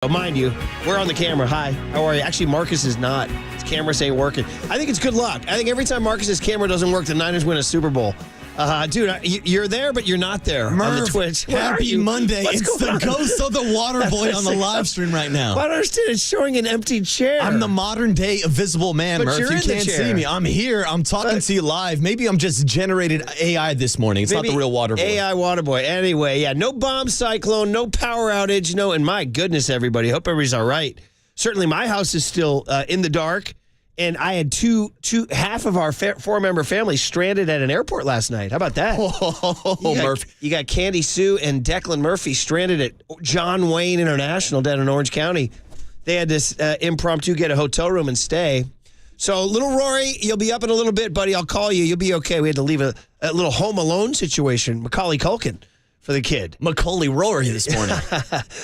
Oh, mind you, we're on the camera. Hi, how are you? Actually, Marcus is not. His camera ain't working. I think it's good luck. I think every time Marcus's camera doesn't work, the Niners win a Super Bowl. Dude, you're there, but you're not there Murph, on the Twitch. Happy Monday. It's the ghost of the water boy on the live stream right now. I don't understand. It's showing an empty chair. I'm the modern day invisible man, But Murph. you're You in the can't chair. see me. I'm here. I'm talking to you live. Maybe I'm just generated AI this morning. It's not the real water boy. AI water boy. Anyway, yeah, no bomb cyclone, no power outage, no, and my goodness, everybody. Hope everybody's all right. Certainly my house is still in the dark. And I had half of our four-member family stranded at an airport last night. How about that? Murph. You got Candy Sue and Declan Murphy stranded at John Wayne International down in Orange County. They had this impromptu get a hotel room and stay. So, little Rory, you'll be up in a little bit, buddy. I'll call you. You'll be okay. We had to leave a little home alone situation. Macaulay Culkin for the kid. Macaulay Rory this morning.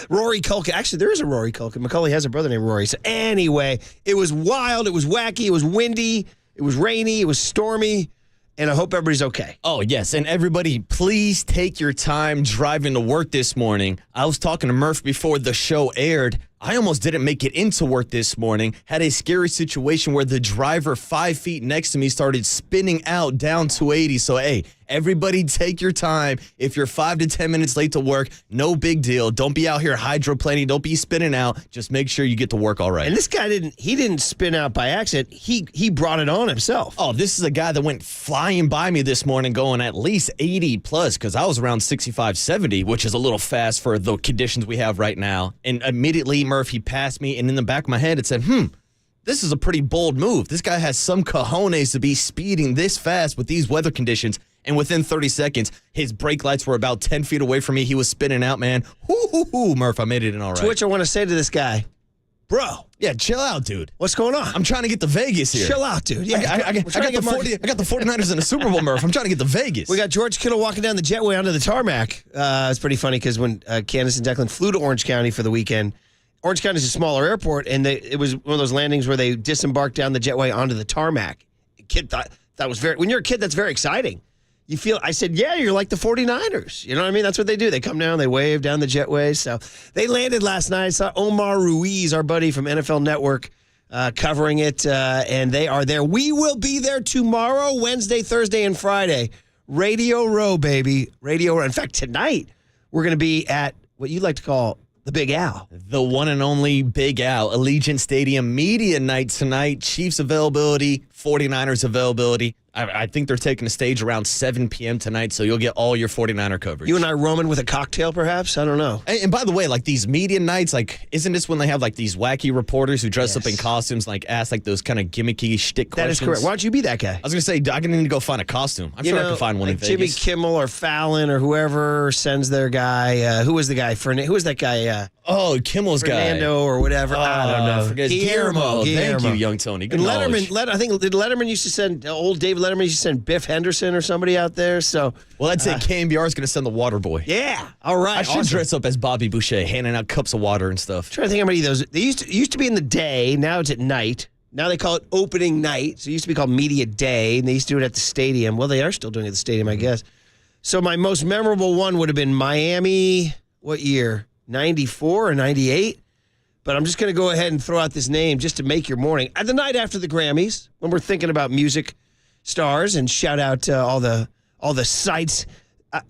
Rory Culkin. Actually, there is a Rory Culkin. Macaulay has a brother named Rory. So anyway, it was wild. It was wacky. It was windy. It was rainy. It was stormy. And I hope everybody's okay. Oh, yes. And everybody, please take your time driving to work this morning. I was talking to Murph before the show aired. I almost didn't make it into work this morning. Had a scary situation where the driver 5 feet next to me started spinning out down 280. So, hey, everybody take your time. If you're 5 to 10 minutes late to work, no big deal. Don't be out here hydroplaning. Don't be spinning out. Just make sure you get to work all right. And this guy didn't spin out by accident. He brought it on himself. Oh, this is a guy that went flying by me this morning going at least 80 plus because I was around 65, 70, which is a little fast for the conditions we have right now. And immediately, Murph, he passed me, and in the back of my head, it said, this is a pretty bold move. This guy has some cojones to be speeding this fast with these weather conditions. And within 30 seconds, his brake lights were about 10 feet away from me. He was spinning out, man. Murph, I made it in all right. To which I want to say to this guy, bro. Yeah, chill out, dude. What's going on? I'm trying to get to Vegas here. Chill out, dude. Yeah, I got the 49ers in the Super Bowl, Murph. I'm trying to get to Vegas. We got George Kittle walking down the jetway onto the tarmac. It's pretty funny because when Candace and Declan flew to Orange County for the weekend, Orange County is a smaller airport, and it was one of those landings where they disembarked down the jetway onto the tarmac. Kid thought that was when you're a kid, that's very exciting. You feel, I said, yeah, you're like the 49ers. You know what I mean? That's what they do. They come down, they wave down the jetway. So they landed last night. I saw Omar Ruiz, our buddy from NFL Network, covering it, and they are there. We will be there tomorrow, Wednesday, Thursday, and Friday. Radio Row, baby. Radio Row. In fact, tonight, we're going to be at what you like to call the Big Al. The one and only Big Al. Allegiant Stadium Media Night tonight. Chiefs availability, 49ers availability. I think they're taking the stage around 7 p.m. tonight, so you'll get all your 49er coverage. You and I roaming with a cocktail, perhaps? I don't know. And by the way, like these media nights, like, isn't this when they have like these wacky reporters who dress up in costumes, like ask like those kind of gimmicky shtick questions? That is correct. Why don't you be that guy? I was going to say, I'm going to need to go find a costume. I'm sure I can find one in Vegas. Jimmy Kimmel or Fallon or whoever sends their guy. Who was the guy? Who was that guy? Kimmel's Fernando guy. or whatever. I don't know. Forget Guillermo. Thank you, young Tony. Good and knowledge. I think did Letterman used to send, old David Letterman used to send Biff Henderson or somebody out there. So, well, I'd say KNBR is going to send the water boy. Yeah. All right. I should dress up as Bobby Boucher, handing out cups of water and stuff. I'm trying to think how many of those. They used to be in the day. Now it's at night. Now they call it opening night. So it used to be called Media Day, and they used to do it at the stadium. Well, they are still doing it at the stadium, I guess. So my most memorable one would have been Miami, what year? 94 or 98? But I'm just going to go ahead and throw out this name just to make your morning. At the night after the Grammys, when we're thinking about music stars, and shout out to all the sites.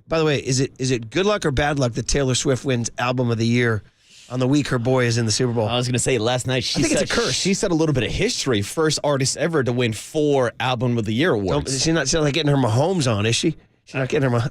By the way, is it good luck or bad luck that Taylor Swift wins Album of the Year on the week her boy is in the Super Bowl? I was going to say last night I think it's a curse. She set a little bit of history. First artist ever to win 4 Album of the Year awards. She's not like getting her Mahomes on, is she? She's not getting her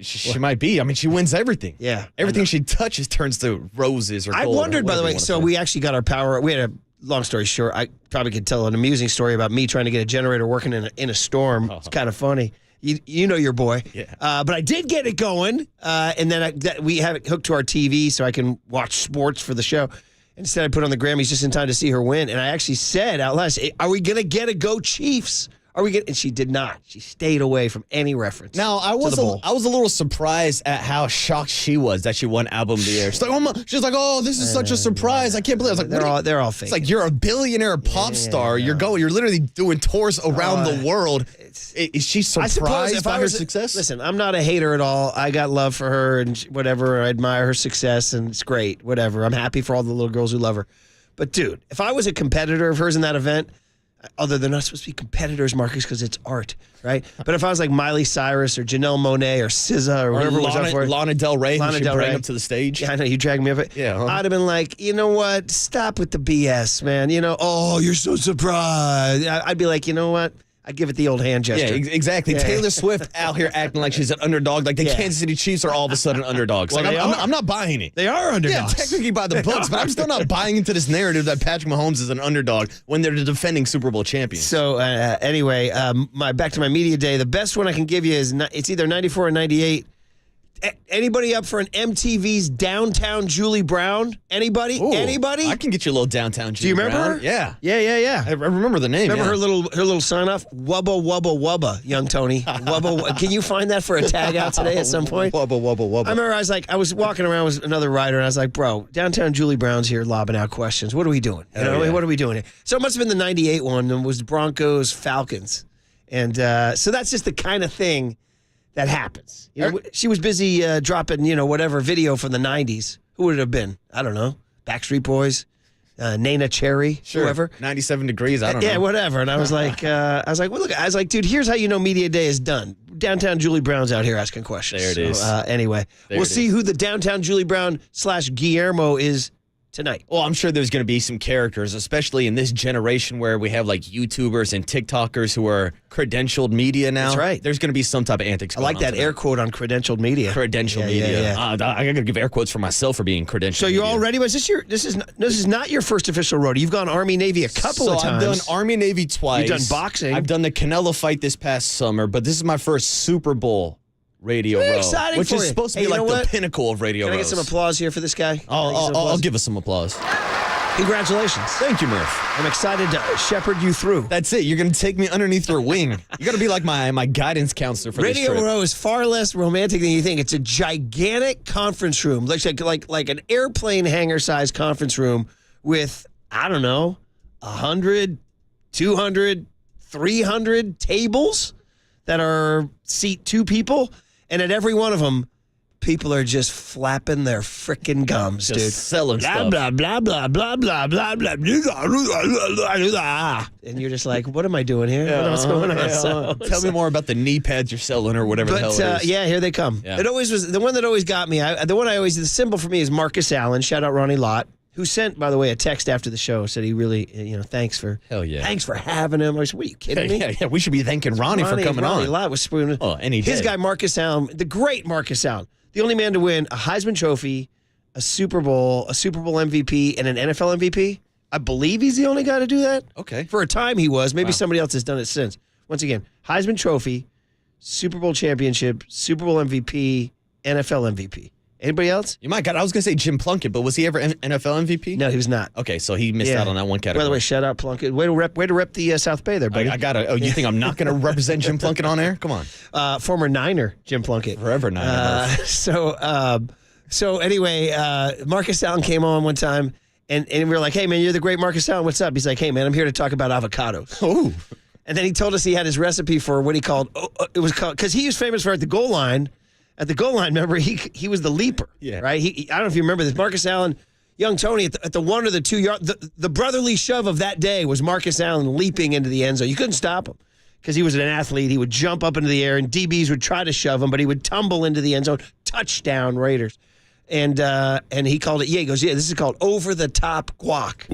she might be. I mean, she wins everything. Yeah. Everything she touches turns to roses or gold. I wondered, by the way, so we actually got our power. We had a, long story short, I probably could tell an amusing story about me trying to get a generator working in a storm. It's kind of funny. You know your boy. Yeah. But I did get it going, and then we have it hooked to our TV so I can watch sports for the show. Instead, I put on the Grammys just in time to see her win. And I actually said out loud, are we going to get a Go Chiefs? Are we getting? And she did not. She stayed away from any reference. Now, I was a little surprised at how shocked she was that she won Album of the Year. She's like, oh, this is such a surprise. I can't believe it. I was like, they're all fake. It's like you're a billionaire pop star. You're literally doing tours around the world. Is she surprised by her success? Listen, I'm not a hater at all. I got love for her and whatever. I admire her success and it's great. Whatever. I'm happy for all the little girls who love her. But dude, if I was a competitor of hers in that event, although they're not supposed to be competitors, Marcus, because it's art, right? But if I was like Miley Cyrus or Janelle Monáe or SZA or whoever was up for it. Lana Del Rey, who she bring up to the stage. Yeah, I know, you dragged me up it. Yeah. I'd have been like, you know what? Stop with the BS, man. Oh, you're so surprised. I'd be like, you know what? I'd give it the old hand gesture. Yeah, exactly. Yeah. Taylor Swift out here acting like she's an underdog. Like the Kansas City Chiefs are all of a sudden underdogs. Well, like I'm not buying it. They are underdogs. Yeah, technically by the books, but I'm still not buying into this narrative that Patrick Mahomes is an underdog when they're the defending Super Bowl champions. So anyway, back to my media day. The best one I can give you is it's either 94 or 98. Anybody up for an MTV's Downtown Julie Brown? Anybody? Ooh, Anybody? I can get you a little Downtown Julie Brown. Do you remember her? Yeah. Yeah. I remember the name. Remember her little sign off? Wubba wubba wubba, young Tony. Wubba. Can you find that for a tag out today at some point? Wubba wubba wubba. I remember I was walking around with another writer and I was like, bro, Downtown Julie Brown's here lobbing out questions. What are we doing? What are we doing here? So it must have been the 98 one. It was Broncos Falcons, and so that's just the kind of thing that happens. She was busy dropping, whatever video from the 90s. Who would it have been? I don't know. Backstreet Boys, Nana Cherry, whoever. 97 Degrees, I don't know. Yeah, whatever. And I was like, dude, here's how you know Media Day is done. Downtown Julie Brown's out here asking questions. There it is. Anyway, we'll see who the Downtown Julie Brown / Guillermo is tonight. Well, I'm sure there's going to be some characters, especially in this generation where we have like YouTubers and TikTokers who are credentialed media now. That's right. There's going to be some type of antics. I like that air quote on credentialed media. Credentialed media. Yeah. I got to give air quotes for myself for being credentialed. So you're all ready? But this is not your first official rodeo. You've gone Army Navy a couple of times. I've done Army Navy twice. You've done boxing. I've done the Canelo fight this past summer, but this is my first Super Bowl radio row, which is supposed to be like the pinnacle of radio rows. Can I get some applause here for this guy? I'll give us some applause. Congratulations. Thank you, Murph. I'm excited to shepherd you through. That's it. You're going to take me underneath your wing. You got to be like my guidance counselor for Radio this trip. Row is far less romantic than you think. It's a gigantic conference room. Looks like an airplane hangar-sized conference room with, I don't know, 100, 200, 300 tables that are seat 2 people. And at every one of them, people are just flapping their frickin' gums, dude. Selling stuff. Blah, blah, blah, blah, blah, blah, blah, blah. And you're just like, what am I doing here? What's going on? Tell me more about the knee pads you're selling or whatever the hell it is. Yeah, here they come. Yeah. It always was the one that always got me. The symbol for me is Marcus Allen. Shout out Ronnie Lott, who sent, by the way, a text after the show. Said he really, thanks for having him. I said, what are you kidding me? Yeah, we should be thanking Ronnie for coming on. Ronnie Lott was spooning. Any day. His guy, Marcus Allen, the great Marcus Allen. The only man to win a Heisman Trophy, a Super Bowl MVP, and an NFL MVP. I believe he's the only guy to do that. Okay. For a time he was. Maybe somebody else has done it since. Once again, Heisman Trophy, Super Bowl championship, Super Bowl MVP, NFL MVP. Anybody else? You might got. I was going to say Jim Plunkett, but was he ever NFL MVP? No, he was not. Okay, so he missed out on that one category. By the way, shout out Plunkett. Way to rep the South Bay there, buddy. I got to. Oh, you think I'm not going to represent Jim Plunkett on air? Come on. Former Niner, Jim Plunkett. Forever Niner. So anyway, Marcus Allen came on one time, and we were like, hey, man, you're the great Marcus Allen. What's up? He's like, hey, man, I'm here to talk about avocados. Oh. And then he told us he had his recipe for what he called, because he was famous for at the goal line. At the goal line, remember, he was the leaper, right? I don't know if you remember this. Marcus Allen, young Tony, at the 1 or the 2 yard, the brotherly shove of that day was Marcus Allen leaping into the end zone. You couldn't stop him because he was an athlete. He would jump up into the air, and DBs would try to shove him, but he would tumble into the end zone. Touchdown, Raiders. And he called it, he goes, this is called over-the-top guac.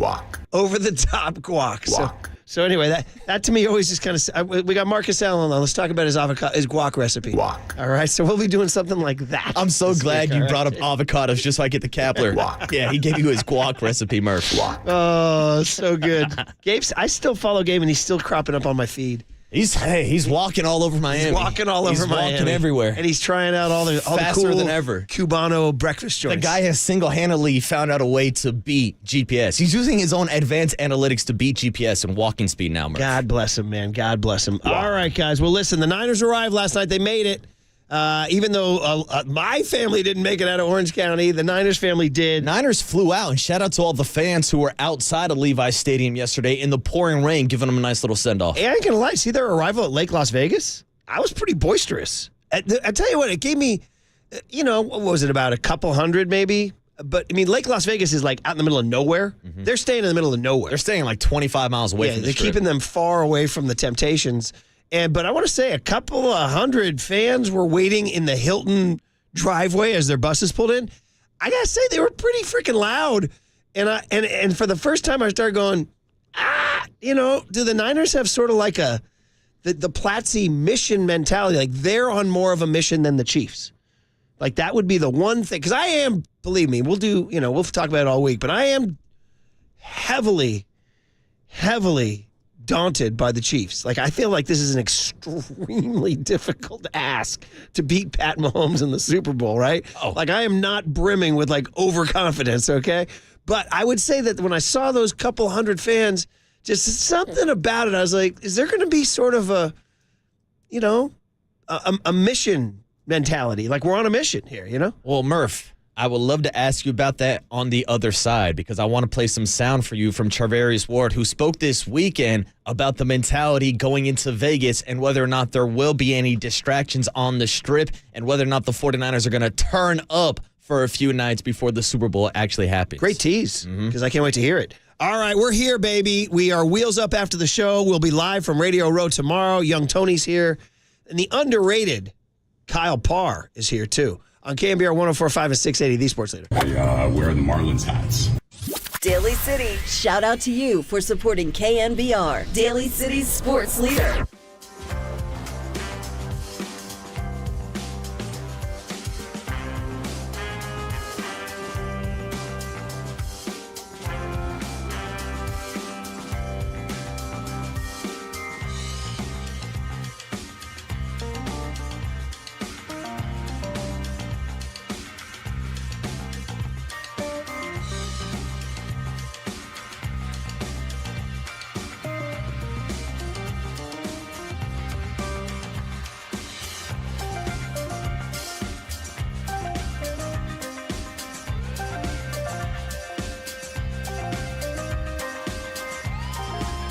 Over-the-top guac. So anyway, that to me always just kind of, we got Marcus Allen on. Let's talk about his guac recipe. Guac. All right, so we'll be doing something like that. I'm so glad you brought up avocados just so I get the Kapler. Guac. Yeah, he gave you his guac recipe, Murph. Guac. Oh, so good. I still follow Gabe, and he's still cropping up on my feed. He's walking all over Miami. He's walking all over Miami. He's walking everywhere. And he's trying out all the Faster cool than ever. Cubano breakfast joints. The guy has single-handedly found out a way to beat GPS. He's using his own advanced analytics to beat GPS in walking speed now, Murph. God bless him, man. God bless him. Wow. All right, guys. Well, listen, the Niners arrived last night. They made it. Even though my family didn't make it out of Orange County, the Niners family did. Niners flew out, and shout out to all the fans who were outside of Levi's Stadium yesterday in the pouring rain, giving them a nice little send-off. Hey, I ain't going to lie. See their arrival at Lake Las Vegas? I was pretty boisterous. I tell you what, it gave me, what was it, about a couple hundred maybe? But, I mean, Lake Las Vegas is like out in the middle of nowhere. Mm-hmm. They're staying in the middle of nowhere. They're staying like 25 miles away from the They're strip. keeping them far away from the temptations. But I want to say a couple of hundred fans were waiting in the Hilton driveway as their buses pulled in. I got to say, they were pretty freaking loud. And for the first time, I started going, do the Niners have sort of like the Platzi mission mentality? Like they're on more of a mission than the Chiefs. Like that would be the one thing. Because I am, believe me, we'll talk about it all week, but I am heavily daunted by the Chiefs. Like, I feel like this is an extremely difficult ask to beat Pat Mahomes in the Super Bowl, right? Oh. Like, I am not brimming with, like, overconfidence, okay? But I would say that when I saw those couple hundred fans, just something about it, I was like, is there going to be sort of a mission mentality? Like, we're on a mission here, Well, Murph, I would love to ask you about that on the other side because I want to play some sound for you from Charvarius Ward, who spoke this weekend about the mentality going into Vegas and whether or not there will be any distractions on the strip and whether or not the 49ers are going to turn up for a few nights before the Super Bowl actually happens. Great tease, because I can't wait to hear it. All right, we're here, baby. We are wheels up after the show. We'll be live from Radio Row tomorrow. Young Tony's here. And the underrated Kyle Parr is here, too. On KNBR 104.5 and 680, the Sports Leader. I wear the Marlins hats. Daly City, shout out to you for supporting KNBR, Daly City's sports leader.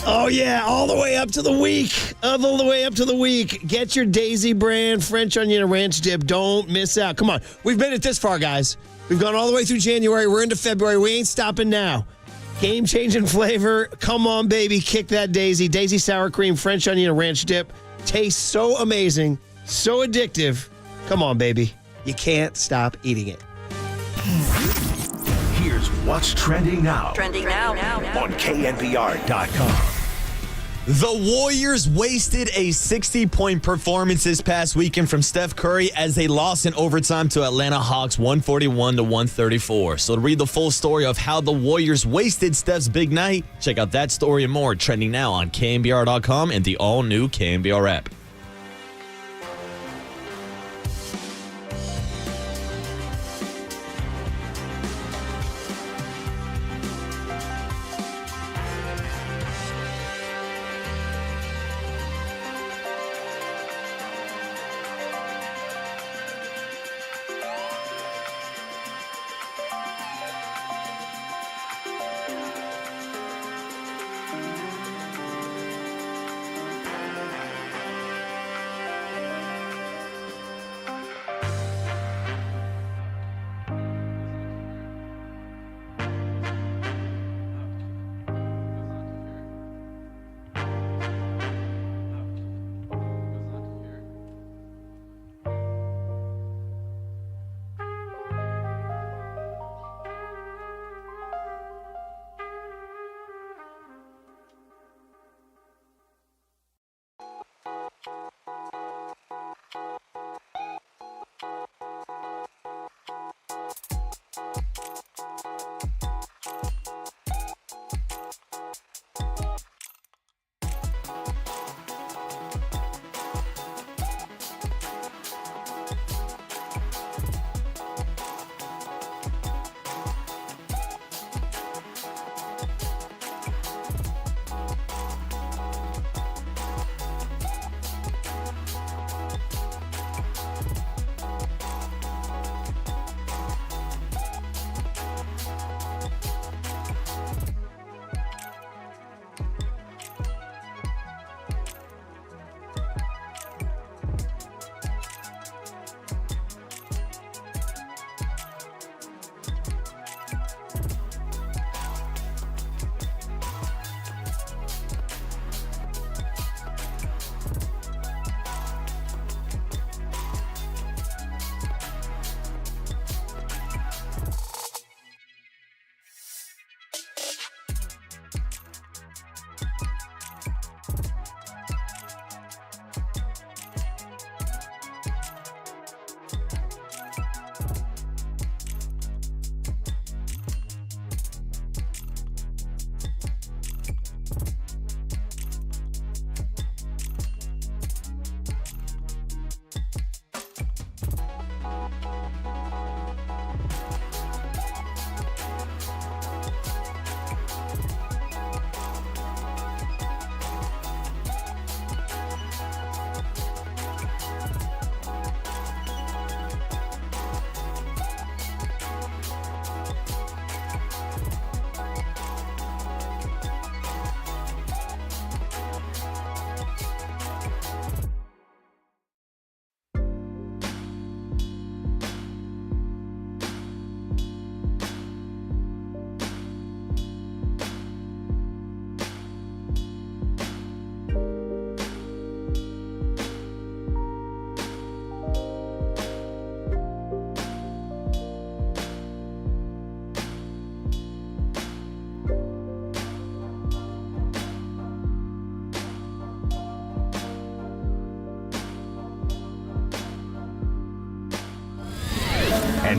Oh, yeah, all the way up to the week. All the way up to the week. Get your Daisy brand French onion and ranch dip. Don't miss out. Come on. We've made it this far, guys. We've gone all the way through January. We're into February. We ain't stopping now. Game-changing flavor. Come on, baby. Kick that Daisy. Daisy sour cream, French onion and ranch dip. Tastes so amazing, so addictive. Come on, baby. You can't stop eating it. Here's what's trending now. Trending now. On KNBR.com. The Warriors wasted a 60-point performance this past weekend from Steph Curry as they lost in overtime to Atlanta Hawks 141-134. So to read the full story of how the Warriors wasted Steph's big night, check out that story and more trending now on KNBR.com and the all-new KNBR app.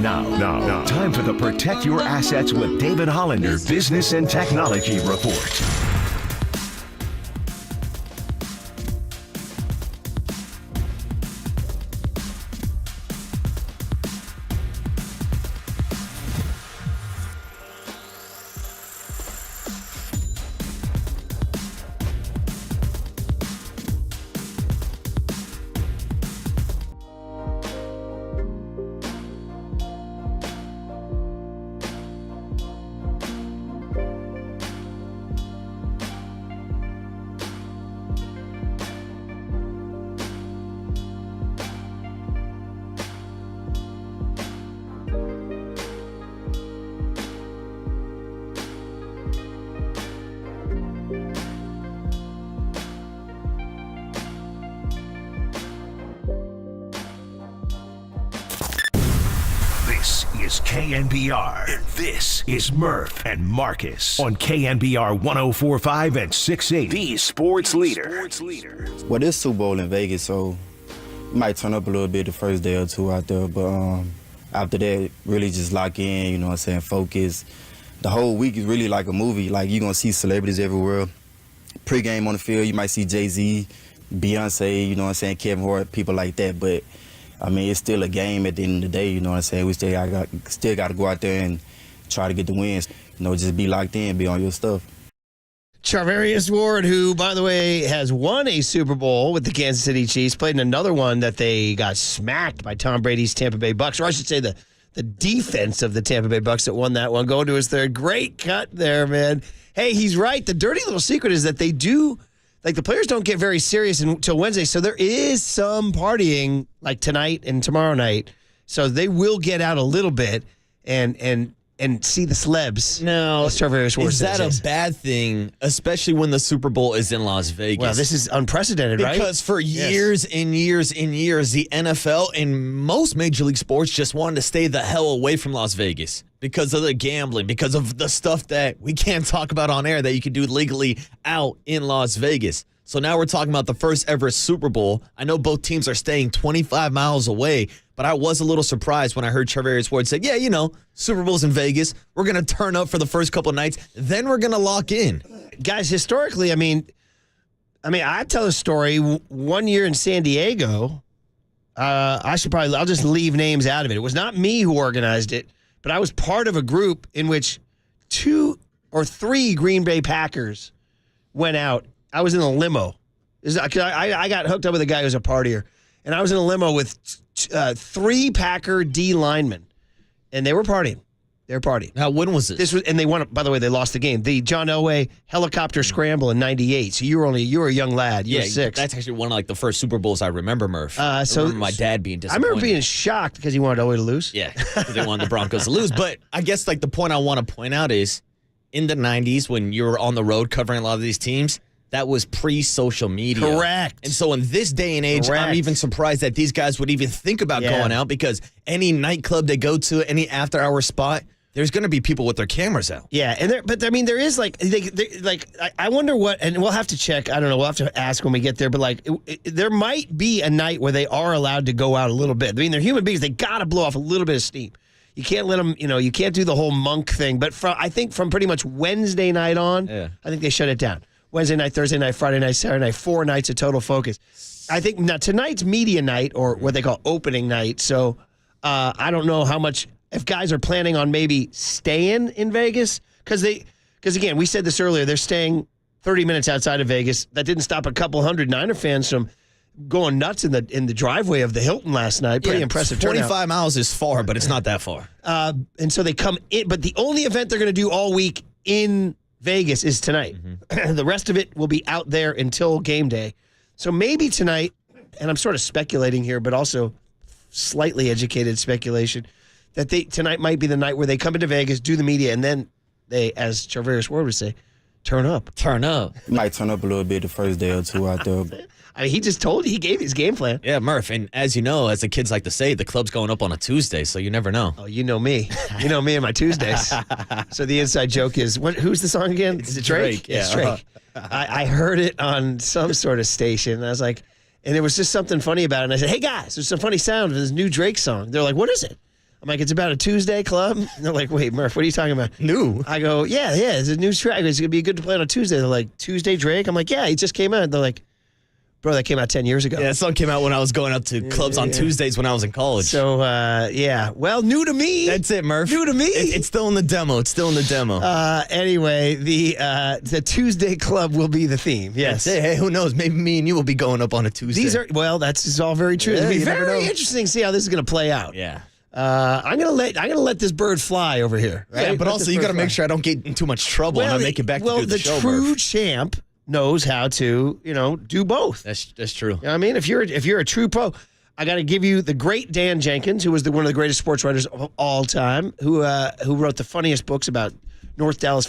Now, time for the Protect Your Assets with David Hollander Business and Technology Report. This is KNBR, and this is Murph and Marcus on KNBR 104.5 and 680, the sports leader. Well, it's Super Bowl in Vegas, so you might turn up a little bit the first day or two out there, but after that, really just lock in, you know what I'm saying, focus. The whole week is really like a movie. Like, you're going to see celebrities everywhere. Pre-game on the field, you might see Jay-Z, Beyonce, you know what I'm saying, Kevin Hart, people like that, but I mean, it's still a game at the end of the day, you know what I'm saying? We still got to go out there and try to get the wins. You know, just be locked in, be on your stuff. Charvarius Ward, who, by the way, has won a Super Bowl with the Kansas City Chiefs, played in another one that they got smacked by Tom Brady's Tampa Bay Bucks, or I should say the defense of the Tampa Bay Bucks that won that one, going to his third. Great cut there, man. Hey, he's right. The dirty little secret is that they do, like, the players don't get very serious until Wednesday, so there is some partying, like tonight and tomorrow night. So they will get out a little bit and see the celebs. Now, as Charvarius Ward is that says. a bad thing, especially when the Super Bowl is in Las Vegas? Well, this is unprecedented, right? Because for years and years and years, the NFL and most Major League Sports just wanted to stay the hell away from Las Vegas because of the gambling, because of the stuff that we can't talk about on air that you can do legally out in Las Vegas. So now we're talking about the first ever Super Bowl. I know both teams are staying 25 miles away, but I was a little surprised when I heard Charvarius Ward say, yeah, you know, Super Bowl's in Vegas. We're going to turn up for the first couple of nights. Then we're going to lock in. Guys, historically, I mean, I tell a story. One year in San Diego, I'll just leave names out of it. It was not me who organized it, but I was part of a group in which 2 or 3 Green Bay Packers went out. I was in a limo. I got hooked up with a guy who's a partier, and I was in a limo with 3 Packer D linemen, and they were partying. They were partying. Now, when was this? And they won. By the way, they lost the game. The John Elway helicopter scramble in '98. So you were a young lad. You were 6. That's actually one of like the first Super Bowls I remember, Murph. I so remember my dad being disappointed. I remember being shocked because he wanted Elway to lose. Yeah, because they wanted the Broncos to lose. But I guess like the point I want to point out is in the '90s when you were on the road covering a lot of these teams. That was pre-social media. Correct. And so in this day and age, I'm even surprised that these guys would even think about going out because any nightclub they go to, any after-hour spot, there's going to be people with their cameras out. Yeah, and there is like I wonder what, and we'll have to check. I don't know. We'll have to ask when we get there. But like, there might be a night where they are allowed to go out a little bit. I mean, they're human beings. They got to blow off a little bit of steam. You can't let them. You can't do the whole monk thing. But I think from pretty much Wednesday night on, I think they shut it down. Wednesday night, Thursday night, Friday night, Saturday night, 4 nights of total focus. I think now tonight's media night, or what they call opening night. So I don't know how much, if guys are planning on maybe staying in Vegas, because again, we said this earlier, they're staying 30 minutes outside of Vegas. That didn't stop a couple hundred Niner fans from going nuts in the driveway of the Hilton last night. Pretty impressive turnout. 25 miles is far, but it's not that far. And so they come in, but the only event they're going to do all week in Vegas is tonight. Mm-hmm. The rest of it will be out there until game day. So maybe tonight, and I'm sort of speculating here, but also slightly educated speculation, that tonight might be the night where they come into Vegas, do the media, and then they, as Charvarius Ward would say, turn up. Turn up. You might turn up a little bit the first day or two out there. I mean, he gave his game plan. Yeah, Murph. And as you know, as the kids like to say, the club's going up on a Tuesday, so you never know. Oh, you know me. You know me and my Tuesdays. So the inside joke is, who's the song again? Is it Drake? Yeah. It's Drake. I heard it on some sort of station, and I was like, and there was just something funny about it. And I said, hey, guys, there's some funny sound of this new Drake song. They're like, what is it? I'm like, it's about a Tuesday club? And they're like, wait, Murph, what are you talking about? New. I go, yeah, it's a new track. It's going to be good to play on a Tuesday. They're like, Tuesday Drake? I'm like, yeah, he just came out. They're like, bro, that came out 10 years ago. Yeah, that song came out when I was going out to clubs on Tuesdays when I was in college. So, yeah. Well, new to me. That's it, Murph. New to me. It's still in the demo. Anyway, the Tuesday club will be the theme. Yes. That's it. Hey, who knows? Maybe me and you will be going up on a Tuesday. That's all very true. Yeah, It'll be you never very know. interesting to see how this is going to play out. Yeah. I'm gonna let this bird fly over here. Right? Yeah, but also you got to make sure I don't get in too much trouble and I make it back to do the show. Well, the true Murph. champ knows how to, do both. That's true. You know what I mean? If you're a true pro, I got to give you the great Dan Jenkins, who was one of the greatest sports writers of all time, who wrote the funniest books about North Dallas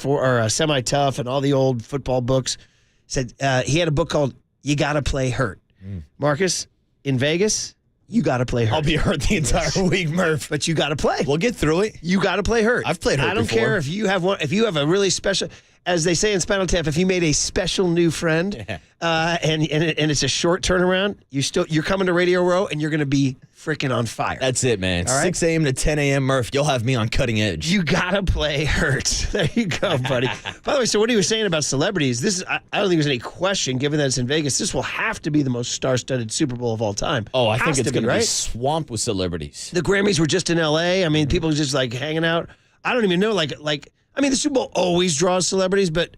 Semi Tough and all the old football books. Said he had a book called "You Gotta Play Hurt." Marcus, in Vegas, you got to play hurt. I'll be hurt the entire week, Murph. But you got to play. We'll get through it. You got to play hurt. I've played hurt I don't before. care if you have one. If you have a really special, as they say in Spinal Tap, if you made a special new friend, and it's a short turnaround, you're coming to Radio Row and you're going to be freaking on fire. That's it, man. All right? 6 a.m. to 10 a.m. Murph. You'll have me on cutting edge. You gotta play hurt. There you go, buddy. By the way, so what he was saying about celebrities, this is I don't think there's any question, given that it's in Vegas, this will have to be the most star-studded Super Bowl of all time. Oh, I think Has it's to going to be right? swamped with celebrities. The Grammys were just in L.A. I mean, people just like hanging out. I don't even know, I mean, the Super Bowl always draws celebrities, but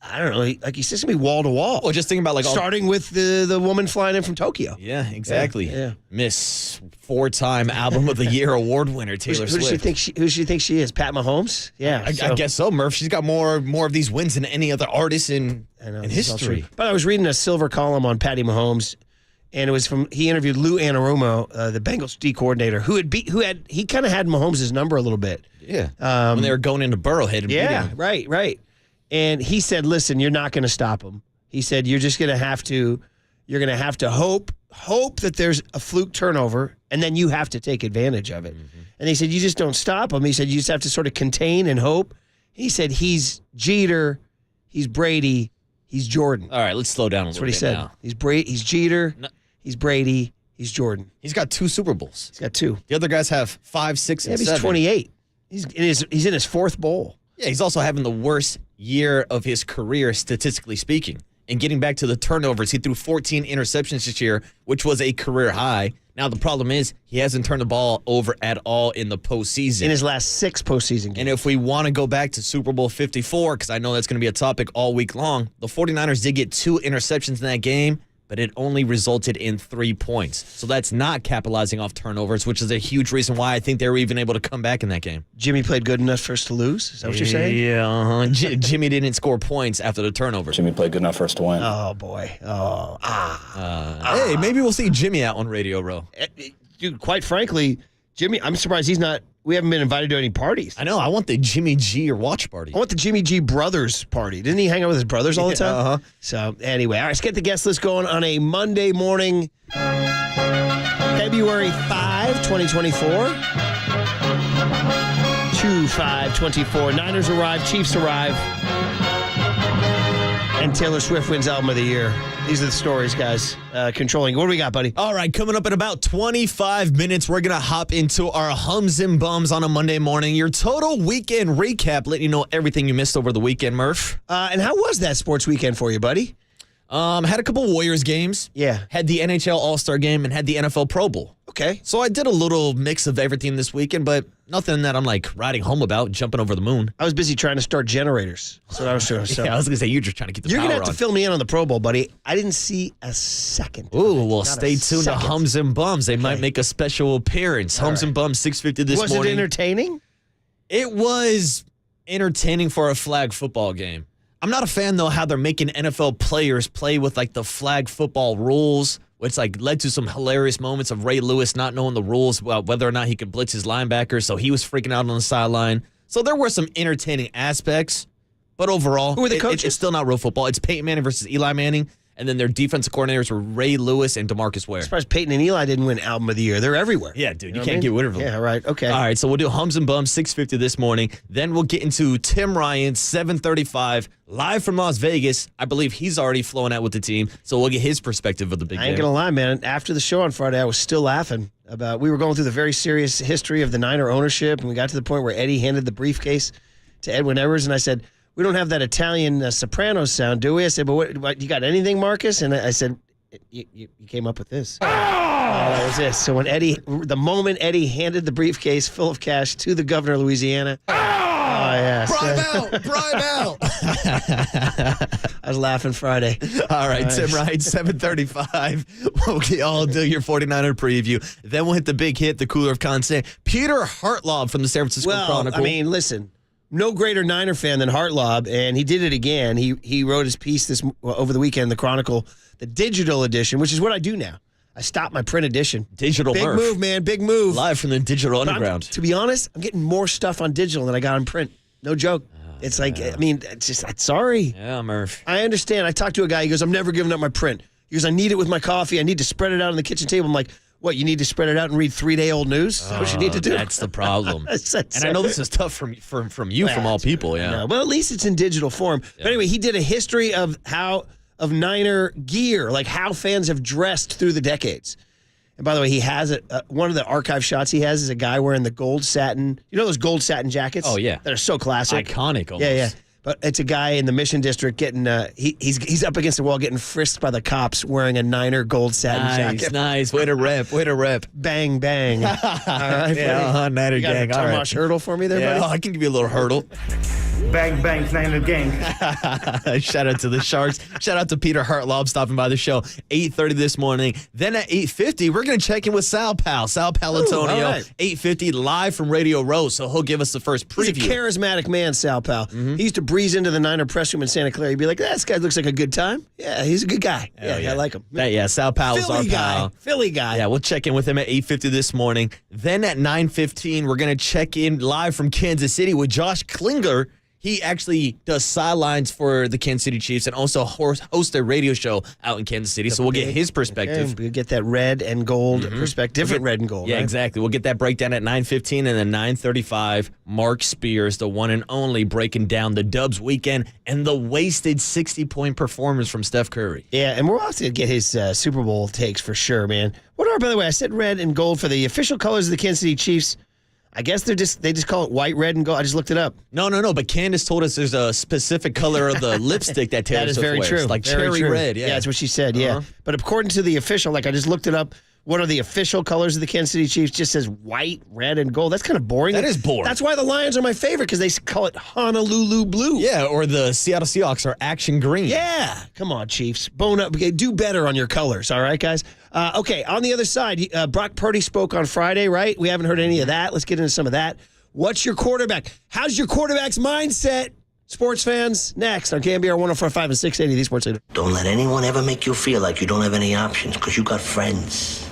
I don't know. Like he says, it's going to be wall to wall. Well, just thinking about starting with the woman flying in from Tokyo. Yeah, exactly. Yeah. Miss 4-time Album of the Year award winner Taylor Who Swift. does she think she is? Pat Mahomes? Yeah. I guess so, Murph. She's got more of these wins than any other artist in this is all history. true. But I was reading a silver column on Patty Mahomes, and it was he interviewed Lou Anarumo, the Bengals D coordinator, he kind of had Mahomes' number a little bit. Yeah. When they were going into Burrowhead and beating him. Right. And he said, "Listen, you're not going to stop him." He said, "You're just going to have to hope that there's a fluke turnover, and then you have to take advantage of it." Mm-hmm. And he said, "You just don't stop him." He said, "You just have to sort of contain and hope." He said, "He's Jeter, he's Brady, he's Jordan." All right, let's slow down a little bit. That's what he said. He's Jeter, he's Brady, he's Jordan. He's got 2 Super Bowls. He's got 2. The other guys have 5, 6, and 7. He's 28. He's in his 4th bowl. Yeah, he's also having the worst year of his career, statistically speaking. And getting back to the turnovers, he threw 14 interceptions this year, which was a career high. Now, the problem is he hasn't turned the ball over at all in the postseason. In his last 6 postseason games. And if we want to go back to Super Bowl 54, because I know that's going to be a topic all week long, the 49ers did get 2 interceptions in that game, but it only resulted in 3 points. So that's not capitalizing off turnovers, which is a huge reason why I think they were even able to come back in that game. Jimmy played good enough for us to lose? Is that what you're saying? Yeah, Jimmy didn't score points after the turnovers. Jimmy played good enough for us to win. Oh, boy. Hey, maybe we'll see Jimmy out on Radio Row. Dude, quite frankly, Jimmy, I'm surprised we haven't been invited to any parties. I know. I want the Jimmy G or watch party. I want the Jimmy G brothers party. Didn't he hang out with his brothers all the time? Uh-huh. So, anyway, all right, let's get the guest list going on a Monday morning, February 5, 2024. 2/5/24. Niners arrive, Chiefs arrive, and Taylor Swift wins Album of the Year. These are the stories, guys. Controlling. What do we got, buddy? All right, coming up in about 25 minutes, we're going to hop into our Hums and Bums on a Monday morning. Your total weekend recap, letting you know everything you missed over the weekend, Murph. And how was that sports weekend for you, buddy? Had a couple Warriors games. Yeah. Had the NHL All-Star game and had the NFL Pro Bowl. Okay. So I did a little mix of everything this weekend, but nothing that I'm like riding home about, jumping over the moon. I was busy trying to start generators. So I was doing. So. Yeah, I was going to say, you're just trying to keep the You're power going to have on. to fill me in on the Pro Bowl, buddy. I didn't see a second. Ooh, well, Not stay a tuned to second. Hums and Bums. They might make a special appearance. Hums and Bums, 6:50 this Was morning. it entertaining? It was entertaining for a flag football game. I'm not a fan, though, how they're making NFL players play with, like, the flag football rules, which, like, led to some hilarious moments of Ray Lewis not knowing the rules about whether or not he could blitz his linebacker, so he was freaking out on the sideline. So there were some entertaining aspects, but overall, Who were the coaches? It's still not real football. It's Peyton Manning versus Eli Manning, and then their defensive coordinators were Ray Lewis and DeMarcus Ware. I'm surprised Peyton and Eli didn't win Album of the Year. They're everywhere. Yeah, dude, you know can't what I get mean? rid of them. Yeah, right. Okay. All right, so we'll do Hums and Bums, 6:50 this morning. Then we'll get into Tim Ryan, 7:35, live from Las Vegas. I believe he's already flown out with the team, so we'll get his perspective of the big I ain't game. going to lie, man. After the show on Friday, I was still laughing about we were going through the very serious history of the Niner ownership, and we got to the point where Eddie handed the briefcase to Edwin Evers, and I said, we don't have that Italian Sopranos sound, do we? I said, but what you got anything, Marcus? And I said, you came up with this. That was this. So the moment Eddie handed the briefcase full of cash to the governor of Louisiana, yes. Bribe out. I was laughing Friday. All right, Tim Wright, 7:35. We'll all do your 49er preview. Then we'll hit the big hit, the cooler of content. Peter Hartlaub from the San Francisco Chronicle. I mean, listen, no greater Niner fan than Hartlaub, and he did it again. He wrote his piece over the weekend in the Chronicle, the digital edition, which is what I do now. I stopped my print edition. Digital Big Murph. move, man. Big move. Live from the digital underground. To be honest, I'm getting more stuff on digital than I got on print. No joke. It's like, I mean, it's just, sorry. Yeah, Murph. I understand. I talked to a guy. He goes, I'm never giving up my print. He goes, I need it with my coffee. I need to spread it out on the kitchen table. I'm like, what, you need to spread it out and read 3-day-old news? That's what you need to do? That's the problem. And I know this is tough from you, from all people. Yeah. No, well, at least it's in digital form. Yeah. But anyway, he did a history of Niner gear, like how fans have dressed through the decades. And by the way, he has one of the archive shots he has is a guy wearing the gold satin. You know those gold satin jackets? Oh, yeah. That are so classic. Iconic almost. Yeah. But it's a guy in the Mission District getting, he's up against the wall getting frisked by the cops wearing a Niner gold satin jacket. Nice. Way to rep. Bang, bang. All right, yeah, Niner you got gang. a Tomash hurdle for me there, buddy? I can give you a little hurdle. Bang, bang, Niner gang. Shout out to the Sharks. Shout out to Peter Hartlaub stopping by the show. 8:30 this morning. Then at 8:50, we're going to check in with Sal Palantonio. Right. 8:50 live from Radio Row, so he'll give us the first preview. He's a charismatic man, Sal Pal. Mm-hmm. He used to breeze into the Niner press room in Santa Clara. He'd be like, this guy looks like a good time. Yeah, he's a good guy. Yeah, I like him. Sal Pal is our pal. Philly guy. Yeah, we'll check in with him at 8:50 this morning. Then at 9:15, we're going to check in live from Kansas City with Josh Klinger. He actually does sidelines for the Kansas City Chiefs and also hosts a radio show out in Kansas City. So we'll get his perspective. Okay, we'll get that red and gold perspective. Different red and gold. Yeah, right? exactly. We'll get that breakdown at 9:15 and then 9:35. Mark Spears, the one and only, breaking down the Dubs weekend and the wasted 60-point performance from Steph Curry. Yeah, and we're also going to get his Super Bowl takes for sure, man. By the way, I said red and gold for the official colors of the Kansas City Chiefs. I guess they just call it white, red, and gold. I just looked it up. No. But Candace told us there's a specific color of the lipstick that Taylor Swift wears. That is very true. Like very cherry true. red. Yeah, that's what she said. Yeah, but according to the official, I just looked it up. What are the official colors of the Kansas City Chiefs? Just says white, red, and gold. That's kind of boring. That is boring. That's why the Lions are my favorite, because they call it Honolulu blue. Yeah, or the Seattle Seahawks are action green. Yeah. Come on, Chiefs. Bone up. Do better on your colors, all right, guys? Okay, on the other side, Brock Purdy spoke on Friday, right? We haven't heard any of that. Let's get into some of that. What's your quarterback? How's your quarterback's mindset? Sports fans, next on KNBR 104.5 and 680, the Sports Leader. Don't let anyone ever make you feel like you don't have any options, because you got friends.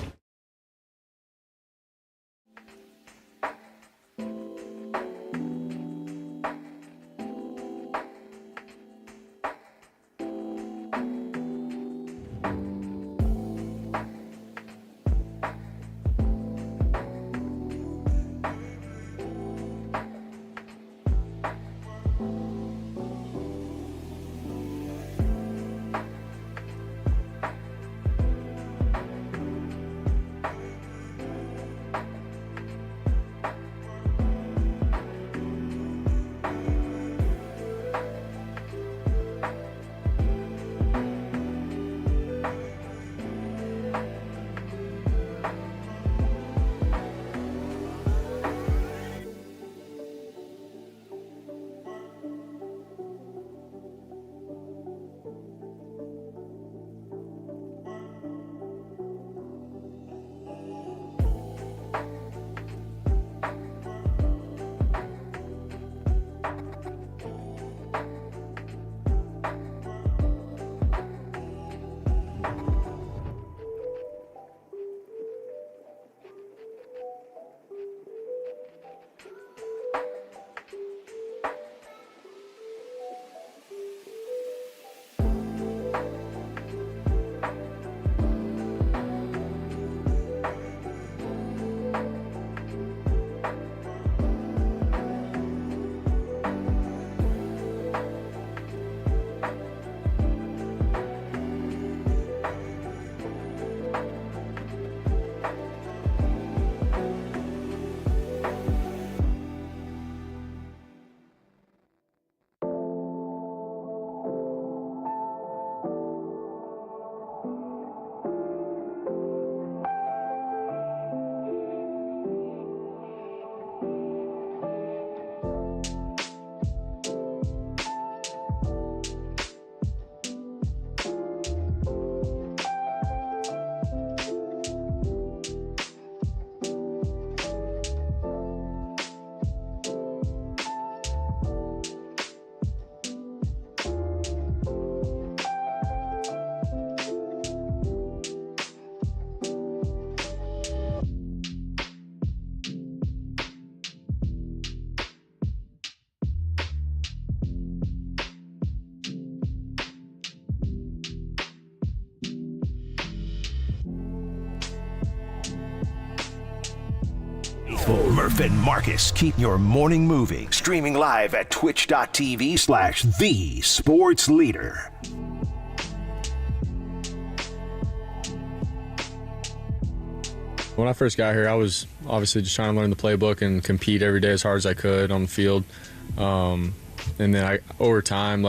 successful. Murph and Marcus keep your morning moving. Streaming live at twitch.tv/the sports leader. When I first got here, I was obviously just trying to learn the playbook and compete every day as hard as I could on the field. And then over time,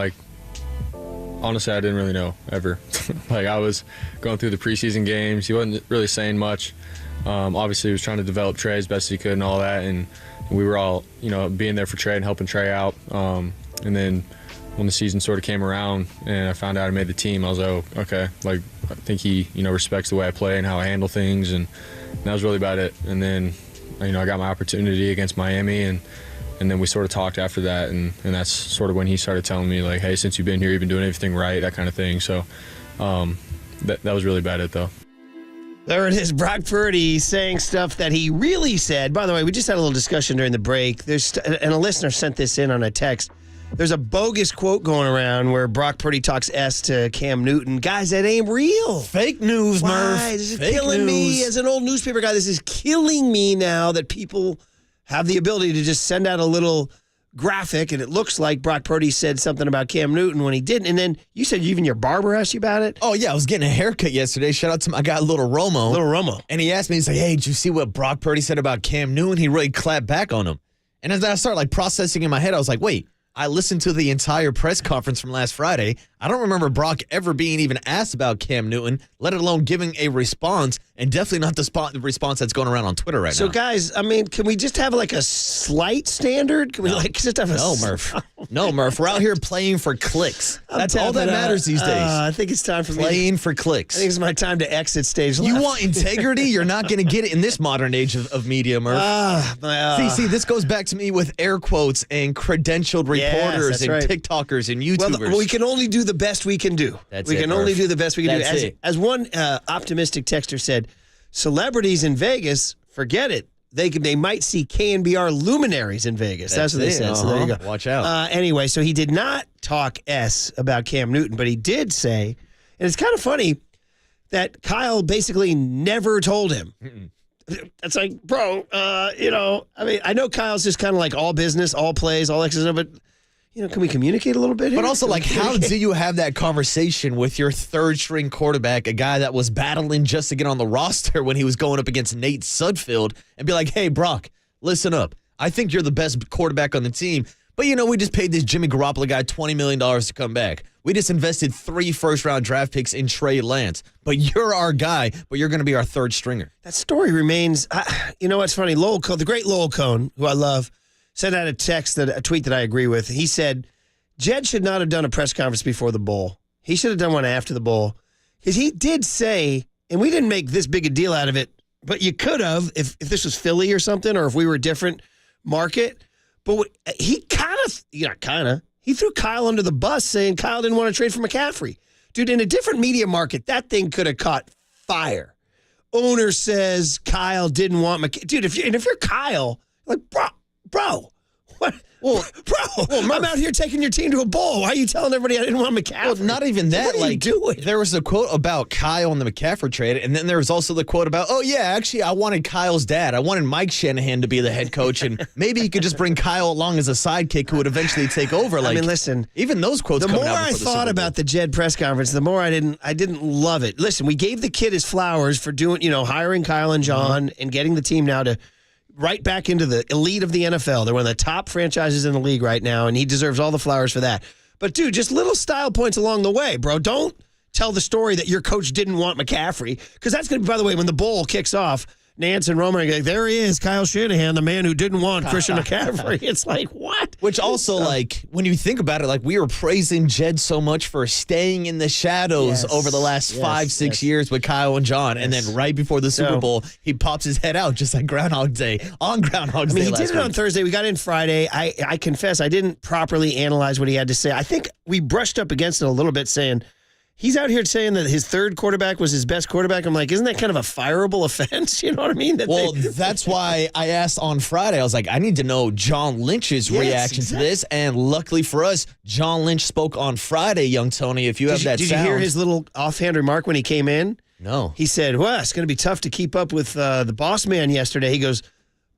honestly, I didn't really know ever. I was going through the preseason games. He wasn't really saying much. Obviously, he was trying to develop Trey as best he could and all that. And we were all, being there for Trey and helping Trey out. And then when the season sort of came around and I found out I made the team, I was like, oh, okay. I think he, respects the way I play and how I handle things. And that was really about it. And then, I got my opportunity against Miami, and then we sort of talked after that, and that's sort of when he started telling me, hey, since you've been here, you've been doing everything right, that kind of thing. So that was really about it, though. There it is, Brock Purdy saying stuff that he really said. By the way, we just had a little discussion during the break. And a listener sent this in on a text. There's a bogus quote going around where Brock Purdy talks S to Cam Newton. Guys, that ain't real. Fake news, Murph. This is Fake killing me news. as an old newspaper guy. This is killing me now that people have the ability to just send out a little graphic, and it looks like Brock Purdy said something about Cam Newton when he didn't. And then you said even your barber asked you about it? Oh, yeah. I was getting a haircut yesterday. Shout out to my guy, Little Romo. And he asked me, he's like, hey, did you see what Brock Purdy said about Cam Newton? He really clapped back on him. And as I started processing in my head, I was like, wait. I listened to the entire press conference from last Friday. I don't remember Brock ever being even asked about Cam Newton, let alone giving a response, and definitely not the response that's going around on Twitter right now. So, guys, can we just have a slight standard? Can we just have a... No, Murph. No, Murph. We're out here playing for clicks. That's all that matters these days. I think it's time for playing for clicks. I think it's my time to exit stage left. You want integrity? You're not going to get it in this modern age of media, Murph. See, this goes back to me with air quotes and credentialed reporters and TikTokers and YouTubers. Well, we can only do the best we can do. That's we it, can Murph. only do the best we can That's do. it. As one optimistic texter said, celebrities in Vegas, forget it. They might see KNBR luminaries in Vegas. That's what they said. So there you go. Watch out. Anyway, so he did not talk S about Cam Newton, but he did say, and it's kind of funny that Kyle basically never told him. It's like, bro, I know Kyle's just kind of all business, all plays, all X's, but can we communicate a little bit here? But also, how do you have that conversation with your third-string quarterback, a guy that was battling just to get on the roster when he was going up against Nate Sudfeld, and be like, hey, Brock, listen up. I think you're the best quarterback on the team, but, we just paid this Jimmy Garoppolo guy $20 million to come back. We just invested 3 first-round draft picks in Trey Lance, but you're our guy, but you're going to be our third stringer. That story remains, what's funny? Lowell Cone, the great Lowell Cone, who I love, sent out a tweet that I agree with. He said, Jed should not have done a press conference before the bowl. He should have done one after the bowl. Because he did say, and we didn't make this big a deal out of it, but you could have if this was Philly or something, or if we were a different market. But he he threw Kyle under the bus saying Kyle didn't want to trade for McCaffrey. Dude, in a different media market, that thing could have caught fire. Owner says Kyle didn't want McCaffrey. Dude, if you're Kyle, bro, what? Well, I'm out here taking your team to a bowl. Why are you telling everybody I didn't want McCaffrey? Well, not even that. What are you doing? There was a quote about Kyle and the McCaffrey trade, and then there was also the quote about, oh, yeah, actually, I wanted Kyle's dad. I wanted Mike Shanahan to be the head coach, and maybe he could just bring Kyle along as a sidekick who would eventually take over. Listen. Even those quotes the coming more out I thought about the Jed press conference, the more I didn't love it. Listen, we gave the kid his flowers for doing, hiring Kyle and John and getting the team now to right back into the elite of the NFL. They're one of the top franchises in the league right now, and he deserves all the flowers for that. But, dude, just little style points along the way, bro. Don't tell the story that your coach didn't want McCaffrey, because that's going to be, by the way, when the bowl kicks off, Nance and Roman are going, there he is, Kyle Shanahan, the man who didn't want Christian McCaffrey. It's like, what? Which also, when you think about it, we were praising Jed so much for staying in the shadows over the last 5-6 years with Kyle and John. And then right before the Super Bowl, he pops his head out just like Groundhog Day on Groundhog Day. He did it on Thursday. We got in Friday. I confess, I didn't properly analyze what he had to say. I think we brushed up against it a little bit, saying he's out here saying that his third quarterback was his best quarterback. I'm like, isn't that kind of a fireable offense? You know what I mean? That's why I asked on Friday. I was like, I need to know John Lynch's reaction to this. And luckily for us, John Lynch spoke on Friday, young Tony. If you have that Did sound. you hear his little offhand remark when he came in? No. He said, well, it's going to be tough to keep up with the boss man yesterday. He goes,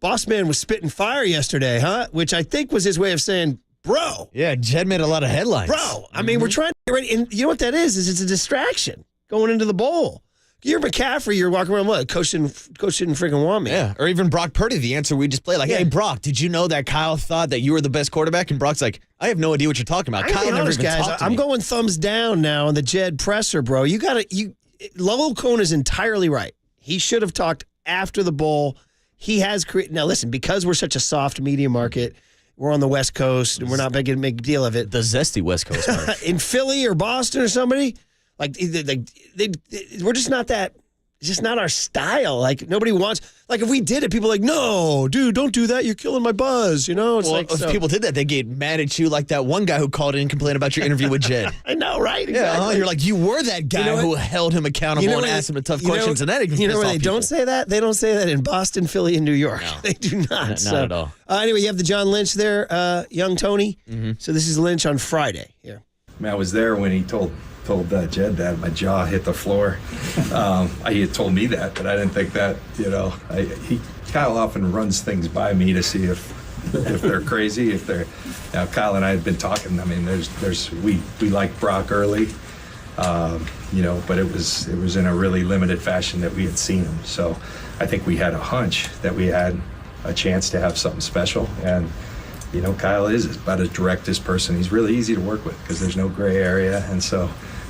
Boss man was spitting fire yesterday, huh? Which I think was his way of saying, bro. Yeah, Jed made a lot of headlines. Bro, I mean, we're trying to get ready. And you know what that is it's a distraction going into the bowl. You're McCaffrey, you're walking around, what? Coach didn't freaking want me. Yeah, or even Brock Purdy, the answer we just played. Like, hey, Brock, did you know that Kyle thought that you were the best quarterback? And Brock's like, I have no idea what you're talking about. Kyle never even talked to me. I'm going thumbs down now on the Jed presser, bro. Lowell Cone is entirely right. He should have talked after the bowl. He has created. Now, listen, because we're such a soft media market, we're on the West Coast, and we're not going to make a deal of it. The zesty West Coast part. In Philly or Boston or somebody, we're just not that. It's just not our style. Like, nobody wants. Like, if we did it, people are like, no, dude, don't do that. You're killing my buzz. You know? If people did that, they get mad at you like that one guy who called in and complained about your interview with Jed. I know, right? Exactly. Yeah, you're like, you were that guy who held him accountable and asked him the tough questions. And that you know where they don't say that? They don't say that in Boston, Philly, and New York. No. They do not. Not at all. Anyway, you have the John Lynch there, young Tony. Mm-hmm. So this is Lynch on Friday. Here. I mean, I was there when he told Jed that. My jaw hit the floor. He had told me that, but I didn't think that, Kyle often runs things by me to see if they're crazy, Kyle and I had been talking. I mean, we like Brock early, but it was in a really limited fashion that we had seen him. So I think we had a hunch that we had a chance to have something special. And Kyle is about as direct as person. He's really easy to work with because there's no gray area. And so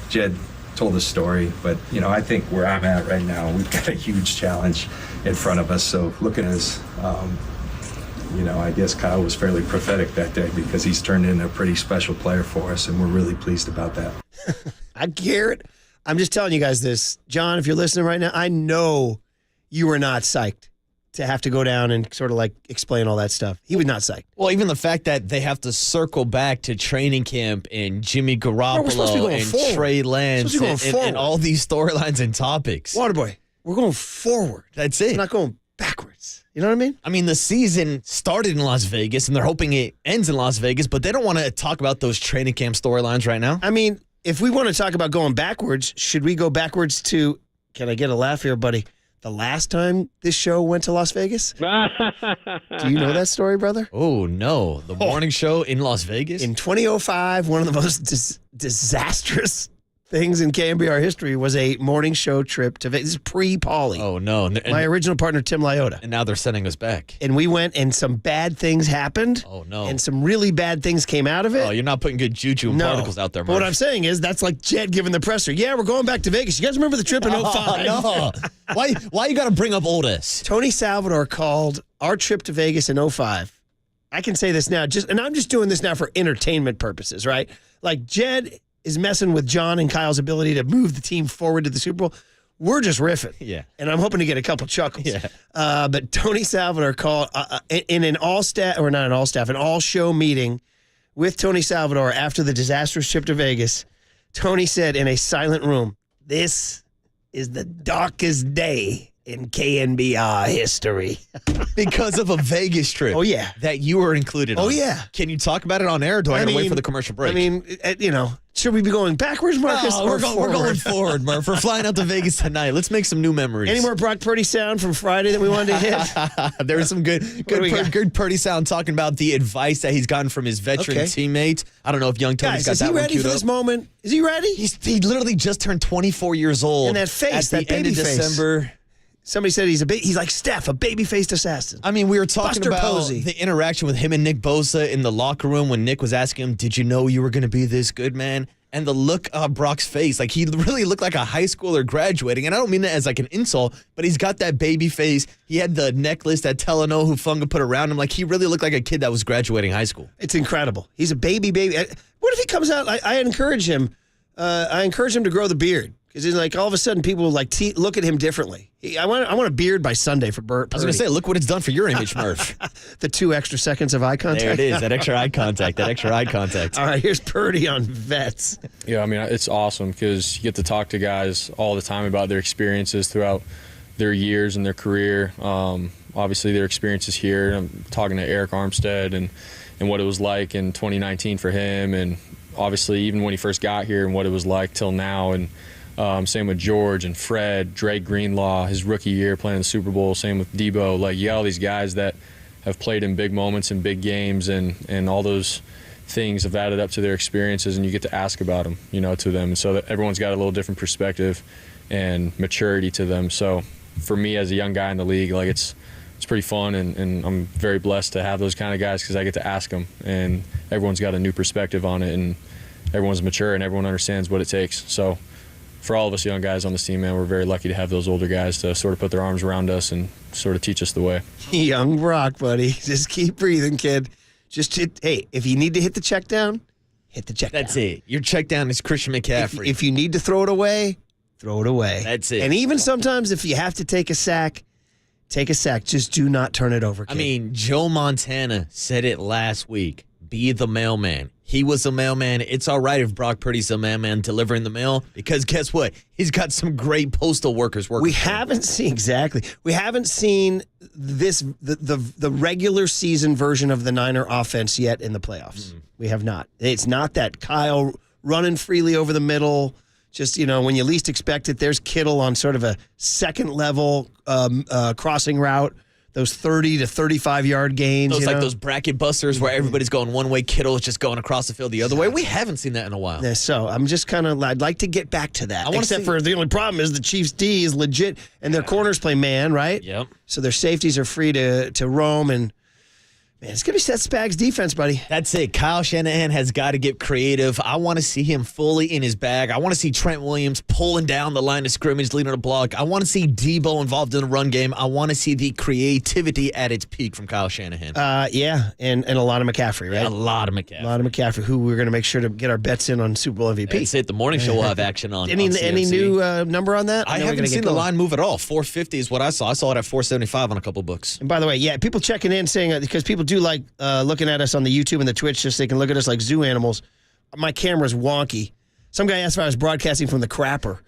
Jed told the story, but I think where I'm at right now, we've got a huge challenge in front of us. So looking at his, I guess Kyle was fairly prophetic that day because he's turned into a pretty special player for us, and we're really pleased about that. I hear it. I'm just telling you guys this. John, if you're listening right now, I know you were not psyched to have to go down and sort of like explain all that stuff. He was not psyched. Well, even the fact that they have to circle back to training camp and Jimmy Garoppolo and Trey Lance and all these storylines and topics. Waterboy, we're going forward. That's it. We're not going backwards. You know what I mean? I mean, the season started in Las Vegas, and they're hoping it ends in Las Vegas, but they don't want to talk about those training camp storylines right now. I mean, if we want to talk about going backwards, should we go backwards to, can I get a laugh here, buddy? The last time this show went to Las Vegas? Do you know that story, brother? Oh, no. The morning show in Las Vegas? In 2005, one of the most disastrous things in KNBR history was a morning show trip to Vegas. This is pre-Pauly. Oh, no. My original partner, Tim Lyotta. And now they're sending us back. And we went, and some bad things happened. Oh, no. And some really bad things came out of it. Oh, you're not putting good juju and particles out there, Murph. But what I'm saying is, that's like Jed giving the presser. Yeah, we're going back to Vegas. You guys remember the trip in 05? No. Why you got to bring up old S? Tony Salvador called our trip to Vegas in 05. I can say this now, and I'm just doing this now for entertainment purposes, right? Like, Jed is messing with John and Kyle's ability to move the team forward to the Super Bowl. We're just riffing. Yeah. And I'm hoping to get a couple chuckles. Yeah. But Tony Salvador called in an an all-show meeting with Tony Salvador after the disastrous trip to Vegas. Tony said in a silent room, "This is the darkest day in KNBR history." Because of a Vegas trip. Oh, yeah. That you were included on. Oh, yeah. Can you talk about it on air, or do I gotta wait for the commercial break? I mean, should we be going backwards, Marcus? No, we're going forward, Murph. We're flying out to Vegas tonight. Let's make some new memories. Any more Brock Purdy sound from Friday that we wanted to hit? There was some good Purdy sound talking about the advice that he's gotten from his veteran teammates. I don't know if young Tony's got that one queued up. Is he ready for this moment? Is he ready? He literally just turned 24 years old. And that face, at the end of December. Somebody said he's like Steph, a baby-faced assassin. I mean, we were talking about Posey. The interaction with him and Nick Bosa in the locker room when Nick was asking him, "Did you know you were going to be this good, man?" And the look on Brock's face, like he really looked like a high schooler graduating. And I don't mean that as like an insult, but he's got that baby face. He had the necklace that Teleno Hufanga put around him. Like he really looked like a kid that was graduating high school. It's incredible. He's a baby. What if he comes out? I encourage him. I encourage him to grow the beard. Because he's like, all of a sudden, people like look at him differently. I want a beard by Sunday for Purdy. I was going to say, look what it's done for your image, Murph. The 2 extra seconds of eye contact. There it is, that extra eye contact, All right, here's Purdy on vets. Yeah, I mean, it's awesome because you get to talk to guys all the time about their experiences throughout their years and their career. Obviously, their experiences here. I'm talking to Eric Armstead and what it was like in 2019 for him, and obviously even when he first got here and what it was like till now. And same with George and Fred, Drake Greenlaw, his rookie year playing in the Super Bowl. Same with Debo. Like, you got all these guys that – have played in big moments and big games, and all those things have added up to their experiences, and you get to ask about them, to them. And so that everyone's got a little different perspective and maturity to them. So for me as a young guy in the league, like it's pretty fun, and I'm very blessed to have those kind of guys because I get to ask them, and everyone's got a new perspective on it, and everyone's mature, and everyone understands what it takes. So for all of us young guys on this team, man, we're very lucky to have those older guys to sort of put their arms around us and sort of teach us the way. Young Brock, buddy. Just keep breathing, kid. Hey, if you need to hit the check down, hit the check down. That's it. Your check down is Christian McCaffrey. If you need to throw it away, throw it away. That's it. And even sometimes if you have to take a sack, take a sack. Just do not turn it over, kid. I mean, Joe Montana said it last week. Be the mailman. He was a mailman. It's all right if Brock Purdy's a mailman delivering the mail, because guess what? He's got some great postal workers working. We haven't seen this the regular season version of the Niner offense yet in the playoffs. We have not. It's not that Kyle running freely over the middle. Just, when you least expect it, there's Kittle on sort of a second level crossing route. Those 30 to 35-yard gains. Those bracket busters where everybody's going one way, Kittle is just going across the field the other way. We haven't seen that in a while. Yeah, so I'm just I'd like to get back to that. Except for the only problem is the Chiefs' D is legit, and their corners play man, right? Yep. So their safeties are free to roam, and man, it's going to be Seth Spags' defense, buddy. That's it. Kyle Shanahan has got to get creative. I want to see him fully in his bag. I want to see Trent Williams pulling down the line of scrimmage, leading a block. I want to see Debo involved in the run game. I want to see the creativity at its peak from Kyle Shanahan. Yeah, and a lot of McCaffrey, right? Yeah, a lot of McCaffrey. Who we're going to make sure to get our bets in on Super Bowl MVP. That's it. The morning show will have action on Any CNC. new number on that? I haven't seen the line move at all. 450 is what I saw. I saw it at 475 on a couple books. And by the way, yeah, people checking in saying, because people do like looking at us on the YouTube and the Twitch just so they can look at us like zoo animals. My camera's wonky. Some guy asked if I was broadcasting from the crapper.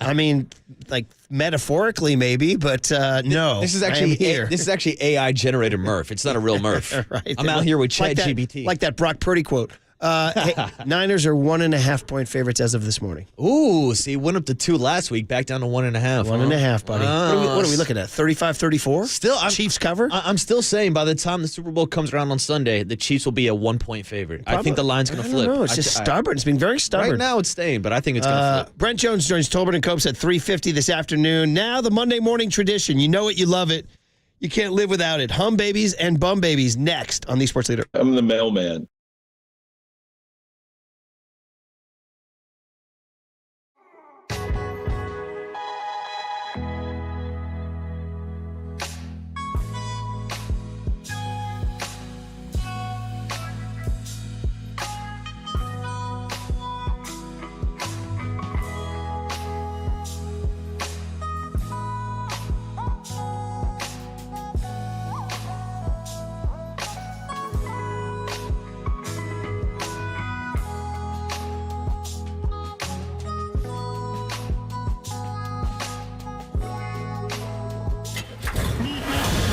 I mean, like metaphorically maybe, but no. This is actually AI generated Murph. It's not a real Murph. Right. I'm out here with ChatGPT. Like that Brock Purdy quote. Hey, Niners are 1.5-point favorites as of this morning. Ooh, see, went up to 2 last week, back down to 1.5. 1.5, buddy. What are we looking at? 35-34? Still, Chiefs cover? I'm still saying by the time the Super Bowl comes around on Sunday, the Chiefs will be a 1-point favorite. I think the line's going to flip. No, it's just stubborn. It's been very stubborn. Right now it's staying, but I think it's going to flip. Brent Jones joins Tolbert and Copes at 3:50 this afternoon. Now the Monday morning tradition. You know it, you love it. You can't live without it. Hum Babies and Bum Babies next on the Sports Leader. I'm the mailman.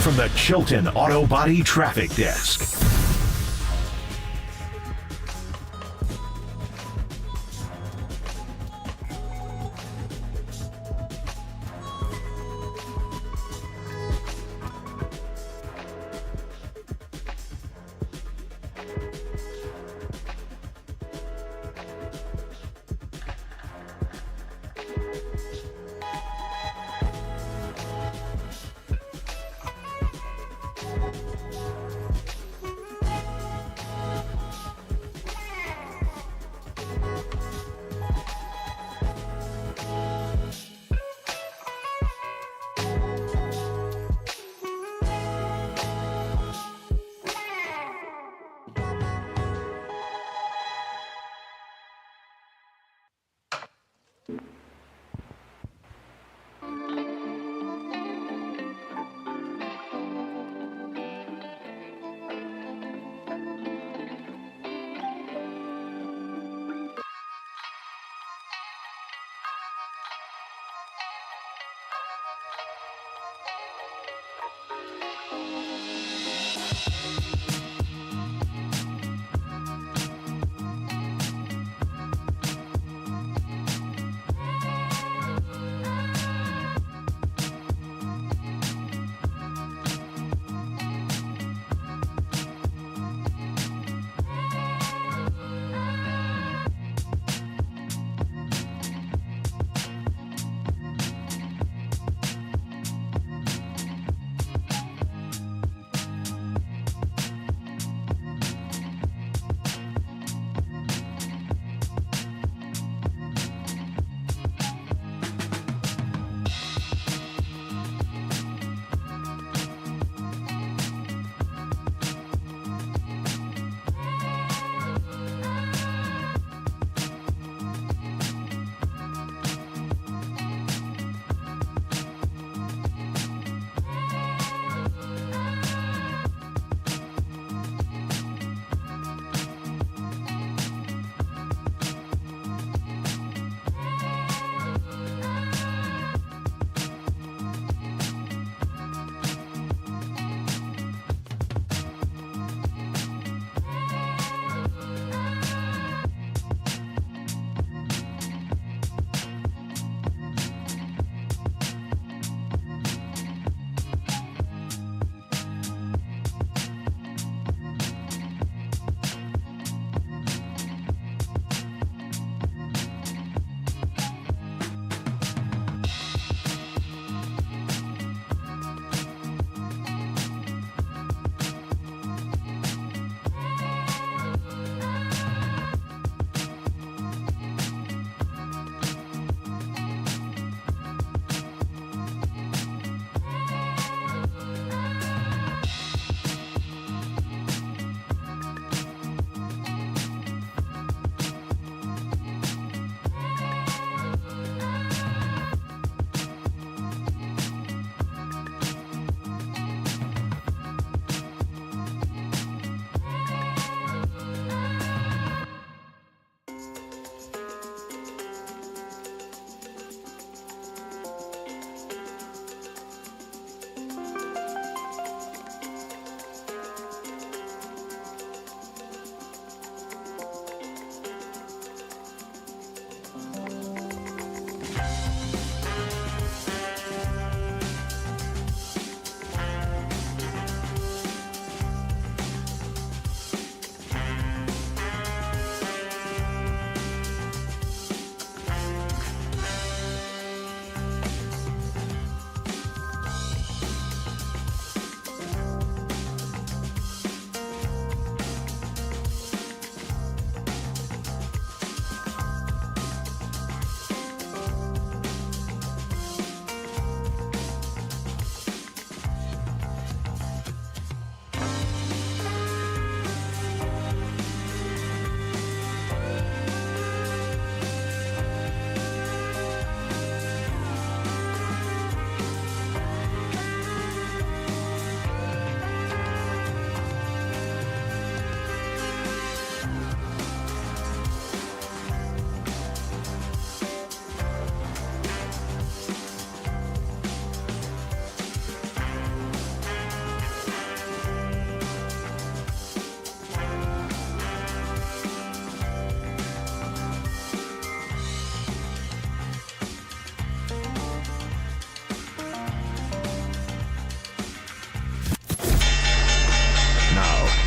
From the Chilton Auto Body Traffic Desk.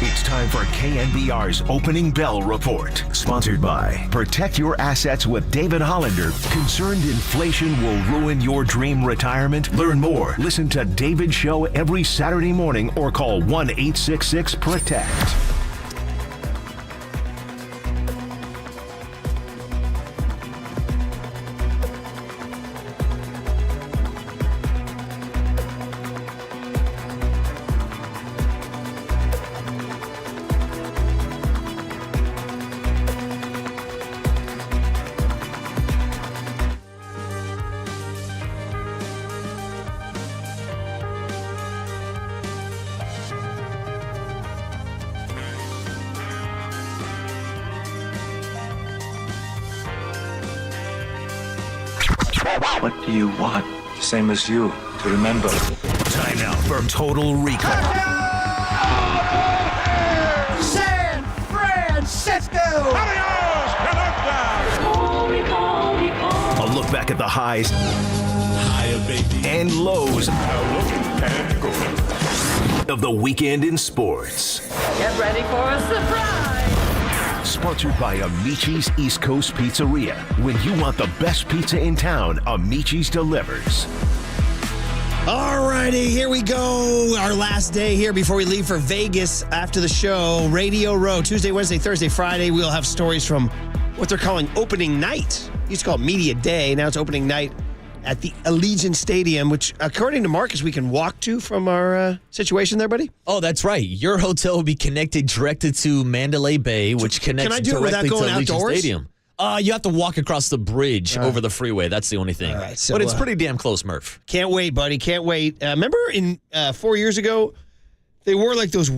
It's time for KNBR's Opening Bell Report. Sponsored by Protect Your Assets with David Hollander. Concerned inflation will ruin your dream retirement? Learn more. Listen to David's show every Saturday morning or call 1-866-PROTECT. What do you want? Same as you, to remember. Time now for Total Recall. San Francisco! A look back at the highs and lows of the weekend in sports. Get ready for a surprise! Sponsored by Amici's East Coast Pizzeria. When you want the best pizza in town, Amici's delivers. All righty, here we go. Our last day here before we leave for Vegas after the show. Radio Row, Tuesday, Wednesday, Thursday, Friday. We'll have stories from what they're calling opening night. Used to call it Media Day. Now it's opening night at the Allegiant Stadium, which, according to Marcus, we can walk to from our situation there, buddy. Oh, that's right. Your hotel will be connected directly to Mandalay Bay, which connects Can I do it without directly to going Allegiant outdoors? Stadium. You have to walk across the bridge over the freeway. That's the only thing. All right, so, but it's pretty damn close, Murph. Can't wait, buddy. Can't wait. Remember in 4 years ago, they wore like those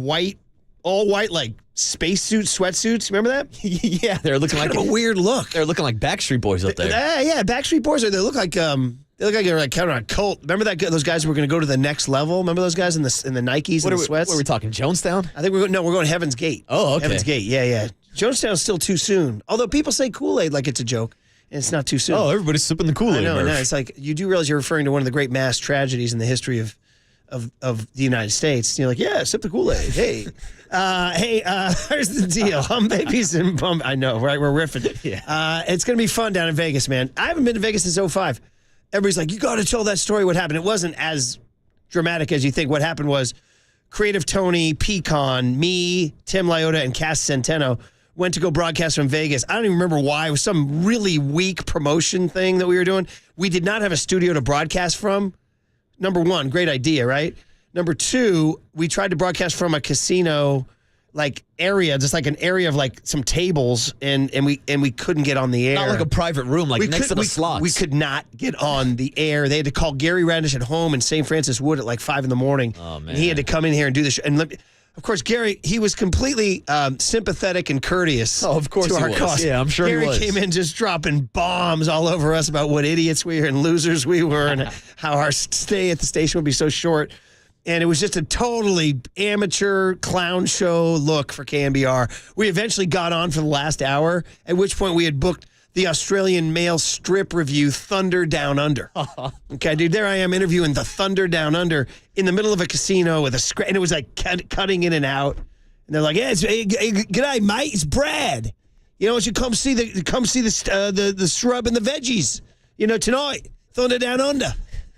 all white, like spacesuit sweatsuits. Remember that? Yeah, they're looking kind like of a weird look. They're looking like Backstreet Boys up there. Yeah, Backstreet Boys. They look like they're like kind of a cult. Remember those guys who were going to go to the next level? Remember those guys in the Nikes and the sweats? What are we talking? Jonestown? I think we're going Heaven's Gate. Oh, okay. Heaven's Gate. Yeah. Jonestown's still too soon. Although people say Kool-Aid like it's a joke, and it's not too soon. Oh, everybody's sipping the Kool-Aid. I know. Murph. No, it's like you do realize you're referring to one of the great mass tragedies in the history of the United States. And you're like, yeah, sip the Kool-Aid. Hey, here's the deal. Babies and bum. I know, right? We're riffing. Yeah. It's gonna be fun down in Vegas, man. I haven't been to Vegas since 2005. Everybody's like, you got to tell that story. What happened? It wasn't as dramatic as you think. What happened was Creative Tony, Pecan, me, Tim Liotta, and Cass Centeno went to go broadcast from Vegas. I don't even remember why. It was some really weak promotion thing that we were doing. We did not have a studio to broadcast from. Number one, great idea, right? Number two, we tried to broadcast from a casino like area, just like an area of like some tables, and we couldn't get on the air. Not like a private room, like next to the slots. We could not get on the air. They had to call Gary Radish at home in St. Francis Wood at like 5 a.m. Oh, man. And he had to come in here and do the show. And of course, Gary, he was completely sympathetic and courteous. Oh, of course to he our was. cause. Yeah, I'm sure Gary he was. came in just dropping bombs all over us about what idiots we were and losers we were and how our stay at the station would be so short. And it was just a totally amateur clown show look for KNBR. We eventually got on for the last hour, at which point we had booked the Australian male strip review Thunder Down Under. Okay, dude, there I am interviewing the Thunder Down Under in the middle of a casino with a and it was like cutting in and out. And they're like, "Yeah, hey, g'day, mate. It's Brad. You know, you should come see the shrub and the veggies. You know, tonight, Thunder Down Under."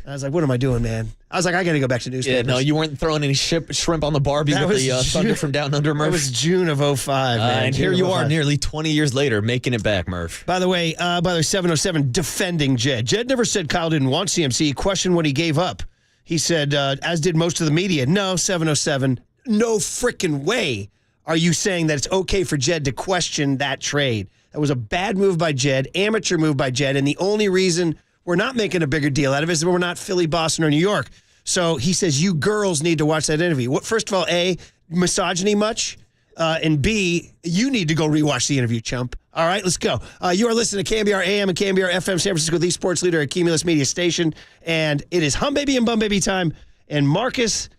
I was like, "What am I doing, man?" I was like, "I got to go back to newspapers." Yeah, no, you weren't throwing any shrimp on the Barbie with the Thunder from Down Under, Murph. That was June of 2005, man. And here you are, nearly 20 years later, making it back, Murph. By the way, 707 defending Jed. Jed never said Kyle didn't want CMC. He questioned what he gave up. He said, as did most of the media, no, 707, no frickin' way are you saying that it's okay for Jed to question that trade. That was a bad move by Jed, amateur move by Jed, and the only reason we're not making a bigger deal out of it is we're not Philly, Boston, or New York. So he says you girls need to watch that interview. First of all, A, misogyny much? And B, you need to go rewatch the interview, chump. All right, let's go. You are listening to KNBR AM and KNBR FM, San Francisco, the sports leader at Cumulus Media Station. And it is Hum Baby and Bum Baby time. And Marcus,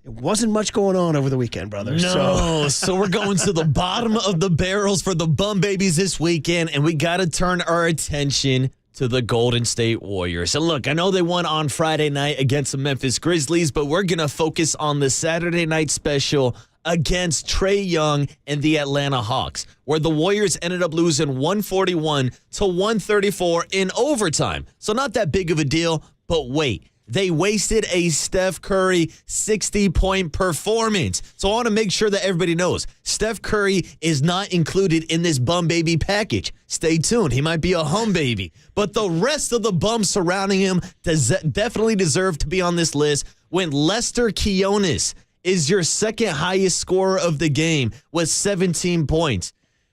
it wasn't much going on over the weekend, brother. No, so we're going to the bottom of the barrels for the Bum Babies this weekend, and we got to turn our attention to the Golden State Warriors. And look, I know they won on Friday night against the Memphis Grizzlies, but we're going to focus on the Saturday night special against Trae Young and the Atlanta Hawks, where the Warriors ended up losing 141-134 in overtime. So not that big of a deal, but wait. They wasted a Steph Curry 60-point performance. So I want to make sure that everybody knows Steph Curry is not included in this bum baby package. Stay tuned. He might be a hum baby. But the rest of the bums surrounding him definitely deserve to be on this list when Lester Quinones is your second highest scorer of the game with 17 points.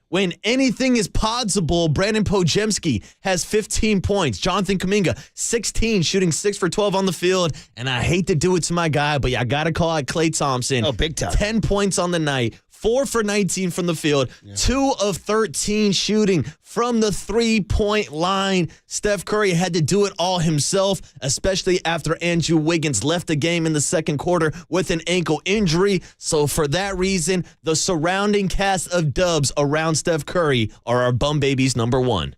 When anything is possible, Brandon Pojemski has 15 points. Jonathan Kuminga, 16, shooting 6 for 12 on the field. And I hate to do it to my guy, but I got to call out Klay Thompson. Oh, big time. 10 points on the night, 4 for 19 from the field, 2 of 13 shooting from the three-point line. Steph Curry had to do it all himself, especially after Andrew Wiggins left the game in the second quarter with an ankle injury. So for that reason, the surrounding cast of dubs around Steph Curry are our bum babies number one.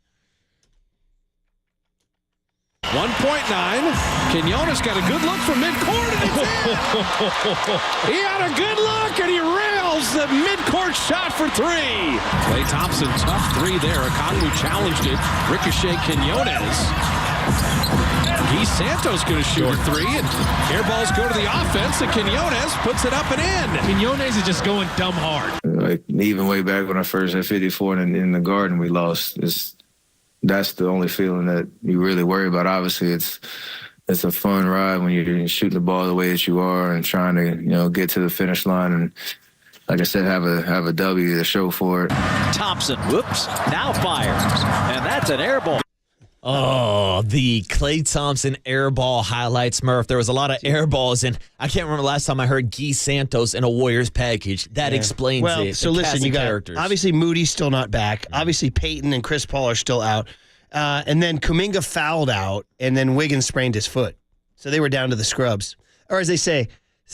1.9. Quinones got a good look from midcourt, and it's in. He had a good look, and he rails the midcourt shot for three. Klay Thompson, tough three there. Okongwu challenged it. Ricochet Quinones. Guy Santos going to shoot a three, and air balls go to the offense, and Quinones puts it up and in. Quinones is just going dumb hard. Like even way back when I first had 54 in the Garden, we lost. That's the only feeling that you really worry about. Obviously, it's a fun ride when you're shooting the ball the way that you are and trying to get to the finish line and, like I said, have a W to show for it. Thompson, whoops, now fires, and that's an air ball. Oh, the Klay Thompson air ball highlights, Murph. There was a lot of air balls, and I can't remember last time I heard Guy Santos in a Warriors package. That explains it. Well, so listen, you got characters. Obviously Moody's still not back. Obviously Peyton and Chris Paul are still out. And then Kuminga fouled out, and then Wiggins sprained his foot. So they were down to the scrubs. Or as they say,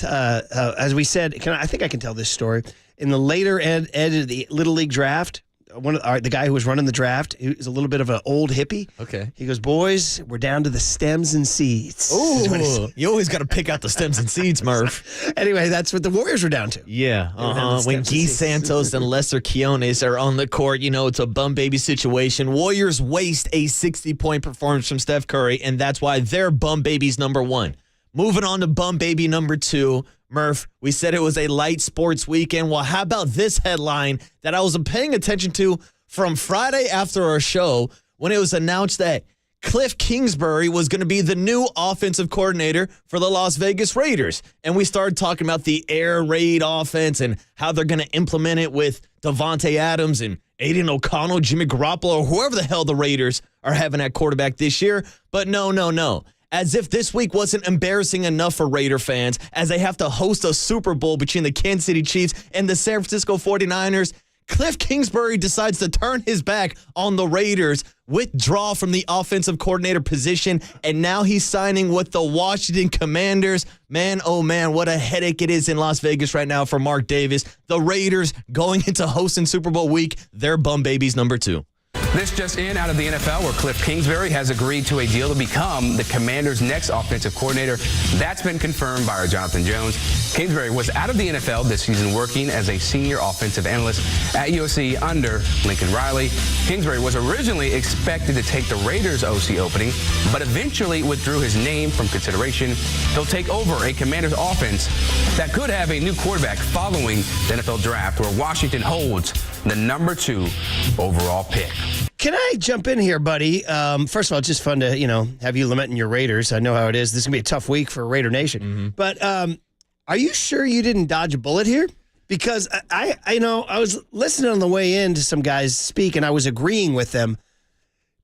as we said, I think I can tell this story. In the later end of the Little League draft, the guy who was running the draft, he was a little bit of an old hippie. Okay. He goes, boys, we're down to the stems and seeds. Ooh, you always got to pick out the stems and seeds, Murph. Anyway, that's what the Warriors were down to. Yeah. When Guy Santos and Lester Quinones are on the court, it's a bum baby situation. Warriors waste a 60-point performance from Steph Curry, and that's why they're bum babies number one. Moving on to bum baby number two. Murph, we said it was a light sports weekend. Well, how about this headline that I was paying attention to from Friday after our show when it was announced that Cliff Kingsbury was going to be the new offensive coordinator for the Las Vegas Raiders. And we started talking about the air raid offense and how they're going to implement it with Devontae Adams and Aiden O'Connell, Jimmy Garoppolo, or whoever the hell the Raiders are having at quarterback this year. But no. As if this week wasn't embarrassing enough for Raider fans, as they have to host a Super Bowl between the Kansas City Chiefs and the San Francisco 49ers, Cliff Kingsbury decides to turn his back on the Raiders, withdraw from the offensive coordinator position, and now he's signing with the Washington Commanders. Man, oh man, what a headache it is in Las Vegas right now for Mark Davis. The Raiders going into hosting Super Bowl week, they're bum babies number two. This just in out of the NFL, where Cliff Kingsbury has agreed to a deal to become the Commanders' next offensive coordinator. That's been confirmed by our Jonathan Jones. Kingsbury was out of the NFL this season working as a senior offensive analyst at USC under Lincoln Riley. Kingsbury was originally expected to take the Raiders' OC opening, but eventually withdrew his name from consideration. He'll take over a Commanders' offense that could have a new quarterback following the NFL draft, where Washington holds the number 2 overall pick. Can I jump in here, buddy? First of all, it's just fun to, have you lamenting your Raiders. I know how it is. This is going to be a tough week for Raider Nation. Mm-hmm. But are you sure you didn't dodge a bullet here? Because I was listening on the way in to some guys speak, and I was agreeing with them.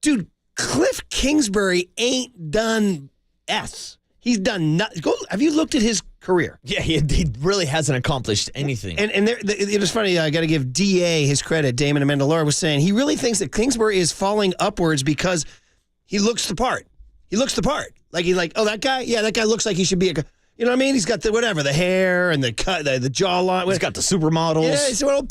Dude, Cliff Kingsbury ain't done S. He's done nothing. Have you looked at his career? Yeah, he really hasn't accomplished anything. And it was funny. I got to give DA his credit. Damon Amendola was saying he really thinks that Kingsbury is falling upwards because he looks the part. He looks the part. That guy? Yeah, that guy looks like he should be a. You know what I mean? He's got the hair and the cut, the jawline. He's got the supermodels. Yeah, so old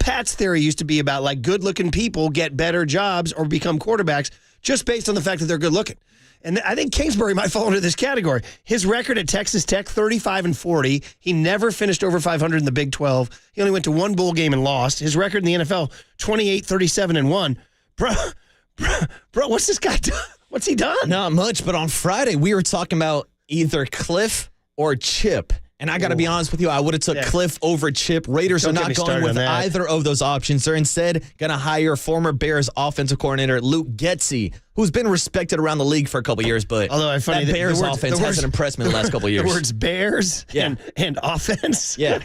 Pat's theory used to be about good-looking people get better jobs or become quarterbacks just based on the fact that they're good-looking. And I think Kingsbury might fall into this category. His record at Texas Tech, 35-40. He never finished over 500 in the Big 12. He only went to one bowl game and lost. His record in the NFL, 28-37-1. Bro, what's this guy done? What's he done? Not much, but on Friday we were talking about either Cliff or Chip. And I got to be honest with you, I would have took Cliff over Chip. Raiders are not going with either of those options. They're instead going to hire former Bears offensive coordinator Luke Getsy, who's been respected around the league for a couple years, but that Bears offense hasn't impressed me the last couple years. The words Bears and offense? Yeah.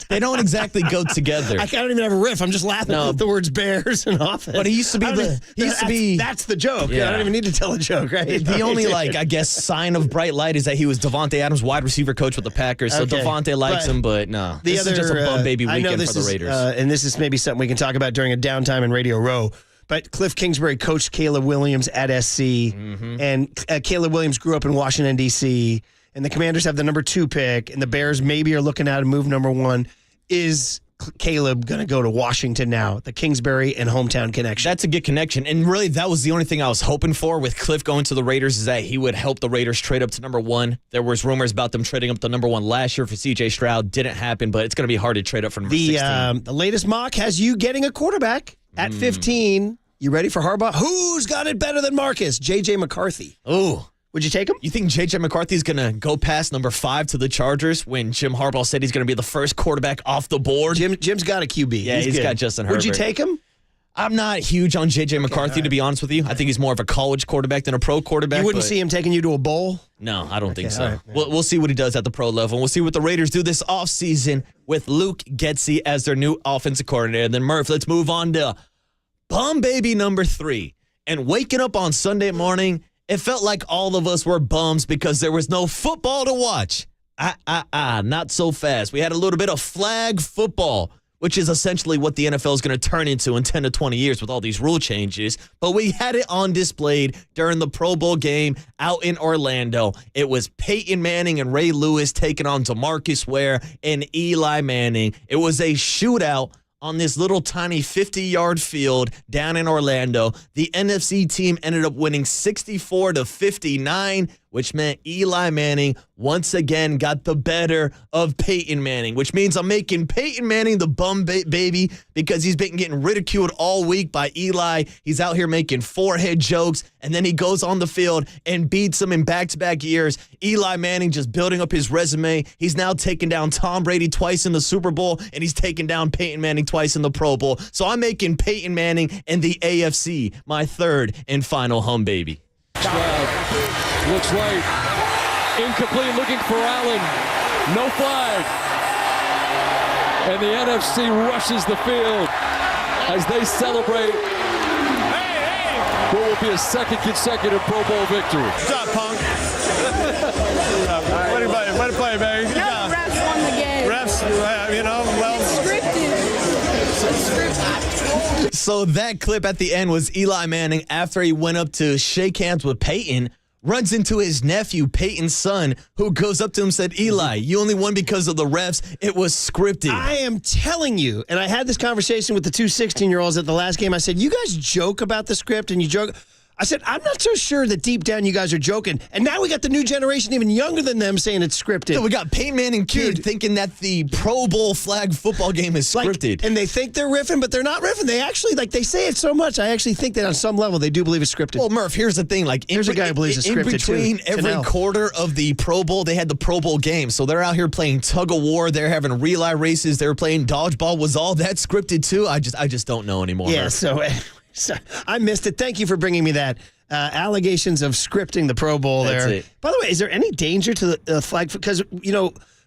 They don't exactly go together. I don't even have a riff. I'm just laughing at the words Bears and offense. But he used to be that's the joke. Yeah. I don't even need to tell a joke, right? The only, sign of bright light is that he was Devontae Adams' wide receiver coach with the Packers. So Devontae likes him, but no. This is just a bum baby weekend for the Raiders. And this is maybe something we can talk about during a downtime in Radio Row. But Cliff Kingsbury coached Caleb Williams at SC, and Caleb Williams grew up in Washington, D.C., and the Commanders have the number 2 pick, and the Bears maybe are looking at a move number 1. Is Caleb going to go to Washington now? The Kingsbury and hometown connection. That's a good connection, and really that was the only thing I was hoping for with Cliff going to the Raiders, is that he would help the Raiders trade up to number 1. There was rumors about them trading up to number 1 last year for C.J. Stroud. Didn't happen, but it's going to be hard to trade up for number 16. The latest mock has you getting a quarterback at 15. You ready for Harbaugh? Who's got it better than Marcus? J.J. McCarthy. Oh. Would you take him? You think J.J. McCarthy's going to go past number 5 to the Chargers when Jim Harbaugh said he's going to be the first quarterback off the board? Jim's got a QB. Yeah, he's got Justin Herbert. Would you take him? I'm not huge on J.J. McCarthy, to be honest with you. I think he's more of a college quarterback than a pro quarterback. You wouldn't see him taking you to a bowl? No, I don't think so. Right, we'll see what he does at the pro level. We'll see what the Raiders do this offseason with Luke Getsy as their new offensive coordinator. And then, Murph, let's move on to bum baby number 3. And waking up on Sunday morning, it felt like all of us were bums because there was no football to watch. Not so fast. We had a little bit of flag football, which is essentially what the NFL is going to turn into in 10 to 20 years with all these rule changes. But we had it on display during the Pro Bowl game out in Orlando. It was Peyton Manning and Ray Lewis taking on DeMarcus Ware and Eli Manning. It was a shootout on this little tiny 50-yard field down in Orlando. The NFC team ended up winning 64-59, which meant Eli Manning once again got the better of Peyton Manning, which means I'm making Peyton Manning the bum baby because he's been getting ridiculed all week by Eli. He's out here making forehead jokes, and then he goes on the field and beats him in back-to-back years. Eli Manning just building up his resume. He's now taken down Tom Brady twice in the Super Bowl, and he's taken down Peyton Manning twice in the Pro Bowl. So I'm making Peyton Manning and the AFC my third and final hum baby. Looks late. Incomplete, looking for Allen. No flag. And the NFC rushes the field as they celebrate what will be a second consecutive Pro Bowl victory. Good job, Punk. Way to play, baby. Good job. Refs won the game. Refs, So that clip at the end was Eli Manning after he went up to shake hands with Peyton. runs into his nephew, Peyton's son, who goes up to him and said, Eli, you only won because of the refs. It was scripted. I am telling you, and I had this conversation with the two 16-year-olds at the last game. I said, you guys joke about the script and you joke. I said, I'm not so sure that deep down you guys are joking. And now we got the new generation even younger than them saying it's scripted. So we got Peyton Manning kid thinking that the Pro Bowl flag football game is scripted. And they think they're riffing, but they're not riffing. They actually, they say it so much. I actually think that on some level they do believe it's scripted. Well, Murph, here's the thing. Here's a guy who believes it's scripted, too. In between every quarter of the Pro Bowl, they had the Pro Bowl game. So they're out here playing tug of war. They're having relay races. They're playing dodgeball. Was all that scripted, too? I just don't know anymore. Yeah, so I missed it. Thank you for bringing me that. Allegations of scripting the Pro Bowl there. That's it. By the way, is there any danger to the flag? Because,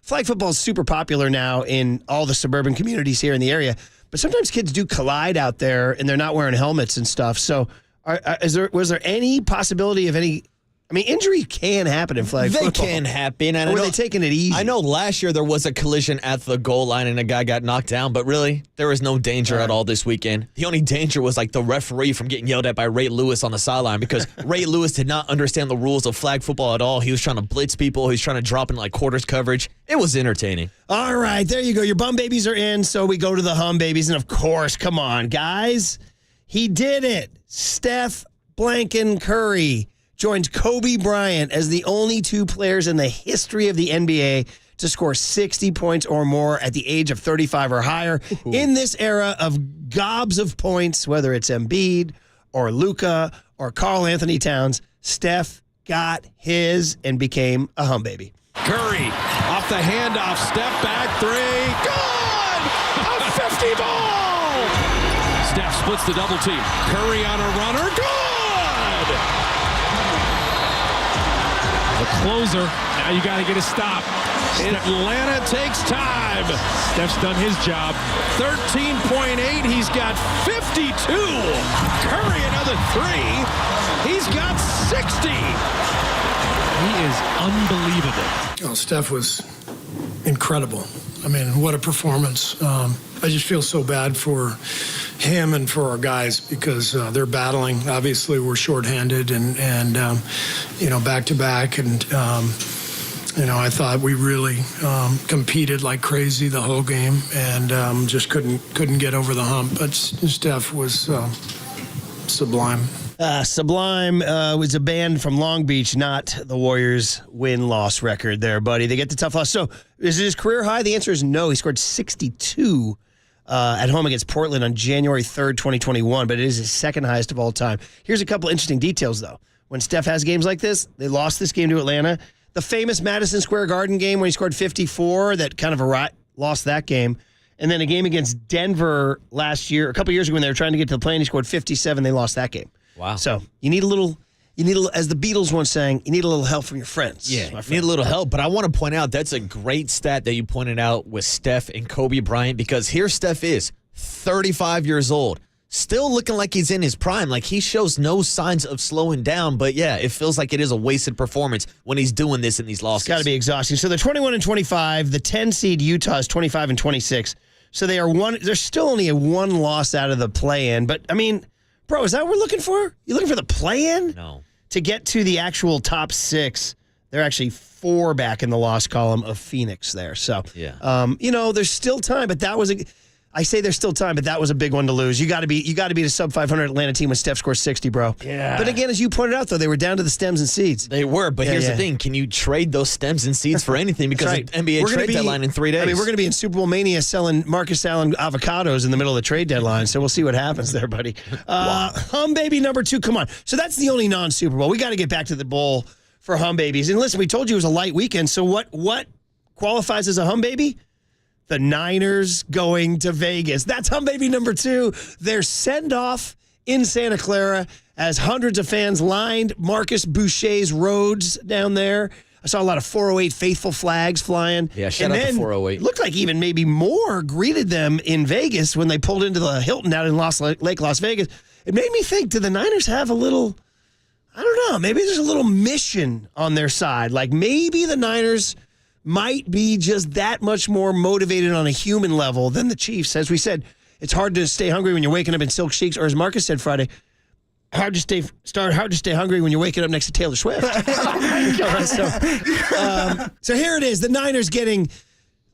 flag football is super popular now in all the suburban communities here in the area. But sometimes kids do collide out there and they're not wearing helmets and stuff. So was there any possibility of any... injury can happen in flag football. They can happen. Or were they taking it easy? I know last year there was a collision at the goal line and a guy got knocked down, but really, there was no danger at all this weekend. The only danger was the referee from getting yelled at by Ray Lewis on the sideline because Ray Lewis did not understand the rules of flag football at all. He was trying to blitz people. He was trying to drop in quarters coverage. It was entertaining. All right, there you go. Your bum babies are in, so we go to the hum babies. And of course, come on, guys. He did it. Steph Blanken Curry joins Kobe Bryant as the only two players in the history of the NBA to score 60 points or more at the age of 35 or higher. Ooh. In this era of gobs of points, whether it's Embiid or Luka or Karl Anthony Towns, Steph got his and became a hum baby. Curry off the handoff, step back three, good! A 50 ball! Steph splits the double team. Curry on a runner, good! The closer. Now you got to get a stop. Atlanta takes time. Steph's done his job. 13.8. He's got 52. Curry another three. He's got 60. He is unbelievable. Oh, Steph was incredible. What a performance. I just feel so bad for him and for our guys because they're battling. Obviously, we're shorthanded and back to back. And, I thought we really competed like crazy the whole game and just couldn't get over the hump. But Steph was sublime. Sublime was a band from Long Beach, not the Warriors' win-loss record there, buddy. They get the tough loss. So is it his career high? The answer is no. He scored 62 at home against Portland on January 3rd, 2021, but it is his second highest of all time. Here's a couple interesting details, though. When Steph has games like this, they lost this game to Atlanta. The famous Madison Square Garden game when he scored 54, that kind of lost that game. And then a game against Denver last year, a couple years ago when they were trying to get to the play, and he scored 57. They lost that game. Wow. So you need a little, as the Beatles once sang, you need a little help from your friends. Yeah, you need a little help. But I want to point out that's a great stat that you pointed out with Steph and Kobe Bryant because here Steph is 35 years old, still looking like he's in his prime. He shows no signs of slowing down. But yeah, it feels like it is a wasted performance when he's doing this in these losses. It's got to be exhausting. So they're 21-25. The 10 seed Utah is 25-26. So they're still only a one loss out of the play-in. But bro, is that what we're looking for? You looking for the play-in? No. To get to the actual top six, they're actually 4 back in the loss column of Phoenix there. So, yeah. There's still time, but that was I say there's still time, but that was a big one to lose. You got to be the sub 500 Atlanta team when Steph scores 60, bro. Yeah. But again, as you pointed out, though, they were down to the stems and seeds. They were, but here's the thing: can you trade those stems and seeds for anything? Because the NBA trade deadline in 3 days. We're going to be in Super Bowl mania selling Marcus Allen avocados in the middle of the trade deadline. So we'll see what happens there, buddy. Hum baby number 2. Come on. So that's the only non-Super Bowl. We got to get back to the bowl for hum babies. And listen, we told you it was a light weekend. So what qualifies as a hum baby? The Niners going to Vegas. That's hum baby number 2. Their send-off in Santa Clara as hundreds of fans lined Marcus Boucher's roads down there. I saw a lot of 408 faithful flags flying. Yeah, shout out to 408. It looked like even maybe more greeted them in Vegas when they pulled into the Hilton out in Lake Las Vegas. It made me think, do the Niners have a little, I don't know, maybe there's a little mission on their side. Maybe the Niners might be just that much more motivated on a human level than the Chiefs. As we said, it's hard to stay hungry when you're waking up in silk sheets, or as Marcus said Friday, hard to stay hungry when you're waking up next to Taylor Swift. So here it is. The Niners getting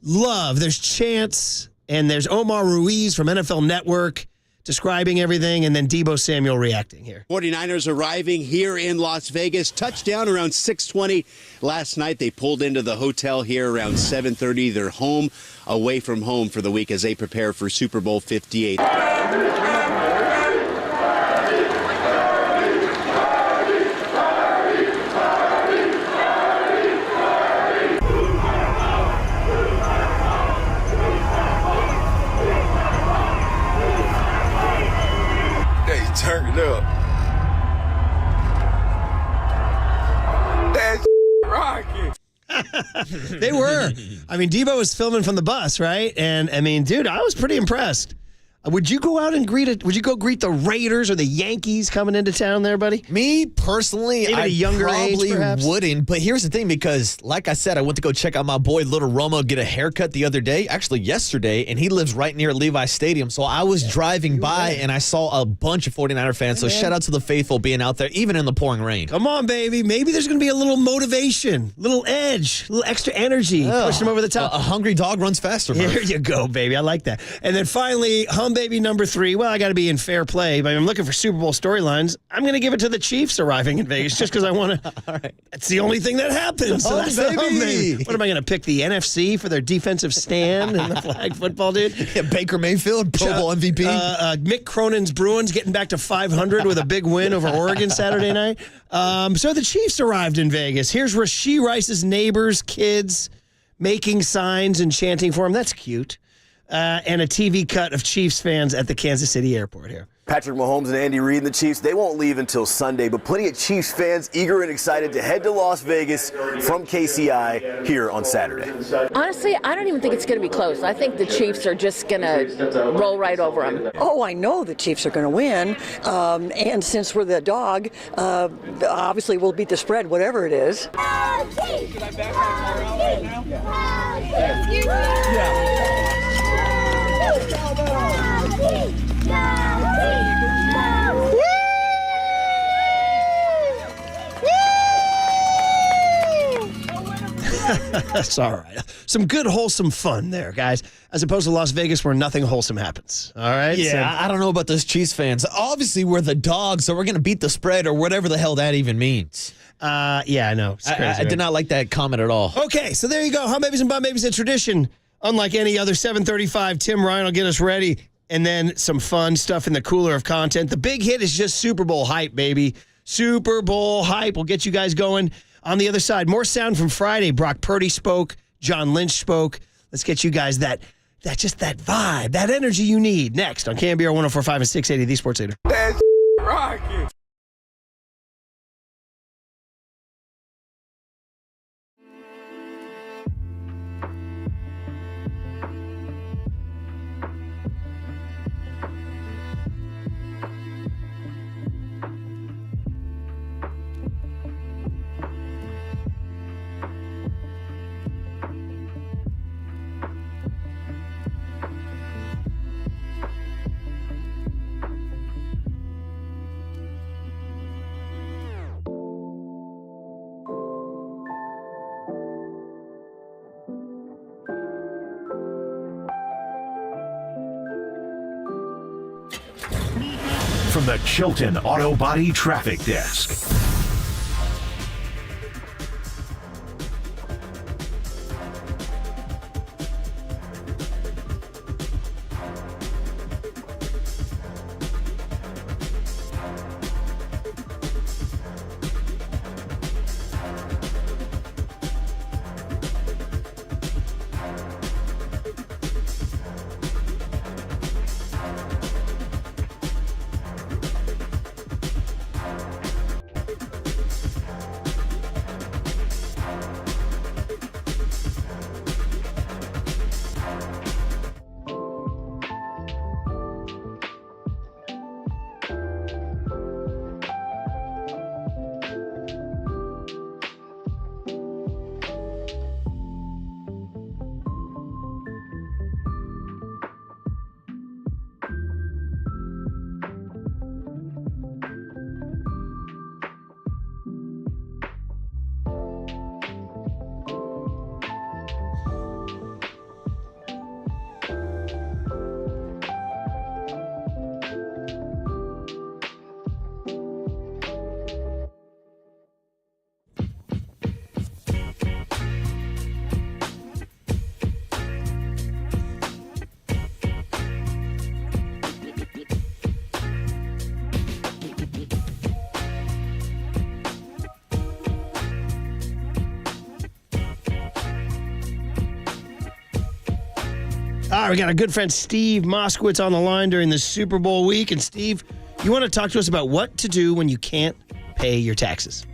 love. There's chants, and there's Omar Ruiz from NFL Network describing everything, and then Deebo Samuel reacting here. 49ers arriving here in Las Vegas. Touchdown around 6:20 last night. They pulled into the hotel here around 7:30. They're home, away from home for the week as they prepare for Super Bowl 58. Turned up. That's rocking. They were. I mean, Deebo was filming from the bus, right? And I mean, dude, I was pretty impressed. Would you go out and greet the Raiders or the Yankees coming into town there, buddy? Me, personally, Maybe at a younger probably age, perhaps? wouldn't. But here's the thing, because like I said, I went to go check out my boy Little Romo get a haircut the other day, actually yesterday, and he lives right near Levi Stadium. So I was driving by, and I saw a bunch of 49er fans. So shout out to the faithful being out there, even in the pouring rain. Come on, baby. Maybe there's going to be a little motivation, a little edge, a little extra energy, push them over the top. A hungry dog runs faster, bro. Here you go, baby. I like that. And then finally, baby number 3. Well, I got to be in fair play, but I'm looking for Super Bowl storylines. I'm going to give it to the Chiefs arriving in Vegas just because I want to. All right. That's the only thing that happens. So that's the baby. What am I going to pick? The NFC for their defensive stand and the flag football, dude? Yeah, Baker Mayfield, Pro Bowl MVP. Mick Cronin's Bruins getting back to 500 with a big win over Oregon Saturday night. So the Chiefs arrived in Vegas. Here's Rashee Rice's neighbors' kids making signs and chanting for him. That's cute. And a TV cut of Chiefs fans at the Kansas City airport here. Patrick Mahomes and Andy Reid and the Chiefs, they won't leave until Sunday, but plenty of Chiefs fans eager and excited to head to Las Vegas from KCI here on Saturday. Honestly, I don't even think it's going to be close. I think the Chiefs are just going to roll right over them. Oh, I know the Chiefs are going to win, and since we're the dog, obviously we'll beat the spread, whatever it is. That's all right. Some good, wholesome fun there, guys, as opposed to Las Vegas where nothing wholesome happens. All right? Yeah, So- I don't know about those Chiefs fans. Obviously, we're the dogs, so we're going to beat the spread or whatever the hell that even means. Yeah, I know. It's crazy, I did not like that comment at all. Okay, so there you go. Hum Babies and Bum Babies, a tradition. Unlike any other 7:35, Tim Ryan will get us ready, and then some fun stuff in the cooler of content. The big hit is just Super Bowl hype, baby. Super Bowl hype will get you guys going. On the other side, more sound from Friday. Brock Purdy spoke. John Lynch spoke. Let's get you guys that vibe, that energy you need. Next on KNBR 104.5 and 680, the Sports Leader. That's rocking. From the Chilton Auto Body Traffic Desk. right, we got our good friend Steve Moskowitz on the line during the Super Bowl week. And Steve, you want to talk to us about what to do when you can't pay your taxes?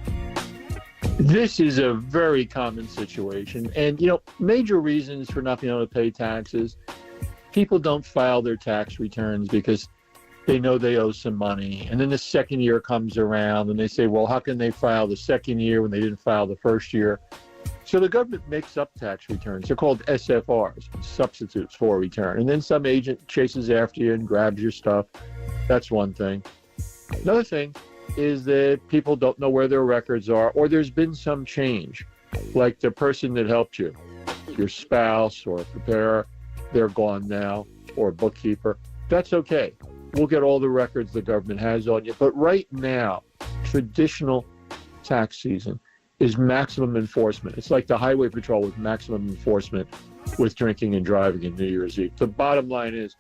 This is a very common situation. And, major reasons for not being able to pay taxes, people don't file their tax returns because they know they owe some money. And then the second year comes around and they say, well, how can they file the second year when they didn't file the first year? So the government makes up tax returns. They're called SFRs, substitutes for a return. And then some agent chases after you and grabs your stuff. That's one thing. Another thing is that people don't know where their records are, or there's been some change. Like the person that helped you, your spouse or a preparer, they're gone now, or a bookkeeper. That's okay. We'll get all the records the government has on you. But right now, traditional tax season is maximum enforcement. It's like the highway patrol with maximum enforcement with drinking and driving in New Year's Eve. The bottom line is,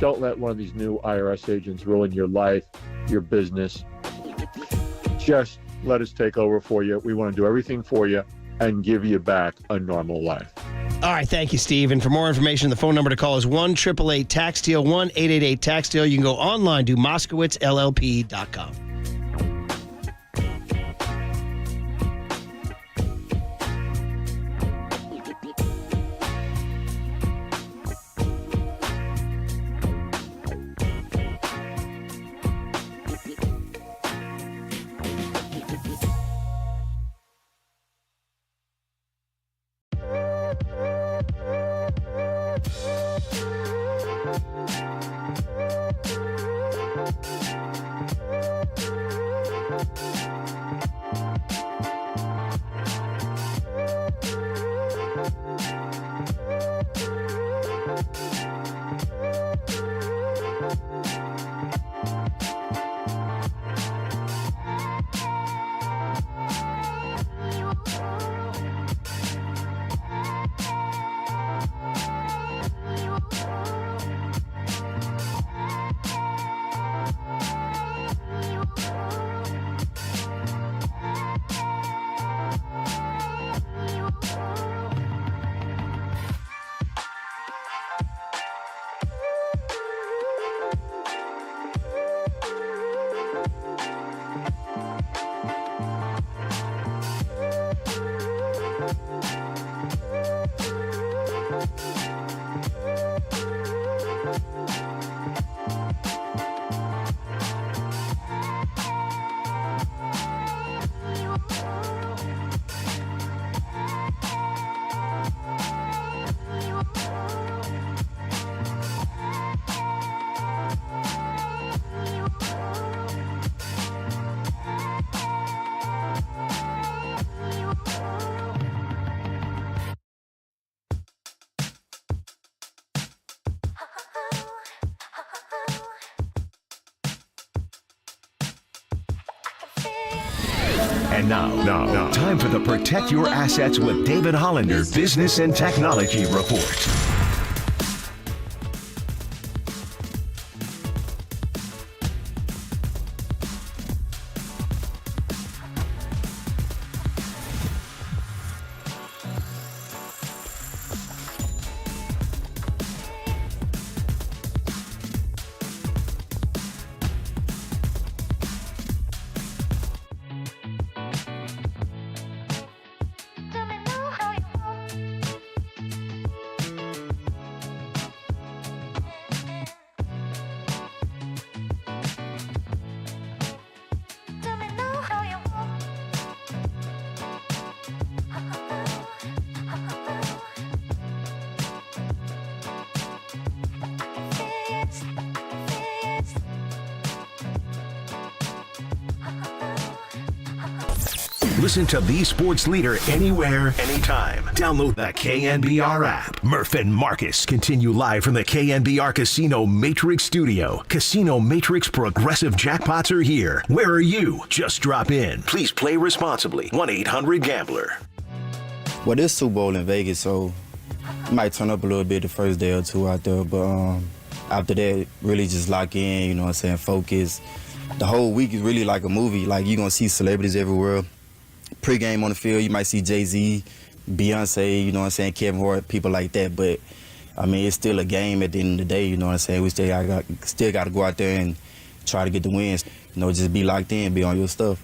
don't let one of these new IRS agents ruin your life, your business. Just let us take over for you. We want to do everything for you and give you back a normal life. All right, thank you, Steve. And for more information, the phone number to call is 1-888-TAX-DEAL, 1-888-TAX-DEAL. You can go online to moskowitzllp.com. And now, time for the Protect Your Assets with David Hollander Business and Technology Report. Listen to the sports leader anywhere, anytime. Download the KNBR app. Murph and Marcus continue live from the KNBR Casino Matrix Studio. Casino Matrix progressive jackpots are here. Where are you? Just drop in. Please play responsibly. 1-800-GAMBLER. Well, this Super Bowl in Vegas, so you might turn up a little bit the first day or two out there, but after that, really just lock in, you know what I'm saying, focus. The whole week is really like a movie. Like, you're going to see celebrities everywhere. Pre-game on the field, you might see Jay-Z, Beyonce, you know what I'm saying, Kevin Hart, people like that. But I mean, it's still a game at the end of the day, you know what I'm saying? We still got to go out there and try to get the wins. You know, just be locked in, be on your stuff.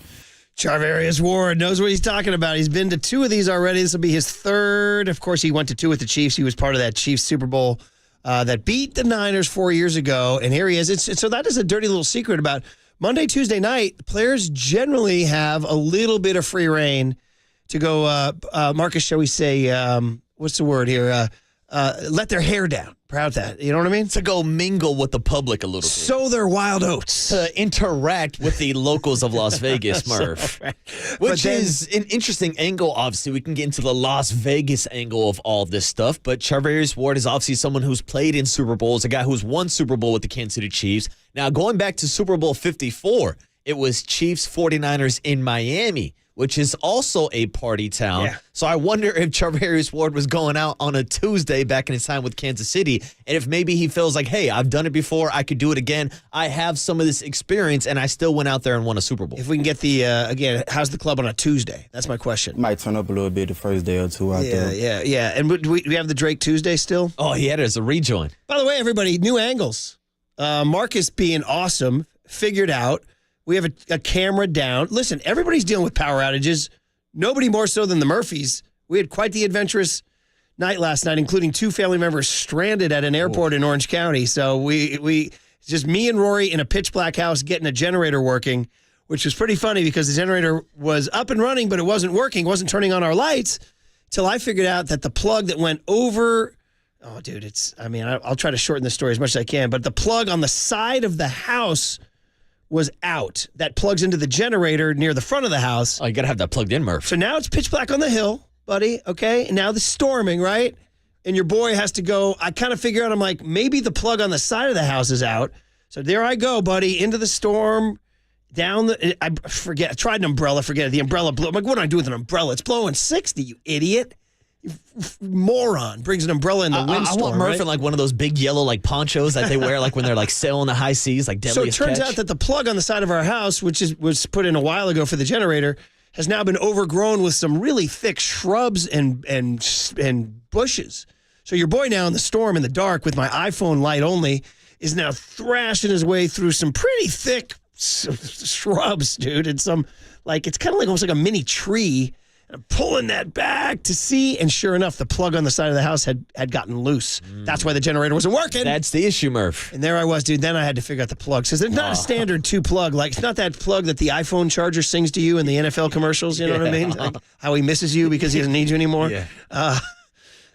Charvarius Ward knows what he's talking about. He's been to 2 of these already. This will be his 3rd. Of course, he went to 2 with the Chiefs. He was part of that Chiefs Super Bowl that beat the Niners 4 years ago. And here he is. So that is a dirty little secret about Monday, Tuesday night. Players generally have a little bit of free reign to go, Marcus, shall we say, what's the word here? Let their hair down. Proud that. You know what I mean? To go mingle with the public a little bit. Sow their wild oats. To interact with the locals of Las Vegas, Murph. Which is an interesting angle, obviously. We can get into the Las Vegas angle of all this stuff, but Charvarius Ward is obviously someone who's played in Super Bowls, a guy who's won Super Bowl with the Kansas City Chiefs. Now, going back to Super Bowl 54, it was Chiefs 49ers in Miami, which is also a party town. Yeah. So I wonder if Charvarius Ward was going out on a Tuesday back in his time with Kansas City, and if maybe he feels like, hey, I've done it before, I could do it again. I have some of this experience, and I still went out there and won a Super Bowl. If we can get the, again, how's the club on a Tuesday? That's my question. Might turn up a little bit the first day or 2 out there. Yeah. And do we have the Drake Tuesday still? Oh, he had it as a rejoin. By the way, everybody, new angles. Marcus being awesome, figured out. We have a camera down. Listen, everybody's dealing with power outages. Nobody more so than the Murphys. We had quite the adventurous night last night, including 2 family members stranded at an airport in Orange County. So it's just me and Rory in a pitch black house getting a generator working, which was pretty funny because the generator was up and running, but it wasn't working. It wasn't turning on our lights till I figured out that the plug that went over. Oh, dude, I'll try to shorten the story as much as I can, but the plug on the side of the house was out. That plugs into the generator near the front of the house. Oh, you got to have that plugged in, Murph. So now it's pitch black on the hill, buddy, okay? And now the storming, right? And your boy has to go. I kind of figure out, I'm like, maybe the plug on the side of the house is out. So there I go, buddy, into the storm, down the, I tried an umbrella, forget it. The umbrella blew. I'm like, what do I do with an umbrella? It's blowing 60, you idiot. Moron brings an umbrella in the windstorm. I want Murph right? in like one of those big yellow like ponchos that they wear like when they're like sailing the high seas, like Deadliest So it turns Catch. out that the plug on the side of our house, which was put in a while ago for the generator, has now been overgrown with some really thick shrubs and bushes. So your boy now in the storm in the dark with my iPhone light only is now thrashing his way through some pretty thick shrubs, dude. And some it's kind of like almost like a mini tree. I'm pulling that back to see, and sure enough, the plug on the side of the house had gotten loose. That's why the generator wasn't working. That's the issue, Murph. And there I was, dude. Then I had to figure out the plug. So it's not a standard 2-plug. Like, it's not that plug that the iPhone charger sings to you in the NFL commercials. You know what I mean? Like how he misses you because he doesn't need you anymore. Yeah.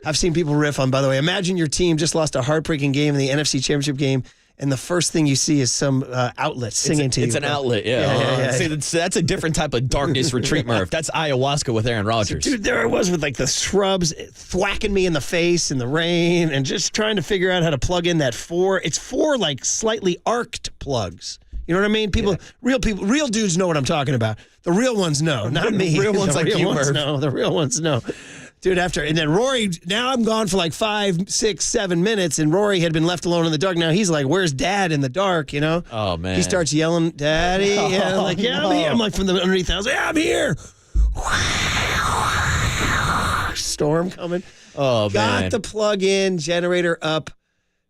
I've seen people riff on, by the way, imagine your team just lost a heartbreaking game in the NFC Championship game, and the first thing you see is some outlet singing to you. It's an outlet, yeah. See, that's a different type of darkness retreat, Murph. That's ayahuasca with Aaron Rodgers. So, dude, there I was with like the shrubs thwacking me in the face in the rain and just trying to figure out how to plug in that 4. It's 4 like slightly arced plugs. You know what I mean? Real dudes know what I'm talking about. The real ones know, not me. Real ones like you, Murph. No, the real ones know. Dude, and then Rory, now I'm gone for like 5, 6, 7 minutes, and Rory had been left alone in the dark. Now he's like, where's Dad in the dark, you know? Oh, man. He starts yelling, Daddy. Yeah, I'm like, yeah, I'm here. I'm like from the underneath the house, yeah, I'm here. Storm coming. Oh, man. Got the plug in, generator up.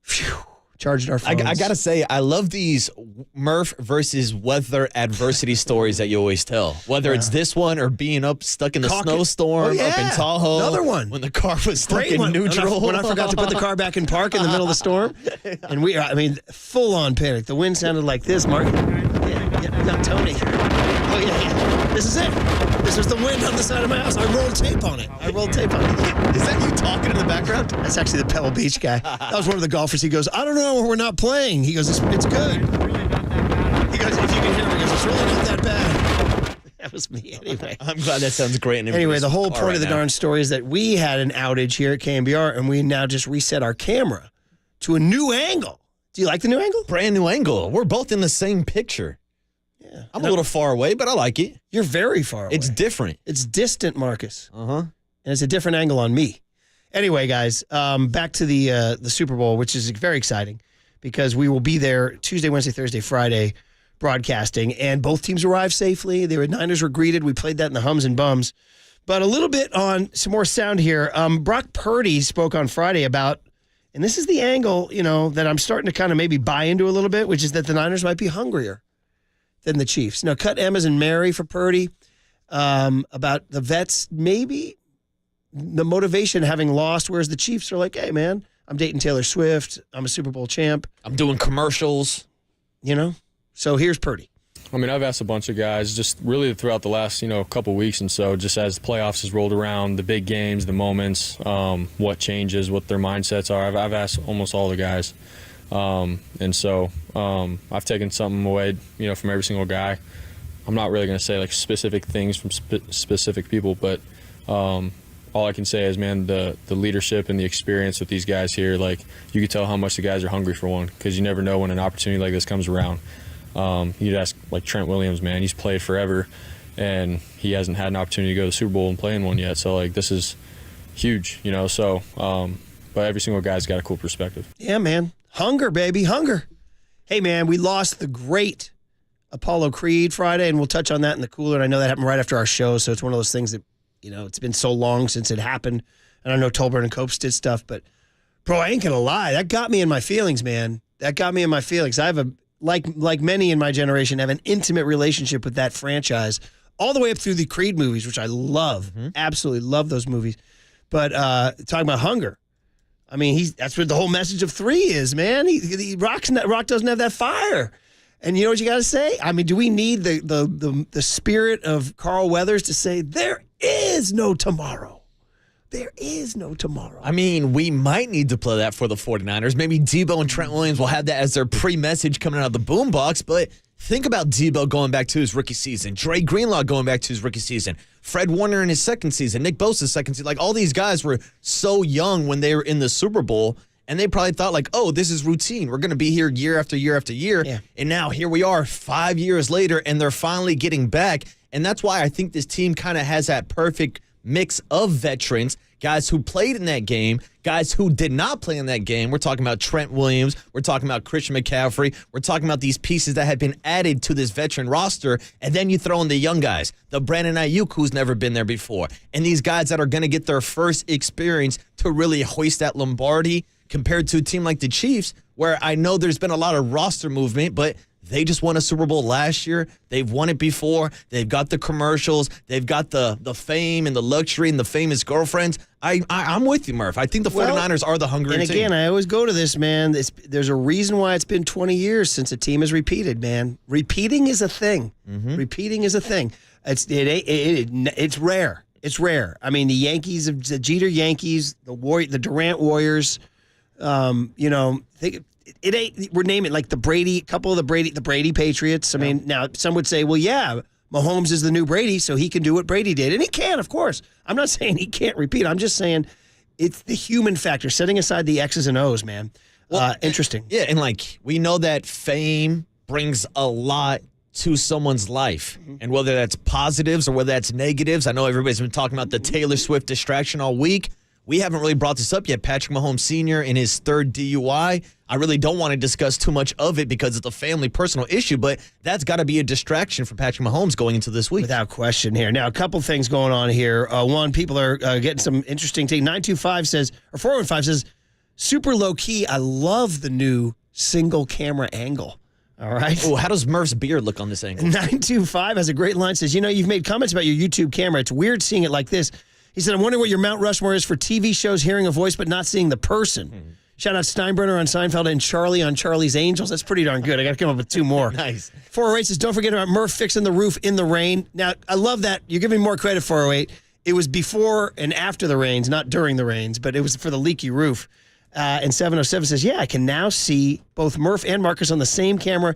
Phew. Charging our phones. I got to say, I love these Murph versus weather adversity stories that you always tell. Whether it's this one or being stuck in the snowstorm up in Tahoe. Another one. When the car was stuck in neutral. When I forgot to put the car back in park in the middle of the storm. And full on panic. The wind sounded like this, Mark. Yeah, Tony. Oh, yeah. This is it. This was the wind on the side of my house. I rolled tape on it. Is that you talking in the background? That's actually the Pebble Beach guy. That was one of the golfers. He goes, I don't know, we're not playing. He goes, it's good. He goes, if you can hear me, he goes, it's really not that bad. That was me anyway. I'm glad that sounds great. Anyway, the whole point of the darn story is that we had an outage here at KNBR, and we now just reset our camera to a new angle. Do you like the new angle? Brand new angle. We're both in the same picture. Yeah. I'm a little far away, but I like it. You're very far away. It's different. It's distant, Marcus. Uh-huh. And it's a different angle on me. Anyway, guys, back to the Super Bowl, which is very exciting because we will be there Tuesday, Wednesday, Thursday, Friday broadcasting, and both teams arrived safely. The Niners were greeted. We played that in the hums and bums. But a little bit on some more sound here. Brock Purdy spoke on Friday about And this is the angle, that I'm starting to kind of maybe buy into a little bit, which is that the Niners might be hungrier than the Chiefs. Now, cut Emmas and Mary for Purdy. About the vets, maybe the motivation having lost, whereas the Chiefs are like, hey, man, I'm dating Taylor Swift. I'm a Super Bowl champ. I'm doing commercials. So here's Purdy. I mean, I've asked a bunch of guys just really throughout the last, couple weeks and so, just as the playoffs has rolled around, the big games, the moments, what changes, what their mindsets are. I've asked almost all the guys. And so I've taken something away, from every single guy. I'm not really going to say like specific things from specific people, but all I can say is, man, the leadership and the experience with these guys here, like you can tell how much the guys are hungry for one, because you never know when an opportunity like this comes around. You'd ask like Trent Williams, man, he's played forever and he hasn't had an opportunity to go to the Super Bowl and play in one yet. So like this is huge, so but every single guy's got a cool perspective. Yeah, man. Hunger, baby, hunger. Hey, man, we lost the great Apollo Creed Friday, and we'll touch on that in the cooler. And I know that happened right after our show, so it's one of those things that, it's been so long since it happened. And I know Tolbert and Copes did stuff, but, bro, I ain't going to lie. That got me in my feelings, man. That got me in my feelings. I have like many in my generation, have an intimate relationship with that franchise all the way up through the Creed movies, which I love. Absolutely love those movies. But talking about hunger, I mean, that's what the whole message of 3 is, man. Rock doesn't have that fire. And you know what you got to say? I mean, do we need the spirit of Carl Weathers to say, there is no tomorrow? There is no tomorrow. I mean, we might need to play that for the 49ers. Maybe Debo and Trent Williams will have that as their pre-message coming out of the boombox. But think about Debo going back to his rookie season. Dre Greenlaw going back to his rookie season. Fred Warner in his second season. Nick Bosa's second season. Like, all these guys were so young when they were in the Super Bowl. And they probably thought, like, oh, this is routine. We're going to be here year after year after year. Yeah. And now here we are 5 years later, and they're finally getting back. And that's why I think this team kind of has that perfect mix of veterans, guys who played in that game, guys who did not play in that game. We're talking about Trent Williams. We're talking about Christian McCaffrey. We're talking about these pieces that have been added to this veteran roster. And then you throw in the young guys, the Brandon Ayuk, who's never been there before, and these guys that are going to get their first experience to really hoist that Lombardi, compared to a team like the Chiefs, where I know there's been a lot of roster movement, but they just won a Super Bowl last year. They've won it before. They've got the commercials. They've got the fame and the luxury and the famous girlfriends. I'm with you, Murph. I think the 49ers are the hungry team. And again, I always go to this, man. There's a reason why it's been 20 years since a team has repeated, man. Repeating is a thing. Repeating is a thing. It's rare. It's rare. I mean, the Yankees, the Jeter Yankees, the Durant Warriors. It ain't. We're naming like the Brady, couple of the Brady Patriots. I mean, now some would say, well, yeah, Mahomes is the new Brady, so he can do what Brady did, and he can, of course. I'm not saying he can't repeat. I'm just saying it's the human factor, setting aside the X's and O's, man. Well, interesting. Yeah, and like we know that fame brings a lot to someone's life, and whether that's positives or whether that's negatives. I know everybody's been talking about the Taylor Swift distraction all week. We haven't really brought this up yet. Patrick Mahomes Sr. in his third DUI. I really don't want to discuss too much of it because it's a family, personal issue, but that's got to be a distraction for Patrick Mahomes going into this week. Without question here. Now, a couple things going on here. One, people are getting some interesting things. 925 says, or 415 says, super low key, I love the new single camera angle. All right. Oh, how does Murph's beard look on this angle? 925 has a great line. Says, you've made comments about your YouTube camera. It's weird seeing it like this. He said, I'm wondering what your Mount Rushmore is for TV shows, hearing a voice but not seeing the person. Shout out Steinbrenner on Seinfeld and Charlie on Charlie's Angels. That's pretty darn good. I got to come up with 2 more. Nice. 408 says, don't forget about Murph fixing the roof in the rain. Now, I love that. You're giving me more credit, 408. It was before and after the rains, not during the rains, but it was for the leaky roof. And 707 says, yeah, I can now see both Murph and Marcus on the same camera.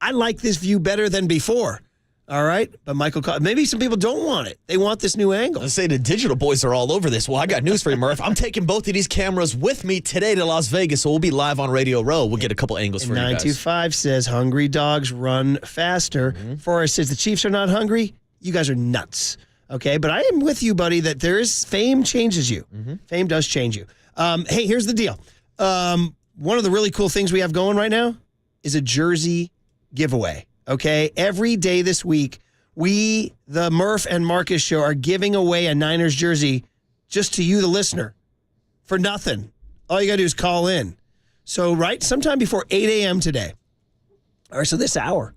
I like this view better than before. All right, but maybe some people don't want it. They want this new angle. Let's say the digital boys are all over this. Well, I got news for you, Murph. I'm taking both of these cameras with me today to Las Vegas, so we'll be live on Radio Row. We'll get a couple angles for you guys. 925 says, hungry dogs run faster. Forrest says, the Chiefs are not hungry. You guys are nuts. Okay, but I am with you, buddy, that fame changes you. Fame does change you. Hey, here's the deal. One of the really cool things we have going right now is a jersey giveaway. Okay, every day this week, we, the Murph and Marcus Show, are giving away a Niners jersey just to you, the listener, for nothing. All you got to do is call in. So, sometime before 8 a.m. today, or so this hour,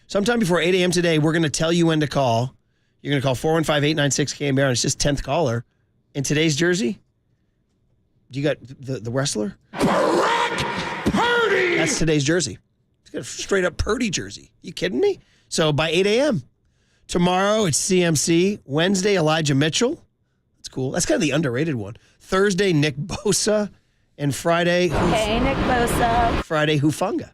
sometime before 8 a.m. today, we're going to tell you when to call. You're going to call 415-896-KNBR, and it's just 10th caller. In today's jersey, you got the wrestler? Correct! Purdy! That's today's jersey. It's got a straight-up Purdy jersey. You kidding me? So by 8 a.m. Tomorrow, it's CMC. Wednesday, Elijah Mitchell. That's cool. That's kind of the underrated one. Thursday, Nick Bosa. And Friday... Hey, Nick Bosa. Friday, Hufanga.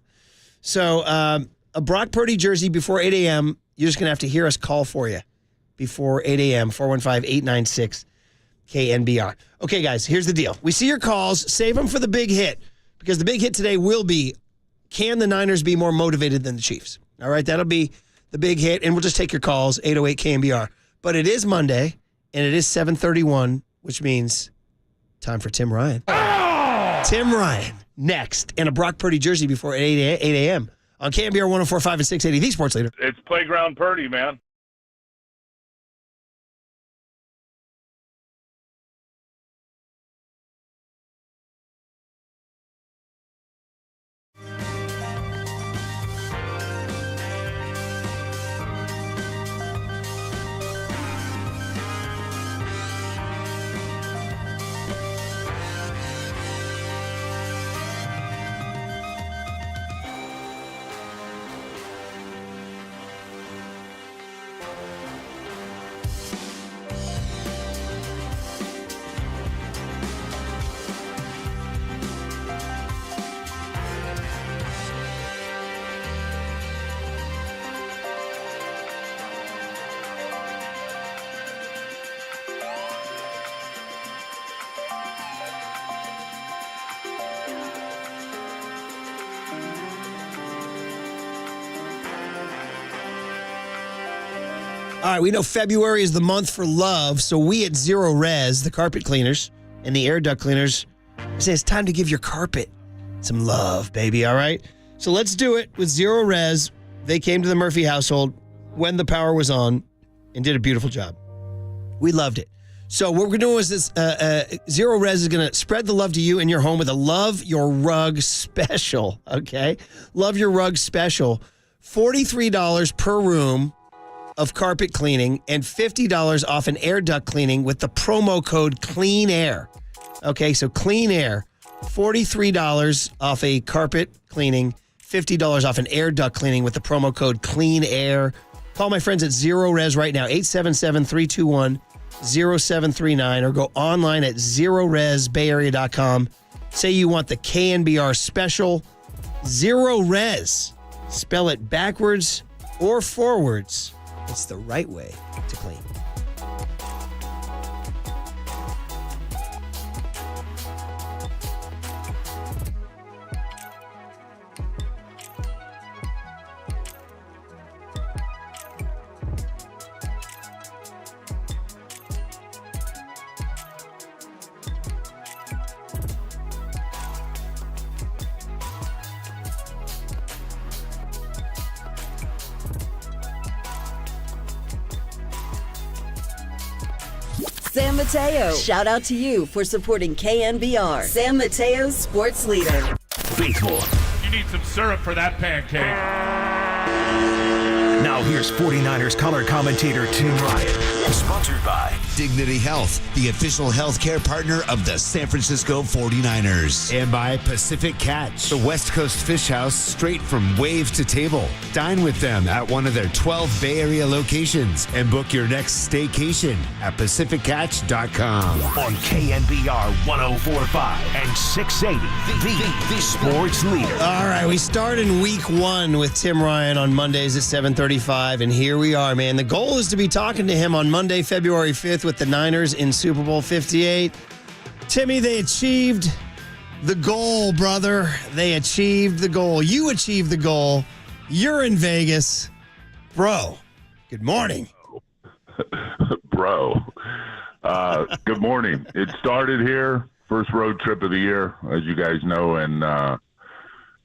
So a Brock Purdy jersey before 8 a.m., you're just going to have to hear us call for you before 8 a.m., 415-896-KNBR. Okay, guys, here's the deal. We see your calls. Save them for the big hit, because the big hit today will be, can the Niners be more motivated than the Chiefs? All right, that'll be the big hit, and we'll just take your calls, 808-KNBR. But it is Monday, and it is 7:31, which means time for Tim Ryan. Oh! Tim Ryan, next, and a Brock Purdy jersey before 8 a.m. on KNBR 104.5 and 680, the sports leader. It's Playground Purdy, man. All right, we know February is the month for love, so we at Zero Res, the carpet cleaners and the air duct cleaners, say it's time to give your carpet some love, baby, all right? So let's do it with Zero Res. They came to the Murphy household when the power was on and did a beautiful job. We loved it. So what we're doing is this, Zero Res is going to spread the love to you and your home with a Love Your Rug special, okay? Love Your Rug special, $43 per room of carpet cleaning and $50 off an air duct cleaning with the promo code Clean Air. Okay, so Clean Air, $43 off a carpet cleaning, $50 off an air duct cleaning with the promo code Clean Air. Call my friends at Zero Res right now, 877-321-0739, or go online at zeroresbayarea.com. Say you want the KNBR special. Zero Res. Spell it backwards or forwards. It's the right way to clean. San Mateo, shout out to you for supporting KNBR, San Mateo's sports leader. Baseball. You need some syrup for that pancake. Now here's 49ers color commentator Tim Ryan. Sponsored by Dignity Health, the official healthcare partner of the San Francisco 49ers. And by Pacific Catch, the West Coast Fish House straight from wave to table. Dine with them at one of their 12 Bay Area locations and book your next staycation at pacificcatch.com. On KNBR 104.5 and 680, the sports leader. All right, we start in week one with Tim Ryan on Mondays at 7:35, and here we are, man. The goal is to be talking to him on Monday, February 5th with the Niners in Super Bowl 58. Timmy, they achieved the goal, brother. They achieved the goal. You achieved the goal. You're in Vegas. Bro, good morning. Bro, good morning. It started here, first road trip of the year, as you guys know, and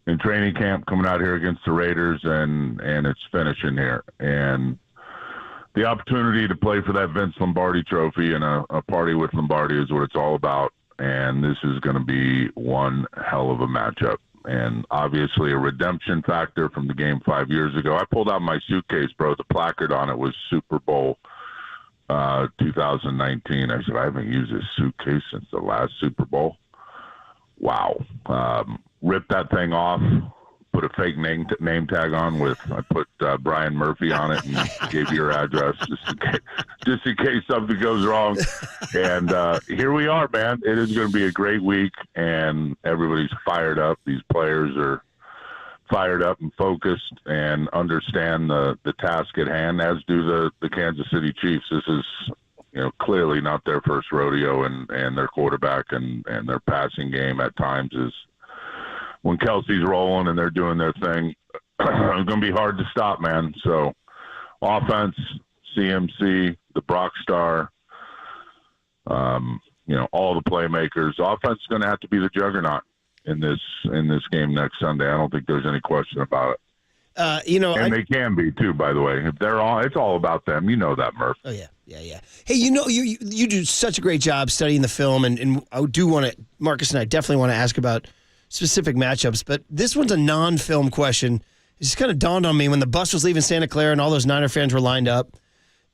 in training camp coming out here against the Raiders, and it's finishing here. And the opportunity to play for that Vince Lombardi trophy and a party with Lombardi is what it's all about. and this is going to be one hell of a matchup. And obviously a redemption factor from the game 5 years ago. I pulled out my suitcase, bro. The placard on it was Super Bowl 2019. I said, I haven't used this suitcase since the last Super Bowl. Wow. Ripped that thing off, put a fake name tag on I put Brian Murphy on it and gave you your address just in case something goes wrong. And here we are, man. It is going to be a great week, and everybody's fired up. These players are fired up and focused and understand the task at hand, as do the Kansas City Chiefs. This is, clearly not their first rodeo, and their quarterback and their passing game at times is, when Kelsey's rolling and they're doing their thing, it's going to be hard to stop, man. So offense, CMC, the Brock Star, all the playmakers. Offense is going to have to be the juggernaut in this game next Sunday. I don't think there's any question about it. And they can be too, by the way. If they're it's all about them. You know that, Murph. Oh yeah. Hey, you do such a great job studying the film, and I do want to, Marcus and I definitely want to ask about specific matchups, but this one's a non-film question. It just kind of dawned on me when the bus was leaving Santa Clara and all those Niner fans were lined up.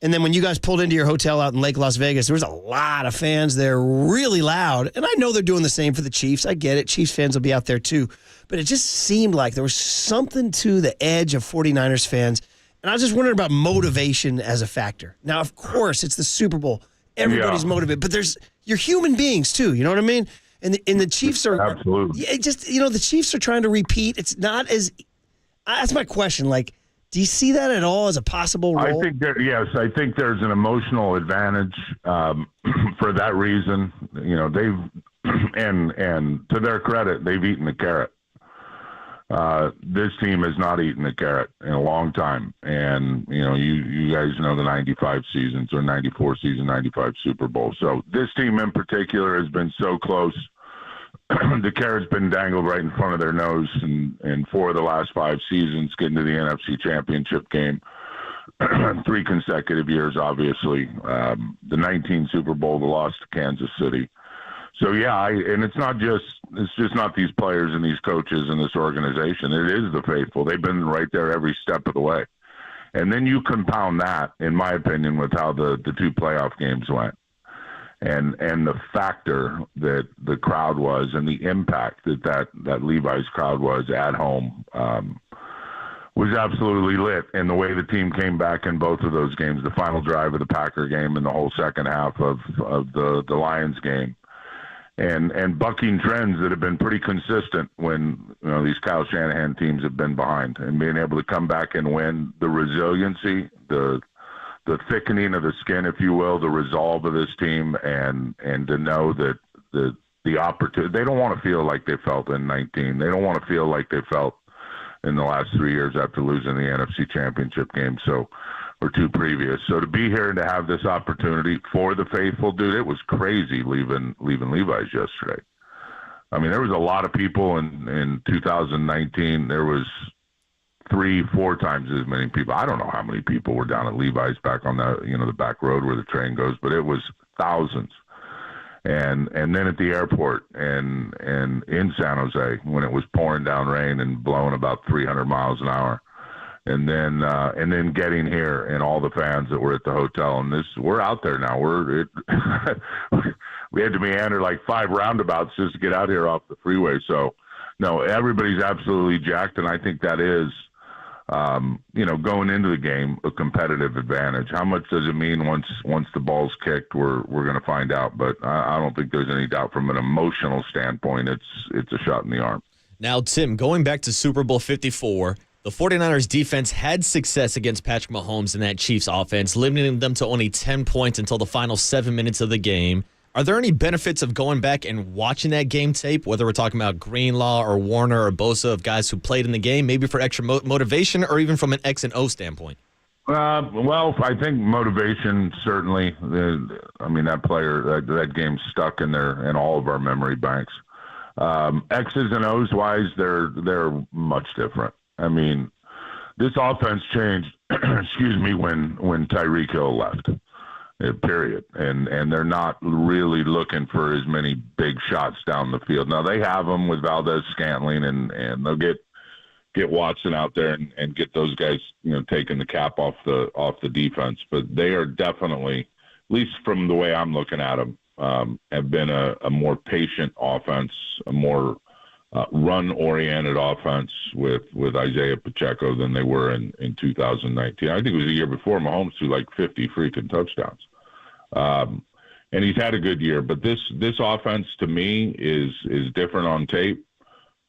And then when you guys pulled into your hotel out in Lake Las Vegas, there was a lot of fans there, really loud. And I know they're doing the same for the Chiefs. I get it. Chiefs fans will be out there too. But it just seemed like there was something to the edge of 49ers fans. And I was just wondering about motivation as a factor. Now, of course, it's the Super Bowl. Everybody's motivated. But you're human beings too. You know what I mean? And the Chiefs are absolutely. The Chiefs are trying to repeat. It's not as. That's my question. Like, do you see that at all as a possible role? I think there's an emotional advantage for that reason. They've and to their credit, they've eaten the carrot. This team has not eaten the carrot in a long time, and you guys know the 95 seasons or 94 season, 95 Super Bowl. So this team in particular has been so close. The carrot's been dangled right in front of their nose, and 4 of the last 5 seasons getting to the NFC Championship game, 3 consecutive years, obviously. The 19 Super Bowl, the loss to Kansas City. So and it's just not these players and these coaches and this organization. It is the faithful. They've been right there every step of the way. And then you compound that, in my opinion, with how the 2 playoff games went. And the factor that the crowd was, and the impact that Levi's crowd was at home, was absolutely lit. And the way the team came back in both of those games, the final drive of the Packer game and the whole second half of the Lions game, and bucking trends that have been pretty consistent when these Kyle Shanahan teams have been behind, and being able to come back and win, the resiliency, the thickening of the skin, if you will, the resolve of this team, and to know that the opportunity, they don't want to feel like they felt in 19. They don't want to feel like they felt in the last 3 years after losing the NFC Championship game, or 2 previous. So to be here and to have this opportunity for the faithful, dude, it was crazy leaving Levi's yesterday. I mean, there was a lot of people in 2019. There was 3-4 times as many people. I don't know how many people were down at Levi's back on the back road where the train goes, but it was thousands. And then at the airport and in San Jose when it was pouring down rain and blowing about 300 miles an hour. And then getting here and all the fans that were at the hotel, and we're out there now. We had to meander like 5 roundabouts just to get out here off the freeway. So no, everybody's absolutely jacked. And I think that is, going into the game, a competitive advantage. How much does it mean once the ball's kicked? We're going to find out, but I don't think there's any doubt from an emotional standpoint. It's a shot in the arm. Now, Tim, going back to Super Bowl 54, the 49ers defense had success against Patrick Mahomes and that Chiefs offense, limiting them to only 10 points until the final 7 minutes of the game. Are there any benefits of going back and watching that game tape, whether we're talking about Greenlaw or Warner or Bosa, of guys who played in the game, maybe for extra motivation or even from an X and O standpoint? Well, I think motivation, certainly. That player, that game stuck in all of our memory banks. X's and O's wise, they're much different. I mean, this offense changed, when Tyreek Hill left. period. And they're not really looking for as many big shots down the field. Now they have them with Valdez-Scantling, and they'll get Watson out there and get those guys, taking the cap off the defense. But they are definitely, at least from the way I'm looking at them, have been a more patient offense, a more run-oriented offense with Isaiah Pacheco than they were in 2019. I think it was the year before Mahomes threw like 50 freaking touchdowns. And he's had a good year, but this offense to me is different on tape.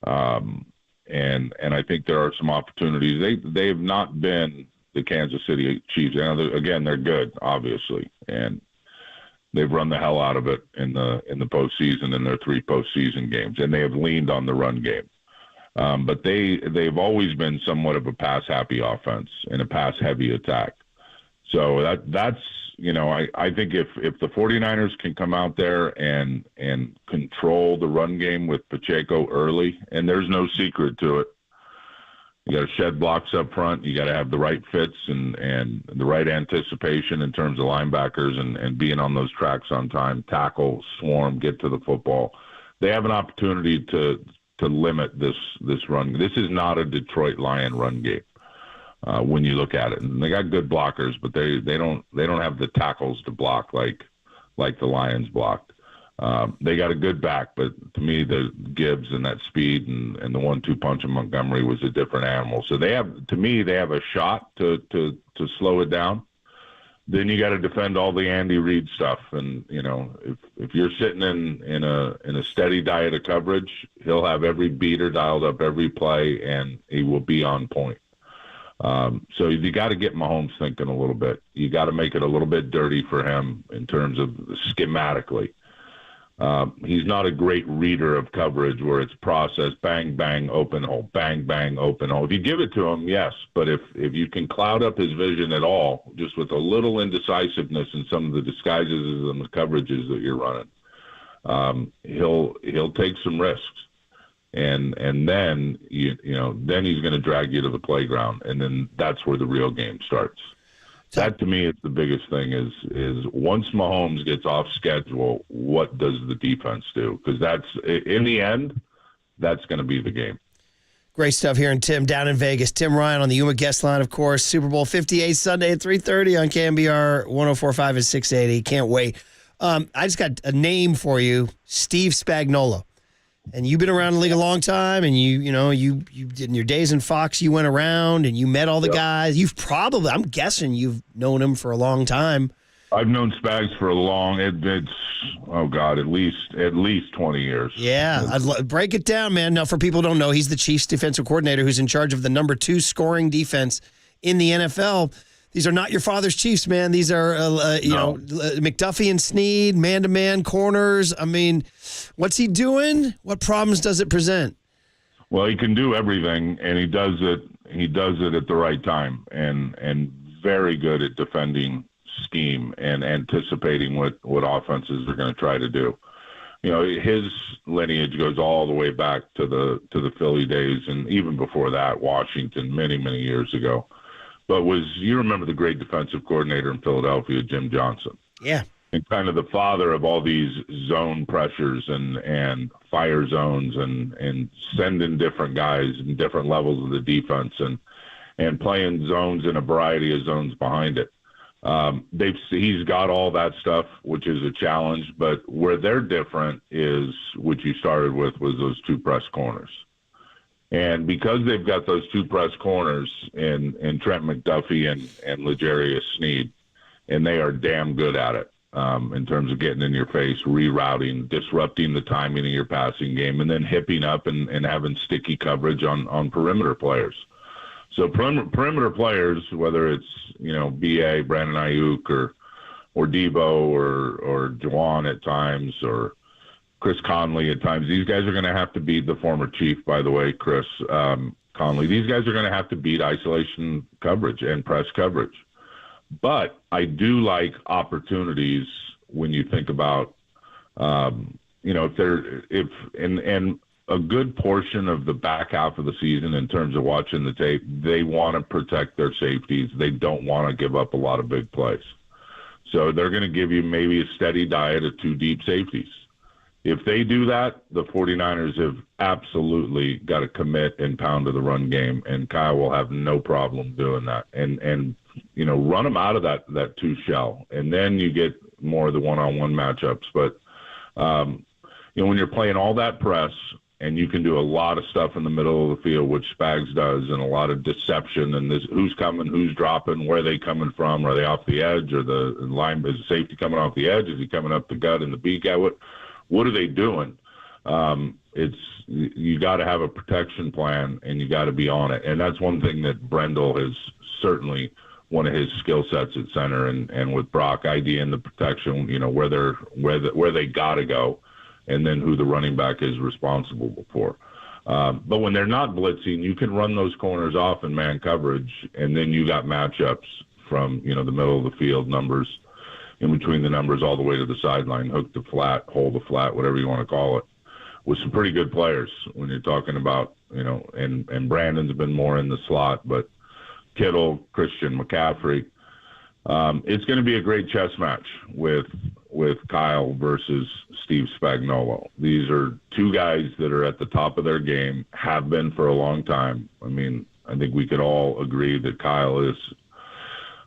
And I think there are some opportunities. They have not been the Kansas City Chiefs. Again, they're good, obviously, and they've run the hell out of it in the postseason in their 3 postseason games, and they have leaned on the run game. But they've always been somewhat of a pass-happy offense and a pass-heavy attack. So that's I think if the 49ers can come out there and control the run game with Pacheco early, and there's no secret to it. You got to shed blocks up front. You got to have the right fits and the right anticipation in terms of linebackers and being on those tracks on time, tackle, swarm, get to the football. They have an opportunity to limit this run. This is not a Detroit Lion run game when you look at it. And they got good blockers, but they don't have the tackles to block like the Lions blocked. They got a good back, but to me, the Gibbs and that speed and the 1-2 punch of Montgomery was a different animal. So they have a shot to slow it down. Then you got to defend all the Andy Reid stuff. And, if you're sitting in a steady diet of coverage, he'll have every beater dialed up every play, and he will be on point. So you got to get Mahomes thinking a little bit. You got to make it a little bit dirty for him in terms of schematically. He's not a great reader of coverage where it's processed, bang, bang, open hole, bang, bang, open hole. If you give it to him, yes. But if you can cloud up his vision at all, just with a little indecisiveness in some of the disguises and the coverages that you're running, he'll take some risks. And then, then he's going to drag you to the playground. And then that's where the real game starts. That to me is the biggest thing is once Mahomes gets off schedule, what does the defense do? Because that's in the end, that's going to be the game. Great stuff here in Tim down in Vegas. Tim Ryan on the Yuma guest line, of course. Super Bowl 58 Sunday at 3:30 on KNBR 104.5 and 680. Can't wait. I just got a name for you, Steve Spagnuolo. And you've been around the league a long time, and you did in your days in Fox, you went around and you met all the guys. I'm guessing you've known him for a long time. I've known Spags for at least 20 years. Yeah, break it down, man. Now, for people who don't know, he's the Chiefs defensive coordinator who's in charge of the number 2 scoring defense in the NFL. These are not your father's Chiefs, man. These are, McDuffie and Snead, man-to-man corners. I mean, what's he doing? What problems does it present? Well, he can do everything, and he does it at the right time, and very good at defending scheme and anticipating what offenses are going to try to do. His lineage goes all the way back to the Philly days, and even before that, Washington, many, many years ago. But you remember the great defensive coordinator in Philadelphia, Jim Johnson. Yeah. And kind of the father of all these zone pressures and fire zones and sending different guys in different levels of the defense and playing zones in a variety of zones behind it. He's got all that stuff, which is a challenge. But where they're different is what you started with was those 2 press corners. And because they've got those 2 press corners in Trent McDuffie and L'Jarius Sneed, and they are damn good at it in terms of getting in your face, rerouting, disrupting the timing of your passing game, and then hipping up and having sticky coverage on perimeter players. So perimeter players, whether it's B.A., Brandon Ayuk, or Debo or Juwan at times, or Chris Conley at times. These guys are going to have to beat the former Chief, by the way, Chris Conley. These guys are going to have to beat isolation coverage and press coverage. But I do like opportunities when you think about, if a good portion of the back half of the season in terms of watching the tape, they want to protect their safeties. They don't want to give up a lot of big plays. So they're going to give you maybe a steady diet of 2 deep safeties. If they do that, the 49ers have absolutely got to commit and pound to the run game, and Kyle will have no problem doing that. And you know, run them out of that 2 shell, and then you get more of the one-on-one matchups. But, you know, when you're playing all that press and you can do a lot of stuff in the middle of the field, which Spags does, and a lot of deception and this, who's coming, who's dropping, where are they coming from? Are they off the edge, or the line, is the safety coming off the edge? Is he coming up the gut and the beak? What are they doing? You got to have a protection plan, and you got to be on it. And that's one thing that Brendel has certainly one of his skill sets at center, and with Brock IDing the protection, you know, where they got to go, and then who the running back is responsible for. But when they're not blitzing, you can run those corners off in man coverage, and then you got matchups from, you know, the middle of the field numbers, in between the numbers, all the way to the sideline, hook the flat, hold the flat, whatever you want to call it, with some pretty good players when you're talking about, you know, and Brandon's been more in the slot, but Kittle, Christian McCaffrey. It's going to be a great chess match with Kyle versus Steve Spagnuolo. These are 2 guys that are at the top of their game, have been for a long time. I mean, I think we could all agree that Kyle is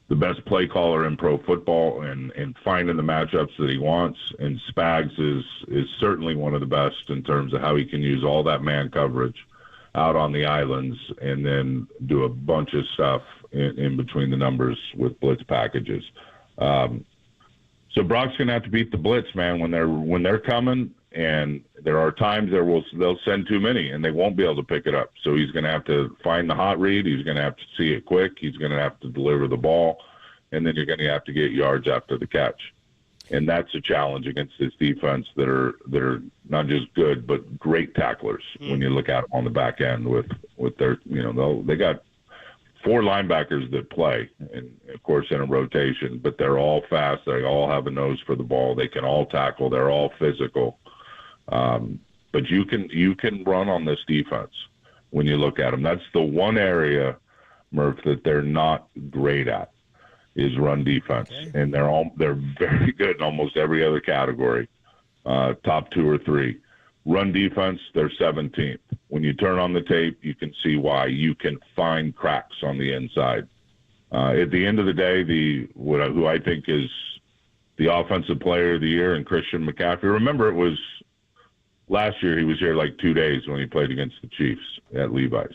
the best play caller in pro football and finding the matchups that he wants. And Spags is certainly one of the best in terms of how he can use all that man coverage out on the islands and then do a bunch of stuff in between the numbers with blitz packages. So Brock's going to have to beat the blitz, man, when they're coming. And there are times they'll send too many and they won't be able to pick it up. So he's going to have to find the hot read. He's going to have to see it quick. He's going to have to deliver the ball, and then you're going to have to get yards after the catch. And that's a challenge against this defense that are not just good but great tacklers when you look at them on the back end with their, you know, they got 4 linebackers that play, and of course in a rotation, but they're all fast. They all have a nose for the ball. They can all tackle. They're all physical. But you can run on this defense when you look at them. That's the one area, Murph, that they're not great at, is run defense. Okay. And they're very good in almost every other category, top 2 or 3. Run defense, they're 17th. When you turn on the tape, you can see why. You can find cracks on the inside. At the end of the day, who I think is the offensive player of the year, and Christian McCaffrey. Remember, it was last year he was here like 2 days when he played against the Chiefs at Levi's.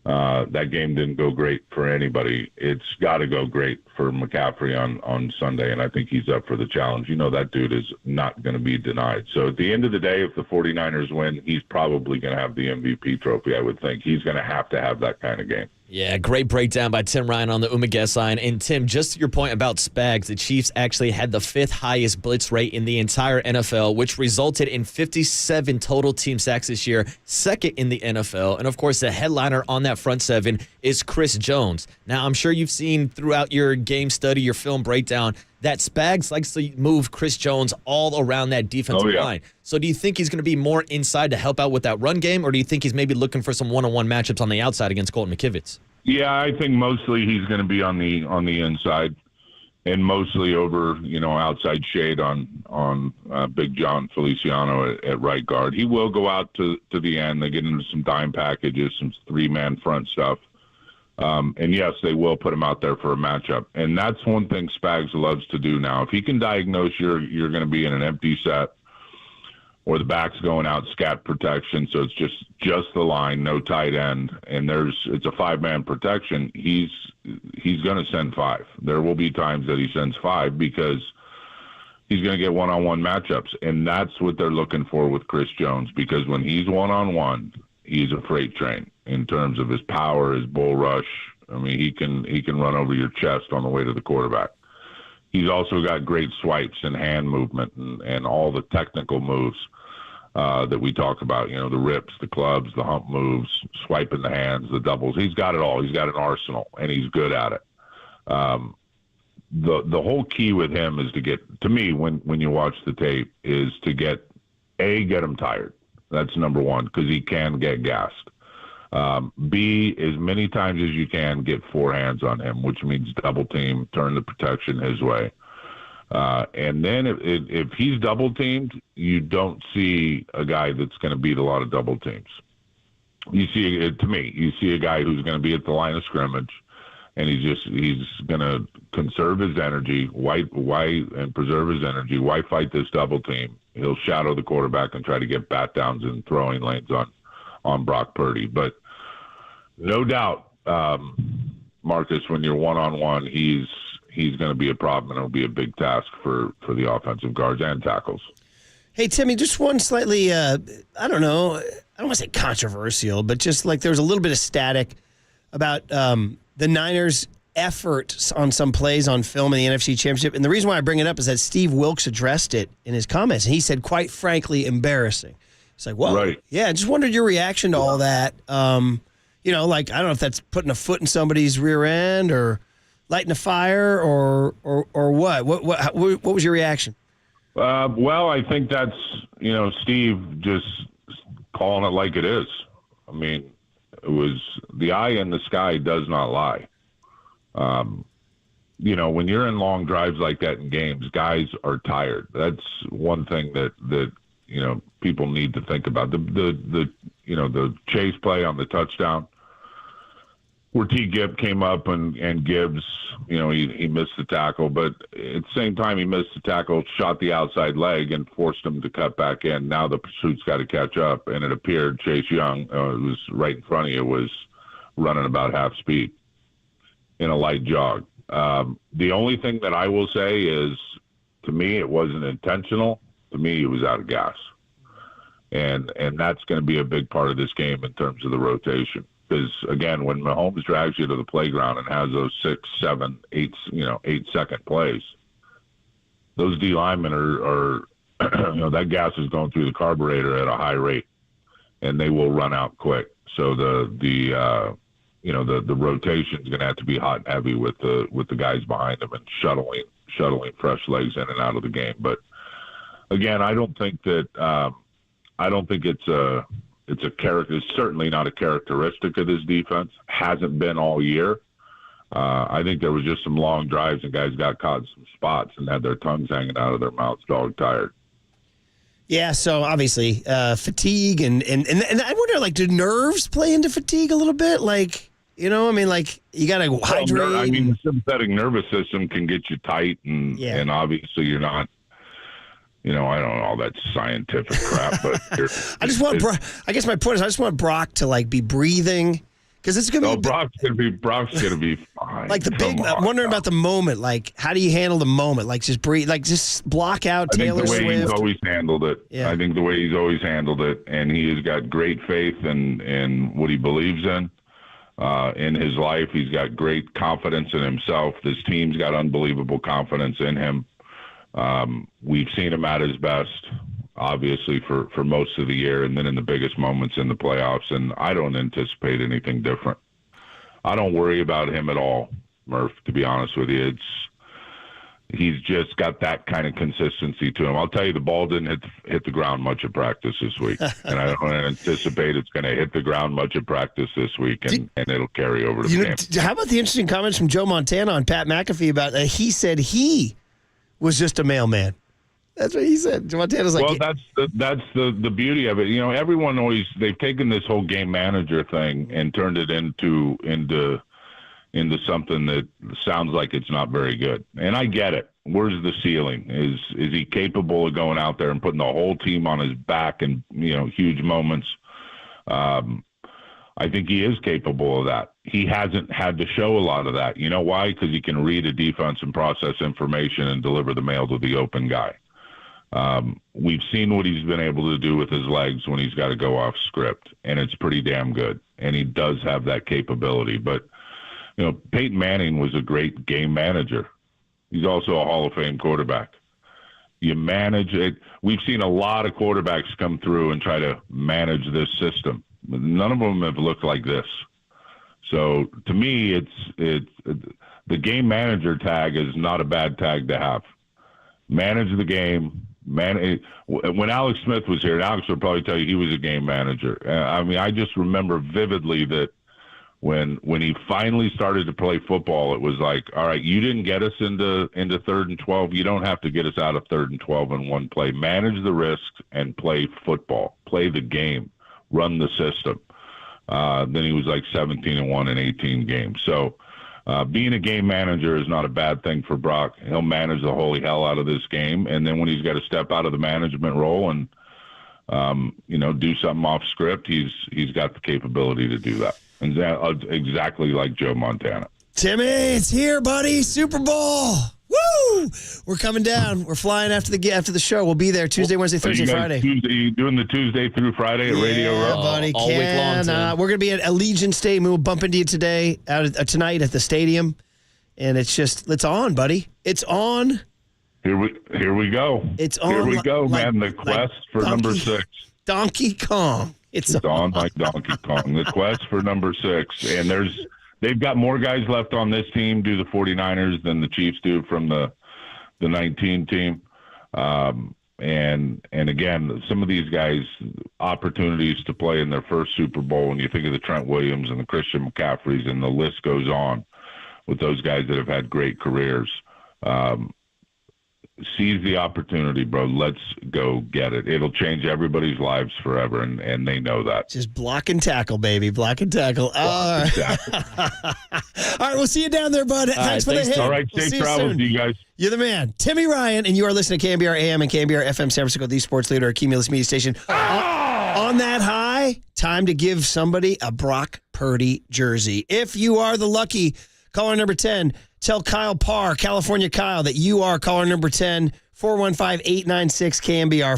That game didn't go great for anybody. It's got to go great for McCaffrey on Sunday, and I think he's up for the challenge. You know, that dude is not going to be denied. So at the end of the day, if the 49ers win, he's probably going to have the MVP trophy, I would think. He's going to have that kind of game. Yeah, great breakdown by Tim Ryan on the Uma guest line. And Tim, just your point about Spags, the Chiefs actually had the 5th highest blitz rate in the entire NFL, which resulted in 57 total team sacks this year, 2nd in the NFL. And of course, the headliner on that front 7 is Chris Jones. Now, I'm sure you've seen throughout your game study, your film breakdown, that Spags likes to move Chris Jones all around that defensive line. So do you think he's going to be more inside to help out with that run game, or do you think he's maybe looking for some one-on-one matchups on the outside against Colton McKivitz? Yeah, I think mostly he's going to be on the inside, and mostly over, you know, outside shade on Big John Feliciano at right guard. He will go out to the end. They get into some dime packages, some 3-man front stuff. And yes, they will put him out there for a matchup. And that's one thing Spags loves to do now. If he can diagnose you're going to be in an empty set, or the back's going out scat protection, so it's just the line, no tight end, and it's a 5-man protection, he's going to send 5. There will be times that he sends 5 because he's going to get one-on-one matchups, and that's what they're looking for with Chris Jones, because when he's one-on-one, he's a freight train in terms of his power, his bull rush. I mean, he can run over your chest on the way to the quarterback. He's also got great swipes and hand movement and all the technical moves that we talk about, you know, the rips, the clubs, the hump moves, swiping the hands, the doubles. He's got it all. He's got an arsenal, and he's good at it. The whole key with him is to get, to me, when you watch the tape, is to get him tired. That's number one, because he can get gassed. B, as many times as you can, get 4 hands on him, which means double team, turn the protection his way. And then if he's double teamed, you don't see a guy that's going to beat a lot of double teams. You see a guy who's going to be at the line of scrimmage, and he's going to conserve his energy. Why and preserve his energy? Why fight this double team? He'll shadow the quarterback and try to get bat downs and throwing lanes on Brock Purdy. But no doubt, Marcus, when you're one-on-one, he's going to be a problem, and it'll be a big task for the offensive guards and tackles. Hey, Timmy, just one slightly, I don't want to say controversial, but just like there was a little bit of static about the Niners' effort on some plays on film in the NFC Championship. And the reason why I bring it up is that Steve Wilkes addressed it in his comments, and he said, quite frankly, embarrassing. It's like, well, right. Yeah, I just wondered your reaction to all that. Like, I don't know if that's putting a foot in somebody's rear end or lighting a fire or what? What was your reaction? Well, I think that's, Steve just calling it like it is. I mean, it was the eye in the sky does not lie. When you're in long drives like that in games, guys are tired. That's one thing that people need to think about. The chase play on the touchdown, where T. Gibb came up and Gibbs, he missed the tackle, but at the same time he missed the tackle, shot the outside leg and forced him to cut back in. Now the pursuit's got to catch up, and it appeared Chase Young, it was right in front of you, was running about half speed in a light jog. The only thing that I will say is, to me, it wasn't intentional. To me, it was out of gas. And that's going to be a big part of this game in terms of the rotation. Because, again, when Mahomes drags you to the playground and has those 6, 7, 8, 8-second plays, those D linemen are that gas is going through the carburetor at a high rate, and they will run out quick. So the rotation is going to have to be hot and heavy with the guys behind them and shuttling fresh legs in and out of the game. But again, I don't think it's a character. It's certainly not a characteristic of this defense. Hasn't been all year. I think there was just some long drives and guys got caught in some spots and had their tongues hanging out of their mouths, dog tired. Yeah, so obviously fatigue and I wonder, like, do nerves play into fatigue a little bit? Like, you got to hydrate. The sympathetic nervous system can get you tight, and obviously you're not. I don't know all that scientific crap, but I guess my point is I just want Brock to like be breathing, because it's going to be. Brock's going to be fine. Like I'm wondering about the moment. Like, how do you handle the moment? Like, just breathe. Like, just block out Taylor Swift. I think the way he's always handled it. Yeah. I think the way he's always handled it, and he has got great faith in what he believes in his life. He's got great confidence in himself. This team's got unbelievable confidence in him. We've seen him at his best, obviously, for most of the year, and then in the biggest moments in the playoffs, and I don't anticipate anything different. I don't worry about him at all, Murph, to be honest with you. He's just got that kind of consistency to him. I'll tell you, the ball didn't hit the ground much at practice this week, and I don't anticipate it's going to hit the ground much at practice this week, and it'll carry over to the game. How about the interesting comments from Joe Montana on Pat McAfee about he said he was just a mailman. That's what he said. Montana's like, well, that's the beauty of it. Everyone they've taken this whole game manager thing and turned it into something that sounds like it's not very good. And I get it. Where's the ceiling? Is he capable of going out there and putting the whole team on his back in huge moments? I think he is capable of that. He hasn't had to show a lot of that. You know why? Because he can read a defense and process information and deliver the mail to the open guy. We've seen what he's been able to do with his legs when he's got to go off script, and it's pretty damn good. And he does have that capability. But, Peyton Manning was a great game manager. He's also a Hall of Fame quarterback. You manage it. We've seen a lot of quarterbacks come through and try to manage this system. None of them have looked like this. So to me, it's the game manager tag is not a bad tag to have. Manage the game. When Alex Smith was here, and Alex will probably tell you he was a game manager. I just remember vividly that When he finally started to play football, it was like, all right, you didn't get us into 3rd and 12. You don't have to get us out of 3rd and 12 in one play. Manage the risks and play football. Play the game. Run the system. Then he was like 17-1 in 18 games. So being a game manager is not a bad thing for Brock. He'll manage the holy hell out of this game. And then when he's got to step out of the management role and, do something off script, he's got the capability to do that. And exactly like Joe Montana. Timmy, it's here, buddy. Super Bowl. Woo! We're coming down. We're flying after the show. We'll be there Tuesday, Wednesday, Thursday, Friday. You doing the Tuesday through Friday at Radio Row? Buddy, all week long. We're going to be at Allegiant Stadium. We'll bump into you tonight at the stadium. And it's on, buddy. It's on. Here we go. It's on. Here we go, man. The quest for number 6. Donkey Kong. It's on like Donkey Kong. The quest for number 6. And they've got more guys left on this team, do the 49ers, than the Chiefs do from the 19 team. And again, some of these guys, opportunities to play in their first Super Bowl, when you think of the Trent Williams and the Christian McCaffreys, and the list goes on with those guys that have had great careers. Seize the opportunity, bro. Let's go get it. It'll change everybody's lives forever, and they know that. Just block and tackle, baby. Block and tackle. All right. All right, we'll see you down there, bud. Thanks for the hit. All right, safe travels to you guys. You're the man. Timmy Ryan, and you are listening to KNBR AM and KNBR FM San Francisco, the sports leader, Cumulus Media Station. On that high, time to give somebody a Brock Purdy jersey. If you are the lucky caller number 10, tell Kyle Parr, California Kyle, that you are caller number 10, 415-896-KNBR,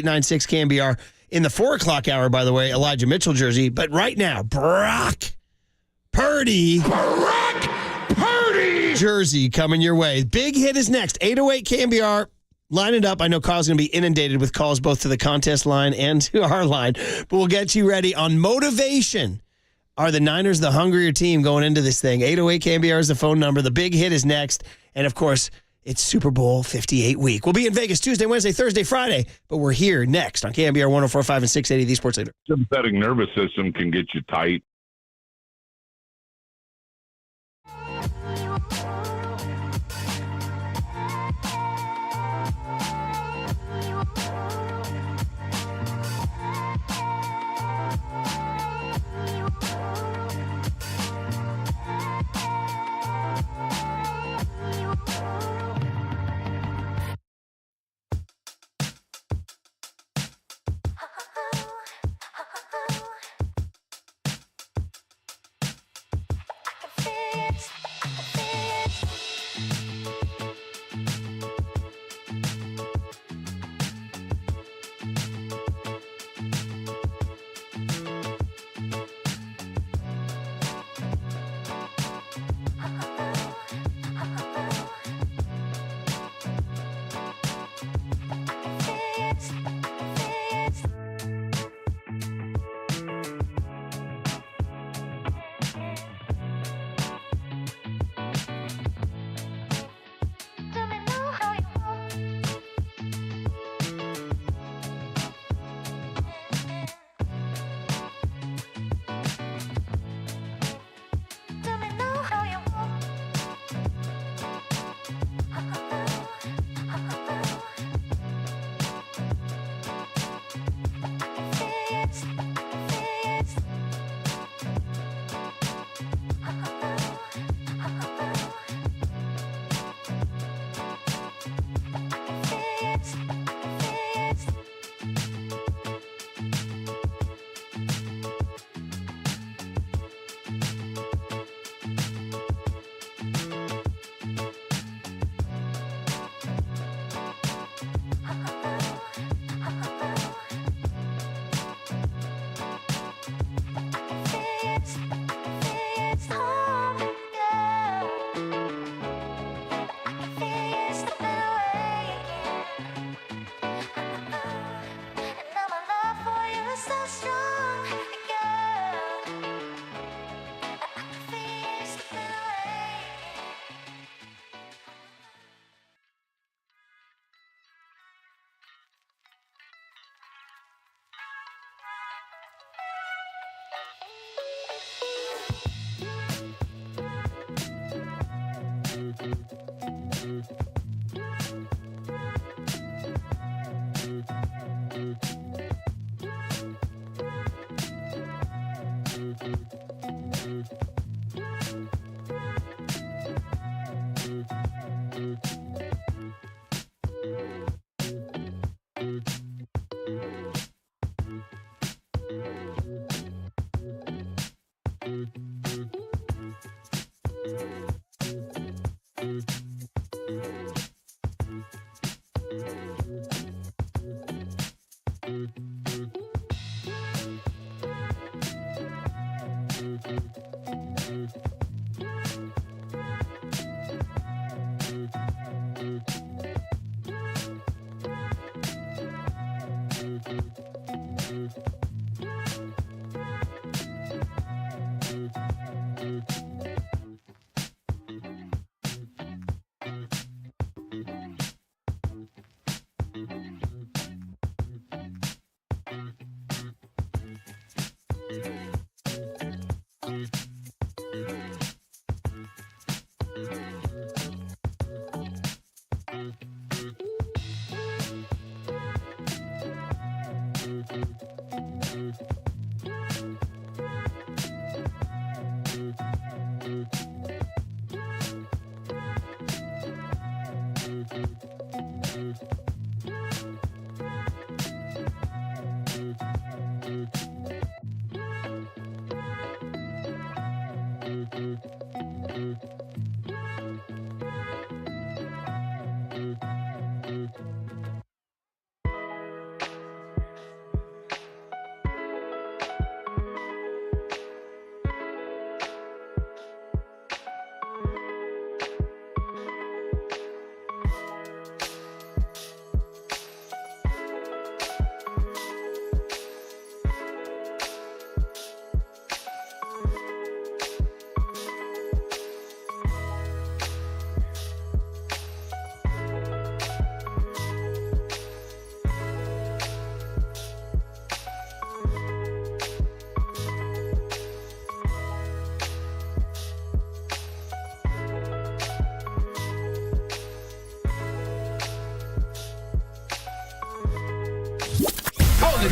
415-896-KNBR. In the 4 o'clock hour, by the way, Elijah Mitchell jersey. But right now, Brock Purdy jersey coming your way. Big hit is next. 808 KNBR. Line it up. I know Kyle's going to be inundated with calls both to the contest line and to our line. But we'll get you ready on motivation. Are the Niners the hungrier team going into this thing? 808 KNBR is the phone number. The big hit is next. And, of course, it's Super Bowl 58 week. We'll be in Vegas Tuesday, Wednesday, Thursday, Friday. But we're here next on KNBR 104.5 and 680, the Sports Leader. Sympathetic nervous system can get you tight.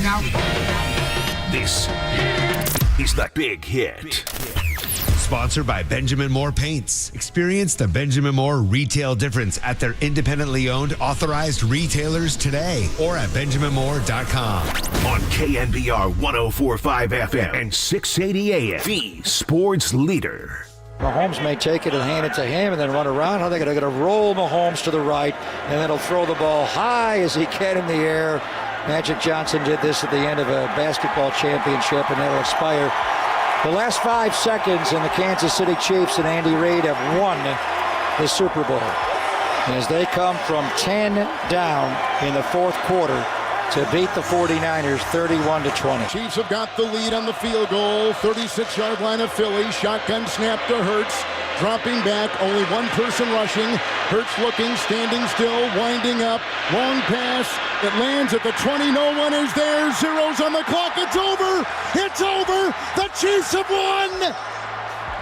Now, this is the Big Hit. Sponsored by Benjamin Moore Paints. Experience the Benjamin Moore retail difference at their independently owned, authorized retailers today or at benjaminmoore.com. On KNBR 104.5 FM and 680 AM, the sports leader. Mahomes may take it and hand it to him and then run around. How are they going to roll Mahomes to the right, and then he'll throw the ball high as he can in the air. Magic Johnson did this at the end of a basketball championship, and that'll expire. The last 5 seconds, and the Kansas City Chiefs and Andy Reid have won the Super Bowl as they come from 10 down in the fourth quarter to beat the 49ers 31-20. Chiefs have got the lead on the field goal. 36-yard line of Philly. Shotgun snap to Hurts. Dropping back, only one person rushing. Hurts looking, standing still, winding up. Long pass. It lands at the 20. No one is there. Zeros on the clock. It's over. It's over. The Chiefs have won.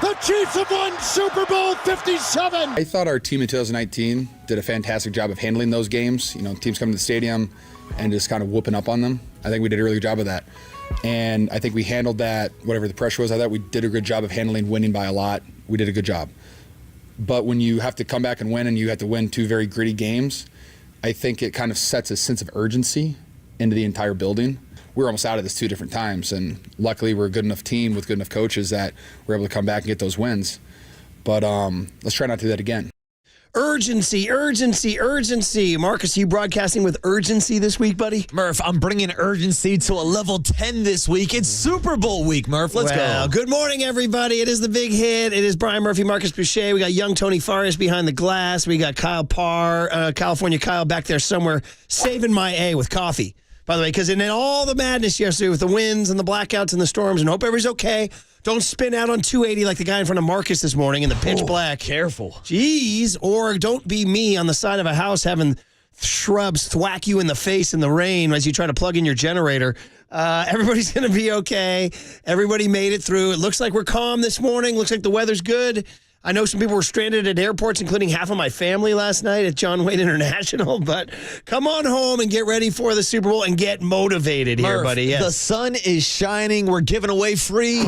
The Chiefs have won Super Bowl 57. I thought our team in 2019 did a fantastic job of handling those games. You know, teams coming to the stadium and just kind of whooping up on them. I think we did a really good job of that. And I think we handled that, whatever the pressure was. I thought we did a good job of handling winning by a lot. We did a good job. But when you have to come back and win, and you have to win 2 very gritty games, I think it kind of sets a sense of urgency into the entire building. We were almost out of this 2 different times, and luckily we're a good enough team with good enough coaches that we're able to come back and get those wins. But let's try not to do that again. Urgency, urgency, urgency. Marcus, you broadcasting with urgency this week, buddy? Murph, I'm bringing urgency to a level 10 this week. It's Super Bowl week, Murph. Let's go. Good morning, everybody. It is the Big Hit. It is Brian Murphy, Marcus Boucher. We got young Tony Farias behind the glass. We got Kyle Parr, California Kyle back there somewhere, saving my A with coffee, by the way, because in all the madness yesterday with the winds and the blackouts and the storms, and hope everybody's okay. Don't spin out on 280 like the guy in front of Marcus this morning in the pitch black. Careful. Jeez. Or don't be me on the side of a house having shrubs thwack you in the face in the rain as you try to plug in your generator. Everybody's going to be okay. Everybody made it through. It looks like we're calm this morning. Looks like the weather's good. I know some people were stranded at airports, including half of my family last night at John Wayne International. But come on home and get ready for the Super Bowl and get motivated here, Murph, buddy. Yes. The sun is shining. We're giving away free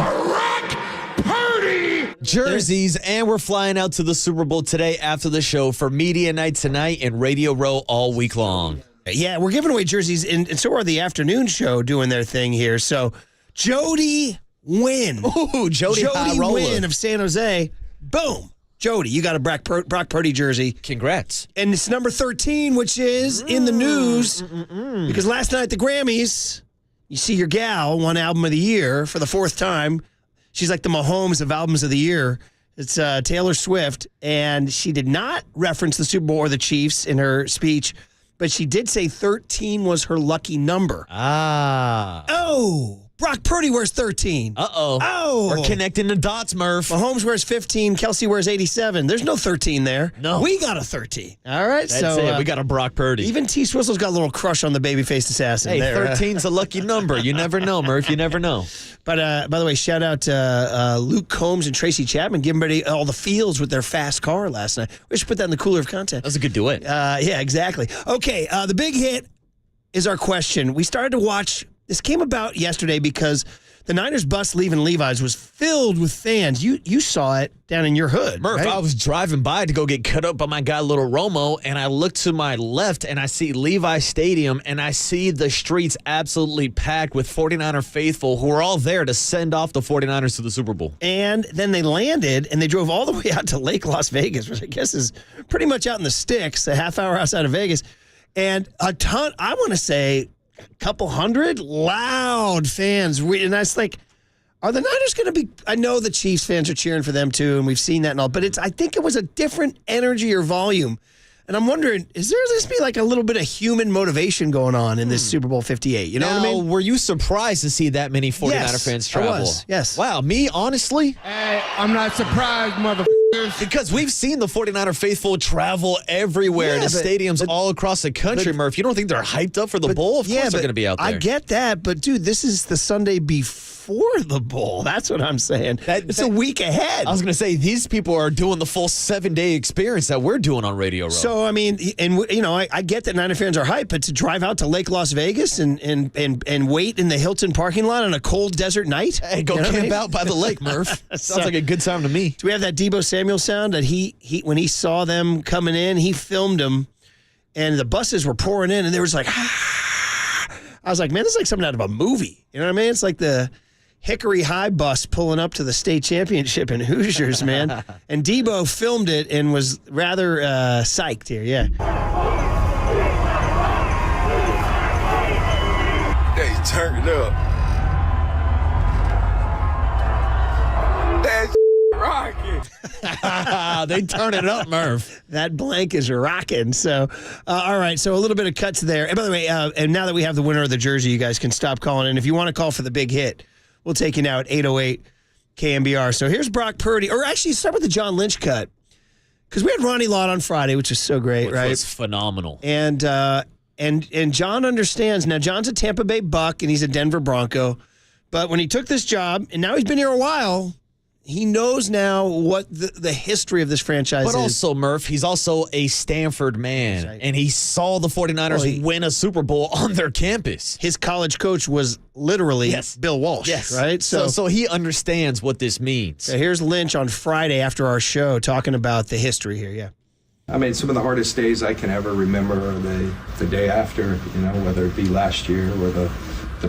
Purdy jerseys, and we're flying out to the Super Bowl today after the show for Media Night tonight and Radio Row all week long. Yeah, we're giving away jerseys, and so are the afternoon show doing their thing here. So Jody Wynn. Ooh, Jody Wynn of San Jose. Boom. Jody, you got a Brock Purdy jersey. Congrats. And it's number 13, which is in the news because last night at the Grammys, you see your gal won Album of the Year for the 4th time. She's like the Mahomes of Albums of the Year. It's Taylor Swift, and she did not reference the Super Bowl or the Chiefs in her speech, but she did say 13 was her lucky number. Oh, Brock Purdy wears 13. Uh-oh. Oh. We're connecting the dots, Murph. Mahomes wears 15. Kelsey wears 87. There's no 13 there. No. We got a 13. All right. That's it. We got a Brock Purdy. Even T. Swizzle's got a little crush on the babyface assassin. Hey, there. 13's a lucky number. You never know, Murph. You never know. But by the way, shout out to Luke Combs and Tracy Chapman giving everybody all the feels with their fast car last night. We should put that in the cooler of content. That was a good duet. Yeah, exactly. Okay, the big hit is our question. We started to watch. This came about yesterday because the Niners bus leaving Levi's was filled with fans. You saw it down in your hood, Murph, right? I was driving by to go get cut up by my guy, Little Romo, and I look to my left, and I see Levi Stadium, and I see the streets absolutely packed with 49er faithful who are all there to send off the 49ers to the Super Bowl. And then they landed, and they drove all the way out to Lake Las Vegas, which I guess is pretty much out in the sticks, a half hour outside of Vegas. And a ton, I want to say, a couple hundred loud fans. And that's like, are the Niners going to be, I know the Chiefs fans are cheering for them too, and we've seen that and all, but I think it was a different energy or volume. And I'm wondering, is there this be like a little bit of human motivation going on in this Super Bowl 58? You know what I mean? Were you surprised to see that many 49er fans travel? I was, yes. Wow, me, honestly? Hey, I'm not surprised, motherfuckers. Because we've seen the 49er faithful travel everywhere to stadiums all across the country, Murph. You don't think they're hyped up for the bowl? Of course they're going to be out there. I get that, but dude, this is the Sunday before the bowl. That's what I'm saying. It's a week ahead. I was going to say, these people are doing the full 7-day experience that we're doing on Radio Row. So, I mean, and you know, I get that Niner fans are hyped, but to drive out to Lake Las Vegas and wait in the Hilton parking lot on a cold desert night? Hey, go camp out by the lake, Murph. Sounds like a good time to me. Do we have that Deebo Samuel sound that he when he saw them coming in, he filmed them, and the buses were pouring in, and there was like, I was like, man, this is like something out of a movie. You know what I mean? It's like the Hickory High bus pulling up to the state championship in Hoosiers, man. And Deebo filmed it and was rather psyched here, yeah. They turned up. That's rocking. They turn it up, Murph. That blank is rocking. So, all right. So a little bit of cuts there. And by the way, and now that we have the winner of the jersey, you guys can stop calling in. If you want to call for the big hit, we'll take you now at 808 KNBR. So here's Brock Purdy. Or actually, start with the John Lynch cut. Because we had Ronnie Lott on Friday, which was so great, Which right? was phenomenal. And John understands. Now, John's a Tampa Bay Buck, and he's a Denver Bronco. But when he took this job, and now he's been here a while, he knows now what the history of this franchise is. But also, Murph, he's also a Stanford man, and he saw the 49ers win a Super Bowl on their campus. His college coach was literally Bill Walsh, right? So he understands what this means. So here's Lynch on Friday after our show talking about the history here, yeah. I mean, some of the hardest days I can ever remember are the day after, you know, whether it be last year or the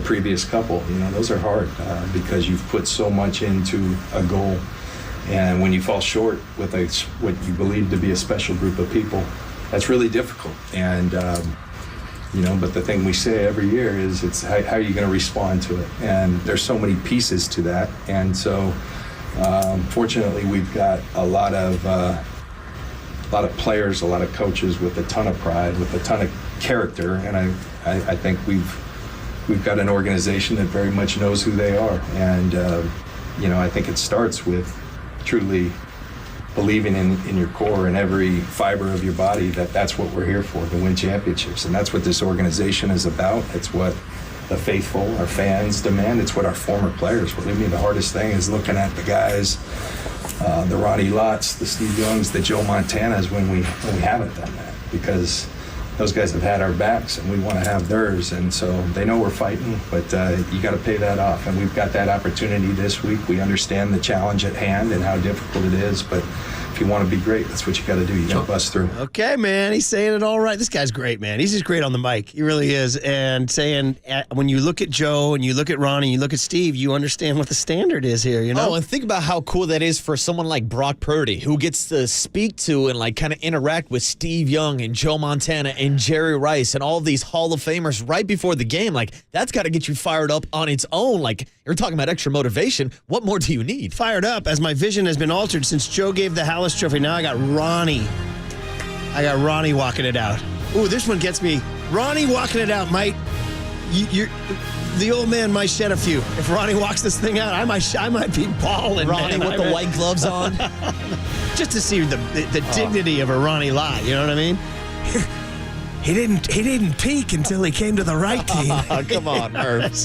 previous couple. You know, those are hard because you've put so much into a goal. And when you fall short with what you believe to be a special group of people, that's really difficult. And, you know, but the thing we say every year is it's how are you going to respond to it? And there's so many pieces to that. And so, fortunately, we've got a lot of players, a lot of coaches with a ton of pride, with a ton of character. And I think we've got an organization that very much knows who they are. And, you know, I think it starts with truly believing in your core and every fiber of your body that's what we're here for, to win championships. And that's what this organization is about. It's what the faithful, our fans demand. It's what our former players, believe me, the hardest thing is looking at the guys the Ronnie Lotts, the Steve Youngs, the Joe Montanas when we haven't done that, because those guys have had our backs and we want to have theirs, and so they know we're fighting, but you got to pay that off, and we've got that opportunity this week. We understand the challenge at hand and how difficult it is, but if you want to be great, that's what you got to do. You got to bust through. Okay, man. He's saying it all right. This guy's great, man. He's just great on the mic. He really is. And saying when you look at Joe and you look at Ronnie and you look at Steve, you understand what the standard is here, you know? Oh, and think about how cool that is for someone like Brock Purdy, who gets to speak to and like kind of interact with Steve Young and Joe Montana and Jerry Rice and all these Hall of Famers right before the game. Like, that's got to get you fired up on its own. Like, you're talking about extra motivation. What more do you need? Fired up as my vision has been altered since Joe gave the Hallis Trophy. Now I got Ronnie. Walking it out. Ooh, this one gets me. Ronnie walking it out might. The old man might shed a few. If Ronnie walks this thing out, I might be balling. Ronnie with the white gloves on. Just to see the dignity of a Ronnie Lott. You know what I mean? He didn't peak until he came to the right team. Come on, Murph.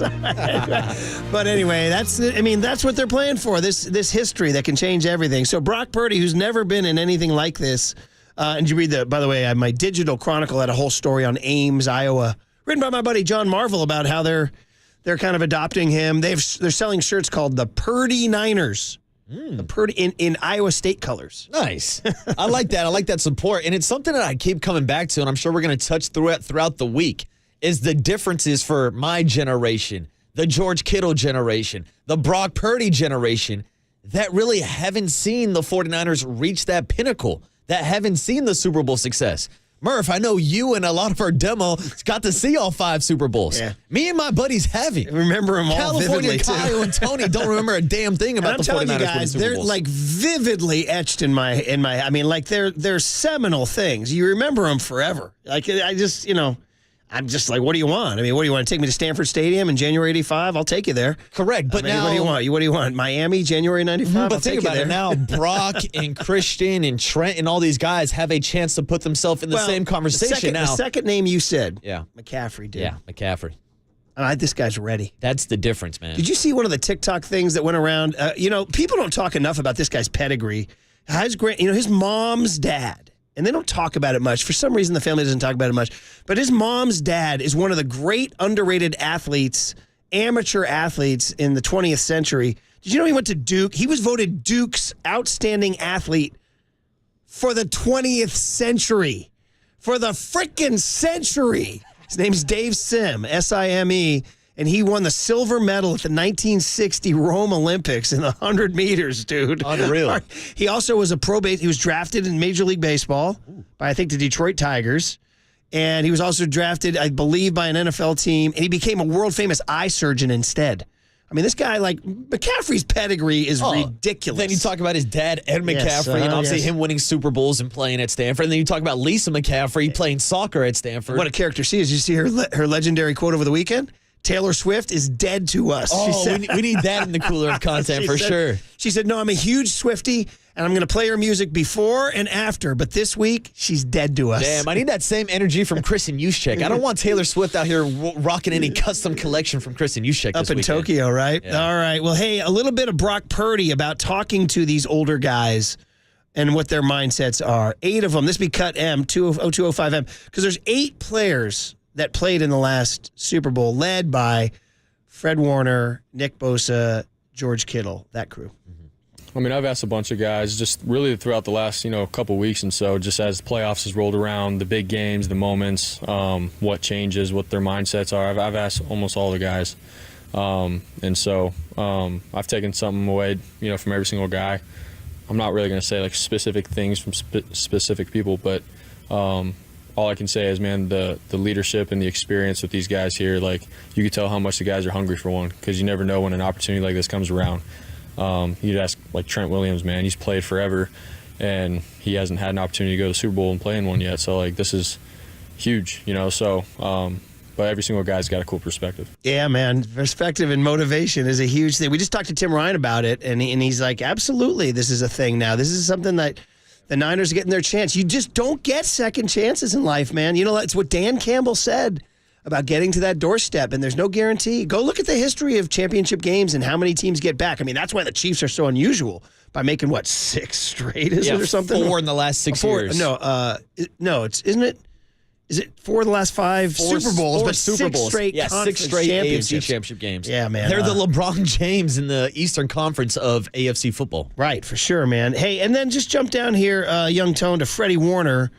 But anyway, that's what they're playing for. This history that can change everything. So Brock Purdy, who's never been in anything like this, and you read by the way, my digital chronicle had a whole story on Ames, Iowa, written by my buddy John Marvel about how they're kind of adopting him. They're selling shirts called the Purdy Niners. The Purdy in Iowa State colors. Nice. I like that. I like that support. And it's something that I keep coming back to, and I'm sure we're going to touch throughout the week, is the differences for my generation, the George Kittle generation, the Brock Purdy generation, that really haven't seen the 49ers reach that pinnacle, that haven't seen the Super Bowl success. Murph, I know you and a lot of our demo got to see all 5 Super Bowls. Yeah. Me and my buddies haven't. Remember them all California, vividly, Kyle, and Tony don't remember a damn thing about the 49ers. I'm telling you guys, they're like vividly etched in my. I mean, like they're seminal things. You remember them forever. Like I'm just like, what do you want? I mean, what do you want to take me to Stanford Stadium in January '85? I'll take you there. Correct, but now what do you want? What do you want? Miami, January '95. But think about it now. Brock and Christian and Trent and all these guys have a chance to put themselves in the same conversation now. The second name you said, yeah, McCaffrey did. Yeah, McCaffrey. This guy's ready. That's the difference, man. Did you see one of the TikTok things that went around? People don't talk enough about this guy's pedigree. His mom's dad. And they don't talk about it much. For some reason, the family doesn't talk about it much. But his mom's dad is one of the great underrated athletes, amateur athletes in the 20th century. Did you know he went to Duke? He was voted Duke's outstanding athlete for the 20th century. For the frickin' century. His name's Dave Sim, S-I-M-E. And he won the silver medal at the 1960 Rome Olympics in the 100 meters, dude. Unreal. He also was he was drafted in Major League Baseball by, I think, the Detroit Tigers. And he was also drafted, I believe, by an NFL team. And he became a world-famous eye surgeon instead. I mean, this guy, like, McCaffrey's pedigree is ridiculous. Then you talk about his dad, Ed McCaffrey, and obviously him winning Super Bowls and playing at Stanford. And then you talk about Lisa McCaffrey playing soccer at Stanford. What a character she is. Did you see her legendary quote over the weekend? Taylor Swift is dead to us. Oh, she said. we need that in the cooler of content for sure. She said, no, I'm a huge Swiftie, and I'm going to play her music before and after, but this week, she's dead to us. Damn, I need that same energy from Chris and Juszczyk. I don't want Taylor Swift out here rocking any custom collection from Chris and Juszczyk Up in weekend. Tokyo, right? Yeah. All right. Well, hey, a little bit of Brock Purdy about talking to these older guys and what their mindsets are. 8 of them. This be cut M, 205M, because there's 8 players that played in the last Super Bowl, led by Fred Warner, Nick Bosa, George Kittle, that crew. I mean, I've asked a bunch of guys just really throughout the last, couple weeks and so, just as the playoffs has rolled around, the big games, the moments, what changes, what their mindsets are. I've asked almost all the guys. And so I've taken something away, from every single guy. I'm not really going to say like specific things from specific people, but all I can say is, man, the leadership and the experience with these guys here, like, you can tell how much the guys are hungry for one, because you never know when an opportunity like this comes around. You'd ask, like, Trent Williams, man, he's played forever, and he hasn't had an opportunity to go to the Super Bowl and play in one yet. So, like, this is huge, but every single guy's got a cool perspective. Yeah, man, perspective and motivation is a huge thing. We just talked to Tim Ryan about it, and he's like, absolutely, this is a thing now. This is something that the Niners are getting their chance. You just don't get second chances in life, man. It's what Dan Campbell said about getting to that doorstep, and there's no guarantee. Go look at the history of championship games and how many teams get back. I mean, that's why the Chiefs are so unusual by making, 6 straight, is it, or something? 4 in the last 6 years. No, isn't it? Is it 4 of the last 5 Super Bowls, but Super Bowls. 6 straight conference 6 straight AFC championships. championship games. Yeah, man. They're the LeBron James in the Eastern Conference of AFC football. Right, for sure, man. Hey, and then just jump down here, young tone, to Freddie Warner,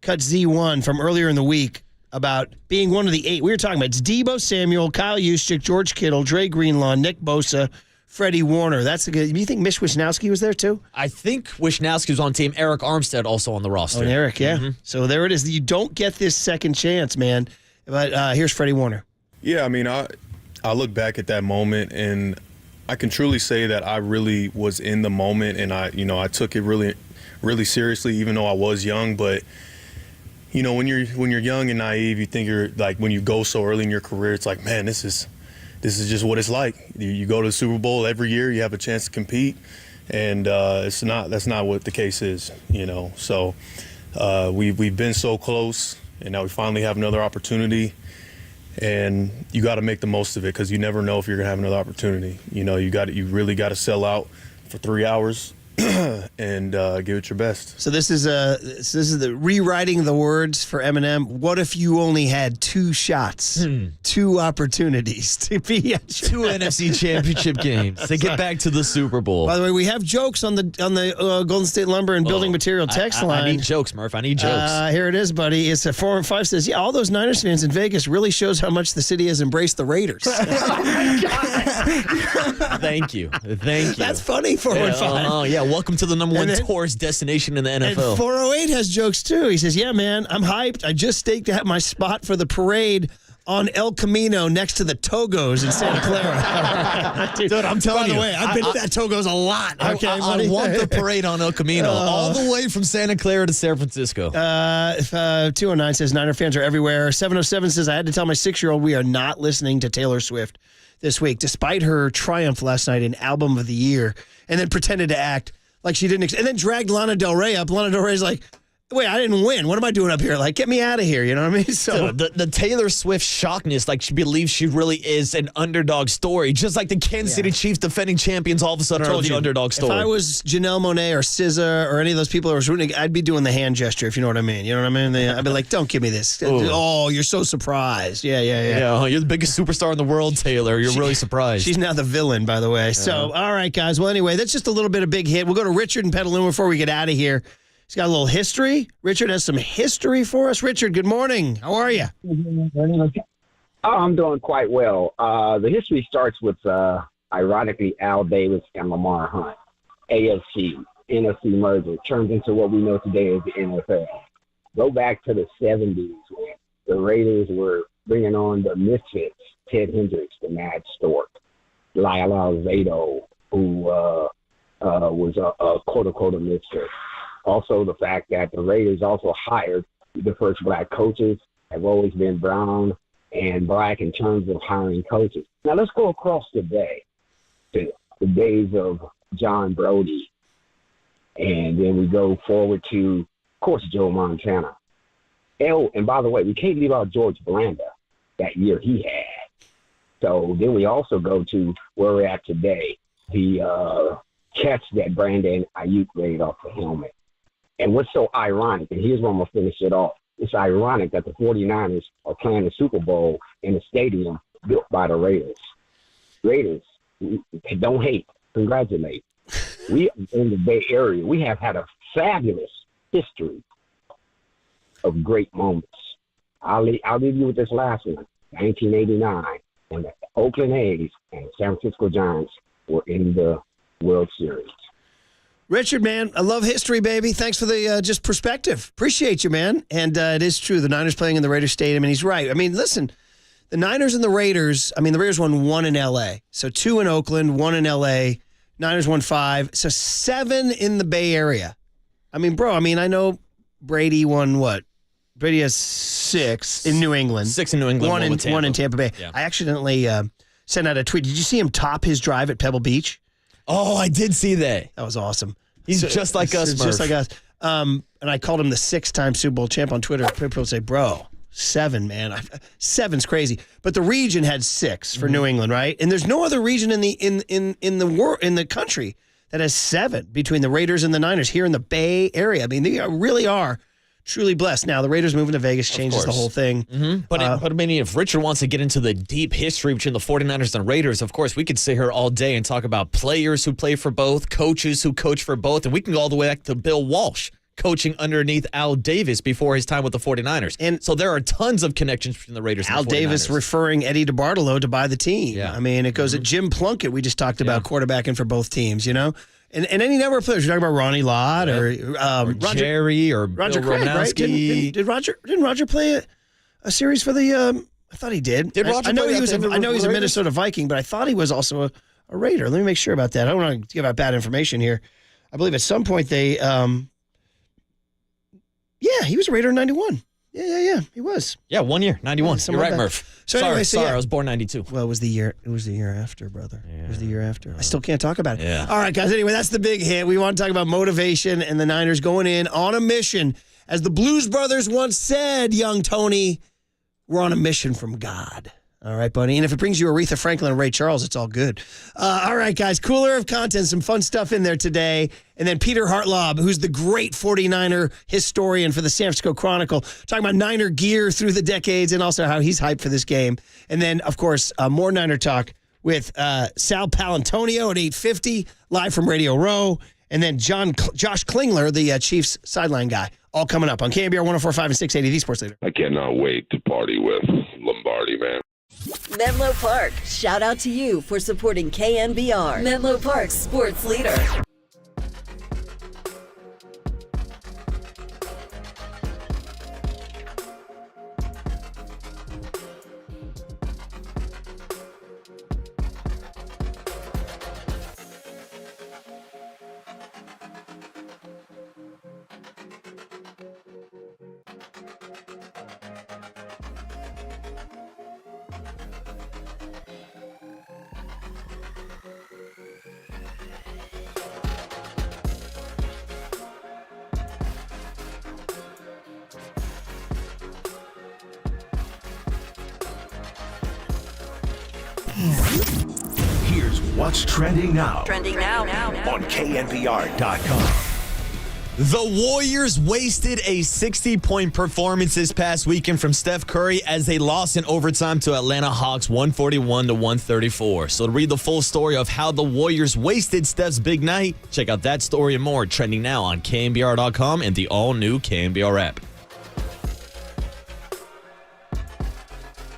cut Z1 from earlier in the week about being one of the 8. We were talking about it's Deebo Samuel, Kyle Juszczyk, George Kittle, Dre Greenlaw, Nick Bosa, Freddie Warner. That's a good. Do you think Mitch Wisnowski was there too? I think Wisnowski was on team. Eric Armstead also on the roster. Oh, and Eric, yeah. So there it is. You don't get this second chance, man. But here's Freddie Warner. Yeah, I mean, I look back at that moment, and I can truly say that I really was in the moment, and I took it really, really seriously, even though I was young. But when you're young and naive, you think you're like, when you go so early in your career, it's like, man, this is just what it's like. You go to the Super Bowl every year, you have a chance to compete, and that's not what the case is, So we've been so close, and now we finally have another opportunity, and you got to make the most of it because you never know if you're gonna have another opportunity. You really got to sell out for 3 hours and give it your best. So this is the rewriting the words for Eminem. What if you only had 2 shots, 2 opportunities to be at 2 NFC championship games to get back to the Super Bowl? By the way, we have jokes on the Golden State Lumber and Building Material text line. I need jokes, Murph. I need jokes. Here it is, buddy. It's a 415 says, yeah, all those Niners fans in Vegas really shows how much the city has embraced the Raiders. Thank you. That's funny. 415. Oh yeah. Welcome to the number 1 tourist destination in the NFL. And 408 has jokes too. He says, yeah, man, I'm hyped. I just staked out my spot for the parade on El Camino next to the Togos in Santa Clara. Dude, I'm telling you. By the way, I've been to that Togos a lot. Okay, I want the parade on El Camino all the way from Santa Clara to San Francisco. 209 says, Niner fans are everywhere. 707 says, I had to tell my 6-year-old we are not listening to Taylor Swift this week, despite her triumph last night in Album of the Year, and then pretended to act like she didn't, and then dragged Lana Del Rey up. Lana Del Rey's like, wait, I didn't win. What am I doing up here? Like, get me out of here. You know what I mean? So the Taylor Swift shockness, like she believes she really is an underdog story, just like the Kansas City Chiefs defending champions all of a sudden are the underdog story. If I was Janelle Monáe or SZA or any of those people who were rooting, I'd be doing the hand gesture, if you know what I mean. You know what I mean? I'd be like, don't give me this. Oh, you're so surprised. Yeah. You're the biggest superstar in the world, Taylor. You're really surprised. She's now the villain, by the way. So, all right, guys. Well, anyway, that's just a little bit of big hit. We'll go to Richard in Petaluma before we get out of here. He's got a little history. Richard has some history for us. Richard, good morning. How are you? I'm doing quite well. The history starts with, ironically, Al Davis and Lamar Hunt. AFC, NFC merger turns into what we know today as the NFL. Go back to the 70s when the Raiders were bringing on the misfits, Ted Hendricks, the Mad Stork, Lyle Alzado, who was a quote-unquote a misfit. Also, the fact that the Raiders also hired the first black coaches, have always been brown and black in terms of hiring coaches. Now, let's go across the day to the days of John Brody. And then we go forward to, of course, Joe Montana. Oh, and by the way, we can't leave out George Blanda, that year he had. So then we also go to where we're at today, the catch that Brandon Ayuk made off the helmet. And what's so ironic, and here's where I'm going to finish it off, it's ironic that the 49ers are playing the Super Bowl in a stadium built by the Raiders. Raiders, don't hate, congratulate. We in the Bay Area, we have had a fabulous history of great moments. I'll leave you with this last one. 1989, when the Oakland A's and the San Francisco Giants were in the World Series. Richard, man, I love history, baby. Thanks for the just perspective. Appreciate you, man. And it is true. The Niners playing in the Raiders Stadium, and he's right. I mean, listen, the Niners and the Raiders, the Raiders won 1 in L.A. So 2 in Oakland, 1 in L.A. Niners won 5. So 7 in the Bay Area. I know Brady won what? Brady has 6 in New England. 6 in New England, 1 in Tampa Bay. Yeah. I accidentally sent out a tweet. Did you see him top his drive at Pebble Beach? Oh, I did see that. That was awesome. He's just like us, Murph. Just like us. And I called him the 6-time Super Bowl champ on Twitter. People say, bro, 7, man. 7's crazy. But the region had 6 for New England, right? And there's no other region in the world, in the country, that has 7 between the Raiders and the Niners here in the Bay Area. I mean, they really are truly blessed. Now, the Raiders moving to Vegas changes the whole thing. But I mean, if Richard wants to get into the deep history between the 49ers and Raiders, of course, we could sit here all day and talk about players who play for both, coaches who coach for both, and we can go all the way back to Bill Walsh coaching underneath Al Davis before his time with the 49ers. And so there are tons of connections between the Raiders and Al the 49ers. Davis referring Eddie DeBartolo to buy the team. Yeah. I mean, it goes at Jim Plunkett. We just talked about quarterbacking for both teams, you know? And any number of players. You're talking about Ronnie Lott or Roger, Jerry or Roger Bill Craig, right? Romanowski. Didn't Roger play a series for the I thought he did. Did Roger I know play he at was the end of I know he's a Raiders? Minnesota Viking, but I thought he was also a Raider. Let me make sure about that. I don't want to give out bad information here. I believe at some point they he was a Raider in 91. Yeah, he was. Yeah, 1 year, 91. Yeah, You're right, like that. Murph. So sorry, anyway, I was born 92. Well, it was the year after, brother. It was the year after. I still can't talk about it. Yeah. All right, guys. Anyway, that's the big hit. We want to talk about motivation and the Niners going in on a mission. As the Blues Brothers once said, young Tony, we're on a mission from God. All right, buddy. And if it brings you Aretha Franklin and Ray Charles, it's all good. All right, guys. Cooler of content, some fun stuff in there today. And then Peter Hartlaub, who's the great 49er historian for the San Francisco Chronicle, talking about Niner gear through the decades and also how he's hyped for this game. And then, of course, more Niner talk with Sal Palantonio at 8:50, live from Radio Row. And then Josh Klingler, the Chiefs sideline guy, all coming up on KNBR 104.5 and 680, the Sports Leader. I cannot wait to party with Lombardi, man. Menlo Park, shout out to you for supporting KNBR, Menlo Park's sports leader. Here's what's trending now Trending now. on KNBR.com. The Warriors wasted a 60-point performance this past weekend from Steph Curry as they lost in overtime to Atlanta Hawks 141-134. So to read the full story of how the Warriors wasted Steph's big night, check out that story and more trending now on KNBR.com and the all-new KNBR app.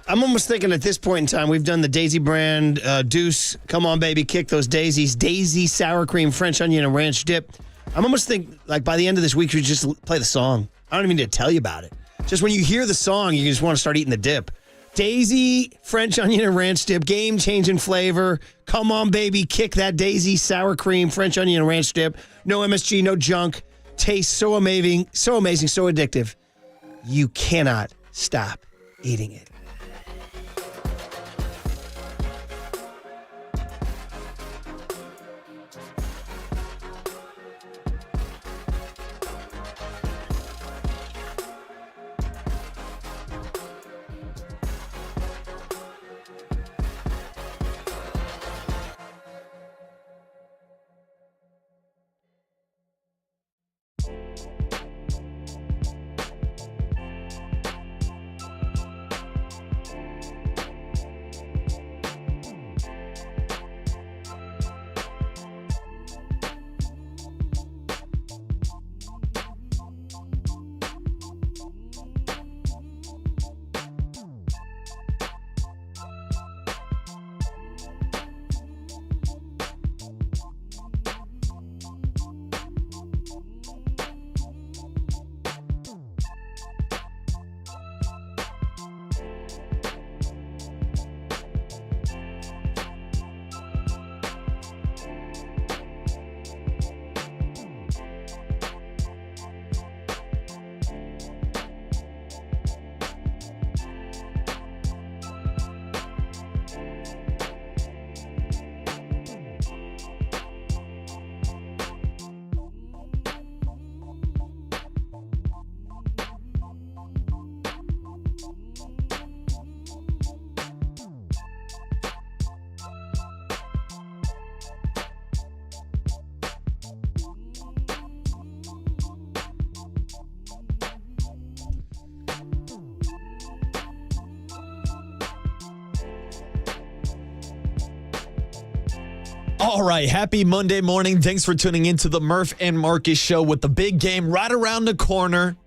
I'm almost thinking at this point in time, we've done the Daisy brand Deuce. Come on, baby, kick those daisies. Daisy, sour cream, French onion, and ranch dip. I'm almost thinking, like, by the end of this week, we just play the song. I don't even need to tell you about it. Just when you hear the song, you just want to start eating the dip. Daisy, French onion, and ranch dip, game-changing flavor. Come on, baby, kick that Daisy, sour cream, French onion, and ranch dip. No MSG, no junk. Tastes so amazing, so addictive. You cannot stop eating it. All right, happy Monday morning. Thanks for tuning in to the Murph and Marcus Show with the big game right around the corner.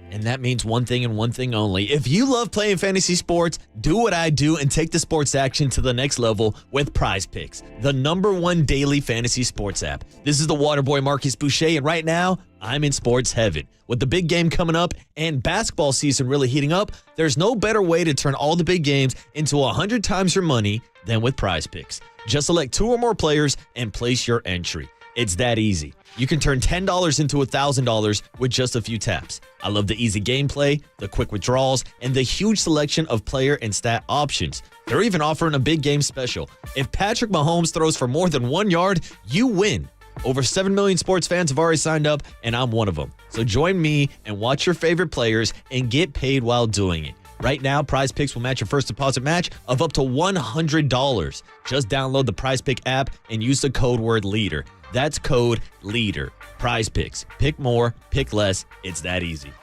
And that means one thing and one thing only. If you love playing fantasy sports, do what I do and take the sports action to the next level with Prize Picks, the #1 daily fantasy sports app. This is the Waterboy Marcus Boucher, and right now, I'm in sports heaven. With the big game coming up and basketball season really heating up, there's no better way to turn all the big games into 100 times your money than with Prize Picks. Just select 2 or more players and place your entry. It's that easy. You can turn $10 into $1,000 with just a few taps. I love the easy gameplay, the quick withdrawals, and the huge selection of player and stat options. They're even offering a big game special. If Patrick Mahomes throws for more than 1 yard, you win. Over 7 million sports fans have already signed up, and I'm one of them. So join me and watch your favorite players and get paid while doing it. Right now, Prize Picks will match your first deposit match of up to $100. Just download the Prize Pick app and use the code word LEADER. That's code LEADER. Prize Picks. Pick more, pick less. It's that easy.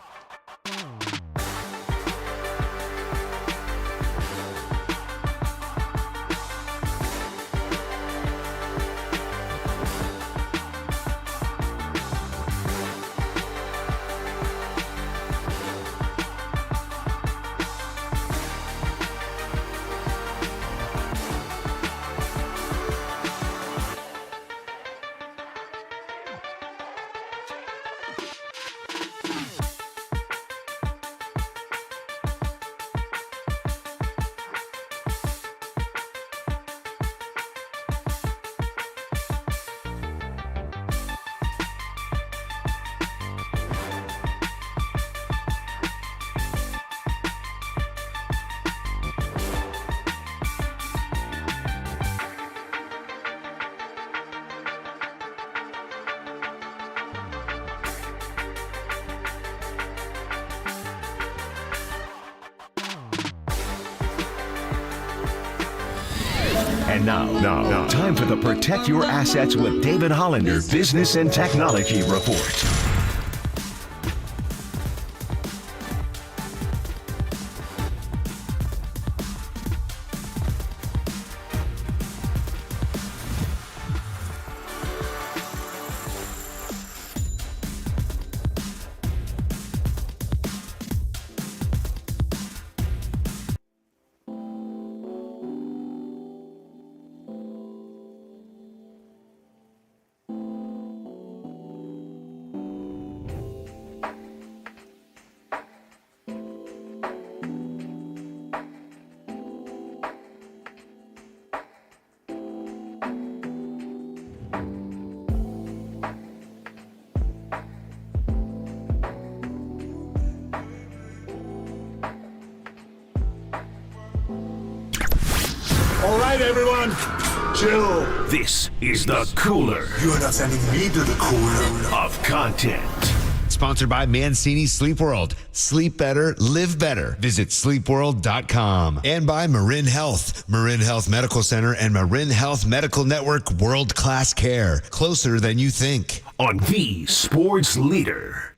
And now, time for the Protect Your Assets with David Hollander Business and Technology Report. All right, everyone, chill. This is the Cooler. You are not sending me to the cooler of content. Sponsored by Mancini Sleep World. Sleep better, live better. Visit sleepworld.com. And by Marin Health. Marin Health Medical Center and Marin Health Medical Network world-class care. Closer than you think. On the Sports Leader.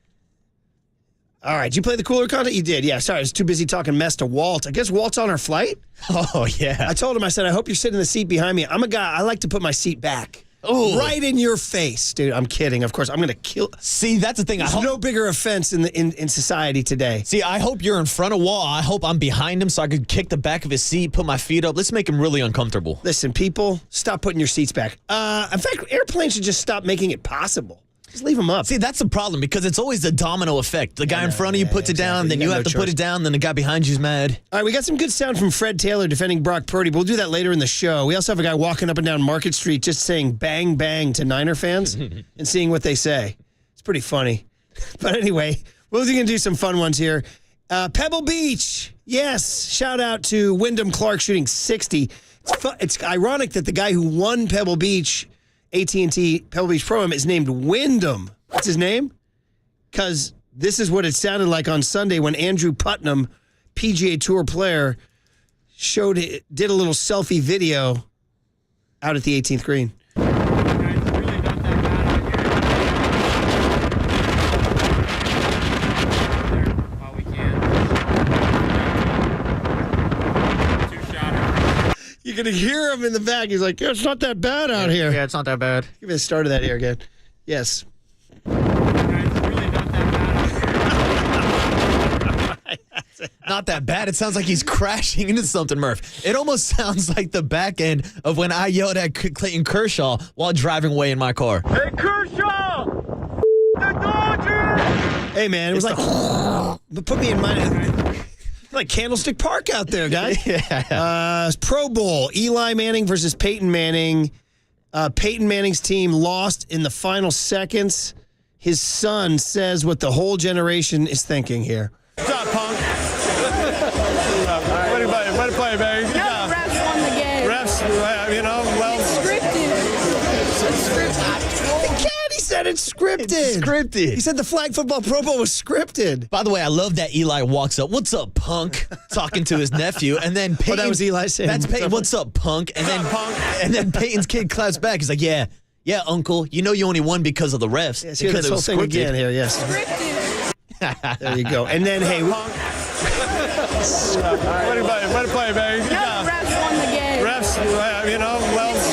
All right, did you play the cooler content? You did, yeah. Sorry, I was too busy talking mess to Walt. I guess Walt's on our flight? Oh, yeah. I told him, I said, I hope you're sitting in the seat behind me. I'm a guy, I like to put my seat back. Oh, right in your face. Dude, I'm kidding. Of course, I'm going to kill. See, that's the thing. There's no bigger offense in society today. See, I hope you're in front of Walt. I hope I'm behind him so I could kick the back of his seat, put my feet up. Let's make him really uncomfortable. Listen, people, stop putting your seats back. In fact, airplanes should just stop making it possible. Just leave them up. See, that's the problem because it's always the domino effect. The guy in front of you puts it down, then you have to put it down, then the guy behind you's mad. All right, we got some good sound from Fred Taylor defending Brock Purdy, but we'll do that later in the show. We also have a guy walking up and down Market Street just saying bang, bang to Niner fans and seeing what they say. It's pretty funny. But anyway, we're going to do some fun ones here. Pebble Beach. Yes, shout out to Wyndham Clark shooting 60. It's ironic that the guy who won Pebble Beach, AT&T Pebble Beach Pro-Am, is named Wyndham. What's his name? Because this is what it sounded like on Sunday when Andrew Putnam, PGA Tour player, did a little selfie video out at the 18th green. You could hear him in the back. He's like, yeah, it's not that bad out here. Yeah, it's not that bad. Give me the start of that here again. Yes. Not that bad. It sounds like he's crashing into something, Murph. It almost sounds like the back end of when I yelled at Clayton Kershaw while driving away in my car. Hey, Kershaw! The Dodgers! Hey, man, it was like, put me in mind. Like Candlestick Park out there, guys. Yeah. Pro Bowl, Eli Manning versus Peyton Manning. Peyton Manning's team lost in the final seconds. His son says what the whole generation is thinking here. Good job, punk. Way to play, baby. Good job. Refs won the game. Refs, well. It's scripted. He said it's scripted. It's scripted. He said the flag football Pro Bowl was scripted. By the way, I love that Eli walks up. What's up, punk? Talking to his nephew, and then Peyton. that was Eli saying. That's Peyton. What's up, punk? And then Peyton's kid claps back. He's like, yeah, uncle. You know you only won because of the refs. Yes, hear this whole thing again here. Yes. Scripted. There you go. And then hey, Way to play, baby. Good job. Refs won the game. Refs, well. It's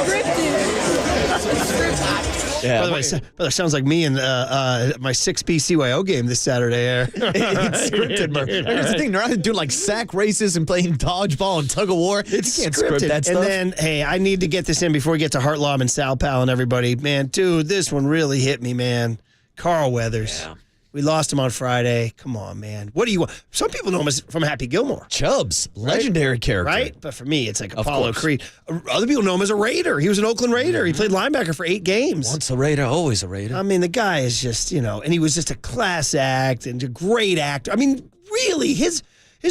scripted. Yeah. By the way, brother, sounds like me in my 6B CYO game this Saturday. It's scripted, Murph. Here's the thing. They're out doing like sack races and playing dodgeball and tug of war. It's you can't scripted. script that stuff. And then, hey, I need to get this in before we get to Hartlaub and Sal Pal and everybody. Man, dude, this one really hit me, man. Carl Weathers. Yeah. We lost him on Friday. Come on, man. What do you want? Some people know him as from Happy Gilmore. Chubbs, legendary character. Right? But for me, it's like Apollo Creed. Other people know him as a Raider. He was an Oakland Raider. He played linebacker for 8 games. Once a Raider, always a Raider. I mean, the guy is just, and he was just a class act and a great actor. I mean, really, his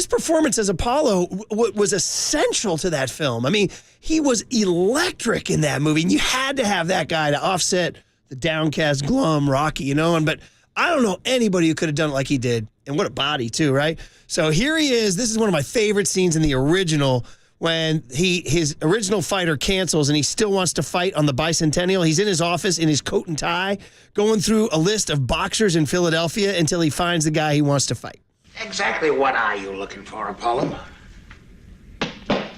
performance as Apollo was essential to that film. I mean, he was electric in that movie, and you had to have that guy to offset the downcast, glum Rocky, but I don't know anybody who could have done it like he did. And what a body, too, right? So here he is. This is one of my favorite scenes in the original when his original fighter cancels and he still wants to fight on the bicentennial. He's in his office in his coat and tie going through a list of boxers in Philadelphia until he finds the guy he wants to fight. Exactly what are you looking for, Apollo?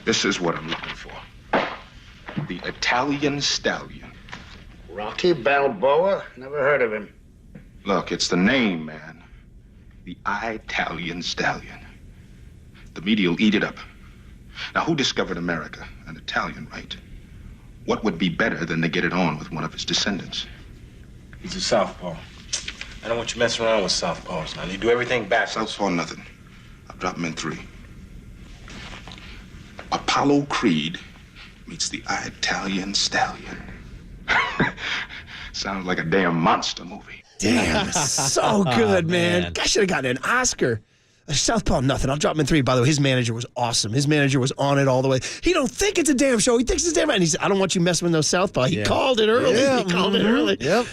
This is what I'm looking for. The Italian Stallion. Rocky Balboa? Never heard of him. Look, it's the name, man. The Italian Stallion. The media will eat it up. Now, who discovered America? An Italian, right? What would be better than to get it on with one of his descendants? He's a southpaw. I don't want you messing around with southpaws. Now, you do everything backwards. Southpaw, nothing. I'll drop him in 3. Apollo Creed meets the Italian Stallion. Sounds like a damn monster movie. Damn, so good, man. Guy should have gotten an Oscar. Southpaw, nothing. I'll drop him in 3. By the way, his manager was awesome. His manager was on it all the way. He don't think it's a damn show. He thinks it's damn. And he said, I don't want you messing with no Southpaw. He called it early. Yeah. He called it early. Yep.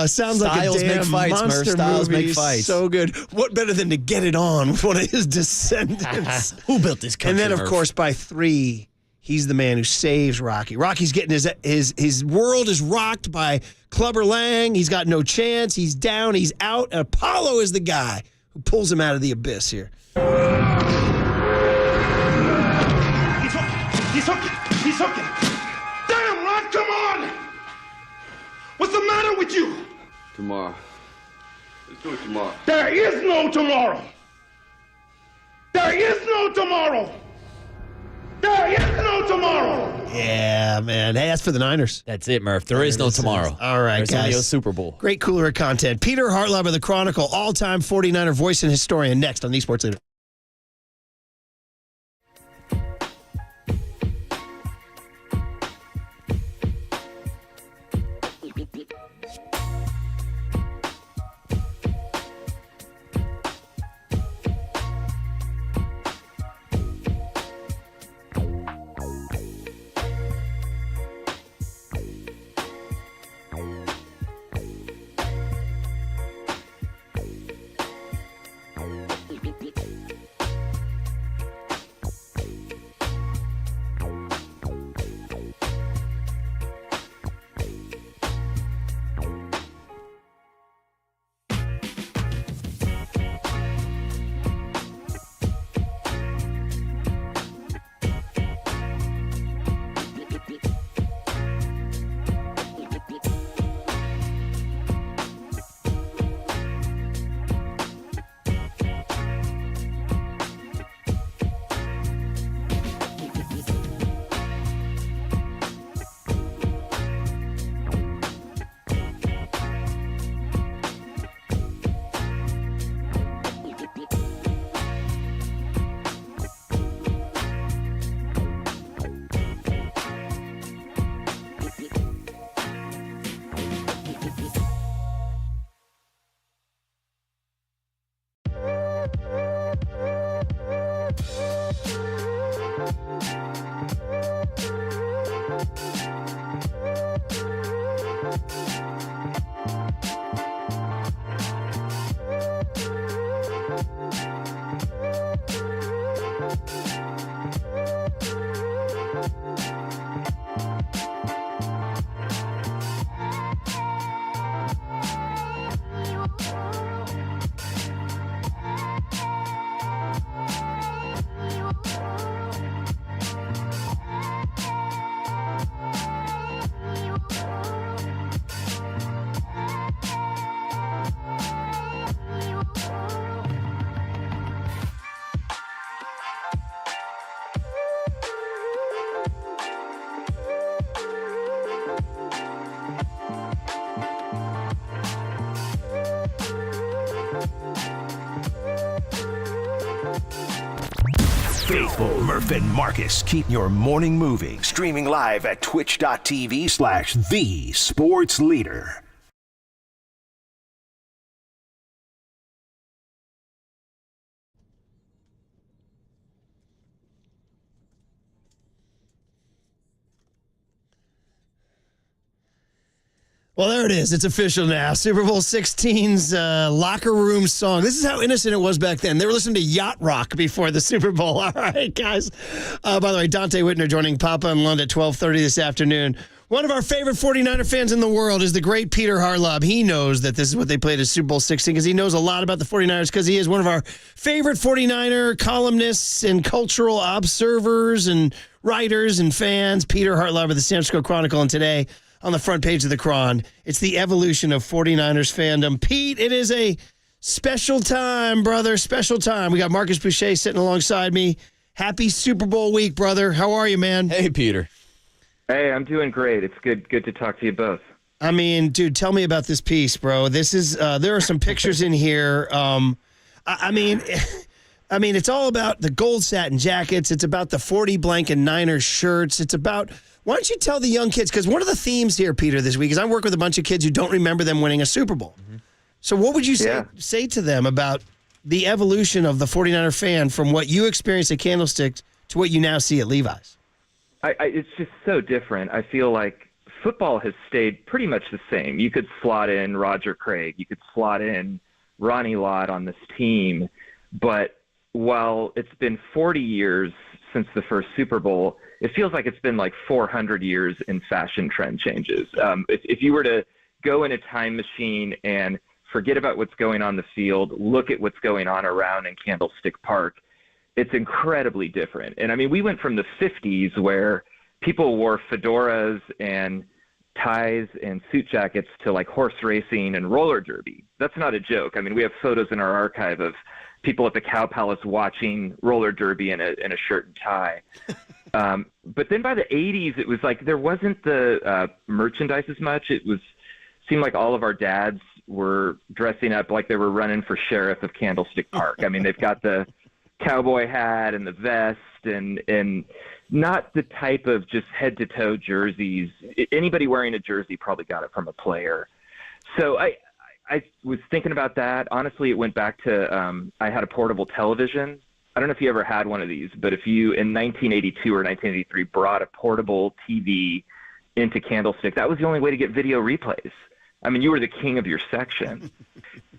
Sounds Styles like a damn make fights, monster Murph. Styles movie. make fights. So good. What better than to get it on with one of his descendants? Who built this country, And then, of Murph? course, by 3, he's the man who saves Rocky. Rocky's getting his world is rocked by Clubber Lang. He's got no chance. He's down. He's out. And Apollo is the guy who pulls him out of the abyss here. He's hooking. Damn, Rod, come on! What's the matter with you? Tomorrow. Let's do it tomorrow. There is no tomorrow. There is no tomorrow. There is no tomorrow. Yeah, man. Hey, that's for the Niners. That's it, Murph. There is no tomorrow. All right, There's only guys. a Super Bowl. Great cooler content. Peter Hartlaub of the Chronicle, all-time 49er voice and historian, next on the Sports Leader. faithful Murph and Marcus keep your morning moving. Streaming live at twitch.tv/the sports leader. Well, there it is. It's official now. Super Bowl 16's locker room song. This is how innocent it was back then. They were listening to yacht rock before the Super Bowl. All right, guys. By the way, Dante Whitner joining Papa and Lund at 12:30 this afternoon. One of our favorite 49er fans in the world is the great Peter Harlob. He knows that this is what they played at Super Bowl 16 because he knows a lot about the 49ers because he is one of our favorite 49er columnists and cultural observers and writers and fans. Peter Harlob of the San Francisco Chronicle, and today on the front page of the Cron, it's the evolution of 49ers fandom. Pete, it is a special time, brother, special time. We got Marcus Boucher sitting alongside me. Happy Super Bowl week, brother. How are you, man? Hey, Peter. Hey, I'm doing great. It's good to talk to you both. I mean, dude, tell me about this piece, bro. This is there are some pictures in here. I mean, it's all about the gold satin jackets. It's about the 40 blank and Niners shirts. It's about, why don't you tell the young kids, because one of the themes here, Peter, this week is I work with a bunch of kids who don't remember them winning a Super Bowl. Mm-hmm. So what would you say to them about the evolution of the 49er fan from what you experienced at Candlestick to what you now see at Levi's? It's just so different. I feel like football has stayed pretty much the same. You could slot in Roger Craig. You could slot in Ronnie Lott on this team. But while it's been 40 years since the first Super Bowl, it feels like it's been like 400 years in fashion trend changes. If you were to go in a time machine and forget about what's going on the field, look at what's going on around in Candlestick Park, it's incredibly different. And I mean, we went from the 50s where people wore fedoras and ties and suit jackets to like horse racing and roller derby. That's not a joke. I mean, we have photos in our archive of people at the Cow Palace watching roller derby in a shirt and tie. But then by the 80s, it was like there wasn't the merchandise as much. Seemed like all of our dads were dressing up like they were running for sheriff of Candlestick Park. I mean, they've got the cowboy hat and the vest and not the type of just head-to-toe jerseys. Anybody wearing a jersey probably got it from a player. So I was thinking about that. Honestly, it went back to I had a portable television. I don't know if you ever had one of these, but if you in 1982 or 1983 brought a portable TV into Candlestick, that was the only way to get video replays. I mean, you were the king of your section.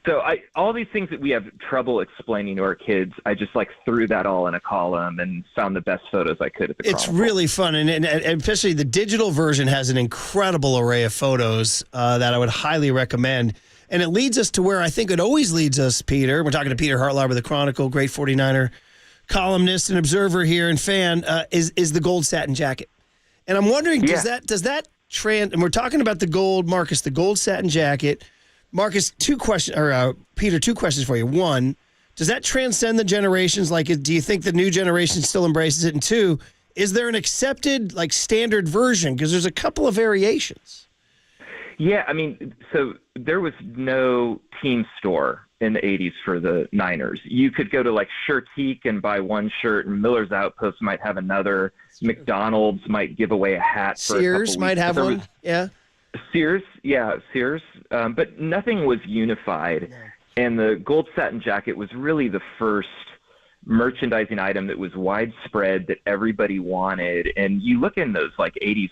So all these things that we have trouble explaining to our kids, I just like threw that all in a column and found the best photos I could at the Chronicle. It's really fun, and especially the digital version has an incredible array of photos that I would highly recommend. And it leads us to where I think it always leads us, Peter. We're talking to Peter Hartlaub of the Chronicle, great 49er columnist and observer here and fan, is the gold satin jacket. And I'm wondering, does that trend, and we're talking about the gold, Marcus, the gold satin jacket. Marcus, Peter, two questions for you. One, does that transcend the generations? Like, do you think the new generation still embraces it? And two, is there an accepted, like, standard version? Because there's a couple of variations. Yeah, I mean, so there was no team store in the 80s for the Niners. You could go to, like, Shirtique and buy one shirt, and Miller's Outpost might have another. McDonald's might give away a hat for Sears a couple weeks. might have one, yeah. Sears. But nothing was unified. And the gold satin jacket was really the first merchandising item that was widespread, that everybody wanted. And you look in those like 80s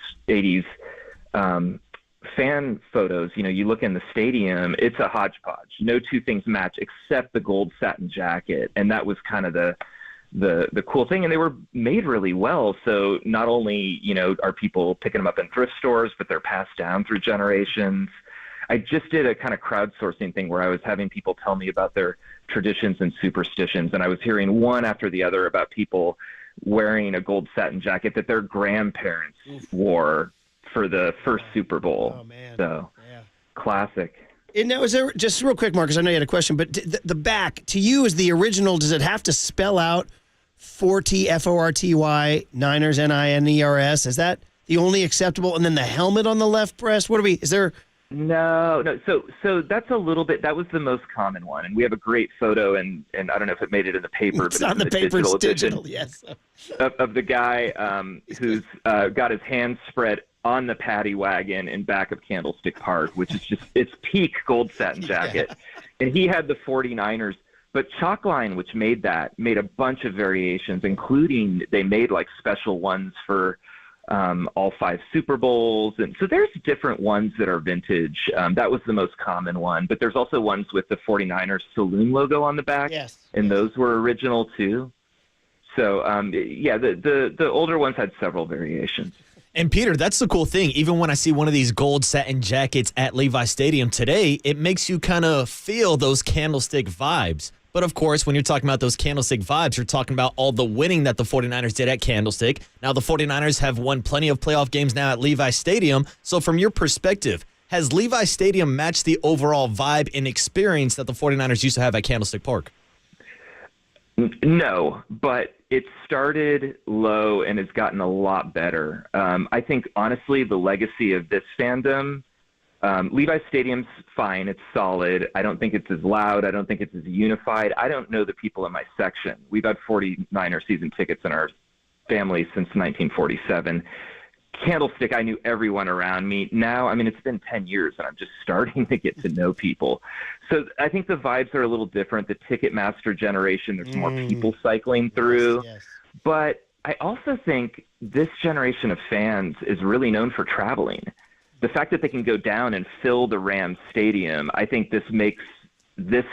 fan photos, you look in the stadium, it's a hodgepodge. No two things match except the gold satin jacket. And that was kind of the cool thing, and they were made really well. So not only, are people picking them up in thrift stores, but they're passed down through generations. I just did a kind of crowdsourcing thing where I was having people tell me about their traditions and superstitions, and I was hearing one after the other about people wearing a gold satin jacket that their grandparents wore for the first Super Bowl. Oh, man. So, classic. And now, is there, just real quick, Marcus, I know you had a question, but the back, to you, is the original, does it have to spell out Forty, Forty, Niners, Niners? Is that the only acceptable? And then the helmet on the left breast? Is there No. So that's a little bit. That was the most common one, and we have a great photo, and I don't know if it made it in the paper. It's but on the paper. It's digital. Yes. Of the guy who's got his hands spread on the paddy wagon in back of Candlestick Park, which is it's peak gold satin jacket, and he had the 49ers. But Chalkline, which made a bunch of variations, including they made like special ones for all 5 Super Bowls. And so there's different ones that are vintage. That was the most common one. But there's also ones with the 49ers saloon logo on the back. Yes. And those were original too. So, the older ones had several variations. And Peter, that's the cool thing. Even when I see one of these gold satin jackets at Levi Stadium today, it makes you kind of feel those Candlestick vibes. But of course, when you're talking about those Candlestick vibes, you're talking about all the winning that the 49ers did at Candlestick. Now, the 49ers have won plenty of playoff games now at Levi Stadium. So from your perspective, has Levi Stadium matched the overall vibe and experience that the 49ers used to have at Candlestick Park? No, but it started low and has gotten a lot better. I think, honestly, the legacy of this fandom, Levi Stadium's fine. It's solid. I don't think it's as loud. I don't think it's as unified. I don't know the people in my section. We've had 49er season tickets in our family since 1947. Candlestick, I knew everyone around me. Now, I mean, it's been 10 years, and I'm just starting to get to know people. So I think the vibes are a little different. The Ticketmaster generation, there's more people cycling through. Yes. But I also think this generation of fans is really known for traveling. The fact that they can go down and fill the Rams stadium, I think this makes this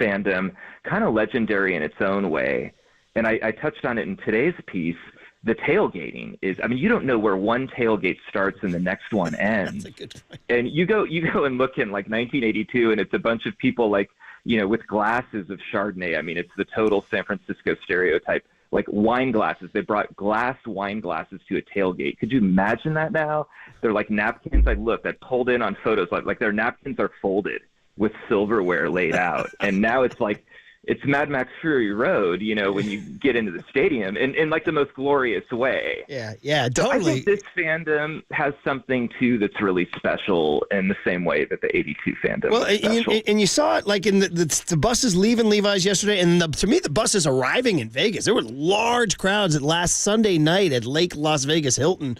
fandom kind of legendary in its own way. And I touched on it in today's piece. The tailgating is, I mean, you don't know where one tailgate starts and the next one ends. That's a good point. And you go and look in like 1982, and it's a bunch of people like, with glasses of Chardonnay. I mean, it's the total San Francisco stereotype, like wine glasses. They brought glass wine glasses to a tailgate. Could you imagine that now? They're like napkins. I pulled in on photos, like their napkins are folded with silverware laid out. And now it's like, it's Mad Max Fury Road, when you get into the stadium in like the most glorious way. Yeah, totally. I think this fandom has something too that's really special in the same way that the 82 fandom was special. And you saw it like in the buses leaving Levi's yesterday, and to me the buses arriving in Vegas. There were large crowds at last Sunday night at Lake Las Vegas Hilton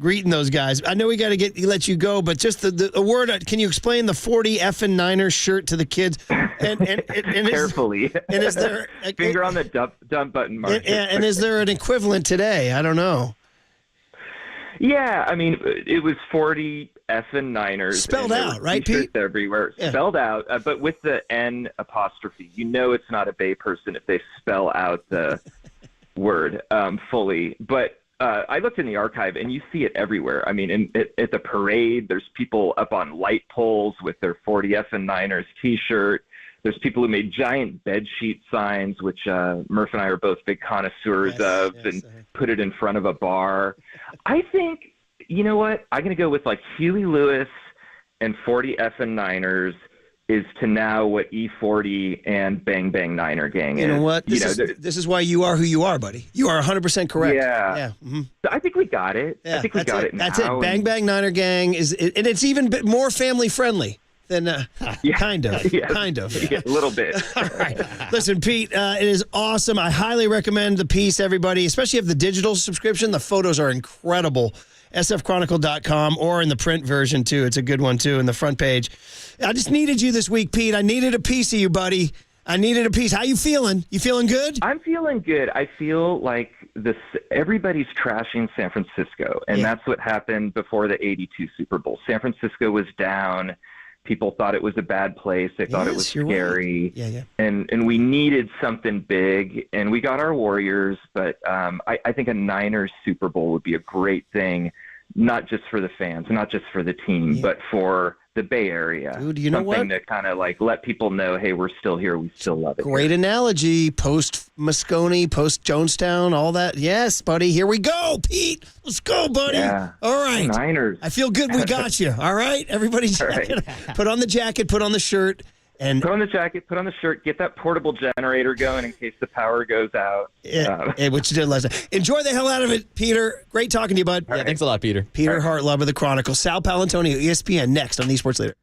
greeting those guys. I know we got to let you go, but just the word. Can you explain the 40 effing Niners shirt to the kids? And carefully. And is there finger on the dump button mark? And is there an equivalent today? I don't know. Yeah, I mean, it was 40 effing Niners spelled out, right, Pete? Everywhere, spelled out, but with the N apostrophe. It's not a Bay person if they spell out the word fully, but. I looked in the archive, and you see it everywhere. I mean, at the parade, there's people up on light poles with their 40 effing Niners T-shirt. There's people who made giant bedsheet signs, which Murph and I are both big connoisseurs of, and put it in front of a bar. I think, you know what? I'm going to go with like Huey Lewis and 40 effing Niners is to now what E40 and Bang Bang Niner Gang is. You know what? This is why you are who you are, buddy. You are 100% correct. Yeah. Mm-hmm. So I think we got it. Yeah, I think we got it now. That's it. Bang Bang Niner Gang and it's even more family friendly than kind of. Yeah, a little bit. All right. Listen, Pete, it is awesome. I highly recommend the piece, everybody, especially if you have the digital subscription. The photos are incredible. sfchronicle.com or in the print version, too. It's a good one, too, in the front page. I just needed you this week, Pete. I needed a piece of you, buddy. I needed a piece. How you feeling? You feeling good? I'm feeling good. I feel like everybody's trashing San Francisco, and that's what happened before the 82 Super Bowl. San Francisco was down. People thought it was a bad place. They thought it was scary. Right. And we needed something big, and we got our Warriors. But I think a Niners Super Bowl would be a great thing, not just for the fans, not just for the team, but for the Bay Area. Dude, you know something what? to kind of like let people know, hey, we're still here. We still love it. Great analogy. Post Moscone, post Jonestown, all that. Yes, buddy. Here we go, Pete. Let's go, buddy. Yeah. All right. Niners. I feel good we got you. All right. Everybody, All right. put on the jacket, put on the shirt. And put on the jacket, put on the shirt, get that portable generator going in case the power goes out. Which you did last night. Enjoy the hell out of it, Peter. Great talking to you, bud. Yeah, thanks a lot, Peter. Peter Hartlub of the Chronicle. Sal Palantonio, ESPN, next on the Sports Leader.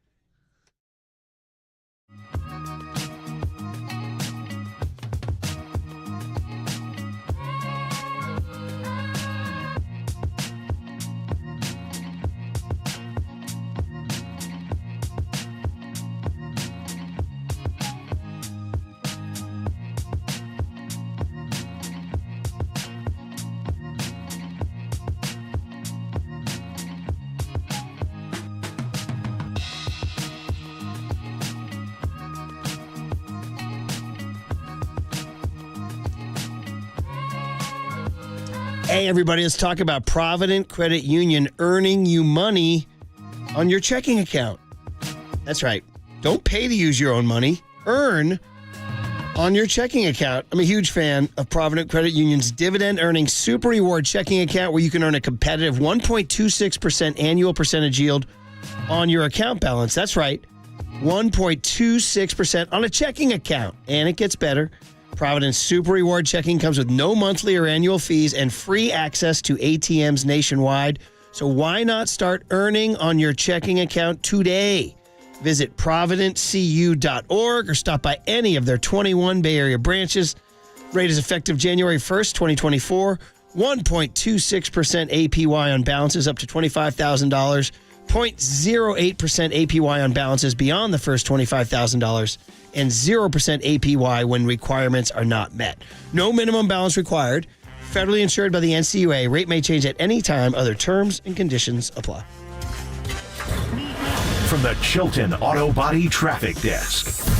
Hey, everybody, let's talk about Provident Credit Union earning you money on your checking account. That's right. Don't pay to use your own money. Earn on your checking account. I'm a huge fan of Provident Credit Union's dividend-earning Super Reward checking account where you can earn a competitive 1.26% annual percentage yield on your account balance. That's right. 1.26% on a checking account. And it gets better. Provident's Super Reward checking comes with no monthly or annual fees and free access to ATMs nationwide. So why not start earning on your checking account today? Visit providentcu.org or stop by any of their 21 Bay Area branches. Rate is effective January 1st, 2024. 1.26% APY on balances up to $25,000. 0.08% APY on balances beyond the first $25,000. And 0% APY when requirements are not met. No minimum balance required. Federally insured by the NCUA. Rate may change at any time. Other terms and conditions apply. From the Chilton Auto Body Traffic Desk.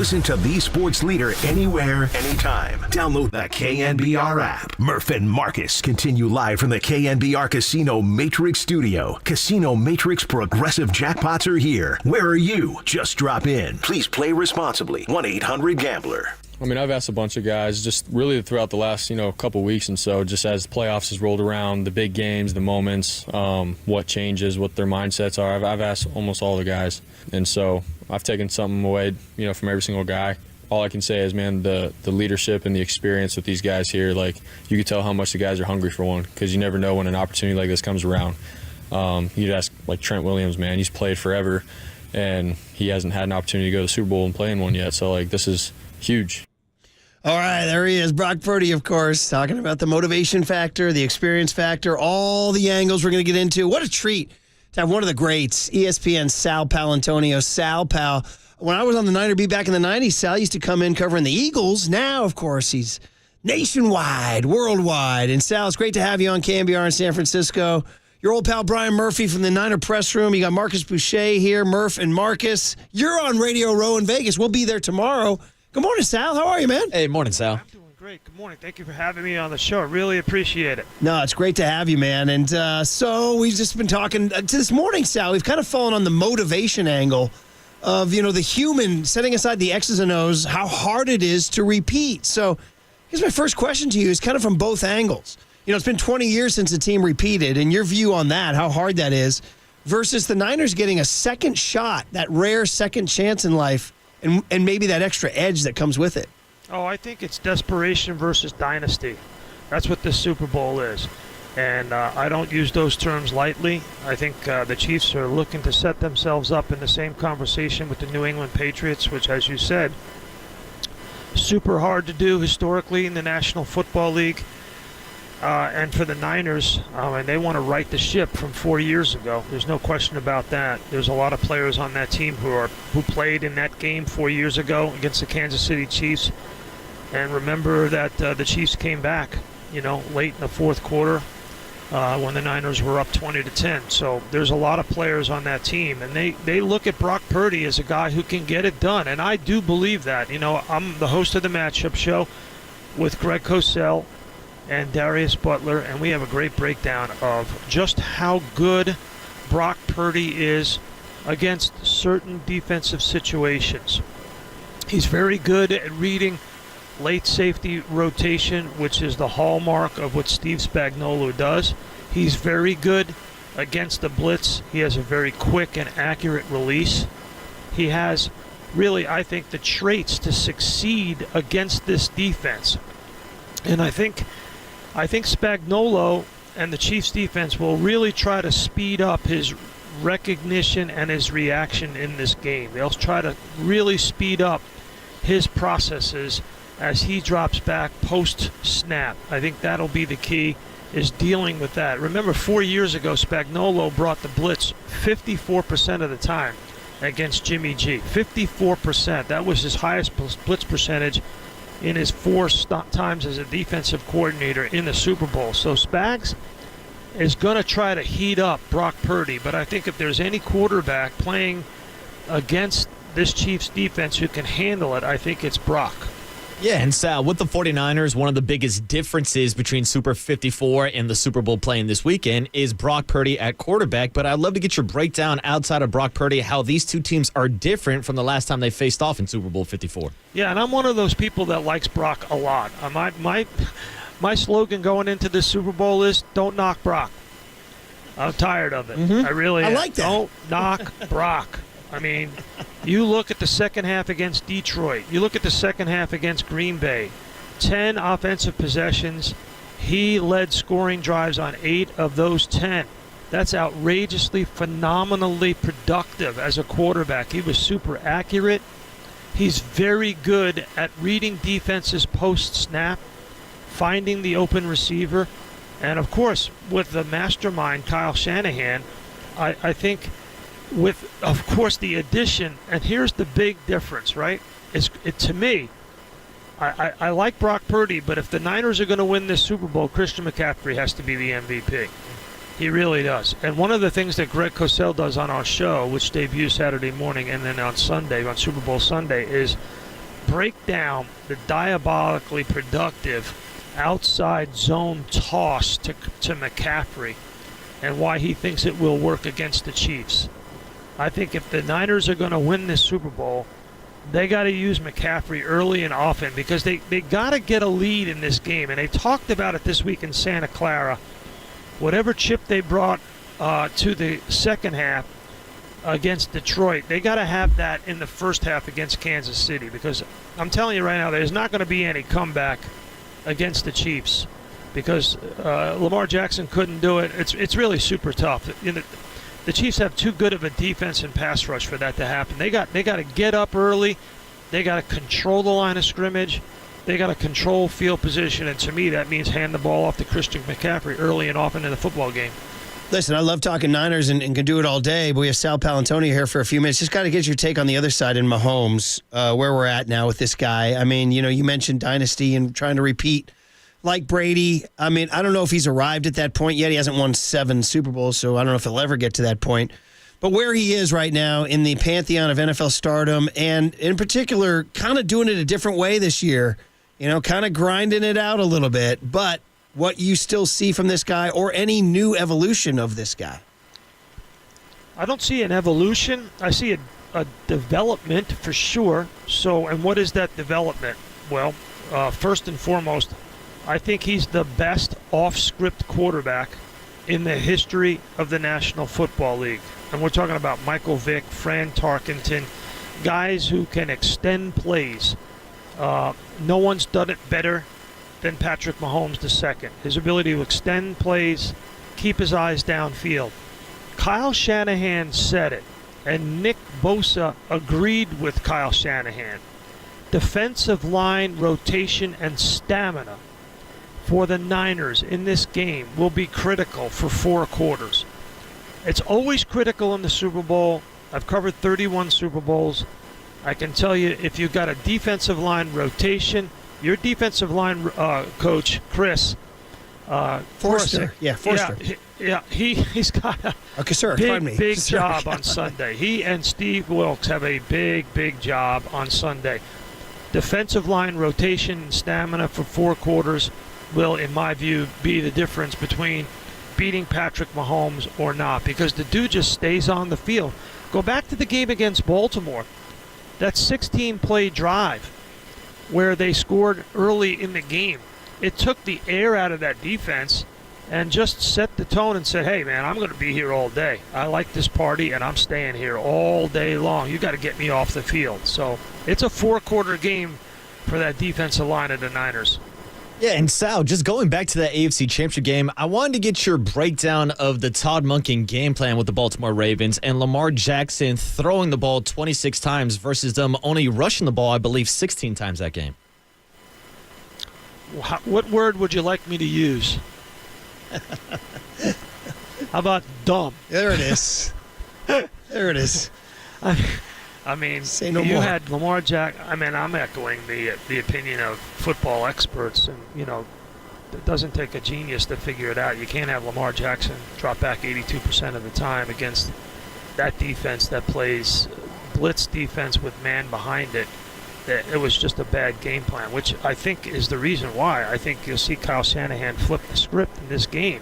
Listen to the sports leader anywhere, anytime. Download the KNBR app. Murph and Marcus continue live from the KNBR Casino Matrix Studio. Casino Matrix Progressive Jackpots are here. Where are you? Just drop in. Please play responsibly. 1-800-GAMBLER. I mean, I've asked a bunch of guys just really throughout the last, couple weeks and so, just as the playoffs has rolled around, the big games, the moments, what changes, what their mindsets are. I've asked almost all the guys. And so I've taken something away, from every single guy. All I can say is, man, the leadership and the experience with these guys here, like, you can tell how much the guys are hungry for one, because you never know when an opportunity like this comes around. You'd ask, like, Trent Williams, man, he's played forever, and he hasn't had an opportunity to go to the Super Bowl and play in one yet. So, like, this is huge. All right, there he is, Brock Purdy, of course, talking about the motivation factor, the experience factor, all the angles we're going to get into. What a treat to have one of the greats, ESPN's Sal Paolantonio. Sal, pal, when I was on the Niner Beat back in the 90s, Sal used to come in covering the Eagles. Now, of course, he's nationwide, worldwide. And Sal, it's great to have you on KNBR in San Francisco. Your old pal Brian Murphy from the Niner press room. You got Marcus Boucher here, Murph and Marcus. You're on Radio Row in Vegas. We'll be there tomorrow. Good morning, Sal. How are you, man? Hey, morning, Sal. I'm doing great. Good morning. Thank you for having me on the show. I really appreciate it. No, it's great to have you, man. And so we've just been talking to this morning, Sal. We've kind of fallen on the motivation angle of, the human, setting aside the X's and O's, how hard it is to repeat. So here's my first question to you is kind of from both angles. It's been 20 years since the team repeated, and your view on that, how hard that is, versus the Niners getting a second shot, that rare second chance in life, and maybe that extra edge that comes with it. Oh, I think it's desperation versus dynasty. That's what this Super Bowl is. And I don't use those terms lightly. I think the Chiefs are looking to set themselves up in the same conversation with the New England Patriots, which, as you said, super hard to do historically in the National Football League. And for the Niners, and they want to right the ship from 4 years ago. There's no question about that. There's a lot of players on that team who played in that game 4 years ago against the Kansas City Chiefs. And remember that the Chiefs came back, late in the fourth quarter when the Niners were up 20-10. So there's a lot of players on that team, and they look at Brock Purdy as a guy who can get it done. And I do believe that. I'm the host of the Matchup Show with Greg Cosell and Darius Butler, and we have a great breakdown of just how good Brock Purdy is against certain defensive situations. He's very good at reading late safety rotation, which is the hallmark of what Steve Spagnuolo does. He's very good against the blitz. He has a very quick and accurate release. He has really, I think, the traits to succeed against this defense. And I think Spagnuolo and the Chiefs defense will really try to speed up his recognition and his reaction in this game. They'll try to really speed up his processes as he drops back post-snap. I think that'll be the key, is dealing with that. Remember, 4 years ago, Spagnuolo brought the blitz 54% of the time against Jimmy G. 54%. That was his highest blitz percentage in his 4 times as a defensive coordinator in the Super Bowl. So Spags is going to try to heat up Brock Purdy, but I think if there's any quarterback playing against this Chiefs defense who can handle it, I think it's Brock. Yeah, and Sal, with the 49ers, one of the biggest differences between Super 54 and the Super Bowl playing this weekend is Brock Purdy at quarterback. But I'd love to get your breakdown outside of Brock Purdy, how these two teams are different from the last time they faced off in Super Bowl 54. Yeah, and I'm one of those people that likes Brock a lot. My slogan going into this Super Bowl is, don't knock Brock. I'm tired of it. I really am. I like that. Don't knock Brock. I mean, you look at the second half against Detroit. You look at the second half against Green Bay. 10 offensive possessions. He led scoring drives on 8 of those 10. That's outrageously, phenomenally productive as a quarterback. He was super accurate. He's very good at reading defenses post-snap, finding the open receiver. And, of course, with the mastermind, Kyle Shanahan, I think with, of course, the addition, and here's the big difference, right? To me, I like Brock Purdy, but if the Niners are going to win this Super Bowl, Christian McCaffrey has to be the MVP. He really does. And one of the things that Greg Cosell does on our show, which debuts Saturday morning and then on Sunday, on Super Bowl Sunday, is break down the diabolically productive outside zone toss to McCaffrey and why he thinks it will work against the Chiefs. I think if the Niners are going to win this Super Bowl, they got to use McCaffrey early and often because they got to get a lead in this game. And they talked about it this week in Santa Clara. Whatever chip they brought to the second half against Detroit, they got to have that in the first half against Kansas City because I'm telling you right now, there's not going to be any comeback against the Chiefs because Lamar Jackson couldn't do it. It's really super tough. The Chiefs have too good of a defense and pass rush for that to happen. They got to get up early. They got to control the line of scrimmage. They got to control field position, and to me, that means hand the ball off to Christian McCaffrey early and often in the football game. Listen, I love talking Niners and can do it all day, but we have Sal Palantonio here for a few minutes. Just got to get your take on the other side in Mahomes, where we're at now with this guy. I mean, you mentioned dynasty and trying to repeat like Brady. I mean, I don't know if he's arrived at that point yet. He hasn't won 7 Super Bowls, so I don't know if he'll ever get to that point. But where he is right now in the pantheon of NFL stardom, and in particular, kind of doing it a different way this year, kind of grinding it out a little bit, but what you still see from this guy or any new evolution of this guy? I don't see an evolution. I see a development for sure. So, and what is that development? Well, first and foremost, I think he's the best off-script quarterback in the history of the National Football League. And we're talking about Michael Vick, Fran Tarkenton, guys who can extend plays. No one's done it better than Patrick Mahomes II. His ability to extend plays, keep his eyes downfield. Kyle Shanahan said it, and Nick Bosa agreed with Kyle Shanahan. Defensive line rotation and stamina for the Niners in this game will be critical for 4 quarters. It's always critical in the Super Bowl. I've covered 31 Super Bowls. I can tell you, if you've got a defensive line rotation, your defensive line coach, Chris Forster. Yeah, Forster. He's got a big job on Sunday. He and Steve Wilkes have a big job on Sunday. Defensive line rotation and stamina for 4 quarters will, in my view, be the difference between beating Patrick Mahomes or not, because the dude just stays on the field. Go back to the game against Baltimore. That 16-play drive where they scored early in the game. It took the air out of that defense and just set the tone and said, hey, man, I'm going to be here all day. I like this party, and I'm staying here all day long. You got to get me off the field. So it's a 4-quarter game for that defensive line of the Niners. Yeah, and Sal, just going back to that AFC Championship game, I wanted to get your breakdown of the Todd Monken game plan with the Baltimore Ravens and Lamar Jackson throwing the ball 26 times versus them only rushing the ball, I believe, 16 times that game. What word would you like me to use? How about dumb? There it is. There it is. I mean, say no you more. had Lamar Jackson. I mean, I'm echoing the opinion of football experts, and it doesn't take a genius to figure it out. You can't have Lamar Jackson drop back 82% of the time against that defense that plays blitz defense with man behind it. It was just a bad game plan, which I think is the reason why. I think you'll see Kyle Shanahan flip the script in this game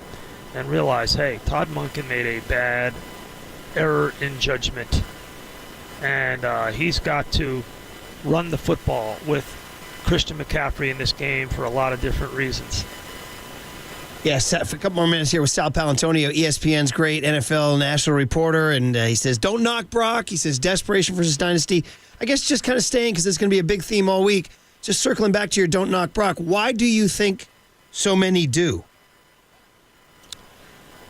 and realize, hey, Todd Monken made a bad error in judgment. And he's got to run the football with Christian McCaffrey in this game for a lot of different reasons. Yes, for a couple more minutes here with Sal Palantonio, ESPN's great NFL national reporter, and he says, don't knock Brock. He says, desperation versus dynasty. I guess just kind of staying, because it's going to be a big theme all week, just circling back to your don't knock Brock. Why do you think so many do?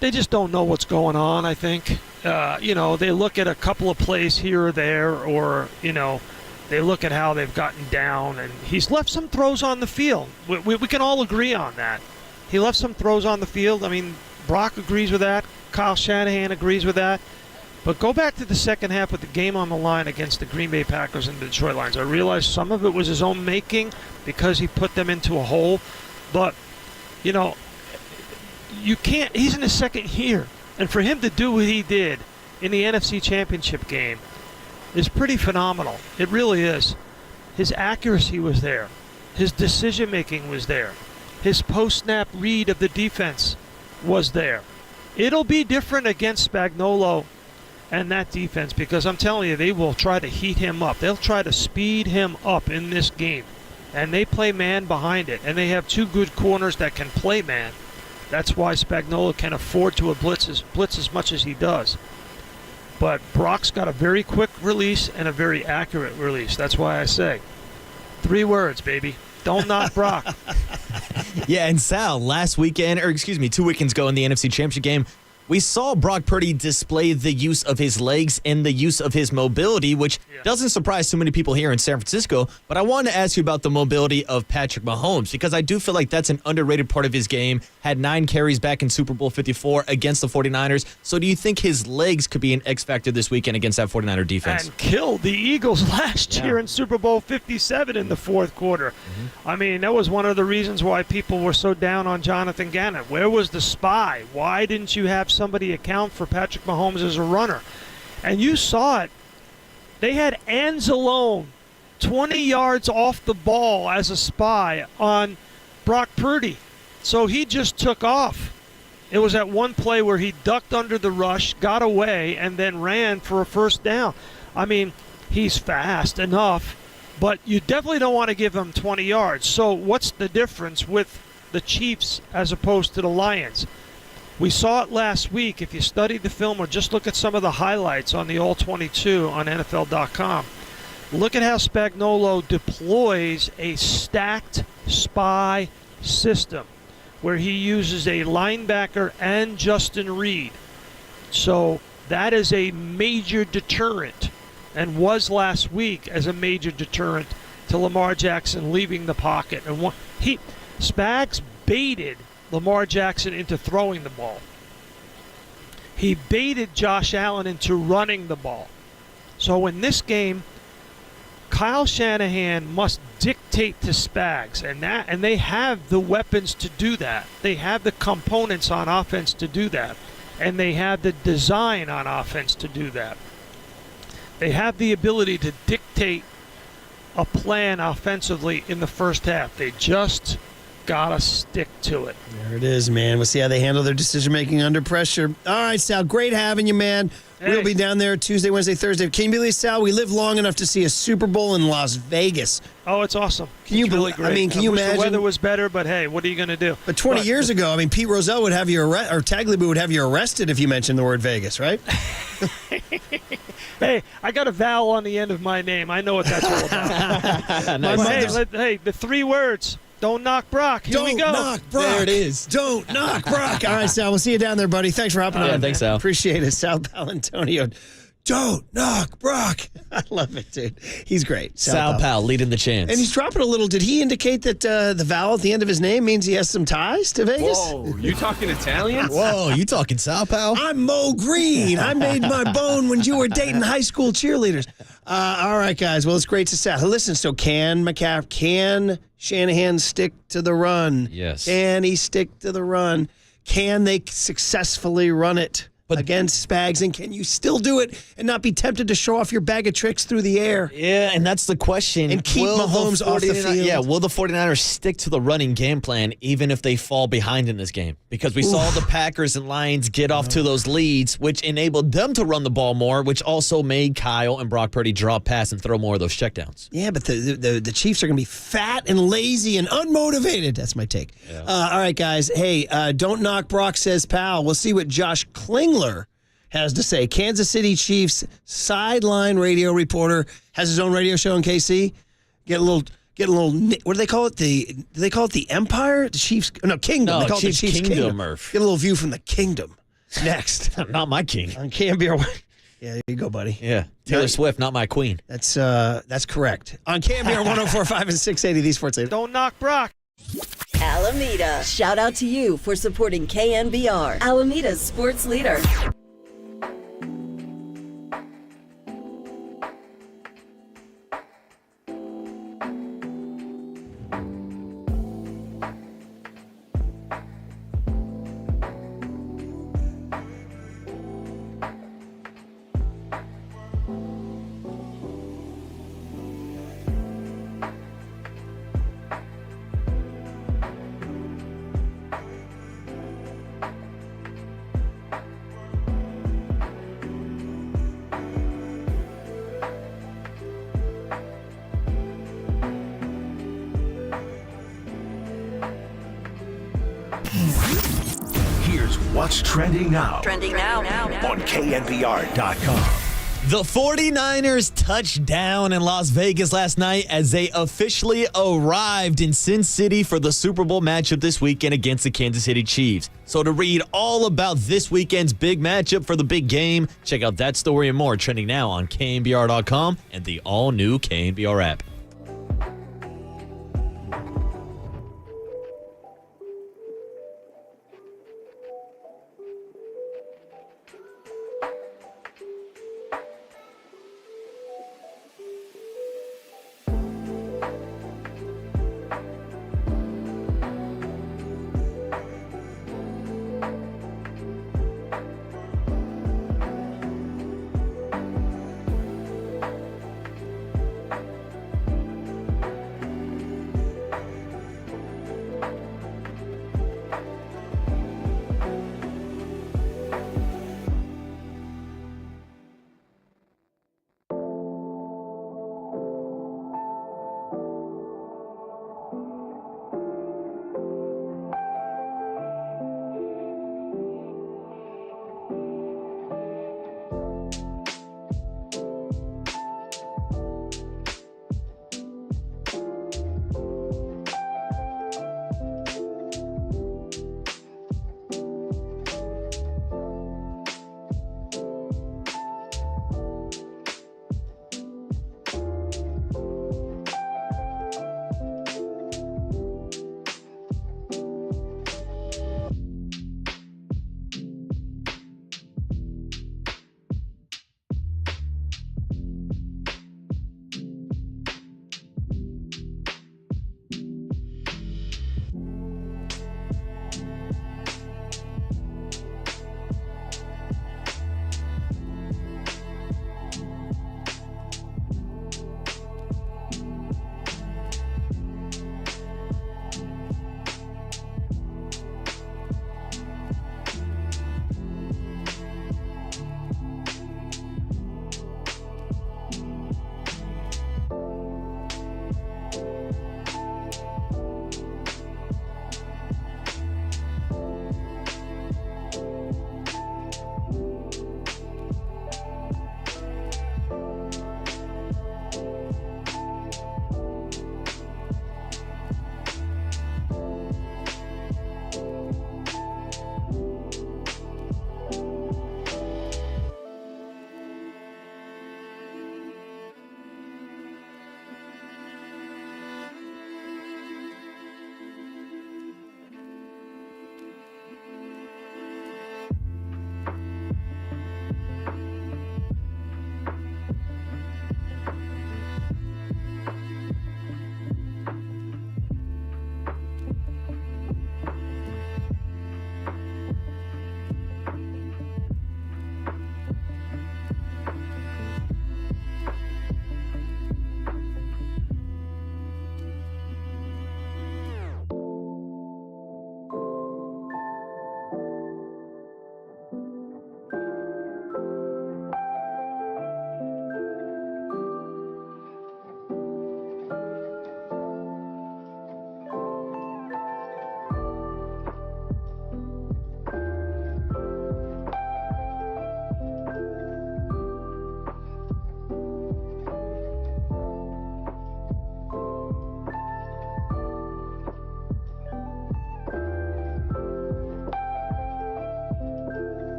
They just don't know what's going on, I think. They look at a couple of plays here or there, or, they look at how they've gotten down, and he's left some throws on the field. We can all agree on that. He left some throws on the field. I mean, Brock agrees with that. Kyle Shanahan agrees with that. But go back to the second half with the game on the line against the Green Bay Packers and the Detroit Lions. I realize some of it was his own making because he put them into a hole. But, you can't. He's in his second year. And for him to do what he did in the NFC Championship game is pretty phenomenal. It really is. His accuracy was there. His decision-making was there. His post-snap read of the defense was there. It'll be different against Spagnuolo and that defense, because I'm telling you, they will try to heat him up. They'll try to speed him up in this game. And they play man behind it. And they have two good corners that can play man. That's why Spagnuolo can afford to blitz as much as he does. But Brock's got a very quick release and a very accurate release. That's why I say 3 words, baby. Don't knock Brock. Yeah, and Sal, 2 weekends ago in the NFC Championship game, we saw Brock Purdy display the use of his legs and the use of his mobility, which doesn't surprise too many people here in San Francisco. But I wanted to ask you about the mobility of Patrick Mahomes, because I do feel like that's an underrated part of his game. Had 9 carries back in Super Bowl 54 against the 49ers. So do you think his legs could be an X factor this weekend against that 49er defense? And killed the Eagles last year in Super Bowl 57 in the fourth quarter. I mean, that was one of the reasons why people were so down on Jonathan Gannon. Where was the spy? Why didn't you have somebody account for Patrick Mahomes as a runner? And you saw it. They had Anzalone 20 yards off the ball as a spy on Brock Purdy. So he just took off. It was at one play where he ducked under the rush, got away, and then ran for a first down. I mean, he's fast enough, but you definitely don't want to give him 20 yards. So what's the difference with the Chiefs as opposed to the Lions? We saw it last week. If you study the film or just look at some of the highlights on the All-22 on NFL.com, look at how Spagnuolo deploys a stacked spy system where he uses a linebacker and Justin Reed. So that is a major deterrent, and was last week as a major deterrent to Lamar Jackson leaving the pocket. And Spags baited Lamar Jackson into throwing the ball. He baited Josh Allen into running the ball. So in this game, Kyle Shanahan must dictate to Spags, and they have the weapons to do that. They have the components on offense to do that, and they have the design on offense to do that. They have the ability to dictate a plan offensively in the first half. They just gotta stick to it. There it is, man. We'll see how they handle their decision-making under pressure. All right, Sal, great having you, man. Hey. We'll be down there Tuesday, Wednesday, Thursday. Can you believe, Sal, we live long enough to see a Super Bowl in Las Vegas. Oh, it's awesome. Can you really great. I mean, can you wish imagine? the weather was better, but hey, what are you going to do? But 20 years ago, I mean, Pete Rozelle would have you or Tagliabue would have you arrested if you mentioned the word Vegas, right? Hey, I got a vowel on the end of my name. I know what that's all about. Nice. Hey, the 3 words. Don't knock Brock. Here we go. Don't knock Brock. There it is. Don't knock Brock. All right, Sal, we'll see you down there, buddy. Thanks for hopping on. Yeah, thanks, Sal. Appreciate it. Sal Palantonio. Don't knock Brock. I love it, dude. He's great. Sal Pal leading the chance. And he's dropping a little. Did he indicate that the vowel at the end of his name means he has some ties to Vegas? Whoa, you talking Italian? Whoa, you talking Sal Pal? I'm Mo Green. I made my bone when you were dating high school cheerleaders. All right, guys. Well, it's great to say. Listen, so can Shanahan stick to the run? Yes. Can he stick to the run? Can they successfully run it against Spags? And can you still do it and not be tempted to show off your bag of tricks through the air? Yeah, and that's the question. And keep Mahomes off the field. Yeah, will the 49ers stick to the running game plan even if they fall behind in this game? Because we saw the Packers and Lions get off to those leads, which enabled them to run the ball more, which also made Kyle and Brock Purdy drop pass and throw more of those checkdowns. Yeah, but the Chiefs are going to be fat and lazy and unmotivated. That's my take. Yeah. All right, guys. Hey, don't knock Brock, says Pal. We'll see what Josh Klingler has to say. Kansas City Chiefs sideline radio reporter, has his own radio show in KC. Get a little. What do they call it? Do they call it the Empire? The Chiefs? No, Kingdom. No, they call Chiefs it the Chiefs Kingdom, Kingdom. Murph. Get a little view from the Kingdom. Next, Not my king. on KNBR. Yeah, there you go, buddy. Yeah, Taylor Swift, not my queen. That's correct. On KNBR 104.5 and 680, these sports leaders. Don't knock Brock. Alameda. Shout out to you for supporting KNBR, Alameda's sports leader. What's trending now? Trending now. On KNBR.com. The 49ers touched down in Las Vegas last night as they officially arrived in Sin City for the Super Bowl matchup this weekend against the Kansas City Chiefs. So to read all about this weekend's big matchup for the big game, check out that story and more trending now on KNBR.com and the all-new KNBR app.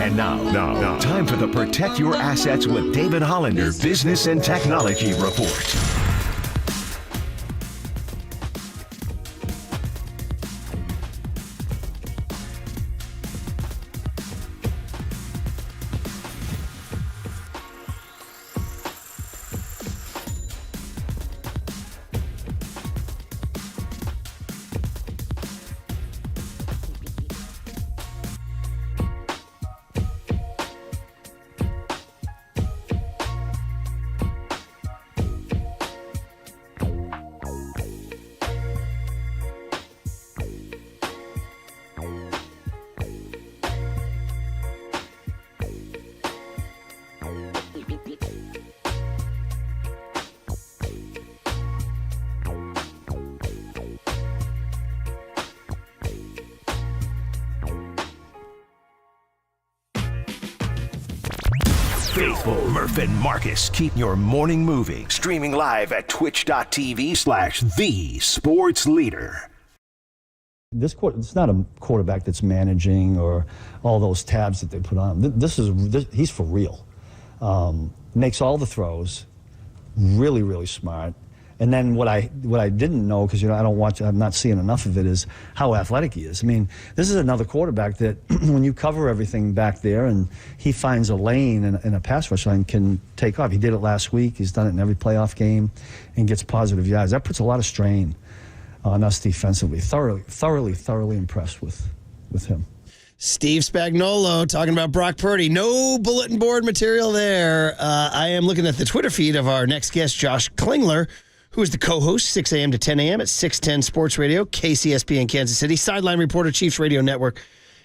And now, time for the Protect Your Assets with David Hollander Business and Technology Report. Faithful Murph and Marcus keep your morning moving. Streaming live at twitch.tv/thesportsleader. It's not a quarterback that's managing or all those tabs that they put on. He's for real. Makes all the throws. Really, really smart. And then what I didn't know, because I'm not seeing enough of it, is how athletic he is. I mean, this is another quarterback that when you cover everything back there and he finds a lane and a pass rush line, can take off. He did it last week. He's done it in every playoff game and gets positive yards. That puts a lot of strain on us defensively. Thoroughly impressed with him. Steve Spagnuolo talking about Brock Purdy. No bulletin board material there. I am looking at the Twitter feed of our next guest, Josh Klingler, who is the co-host, 6 a.m. to 10 a.m. at 610 Sports Radio, KCSP in Kansas City, sideline reporter, Chiefs Radio Network.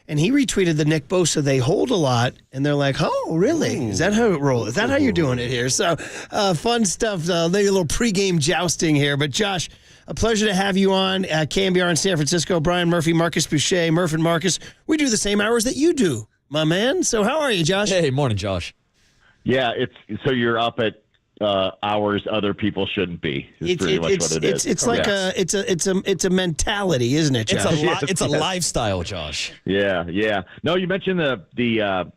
And he retweeted the Nick Bosa, they hold a lot, and they're like, oh, really? Is that how it rolls? Is that how you're doing it here? So fun stuff, maybe a little pregame jousting here. But Josh, a pleasure to have you on KNBR in San Francisco. Brian Murphy, Marcus Boucher, Murph and Marcus. We do the same hours that you do, my man. So how are you, Josh? Hey, morning, Josh. Yeah, so you're up at hours other people shouldn't be. It's pretty much what it is. It's like it's a mentality, isn't it, Josh? It's a lifestyle, Josh. Yeah. No, you mentioned the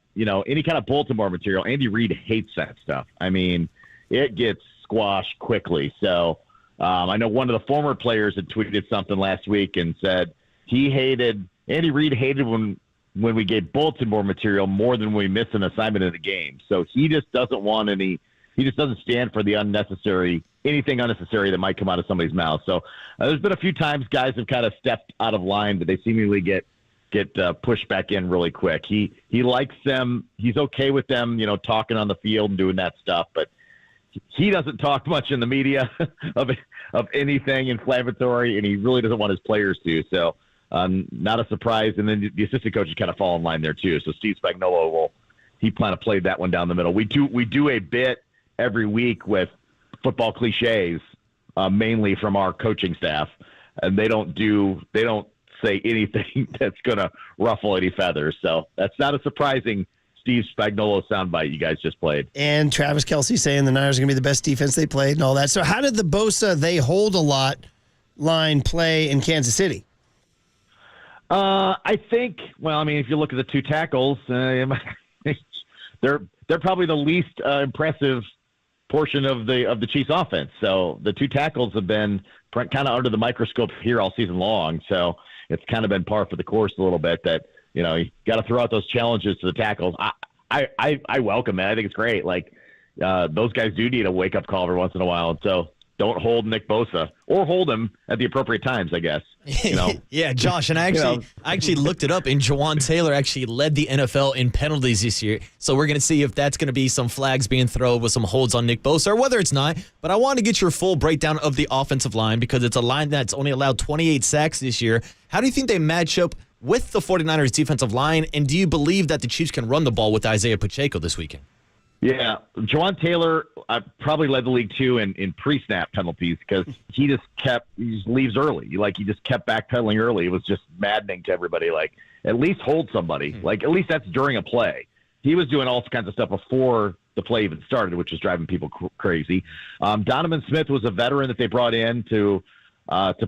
any kind of bulletin board material. Andy Reid hates that stuff. I mean, it gets squashed quickly. So I know one of the former players had tweeted something last week and said Andy Reid hated when we gave bulletin board material more than when we missed an assignment in the game. So he just doesn't want any. He just doesn't stand for the anything unnecessary that might come out of somebody's mouth. So there's been a few times guys have kind of stepped out of line, but they seemingly get pushed back in really quick. He likes them. He's okay with them, talking on the field and doing that stuff, but he doesn't talk much in the media of anything inflammatory, and he really doesn't want his players to. So not a surprise. And then the assistant coaches kind of fall in line there too. So Steve Spagnuolo he kind of played that one down the middle. We do a bit every week with football cliches, mainly from our coaching staff, and they don't say anything that's going to ruffle any feathers. So that's not a surprising Steve Spagnuolo soundbite you guys just played. And Travis Kelce saying the Niners are going to be the best defense they played and all that. So how did the Bosa they hold a lot line play in Kansas City? I think, if you look at the two tackles, they're probably the least impressive portion of the Chiefs offense. So the two tackles have been kind of under the microscope here all season long. So it's kind of been par for the course a little bit that, you got to throw out those challenges to the tackles. I welcome it. I think it's great. Those guys do need a wake up call every once in a while. And so don't hold Nick Bosa or hold him at the appropriate times, I guess. Yeah, Josh, and I actually looked it up, and Jawan Taylor actually led the NFL in penalties this year. So we're going to see if that's going to be some flags being thrown with some holds on Nick Bosa or whether it's not. But I want to get your full breakdown of the offensive line because it's a line that's only allowed 28 sacks this year. How do you think they match up with the 49ers defensive line, and do you believe that the Chiefs can run the ball with Isaiah Pacheco this weekend? Yeah, Jawan Taylor probably led the league too in pre-snap penalties because he just leaves early. He just kept backpedaling early. It was just maddening to everybody. At least hold somebody. At least that's during a play. He was doing all kinds of stuff before the play even started, which was driving people crazy. Donovan Smith was a veteran that they brought in to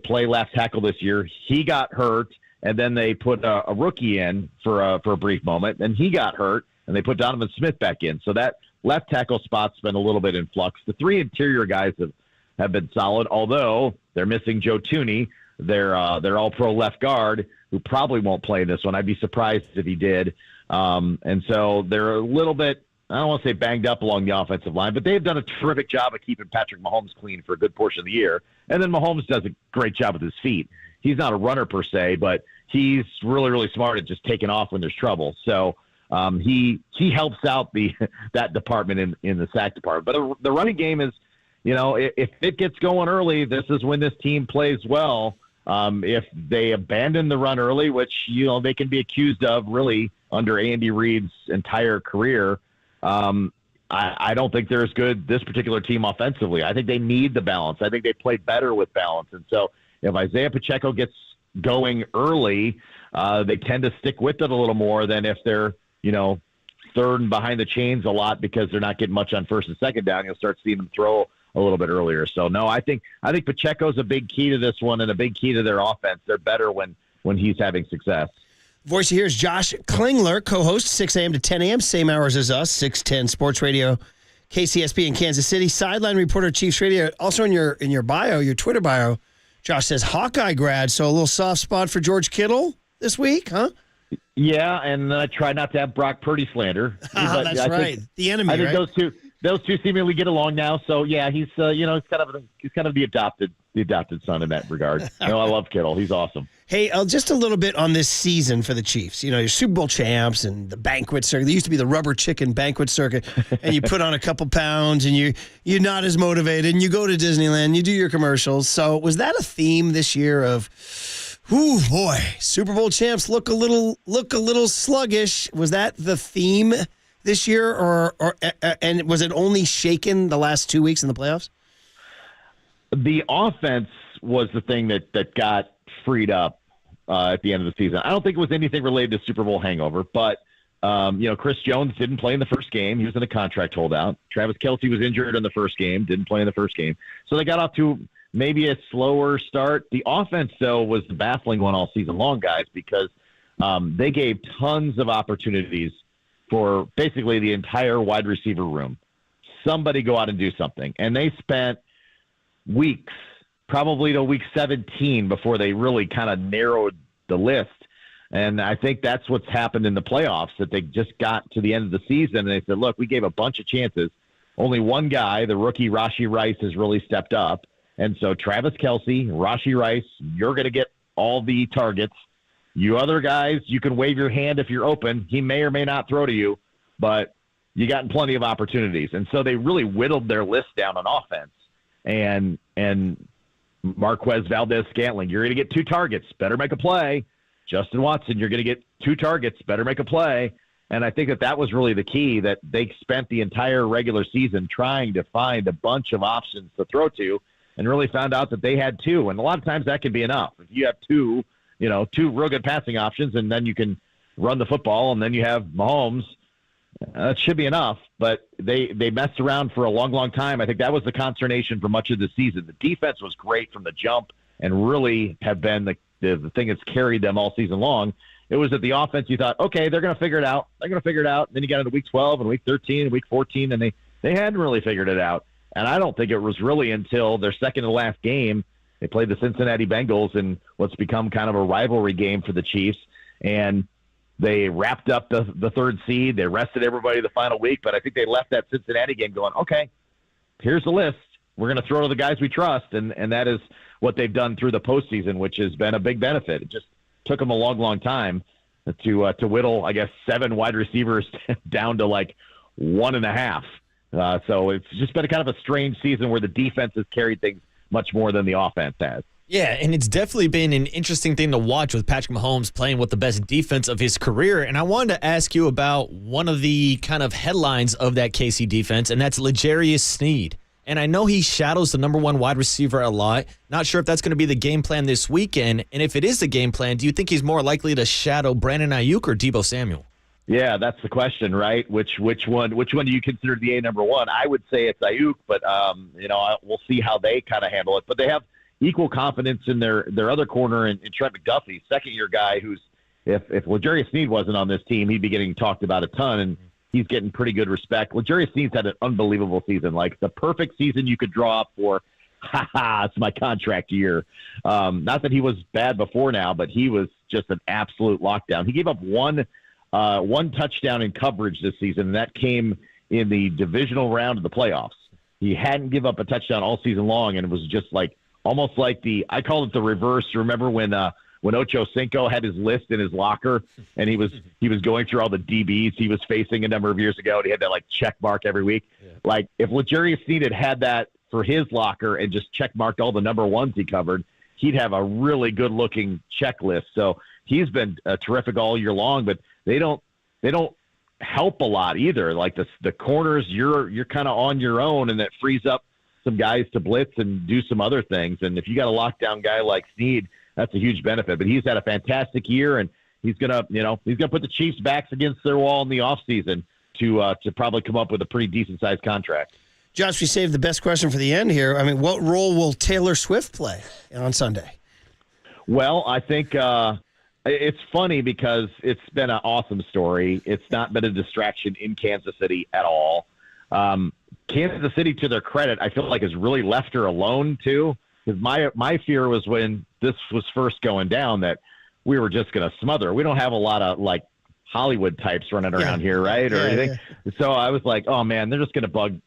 play left tackle this year. He got hurt, and then they put a rookie in for a brief moment, and he got hurt, and they put Donovan Smith back in. So that left tackle spot's been a little bit in flux. The three interior guys have been solid, although they're missing Joe Tooney, their all-pro left guard, who probably won't play this one. I'd be surprised if he did. And so they're a little bit, I don't want to say banged up along the offensive line, but they've done a terrific job of keeping Patrick Mahomes clean for a good portion of the year. And then Mahomes does a great job with his feet. He's not a runner per se, but he's really, really smart at just taking off when there's trouble. So he helps out that department in the sack department. But the running game is, if it gets going early, this is when this team plays well. If they abandon the run early, which, they can be accused of really under Andy Reid's entire career, I don't think they're as good, this particular team, offensively. I think they need the balance. I think they play better with balance. And so if Isaiah Pacheco gets going early, they tend to stick with it a little more than if they're, third and behind the chains a lot because they're not getting much on first and second down. You'll start seeing them throw a little bit earlier. So, no, I think Pacheco's a big key to this one and a big key to their offense. They're better when he's having success. Voice you hear is Josh Klingler, co-host, 6 a.m. to 10 a.m., same hours as us, 610 Sports Radio, KCSB in Kansas City. Sideline reporter, Chiefs Radio. Also in your bio, your Twitter bio, Josh says Hawkeye grad, so a little soft spot for George Kittle this week, huh? Yeah, and I try not to have Brock Purdy slander. That's right. The enemy, I think right? those two seemingly get along now. So yeah, he's he's kind of the adopted son in that regard. I love Kittle. He's awesome. Hey, just a little bit on this season for the Chiefs. Your Super Bowl champs and the banquet circuit. There used to be the rubber chicken banquet circuit, and you put on a couple pounds, and you're not as motivated, and you go to Disneyland, you do your commercials. So was that a theme this year of, ooh, boy, Super Bowl champs look a little sluggish? Was that the theme this year, or and was it only shaken the last 2 weeks in the playoffs? The offense was the thing that got freed up at the end of the season. I don't think it was anything related to Super Bowl hangover, but Chris Jones didn't play in the first game. He was in a contract holdout. Travis Kelce was injured in the first game, didn't play in the first game. So they got off to maybe a slower start. The offense, though, was the baffling one all season long, guys, because they gave tons of opportunities for basically the entire wide receiver room. Somebody go out and do something. And they spent weeks, probably to week 17, before they really kind of narrowed the list. And I think that's what's happened in the playoffs, that they just got to the end of the season and they said, look, we gave a bunch of chances. Only one guy, the rookie Rashee Rice, has really stepped up. And so Travis Kelce, Rashee Rice, you're going to get all the targets. You other guys, you can wave your hand if you're open. He may or may not throw to you, but you got plenty of opportunities. And so they really whittled their list down on offense. And Marquez Valdez-Scantling, you're going to get 2 targets, better make a play. Justin Watson, you're going to get 2 targets, better make a play. And I think that was really the key, that they spent the entire regular season trying to find a bunch of options to throw to, and really found out that they had 2. And a lot of times that can be enough. If you have 2 real good passing options, and then you can run the football, and then you have Mahomes, that should be enough. But they messed around for a long, long time. I think that was the consternation for much of the season. The defense was great from the jump and really have been the thing that's carried them all season long. It was that the offense, you thought, okay, they're going to figure it out. They're going to figure it out. And then you got into week 12 and week 13 and week 14, and they hadn't really figured it out. And I don't think it was really until their second to last game, they played the Cincinnati Bengals in what's become kind of a rivalry game for the Chiefs. And they wrapped up the third seed. They rested everybody the final week. But I think they left that Cincinnati game going, okay, here's the list. We're going to throw to the guys we trust. And that is what they've done through the postseason, which has been a big benefit. It just took them a long, long time to whittle, I guess, 7 wide receivers down to like 1.5. So it's just been a kind of a strange season where the defense has carried things much more than the offense has. Yeah, and it's definitely been an interesting thing to watch with Patrick Mahomes playing with the best defense of his career. And I wanted to ask you about one of the kind of headlines of that KC defense, and that's L'Jarius Sneed. And I know he shadows the number 1 wide receiver a lot. Not sure if that's going to be the game plan this weekend. And if it is the game plan, do you think he's more likely to shadow Brandon Ayuk or Deebo Samuel? Yeah, that's the question, right? Which one do you consider the number 1? I would say it's Ayuk, but we'll see how they kind of handle it. But they have equal confidence in their other corner and Trent McDuffie, second-year guy who's, if L'Jarius Sneed wasn't on this team, he'd be getting talked about a ton, and he's getting pretty good respect. L'Jarius Sneed's had an unbelievable season, like the perfect season you could draw up for, it's my contract year. Not that he was bad before now, but he was just an absolute lockdown. He gave up one touchdown in coverage this season, and that came in the divisional round of the playoffs. He hadn't given up a touchdown all season long, and it was just like almost like I called it the reverse. Remember when Ocho Cinco had his list in his locker, and he was going through all the DBs he was facing a number of years ago, and he had that like check mark every week. Yeah. Like if L'Jarius Sneed had that for his locker and just check marked all the number ones he covered, he'd have a really good looking checklist. So he's been terrific all year long, but they don't help a lot either. Like the corners, you're kind of on your own, and that frees up some guys to blitz and do some other things. And if you got a lockdown guy like Sneed, that's a huge benefit. But he's had a fantastic year, and he's gonna put the Chiefs' backs against their wall in the offseason to probably come up with a pretty decent sized contract. Josh, we saved the best question for the end here. I mean, what role will Taylor Swift play on Sunday? Well, I think it's funny because it's been an awesome story. It's not been a distraction in Kansas City at all. Kansas City, to their credit, I feel like has really left her alone too. Because my fear was when this was first going down that we were just going to smother. We don't have a lot of like Hollywood types running around here, right? Or anything. Yeah. So I was like, oh man, they're just going to bug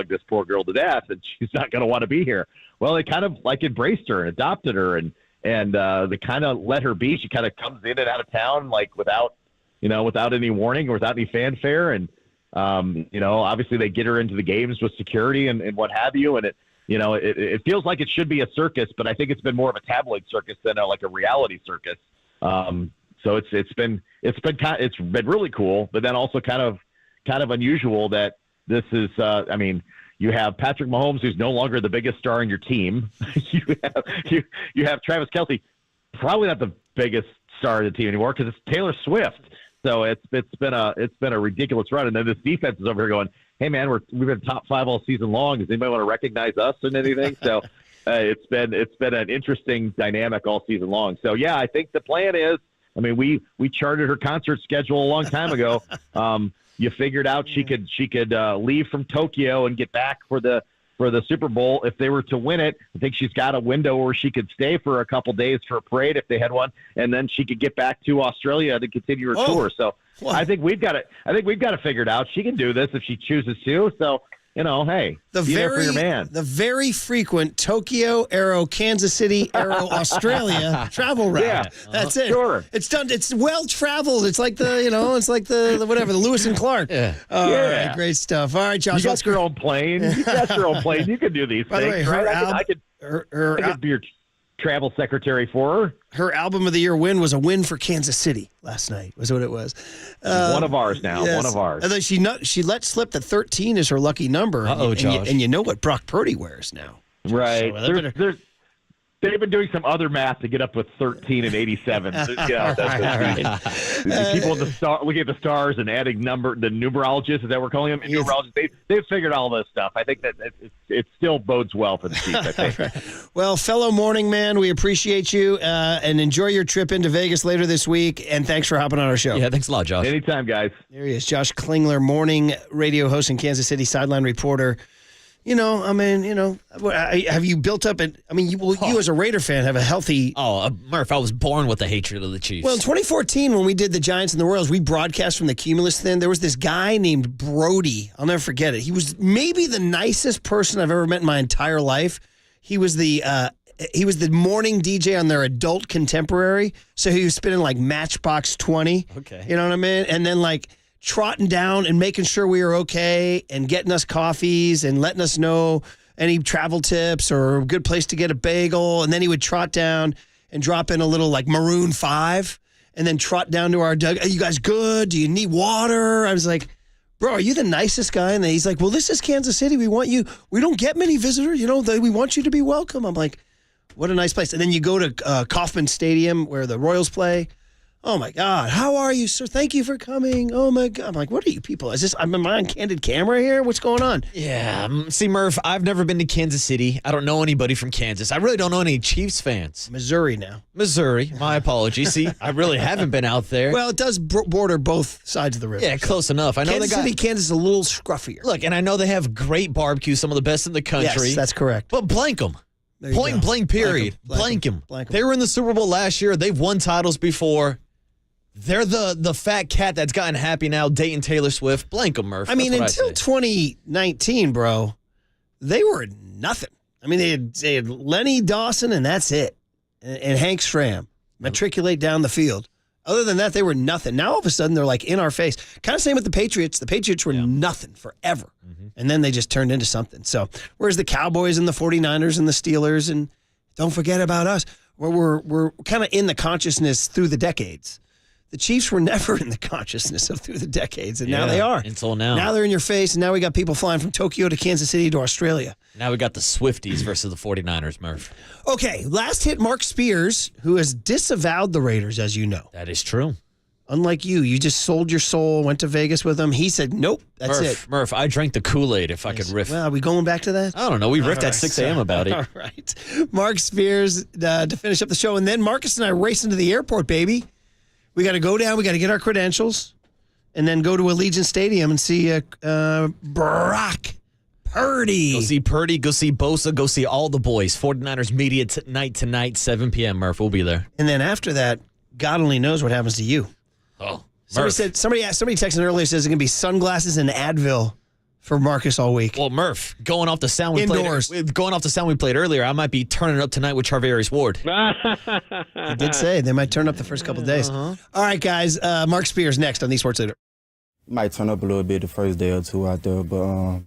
this poor girl to death, and she's not going to want to be here. Well, they kind of like embraced her and adopted her, and they kind of let her be. She kind of comes in and out of town like without any warning or without any fanfare, and obviously they get her into the games with security and what have you, and it feels like it should be a circus, but I think it's been more of a tabloid circus than like a reality circus. So it's been really cool, but then also kind of unusual that this is. You have Patrick Mahomes, who's no longer the biggest star in your team. you have Travis Kelce, probably not the biggest star of the team anymore because it's Taylor Swift. So it's been a ridiculous run, and then this defense is over here going, hey man, we've been top 5 all season long. Does anybody want to recognize us in anything? So it's been an interesting dynamic all season long. So yeah, I think the plan is, we charted her concert schedule a long time ago. You figured out she could leave from Tokyo and get back for the Super Bowl if they were to win it. I think she's got a window where she could stay for a couple days for a parade if they had one, and then she could get back to Australia to continue her tour. So I think we've got it figured out. She can do this if she chooses to. So hey, be there for your man. The very frequent Tokyo, Kansas City, Australia travel route. Yeah, that's it. Sure. It's done. It's well traveled. It's like the Lewis and Clark. Yeah. All right, great stuff. All right, Josh. You got your own plane. You can do these By things. The way, I could be your travel secretary for her. Her album of the year win was a win for Kansas City last night, was what it was. One of ours now. Yes. Josh. And you know what Brock Purdy wears now. Right. So they've been doing some other math to get up with 13 and 87. People in the star looking at the stars and adding the numerologists, is that we're calling them? Numerologists. They've figured all this stuff. I think that it still bodes well for the Chiefs, I think. Right. Well, fellow morning man, we appreciate you and enjoy your trip into Vegas later this week. And thanks for hopping on our show. Yeah, thanks a lot, Josh. Anytime, guys. There he is, Josh Klingler, morning radio host in Kansas City, sideline reporter. Have you built up you as a Raider fan have a healthy... Murph, I was born with a hatred of the Chiefs. Well, in 2014, when we did the Giants and the Royals, we broadcast from the Cumulus then. There was this guy named Brody. I'll never forget it. He was maybe the nicest person I've ever met in my entire life. He was the morning DJ on their adult contemporary. So he was spinning like Matchbox 20. Okay. You know what I mean? And then trotting down and making sure we were okay and getting us coffees and letting us know any travel tips or a good place to get a bagel. And then he would trot down and drop in a little Maroon 5 and then trot down to our Doug. Are you guys good? Do you need water? I was like, bro, are you the nicest guy? And he's like, well, this is Kansas City. We want you. We don't get many visitors. We want you to be welcome. I'm like, what a nice place. And then you go to Kauffman Stadium where the Royals play. Oh my God, how are you, sir? Thank you for coming. Oh my God. I'm like, what are you people? Am I on candid camera here? What's going on? Yeah. See, Murph, I've never been to Kansas City. I don't know anybody from Kansas. I really don't know any Chiefs fans. Missouri now. Missouri. My apologies. See, I really haven't been out there. Well, it does border both sides of the river. Yeah, close enough. I know Kansas City, Kansas is a little scruffier. Look, and I know they have great barbecue, some of the best in the country. Yes, that's correct. But blank them. Point blank, period. Blank them. They were in the Super Bowl last year. They've won titles before. They're the fat cat that's gotten happy now, dating Taylor Swift. Blank them, Murph. I mean, until 2019, bro, they were nothing. I mean, they had Lenny Dawson, and that's it. And Hank Stram matriculate down the field. Other than that, they were nothing. Now, all of a sudden, they're like in our face. Kind of same with the Patriots. The Patriots were nothing forever. And then they just turned into something. So, whereas the Cowboys and the 49ers and the Steelers, and don't forget about us, we're kind of in the consciousness through the decades. The Chiefs were never in the consciousness of through the decades, and now they are. Until now. Now they're in your face, and now we got people flying from Tokyo to Kansas City to Australia. Now we got the Swifties versus the 49ers, Murph. Okay, last hit Mark Spears, who has disavowed the Raiders, as you know. That is true. Unlike you just sold your soul, went to Vegas with him. He said, nope, that's it. Murph, I drank the Kool-Aid if I could riff. Well, are we going back to that? I don't know. We riffed at 6 a.m. about it. All right. Mark Spears to finish up the show, and then Marcus and I race into the airport, baby. We got to go down. We got to get our credentials and then go to Allegiant Stadium and see Brock Purdy. Go see Purdy. Go see Bosa. Go see all the boys. 49ers media tonight, 7 p.m., Murph. We'll be there. And then after that, God only knows what happens to you. Oh, somebody texted earlier, says it's going to be sunglasses and Advil for Marcus all week. Well, Murph, going off the sound we played earlier, I might be turning up tonight with Charvarius Ward. He did say they might turn up the first couple of days. All right, guys. Mark Spears next on the Sports Leader. Might turn up a little bit the first day or two out there, but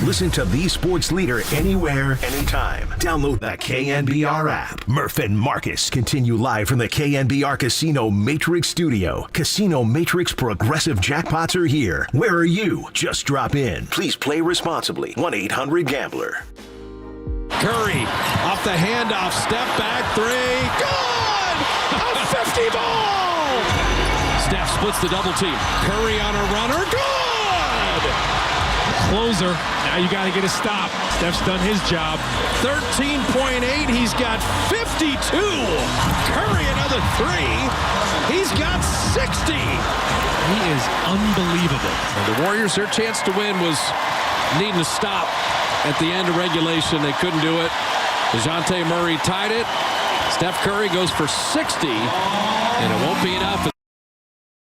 Listen to the sports leader anywhere, anytime. Download the KNBR app. Murph and Marcus continue live from the KNBR Casino Matrix Studio. Casino Matrix Progressive Jackpots are here. Where are you? Just drop in. Please play responsibly. 1-800-GAMBLER. Curry off the handoff, step back three, good! A 50 ball! Steph splits the double team. Curry on a runner, good! Closer, now you got to get a stop. Steph's done his job. 13.8, he's got 52. Curry another three, he's got 60. He is unbelievable. And the Warriors, their chance to win was needing to stop. At the end of regulation, they couldn't do it. DeJounte Murray tied it. Steph Curry goes for 60, and it won't be enough.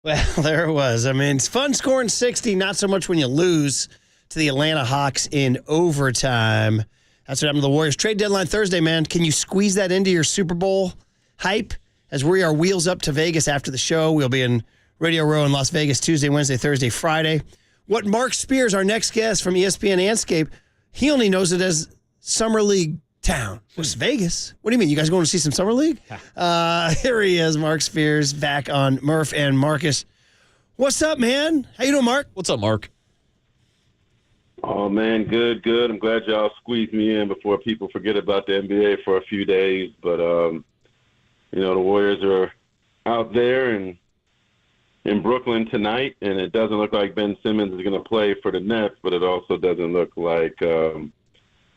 Well, there it was. I mean, it's fun scoring 60, not so much when you lose to the Atlanta Hawks in overtime. That's what happened to the Warriors. Trade deadline Thursday, man. Can you squeeze that into your Super Bowl hype? As we are wheels up to Vegas after the show, we'll be in Radio Row in Las Vegas Tuesday, Wednesday, Thursday, Friday. What Mark Spears, our next guest from ESPN Anscape, he only knows it as Summer League Town. What's Vegas? What do you mean? You guys going to see some Summer League? Here he is, Mark Spears, back on Murph and Marcus. What's up, man? How you doing, Mark? What's up, Mark? Oh, man, good. I'm glad y'all squeezed me in before people forget about the NBA for a few days. But, the Warriors are out there and in Brooklyn tonight, and it doesn't look like Ben Simmons is going to play for the Nets, but it also doesn't look like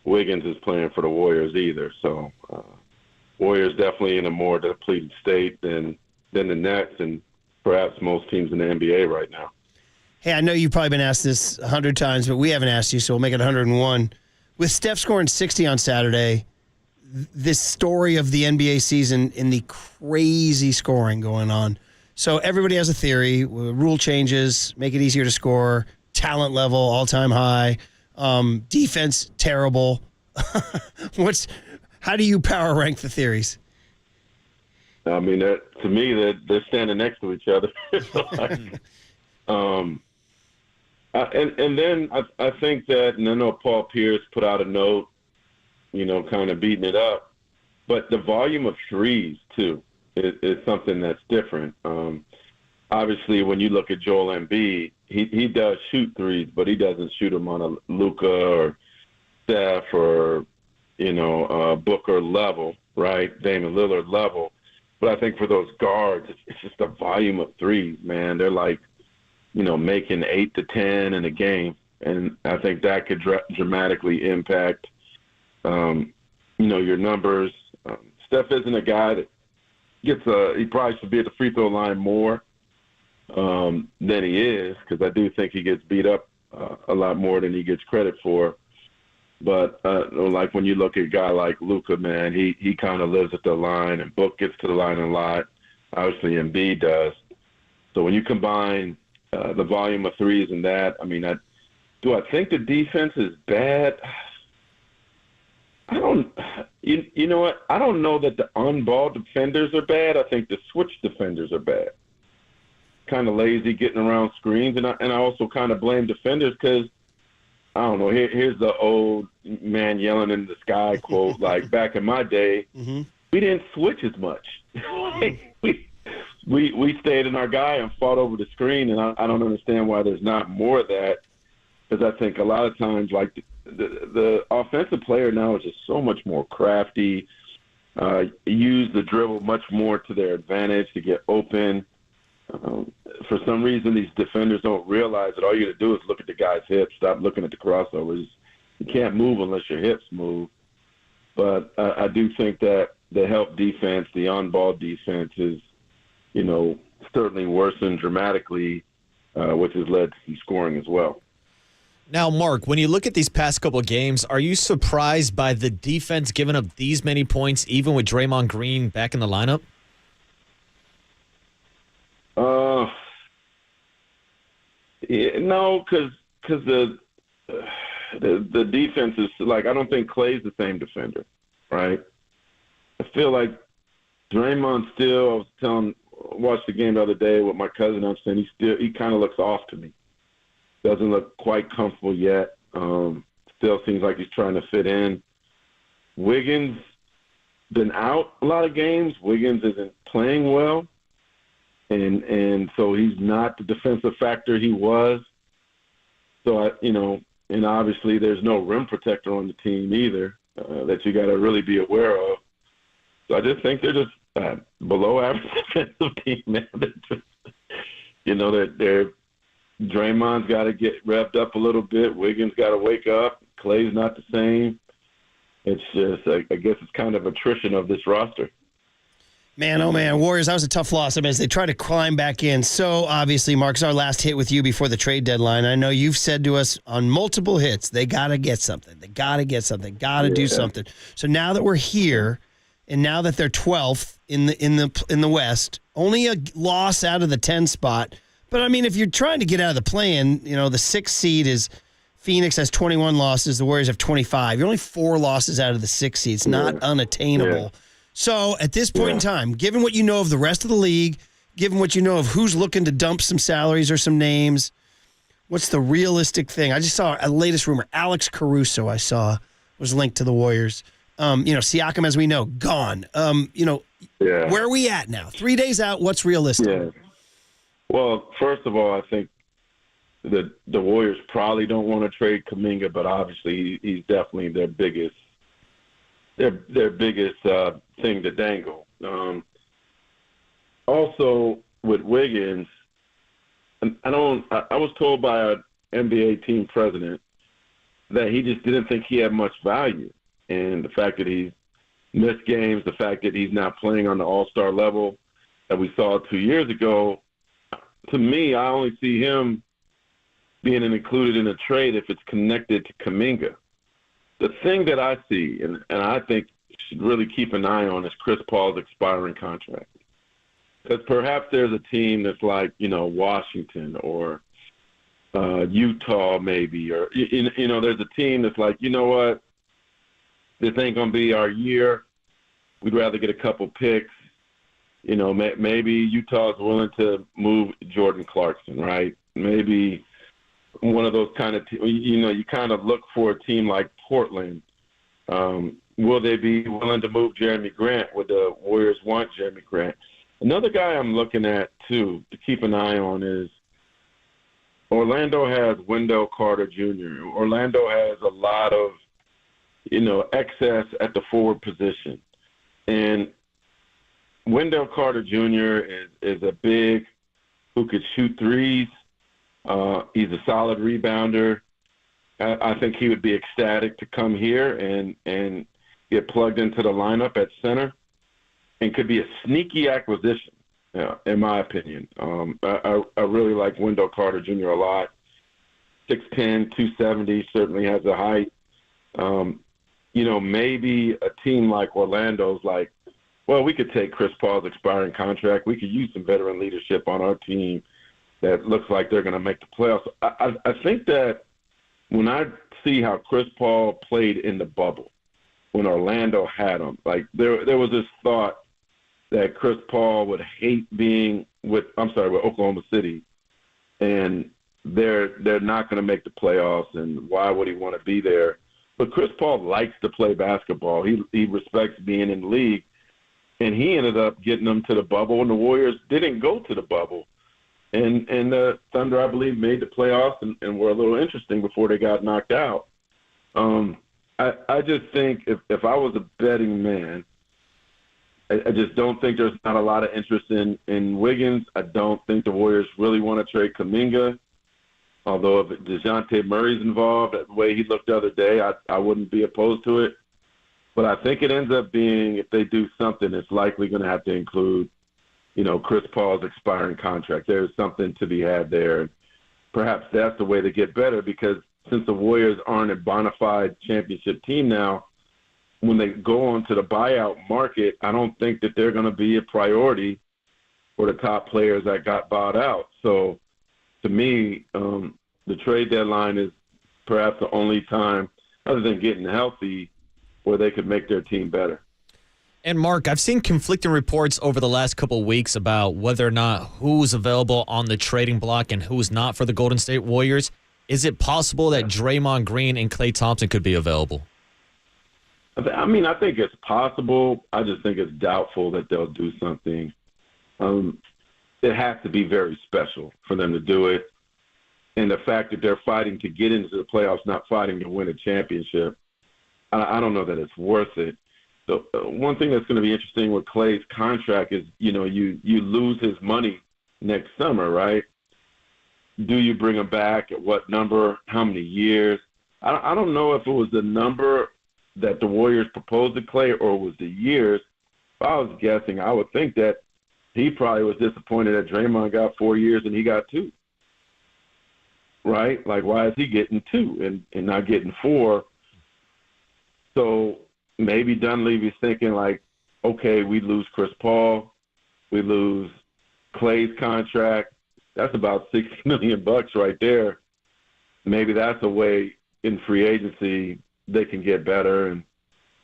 Wiggins is playing for the Warriors either. So Warriors definitely in a more depleted state than the Nets and perhaps most teams in the NBA right now. Hey, I know you've probably been asked this 100 times, but we haven't asked you, so we'll make it 101. With Steph scoring 60 on Saturday, this story of the NBA season in the crazy scoring going on. So everybody has a theory. Rule changes, make it easier to score. Talent level, all-time high. Defense, terrible. How do you power rank the theories? I mean, to me, they're standing next to each other. And then I think that, and I know Paul Pierce put out a note, kind of beating it up, but the volume of threes, too. Is something that's different. Obviously, when you look at Joel Embiid, he does shoot threes, but he doesn't shoot them on a Luka or Steph or, Booker level, right? Damian Lillard level. But I think for those guards, it's just the volume of threes, man. They're like, making 8 to 10 in a game. And I think that could dramatically impact, your numbers. Steph isn't a guy that he probably should be at the free throw line more than he is, because I do think he gets beat up a lot more than he gets credit for. But like when you look at a guy like Luka, man, he kind of lives at the line, and Book gets to the line a lot. Obviously, Embiid does. So when you combine the volume of threes and that, I mean, do I think the defense is bad? You know what? I don't know that the on-ball defenders are bad. I think the switch defenders are bad. Kind of lazy getting around screens, and I also kind of blame defenders because, I don't know, here's the old man yelling in the sky quote, like back in my day, we didn't switch as much. we stayed in our guy and fought over the screen, and I don't understand why there's not more of that, because I think a lot of times, like, the offensive player now is just so much more crafty, use the dribble much more to their advantage to get open. For some reason, these defenders don't realize that all you got to do is look at the guy's hips, stop looking at the crossovers. You can't move unless your hips move. But I do think that the help defense, the on-ball defense is, certainly worsened dramatically, which has led to some scoring as well. Now, Mark, when you look at these past couple of games, are you surprised by the defense giving up these many points, even with Draymond Green back in the lineup? No, because the defense is like, I don't think Klay's the same defender, right? I feel like Draymond still. Watched the game the other day with my cousin. I'm saying he kind of looks off to me. Doesn't look quite comfortable yet. still seems like he's trying to fit in. Wiggins been out a lot of games. Wiggins isn't playing well, and so he's not the defensive factor he was. So and obviously there's no rim protector on the team either that you got to really be aware of. So I just think they're just below average defensive team, man. They're Draymond's got to get revved up a little bit. Wiggins got to wake up. Clay's not the same. It's just, I guess it's kind of attrition of this roster. Man, oh man, Warriors, that was a tough loss. I mean, as they try to climb back in. So obviously, Mark, our last hit with you before the trade deadline. I know you've said to us on multiple hits, they got to get something. They got to get something. Got to do something. So now that we're here, and now that they're 12th in the West, only a loss out of the 10 spot. But I mean, if you're trying to get out of the play-in, the 6th seed is Phoenix has 21 losses. The Warriors have 25. You're only 4 losses out of the 6th seed. It's not unattainable. Yeah. So at this point in time, given what you know of the rest of the league, given what you know of who's looking to dump some salaries or some names, what's the realistic thing? I just saw a latest rumor. Alex Caruso, I saw, was linked to the Warriors. Siakam, as we know, gone. Where are we at now? 3 days out, what's realistic? Yeah. Well, first of all, I think the Warriors probably don't want to trade Kuminga, but obviously he's definitely their biggest thing to dangle. Also, with Wiggins, I was told by an NBA team president that he just didn't think he had much value, and the fact that he's missed games, the fact that he's not playing on the All-Star level that we saw 2 years ago. To me, I only see him being included in a trade if it's connected to Kuminga. The thing that I see, and I think should really keep an eye on, is Chris Paul's expiring contract. Because perhaps there's a team that's like, Washington or Utah maybe, or, there's a team that's like, you know what, this ain't going to be our year. We'd rather get a couple picks. Maybe Utah's willing to move Jordan Clarkson, right? Maybe one of those kind of you kind of look for a team like Portland. Will they be willing to move Jeremy Grant? Would the Warriors want Jeremy Grant? Another guy I'm looking at, too, to keep an eye on is Orlando has Wendell Carter Jr. Orlando has a lot of, excess at the forward position. And Wendell Carter Jr. is a big who could shoot threes. He's a solid rebounder. I think he would be ecstatic to come here and get plugged into the lineup at center, and could be a sneaky acquisition, in my opinion. I really like Wendell Carter Jr. a lot. 6'10", 270, certainly has a height. Maybe a team like Orlando's like, well, we could take Chris Paul's expiring contract. We could use some veteran leadership on our team that looks like they're going to make the playoffs. I think that when I see how Chris Paul played in the bubble, when Orlando had him, like there was this thought that Chris Paul would hate being with Oklahoma City, and they're not going to make the playoffs, and why would he want to be there? But Chris Paul likes to play basketball. He respects being in the league, and he ended up getting them to the bubble, and the Warriors didn't go to the bubble. And the Thunder, I believe, made the playoffs and were a little interesting before they got knocked out. I just think if I was a betting man, I just don't think there's not a lot of interest in Wiggins. I don't think the Warriors really want to trade Kuminga. Although if DeJounte Murray's involved, the way he looked the other day, I wouldn't be opposed to it. But I think it ends up being, if they do something, it's likely going to have to include, Chris Paul's expiring contract. There's something to be had there. Perhaps that's the way to get better, because since the Warriors aren't a bona fide championship team now, when they go onto the buyout market, I don't think that they're going to be a priority for the top players that got bought out. So to me, the trade deadline is perhaps the only time, other than getting healthy, where they could make their team better. And Mark, I've seen conflicting reports over the last couple of weeks about whether or not who's available on the trading block and who's not for the Golden State Warriors. Is it possible that Draymond Green and Klay Thompson could be available? I mean, I think it's possible. I just think it's doubtful that they'll do something. It has to be very special for them to do it. And the fact that they're fighting to get into the playoffs, not fighting to win a championship, I don't know that it's worth it. The one thing that's going to be interesting with Klay's contract is, you lose his money next summer, right? Do you bring him back at what number? How many years? I don't know if it was the number that the Warriors proposed to Klay or was the years. If I was guessing, I would think that he probably was disappointed that Draymond got 4 years and he got 2. Right? Like, why is he getting 2 and not getting 4? So maybe Dunleavy's thinking like, okay, we lose Chris Paul, we lose Klay's contract. That's about $60 million right there. Maybe that's a way in free agency they can get better, and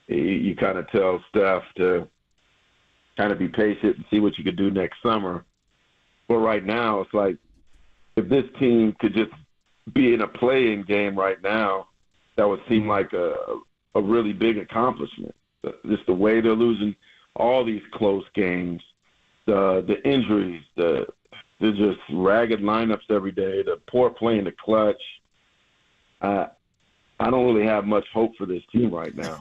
you kind of tell Steph to kind of be patient and see what you could do next summer. But right now, it's like if this team could just be in a play-in game right now, that would seem like a really big accomplishment. Just the way they're losing all these close games, the injuries, they're just ragged lineups every day, the poor play in the clutch. I don't really have much hope for this team right now.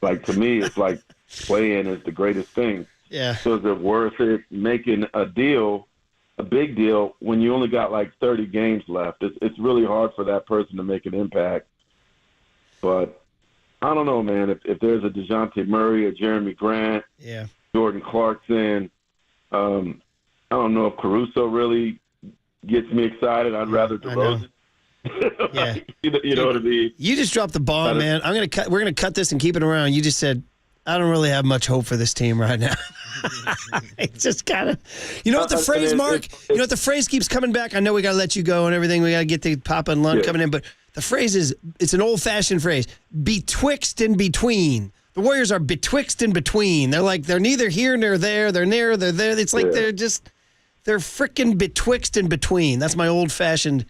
Like, to me, it's like play-in is the greatest thing. Yeah. So is it worth it making a deal, a big deal, when you only got like 30 games left? It's really hard for that person to make an impact. But I don't know, man. If there's a DeJounte Murray, a Jeremy Grant, Jordan Clarkson, I don't know if Caruso really gets me excited. I'd rather DeRozan. Yeah. you know what I mean? You just dropped the bomb, man. We're gonna cut this and keep it around. You just said, I don't really have much hope for this team right now. It's just kind of, you know what the phrase, Mark? You know what the phrase keeps coming back? I know we got to let you go and everything. We got to get the Papa and Lund coming in, but the phrase is, it's an old-fashioned phrase, betwixt and between. The Warriors are betwixt and between. They're neither here nor there. They're near, they're there. It's like they're freaking betwixt and between. That's my old-fashioned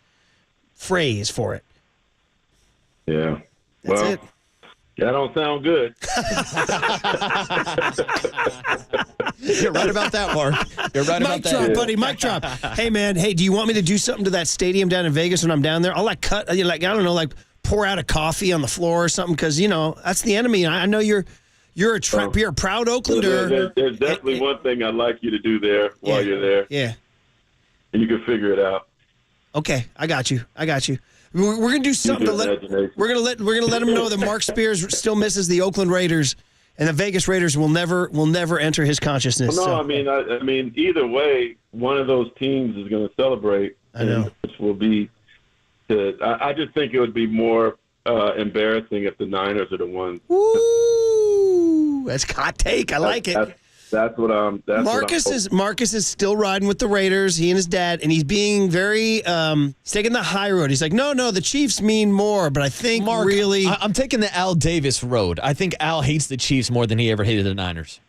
phrase for it. Yeah. That's it. That don't sound good. You're right about that, Mark. You're right about that. Mic drop, buddy. Mic drop. Hey, man. Hey, do you want me to do something to that stadium down in Vegas when I'm down there? I'll pour out a coffee on the floor or something, because that's the enemy. I know you're a proud Oaklander. There's definitely one thing I'd like you to do there while you're there. Yeah. And you can figure it out. Okay, I got you. We're gonna do something to we're gonna let them know that Mark Spears still misses the Oakland Raiders, and the Vegas Raiders will never enter his consciousness. Well, no, I mean, either way, one of those teams is going to celebrate. I know. Which will be. I just think it would be more embarrassing if the Niners are the ones. Ooh, that's a hot take. I like it. That's what I'm. Marcus is still riding with the Raiders. He and his dad, and he's being very. He's taking the high road. He's like, no, the Chiefs mean more, but I think Mark, really, I'm taking the Al Davis road. I think Al hates the Chiefs more than he ever hated the Niners.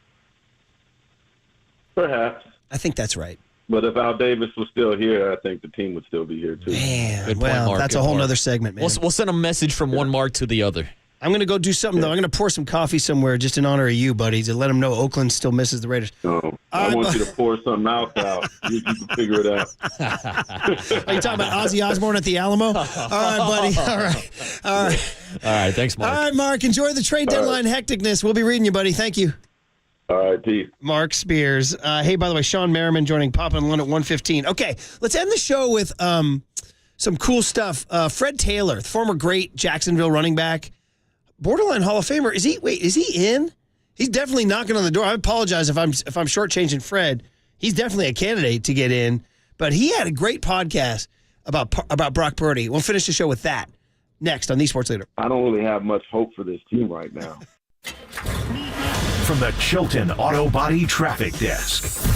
Perhaps. I think that's right. But if Al Davis was still here, I think the team would still be here too. Man, Good point, Mark. That's a whole nother segment, man. We'll send a message from one Mark to the other. I'm going to go do something, though. I'm going to pour some coffee somewhere just in honor of you, buddy, to let them know Oakland still misses the Raiders. No, I want you to pour some mouth out. You can figure it out. Are you talking about Ozzy Osbourne at the Alamo? All right, buddy. All right. Thanks, Mark. All right, Mark. Enjoy the trade deadline hecticness. We'll be reading you, buddy. Thank you. All right, peace. Mark Spears. Hey, by the way, Sean Merriman joining Papa and Lund at 1:15. Okay, let's end the show with some cool stuff. Fred Taylor, the former great Jacksonville running back, borderline Hall of Famer. Is he in? He's definitely knocking on the door. I apologize if I'm shortchanging Fred. He's definitely a candidate to get in. But he had a great podcast about Brock Purdy. We'll finish the show with that next on The Sports Leader. I don't really have much hope for this team right now. From the Chilton Auto Body Traffic Desk.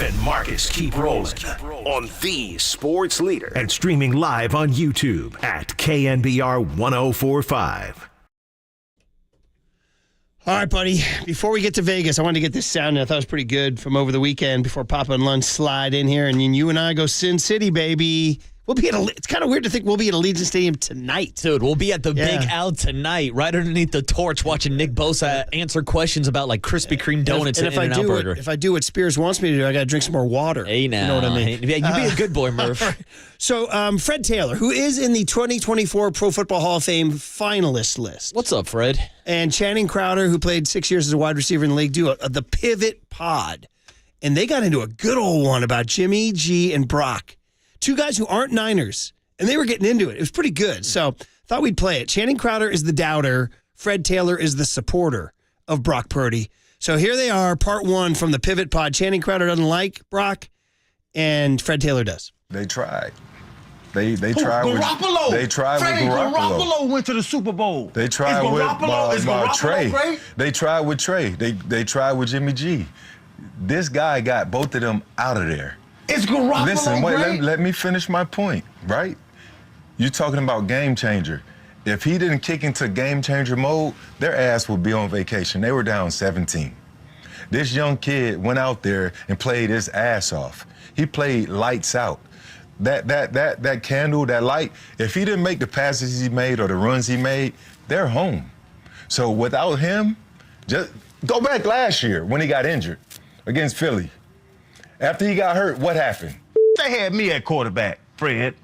and Marcus keep rolling on the Sports Leader and streaming live on YouTube at KNBR 1045. All right, buddy. Before we get to Vegas, I wanted to get this sound in. I thought it was pretty good from over the weekend before Papa and Lund slide in here. And then you and I go Sin City, baby. We'll be it's kind of weird to think we'll be at Allegiant Stadium tonight. Dude, we'll be at the Big Al tonight, right underneath the torch, watching Nick Bosa answer questions about like Krispy Kreme donuts and In-N-Out Burger. If I do what Spears wants me to do, I got to drink some more water. Hey, now. You know what I mean? Yeah, you be a good boy, Murph. So, Fred Taylor, who is in the 2024 Pro Football Hall of Fame finalist list. What's up, Fred? And Channing Crowder, who played 6 years as a wide receiver in the league, do the Pivot Pod. And they got into a good old one about Jimmy G and Brock. Two guys who aren't Niners. And they were getting into it. It was pretty good. So thought we'd play it. Channing Crowder is the doubter. Fred Taylor is the supporter of Brock Purdy. So here they are, part one from the Pivot Pod. Channing Crowder doesn't like Brock, and Fred Taylor does. They tried. They tried with Garoppolo. They tried Freddie with Garoppolo went to the Super Bowl. They tried with Trey. Great? They tried with Trey. They tried with Jimmy G. This guy got both of them out of there. Is Garoppolo Listen, wait, great? let me finish my point, right? You're talking about game changer. If he didn't kick into game changer mode, their ass would be on vacation. They were down 17. This young kid went out there and played his ass off. He played lights out. That candle, that light, if he didn't make the passes he made or the runs he made, they're home. So without him, just go back last year when he got injured against Philly. After he got hurt, what happened? They had me at quarterback, Fred.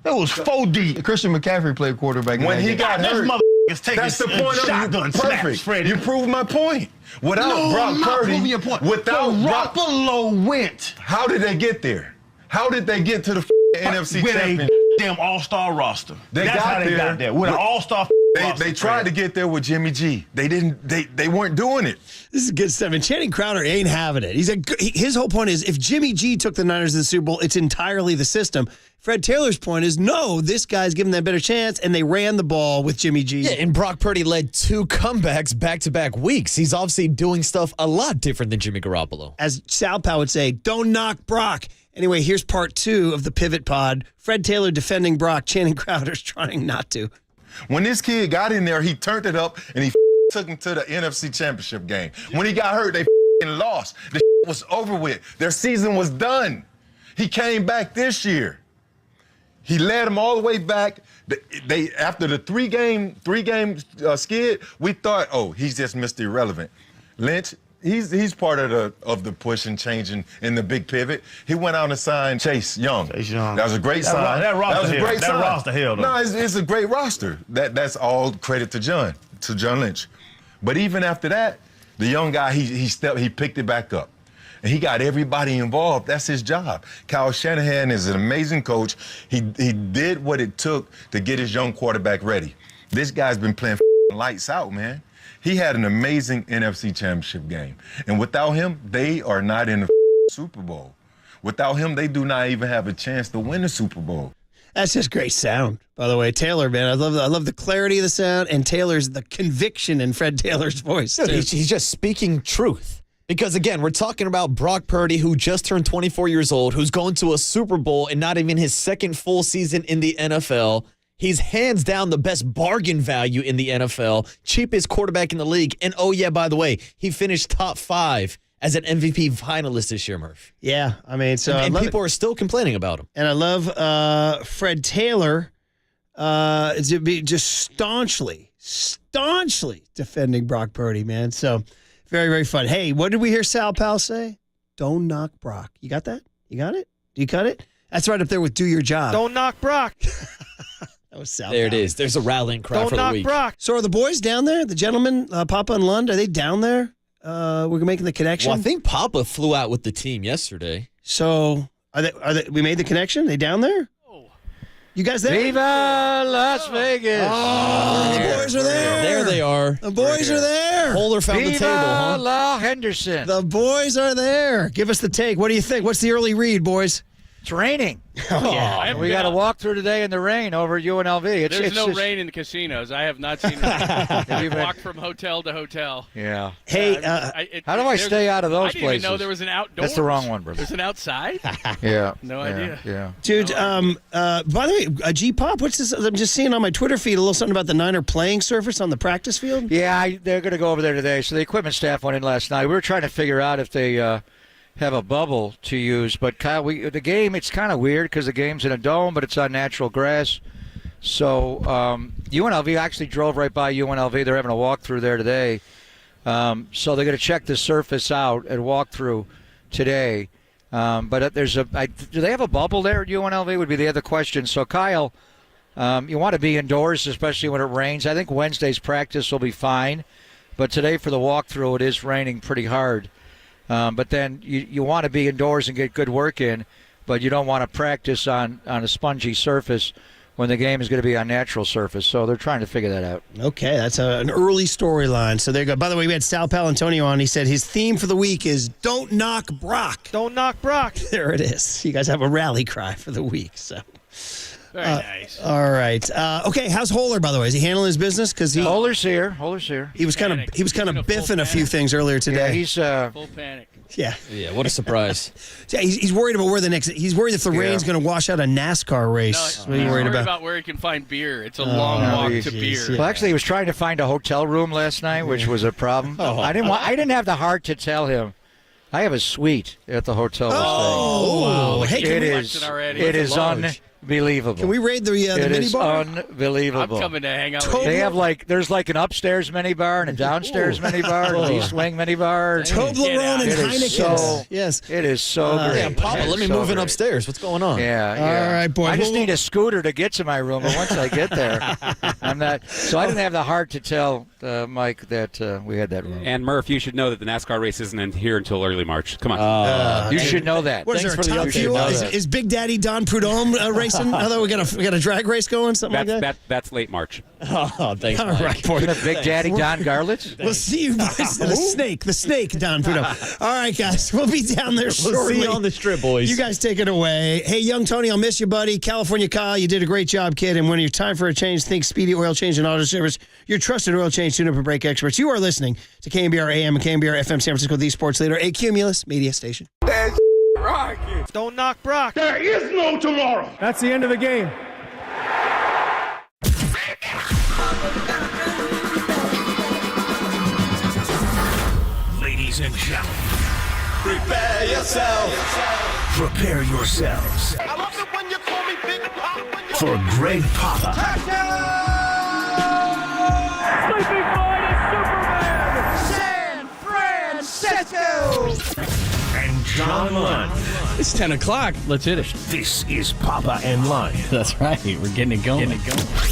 That was 4D. Christian McCaffrey played quarterback. When he got hurt, that's the point of perfect. Fred. You proved my point. Without Brock Purdy, without Garoppolo went. How did they get there? How did they get to the NFC with Championship? a damn all-star roster. That's how they got there with an all-star roster. They tried to get there with Jimmy G. They didn't. They weren't doing it. This is good stuff. And Channing Crowder ain't having it. His whole point is if Jimmy G took the Niners to the Super Bowl, it's entirely the system. Fred Taylor's point is, no, this guy's giving them a better chance, and they ran the ball with Jimmy G. Yeah, and Brock Purdy led 2 comebacks back-to-back weeks. He's obviously doing stuff a lot different than Jimmy Garoppolo. As Sal Powell would say, don't knock Brock. Anyway, here's part 2 of the Pivot Pod. Fred Taylor defending Brock. Channing Crowder's trying not to. When this kid got in there, he turned it up, and he took him to the NFC Championship game. When he got hurt, they lost. The was over with. Their season was done. He came back this year. He led them all the way back. They after the three game skid, we thought, oh, he's just Mr. Irrelevant. Lynch, he's part of the push and changing in the big pivot. He went out and signed Chase Young. That was a great sign. That was a great sign. roster held No, it's a great roster. That's all credit to John Lynch. But even after that, the young guy he picked it back up. And he got everybody involved. That's his job. Kyle Shanahan is an amazing coach. He did what it took to get his young quarterback ready. This guy's been playing lights out, man. He had an amazing NFC Championship game. And without him, they are not in the Super Bowl. Without him, they do not even have a chance to win the Super Bowl. That's just great sound, by the way. Taylor, man, I love the clarity of the sound and the conviction in Fred Taylor's voice. Dude, he's just speaking truth. Because, again, we're talking about Brock Purdy, who just turned 24 years old, who's going to a Super Bowl and not even his second full season in the NFL. He's hands down the best bargain value in the NFL, cheapest quarterback in the league. And, oh, yeah, by the way, he finished top 5 as an MVP finalist this year, Murph. Yeah, I mean, so and people are still complaining about him. And I love Fred Taylor just staunchly defending Brock Purdy, man. So very, very fun. Hey, what did we hear Sal Powell say? Don't knock Brock. You got that? You got it? Do you cut it? That's right up there with do your job. Don't knock Brock. That was Sal There Powell. it is. There's a rallying cry for the week. Don't knock Brock. So are the boys down there? The gentlemen, Papa and Lund, are they down there? We're making the connection. Well, I think Papa flew out with the team yesterday. So are they? We made the connection? Are they down there? You guys there? Viva Las Vegas! Oh, the boys are there. There they are. The boys are there. Holder found the table, huh? La Henderson. The boys are there. Give us the take. What do you think? What's the early read, boys? It's raining. Oh, yeah. We got to walk through today in the rain over at UNLV. There's no rain in the casinos. I have not seen it. I've walked from hotel to hotel. Yeah. Hey, how do I stay out of those places? I didn't places? even know there was an outdoors. That's the wrong one, brother. There's an outside? Yeah. No idea. Yeah. Dude, by the way, G-Pop, what's this? I'm just seeing on my Twitter feed a little something about the Niner playing surface on the practice field. Yeah, they're going to go over there today. So the equipment staff went in last night. We were trying to figure out if they have a bubble to use. But, Kyle, the game, it's kind of weird because the game's in a dome, but it's on natural grass. So UNLV actually drove right by UNLV. They're having a walkthrough there today. So they're going to check the surface out and walk through today. But do they have a bubble there at UNLV would be the other question. So, Kyle, you want to be indoors, especially when it rains. I think Wednesday's practice will be fine. But today for the walkthrough, it is raining pretty hard. But then you want to be indoors and get good work in, but you don't want to practice on a spongy surface when the game is going to be on natural surface. So they're trying to figure that out. Okay, that's an early storyline. So there you go. By the way, we had Sal Palantonio on. He said his theme for the week is "Don't Knock Brock." Don't knock Brock. There it is. You guys have a rally cry for the week. So. Very nice. All right. Okay. How's Holler, by the way? Is he handling his business? Because Holler's here. He was kind of biffing a few things earlier today. Yeah, he's full panic. Yeah. Yeah. What a surprise. Yeah, he's worried about where the next. He's worried if the rain's going to wash out a NASCAR race. No, What are you worried about? where he can find beer. It's a long walk to beer. Well, actually, he was trying to find a hotel room last night, which was a problem. I didn't have the heart to tell him. I have a suite at the hotel. Wow. Hey, it is unbelievable. Can we raid the minibar? It is unbelievable. I'm coming to hang out with you. They have there's an upstairs minibar and a downstairs minibar and an east wing minibar. Toblerone and Heineken. Yes. It is so great. Yeah, Papa, let me move in upstairs. What's going on? Yeah. All right, boy. I just need a scooter to get to my room, but once I get there, I'm not. So I didn't have the heart to tell Mike that we had that room. And Murph, you should know that the NASCAR race isn't in here until early March. Come on. You should know that. What is Thanks there, for a the top update. fuel? Is Big Daddy Don Prudhomme racing? Although we got a drag race going, something like that. That's late March. Oh, thanks, All Mike. right, boy. Big Daddy Don Garlitz? We'll see you boys. The snake, Don Prudhomme. All right, guys. We'll be down there shortly. We'll see you on the strip, boys. You guys take it away. Hey, young Tony, I'll miss you, buddy. California Kyle, you did a great job, kid. And when you're time for a change, think Speedy Oil Change and Auto Service. Your trusted oil change tune-up and brake experts. You are listening to KNBR AM and KNBR FM San Francisco, the sports leader, a Cumulus media station. Don't knock Brock. There is no tomorrow. That's the end of the game. Ladies and gentlemen, Prepare yourself. prepare yourselves I love it when you call me Big Pop. for Greg Papa Sleeping Boy is Superman. San Francisco. and John Lund. It's 10 o'clock. Let's hit it. This is Papa and Lund That's right. We're getting it going.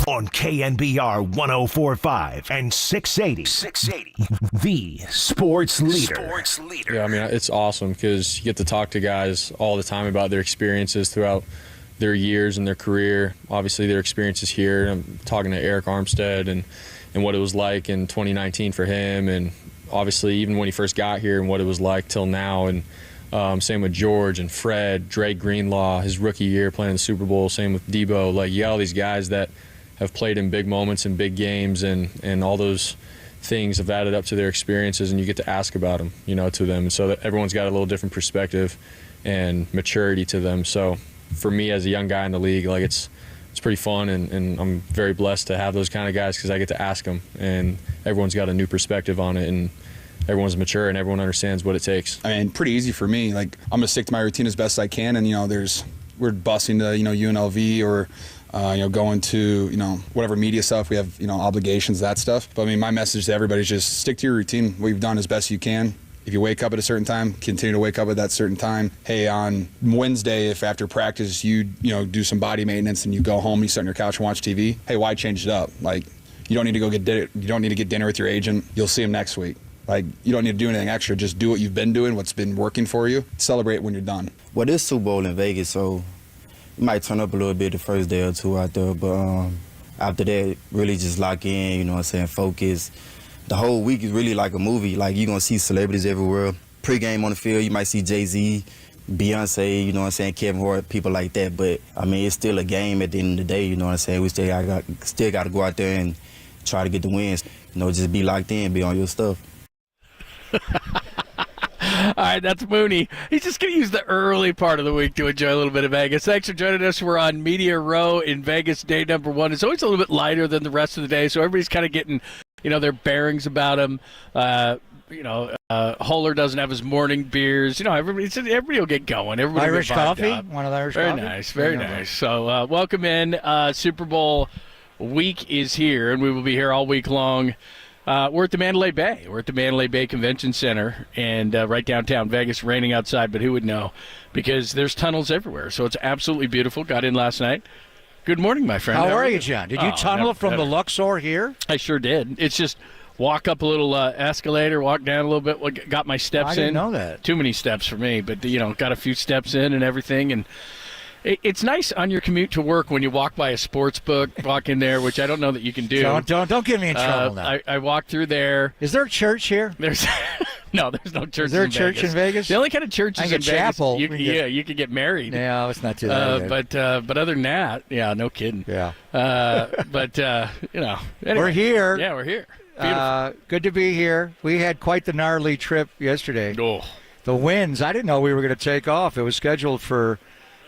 on KNBR 104.5 and 680. The sports leader. Yeah, I mean, it's awesome because you get to talk to guys all the time about their experiences throughout their years and their career. Obviously, their experiences here. I'm talking to Eric Armstead and what it was like in 2019 for him, and obviously even when he first got here and what it was like till now. And same with George and Fred, Drake Greenlaw, his rookie year playing in the Super Bowl. Same with Debo. Like, you got all these guys that have played in big moments and big games, and all those things have added up to their experiences, and you get to ask about them, to them. And so that everyone's got a little different perspective and maturity to them. So for me as a young guy in the league, like it's pretty fun, and I'm very blessed to have those kind of guys because I get to ask them, and everyone's got a new perspective on it, and everyone's mature and everyone understands what it takes. I mean, pretty easy for me. Like, I'm gonna stick to my routine as best I can, and we're busing to UNLV or going to whatever media stuff we have, obligations, that stuff. But I mean, my message to everybody is just stick to your routine. What you've done as best you can. If you wake up at a certain time, continue to wake up at that certain time. Hey, on Wednesday, if after practice you do some body maintenance and you go home, you sit on your couch and watch TV. Hey, why change it up? Like, you don't need to go get dinner. You don't need to get dinner with your agent. You'll see him next week. Like, you don't need to do anything extra. Just do what you've been doing, what's been working for you. Celebrate when you're done. Well, this Super Bowl in Vegas, so you might turn up a little bit the first day or two out there, but after that, really just lock in, focus. The whole week is really like a movie. Like, you're going to see celebrities everywhere. Pre-game on the field, you might see Jay-Z, Beyonce, you know what I'm saying, Kevin Hart, people like that. But, I mean, it's still a game at the end of the day, you know what I'm saying? We still got to go out there and try to get the wins. You know, just be locked in, be on your stuff. All right, that's Mooney. He's just going to use the early part of the week to enjoy a little bit of Vegas. Thanks for joining us. We're on Media Row in Vegas, day number 1. It's always a little bit lighter than the rest of the day, so everybody's kind of getting, their bearings about him. Holler doesn't have his morning beers. Everybody will get going. Everybody Irish will get coffee? up. One of the Irish very coffee? Nice, very nice. So welcome in. Super Bowl week is here, and we will be here all week long. We're at the Mandalay Bay. We're at the Mandalay Bay Convention Center, and right downtown Vegas, raining outside, but who would know? Because there's tunnels everywhere, so it's absolutely beautiful. Got in last night. Good morning, my friend. How are you, John? Did you tunnel from the Luxor here? I sure did. It's just walk up a little escalator, walk down a little bit, got my steps in. I didn't know that. Too many steps for me, but, got a few steps in and everything, and it's nice on your commute to work when you walk by a sports book, walk in there, which I don't know that you can do. Don't get me in trouble now. I walk through there. Is there a church here? There's no church. Is there a church in Vegas? The only kind of church is in chapel. Vegas. You could get married. Yeah, let's not do that. But other than that, yeah, no kidding. Yeah. Anyway. We're here. Yeah, we're here. Beautiful. Good to be here. We had quite the gnarly trip yesterday. Oh. The winds. I didn't know we were going to take off. It was scheduled for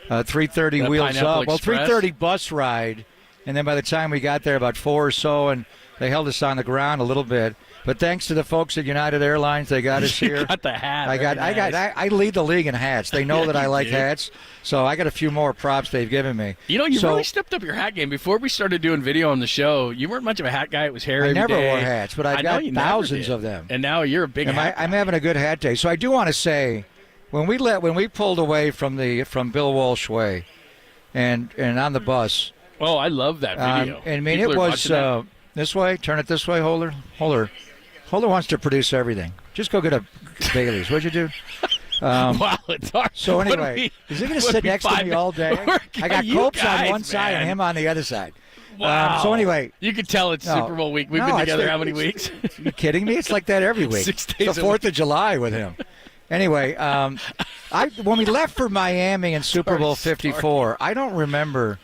3:30 wheels Pineapple up. Well, Express? 3:30 bus ride, and then by the time we got there, about 4 or so, and they held us on the ground a little bit. But thanks to the folks at United Airlines, they got us here. You got the hat. I lead the league in hats. They know that I like hats, so I got a few more props they've given me. You really stepped up your hat game. Before we started doing video on the show, you weren't much of a hat guy. It was hair every day. I never wore hats, but I've got thousands of them. And now you're a big hat guy. I'm having a good hat day. So I do want to say, when we pulled away from Bill Walsh Way, and on the bus. Oh, I love that video. I mean, it was this way. Turn it this way, Holder. Holder wants to produce everything. Just go get a Bailey's. What'd you do? Wow, it's hard. So anyway, is he going to sit next to me all day? I got Copes on one side and him on the other side. Wow. So anyway, you can tell it's Super Bowl week. We've been together how many weeks? Are you kidding me? It's like that every week. 6 days it's the 4th of July with him. Anyway, when we left for Miami in Super Bowl 54, I don't remember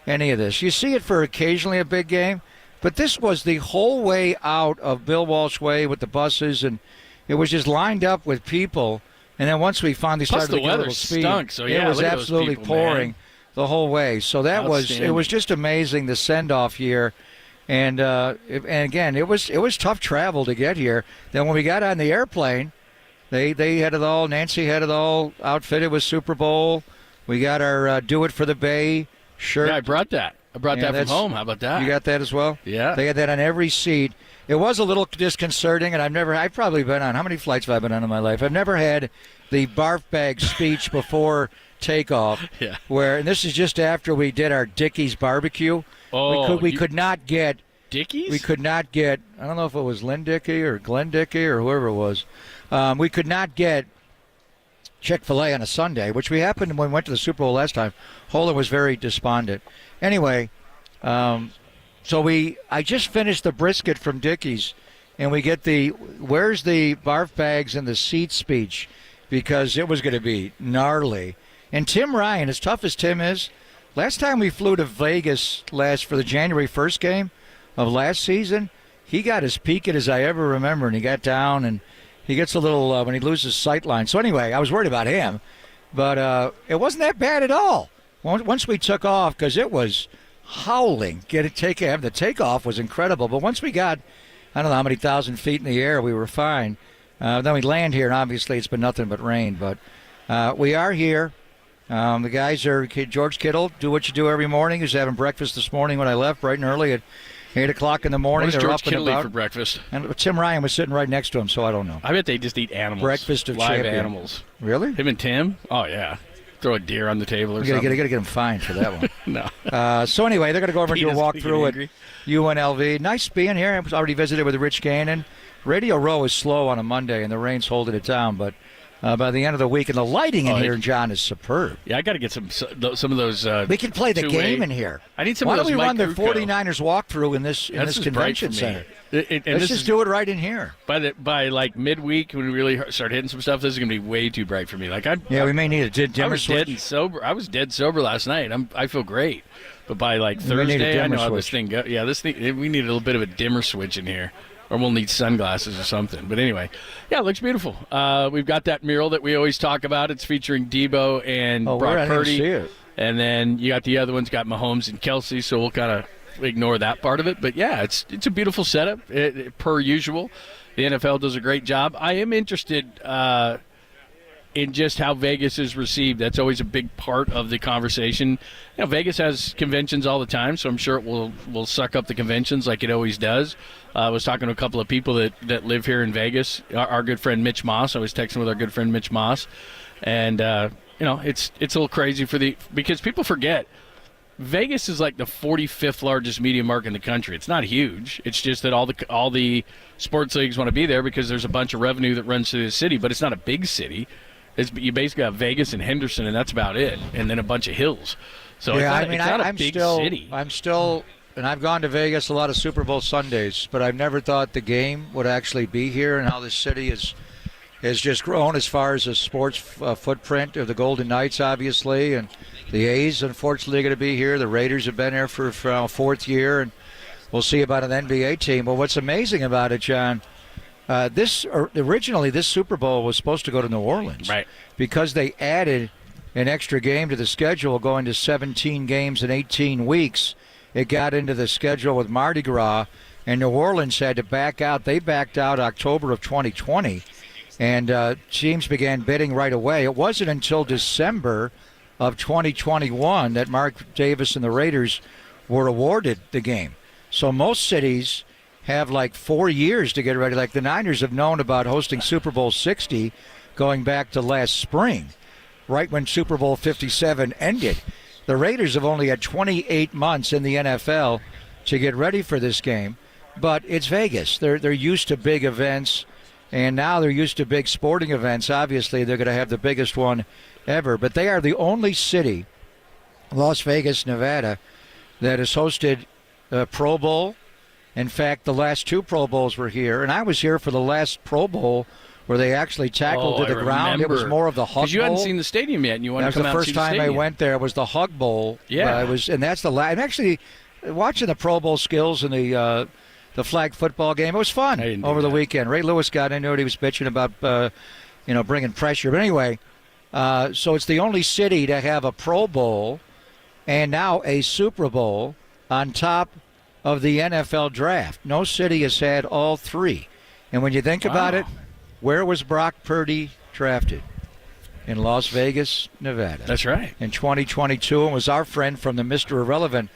any of this. You see it for occasionally a big game, but this was the whole way out of Bill Walsh Way with the buses, and it was just lined up with people. And then once we finally started to get a little speed, stunk, so it was absolutely pouring the whole way. So it was just amazing, the send-off here. And again, it was tough travel to get here. Then when we got on the airplane, They had it all. Nancy had it all outfitted with Super Bowl. We got our "Do It for the Bay" shirt. Yeah, I brought that. That from home. How about that? You got that as well? Yeah. They had that on every seat. It was a little disconcerting, and I've probably been on, how many flights have I been on in my life? I've never had the barf bag speech before takeoff. Yeah. And this is just after we did our Dickey's barbecue. Oh, we could not get Dickey's? We could not get, I don't know if it was Lynn Dickey or Glenn Dickey or whoever it was. We could not get Chick-fil-A on a Sunday, which we happened when we went to the Super Bowl last time. Holler was very despondent. Anyway, I just finished the brisket from Dickey's, and we get where's the barf bags and the seat speech, because it was going to be gnarly. And Tim Ryan, as tough as Tim is, last time we flew to Vegas for the January 1st game of last season, he got as peaked as I ever remember, and he got down, and he gets a little when he loses sight line. So anyway, I was worried about him, but it wasn't that bad at all. Once we took off, because it was howling. The takeoff was incredible, but once we got, I don't know how many thousand feet in the air, we were fine. Then we land here, and obviously it's been nothing but rain. But we are here. The guys are George Kittle. Do what you do every morning. He was having breakfast this morning when I left, bright and early at 8 o'clock in the morning. What does They're George up and Kittle eat about. for breakfast? And Tim Ryan was sitting right next to him, so I don't know. I bet they just eat animals. Breakfast of live champion. animals. Really? Him and Tim? Oh, yeah. Throw a deer on the table or something. You got to get him fined for that one. No. So anyway, they're going to go over and do a walkthrough angry. at UNLV. Nice being here. I was already visited with Rich Gannon. Radio Row is slow on a Monday, and the rain's holding it down, but by the end of the week. And the lighting in here, John, is superb. Yeah, I got to get some of those. We can play the game in here. I need some Why of those. don't we run the Mike 49ers walkthrough in this convention center? Let's just do it right in here. By like midweek, when we really start hitting some stuff, this is going to be way too bright for me. We may need a dimmer switch. I was dead sober last night. I feel great, but by like Thursday, I know how this thing goes. Yeah, we need a little bit of a dimmer switch in here, or we'll need sunglasses or something. But anyway, yeah, it looks beautiful. We've got that mural that we always talk about. It's featuring Debo and Brock Purdy, see it. And then you got the other ones, got Mahomes and Kelsey. So we'll kind of ignore that part of it. But yeah, it's a beautiful setup per usual. The NFL does a great job. I am interested in just how Vegas is received. That's always a big part of the conversation. You know, Vegas has conventions all the time, so I'm sure it will suck up the conventions like it always does. I was talking to a couple of people that live here in Vegas. Our good friend Mitch Moss. I was texting with our good friend Mitch Moss, and it's a little crazy because people forget. Vegas is like the 45th largest media market in the country. It's not huge. It's just that all the sports leagues want to be there because there's a bunch of revenue that runs through the city, but it's not a big city. You basically have Vegas and Henderson, and that's about it, and then a bunch of hills. So yeah, it's not a big city. I'm still, and I've gone to Vegas a lot of Super Bowl Sundays, but I've never thought the game would actually be here, and how this city has just grown as far as the sports footprint of the Golden Knights, obviously, and the A's, unfortunately, are going to be here. The Raiders have been here for fourth year, and we'll see about an NBA team. But what's amazing about it, John, originally this Super Bowl was supposed to go to New Orleans. Right. Because they added an extra game to the schedule, going to 17 games in 18 weeks. It got into the schedule with Mardi Gras, and New Orleans had to back out. They backed out October of 2020, and teams began bidding right away. It wasn't until December of 2021 that Mark Davis and the Raiders were awarded the game. So most cities have like 4 years to get ready. Like the Niners have known about hosting Super Bowl 60 going back to last spring, right when Super Bowl 57 ended. The Raiders have only had 28 months in the NFL to get ready for this game, but it's Vegas. They're used to big events, and now they're used to big sporting events. Obviously, they're going to have the biggest one ever, but they are the only city, Las Vegas, Nevada, that has hosted a Pro Bowl. In fact, the last two Pro Bowls were here, and I was here for the last Pro Bowl where they actually tackled to the ground. It was more of the Hug Bowl. Because you hadn't seen the stadium yet, and you wanted to come out and see the stadium. That was the first time I went there. It was the Hug Bowl. Yeah. And that's the last. And actually, watching the Pro Bowl skills and the flag football game, it was fun over the weekend. Ray Lewis got into it. He was bitching about bringing pressure. But anyway, so it's the only city to have a Pro Bowl and now a Super Bowl on top of the NFL draft. No city has had all three. And when you think about it, where was Brock Purdy drafted? In Las Vegas, Nevada. That's right. In 2022, and was our friend from the Mr. Irrelevant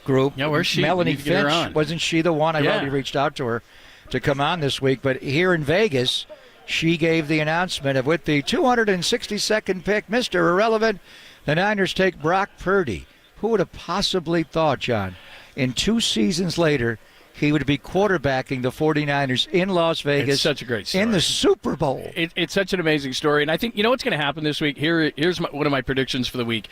group. Yeah, where's she? Melanie Finch. Wasn't she the one? I already reached out to her to come on this week. But here in Vegas, she gave the announcement of, with the 262nd pick, Mr. Irrelevant, the Niners take Brock Purdy. Who would have possibly thought, John, in 2 seasons later, he would be quarterbacking the 49ers in Las Vegas. It's such a great story. In the Super Bowl. It's such an amazing story. And I think, what's going to happen this week? Here's one of my predictions for the week.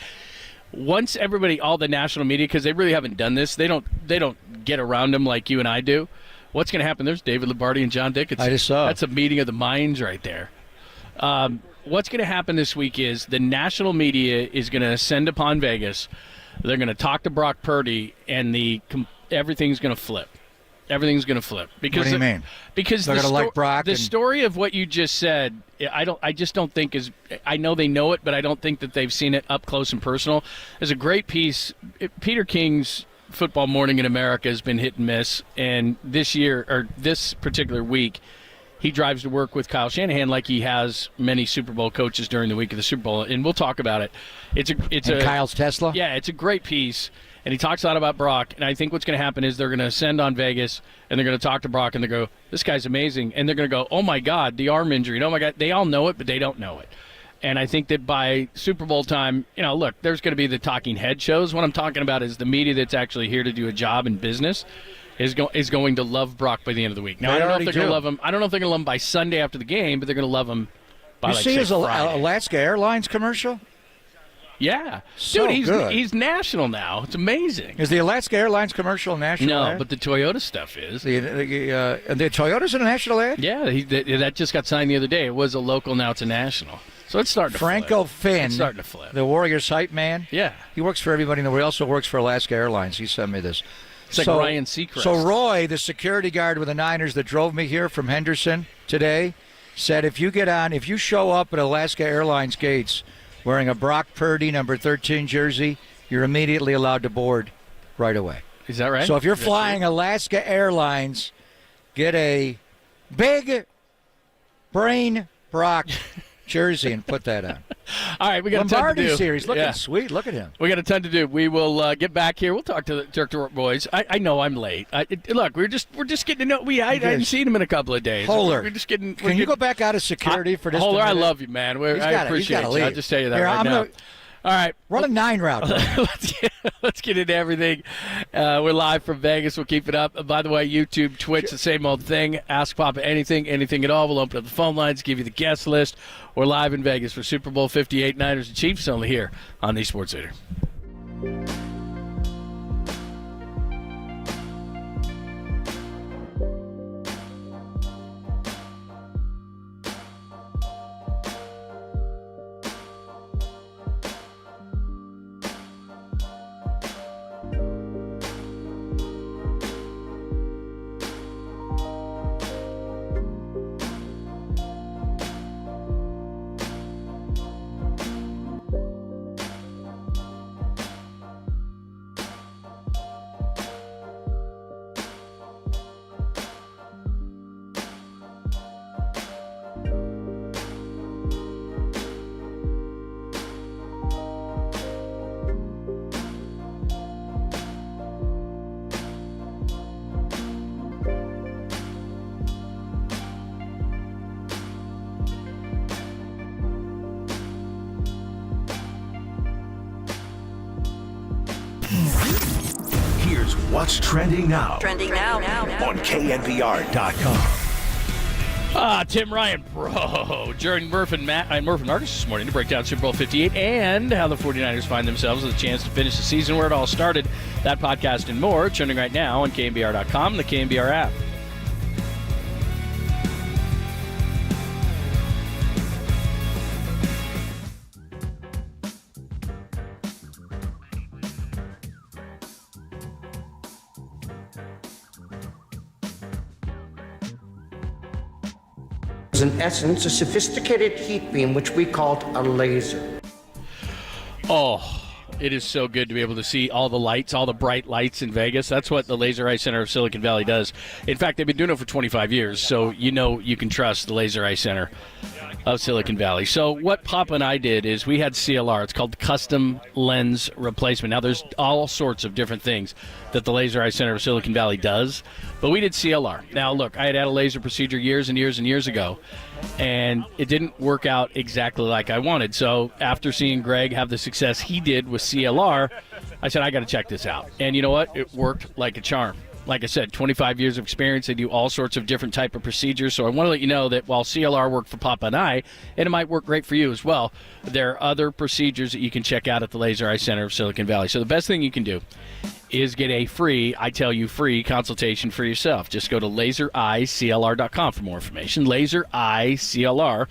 Once everybody, all the national media, because they really haven't done this, they don't get around them like you and I do. What's going to happen? There's David Lombardi and John Dickinson. I just saw. That's a meeting of the minds right there. What's going to happen this week is the national media is going to ascend upon Vegas. They're going to talk to Brock Purdy, and everything's going to flip. Everything's going to flip. Because what do you mean? Because they're going to like Brock. The story of what you just said, I just don't think is. I know they know it, but I don't think that they've seen it up close and personal. There's a great piece. Peter King's Football Morning in America has been hit and miss, and this particular week, he drives to work with Kyle Shanahan like he has many Super Bowl coaches during the week of the Super Bowl, and we'll talk about it. It's Kyle's Tesla? Yeah, it's a great piece, and he talks a lot about Brock, and I think what's going to happen is they're going to ascend on Vegas, and they're going to talk to Brock, and they go, this guy's amazing, and they're going to go, oh my God, the arm injury, and oh my God, they all know it, but they don't know it. And I think that by Super Bowl time, look, there's going to be the talking head shows. What I'm talking about is the media that's actually here to do a job in business is going to love Brock by the end of the week. Now, I don't know if they're going to love him. I don't know if they're going to love him by Sunday after the game, but they're going to love him by You like, see say, his Friday. Alaska Airlines commercial? Yeah. So Dude, good. he's national now. It's amazing. Is the Alaska Airlines commercial national No, ad? but the Toyota stuff is. The Toyota's a national ad? Yeah, that just got signed the other day. It was a local, now it's a national. So it's starting to Franco flip. Finn, It's starting to flip. the Warriors hype man. Yeah. He works for everybody in the world. He also works for Alaska Airlines. He sent me this. It's like Ryan Seacrest. So Roy, the security guard with the Niners that drove me here from Henderson today, said if you show up at Alaska Airlines gates wearing a Brock Purdy number 13 jersey, you're immediately allowed to board right away. Is that right? So if you're Is that flying true? Alaska Airlines, get a big brain Brock jersey and put that on. All right, we got a ton to Lombardi do. series, looking Yeah. sweet. Look at him. We got a ton to do. We will get back here. We'll talk to the boys. I know I'm late. Look, we're just getting to know. I hadn't seen him in a couple of days. Holler. We're just getting. Can you go back out of security for just Holler, a I minute? love you, man. I He's appreciate gotta you. leave. I'll just tell you that Here, right I'm now. gonna- All right. Run a 9 route. Let's get into everything. We're live from Vegas. We'll keep it up. By the way, YouTube, Twitch, the same old thing. Ask Papa anything at all. We'll open up the phone lines, give you the guest list. We're live in Vegas for Super Bowl 58 Niners and Chiefs, only here on the Sports Leader. Here's what's trending now. Trending now. On KNBR.com. Tim Ryan, bro. Joining Murph and Marcus this morning to break down Super Bowl 58 and how the 49ers find themselves with a chance to finish the season where it all started. That podcast and more trending right now on KNBR.com and the KNBR app. is in essence a sophisticated heat beam which we called a laser. Oh, it is so good to be able to see all the lights, all the bright lights in Vegas. That's what the Laser Eye Center of Silicon Valley does. In fact, they've been doing it for 25 years, so you know you can trust the Laser Eye Center of Silicon Valley. So what Papa and I did is we had CLR. It's called Custom Lens Replacement. Now, there's all sorts of different things that the Laser Eye Center of Silicon Valley does, but we did CLR. Now, look, I had a laser procedure years and years and years ago, and it didn't work out exactly like I wanted. So after seeing Greg have the success he did with CLR, I said, I got to check this out. And you know what? It worked like a charm. Like I said, 25 years of experience. They do all sorts of different type of procedures. So I want to let you know that while CLR worked for Papa and I, and it might work great for you as well, there are other procedures that you can check out at the Laser Eye Center of Silicon Valley. So the best thing you can do is get a free, I tell you, free consultation for yourself. Just go to lasereyeclr.com for more information. lasereyeclr.com,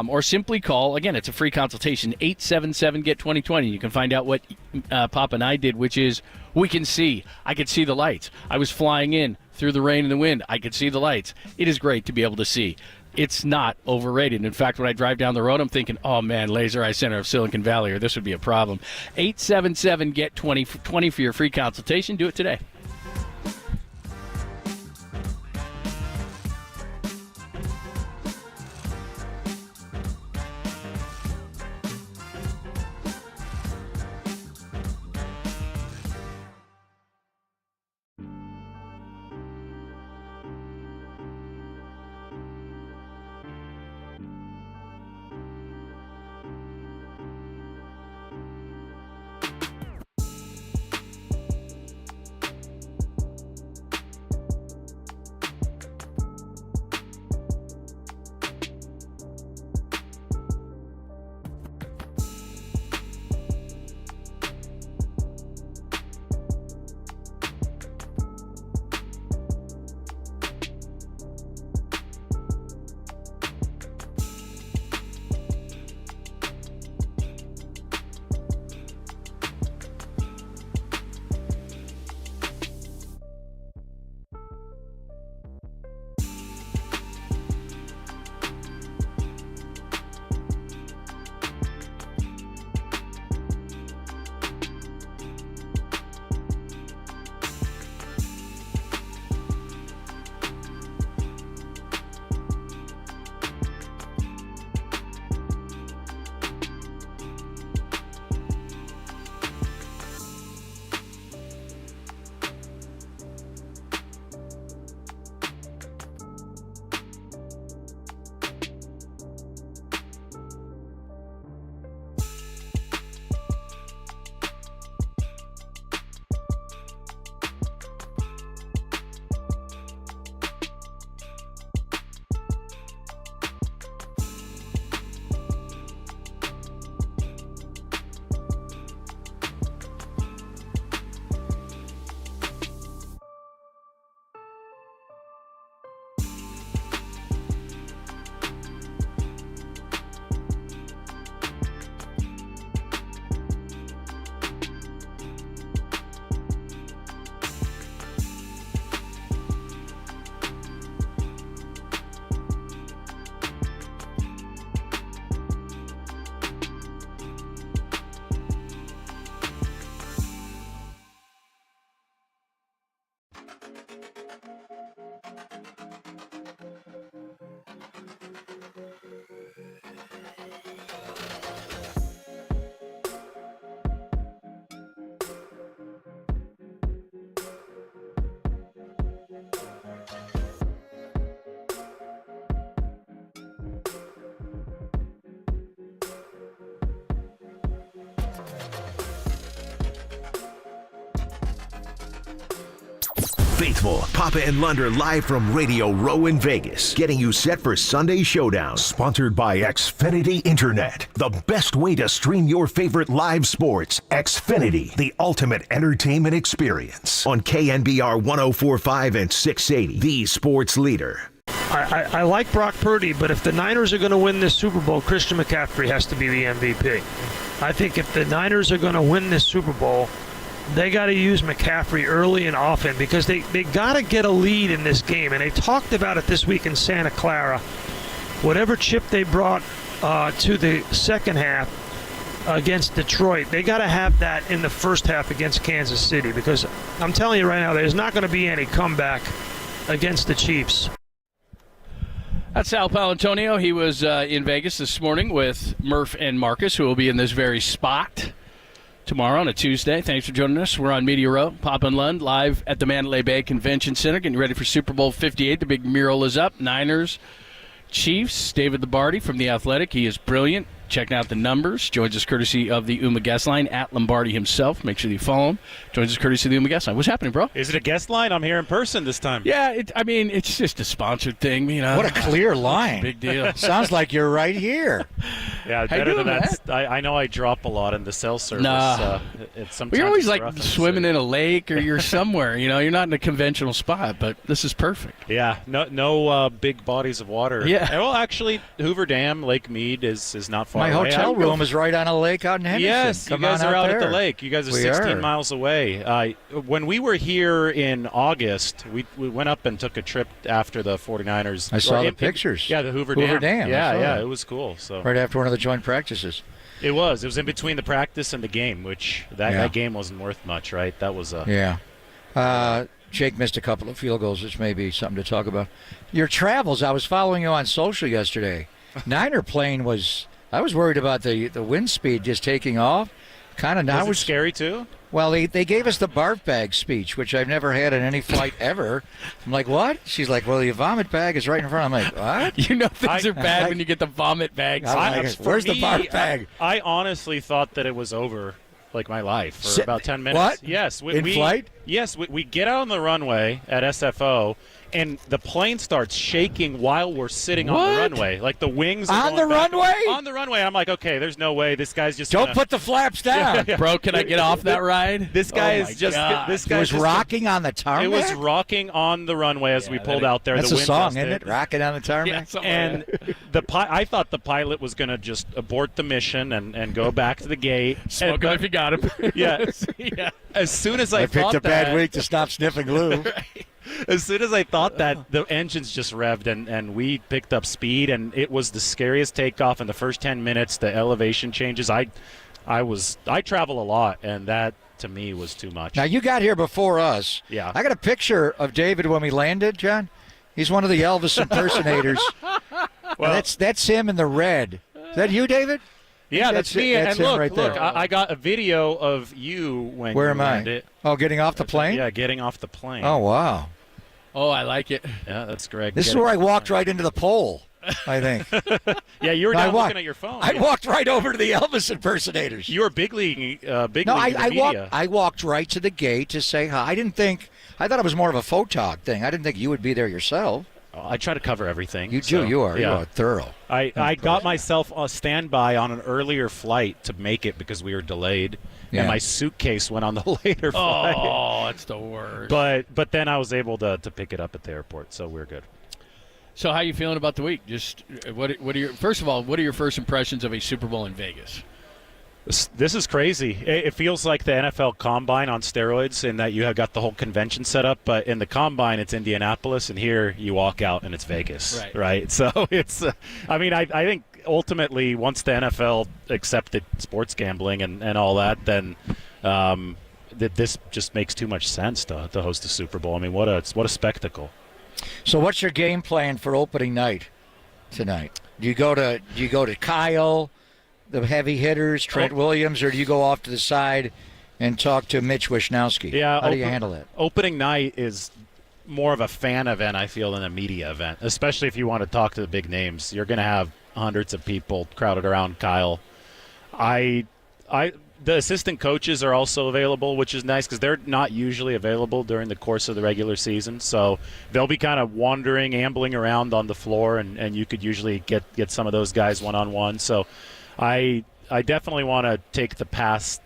or simply call, again, it's a free consultation, 877-GET-2020. You can find out what Papa and I did, which is we can see. I could see the lights. I was flying in through the rain and the wind. I could see the lights. It is great to be able to see. It's not overrated. In fact, when I drive down the road, I'm thinking, oh, man, Laser Eye Center of Silicon Valley, or this would be a problem. 877-GET-20 for your free consultation. Do it today. faithful. Papa and Lunder live from Radio Row in Vegas, getting you set for Sunday Showdown. Sponsored by Xfinity Internet, the best way to stream your favorite live sports. Xfinity, the ultimate entertainment experience. On KNBR 104.5 and 680, the sports leader. I like Brock Purdy, but if the Niners are going to win this Super Bowl, Christian McCaffrey has to be the MVP. I think if the Niners are going to win this Super Bowl, they got to use McCaffrey early and often because they got to get a lead in this game. And they talked about it this week in Santa Clara. Whatever chip they brought to the second half against Detroit, they got to have that in the first half against Kansas City because I'm telling you right now, there's not going to be any comeback against the Chiefs. That's Sal Palantonio. He was in Vegas this morning with Murph and Marcus, who will be in this very spot tomorrow on a Tuesday. Thanks for joining us. We're on Media Row, Papa and Lund, live at the Mandalay Bay Convention Center, getting ready for Super Bowl 58. The big mural is up. Niners, Chiefs. David Lombardi from The Athletic. He is brilliant. Checking out the numbers. Joins us courtesy of the Uma guest line at Lombardi himself. Make sure you follow him. Joins us courtesy of the Uma guest line. What's happening, bro? Is it a guest line? I'm here in person this time. Yeah, it's just a sponsored thing. You know, what a clear line. Big deal. Sounds like you're right here. Yeah, How you better doing, than that. I know I drop a lot in the cell service. Nah. Sometimes You're always it's like rough swimming in a lake or you're somewhere. You know, you're not in a conventional spot, but this is perfect. Yeah, no big bodies of water. Yeah. Well, actually, Hoover Dam, Lake Mead is not far My away. hotel room is right on a lake out in Henderson. Yes, Come you guys on are out there. at the lake. You guys are 16 miles away. When we were here in August, we went up and took a trip after the 49ers. I saw the pictures. Yeah, the Hoover Dam. Yeah, it was cool. So right after one of the joint practices. It was in between the practice and the game, which that game wasn't worth much, right? That was Jake missed a couple of field goals, which may be something to talk about. Your travels, I was following you on social yesterday. Niner plane I was worried about the wind speed just taking off. Kind of now. Was it scary too? Well, they gave us the barf bag speech, which I've never had on any flight ever. I'm like, what? She's like, well, your vomit bag is right in front. I'm like, what? You know things are bad when you get the vomit bags. Where's the barf bag? I honestly thought that it was over, like my life, for about 10 minutes. What? Yes. In flight? Yes. We get out on the runway at SFO, and the plane starts shaking while we're sitting on the runway. Like the wings are on the runway? On the runway. I'm like, okay, there's no way. This guy's just Don't put the flaps down. Bro, can I get off that ride? This guy is just... This guy was rocking on the tarmac? It was rocking on the runway as we pulled out there. That's the a wind song, gusted. isn't it? Rocking on the tarmac? Yeah, and I thought the pilot was going to just abort the mission and go back to the gate. Smoke him if you got him. Yeah. As soon as I picked a bad week to stop sniffing glue. Right. As soon as I thought that, the engines just revved and we picked up speed, and it was the scariest takeoff in the first 10 minutes. The elevation changes. I travel a lot, and that to me was too much. Now you got here before us. Yeah. I got a picture of David when we landed, John. He's one of the Elvis impersonators. Well, that's him in the red. Is that you, David? Yeah, that's me. That's and him look, right there. I got a video of you when Where you am landed. I? Oh, getting off the plane? Yeah, getting off the plane. Oh, wow. Oh, I like it. Yeah, that's Greg. This is where I walked right into the pole, I think. Yeah, you were down looking at your phone. I walked right over to the Elvis impersonators. You were big league in the media. I walked right to the gate to say hi. I thought it was more of a photog thing. I didn't think you would be there yourself. I try to cover everything. You do. You are thorough. I got myself a standby on an earlier flight to make it because we were delayed, and my suitcase went on the later flight. Oh, that's the worst. But then I was able to pick it up at the airport, so we're good. So how are you feeling about the week? Just what are your first of all, what are your first impressions of a Super Bowl in Vegas? This is crazy. It feels like the NFL Combine on steroids in that you have got the whole convention set up, but in the Combine it's Indianapolis, and here you walk out and it's Vegas, right? So it's, I think ultimately once the NFL accepted sports gambling and all that, then that this just makes too much sense to host a Super Bowl. I mean, what a spectacle. So what's your game plan for opening night tonight? Do you go to Kyle, the heavy hitters, Trent Williams, or do you go off to the side and talk to Mitch Wishnowsky? Yeah, how do you handle that? Opening night is more of a fan event, I feel, than a media event, especially if you want to talk to the big names. You're going to have hundreds of people crowded around Kyle. the assistant coaches are also available, which is nice because they're not usually available during the course of the regular season. So they'll be kind of wandering, ambling around on the floor, and you could usually get some of those guys one-on-one. So I definitely want to take the path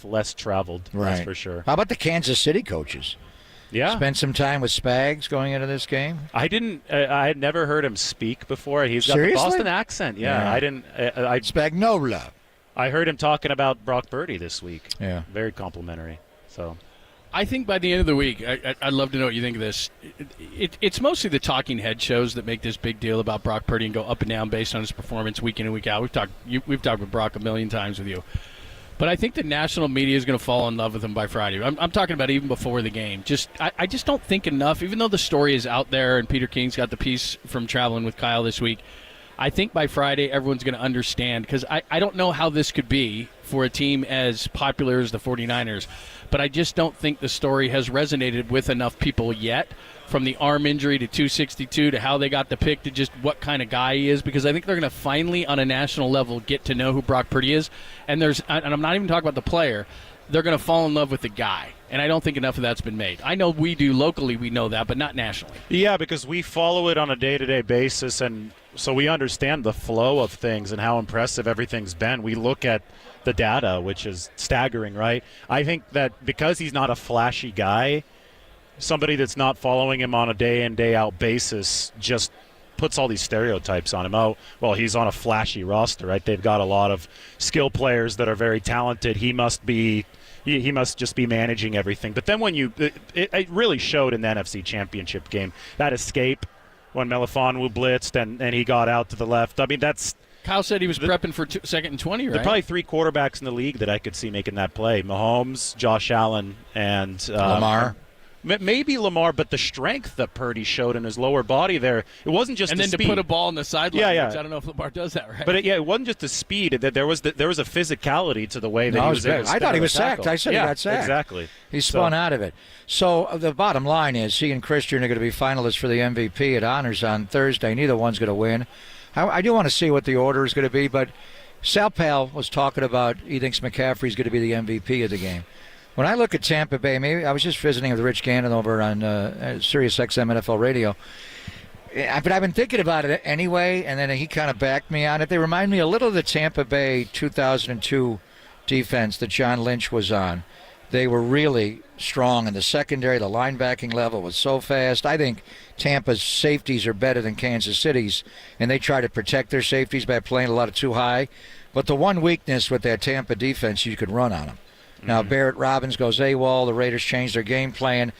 less traveled. Right. That's for sure. How about the Kansas City coaches? Yeah. Spend some time with Spags going into this game? I had never heard him speak before. He's got Seriously? the Boston accent. Yeah. I didn't. Spagnola. I heard him talking about Brock Purdy this week. Yeah. Very complimentary. So. I think by the end of the week, I'd love to know what you think of this. It's mostly the talking head shows that make this big deal about Brock Purdy and go up and down based on his performance week in and week out. We've talked with Brock a million times with you. But I think the national media is going to fall in love with him by Friday. I'm talking about even before the game. I just don't think enough, even though the story is out there and Peter King's got the piece from traveling with Kyle this week, I think by Friday everyone's going to understand, because I don't know how this could be for a team as popular as the 49ers, but I just don't think the story has resonated with enough people yet, from the arm injury to 262 to how they got the pick to just what kind of guy he is, because I think they're going to finally on a national level get to know who Brock Purdy is, and I'm not even talking about the player. They're going to fall in love with the guy, and I don't think enough of that's been made. I know we do locally, we know that, but not nationally. Yeah, because we follow it on a day-to-day basis, and so we understand the flow of things and how impressive everything's been. We look at the data, which is staggering, right? I think that because he's not a flashy guy, somebody that's not following him on a day-in, day-out basis just puts all these stereotypes on him. Oh, well, he's on a flashy roster, right? They've got a lot of skill players that are very talented. He must just be managing everything. But then when it really showed in the NFC Championship game, that escape when Melifonwu blitzed and he got out to the left. I mean, that's... Kyle said he was prepping for second and 20, right? There are probably three quarterbacks in the league that I could see making that play. Mahomes, Josh Allen, and... Lamar. Maybe Lamar, but the strength that Purdy showed in his lower body there, it wasn't just and the then speed. to put a ball on the sideline, yeah. which I don't know if Lamar does that right. But it wasn't just the speed. That there was a physicality to the way that he was able to I thought he was sacked. tackle. I said he got sacked. Exactly. He spun out of it. So the bottom line is he and Christian are going to be finalists for the MVP at Honors on Thursday. Neither one's going to win. I do want to see what the order is going to be, but Sal Pal was talking about he thinks McCaffrey's going to be the MVP of the game. When I look at Tampa Bay, maybe I was just visiting with Rich Gannon over on Sirius XM NFL Radio, but I've been thinking about it anyway, and then he kind of backed me on it. They remind me a little of the Tampa Bay 2002 defense that John Lynch was on. They were really strong in the secondary. The linebacking level was so fast. I think Tampa's safeties are better than Kansas City's, and they try to protect their safeties by playing a lot of too high. But the one weakness with that Tampa defense, you could run on them. Now, Barrett Robbins goes AWOL. The Raiders changed their game plan,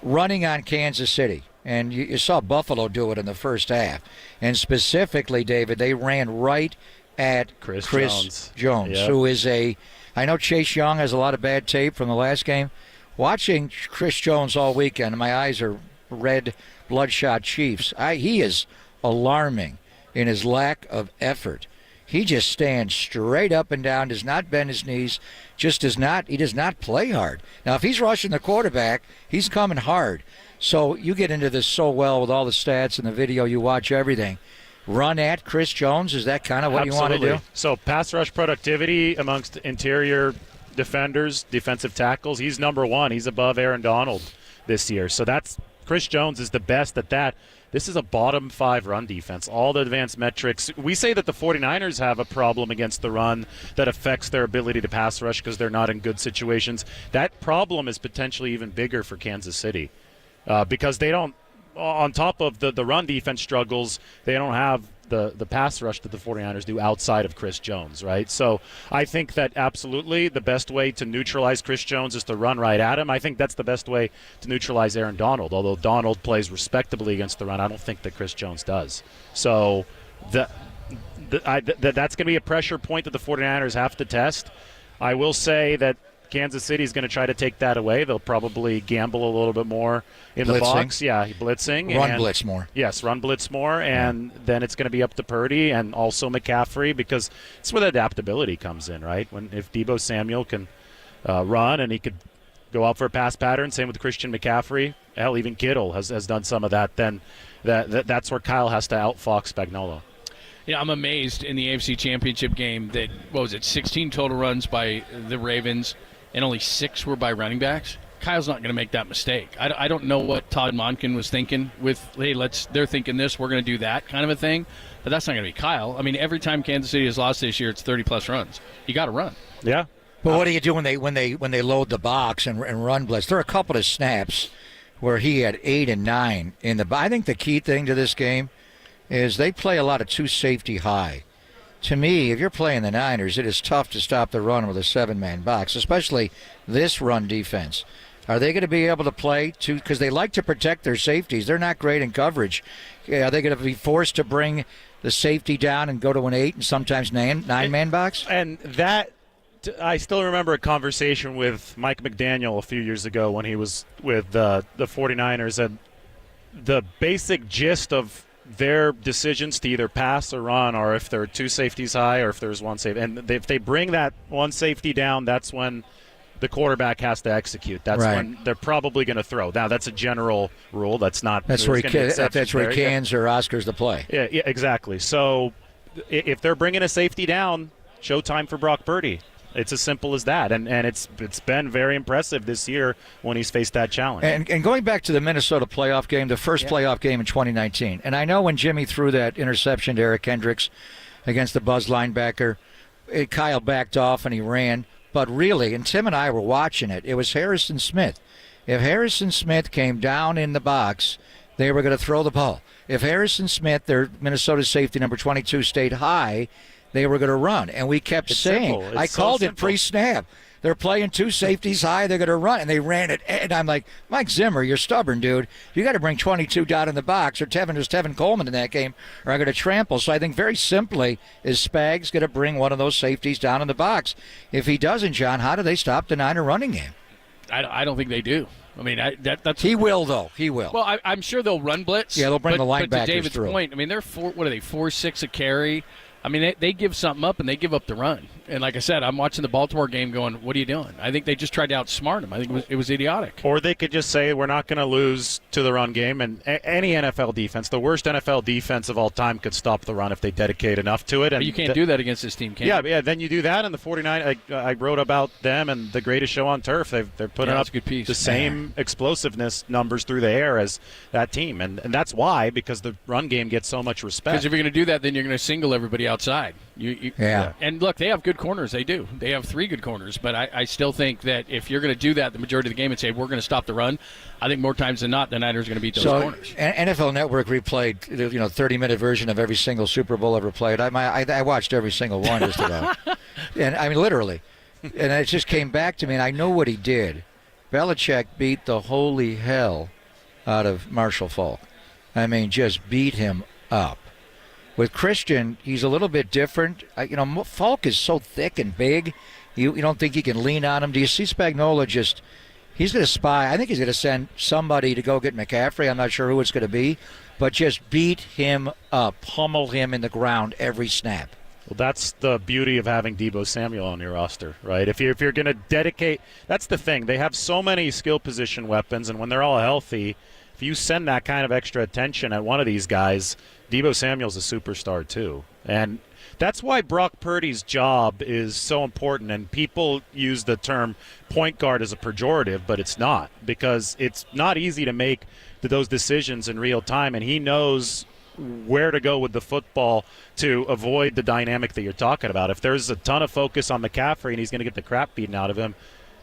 running on Kansas City. And you saw Buffalo do it in the first half. And specifically, David, they ran right at Chris Jones, yep. who is I know Chase Young has a lot of bad tape from the last game. Watching Chris Jones all weekend, my eyes are red, bloodshot Chiefs. He is alarming in his lack of effort. He just stands straight up and down, does not bend his knees, he does not play hard. Now, if he's rushing the quarterback, he's coming hard. So you get into this so well with all the stats and the video, you watch everything. Run at Chris Jones, is that kind of what Absolutely. you want to do? So pass rush productivity amongst interior defenders, defensive tackles, he's number one. He's above Aaron Donald this year. So Chris Jones is the best at that. This is a bottom 5 run defense. All the advanced metrics. We say that the 49ers have a problem against the run that affects their ability to pass rush because they're not in good situations. That problem is potentially even bigger for Kansas City because they don't, on top of the run defense struggles, they don't have the pass rush that the 49ers do outside of Chris Jones, right? So I think that absolutely the best way to neutralize Chris Jones is to run right at him. I think that's the best way to neutralize Aaron Donald. Although Donald plays respectably against the run, I don't think that Chris Jones does. So that's going to be a pressure point that the 49ers have to test. I will say that Kansas City is going to try to take that away. They'll probably gamble a little bit more in the box. Yeah, blitzing. Run blitz more. Yes, run blitz more, and then it's going to be up to Purdy and also McCaffrey because it's where the adaptability comes in, right? If Deebo Samuel can run and he could go out for a pass pattern, same with Christian McCaffrey, hell, even Kittle has done some of that, then that's where Kyle has to outfox Spagnuolo. I'm amazed in the AFC Championship game that, 16 total runs by the Ravens, and only 6 were by running backs. Kyle's not going to make that mistake. I don't know what Todd Monken was thinking with, hey, they're thinking this, we're going to do that kind of a thing, but that's not going to be Kyle. I mean, every time Kansas City has lost this year, it's 30-plus runs. You got to run. Yeah. But what do you do when they load the box and run blitz? There are a couple of snaps where he had 8 and 9 in the. I think the key thing to this game is they play a lot of 2 safety high. To me, if you're playing the Niners, it is tough to stop the run with a 7-man box, especially this run defense. Are they going to be able to play two? Because they like to protect their safeties. They're not great in coverage. Are they going to be forced to bring the safety down and go to an 8 and sometimes 9-man box? And that, I still remember a conversation with Mike McDaniel a few years ago when he was with the 49ers, and the basic gist of their decisions to either pass or run, or if there are 2 safeties high or if there's 1 safety. And if they bring that 1 safety down, that's when the quarterback has to execute. That's when they're probably going to throw. Now, that's a general rule. That's not. That's where he cans or Oscars the play. Yeah, exactly. So if they're bringing a safety down, showtime for Brock Purdy. It's as simple as that, and it's been very impressive this year when he's faced that challenge. And going back to the Minnesota playoff game, the first playoff game in 2019, and I know when Jimmy threw that interception to Eric Hendricks against the Buzz linebacker, Kyle backed off and he ran. But really, and Tim and I were watching it, it was Harrison Smith. If Harrison Smith came down in the box, they were going to throw the ball. If Harrison Smith, their Minnesota safety number 22, stayed high, they were going to run. And we kept saying, I called it pre-snap. They're playing 2 safeties high, they're going to run. And they ran it. And I'm like, Mike Zimmer, you're stubborn, dude. You got to bring 22 down in the box, or Tevin Coleman in that game are going to trample. So I think very simply is Spags going to bring one of those safeties down in the box. If he doesn't, John, how do they stop the Niner running game? I don't think they do. I mean, that's he will, though. He will. Well, I'm sure they'll run blitz. Yeah, they'll bring the linebackers but to David's through. point, I mean, they're 4.6 a carry. I mean, they give something up and they give up the run. And like I said, I'm watching the Baltimore game going, what are you doing? I think they just tried to outsmart him. I think it was idiotic. Or they could just say, we're not going to lose to the run game. And any NFL defense, the worst NFL defense of all time, could stop the run if they dedicate enough to it. And but you can't do that against this team, can you? Yeah, then you do that. And the 49, I wrote about them and the greatest show on turf. They're putting up the same explosiveness numbers through the air as that team. And that's why, because the run game gets so much respect. Because if you're going to do that, then you're going to single everybody outside. And look, they have good corners. They do. They have 3 good corners. But I still think that if you're going to do that the majority of the game and say we're going to stop the run, I think more times than not the Niners are going to beat those corners. NFL Network replayed 30-minute version of every single Super Bowl ever played. I watched every single one just about. And I mean literally. And it just came back to me, and I know what he did. Belichick beat the holy hell out of Marshall Faulk. I mean, just beat him up. With Christian, he's a little bit different. Falk is so thick and big. You don't think you can lean on him. Do you see Spagnuolo just – he's going to spy. I think he's going to send somebody to go get McCaffrey. I'm not sure who it's going to be. But just beat him up, pummel him in the ground every snap. Well, that's the beauty of having Deebo Samuel on your roster, right? If you're going to dedicate – that's the thing. They have so many skill position weapons, and when they're all healthy, if you send that kind of extra attention at one of these guys – Deebo Samuel's a superstar too. And that's why Brock Purdy's job is so important. And people use the term point guard as a pejorative, but it's not, because it's not easy to make those decisions in real time. And he knows where to go with the football to avoid the dynamic that you're talking about. If there's a ton of focus on McCaffrey and he's going to get the crap beaten out of him,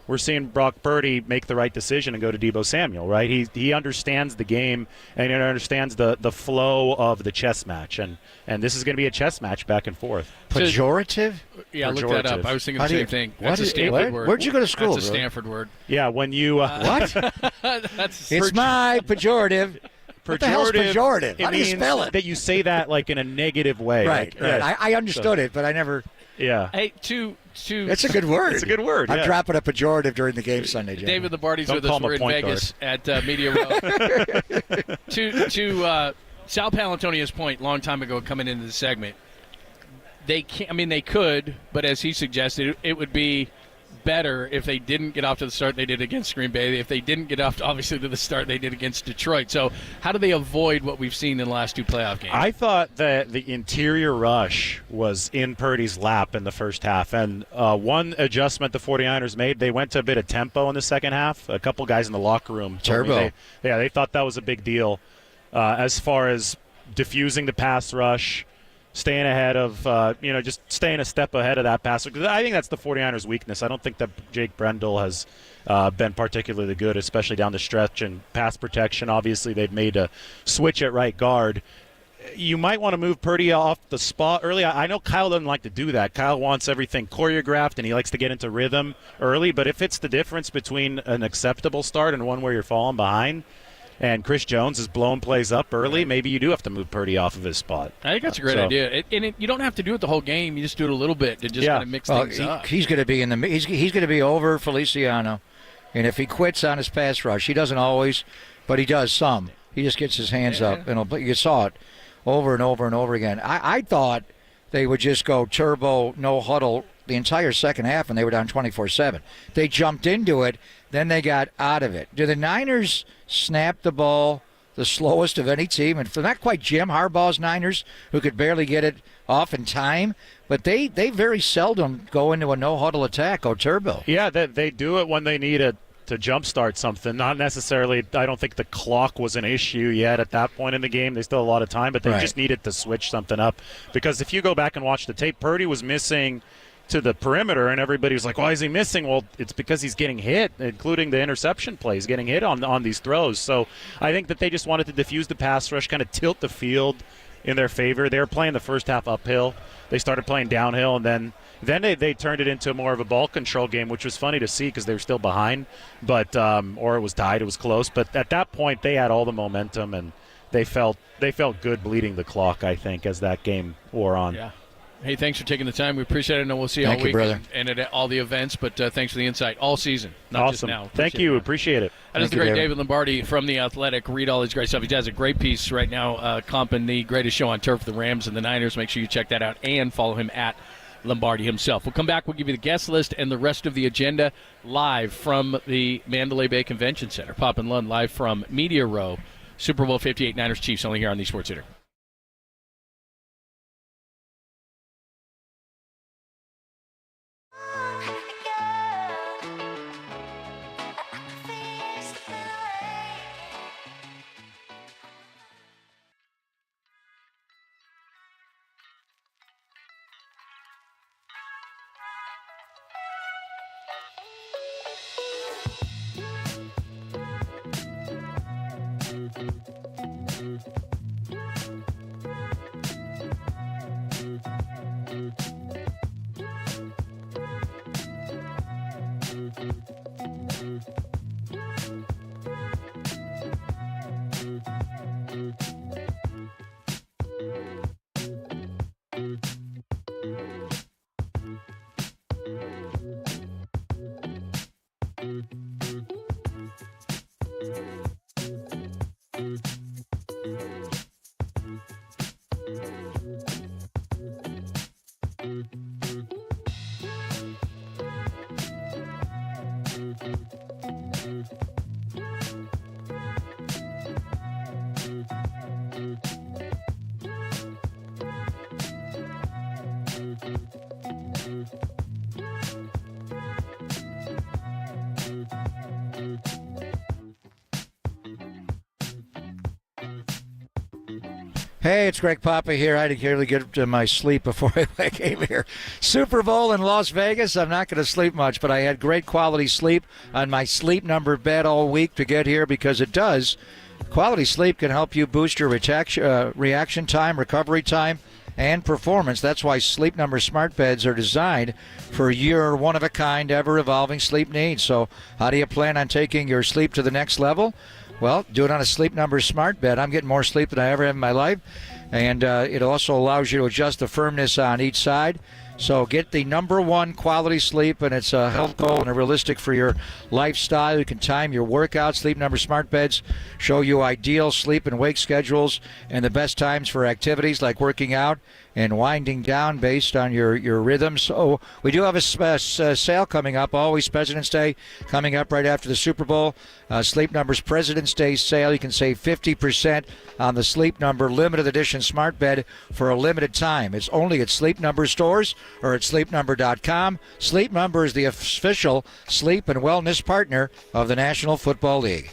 we're seeing Brock Purdy make the right decision and go to Deebo Samuel, right? He understands the game and he understands the flow of the chess match. And this is going to be a chess match back and forth. Pejorative? Yeah, look that up. I was thinking the same thing. That's a Stanford word. Where'd you go to school? That's a Stanford word. Yeah, when you... what? It's my pejorative. What the hell's pejorative? How do you spell it? That you say that like in a negative way. Right. I understood it, but I never... Yeah. Hey, It's a good word. It's a good word. I'm dropping a pejorative during the game Sunday, Jim. David Lombardi's with us. We're in Vegas at Media Row. to Sal Palantonio's point, long time ago, coming into the segment, they can't. I mean, they could, but as he suggested, it would be better if they didn't get off to the start they did against Green Bay, if they didn't get off, obviously, to the start they did against Detroit. So how do they avoid what we've seen in the last 2 playoff games? I thought that the interior rush was in Purdy's lap in the first half. And one adjustment the 49ers made, they went to a bit of tempo in the second half. A couple guys in the locker room told me they thought that was a big deal as far as diffusing the pass rush, staying ahead of, just staying a step ahead of that pass. Because I think that's the 49ers' weakness. I don't think that Jake Brendel has been particularly good, especially down the stretch and pass protection. Obviously, they've made a switch at right guard. You might want to move Purdy off the spot early. I know Kyle doesn't like to do that. Kyle wants everything choreographed, and he likes to get into rhythm early. But if it's the difference between an acceptable start and one where you're falling behind, and Chris Jones is blowing plays up early, maybe you do have to move Purdy off of his spot. I think that's a great idea. You don't have to do it the whole game. You just do it a little bit to just kind of mix things up. He's going to be he's going to be over Feliciano, and if he quits on his pass rush, he doesn't always, but he does some. He just gets his hands up, and you saw it over and over and over again. I thought they would just go turbo, no huddle the entire second half, and they were down 24-7. They jumped into it, then they got out of it. Do the Niners snap the ball the slowest of any team? And for not quite Jim Harbaugh's Niners, who could barely get it off in time, but they very seldom go into a no-huddle attack or turbo. Yeah, they do it when they need it to jumpstart something. Not necessarily, I don't think the clock was an issue yet at that point in the game. They still have a lot of time, but they just needed to switch something up. Because if you go back and watch the tape, Purdy was missing to the perimeter, and everybody was like, why is he missing? Well, it's because he's getting hit, including the interception plays, getting hit on these throws. So I think that they just wanted to diffuse the pass rush, kind of tilt the field in their favor. They were playing the first half uphill. They started playing downhill, and then they turned it into more of a ball control game, which was funny to see because they were still behind, but or it was tied, it was close. But at that point, they had all the momentum, and they felt good bleeding the clock, I think, as that game wore on. Yeah. Hey, thanks for taking the time. We appreciate it, and we'll see you all week and at all the events. But thanks for the insight all season, not just now. Thank you. Appreciate it. That is the great David Lombardi from The Athletic. Read all his great stuff. He has a great piece right now, comping the greatest show on turf, the Rams and the Niners. Make sure you check that out and follow him at Lombardi himself. We'll come back. We'll give you the guest list and the rest of the agenda live from the Mandalay Bay Convention Center. Pop and Lund live from Media Row. Super Bowl 58 Niners Chiefs only here on the Sports Center. Hey, it's Greg Papa here. I had to really get to my sleep before I came here. Super Bowl in Las Vegas. I'm not going to sleep much, but I had great quality sleep on my sleep number bed all week to get here because it does. Quality sleep can help you boost your reaction time, recovery time, and performance. That's why Sleep Number smart beds are designed for your one-of-a-kind, ever-evolving sleep needs. So how do you plan on taking your sleep to the next level? Well, do it on a Sleep Number smart bed. I'm getting more sleep than I ever have in my life. And it also allows you to adjust the firmness on each side So get the number one quality sleep, and it's a health goal and a realistic for your lifestyle. You can time your workouts. Sleep Number smart beds show you ideal sleep and wake schedules and the best times for activities like working out and winding down based on your rhythm. So we do have a sale coming up, always President's Day coming up right after the Super Bowl. Sleep Number's President's Day sale. You can save 50% on the Sleep Number limited edition smart bed for a limited time. It's only at Sleep Number stores or at sleepnumber.com. Sleep Number is the official sleep and wellness partner of the National Football League.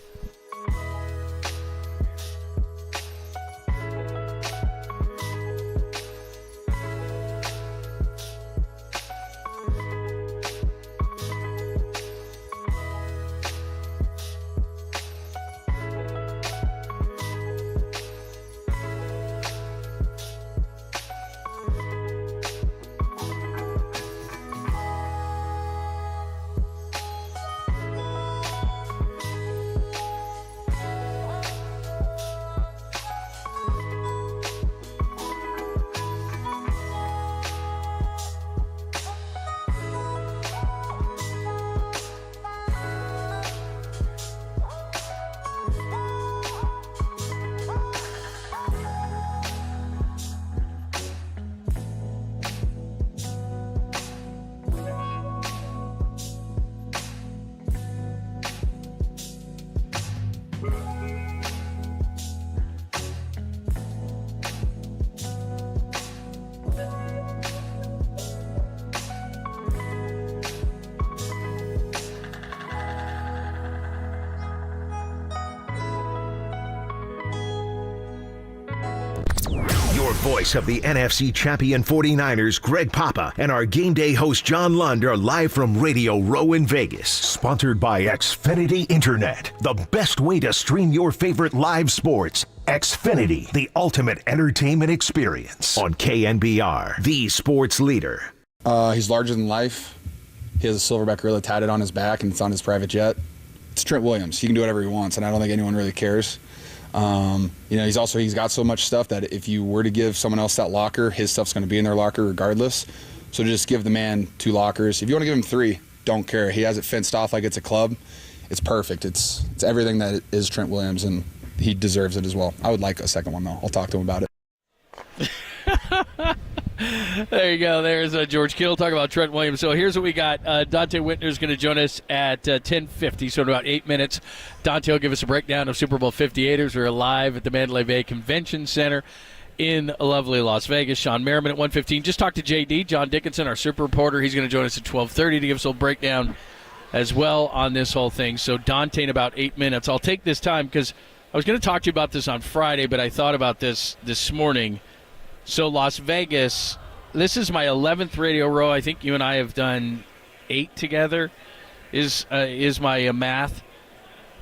Voice of the NFC champion 49ers, Greg Papa, and our game day host, John Lund, are live from Radio Row in Vegas. Sponsored by Xfinity Internet, the best way to stream your favorite live sports. Xfinity, the ultimate entertainment experience. On KNBR, the sports leader. He's larger than life. He has a silverback gorilla tatted on his back, and it's on his private jet. It's Trent Williams. He can do whatever he wants, and I don't think anyone really cares. He's got so much stuff that if you were to give someone else that locker, his stuff's going to be in their locker regardless. So just give the man 2 lockers. If you want to give him 3, don't care. He has it fenced off like it's a club. It's perfect. It's everything that is Trent Williams, and he deserves it as well. I would like a second one, though. I'll talk to him about it. There you go. There's George Kittle talking about Trent Williams. So here's what we got. Dante Whitner's going to join us at 10:50, so in about 8 minutes. Dante will give us a breakdown of Super Bowl 58ers. We're live at the Mandalay Bay Convention Center in lovely Las Vegas. Sean Merriman at 1:15. Just talked to JD, John Dickinson, our super reporter. He's going to join us at 12:30 to give us a little breakdown as well on this whole thing. So Dante in about 8 minutes. I'll take this time because I was going to talk to you about this on Friday, but I thought about this morning. So Las Vegas, this is my 11th Radio Row. I think you and I have done 8 together is my math.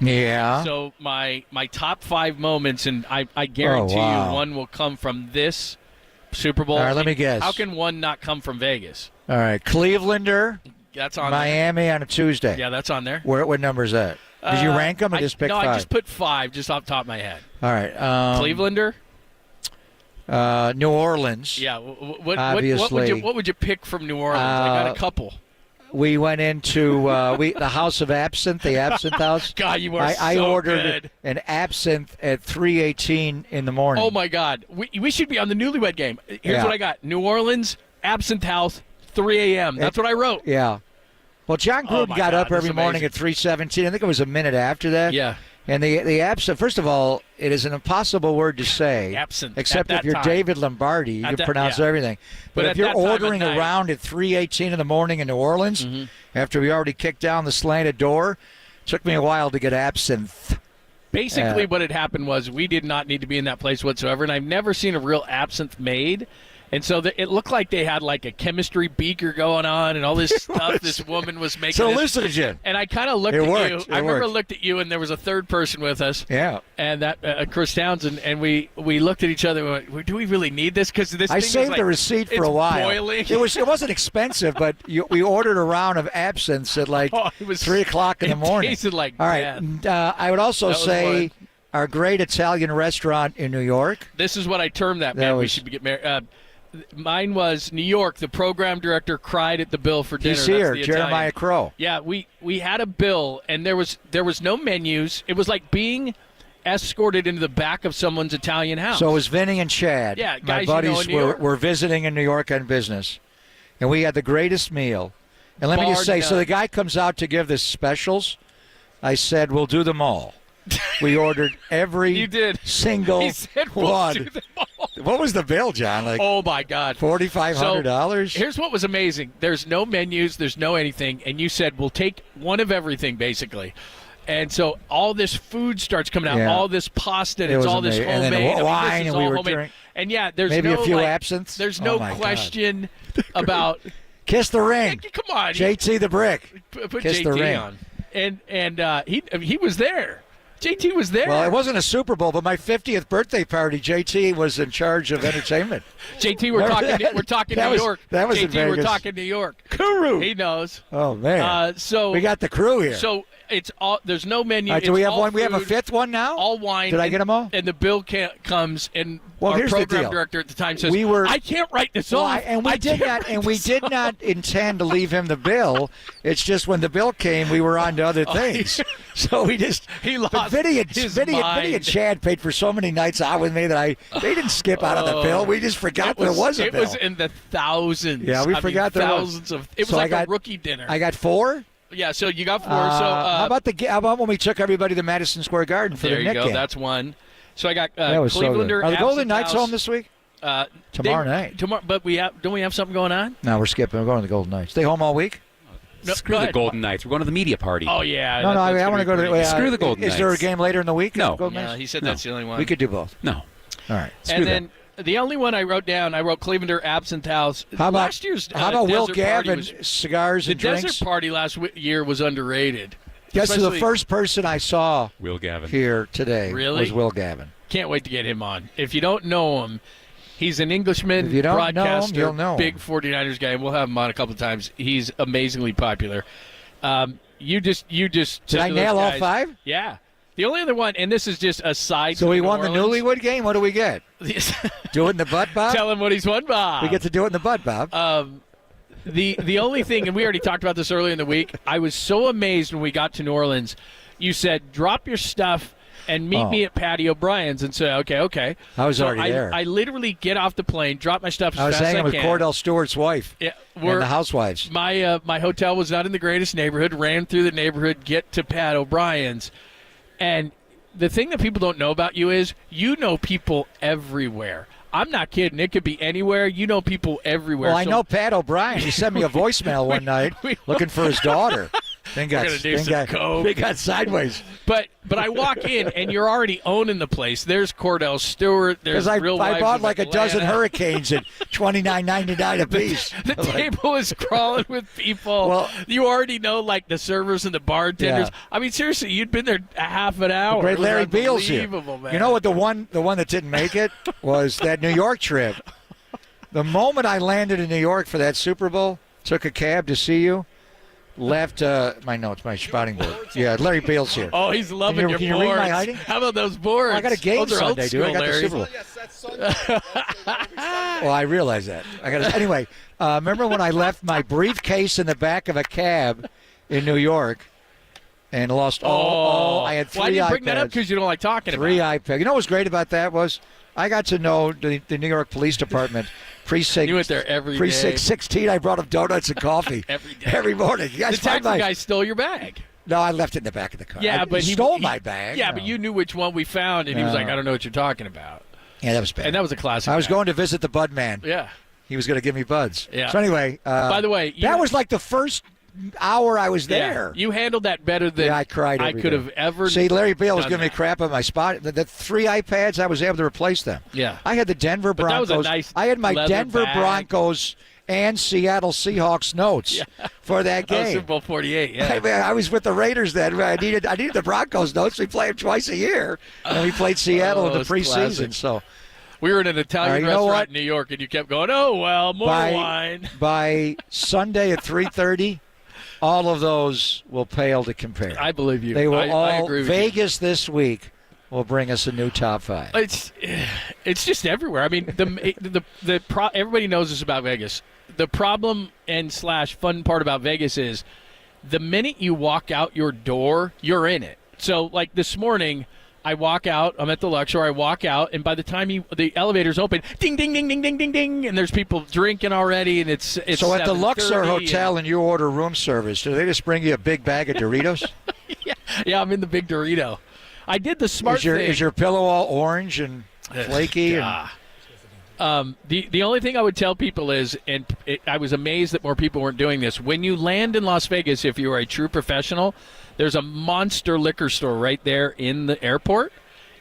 Yeah. So my top 5 moments, and I guarantee you one will come from this Super Bowl. All right, let me guess. How can one not come from Vegas? All right, Clevelander. That's on Miami there. on a Tuesday. Yeah, that's on there. What number is that? Did you rank them or just pick 5? No, I just put 5 just off the top of my head. All right. Clevelander? New Orleans. Yeah. What would you pick from New Orleans? I got a couple. We went into the House of Absinthe, the Absinthe House. God, you are I so ordered good. an absinthe at 3:18 in the morning. Oh, my God. We should be on the Newlywed Game. Here's what I got. New Orleans, Absinthe House, 3 a.m. That's what I wrote. Yeah. Well, John Gruden got up every morning at 3:17. I think it was a minute after that. Yeah. And the absinthe, first of all, it is an impossible word to say. Absinthe. Except at if you're time. David Lombardi, you can pronounce everything. But if at you're that time ordering at night. around at 3:18 in the morning in New Orleans, after we already kicked down the slanted door, it took me a while to get absinthe. Basically, what had happened was we did not need to be in that place whatsoever, and I've never seen a real absinthe made. And so it looked like they had like a chemistry beaker going on and all this stuff this woman was making. It's hallucinogen. And I kind of looked at you. I remember looked at you, and there was a third person with us. Yeah. And that Chris Townsend, and we looked at each other and went, do we really need this? Because this I thing saved is like, the receipt for a while. Boiling. It wasn't expensive, but we ordered a round of absinthe at like 3 o'clock in the morning. It tasted like all right. I would also say our great Italian restaurant in New York. This is what I termed that, man. We should get married. Mine was New York. The program director cried at the bill for dinner. He's here, That's the Jeremiah Italian. Crow. Yeah, we had a bill, and there was no menus. It was like being escorted into the back of someone's Italian house. So it was Vinny and Chad. Yeah, my guys buddies in New York. were visiting in New York on business, and we had the greatest meal. And let me just Bar say, so none. the guy comes out to give the specials. I said, we'll do them all. We ordered every You did. single He said, "We'll one. do them all." What was the bill, John? Like, oh my God, $4,500. So, here's what was amazing: there's no menus, there's no anything, and you said we'll take one of everything, basically. And so all this food starts coming out, Yeah. all this pasta, and It it's was all this amazing. And homemade. then I mean, wine, this is and all we were homemade. drink- And yeah, there's maybe no a few like, absinthe. There's Oh, no my God. question about Kiss the ring. Come on, JT the Brick. put Kiss the JT ring. on, and he was there. JT was there. Well, it wasn't a Super Bowl, but my 50th birthday party, JT was in charge of entertainment. JT, we're talking That New was- York. that was in JT, we're Vegas. talking New York. Kuru. He knows. Oh, man. So we got the crew here. So it's all. There's no menu. All right, do we It's have all one? We have a food, fifth one now? All wine. Did I and- get them all? And the bill comes, and Well, our here's the program deal. director at the time says, We were- "I can't write this Well, off." and we did not intend to leave him the bill. It's just when the bill came, we were on to other things. So we just he but lost Vinny and, his Vinny mind. and Chad paid for so many nights out with me that they didn't skip out on the bill. We just forgot there was a bill. It was in the thousands. Yeah, we I forgot mean, there was. thousands of. It was So like I got- a rookie dinner. I got 4. Yeah, so you got 4. How about when we took everybody to Madison Square Garden for there the you Knick go. game? That's one. So I got That was so good. Clevelander. Are the Golden Absinthe Knights House. home this week? Tomorrow night. Tomorrow, but don't we have something going on? No, we're skipping. We're going to the Golden Knights. Stay home all week? No, Screw go the ahead. Golden Knights. We're going to the media party. Oh yeah. No, I want to go to. Screw the Golden Is there a Knights. game later in the week? No. Golden Yeah, Knights? he said No. that's the only one. We could do both. No. All right. And then the only one I wrote down, I wrote Clevelander Absinthe House. How about last year's? How about Will Desert Party Gavin? was- Cigars The and drinks. desert party last year was underrated. Guess who the Especially- first person I saw Will Gavin. here today Really? was Will Gavin. Can't wait to get him on. If you don't know him, he's an Englishman, If you don't know him, broadcaster, you'll know him. big 49ers guy. We'll have him on a couple of times. He's amazingly popular. You just Did said I to those nail all guys- 5? Yeah. The only other one, and this is just a side. So to we New won the Orleans. Newlywed game. What do we get? Do it in the butt, Bob? Tell him what he's won, Bob. We get to do it in the butt, Bob. The only thing, and we already talked about this earlier in the week, I was so amazed when we got to New Orleans. You said, drop your stuff and meet me at Patty O'Brien's. And so, okay. I was So already there. I literally get off the plane, drop my stuff as I was fast as hanging I with can. Cordell Stewart's wife Yeah, and the housewives. My hotel was not in the greatest neighborhood. Ran through the neighborhood, get to Pat O'Brien's, and the thing that people don't know about you is you know people everywhere. I'm not kidding. It could be anywhere. You know people everywhere. Well, I So- know Pat O'Brien. He sent me a voicemail one night looking for his daughter. Then got, We're gonna do then some got, coke. they got sideways. But I walk in and you're already owning the place. There's Cordell Stewart. There's Because Real I Wives bought of like a dozen Atlanta. Hurricanes at $29.99 a piece. The table is crawling with people. Well- you already know like the servers and the bartenders. Yeah. I mean, seriously, you'd been there a half an hour. Great It was Larry Beals here. unbelievable, man. You know what? The one that didn't make it was that New York trip. The moment I landed in New York for that Super Bowl, took a cab to see you. Left my notes, my spotting board. Yeah, Larry Beals here. Oh, he's loving Can you your read boards. my hiding? How about those boards? Well, I got a game Those are old Sunday, dude. I got school, the Super Bowl. Well, I realize that. Anyway, remember when I left my briefcase in the back of a cab in New York and lost all I had 3 Why do you iPads. bring that up? Because you don't like talking about 3 it. iPads. You know what was great about that was I got to know the New York Police Department. Precinct, You went there every Precinct day. 16, I brought them donuts and coffee. Every day. Every morning. You guys The find taxi my... guy stole your bag. No, I left it in the back of the car. Yeah, but he stole my bag. Yeah, No. but you knew which one we found, and he was No. like, "I don't know what you're talking about." Yeah, that was bad. And that was a classic. I was bag. going to visit the Bud Man. Yeah. He was going to give me buds. Yeah. So anyway, By the way, that was like the first hour I was Yeah, there. you handled that better than I cried. I every could day. have ever. See, Larry Beal was done giving me that. crap on my spot. The 3 iPads, I was able to replace them. Yeah. I had the Denver But that was Broncos. a nice I had my leather Denver bag. Broncos and Seattle Seahawks notes for that Oh, game. Super Bowl 48. Yeah. I was with the Raiders then. I needed the Broncos notes. We play them twice a year, and we played Seattle in the it's preseason. classic. So We were in an Italian you know restaurant what? in New York, and you kept going, "Oh well, more wine." by Sunday at 3:30, all of those will pale to compare. I believe you. They will I all agree with you. Vegas this week will bring us a new top 5. It's just everywhere. I mean, everybody knows this about Vegas. The problem and / fun part about Vegas is the minute you walk out your door, you're in it. So, like this morning, I walk out, I'm at the Luxor, I walk out, and by the time the elevator's open, ding, ding, ding, ding, ding, ding, ding, and there's people drinking already, and it's So at the Luxor Hotel and you order room service, do they just bring you a big bag of Doritos? Yeah, I'm in the big Dorito. I did the smart thing. Is your pillow all orange and flaky? The only thing I would tell people is, I was amazed that more people weren't doing this, when you land in Las Vegas, if you are a true professional, there's a monster liquor store right there in the airport.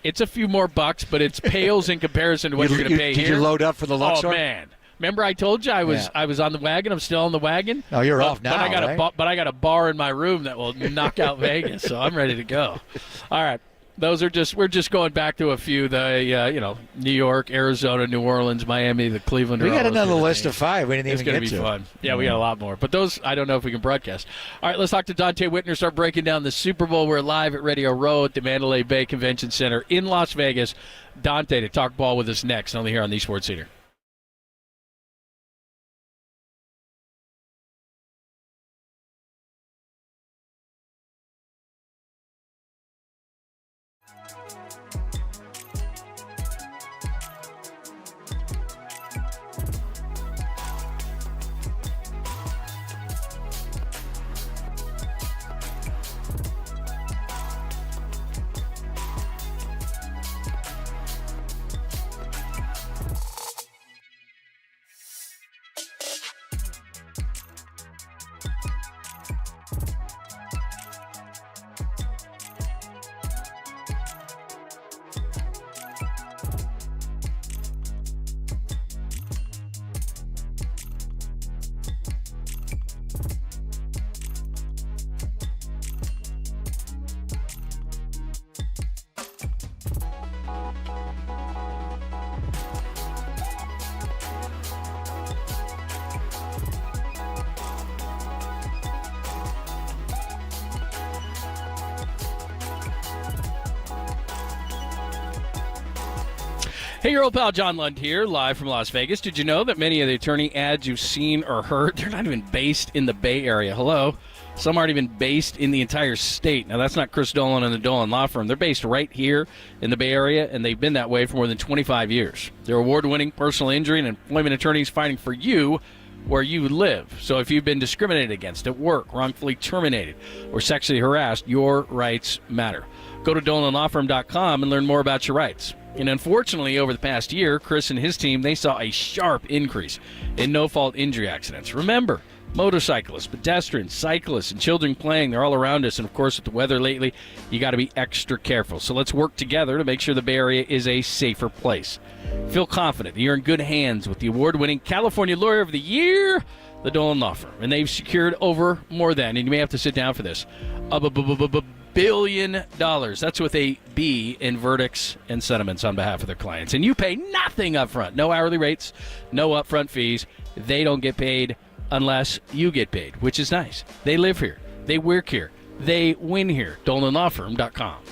It's a few more bucks, but it pales in comparison to what you're going to pay here. Did you load up for the Luxor? Oh, man. Remember I told you I was on the wagon? I'm still on the wagon. Oh, you're off now, but I got a bar in my room that will knock out Vegas, so I'm ready to go. All right. We're just going back to a few, New York, Arizona, New Orleans, Miami, the Cleveland. We got another list of 5 we didn't even get to. It's going to be fun. Yeah, we got a lot more. But those, I don't know if we can broadcast. All right, let's talk to Dante Whitner, start breaking down the Super Bowl. We're live at Radio Row at the Mandalay Bay Convention Center in Las Vegas. Dante to talk ball with us next, only here on the Sports Center. Hey, your old pal John Lund here, live from Las Vegas. Did you know that many of the attorney ads you've seen or heard, they're not even based in the Bay Area? Hello? Some aren't even based in the entire state. Now, that's not Chris Dolan and the Dolan Law Firm. They're based right here in the Bay Area, and they've been that way for more than 25 years. They're award-winning personal injury and employment attorneys fighting for you where you live. So if you've been discriminated against at work, wrongfully terminated, or sexually harassed, your rights matter. Go to DolanLawFirm.com and learn more about your rights. And unfortunately, over the past year, Chris and his team, they saw a sharp increase in no-fault injury accidents. Remember, motorcyclists, pedestrians, cyclists, and children playing, they're all around us. And, of course, with the weather lately, you got to be extra careful. So let's work together to make sure the Bay Area is a safer place. Feel confident that you're in good hands with the award-winning California Lawyer of the Year, the Dolan Law Firm. And they've secured over more than, and you may have to sit down for this, $1 billion. That's with a B in verdicts and settlements on behalf of their clients. And you pay nothing up front. No hourly rates, no upfront fees. They don't get paid unless you get paid, which is nice. They live here. They work here. They win here. DolanLawFirm.com.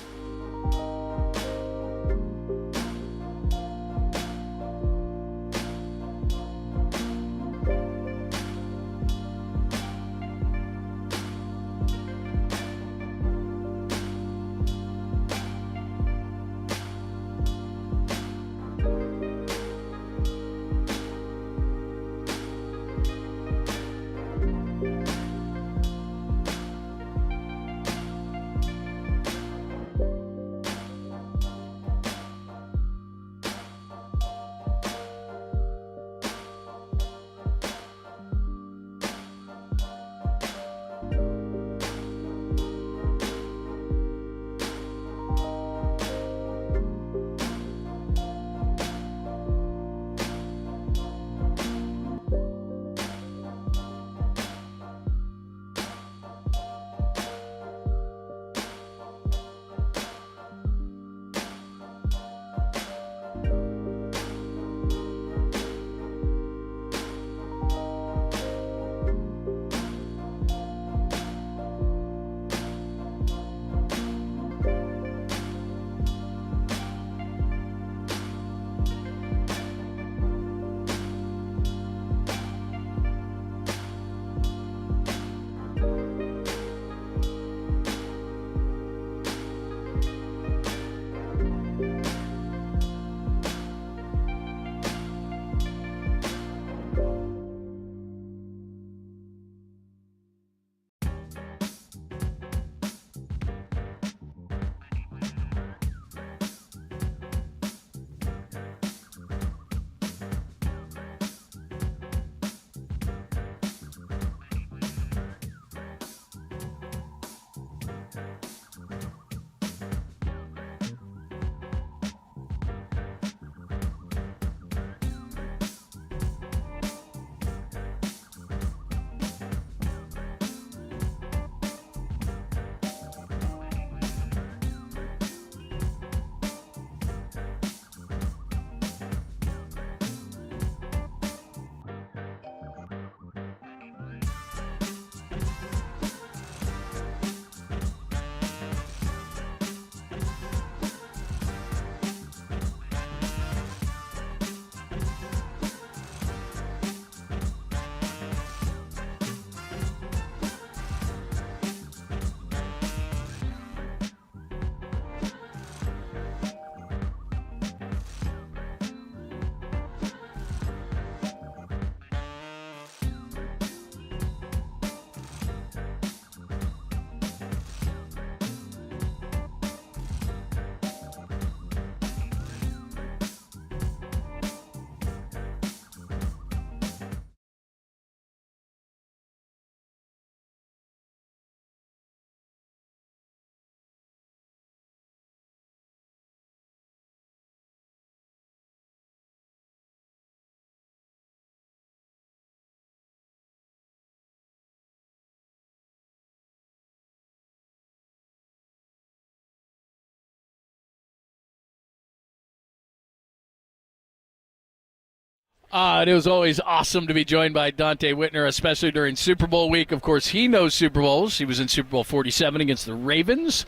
It was always awesome to be joined by Dante Whitner, especially during Super Bowl week. Of course, he knows Super Bowls. He was in Super Bowl 47 against the Ravens,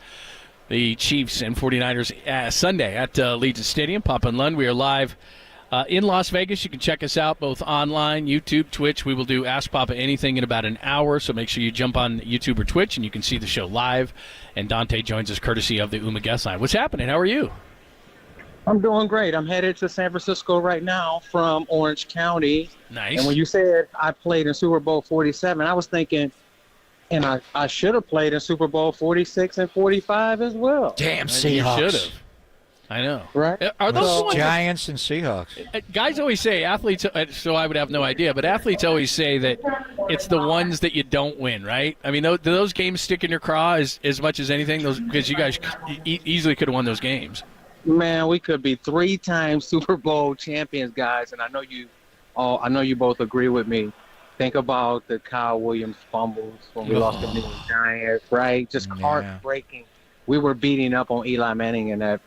the Chiefs, and 49ers Sunday at Legion Stadium. Papa and Lund, we are live in Las Vegas. You can check us out both online, YouTube, Twitch. We will do Ask Papa Anything in about an hour, so make sure you jump on YouTube or Twitch, and you can see the show live. And Dante joins us courtesy of the UMA guest line. What's happening? How are you? I'm doing great. I'm headed to San Francisco right now from Orange County. Nice. And when you said I played in Super Bowl 47, I was thinking, and I should have played in Super Bowl 46 and 45 as well. Damn You Seahawks. should have. I know. Right? Are those the ones Giants and Seahawks? guys always say, athletes, so I would have no idea, but athletes always say that it's the ones that you don't win, right? I mean, do those games stick in your craw as much as anything? Because you guys easily could have won those games. Man, we could be 3-time Super Bowl champions, guys, and I know you both agree with me. Think about the Kyle Williams fumbles when we lost to the New York Giants, right? Just heartbreaking. We were beating up on Eli Manning in that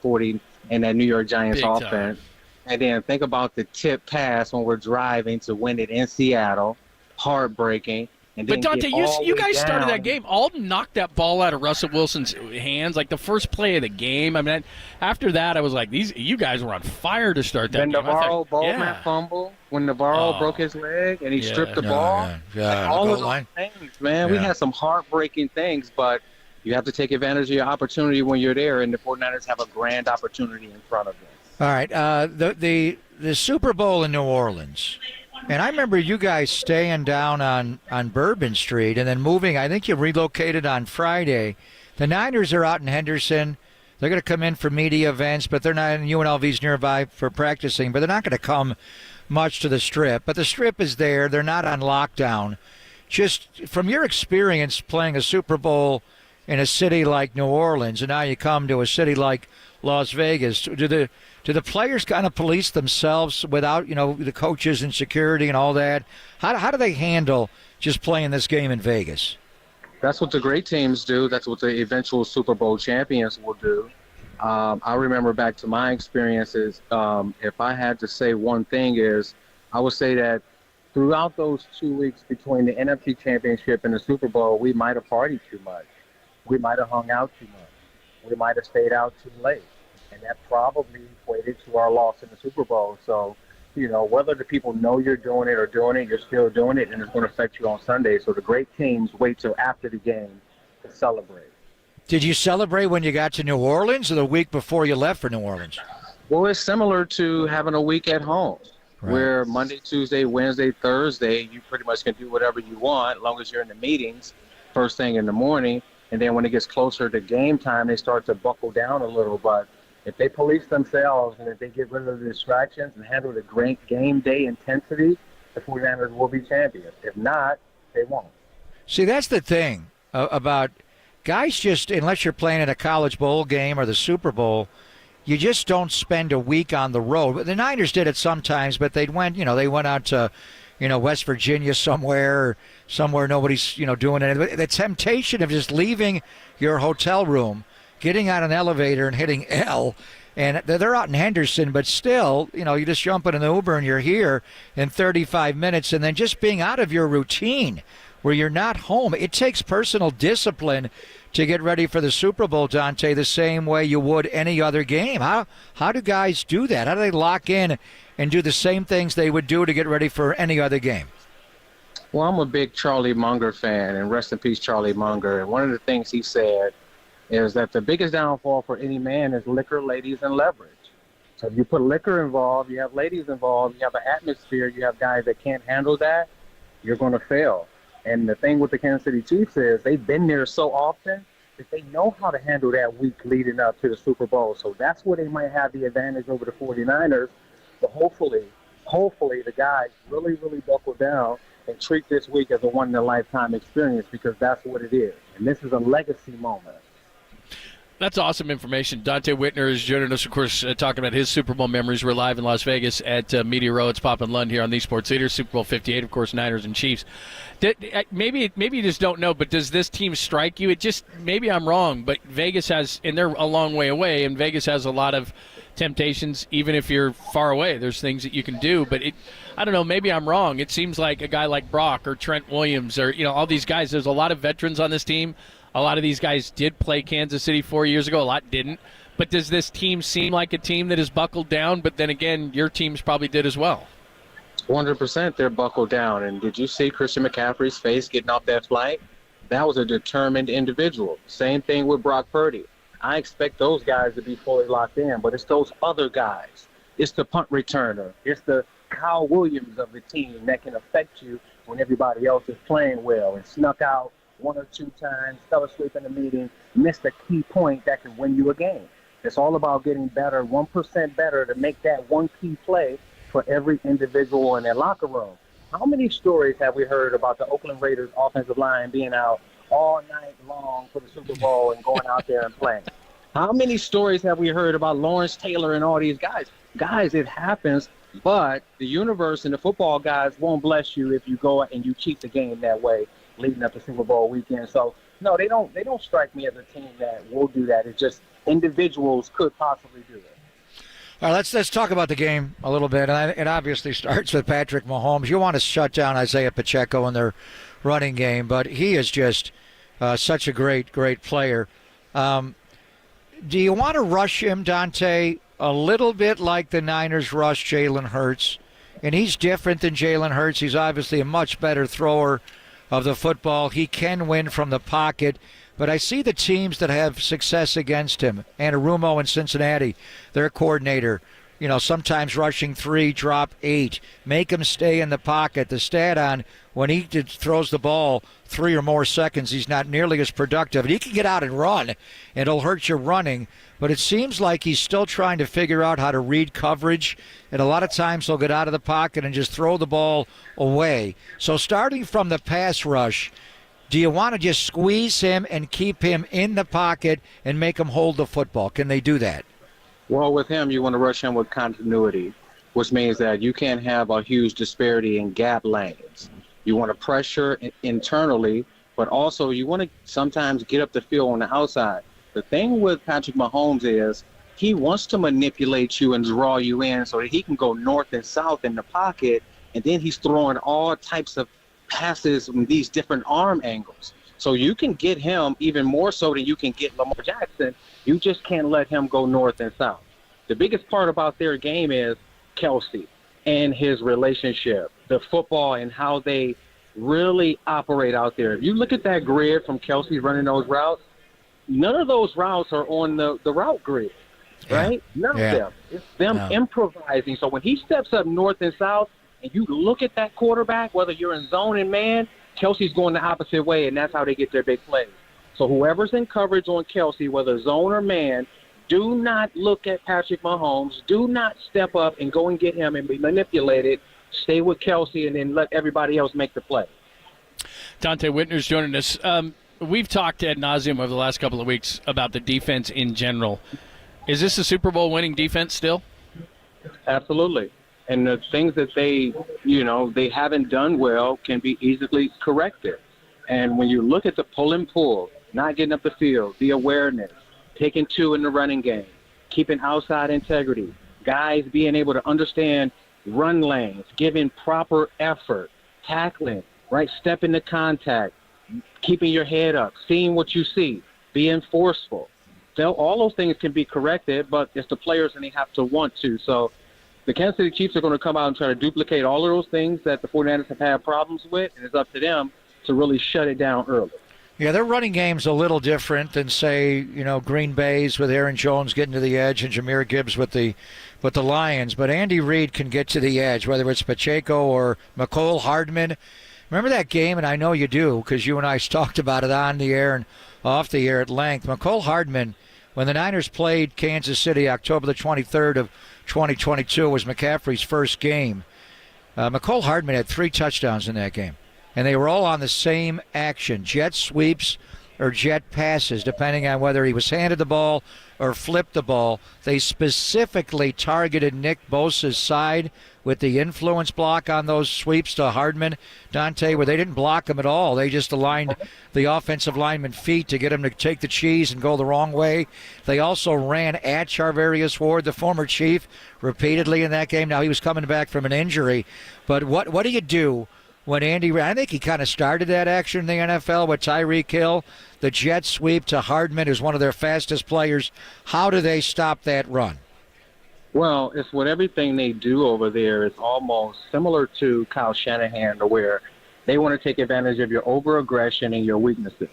New York Giants Big offense. And then think about the tip pass when we're driving to win it in Seattle. Heartbreaking. And But then Dante, get you all guys the way started down. that game. Alden knocked that ball out of Russell Wilson's hands, like the first play of the game. I mean, after that, I was like, you guys were on fire to start that Then game. Navarro Bowman fumble when Navarro broke his leg and he stripped the ball. All of those things, man. We had some heartbreaking things, but you have to take advantage of your opportunity when you're there, and the 49ers have a grand opportunity in front of them. All right, the Super Bowl in New Orleans, and I remember you guys staying down on Bourbon Street and then moving. I think you relocated on Friday. The Niners are out in Henderson. They're going to come in for media events, but they're not. UNLV's nearby for practicing, but they're not going to come much to the Strip. But the Strip is there. They're not on lockdown. Just from your experience playing a Super Bowl in a city like New Orleans, and now you come to a city like Las Vegas, do the players kind of police themselves without, the coaches and security and all that? How do they handle just playing this game in Vegas? That's what the great teams do. That's what the eventual Super Bowl champions will do. I remember back to my experiences, if I had to say one thing is, I would say that throughout those 2 weeks between the NFC Championship and the Super Bowl, we might have partied too much. We might have hung out too much. We might have stayed out too late. And that probably equated to our loss in the Super Bowl. So, whether the people know you're doing it or doing it, you're still doing it, and it's going to affect you on Sunday. So the great teams wait till after the game to celebrate. Did you celebrate when you got to New Orleans or the week before you left for New Orleans? Well, it's similar to having a week at home, where Monday, Tuesday, Wednesday, Thursday, you pretty much can do whatever you want as long as you're in the meetings first thing in the morning. And then when it gets closer to game time, they start to buckle down a little. But if they police themselves and if they get rid of the distractions and handle the great game day intensity, the 49ers will be champions. If not, they won't. See, that's the thing about guys just, unless you're playing in a college bowl game or the Super Bowl, you just don't spend a week on the road. The Niners did it sometimes, but they went out to, West Virginia somewhere nobody's, doing anything. The temptation of just leaving your hotel room, getting on an elevator and hitting L, and they're out in Henderson, but still, you just jump in an Uber and you're here in 35 minutes, and then just being out of your routine where you're not home. It takes personal discipline to get ready for the Super Bowl, Dante, the same way you would any other game. How do guys do that? How do they lock in and do the same things they would do to get ready for any other game? Well, I'm a big Charlie Munger fan, and rest in peace, Charlie Munger. And one of the things he said is that the biggest downfall for any man is liquor, ladies, and leverage. So if you put liquor involved, you have ladies involved, you have an atmosphere, you have guys that can't handle that, you're going to fail. And the thing with the Kansas City Chiefs is they've been there so often that they know how to handle that week leading up to the Super Bowl. So that's where they might have the advantage over the 49ers. But hopefully the guys really, really buckle down and treat this week as a one-in-a-lifetime experience, because that's what it is. And this is a legacy moment. That's awesome information. Dante Whitner is joining us, of course, talking about his Super Bowl memories. We're live in Las Vegas at Media Row. It's Pop and Lund here on the Sports Leader. Super Bowl 58, of course, Niners and Chiefs. Maybe you just don't know, but does this team strike you? Maybe I'm wrong, but Vegas has, and they're a long way away, and Vegas has a lot of temptations, even if you're far away. There's things that you can do, but I don't know, maybe I'm wrong. It seems like a guy like Brock or Trent Williams or, all these guys, there's a lot of veterans on this team. A lot of these guys did play Kansas City 4 years ago. A lot didn't. But does this team seem like a team that is buckled down? But then again, your teams probably did as well. 100% they're buckled down. And did you see Christian McCaffrey's face getting off that flight? That was a determined individual. Same thing with Brock Purdy. I expect those guys to be fully locked in, but it's those other guys. It's the punt returner. It's the Kyle Williams of the team that can affect you when everybody else is playing well and snuck out 1 or 2 times, fell asleep in the meeting, missed a key point that can win you a game. It's all about getting better, 1% better to make that one key play for every individual in their locker room. How many stories have we heard about the Oakland Raiders offensive line being out all night long for the Super Bowl and going out there and playing? How many stories have we heard about Lawrence Taylor and all these guys? Guys, it happens, but the universe and the football guys won't bless you if you go and you cheat the game that way leading up to Super Bowl weekend. So, no, they don't strike me as a team that will do that. It's just individuals could possibly do it. All right, let's talk about the game a little bit. And it obviously starts with Patrick Mahomes. You want to shut down Isaiah Pacheco in their running game, but he is just such a great player. Do you want to rush him, Dante, a little bit like the Niners rushed Jalen Hurts? And he's different than Jalen Hurts. He's obviously a much better thrower of the football. He can win from the pocket. But I see the teams that have success against him. Anarumo in Cincinnati, their coordinator, sometimes rushing 3, drop 8, make him stay in the pocket. The stat on when he throws the ball 3 or more seconds, he's not nearly as productive. And he can get out and run, and it'll hurt you running. But it seems like he's still trying to figure out how to read coverage. And a lot of times he'll get out of the pocket and just throw the ball away. So starting from the pass rush, do you want to just squeeze him and keep him in the pocket and make him hold the football? Can they do that? Well, with him, you want to rush him with continuity, which means that you can't have a huge disparity in gap lanes. You want to pressure internally, but also you want to sometimes get up the field on the outside. The thing with Patrick Mahomes is he wants to manipulate you and draw you in so that he can go north and south in the pocket, and then he's throwing all types of passes from these different arm angles. So you can get him even more so than you can get Lamar Jackson. You just can't let him go north and south. The biggest part about their game is Kelsey and his relationship, the football and how they really operate out there. If you look at that grid from Kelsey running those routes, none of those routes are on the route grid, right? None of them. It's them improvising. So when he steps up north and south, and you look at that quarterback, whether you're in zone and man, Kelsey's going the opposite way, and that's how they get their big plays. So whoever's in coverage on Kelsey, whether zone or man, do not look at Patrick Mahomes. Do not step up and go and get him and be manipulated. Stay with Kelsey and then let everybody else make the play. Dante Whitner's joining us. We've talked ad nauseum over the last couple of weeks about the defense in general. Is this a Super Bowl winning defense still? Absolutely. And the things that they haven't done well can be easily corrected. And when you look at the pull and pull, not getting up the field, the awareness, taking 2 in the running game, keeping outside integrity, guys being able to understand run lanes, giving proper effort, tackling, right, step into contact, keeping your head up, seeing what you see, being forceful. All those things can be corrected, but it's the players and they have to want to. So the Kansas City Chiefs are going to come out and try to duplicate all of those things that the 49ers have had problems with, and it's up to them to really shut it down early. Yeah, their running game's a little different than, say, Green Bay's with Aaron Jones getting to the edge and Jahmyr Gibbs with the Lions. But Andy Reid can get to the edge, whether it's Pacheco or Mecole Hardman. Remember that game, and I know you do because you and I talked about it on the air and off the air at length. Mecole Hardman, when the Niners played Kansas City October the 23rd of 2022, was McCaffrey's first game. Mecole Hardman had 3 touchdowns in that game, and they were all on the same action, jet sweeps or jet passes, depending on whether he was handed the ball or flipped the ball. They specifically targeted Nick Bosa's side with the influence block on those sweeps to Hardman, Dante, where they didn't block him at all. They just aligned the offensive lineman feet to get him to take the cheese and go the wrong way. They also ran at Charvarius Ward, the former Chief, repeatedly in that game. Now he was coming back from an injury. But what do you do when I think he kind of started that action in the NFL with Tyreek Hill, the jet sweep to Hardman, who's one of their fastest players. How do they stop that run? Well, it's what everything they do over there is almost similar to Kyle Shanahan, to where they want to take advantage of your over-aggression and your weaknesses.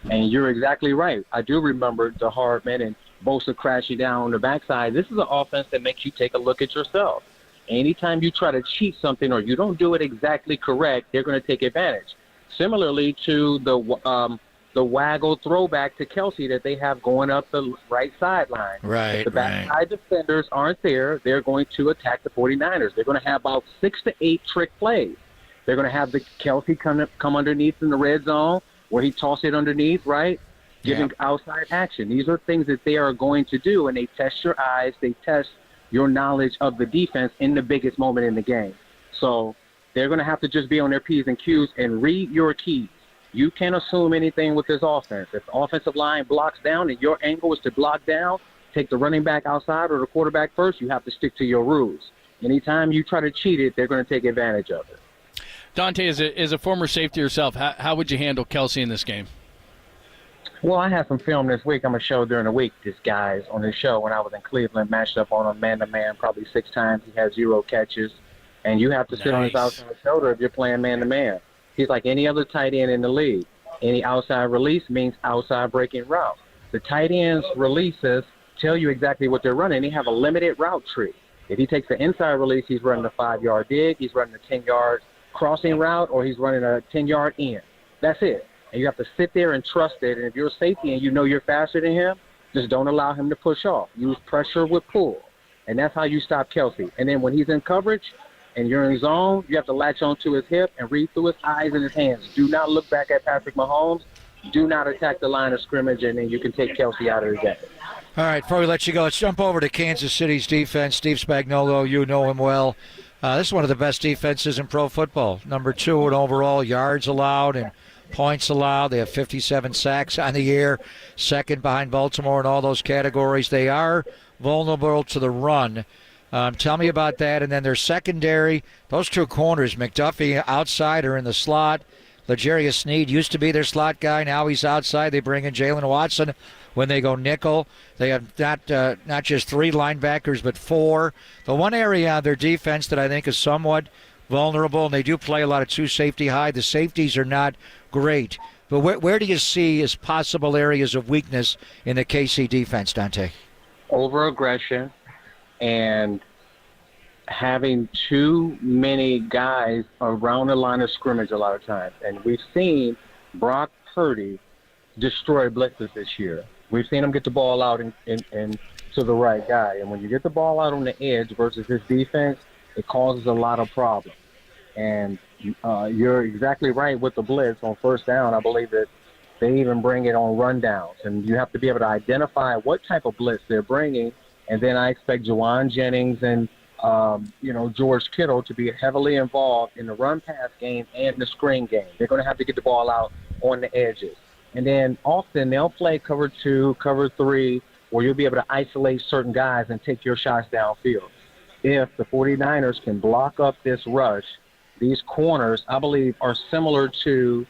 And you're exactly right. I do remember the Hardman and Bosa crashing down on the backside. This is an offense that makes you take a look at yourself. Anytime you try to cheat something or you don't do it exactly correct, they're going to take advantage. Similarly to the waggle throwback to Kelsey that they have going up the right sideline. Right, if the backside defenders aren't there, they're going to attack the 49ers. They're going to have about 6 to 8 trick plays. They're going to have the Kelsey come underneath in the red zone where he tosses it underneath, right? Giving outside action. These are things that they are going to do, and they test your eyes. They test your knowledge of the defense in the biggest moment in the game. So they're going to have to just be on their P's and Q's and read your keys. You can't assume anything with this offense. If the offensive line blocks down and your angle is to block down, take the running back outside or the quarterback first, you have to stick to your rules. Anytime you try to cheat it, they're going to take advantage of it. Dante, as a former safety yourself, how would you handle Kelsey in this game? Well, I had some film this week. I'm going to show during the week this guy's on this show when I was in Cleveland, matched up on him man-to-man probably 6 times. He has 0 catches. And you have to sit on his outside shoulder if you're playing man-to-man. He's like any other tight end in the league. Any outside release means outside breaking route. The tight end's releases tell you exactly what they're running. They have a limited route tree. If he takes the inside release, he's running a 5-yard dig, he's running a 10-yard crossing route, or he's running a 10-yard in. That's it. And you have to sit there and trust it. And if you're a safety and you know you're faster than him, just don't allow him to push off. Use pressure with pull. And that's how you stop Kelsey. And then when he's in coverage, and you're in zone, you have to latch onto his hip and read through his eyes and his hands. Do not look back at Patrick Mahomes. Do not attack the line of scrimmage, and then you can take Kelsey out of the game. All right, before we let you go, let's jump over to Kansas City's defense. Steve Spagnuolo, you know him well. This is one of the best defenses in pro football. Number 2 in overall yards allowed and points allowed. They have 57 sacks on the year, second behind Baltimore in all those categories. They are vulnerable to the run. Tell me about that. And then their secondary, those 2 corners, McDuffie outside or in the slot. L'Jarius Sneed used to be their slot guy. Now he's outside. They bring in Jalen Watson when they go nickel. They have not just 3 linebackers, but 4. The one area of their defense that I think is somewhat vulnerable, and they do play a lot of 2 safety high, the safeties are not great. But where do you see as possible areas of weakness in the KC defense, Dante? Over-aggression and having too many guys around the line of scrimmage a lot of times. And we've seen Brock Purdy destroy blitzes this year. We've seen him get the ball out and to the right guy. And when you get the ball out on the edge versus his defense, it causes a lot of problems. And you're exactly right with the blitz on first down. I believe that they even bring it on rundowns. And you have to be able to identify what type of blitz they're bringing. And then I expect Juwan Jennings and, George Kittle to be heavily involved in the run-pass game and the screen game. They're going to have to get the ball out on the edges. And then often they'll play cover 2, cover 3, where you'll be able to isolate certain guys and take your shots downfield. If the 49ers can block up this rush, these corners, I believe, are similar to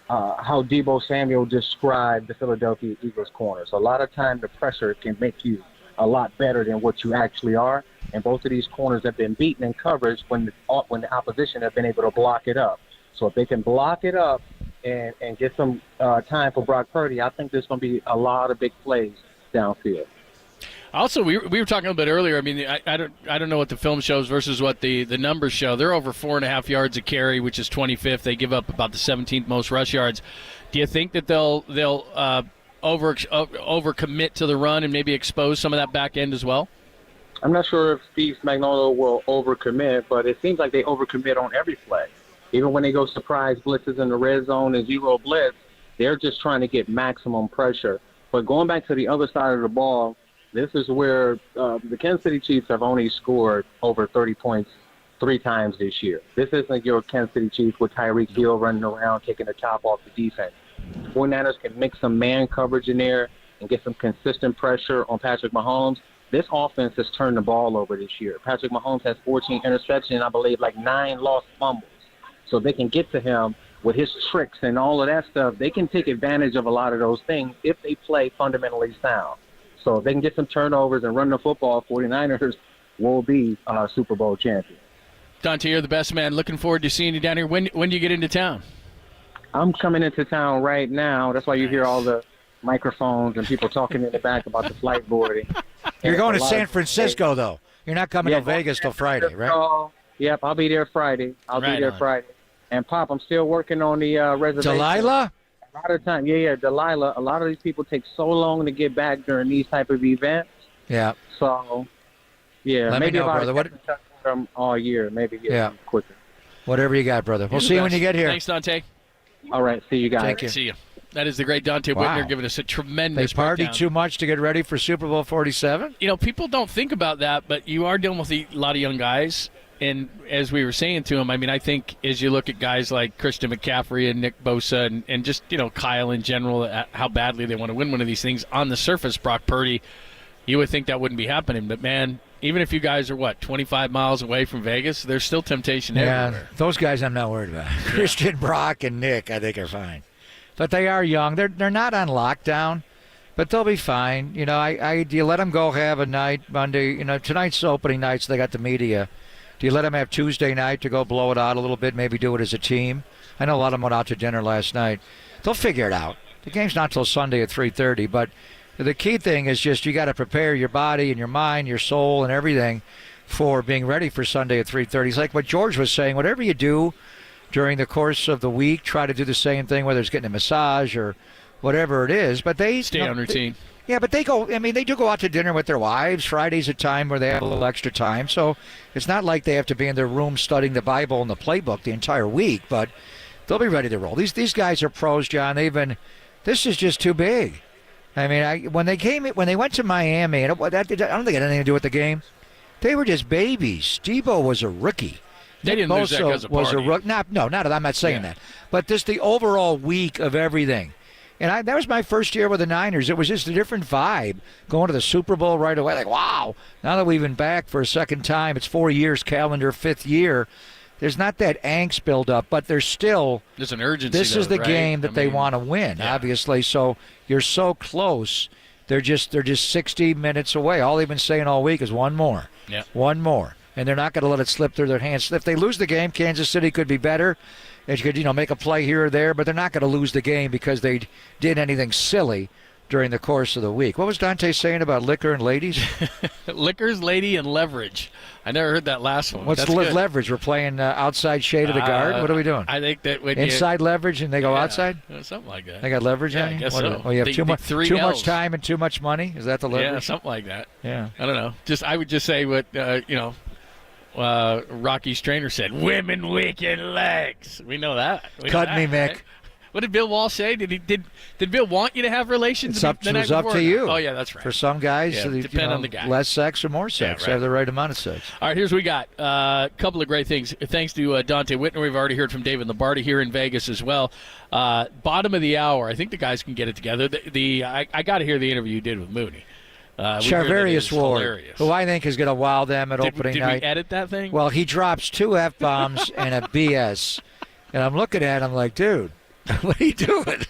how Deebo Samuel described the Philadelphia Eagles corners. A lot of time the pressure can make you a lot better than what you actually are. And both of these corners have been beaten in coverage when the opposition have been able to block it up. So if they can block it up and get some time for Brock Purdy, I think there's going to be a lot of big plays downfield. Also, we were talking a bit earlier. I mean, I don't know what the film shows versus what the numbers show. They're over 4.5 yards a carry, which is 25th. They give up about the 17th most rush yards. Do you think that they'll overcommit to the run and maybe expose some of that back end as well? I'm not sure if Steve Spagnuolo will overcommit, but it seems like they overcommit on every play. Even when they go surprise blitzes in the red zone and 0 blitz, they're just trying to get maximum pressure. But going back to the other side of the ball, this is where the Kansas City Chiefs have only scored over 30 points 3 times this year. This isn't your Kansas City Chiefs with Tyreek Hill running around taking the top off the defense. The 49ers can mix some man coverage in there and get some consistent pressure on Patrick Mahomes. This offense has turned the ball over this year. Patrick Mahomes has 14 interceptions and I believe like 9 lost fumbles. So they can get to him with his tricks and all of that stuff. They can take advantage of a lot of those things if they play fundamentally sound. So if they can get some turnovers and run the football, 49ers will be Super Bowl champions. Dante, you're the best man. Looking forward to seeing you down here. When do you get into town? I'm coming into town right now. That's why you hear all the microphones and people talking in the back about the flight boarding. You're going to San Francisco, though. You're not coming to Vegas till Friday, right? Yep, I'll be there Friday. I'll be there Friday. And, Pop, I'm still working on the reservation. Delilah? A lot of time, Delilah. A lot of these people take so long to get back during these type of events. Yeah. So, yeah, Let maybe me know, about brother. all year, maybe quicker. Whatever you got, brother. We'll see you when you get here. Thanks, Dante. All right, see you guys. Thank you. See you. That is the great Dante Whitner giving us a tremendous They partied breakdown. too much to get ready for Super Bowl 47? You know, people don't think about that, but you are dealing with a lot of young guys. And as we were saying to him, I mean, I think as you look at guys like Christian McCaffrey and Nick Bosa and just, Kyle in general, how badly they want to win one of these things, on the surface, Brock Purdy, you would think that wouldn't be happening. But, man, even if you guys are, 25 miles away from Vegas, there's still temptation everywhere. Those guys I'm not worried about. Christian, Brock, and Nick, I think are fine. But they are young. They're not on lockdown, but they'll be fine. You let them go have a night Monday. Tonight's opening night, so they got the media. Do you let them have Tuesday night to go blow it out a little bit, maybe do it as a team? I know a lot of them went out to dinner last night. They'll figure it out. The game's not till Sunday at 3:30, but the key thing is just you got to prepare your body and your mind, your soul, and everything for being ready for Sunday at 3:30. It's like what George was saying. Whatever you do during the course of the week, try to do the same thing, whether it's getting a massage or whatever it is. But they stay on routine. Yeah, but they do go out to dinner with their wives. Friday's a time where they have a little extra time. So it's not like they have to be in their room studying the Bible and the playbook the entire week, but they'll be ready to roll. These guys are pros, John. This is just too big. I mean, when they went to Miami, and I don't think it had anything to do with the game. They were just babies. Debo was a rookie. They didn't lose that because of Purdy. I'm not saying that. But just the overall week of everything. And that was my first year with the Niners. It was just a different vibe going to the Super Bowl right away. Like, wow, now that we've been back for a second time, it's 4 years, calendar, 5th year. There's not that angst build up, but there's an urgency. This is the game that they want to win, obviously. So you're so close. They're just 60 minutes away. All they've been saying all week is one more. Yeah. One more. And they're not going to let it slip through their hands. If they lose the game, Kansas City could be better. It could, make a play here or there, but they're not going to lose the game because they did anything silly during the course of the week. What was Dante saying about liquor and ladies? Liquors, lady, and leverage. I never heard that last one. What's leverage? We're playing outside shade of the guard? What are we doing? I think that when inside leverage and they go outside? Something like that. They got leverage on you? I guess so. Well, you have too much time and too much money? Is that the leverage? Yeah, something like that. Yeah. I don't know. I would just say what, Rocky Strainer said, women, wicked legs. We know that. Cut me, Mick. Right? What did Bill Walsh say? Did Bill want you to have relations? It's up to you. Oh, yeah, that's right. For some guys, depend on the guy. Less sex or more sex. Yeah, right. Have the right amount of sex. All right, here's what we got. A couple of great things. Thanks to Dante Whitner. We've already heard from David Lombardi here in Vegas as well. Bottom of the hour. I think the guys can get it together. I got to hear the interview you did with Mooney. Charvarius Ward, who I think is going to wow them at opening night. Did we edit that thing? Well, he drops 2 F-bombs and a BS. And I'm looking at him like, dude, what are you doing?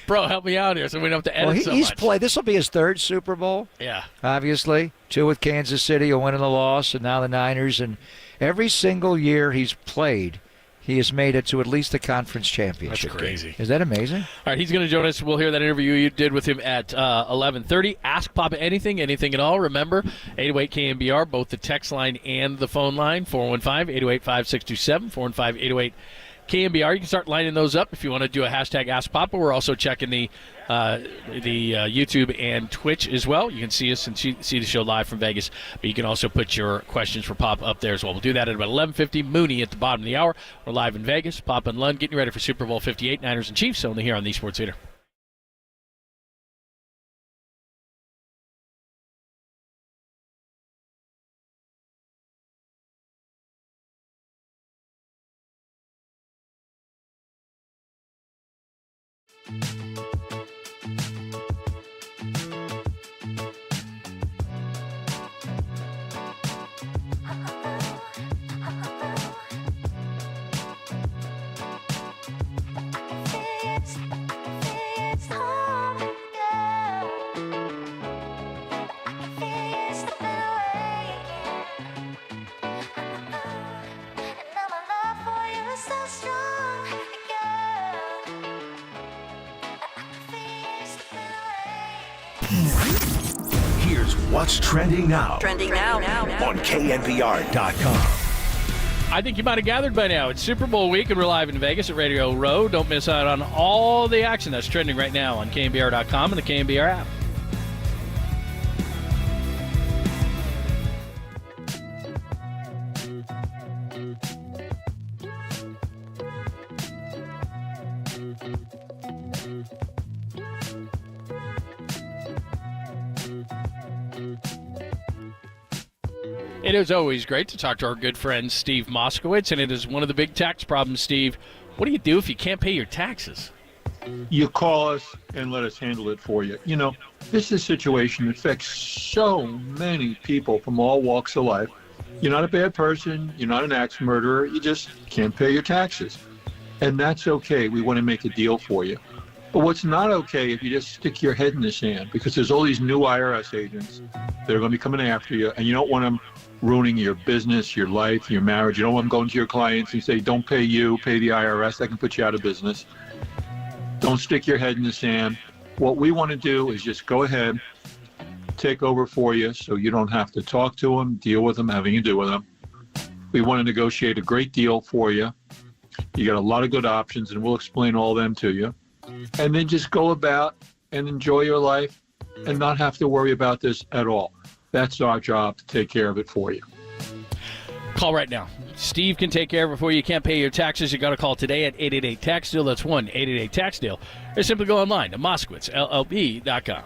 Bro, help me out here so we don't have to edit so he's much. played. This will be his 3rd Super Bowl. Yeah. Obviously. 2 with Kansas City, a win and a loss, and now the Niners. And every single year he's played, he has made it to at least the conference championship. That's crazy. Is that amazing? All right, he's going to join us. We'll hear that interview you did with him at 11:30. Ask Papa anything at all. Remember, 808-KNBR, both the text line and the phone line, 415-808-5627, 415-808-KNBR. You can start lining those up if you want to do a hashtag Ask Papa. We're also checking the YouTube and Twitch as well. You can see us and see the show live from Vegas, but you can also put your questions for Papa up there as well. We'll do that at about 11:50. Mooney at the bottom of the hour. We're live in Vegas. Papa and Lund getting ready for Super Bowl 58. Niners and Chiefs only here on the Sports Leader. Here's what's trending now. Trending now. On KNBR.com. I think you might have gathered by now. It's Super Bowl week, and we're live in Vegas at Radio Row. Don't miss out on all the action that's trending right now on KNBR.com and the KNBR app. It is always great to talk to our good friend Steve Moskowitz, and it is one of the big tax problems, Steve. What do you do if you can't pay your taxes? You call us and let us handle it for you. You know, this is a situation that affects so many people from all walks of life. You're not a bad person. You're not an axe murderer. You just can't pay your taxes. And that's okay. We want to make a deal for you. But what's not okay if you just stick your head in the sand, because there's all these new IRS agents that are going to be coming after you, and you don't want them ruining your business, your life, your marriage. You don't want them going to your clients and say, don't pay you, pay the IRS. That can put you out of business. Don't stick your head in the sand. What we want to do is just go ahead, take over for you so you don't have to talk to them, deal with them, having to do with them. We want to negotiate a great deal for you. You got a lot of good options, and we'll explain all of them to you. And then just go about and enjoy your life and not have to worry about this at all. That's our job, to take care of it for you. Call right now. Steve can take care of it for you. You can't pay your taxes. You got to call today at 888-TAX-DEAL. That's 1-888-TAX-DEAL. Or simply go online to MoskowitzLLP.com.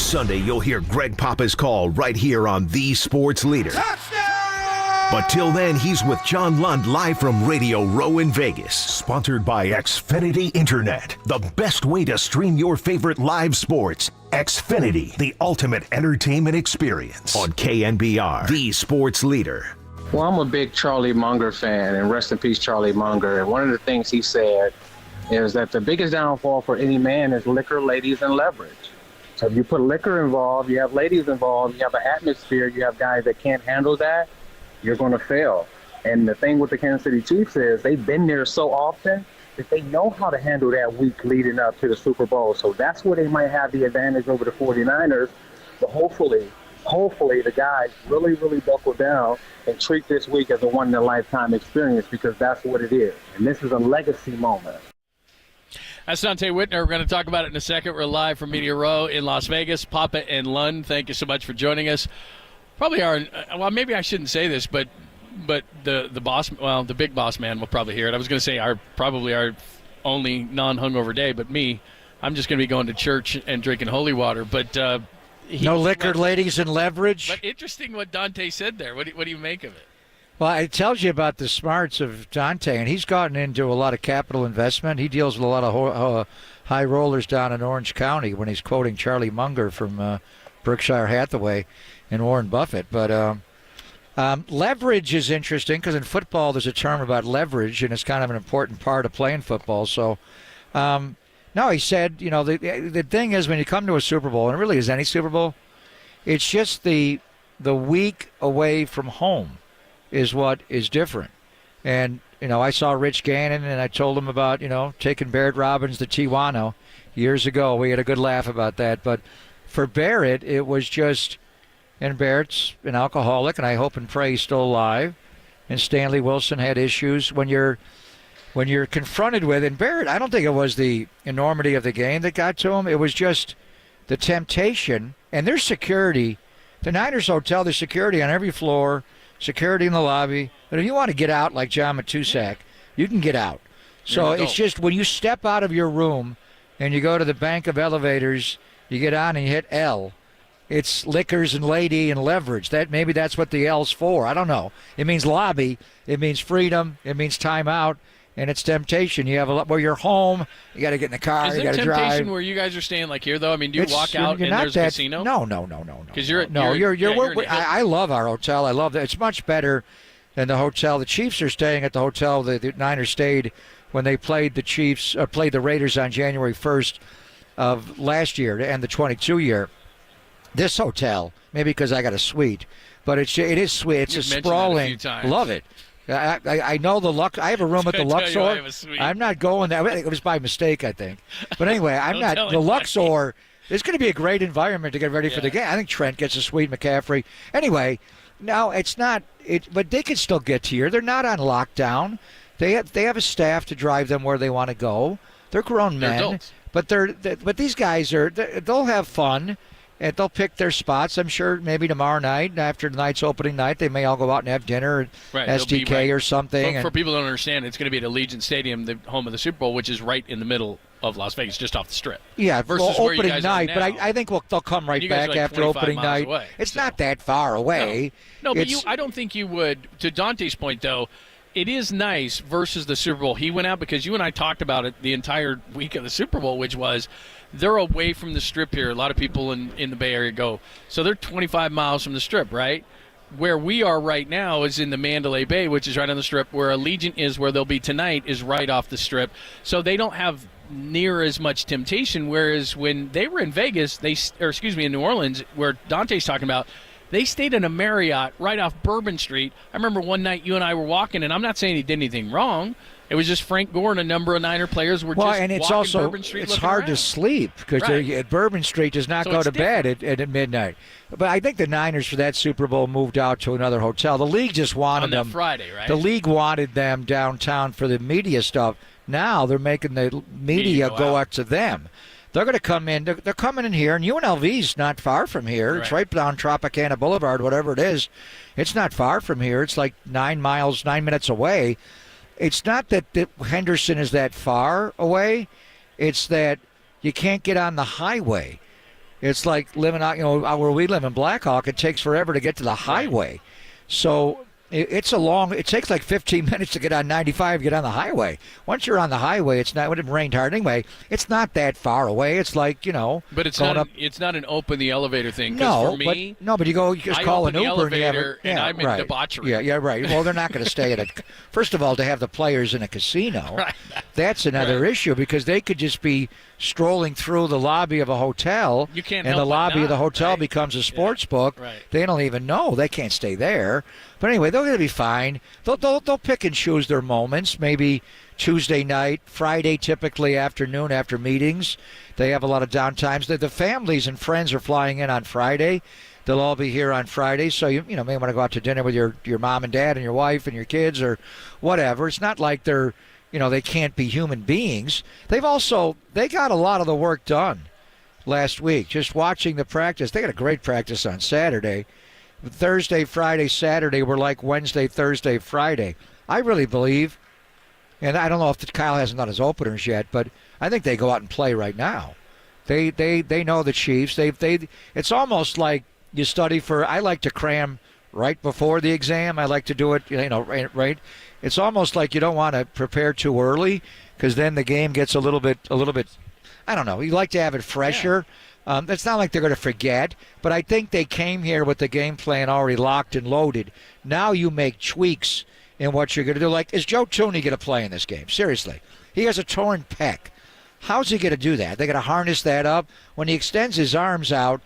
Sunday, you'll hear Greg Papa's call right here on The Sports Leader. But till then, he's with John Lund live from Radio Row in Vegas. Sponsored by Xfinity Internet, the best way to stream your favorite live sports. Xfinity, the ultimate entertainment experience on KNBR, The Sports Leader. Well, I'm a big Charlie Munger fan, and rest in peace, Charlie Munger. And one of the things he said is that the biggest downfall for any man is liquor, ladies, and leverage. So if you put liquor involved, you have ladies involved, you have an atmosphere, you have guys that can't handle that, you're going to fail. And the thing with the Kansas City Chiefs is they've been there so often that they know how to handle that week leading up to the Super Bowl. So that's where they might have the advantage over the 49ers. But hopefully the guys really, really buckle down and treat this week as a one-in-a-lifetime experience, because that's what it is. And this is a legacy moment. That's Dante Whitner. We're going to talk about it in a second. We're live from Media Row in Las Vegas. Papa and Lund, thank you so much for joining us. Probably our, well, maybe I shouldn't say this, but the boss, well, the big boss man will probably hear it. I was going to say probably our only non-hungover day, but I'm just going to be going to church and drinking holy water. But no liquor, ladies, and leverage. But interesting what Dante said there. What do you make of it? Well, it tells you about the smarts of Dante, and he's gotten into a lot of capital investment. He deals with a lot of high rollers down in Orange County when he's quoting Charlie Munger from Berkshire Hathaway and Warren Buffett. But leverage is interesting because in football there's a term about leverage, and it's kind of an important part of playing football. So, no, he said, the thing is when you come to a Super Bowl, and it really is any Super Bowl, it's just the week away from home is what is different. And, I saw Rich Gannon, and I told him about, taking Barrett Robbins to Tijuana years ago. We had a good laugh about that. But for Barrett, it was just, and Barrett's an alcoholic, and I hope and pray he's still alive. And Stanley Wilson had issues when you're confronted with, and Barrett, I don't think it was the enormity of the game that got to him. It was just the temptation, and there's security. The Niners Hotel, there's security on every floor, security in the lobby. But if you want to get out like John Matusak, you can get out. So it's just when you step out of your room and you go to the bank of elevators, you get on and you hit L. It's liquors and lady and leverage. Maybe that's what the L's for. I don't know. It means lobby. It means freedom. It means time out. And it's temptation. You have a lot where you're home. You got to get in the car. Is you got there to drive. temptation where you guys are staying like here though? I mean, do you walk out and there's a casino? No. Because I love our hotel. I love that. It's much better than the hotel. The Chiefs are staying at the hotel the Niners stayed when they played the Chiefs, played the Raiders on January 1st of last year to end the 22 year. This hotel, maybe because I got a suite, but it is sweet. It's a sprawling. Love it. I know the Lux. I have a room at the Luxor. I'm not going there. It was by mistake, I think. But anyway, I'm not. The Luxor. It's going to be a great environment to get ready for the game. I think Trent gets a suite. McCaffrey. Anyway, no, it's not. But they can still get to here. They're not on lockdown. They have a staff to drive them where they want to go. They're grown men. Adults. But these guys they'll have fun. And they'll pick their spots. I'm sure maybe tomorrow night, after tonight's opening night, they may all go out and have dinner at STK or something. For people who don't understand, it's going to be at Allegiant Stadium, the home of the Super Bowl, which is right in the middle of Las Vegas, just off the Strip. Yeah, versus opening where you guys night. are now. But I think they'll come right back after opening night. Away, it's not that far away. No, but I don't think you would. To Dante's point, though, it is nice versus the Super Bowl. He went out because you and I talked about it the entire week of the Super Bowl, which was they're away from the Strip here. A lot of people in the Bay Area go. So they're 25 miles from the Strip, right? Where we are right now is in the Mandalay Bay, which is right on the Strip. Where Allegiant is, where they'll be tonight, is right off the Strip. So they don't have near as much temptation, whereas when they were in Vegas, in New Orleans, where Dante's talking about, they stayed in a Marriott right off Bourbon Street. I remember one night you and I were walking, and I'm not saying he did anything wrong. It was just Frank Gore and a number of Niner players were just and it's walking also Bourbon Street it's hard to sleep because Bourbon Street does not go to bed at midnight. But I think the Niners for that Super Bowl moved out to another hotel. The league just wanted them on Friday, right? The league wanted them downtown for the media stuff. Now they're making the media go out to them. They're going to come in. They're coming in here, and UNLV's not far from here. Right. It's right down Tropicana Boulevard, whatever it is. It's not far from here. It's like 9 minutes away. It's not that Henderson is that far away. It's that you can't get on the highway. It's like living out, where we live in Blackhawk. It takes forever to get to the highway. So it takes like 15 minutes to get on 95, get on the highway. Once you're on the highway, it's not, when it rained hard anyway, it's not that far away. It's like, But it's going not. up. It's not an open the elevator thing. 'Cause No, for me, but you just I call open an the Uber and you have elevator it. and Yeah, I'm in right. debauchery. Yeah, right. Well, they're not going to stay at a. First of all, to have the players in a casino, Right. that's another issue because they could just be strolling through the lobby of a hotel. You can't and help the but lobby of the not, hotel right? becomes a sports book. Right. They don't even know. They can't stay there. But anyway, they're going to be fine. They'll pick and choose their moments. Maybe Tuesday night, Friday, typically afternoon after meetings. They have a lot of downtimes. The families and friends are flying in on Friday. They'll all be here on Friday, so you may want to go out to dinner with your mom and dad and your wife and your kids or whatever. It's not like they're, they can't be human beings. They got a lot of the work done last week. Just watching the practice, they got a great practice on Saturday. Thursday, Friday, Saturday were like Wednesday, Thursday, Friday. I really believe, and I don't know if Kyle hasn't done his openers yet, but I think they go out and play right now. They know the Chiefs. It's almost like you study for. I like to cram right before the exam. I like to do it, right. It's almost like you don't want to prepare too early because then the game gets a little bit. I don't know. You like to have it fresher. Yeah. It's not like they're going to forget, but I think they came here with the game plan already locked and loaded. Now you make tweaks in what you're going to do. Like, is Joe Tooney going to play in this game? Seriously. He has a torn pec. How's he going to do that? They're going to harness that up. When he extends his arms out,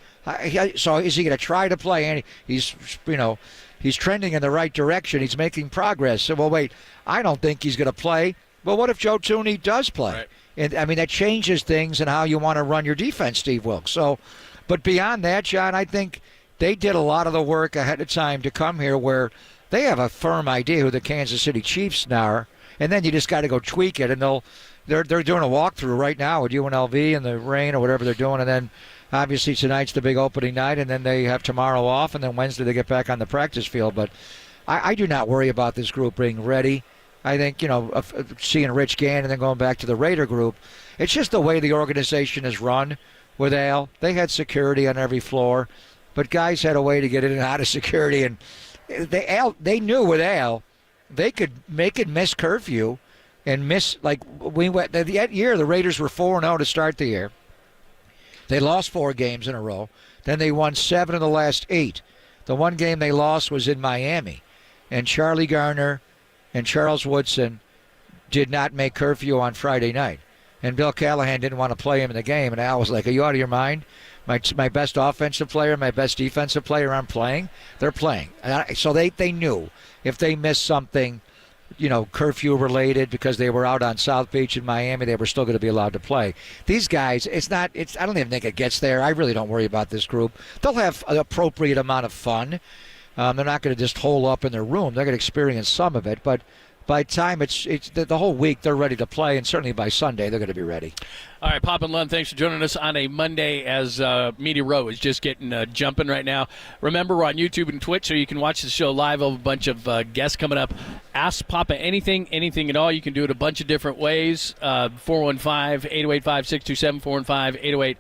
so is he going to try to play? And he's trending in the right direction. He's making progress. So, well, wait, I don't think he's going to play. Well, what if Joe Tooney does play? Right. And, that changes things and how you want to run your defense, Steve Wilkes. So, but beyond that, John, I think they did a lot of the work ahead of time to come here where they have a firm idea who the Kansas City Chiefs are, and then you just got to go tweak it, and they're doing a walkthrough right now with UNLV and the rain or whatever they're doing, and then obviously tonight's the big opening night, and then they have tomorrow off, and then Wednesday they get back on the practice field. But I do not worry about this group being ready. I think, seeing Rich Gann and then going back to the Raider group, it's just the way the organization is run with Al. They had security on every floor, but guys had a way to get in and out of security. And they knew with Al, they could make it miss curfew and miss, like, that year the Raiders were 4-0 to start the year. They lost 4 games in a row. Then they won 7 of the last 8. The one game they lost was in Miami. And Charlie Garner and Charles Woodson did not make curfew on Friday night. And Bill Callahan didn't want to play him in the game. And Al was like, are you out of your mind? My best offensive player, my best defensive player aren't playing. They're playing. So they knew if they missed something, curfew related because they were out on South Beach in Miami, they were still going to be allowed to play. These guys, I don't even think it gets there. I really don't worry about this group. They'll have an appropriate amount of fun. They're not going to just hole up in their room. They're going to experience some of it, but by the time it's the whole week, they're ready to play, and certainly by Sunday, they're going to be ready. All right, Pop and Lund, thanks for joining us on a Monday as Media Row is just getting jumping right now. Remember, we're on YouTube and Twitch, so you can watch the show live. We'll have a bunch of guests coming up. Ask Papa anything at all. You can do it a bunch of different ways. 415-808-5627, 415-808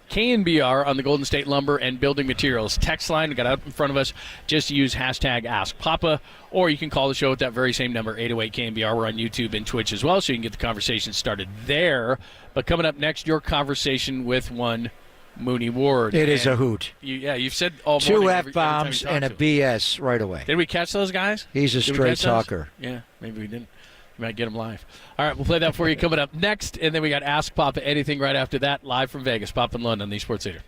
KNBR on the Golden State Lumber and Building Materials text line. We got out in front of us. Just use hashtag AskPapa, or you can call the show at that very same number, 808-KNBR. We're on YouTube and Twitch as well, so you can get the conversation started there. But coming up next, your conversation with one Mooney Ward. It is a hoot. You've said all morning. 2 F-bombs and a BS right away. Did we catch those guys? He's a straight talker. Yeah, maybe we didn't. We might get them live. All right, we'll play that for you coming up next, and then we got Ask Papa Anything right after that, live from Vegas. Papa and Lund on the Sports Leader.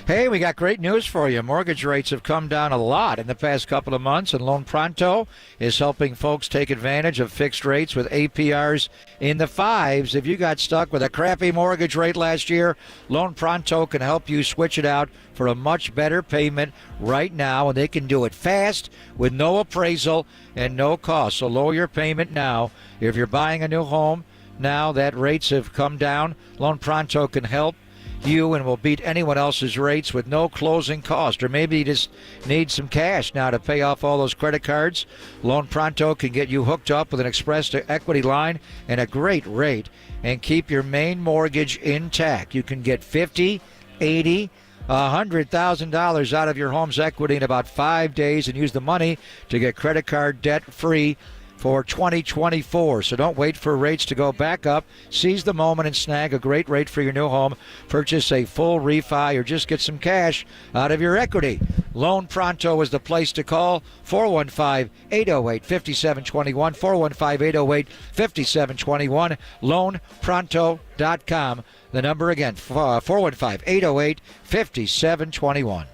Hey, we got great news for you. Mortgage rates have come down a lot in the past couple of months, and Loan Pronto is helping folks take advantage of fixed rates with APRs in the 5s. If you got stuck with a crappy mortgage rate last year, Loan Pronto can help you switch it out for a much better payment right now, and they can do it fast with no appraisal and no cost. So lower your payment now. If you're buying a new home now that rates have come down, Loan Pronto can help you and will beat anyone else's rates with no closing cost. Or maybe you just need some cash now to pay off all those credit cards. Loan Pronto can get you hooked up with an express to equity line and a great rate and keep your main mortgage intact. You can get $50,000, $80,000, $100,000 out of your home's equity in about 5 days and use the money to get credit card debt free for 2024. So don't wait for rates to go back up. Seize the moment and snag a great rate for your new home. Purchase a full refi or just get some cash out of your equity. Loan Pronto is the place to call. 415-808-5721. 415-808-5721. LoanPronto.com. The number again, 415-808-5721.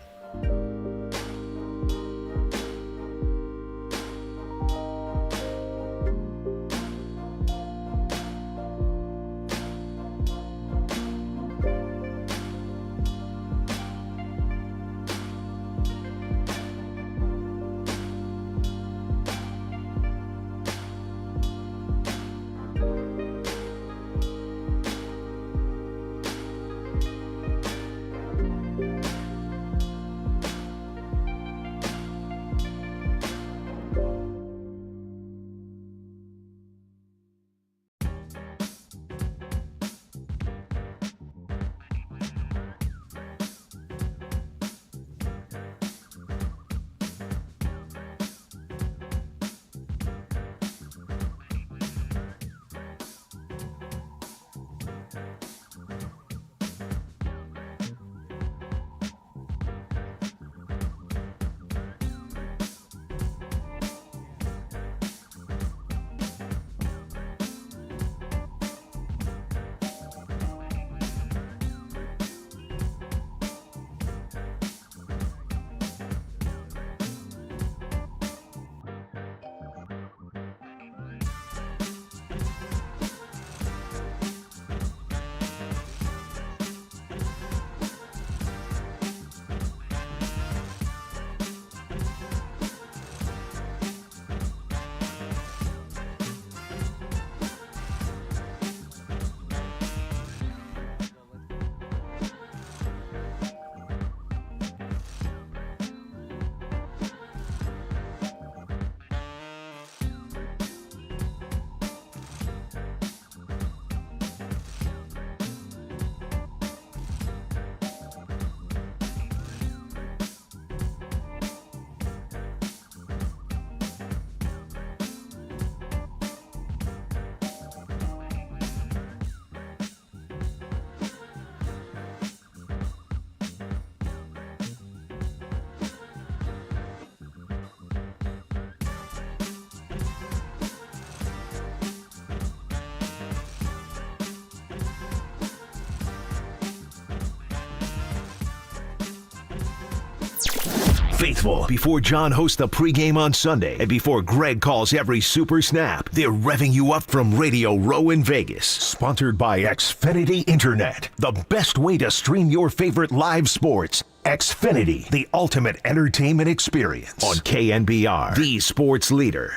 Faithful before John hosts the pregame on Sunday and before Greg calls every super snap. They're revving you up from Radio Row in Vegas. Sponsored by Xfinity Internet. The best way to stream your favorite live sports. Xfinity, the ultimate entertainment experience. On KNBR, the sports leader.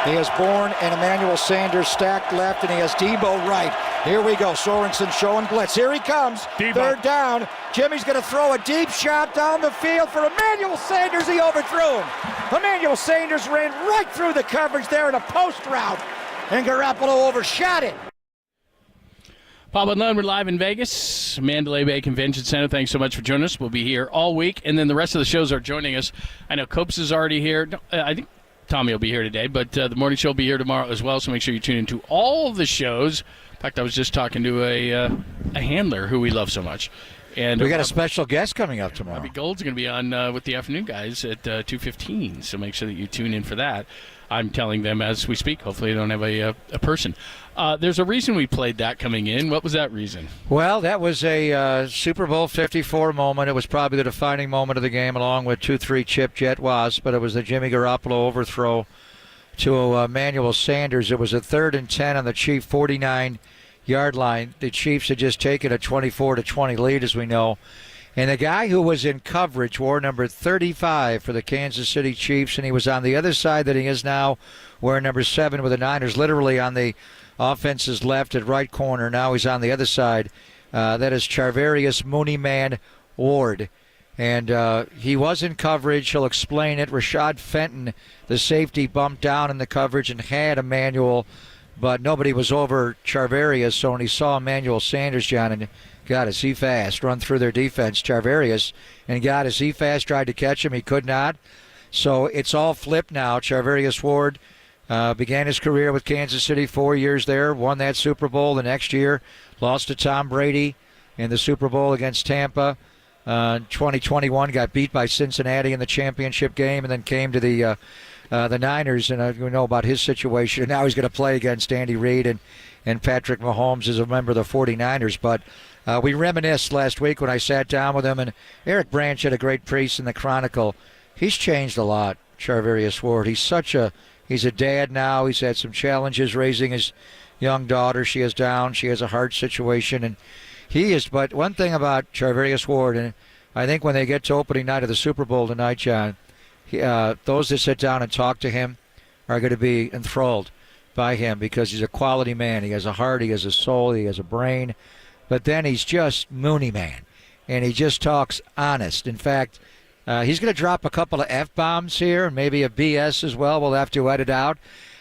He has Bourne and Emmanuel Sanders stacked left, and he has Debo right. Here we go. Sorensen showing blitz. Here he comes. Debo. Third down. Jimmy's going to throw a deep shot down the field for Emmanuel Sanders. He overthrew him. Emmanuel Sanders ran right through the coverage there in a post route, and Garoppolo overshot it. Pablo and Lund, we're live in Vegas, Mandalay Bay Convention Center. Thanks so much for joining us. We'll be here all week, and then the rest of the shows are joining us. I know Copes is already here. I think Tommy will be here today, but the morning show will be here tomorrow as well, so make sure you tune into all of the shows. In fact, I was just talking to a handler who we love so much. And we got a special guest coming up tomorrow. Robbie Gold's going to be on with the afternoon guys at 2:15, so make sure that you tune in for that. I'm telling them as we speak. Hopefully they don't have a person. There's a reason we played that coming in. What was that reason? Well, that was a Super Bowl 54 moment. It was probably the defining moment of the game, along with 2-3 chip jet was, but it was the Jimmy Garoppolo overthrow to Emmanuel Sanders. It was a 3rd and 10 on the Chief 49-yard line. The Chiefs had just taken a 24-20 lead, as we know. And the guy who was in coverage wore number 35 for the Kansas City Chiefs, and he was on the other side that he is now, wearing number 7 with the Niners, literally on the offense's left at right corner. Now he's on the other side. That is Charvarius Mooney Man Ward. And he was in coverage. He'll explain it. Rashad Fenton, the safety, bumped down in the coverage and had Emmanuel, but nobody was over Charvarius. So when he saw Emmanuel Sanders, John, and God, is he fast, run through their defense, Charvarius, and God, is he fast, tried to catch him. He could not. So it's all flipped now. Charvarius Ward began his career with Kansas City, 4 years there, won that Super Bowl. The next year, lost to Tom Brady in the Super Bowl against Tampa. 2021, got beat by Cincinnati in the championship game, and then came to the Niners, and we know about his situation. And now he's going to play against Andy Reid and Patrick Mahomes as a member of the 49ers. But we reminisced last week when I sat down with him, and Eric Branch had a great piece in the Chronicle. He's changed a lot, Charvarius Ward. He's a dad now. He's had some challenges raising his young daughter. She is down. She has a heart situation, and he is. But one thing about Charvarius Ward, and I think when they get to opening night of the Super Bowl tonight, John, those that sit down and talk to him are going to be enthralled by him because he's a quality man. He has a heart, he has a soul, he has a brain. But then he's just Mooney Man, and he just talks honest. In fact, he's going to drop a couple of F-bombs here and maybe a BS as well. We'll have to edit out.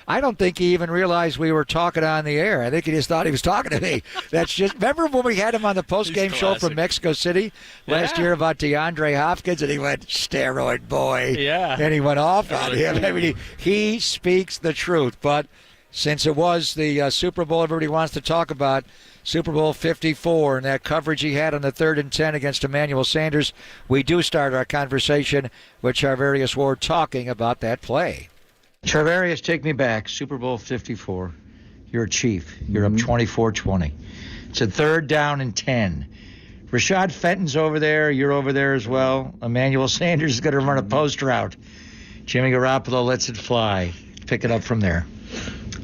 I don't think he even realized we were talking on the air. I think he just thought he was talking to me. That's just. Remember when we had him on the post-game show from Mexico City last year about DeAndre Hopkins, and he went, steroid boy. Yeah. And he went off on him. I mean, he speaks the truth. But since it was the Super Bowl everybody wants to talk about, Super Bowl 54, and that coverage he had on the 3rd and 10 against Emmanuel Sanders, we do start our conversation with Charvarius Ward talking about that play. Charvarius, take me back. Super Bowl 54. You're a Chief. You're up 24-20. It's a 3rd down and 10. Rashad Fenton's over there. You're over there as well. Emmanuel Sanders is going to run a post route. Jimmy Garoppolo lets it fly. Pick it up from there.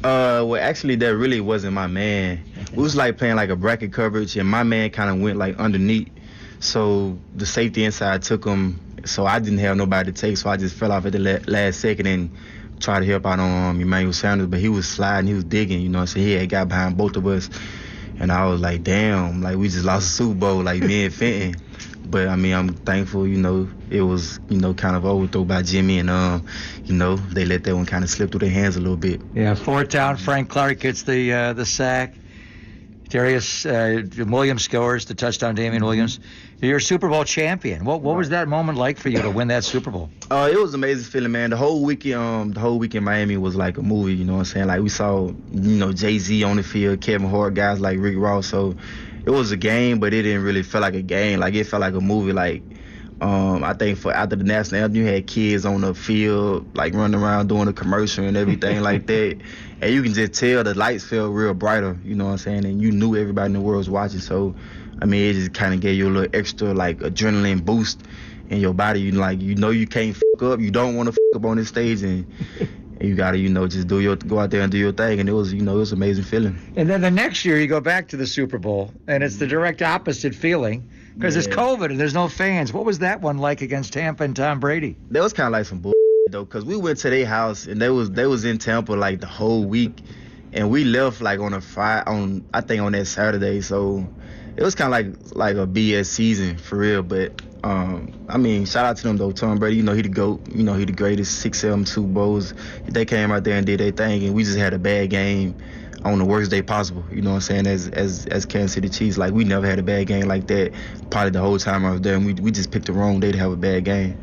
Well, actually, that really wasn't my man. We was like playing like a bracket coverage, and my man kind of went like underneath. So the safety inside took him. So I didn't have nobody to take. So I just fell off at the last second and tried to help out on Emmanuel Sanders. But he was sliding, he was digging. You know, so he had got behind both of us, and I was like, damn, like we just lost the Super Bowl, like me and Fenton. But I mean, I'm thankful, you know, it was, you know, kind of overthrow by Jimmy, and you know, they let that one kind of slip through their hands a little bit. Yeah, 4th down. Frank Clark gets the sack. Darius Williams scores the touchdown. Damian Williams. You're a Super Bowl champion. What was that moment like for you to win that Super Bowl? It was an amazing feeling, man. The whole week in Miami was like a movie. You know what I'm saying? Like we saw, you know, Jay-Z on the field, Kevin Hart, guys like Rick Ross. So it was a game, but it didn't really feel like a game. Like it felt like a movie. Like I think after the national anthem, you had kids on the field, like running around doing a commercial and everything like that. And you can just tell the lights felt real brighter, you know what I'm saying? And you knew everybody in the world was watching. So, I mean, it just kind of gave you a little extra, like, adrenaline boost in your body. You know you can't fuck up. You don't want to fuck up on this stage. And you got to, you know, just go out there and do your thing. And it was, you know, it was an amazing feeling. And then the next year you go back to the Super Bowl, and it's the direct opposite feeling because it's COVID and there's no fans. What was that one like against Tampa and Tom Brady? That was kind of like some bull. Though, because we went to their house and they was in Tampa like the whole week, and we left like on that Saturday, so it was kind of like a BS season for real. But I mean, shout out to them though. Tom Brady, you know, he the GOAT, you know, he the greatest. 6-7 Super Bowls. They came out there and did their thing, and we just had a bad game on the worst day possible, you know what I'm saying, as Kansas City Chiefs. Like we never had a bad game like that probably the whole time I was there, and we just picked the wrong day to have a bad game.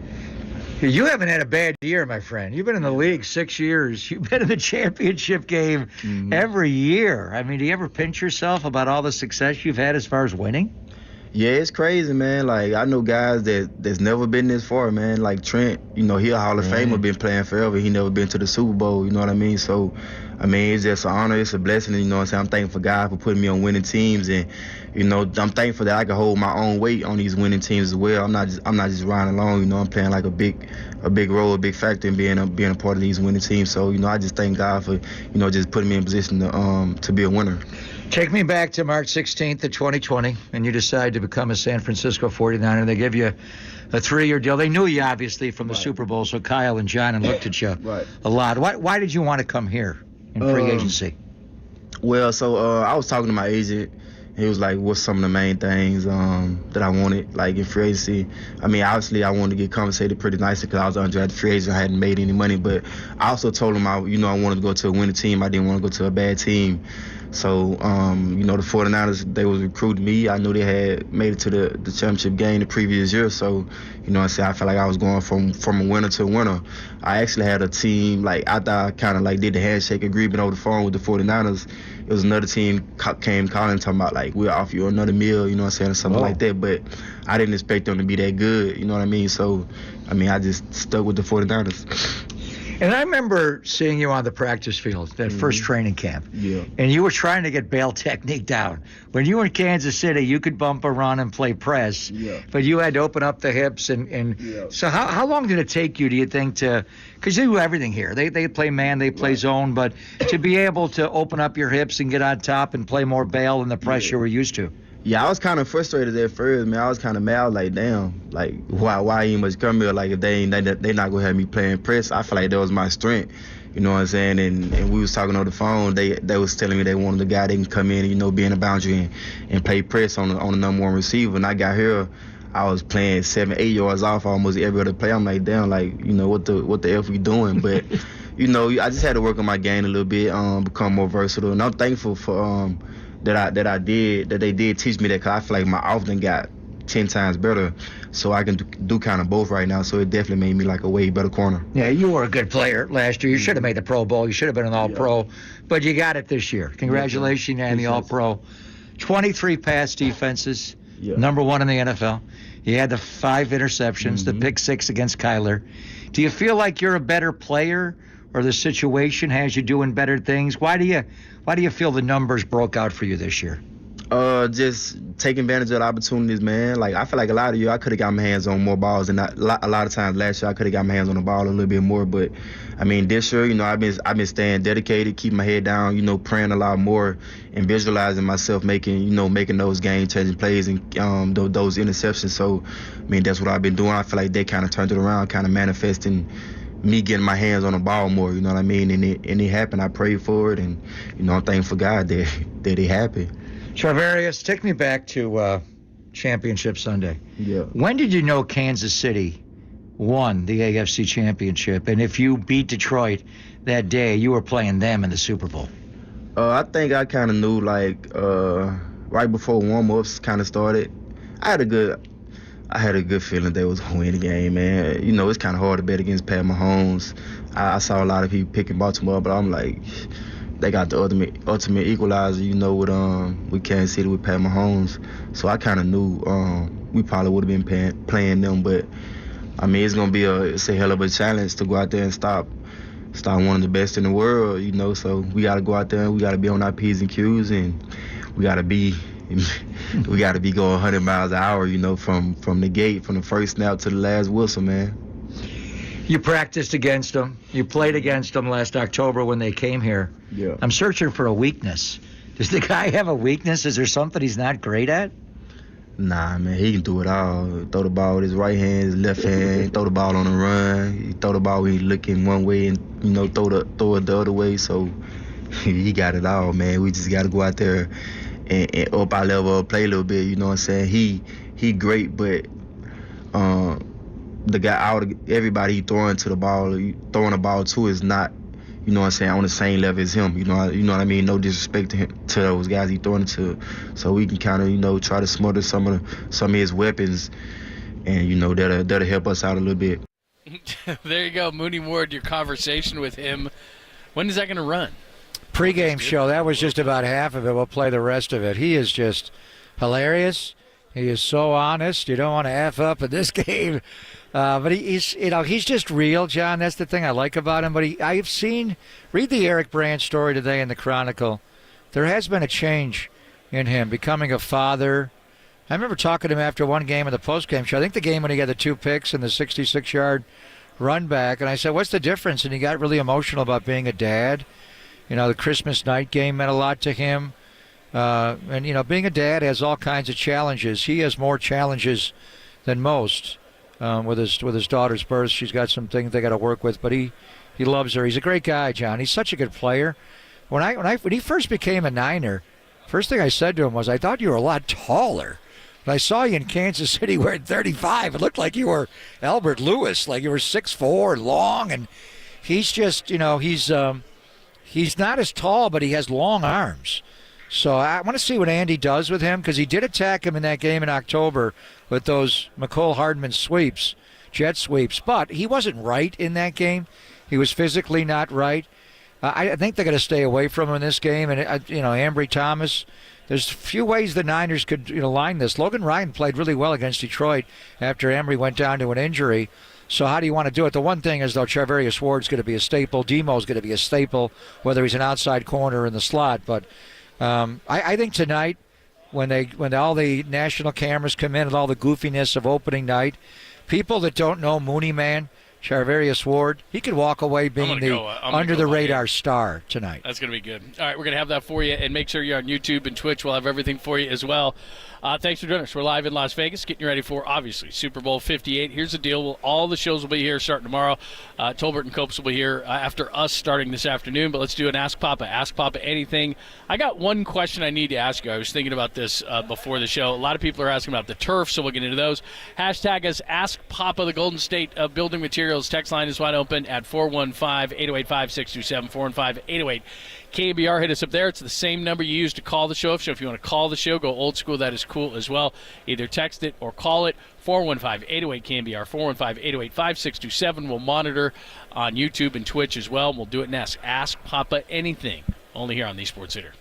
You haven't had a bad year, my friend. You've been in the league 6 years. You've been in the championship game every year. I mean, do you ever pinch yourself about all the success you've had as far as winning? Yeah, it's crazy, man. Like, I know guys that's never been this far, man. Like Trent, he a Hall of Famer, been playing forever. He never been to the Super Bowl, you know what I mean? So, it's just an honor, it's a blessing, you know what I'm saying? I'm thankful for God for putting me on winning teams, and, I'm thankful that I can hold my own weight on these winning teams as well. I'm not just riding along, I'm playing like a big role, a big factor in being a part of these winning teams. So, I just thank God for, just putting me in position to be a winner. Take me back to March 16th of 2020, and you decide to become a San Francisco 49er. They give you a 3-year deal. They knew you, obviously, from the Super Bowl, so Kyle and John looked at you a lot. Why did you want to come here in free agency? Well, so I was talking to my agent. He was like, what's some of the main things that I wanted, like, in free agency? Obviously, I wanted to get compensated pretty nicely because I was undrafted free agent. I hadn't made any money, but I also told him I wanted to go to a winning team. I didn't want to go to a bad team. So, the 49ers, they was recruiting me. I knew they had made it to the championship game the previous year. So, I felt like I was going from a winner to a winner. I actually had a team, like, after I kind of, like, did the handshake agreement over the phone with the 49ers, it was another team came calling talking about, like, we'll offer you another meal, or something like that. But I didn't expect them to be that good, you know what I mean? So, I just stuck with the 49ers. And I remember seeing you on the practice field, that first training camp. Yeah. And you were trying to get bail technique down. When you were in Kansas City, you could bump a run and play press. Yeah. But you had to open up the hips. So how long did it take you, do you think, because they do everything here. They play man, they play zone. But to be able to open up your hips and get on top and play more bail than the press you were used to? Yeah, I was kind of frustrated at first, man. I was kind of mad, like, damn, like, why you must come here? Like, if they not gonna have me playing press, I feel like that was my strength. You know what I'm saying? And we was talking on the phone. They was telling me they wanted a guy that can come in and, be in the boundary and play press on the number one receiver. And I got here, I was playing 7-8 yards off almost every other play. I'm like, damn, like, what the F we doing? But, I just had to work on my game a little bit, become more versatile. And I'm thankful for that they did teach me that, because I feel like my offense got 10 times better, so I can do kind of both right now. So it definitely made me like a way better corner. Yeah, you were a good player last year. You should have made the Pro Bowl. You should have been an All-Pro, but you got it this year. Congratulations on the All-Pro. 23 pass defenses, number one in the NFL. You had the 5 interceptions, the pick 6 against Kyler. Do you feel like you're a better player, or the situation has you doing better things? Why do you feel the numbers broke out for you this year? Just taking advantage of the opportunities, man. Like, I feel like a lot of you, I could have got my hands on more balls, and a lot of times last year I could have got my hands on the ball a little bit more. But this year, I've been staying dedicated, keeping my head down, praying a lot more, and visualizing myself making those game-changing plays and those interceptions. So, that's what I've been doing. I feel like they kind of turned it around, kind of manifesting me getting my hands on the ball more, you know what I mean? And it happened. I prayed for it, and I'm thankful God that it happened. Charvarius, take me back to Championship Sunday. Yeah. When did you know Kansas City won the AFC Championship? And if you beat Detroit that day, you were playing them in the Super Bowl. I think I kind of knew, like, right before warm-ups kind of started. I had a good feeling they was gonna win the game, man. It's kind of hard to bet against Pat Mahomes. I saw a lot of people picking Baltimore, but I'm like, they got the ultimate equalizer, with Kansas City with Pat Mahomes. So I kind of knew we probably would have been playing them, but it's gonna be it's a hell of a challenge to go out there and stop one of the best in the world, So we gotta go out there and we gotta be on our P's and Q's, and we gotta be going 100 miles an hour, from the gate, from the first snap to the last whistle, man. You practiced against them. You played against them last October when they came here. Yeah. I'm searching for a weakness. Does the guy have a weakness? Is there something he's not great at? Nah, man, he can do it all. Throw the ball with his right hand, his left hand, throw the ball on the run. He throw the ball when he looking one way and, throw it the other way. So he got it all, man. We just got to go out there and up our level of play a little bit, you know what I'm saying? He great, but the guy everybody he throwing the ball to is not, you know what I'm saying, on the same level as him. You know what I mean? No disrespect to those guys he throwing it to. So we can kind of, try to smother some of his weapons, and that'll help us out a little bit. There you go, Mooney Ward, your conversation with him. When is that going to run? Pre-game show, that was just about half of it. We'll play the rest of it. He is just hilarious. He is so honest. You don't want to F up in this game. But he's just real, John. That's the thing I like about him. But read the Eric Brandt story today in the Chronicle. There has been a change in him, becoming a father. I remember talking to him after one game of the postgame show. I think the game when he got the 2 picks and the 66-yard run back. And I said, what's the difference? And he got really emotional about being a dad. The Christmas night game meant a lot to him. And being a dad has all kinds of challenges. He has more challenges than most. With his daughter's birth, she's got some things they got to work with, but he loves her. He's a great guy, John. He's such a good player. When he first became a Niner, first thing I said to him was, I thought you were a lot taller. When I saw you in Kansas City wearing 35, it looked like you were Albert Lewis, like you were 6'4", long, and he's just, he's not as tall, but he has long arms. So I want to see what Andy does with him, because he did attack him in that game in October with those McCole Hardman sweeps, jet sweeps. But he wasn't right in that game. He was physically not right. I think they're going to stay away from him in this game. And, Ambry Thomas, there's a few ways the Niners could line this. Logan Ryan played really well against Detroit after Ambry went down to an injury. So how do you want to do it? The one thing is, though, Charvarius Ward's going to be a staple. Demo's going to be a staple, whether he's an outside corner or in the slot. But I think tonight, when all the national cameras come in and all the goofiness of opening night, people that don't know Mooney Man, Charvarius Ward, he could walk away being the under-the-radar star tonight. That's going to be good. All right, we're going to have that for you, and make sure you're on YouTube and Twitch. We'll have everything for you as well. Thanks for joining us. We're live in Las Vegas, getting you ready for, obviously, Super Bowl 58. Here's the deal. All the shows will be here starting tomorrow. Tolbert and Copes will be here after us starting this afternoon, but let's do an Ask Papa. Ask Papa anything. I got one question I need to ask you. I was thinking about this before the show. A lot of people are asking about the turf, so we'll get into those. Hashtag us Ask Papa. The Golden State Building Materials text line is wide open at 415-808-5627, 415-808. KNBR, hit us up there. It's the same number you use to call the show. So if you want to call the show, go old school. That is cool as well. Either text it or call it. 415-808-KNBR, 415-808-5627. We'll monitor on YouTube and Twitch as well. We'll do it next. Ask Papa anything. Only here on the Sports Hitter.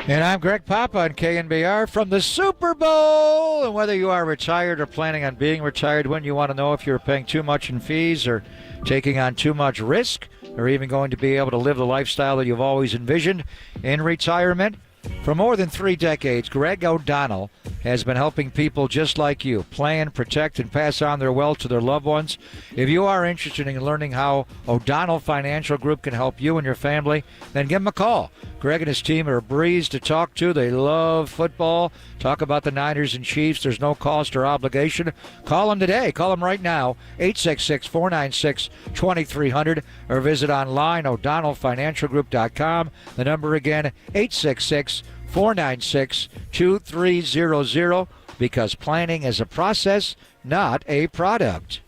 And I'm Greg Papa on KNBR from the Super Bowl. And whether you are retired or planning on being retired, when you want to know if you're paying too much in fees or taking on too much risk, or even going to be able to live the lifestyle that you've always envisioned in retirement. For more than 3 decades, Greg O'Donnell has been helping people just like you plan, protect, and pass on their wealth to their loved ones. If you are interested in learning how O'Donnell Financial Group can help you and your family, then give them a call. Greg and his team are a breeze to talk to. They love football. Talk about the Niners and Chiefs. There's no cost or obligation. Call them today. Call them right now, 866-496-2300, or visit online, o'donnellfinancialgroup.com. The number again, 866-496-2300, because planning is a process, not a product.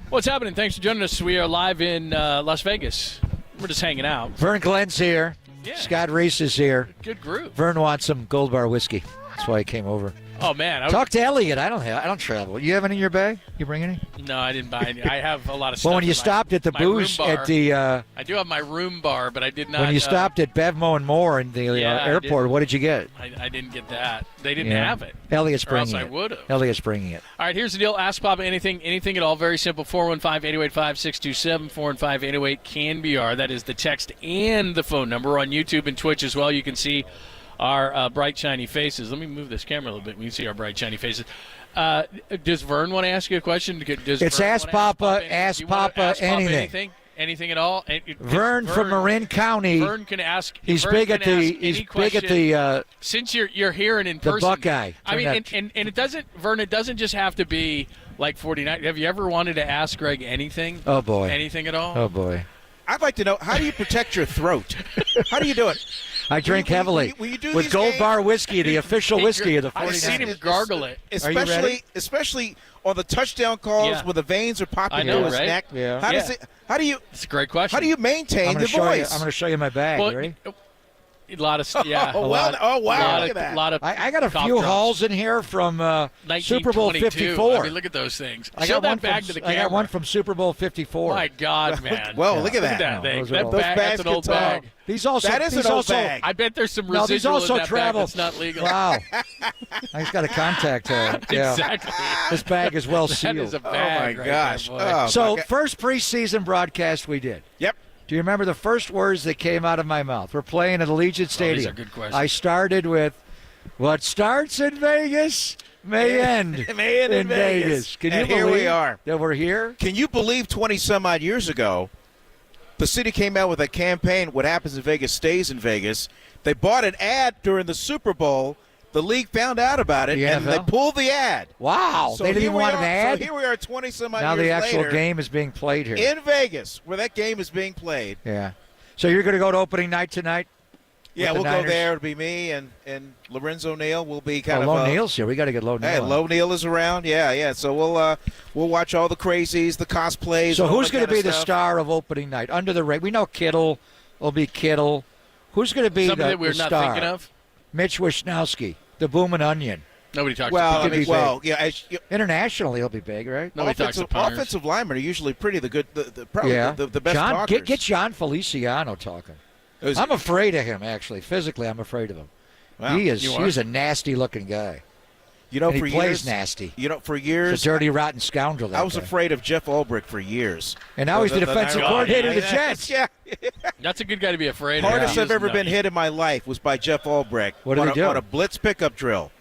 What's happening? Thanks for joining us. We are live in Las Vegas. We're just hanging out. Vern Glenn's here. Yeah. Scott Reese is here. Good group. Vern wants some Gold Bar whiskey. That's why he came over. Oh man, Talk to Elliot. I don't travel. You have any in your bag? You bring any? No, I didn't buy any. I have a lot of stuff. Well, when you in stopped at the my room booze bar. at the I do have my room bar, but I did not. when you stopped at Bevmo and Moore in the airport, what did you get? I didn't get that. They didn't have it. Elliot's or else bringing I it. would have. Elliot's bringing it. All right, here's the deal. Ask Papa anything at all. Very simple. 415-885-627, 415-808-KNBR. That is the text and the phone number. On YouTube and Twitch as well. You can see our bright, shiny faces. Let me move this camera a little bit. We can see our bright, shiny faces. Does Vern want to ask you a question? It's Ask Papa, Ask Papa anything. Anything at all? Vern from Marin County. Vern can ask. He's Vern big at can the. ask He's any big at question. the. Since you're here and in the person, Buckeye. I mean, and it doesn't, Vern. It doesn't just have to be like 49. Have you ever wanted to ask Greg anything? Oh boy. Anything at all? Oh boy. I'd like to know, how do you protect your throat? How do you do it? I drink heavily will you do with these Gold games? Bar whiskey, the official whiskey of the 49ers. I've seen him gargle it. Especially on the touchdown calls where the veins are popping through his neck. Yeah. How does it? How do you? It's a great question. How do you maintain the voice? I'm going to show you my bag. Well, Ready? A lot of yeah. Oh, wow! Look at that. Lot of I got a cough few drops. hauls in here from Super Bowl 54. I mean, look at those things. I Show got that one bag from, to the I camera. got one from Super Bowl 54. My God, man! Well, look at that. thing. Those are old. That's an old bag. These also. That is these an old also, bag. I bet there's some No, these residual also in that travel. bag that's not legal. Wow. I just got a contact. Yeah. Exactly. This bag is well sealed. That is a bag. Oh my gosh! Right there, boy. So first preseason broadcast we did. Yep. Do you remember the first words that came out of my mouth? We're playing at Allegiant Stadium. These are good questions. I started with, "What starts in Vegas may end in Vegas." Can you and here believe we are. that we're here? Can you believe 20-some-odd years ago, the city came out with a campaign, what happens in Vegas stays in Vegas. They bought an ad during the Super Bowl. The league found out about it, The and NFL? they pulled the ad. Wow. So they didn't here even we want are, an ad? So here we are 20-some-odd Now years the actual later game is being played here. in Vegas, where that game is being played. Yeah. So you're going to go to opening night tonight? Yeah, with we'll the go Niners? there. It'll be me and Lorenzo Neal will be kind of. Low Neal's here. We got to get Low Neal. Hey, on. Low Neal is around. Yeah. So we'll watch all the crazies, the cosplays. So and all who's that going to kind be of the stuff. star of opening night? Under the radar. We know Kittle will be Kittle. Who's going to be Somebody the, that we're the not star? thinking of. Mitch Wishnowski, the Boomin' Onion. Nobody talks. Well, to I mean, big. yeah. Internationally, he'll be big, right? Nobody talks to punters. Offensive linemen are usually pretty probably Yeah. the best John, talkers. get John Feliciano talking. I'm afraid of him, actually. Physically, I'm afraid of him. Wow. He's a nasty-looking guy. You know, And for he plays years, nasty. You know, for years, He's a dirty, rotten scoundrel. I was that guy. afraid of Jeff Ulbrich for years. And now he's the defensive coordinator of the Jets. Yeah. That's a good guy to be afraid of. Hardest He I've is ever been nutty. hit in my life was by Jeff Ulbrich. What did he do? On a blitz pickup drill.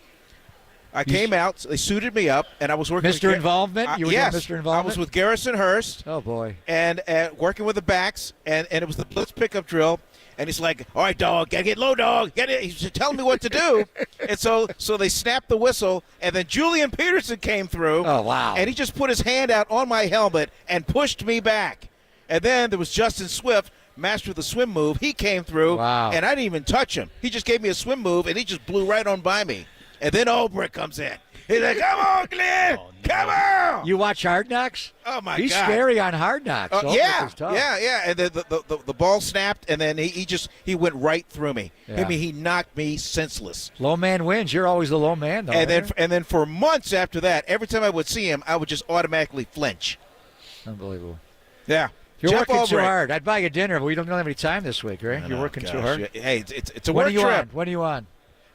I came out, they suited me up, and I was working Mr. with Involvement? You were yes, doing Mr. Involvement? I was with Garrison Hurst. Oh, boy. And working with the backs, and it was the blitz pickup drill. And he's like, "All right, dog, gotta get low, dog. Get it." He's telling me what to do. And so they snapped the whistle, and then Julian Peterson came through. Oh, wow. And he just put his hand out on my helmet and pushed me back. And then there was Justin Swift, master of the swim move. He came through, Wow. and I didn't even touch him. He just gave me a swim move, and he just blew right on by me. And then Ulbrich comes in. He's like, "Come on, Glenn, come on!" You watch Hard Knocks? Oh my He's God. scary on Hard Knocks. Ulbrich Yeah, is tough. yeah. And the ball snapped, and then he went right through me. Yeah. I mean, he knocked me senseless. Low man wins. You're always the low man, though. And then for months after that, every time I would see him, I would just automatically flinch. Unbelievable. Yeah. You're Jeff working too Ulbrich. hard. I'd buy you dinner, but we don't have any time this week, right? You're working too Gosh, hard. Hey, it's a When work are you trip. on? When are you on?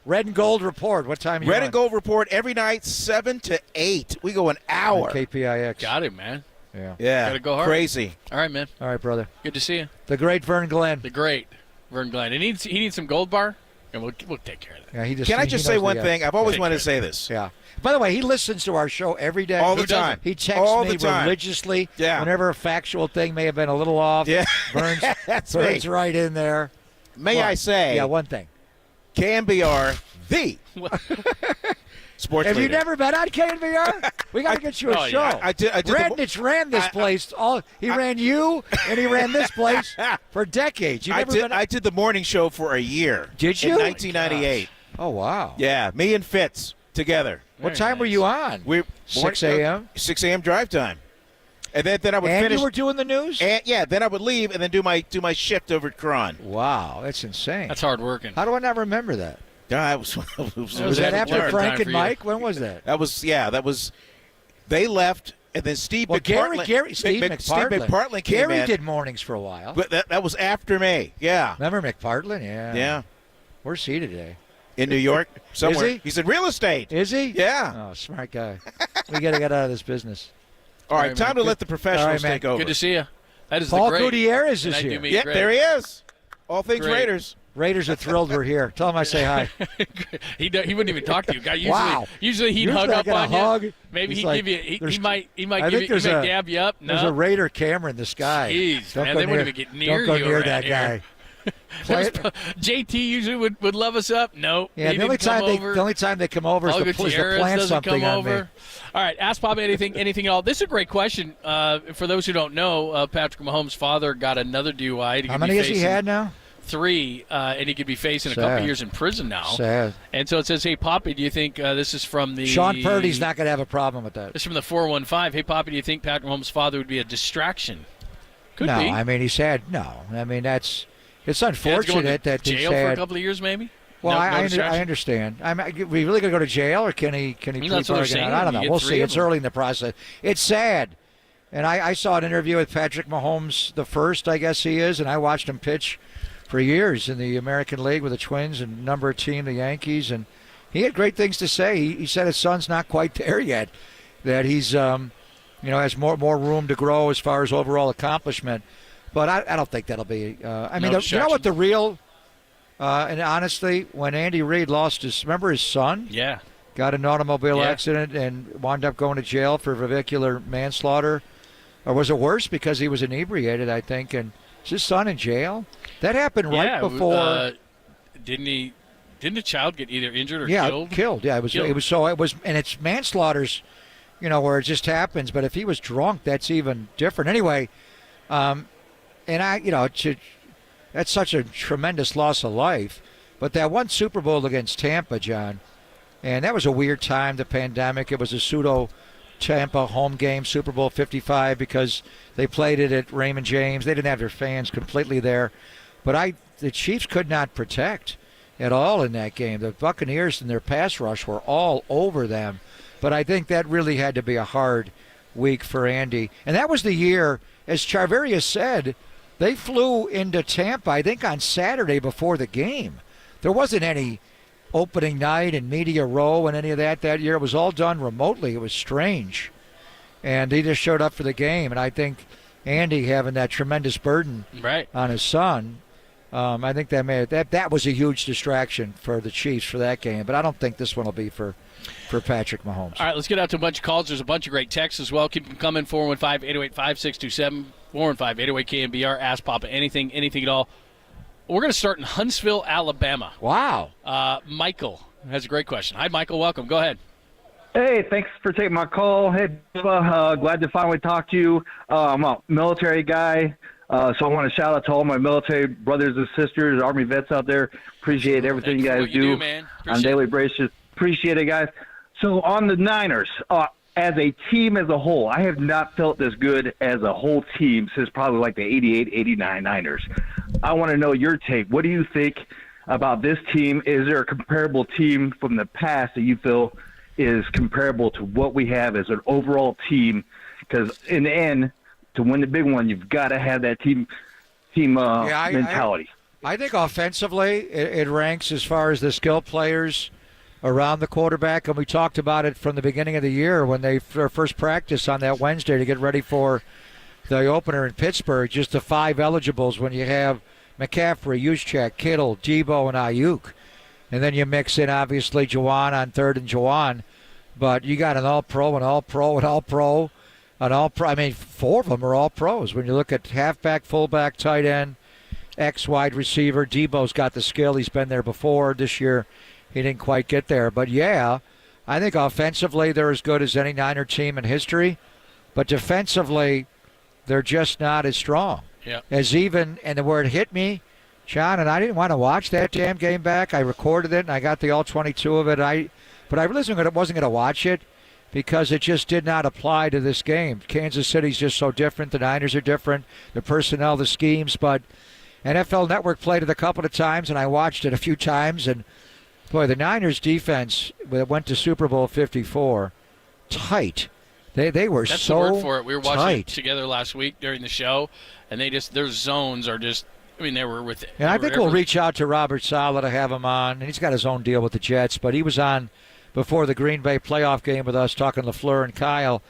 Red and Gold Report. What time are you Red on? and Gold Report every night, 7 to 8. We go an hour. On KPIX. Got it, man. Yeah. Yeah. Gotta go hard. Crazy. All right, man. All right, brother. Good to see you. The great Vern Glenn. The great Vern Glenn. He needs some Gold Bar, and we'll take care of that. Yeah, he just. Can I he just knows say the one guy. thing? I've always Take wanted care. to say this. Yeah. By the way, he listens to our show every day. All the Who doesn't? time. He texts All me the time. religiously. Yeah. Whenever a factual thing may have been a little off. Yeah. Vern's That's me. right in there. May What? I say, Yeah, one thing. KNBR, the sports Have you leader. never been on KNBR? We got to get you a Oh, show. yeah. I did the- Radnich ran this place. He ran you, and he ran this place for decades. You've I never did, been. I did the morning show for a year. Did you? In 1998. Oh wow. Yeah, me and Fitz together. What time were you on? We 6 a.m.? 6 a.m. drive time. And then I would and finish. you were doing the news? And, yeah, then I would leave and then do my shift over at Quran. Wow, that's insane. That's hard working. How do I not remember that? Yeah, was that after Frank and Mike? When was that? That was. They left, and then Steve McPartland. Steve McPartland came Gary in. did mornings for a while. But that was after me. Yeah. Remember McPartland? Yeah. Yeah. Where's he today? In New York, somewhere. Is he? He's in real estate. Is he? Yeah. Oh, smart guy. We got to get out of this business. All right, time to let the professionals man. take over. Good to see you. That is Paul the great. Gutierrez is here. Yeah, there he is. All things Great. Raiders. Raiders are thrilled we're here. Tell him I say hi. He wouldn't even talk to you. Guy, Usually he'd Usually hug I up get a on hug. you. Maybe He's he'd like, give you. He might I think give you. He might dab you up. There's No. a Raider camera in the sky. Jeez, Don't man, go they near, wouldn't even get near don't go you near around that here. guy. Play it. JT usually would love us up. No. Yeah, he the only didn't time they come over is Paul to Gutierrez plant doesn't something come on over. me. All right, ask Papa anything at all. This is a great question. For those who don't know, Patrick Mahomes' father got another DUI. How many has he had now? 3, and he could be facing a couple years in prison now. Sad. And so it says, hey, Poppy, do you think this is from the... Sean Purdy's not going to have a problem with that. This is from the 415. Hey, Poppy, do you think Patrick Mahomes' father would be a distraction? Could no, be. I mean, he's had no. I mean, it's unfortunate that he's jail had, for a couple of years, maybe. Well, No I understand. We really going to go to jail, or can he plead That's what they're bargain out? saying. I don't know. You get We'll 3 see. of It's them. early in the process. It's sad. And I saw an interview with Patrick Mahomes, the first, I guess he is, and I watched him pitch for years in the American League with the Twins and number team, the Yankees, and he had great things to say. He said his son's not quite there yet, that he's has more room to grow as far as overall accomplishment. But I don't think that'll be. You know what the real. And honestly, when Andy Reid lost remember his son? Yeah. Got in an automobile accident and wound up going to jail for vehicular manslaughter. Or was it worse because he was inebriated, I think, and is his son in jail? That happened right before. Didn't the child get either injured or killed? Killed. Yeah, it was, and it's manslaughter's, where it just happens. But if he was drunk, that's even different. Anyway, that's such a tremendous loss of life. But that one Super Bowl against Tampa, John, and that was a weird time, the pandemic. It was a pseudo Tampa home game, Super Bowl 55, because they played it at Raymond James. They didn't have their fans completely there. But the Chiefs could not protect at all in that game. The Buccaneers and their pass rush were all over them. But I think that really had to be a hard week for Andy. And that was the year, as Charvarius said, they flew into Tampa, I think, on Saturday before the game. There wasn't any opening night and media row and any of that year. It was all done remotely. It was strange. And he just showed up for the game. And I think Andy having that tremendous burden on his son, I think that was a huge distraction for the Chiefs for that game. But I don't think this one will be for Patrick Mahomes. All right, let's get out to a bunch of calls. There's a bunch of great texts as well. Keep them coming. 415-808-5627. 415-808-KNBR. Ask Papa anything at all. We're going to start in Huntsville, Alabama. Wow. Michael has a great question. Hi, Michael. Welcome. Go ahead. Hey, thanks for taking my call. Hey, Bubba, glad to finally talk to you. I'm a military guy, so I want to shout out to all my military brothers and sisters, Army vets out there. Appreciate everything you guys do on a daily basis. Appreciate it, guys. So on the Niners, as a team as a whole, I have not felt this good as a whole team since probably like the 88-89 Niners. I want to know your take. What do you think about this team? Is there a comparable team from the past that you feel is comparable to what we have as an overall team? Because in the end, to win the big one, you've got to have that team mentality. I think offensively, it ranks as far as the skill players around the quarterback, and we talked about it from the beginning of the year when they first practiced on that Wednesday to get ready for the opener in Pittsburgh. Just the 5 eligibles when you have McCaffrey, Juszczyk, Kittle, Debo, and Ayuk. And then you mix in, obviously, Juwan on third and Juwan. But you got an all-pro, an all-pro, an all-pro, an all-pro. I mean, 4 of them are all-pros. When you look at halfback, fullback, tight end, wide receiver, Debo's got the skill. He's been there before. This year he didn't quite get there. But, yeah, I think offensively they're as good as any Niner team in history. But defensively, they're just not as strong. Yeah. And where it hit me, John, and I didn't want to watch that damn game back. I recorded it, and I got the all 22 of it. But I really wasn't going to watch it because it just did not apply to this game. Kansas City's just so different. The Niners are different. The personnel, the schemes. But NFL Network played it a couple of times, and I watched it a few times. And, boy, the Niners defense that went to Super Bowl 54, tight. They were That's so the word for it. We were watching tight. it together last week during the show, and their zones are just, they were with it. And I think we'll reach out to Robert Saleh to have him on. And he's got his own deal with the Jets, but he was on before the Green Bay playoff game with us talking LaFleur and Kyle.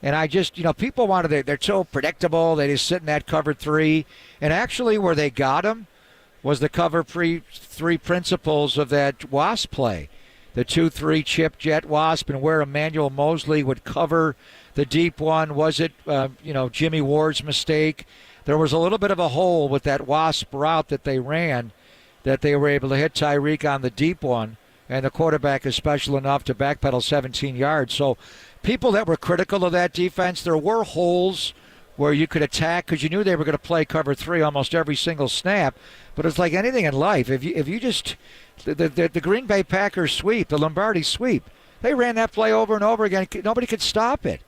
And I just, people they're so predictable. They just sit in that cover 3. And actually where they got him was the cover 3 principles of that Wasp play. The 2-3 chip jet wasp, and where Emmanuel Mosley would cover the deep one. Was it, Jimmy Ward's mistake? There was a little bit of a hole with that wasp route that they ran, that they were able to hit Tyreek on the deep one, and the quarterback is special enough to backpedal 17 yards. So people that were critical of that defense, there were holes where you could attack because you knew they were going to play cover 3 almost every single snap. But it's like anything in life. If you just the Green Bay Packers sweep, the Lombardi sweep, they ran that play over and over again. Nobody could stop it.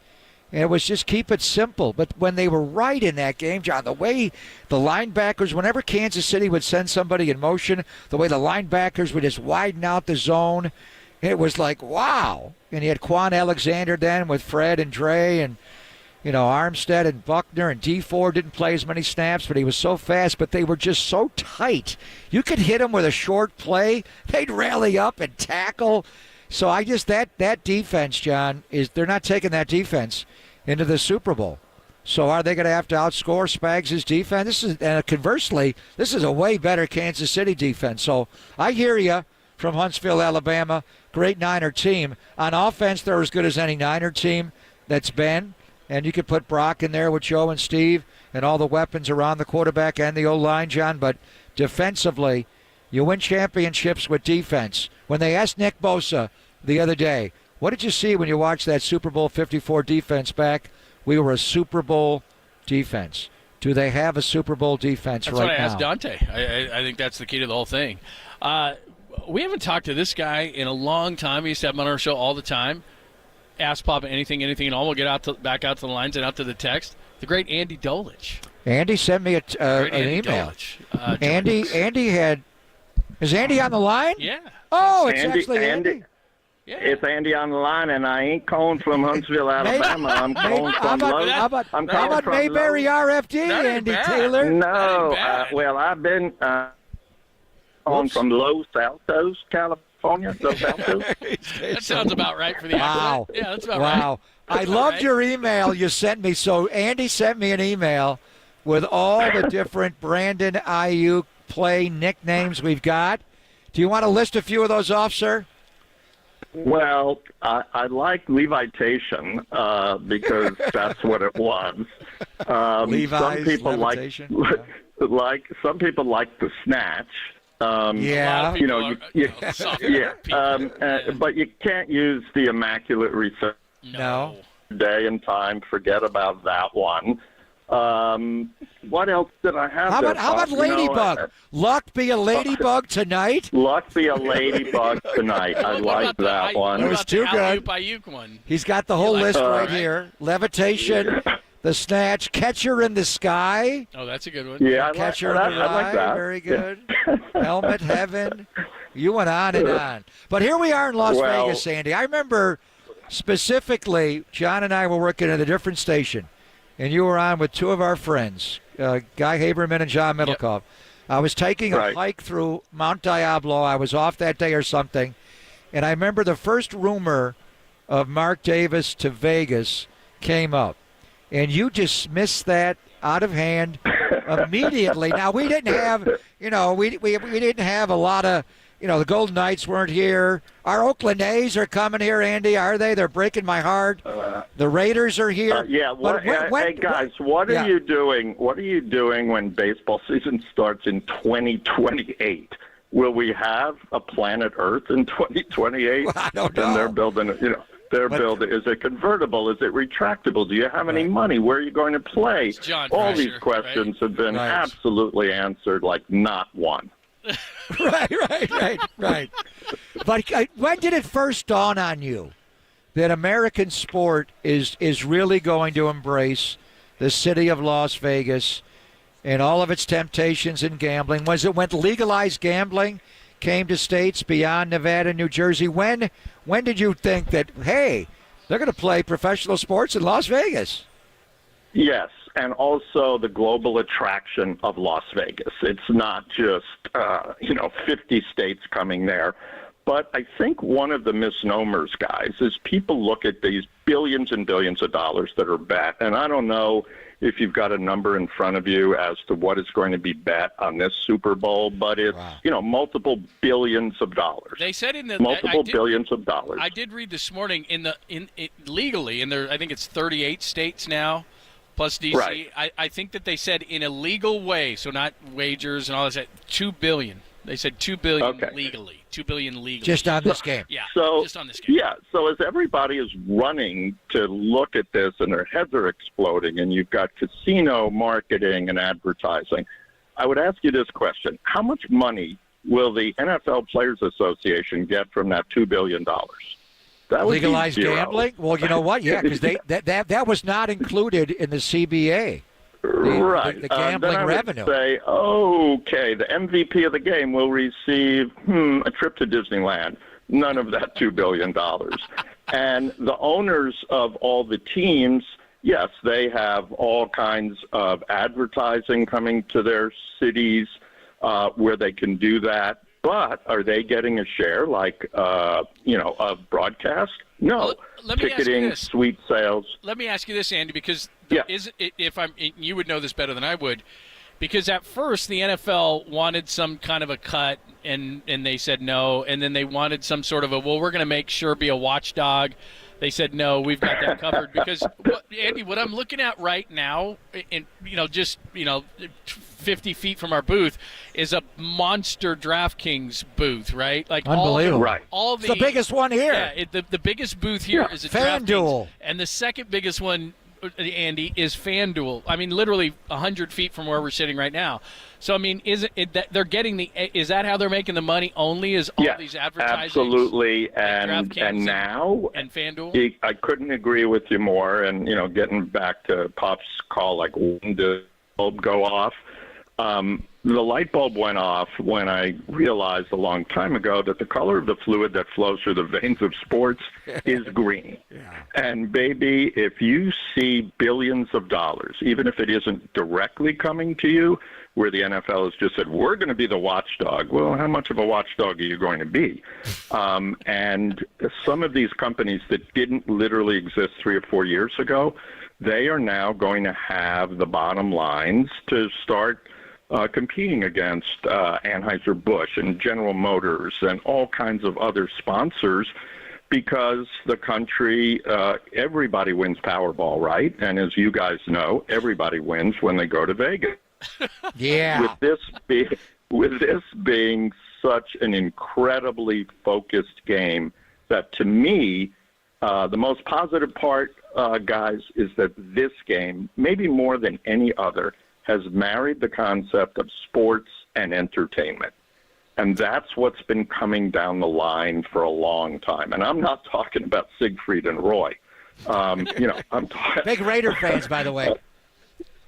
And it was just keep it simple. But when they were right in that game, John, the way the linebackers, whenever Kansas City would send somebody in motion, the way the linebackers would just widen out the zone, it was like, wow. And you had Quan Alexander then with Fred and Dre and, Armstead and Buckner, and D4 didn't play as many snaps, but he was so fast, but they were just so tight. You could hit them with a short play. They'd rally up and tackle. So that defense, John, they're not taking that defense into the Super Bowl. So are they going to have to outscore Spags' defense? Conversely, this is a way better Kansas City defense. So I hear you from Huntsville, Alabama. Great Niner team. On offense, they're as good as any Niner team that's been. And you could put Brock in there with Joe and Steve and all the weapons around the quarterback and the O-line, John. But defensively, you win championships with defense. When they asked Nick Bosa the other day, what did you see when you watched that Super Bowl 54 defense back? We were a Super Bowl defense. Do they have a Super Bowl defense That's right now? That's what I asked Dante. I think that's the key to the whole thing. We haven't talked to this guy in a long time. We used to have him on our show all the time. Ask Papa anything, and all. We'll get back out to the lines and out to the text. The great Andy Dolich. Andy sent me an email. Andy had. Is Andy on the line? Yeah. Oh, it's actually Andy. Yeah. It's Andy on the line, and I ain't calling from Huntsville, Alabama. I'm calling from Lowe's. How about Mayberry RFD, Andy Taylor? No. I've been on from Los Altos, California. Los Altos. That sounds about right for the Wow. Yeah, that's about right. Wow. I loved your email you sent me. So Andy sent me an email with all the different Brandon Ayuk play nicknames we've got. Do you want to list a few of those off, sir? Well, I like Levitation because that's what it was. Some people like some people like the snatch. But you can't use the Immaculate Reception. No. Day and time. Forget about that one. What else did I have? How about Ladybug? Luck be a ladybug tonight? Luck be a ladybug tonight. I like that one. It was too good. One? He's got the whole list right here. Levitation, the snatch, catcher in the sky. Oh, that's a good one. Yeah, catcher in the I like rye, that. very good. Helmet heaven. You went on and on. But here we are in Las Vegas, Andy. I remember specifically, John and I were working at a different station, and you were on with two of our friends, Guy Haberman and John Middlecoff. Yep. I was taking a hike through Mount Diablo. I was off that day or something, and I remember the first rumor of Mark Davis to Vegas came up, and you dismissed that out of hand immediately. Now, we didn't have, we didn't have a lot of, the Golden Knights weren't here. Our Oakland A's are coming here, Andy, are they? They're breaking my heart. The Raiders are here. Hey, guys, what are you doing? What are you doing when baseball season starts in 2028? Will we have a planet Earth in 2028? I don't know. And they're building, building. Is it convertible? Is it retractable? Do you have any money? Where are you going to play? All these questions have been absolutely answered, like not one. Right. But when did it first dawn on you that American sport is really going to embrace the city of Las Vegas and all of its temptations in gambling. Was it when legalized gambling came to states beyond Nevada and New Jersey? When did you think that, hey, they're going to play professional sports in Las Vegas? Yes, and also the global attraction of Las Vegas. It's not just 50 states coming there. But I think one of the misnomers, guys, is people look at these billions and billions of dollars that are bet, and I don't know if you've got a number in front of you as to what is going to be bet on this Super Bowl, but it's multiple billions of dollars. They said in the billions of dollars. I did read this morning legally in there. I think it's 38 states now, plus DC. Right. I think that they said in a legal way, so not wagers and all that. $2 billion. They said $2 billion legally. $2 billion legally. Just on this game. Yeah. So, just on this game. Yeah. So as everybody is running to look at this and their heads are exploding, and you've got casino marketing and advertising, I would ask you this question: how much money will the NFL Players Association get from that $2 billion? That would legalized be zero. Gambling? Well, you know what? Yeah, because that was not included in the CBA. The gambling then I revenue. Would say, okay, the MVP of the game will receive a trip to Disneyland. None of that $2 billion. And the owners of all the teams, yes, they have all kinds of advertising coming to their cities where they can do that. But are they getting a share of broadcast? No. Well, let me ticketing, ask you this. suite sales. Let me ask you this, Andy, because you would know this better than I would, because at first the NFL wanted some kind of a cut, and they said no, and then they wanted some sort of we're going to make sure be a watchdog. They said no, we've got that covered. Because Andy, what I'm looking at right now, and 50 feet from our booth, is a monster DraftKings booth, right? Like unbelievable. It's the biggest one here. Yeah, the biggest booth here is a FanDuel, and the second biggest one, Andy, is FanDuel. I mean, literally 100 feet from where we're sitting right now. So, I mean, is that how they're making the money? Only is all these advertising? Absolutely, and now and FanDuel. I couldn't agree with you more. And getting back to Pop's call, like when did the bulb go off? The light bulb went off when I realized a long time ago that the color of the fluid that flows through the veins of sports is green. And baby, if you see billions of dollars, even if it isn't directly coming to you, where the NFL has just said, we're going to be the watchdog. Well, how much of a watchdog are you going to be? And some of these companies that didn't literally exist 3 or 4 years ago, they are now going to have the bottom lines to start competing against Anheuser-Busch and General Motors and all kinds of other sponsors, because the country, everybody wins Powerball, right? And as you guys know, everybody wins when they go to Vegas. Yeah. With this being such an incredibly focused game, that to me, the most positive part, guys, is that this game, maybe more than any other, has married the concept of sports and entertainment. And that's what's been coming down the line for a long time. And I'm not talking about Siegfried and Roy. I'm talking big Raider fans, by the way.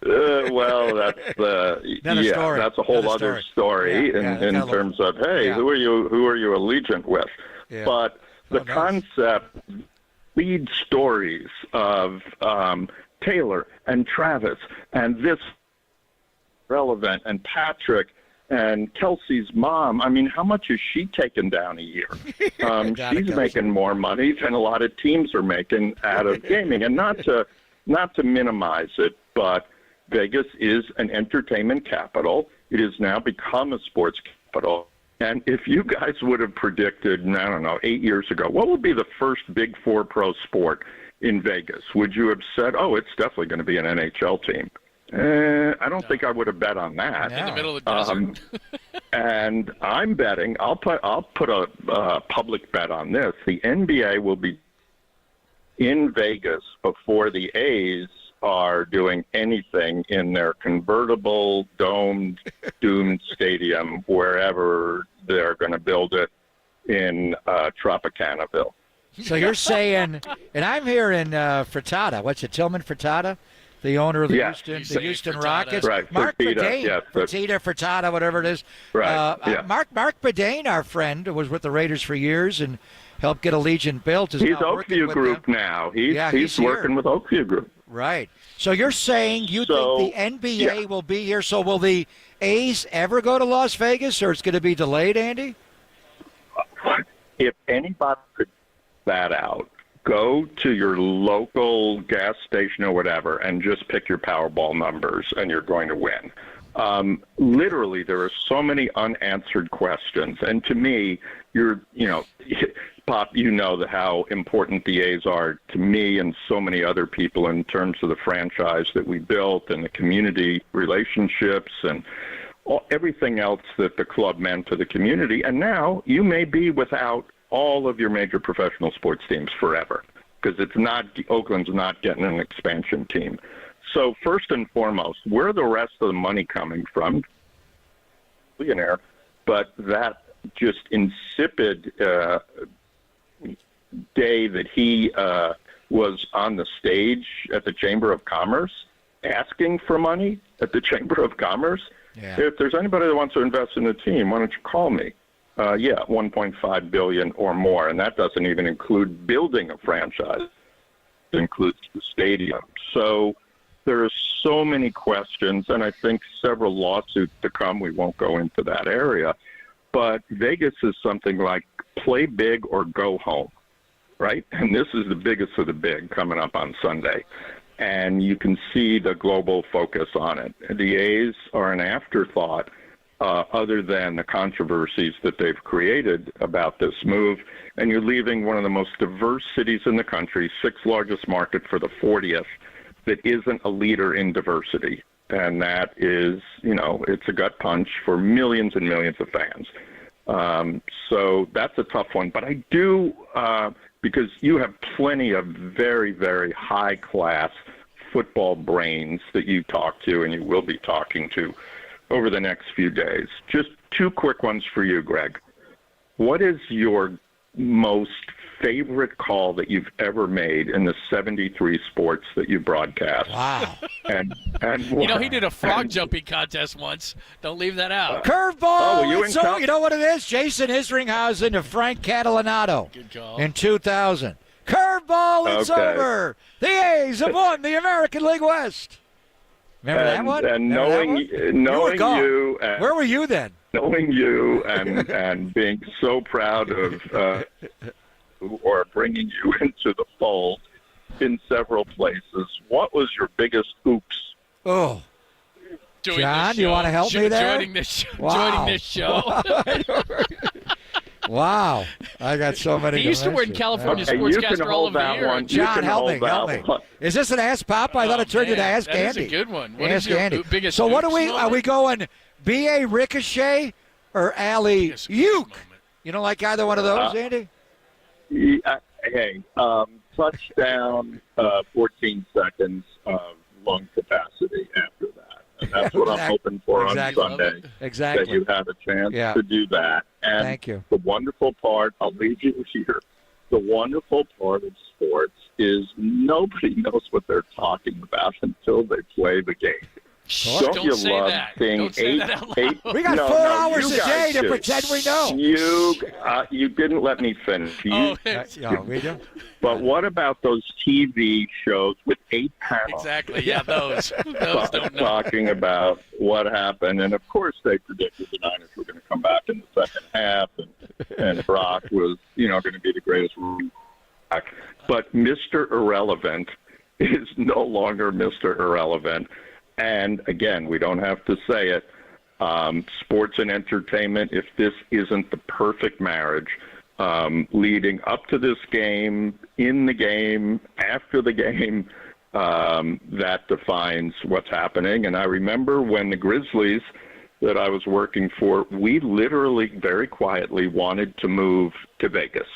Well, that's story. That's a whole other story in terms of who are you allegiant with? Yeah. But the concept, lead stories of Taylor and Travis and this relevant and Patrick and Kelsey's mom. I mean, how much is she taking down a year? She's making more money than a lot of teams are making out of gaming. And not to minimize it, but Vegas is an entertainment capital. It has now become a sports capital. And if you guys would have predicted, I don't know, 8 years ago, what would be the first Big Four pro sport in Vegas? Would you have said, it's definitely going to be an NHL team? I don't think I would have bet on that. In the middle of the desert. And I'm betting, I'll put a public bet on this. The NBA will be in Vegas before the A's are doing anything in their convertible, doomed stadium, wherever they're going to build it in Tropicanaville. So you're saying, and I'm hearing Furtada. What's it, Tillman Furtada? The owner of the Houston Rockets. Right. Mark Fertitta, Bedane. yes, Fertitta, Furtada, whatever it is. Right. Mark Bedane, our friend, was with the Raiders for years and helped get a Legion built. He's Oakview Group now. He's working with Oakview Group. Right. So you're saying you think the NBA will be here. So will the A's ever go to Las Vegas, or it's going to be delayed, Andy? If anybody could that out, go to your local gas station or whatever and just pick your Powerball numbers, and you're going to win. Literally, there are so many unanswered questions. And to me, Pop, you know how important the A's are to me and so many other people in terms of the franchise that we built and the community relationships and everything else that the club meant to the community. And now you may be without all of your major professional sports teams forever because Oakland's not getting an expansion team. So first and foremost, where the rest of the money coming from? Billionaire, but that just insipid day that he was on the stage at the Chamber of Commerce asking for money at the Chamber of Commerce. Yeah. If there's anybody that wants to invest in the team, why don't you call me? $1.5 billion or more, and that doesn't even include building a franchise. It includes the stadium. So there are so many questions, and I think several lawsuits to come. We won't go into that area. But Vegas is something like play big or go home, right? And this is the biggest of the big coming up on Sunday. And you can see the global focus on it. The A's are an afterthought other than the controversies that they've created about this move. And you're leaving one of the most diverse cities in the country, sixth largest market for the 40th, that isn't a leader in diversity. And that is, it's a gut punch for millions and millions of fans. So that's a tough one. But I do, because you have plenty of very, very high-class football brains that you talk to and you will be talking to over the next few days. Just two quick ones for you, Greg. What is your most favorite call that you've ever made in the 73 sports that you broadcast? Wow. And he did a frog jumping contest once. Don't leave that out. Curveball. You know what it is? Jason Isringhausen to Frank Catalanato. Good call. In 2000. Curveball, it's over. The A's have won the American League West. Remember that one? And knowing you, where were you then? Knowing you and being so proud of or bringing you into the fold in several places, what was your biggest oops? Oh, John, you want to help me there? Joining this show. Wow, I got so many. He used to win California Sportscaster all over the year. John, help me. Is this an Ask Pop? I thought it turned into Ask Andy. That's a good one. What Ask is your Andy. biggest So what oops are we going? B.A. Ricochet or Alley Uke? You don't like either one of those, Andy? Hey, touchdown, 14 seconds of lung capacity after that. And that's what I'm hoping for on Sunday. Exactly. That you have a chance to do that. And thank you. The wonderful part, I'll leave you here, the wonderful part of sports is nobody knows what they're talking about until they play the game. Don't you say love that. seeing Don't say that out loud. We got 4 hours a day to pretend we know. You didn't let me finish. We do. But what about those TV shows with 8 panels? Exactly. Yeah, those don't know. Talking about what happened, and of course they predicted the Niners were going to come back in the second half, and Brock was, going to be the greatest running back. But Mr. Irrelevant is no longer Mr. Irrelevant. And, again, we don't have to say it, sports and entertainment, if this isn't the perfect marriage, leading up to this game, in the game, after the game, that defines what's happening. And I remember when the Grizzlies that I was working for, we literally very quietly wanted to move to Vegas.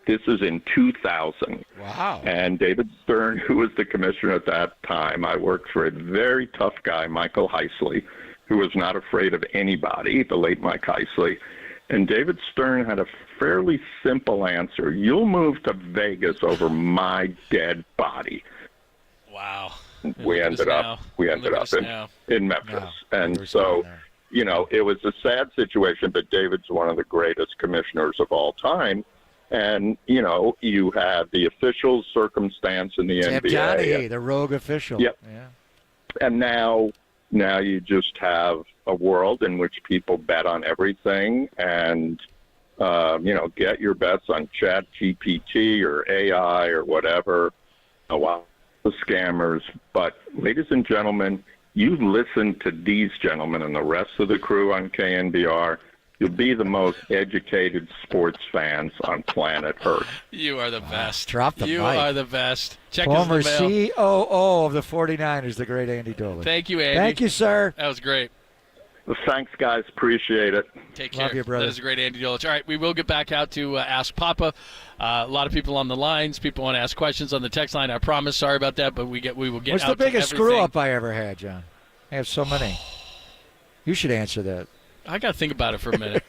This is in 2000. Wow. And David Stern, who was the commissioner at that time, I worked for a very tough guy, Michael Heisley, who was not afraid of anybody, the late Mike Heisley. And David Stern had a fairly simple answer. You'll move to Vegas over my dead body. Wow. We ended up in Memphis. And so, it was a sad situation, but David's one of the greatest commissioners of all time. And, you had the official circumstance in the NBA. Johnny, the rogue official. Yep. Yeah. And now you just have a world in which people bet on everything and, get your bets on ChatGPT or AI or whatever. Wow, the scammers. But, ladies and gentlemen, you listen to these gentlemen and the rest of the crew on KNBR. You'll be the most educated sports fans on planet Earth. You are the best. Drop the You mic. are the best. Check Former us in the mail. COO of the 49ers, the great Andy Dolan. Thank you, Andy. Thank you, sir. That was great. Well, thanks, guys. Appreciate it. Take care. Love you, brother. That is a great Andy Dolich. All right, we will get back out to Ask Papa. A lot of people on the lines. People want to ask questions on the text line. I promise. Sorry about that, but we will get What's out the biggest to everything. screw-up I ever had, John? I have so many. You should answer that. I got to think about it for a minute.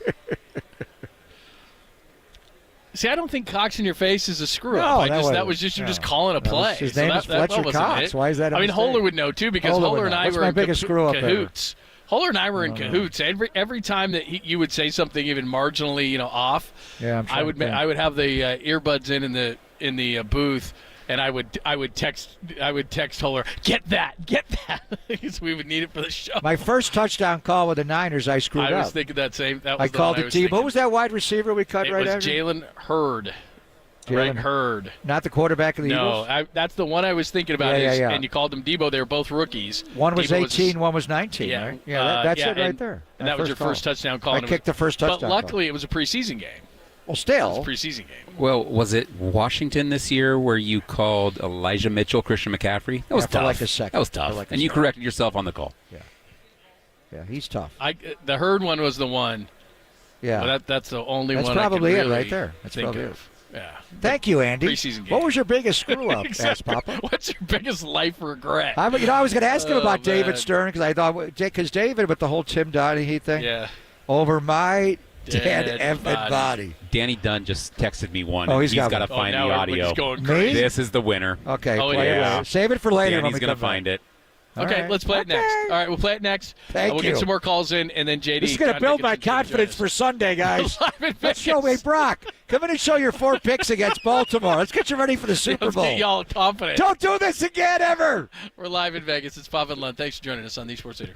See, I don't think Cox in your face is a screw-up. That was just you just calling a play. His name is Fletcher Cox. Why is that? I mean, Holler would know too because Holler and I were my in biggest screw-up cahoots. Holler and I were in cahoots. Every time that you would say something even marginally, off, I would have the earbuds in the booth, and I would text Holler, get that, because we would need it for the show. My first touchdown call with the Niners, I screwed up. I was thinking that same. That was I called it T. What was that wide receiver we cut right after? It was Jalen Hurd. Greg Hurd. Not the quarterback of the Eagles? No, that's the one I was thinking about. And you called them Debo. They were both rookies. One was 18, one was 19, right? Yeah, that's it right there. And that was your first touchdown call. I kicked the first touchdown But luckily, it was a preseason game. Well, still. It was a preseason game. Well, was it Washington this year where you called Elijah Mitchell Christian McCaffrey? That was tough. For like a second. That was tough. And you corrected yourself on the call. Yeah, he's tough. The Hurd one was the one. Yeah. But that's the only one I probably can really right there. That's think probably of. it. Yeah. Thank you, Andy. Preseason game. What was your biggest screw-up, asked Papa? What's your biggest life regret? I was going to ask him about David Stern because I thought, because David with the whole Tim Donaghy thing. Yeah. Over my dead effing body. Danny Dunn just texted me one. Oh, he's got got to find the audio. Me? This is the winner. Okay. Yeah. Save it for later. Danny's going to find it. Okay, let's play it next. All right, we'll play it next. Thank we'll you. get some more calls in, and then JD. This is going to build my confidence for Sunday, guys. Let's show me Brock. Come in and show your 4 picks against Baltimore. Let's get you ready for the Super Bowl. Let's get y'all confident. Don't do this again, ever. We're live in Vegas. It's Papa and Lund. Thanks for joining us on the Sports Leader.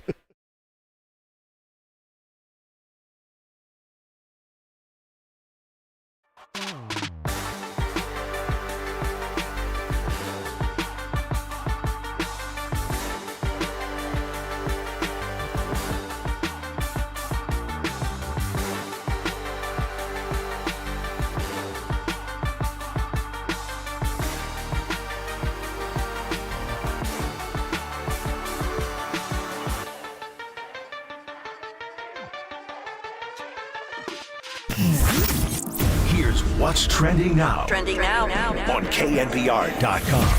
Here's what's trending now. Trending now. On KNBR.com.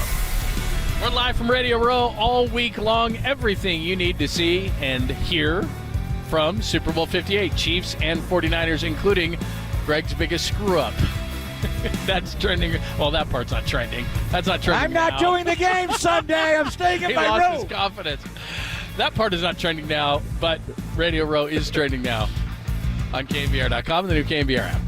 We're live from Radio Row all week long. Everything you need to see and hear from Super Bowl 58. Chiefs and 49ers, including Greg's biggest screw-up. That's trending. Well, that part's not trending. That's not trending I'm not now. doing the game Sunday. I'm staying in He my lost room. his confidence. That part is not trending now, but Radio Row is trending now on KNBR.com and the new KNBR app.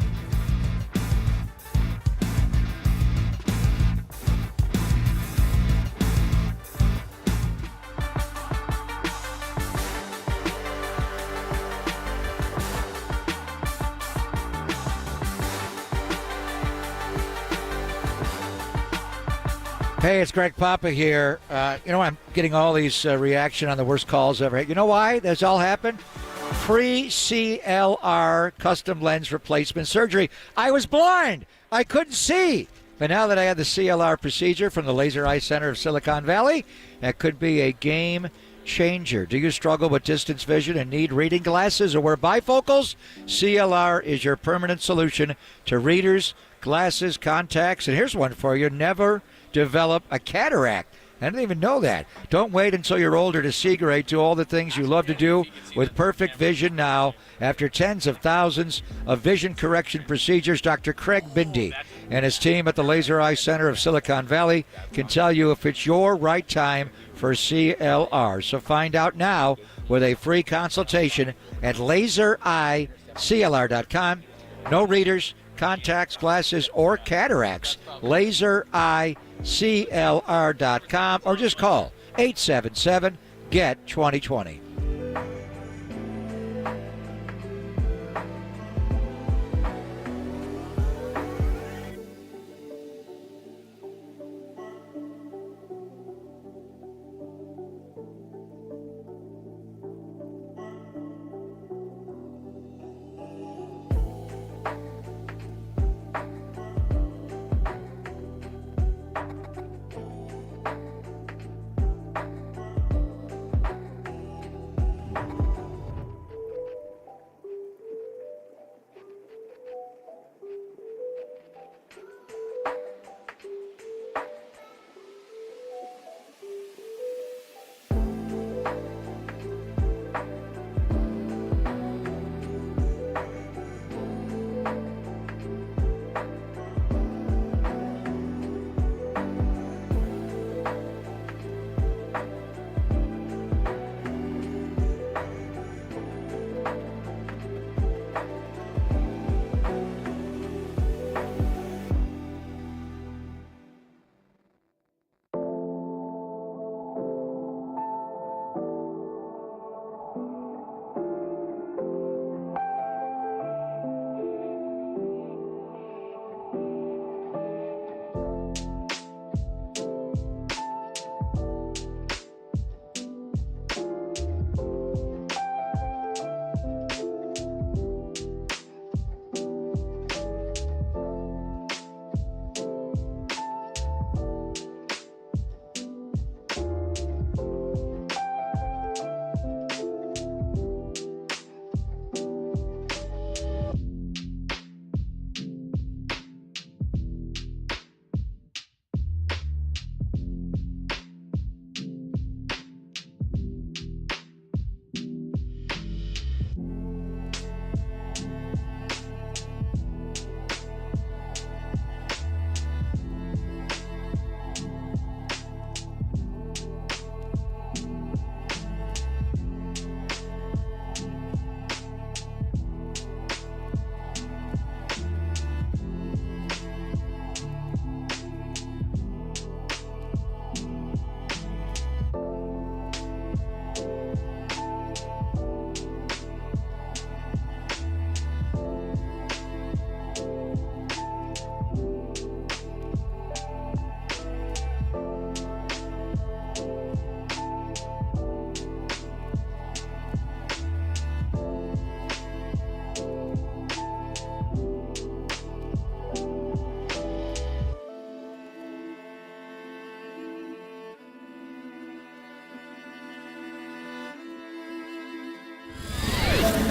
Hey, it's Greg Papa here. I'm getting all these reaction on the worst calls ever. You know why this all happened? Free CLR custom lens replacement surgery. I was blind. I couldn't see. But now that I had the CLR procedure from the Laser Eye Center of Silicon Valley, that could be a game changer. Do you struggle with distance vision and need reading glasses or wear bifocals? CLR is your permanent solution to readers, glasses, contacts. And here's one for you. Never develop a cataract. I didn't even know that. Don't wait until you're older to see great. Do all the things you love to do with perfect vision now. After tens of thousands of vision correction procedures, Dr. Craig Bindi and his team at the Laser Eye Center of Silicon Valley can tell you if it's your right time for CLR. So find out now with a free consultation at lasereyeclr.com. No readers, contacts, glasses, or cataracts. lasereyeclr.com or just call 877-GET-2020.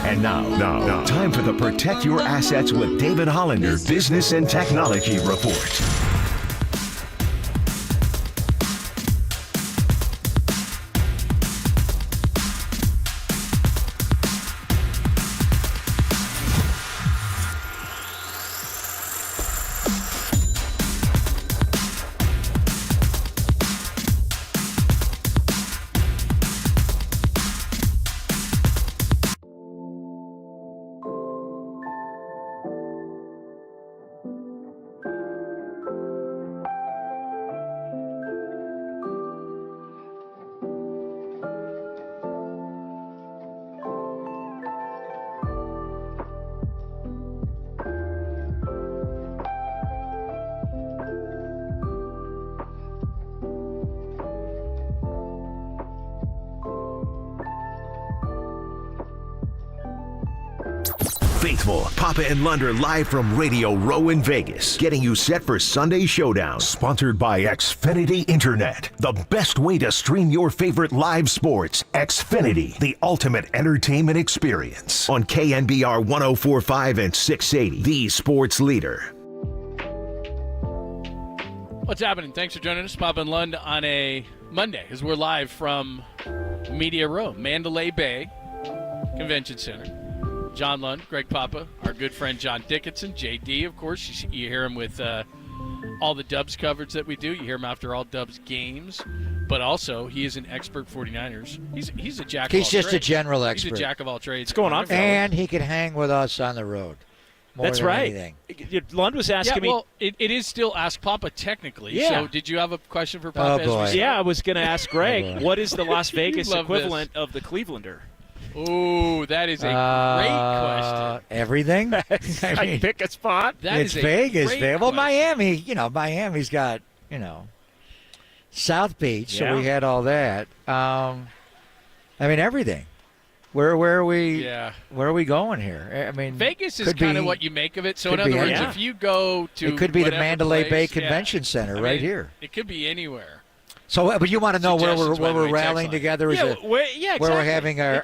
And now, time for the Protect Your Assets with David Hollander Business and Technology Report. Faithful, Papa and Lunder live from Radio Row in Vegas, getting you set for Sunday Showdown. Sponsored by Xfinity Internet, the best way to stream your favorite live sports. Xfinity, the ultimate entertainment experience. On KNBR 104.5 and 680, the sports leader. What's happening? Thanks for joining us, Papa and Lund, on a Monday as we're live from Media Row, Mandalay Bay Convention Center. John Lund, Greg Papa, our good friend John Dickinson, JD, of course. You hear him with all the Dubs coverage that we do. You hear him after all Dubs games. But also, he is an expert 49ers. He's a jack of all trades. He's just a general expert. He's a jack of all trades. What's going on, fellas? And he can hang with us on the road. That's right. Anything. Lund was asking me. Well, it is still Ask Papa technically. Yeah. So did you have a question for Papa? Oh, boy. Yeah, I was going to ask Greg, what is the Las Vegas love equivalent of the Clevelander? Ooh, that is a great question. Everything. I mean, pick a spot. It's Vegas. Well, Miami. Miami's got South Beach, so we had all that. Everything. Where are we? Yeah. Where are we going here? Vegas is kind of what you make of it. So in other words, if you go to it could be the Mandalay place, Bay Convention Center right here. It could be anywhere. So, but you want to know where we're rallying together? Where we're having our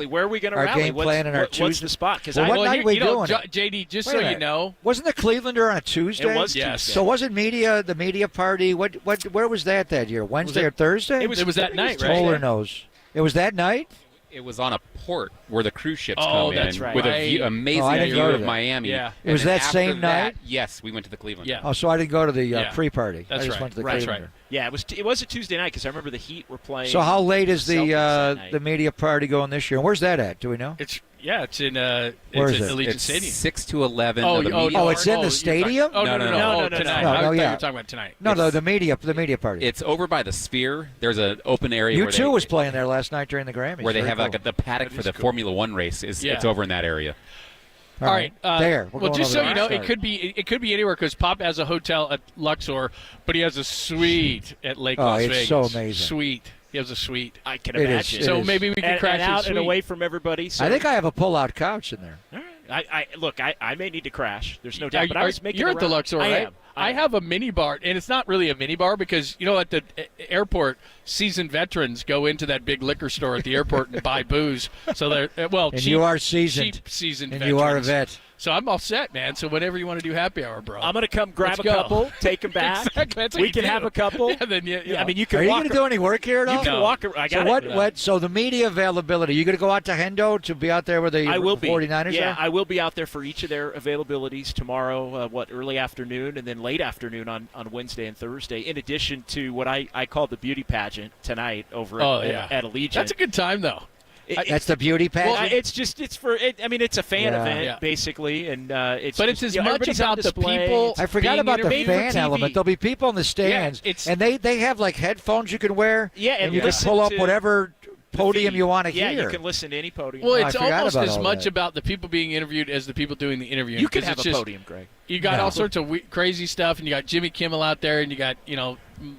where are we going to rally? Game plan and our Tuesday. What's the spot? Because what night are we doing? JD, just so you know, wasn't the Clevelander on a Tuesday? It was Tuesday. So wasn't the media party? Where was that year? Wednesday or Thursday? It was that night, right? Toller knows. It was that night. It was on a port where the cruise ships come Oh, in that's right. with a amazing view of Miami. Yeah. It was And then that same after that, night? Yes, we went to the Cleveland. Yeah. Oh, so I didn't go to the pre-party. That's I just right. went to the That's Clevelander. right. Yeah, it was a Tuesday night because I remember the Heat were playing. So how late is Celtics that night. the media party going this year? And where's that at? Do we know? It's in Where is it? Allegiant It's Stadium. 6 to 11. Oh, of the media Oh, it's in the you're stadium? talking- Oh, no. No, Tonight. no. I No, thought you yeah. were talking about tonight. No, the media party. It's over by the Sphere. There's an open area where U2 was playing there last night during the Grammys. where they Very have cool. like the paddock for the cool. Formula One race. It's over in that area. All right. There. We're Well, going just over so you there. know, it could be anywhere because Pop has a hotel at Luxor, but he has a suite at Lake Las it's Vegas. so amazing. Suite. He has a suite. I can It is. imagine. It So is. maybe we can crash and his out suite. and away from everybody. So. I think I have a pull-out couch in there. All right. I may need to crash. There's no doubt. But I was making. You're at the Luxor, I right? am. I have a mini bar, and it's not really a mini bar because at the airport, seasoned veterans go into that big liquor store at the airport and buy booze. So they're And you are seasoned. cheap seasoned And veterans. you are a vet. So I'm all set, man. So whenever you want to do happy hour, bro, I'm gonna come grab Let's a go. couple, take them back. Exactly. That's what We you can do. have a couple. Yeah, then I mean, you can Are you walk. going to do any work here at all? You can No. walk. I So got So the media availability. You going to go out to Hendo to be out there with the I will be. 49ers? Yeah, there? I will be out there for each of their availabilities tomorrow. Early afternoon and then late afternoon on Wednesday and Thursday. In addition to what I call the beauty pageant tonight over at Allegiant. That's a good time, though. That's the beauty pageant. Well, it's for it. I mean, it's a fan event basically, and it's. But it's as much everybody's on about the display. people. I forgot being about the interviewed. fan element. There'll be people in the stands, and they have like headphones you can wear. Yeah, and you can listen pull up to whatever podium you want to Yeah, hear. you can listen to any podium. Well, I it's forgot almost about as all much that. about the people being interviewed as the people doing the interviewing. You can 'cause have it's a just- podium, Greg. You got No. all sorts of crazy stuff, and you got Jimmy Kimmel out there, and you got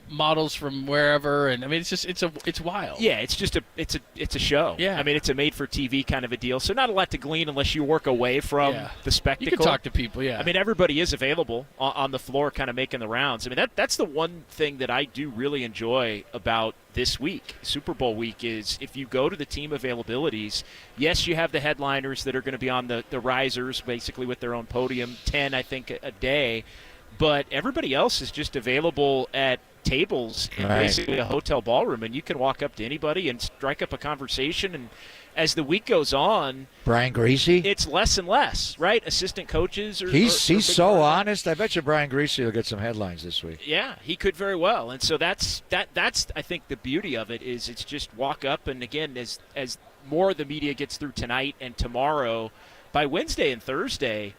models from wherever, and I mean it's wild. Yeah, it's just it's a show. Yeah. I mean it's a made for TV kind of a deal. So not a lot to glean unless you work away from the spectacle. You can talk to people. Yeah, I mean everybody is available on the floor, kind of making the rounds. I mean that's the one thing that I do really enjoy about this week, Super Bowl week, is if you go to the team availabilities, yes, you have the headliners that are going to be on the risers, basically with their own podium, 10 I think a day. But everybody else is just available at tables in basically a hotel ballroom, and you can walk up to anybody and strike up a conversation. And as the week goes on, Brian Greasy, it's less and less, right? Assistant coaches are he's big so part of it. honest. I bet you Brian Greasy will get some headlines this week. Yeah, he could very well. And so that's I think the beauty of it is it's just walk up, and again as more of the media gets through tonight and tomorrow, by Wednesday and Thursday,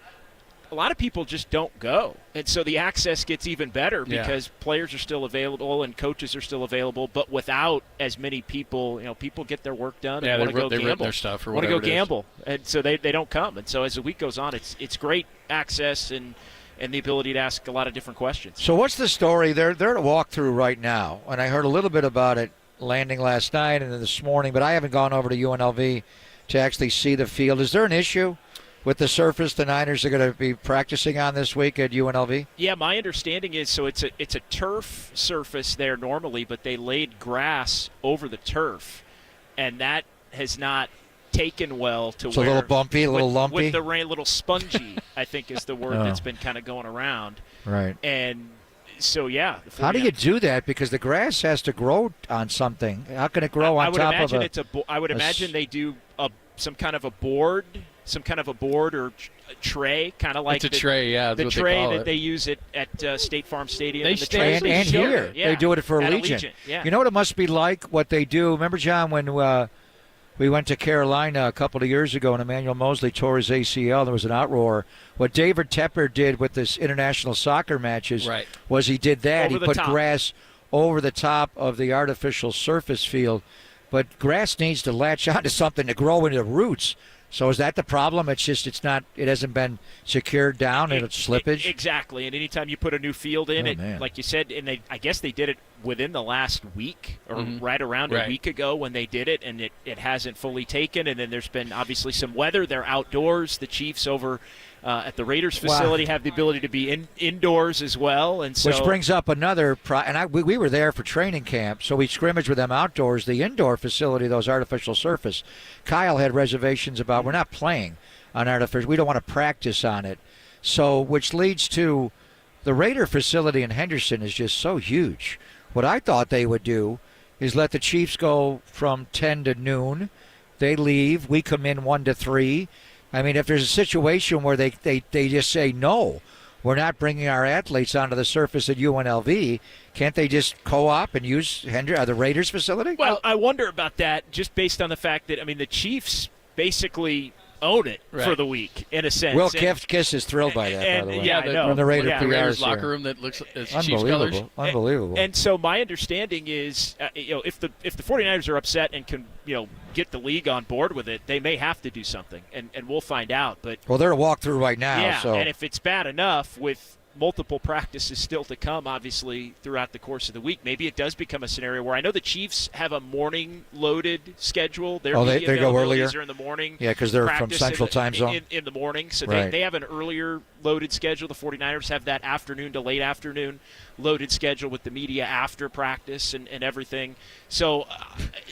a lot of people just don't go. And so the access gets even better because players are still available and coaches are still available, but without as many people, people get their work done and want to go they gamble. their stuff or want to whatever go it is. gamble. And so they don't come. And so as the week goes on, it's great access and the ability to ask a lot of different questions. So what's the story? They're at a walkthrough right now, and I heard a little bit about it landing last night and then this morning, but I haven't gone over to UNLV to actually see the field. Is there an issue with the surface the Niners are going to be practicing on this week at UNLV? Yeah, my understanding is it's a turf surface there normally, but they laid grass over the turf, and that has not taken well to It's where a little bumpy, a little lumpy. with the rain, a little spongy. I think is the word Oh. that's been kind of going around. Right. And So, yeah. How do you do that? Because the grass has to grow on something. How can it grow on top of I would imagine they do some kind of a board or tray, kind of like it's a tray, yeah. The tray that they use at State Farm Stadium. And here. Yeah, they do it for Allegiant. Allegiant. Yeah. You know what it must be like, what they do? Remember, John, when we went to Carolina a couple of years ago and Emmanuel Mosley tore his ACL, there was an outroar. What David Tepper did with this international soccer matches was he did that. He put grass over the top of the artificial surface field. But grass needs to latch onto something to grow into roots. So is that the problem? It hasn't been secured down and it's slippage? Exactly. And anytime you put a new field in, like you said, and I guess they did it within the last week or right around a week ago when they did it, and it hasn't fully taken. And then there's been obviously some weather. They're outdoors. The Chiefs over at the Raiders facility have the ability to be indoors as well. And so, which brings up another we were there for training camp, so we scrimmaged with them outdoors. The indoor facility, those artificial surface, Kyle had reservations about. We're not playing on artificial. We don't want to practice on it. So, which leads to the Raider facility in Henderson is just so huge. What I thought they would do is let the Chiefs go from 10 to noon. They leave. We come in 1 to 3. I mean, if there's a situation where they just say, no, we're not bringing our athletes onto the surface at UNLV, can't they just co-op and use the Raiders facility? Well, I wonder about that just based on the fact that, I mean, the Chiefs basically own it for the week, in a sense. Will Kiss is thrilled by that, by the way. Yeah, I know. From the Raiders locker room that looks as Chiefs colors. Unbelievable. And so my understanding is, if the 49ers are upset and can, get the league on board with it, they may have to do something, and we'll find out. But they're a walkthrough right now. Yeah, so. And if it's bad enough with multiple practices still to come, obviously, throughout the course of the week, maybe it does become a scenario where I know the Chiefs have a morning-loaded schedule. Their they go earlier? Are in the morning. Yeah, because they're from Central Time Zone. In the morning, so right. they have an earlier loaded schedule. The 49ers have that afternoon to late afternoon loaded schedule with the media after practice and everything. So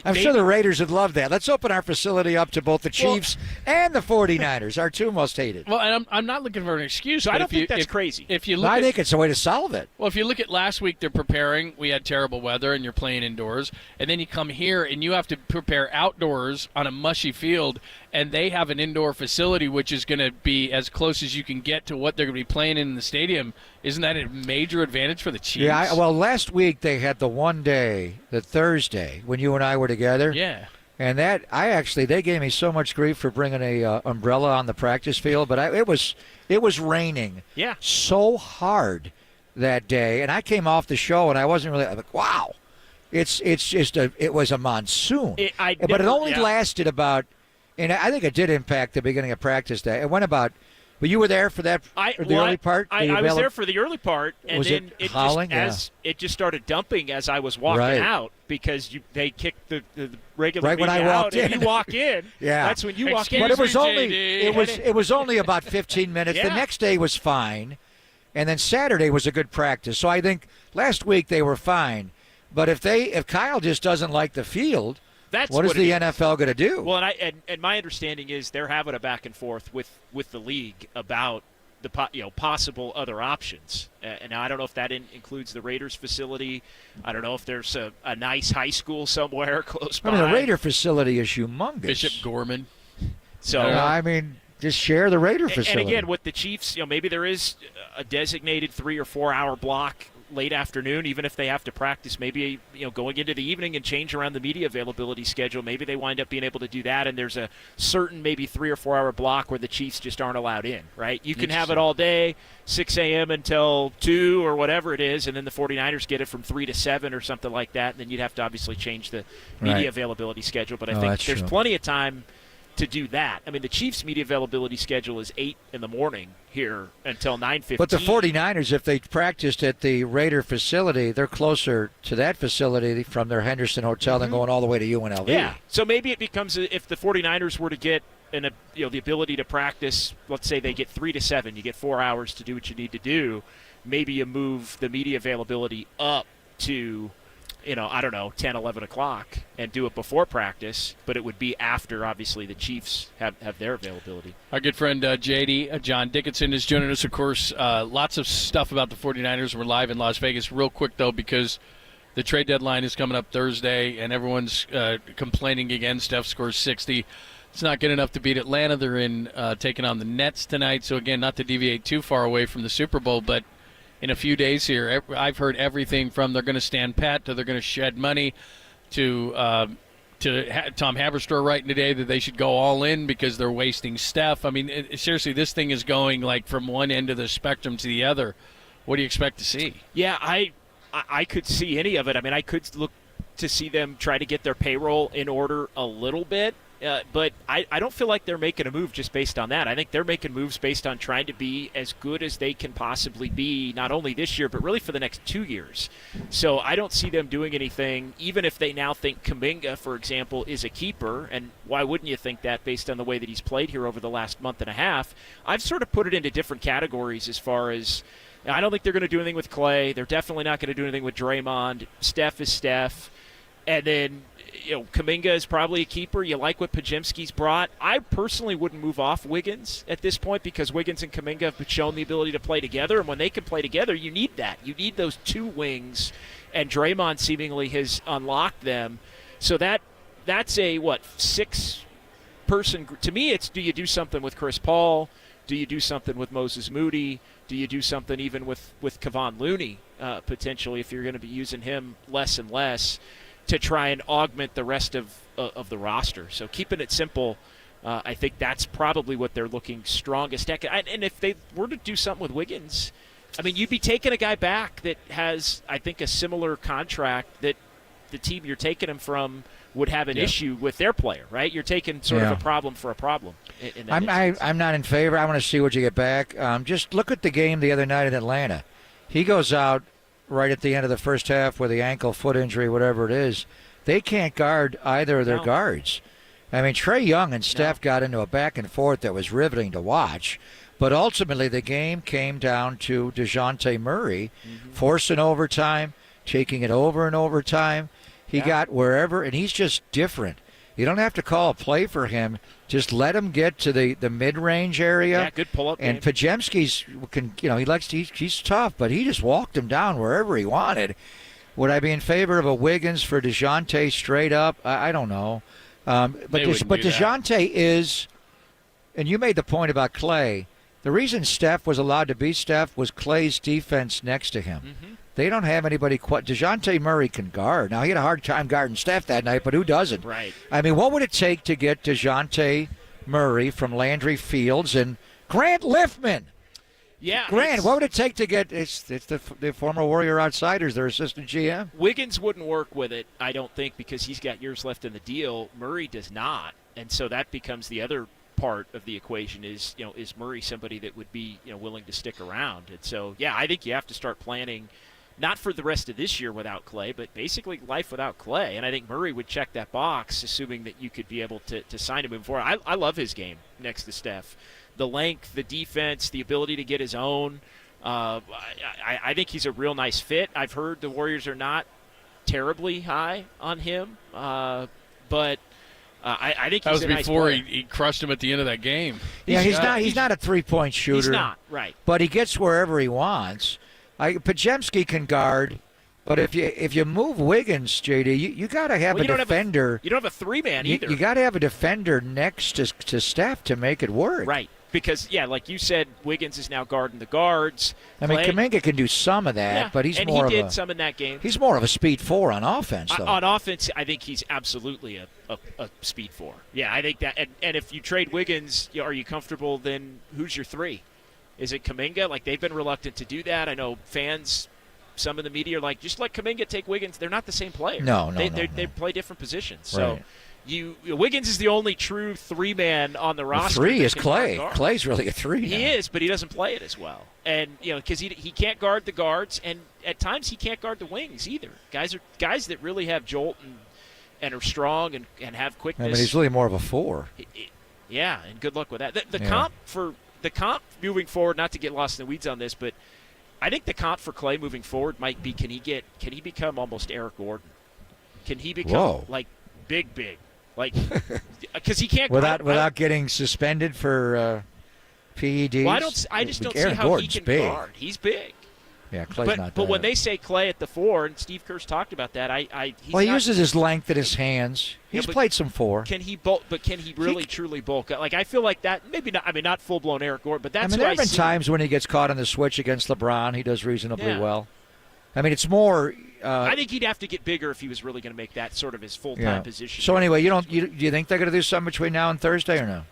I'm sure the Raiders would love that. Let's open our facility up to both the Chiefs and the 49ers, our two most hated. Well, and I'm not looking for an excuse. So I don't think that's crazy. I think it's a way to solve it. Well, if you look at last week, they're preparing. We had terrible weather, and you're playing indoors. And then you come here, and you have to prepare outdoors on a mushy field, and they have an indoor facility which is going to be as close as you can get to what they're going to be playing in the stadium. Isn't that a major advantage for the Chiefs? Yeah, well, last week they had the one day, the Thursday, when you and I were together. Yeah. And they gave me so much grief for bringing a umbrella on the practice field, but it was raining so hard that day, and I came off the show and I wasn't really like, wow, it was a monsoon, but it only lasted about, and I think it did impact the beginning of practice day. It went about. But you were there for that, early part? I was there for the early part, and was then it howling? It just started dumping as I was walking out because they kicked the regular right when I out, walked in. and you walk in. Yeah, that's when you walk in. But it was only about 15 minutes. Yeah. The next day was fine, and then Saturday was a good practice. So I think last week they were fine. But if Kyle just doesn't like the field. What is the NFL going to do? Well, and my understanding is they're having a back and forth with the league about the possible other options. And I don't know if that includes the Raiders facility. I don't know if there's a nice high school somewhere close by. I mean, the Raider facility is humongous. Bishop Gorman. So I mean, just share the Raider facility. And again, with the Chiefs, maybe there is a designated 3 or 4 hour block late afternoon, even if they have to practice, maybe going into the evening and change around the media availability schedule. Maybe they wind up being able to do that, and there's a certain maybe 3 or 4 hour block where the Chiefs just aren't allowed in, right? You can have it all day, 6 a.m. until 2 or whatever it is, and then the 49ers get it from 3 to 7 or something like that, and then you'd have to obviously change the media availability schedule. But I think there's plenty of time to do that. I mean, the Chiefs' media availability schedule is 8 in the morning here until 9:15. But the 49ers, if they practiced at the Raider facility, they're closer to that facility from their Henderson hotel than going all the way to UNLV. Yeah. So maybe it becomes, if the 49ers were to get the ability to practice, let's say they get 3 to 7, you get 4 hours to do what you need to do, maybe you move the media availability up to I don't know, 10, 11 o'clock and do it before practice, but it would be after, obviously, the Chiefs have their availability. Our good friend JD, John Dickinson, is joining us, of course. Lots of stuff about the 49ers. We're live in Las Vegas. Real quick, though, because the trade deadline is coming up Thursday, and everyone's complaining again. Steph scores 60. It's not good enough to beat Atlanta. They're in taking on the Nets tonight. So, again, not to deviate too far away from the Super Bowl, but in a few days here, I've heard everything from they're going to stand pat to they're going to shed money to Tom Haberstroh writing today that they should go all in because they're wasting Steph. I mean, seriously, this thing is going like from one end of the spectrum to the other. What do you expect to see? Yeah, I could see any of it. I mean, I could look to see them try to get their payroll in order a little bit. But I don't feel like they're making a move just based on that. I think they're making moves based on trying to be as good as they can possibly be, not only this year, but really for the next 2 years. So I don't see them doing anything, even if they now think Kuminga, for example, is a keeper. And why wouldn't you think that based on the way that he's played here over the last month and a half? I've sort of put it into different categories as far as I don't think they're going to do anything with Clay. They're definitely not going to do anything with Draymond. Steph is Steph. And then Kuminga is probably a keeper. You like what Pajemski's brought. I personally wouldn't move off Wiggins at this point because Wiggins and Kuminga have shown the ability to play together, and when they can play together, you need that. You need those two wings, and Draymond seemingly has unlocked them. So that's a, six-person – to me, it's do you do something with Chris Paul? Do you do something with Moses Moody? Do you do something even with Kevon Looney potentially if you're going to be using him less and less to try and augment the rest of the roster? So keeping it simple, I think that's probably what they're looking strongest at. And if they were to do something with Wiggins, I mean, you'd be taking a guy back that has, I think, a similar contract that the team you're taking him from would have an issue with their player, right? You're taking sort of a problem for a problem. In that I'm not in favor. I want to see what you get back. Just look at the game the other night in Atlanta. He goes out right at the end of the first half with the ankle, foot injury, whatever it is. They can't guard either of their guards. I mean, Trae Young and Steph got into a back and forth that was riveting to watch. But ultimately, the game came down to DeJounte Murray forcing overtime, taking it over and overtime. He got wherever, and he's just different. You don't have to call a play for him. Just let him get to the mid-range area. Yeah, good pull-up And game. Pajemski's he's tough, but he just walked him down wherever he wanted. Would I be in favor of a Wiggins for DeJounte straight up? I don't know. But DeJounte is, and you made the point about Clay. The reason Steph was allowed to beat Steph was Clay's defense next to him. They don't have anybody quite. DeJounte Murray can guard. Now, he had a hard time guarding Steph that night, but who doesn't? Right. I mean, what would it take to get DeJounte Murray from Landry Fields and Grant Liffman? Yeah. Grant, what would it take to get it's the former Warrior Outsiders, their assistant GM? Wiggins wouldn't work with it, I don't think, because he's got years left in the deal. Murray does not. And so that becomes the other part of the equation is Murray somebody that would be willing to stick around? And so, yeah, I think you have to start planning not for the rest of this year without Clay, but basically life without Clay. And I think Murray would check that box, assuming that you could be able to sign him before. I love his game next to Steph. The length, the defense, the ability to get his own. I think he's a real nice fit. I've heard the Warriors are not terribly high on him, but I think he's a nice player. That was before he crushed him at the end of that game. Yeah, he's not a three-point shooter. He's not, right. But he gets wherever he wants. Pajemski can guard, but if you move Wiggins, JD, you got to have a defender. You don't have a three-man either. You got to have a defender next to Steph to make it work. Right. Because, like you said, Wiggins is now guarding the guards. I mean, Kuminga can do some of that, but he's more of a... he did some in that game. He's more of a speed four on offense, though. On offense, I think he's absolutely a speed four. Yeah, I think that... And if you trade Wiggins, are you comfortable, then who's your three? Is it Kuminga? Like, they've been reluctant to do that. I know fans, some in the media are like, just let Kuminga take Wiggins. They're not the same player. No. They play different positions. Right. So Wiggins is the only true three-man on the roster. The three is Clay. Clay's really a three now. He is, but he doesn't play it as well. And, because he can't guard the guards, and at times he can't guard the wings either. Guys that really have jolt and are strong and have quickness. I mean, he's really more of a four. Yeah, and good luck with that. The comp moving forward, not to get lost in the weeds on this, but I think the comp for Clay moving forward might be can he become almost Eric Gordon Can he become like big, like because he can't without getting suspended for PEDs? Well, I just don't see Aaron how Gordon's he can big. guard. He's big. Yeah, Clay's not. But when they say Clay at the 4, and Steve Kerr's talked about that, he uses his length in his hands. He's played some 4. Can he bulk? But can he really truly bulk? Like I feel like that. Maybe not. I mean, not full blown Eric Gordon, but that's. there have been times when he gets caught on the switch against LeBron. He does reasonably well. I mean, it's more. I think he'd have to get bigger if he was really going to make that sort of his full-time position. So anyway, do you think they're going to do something between now and Thursday or no?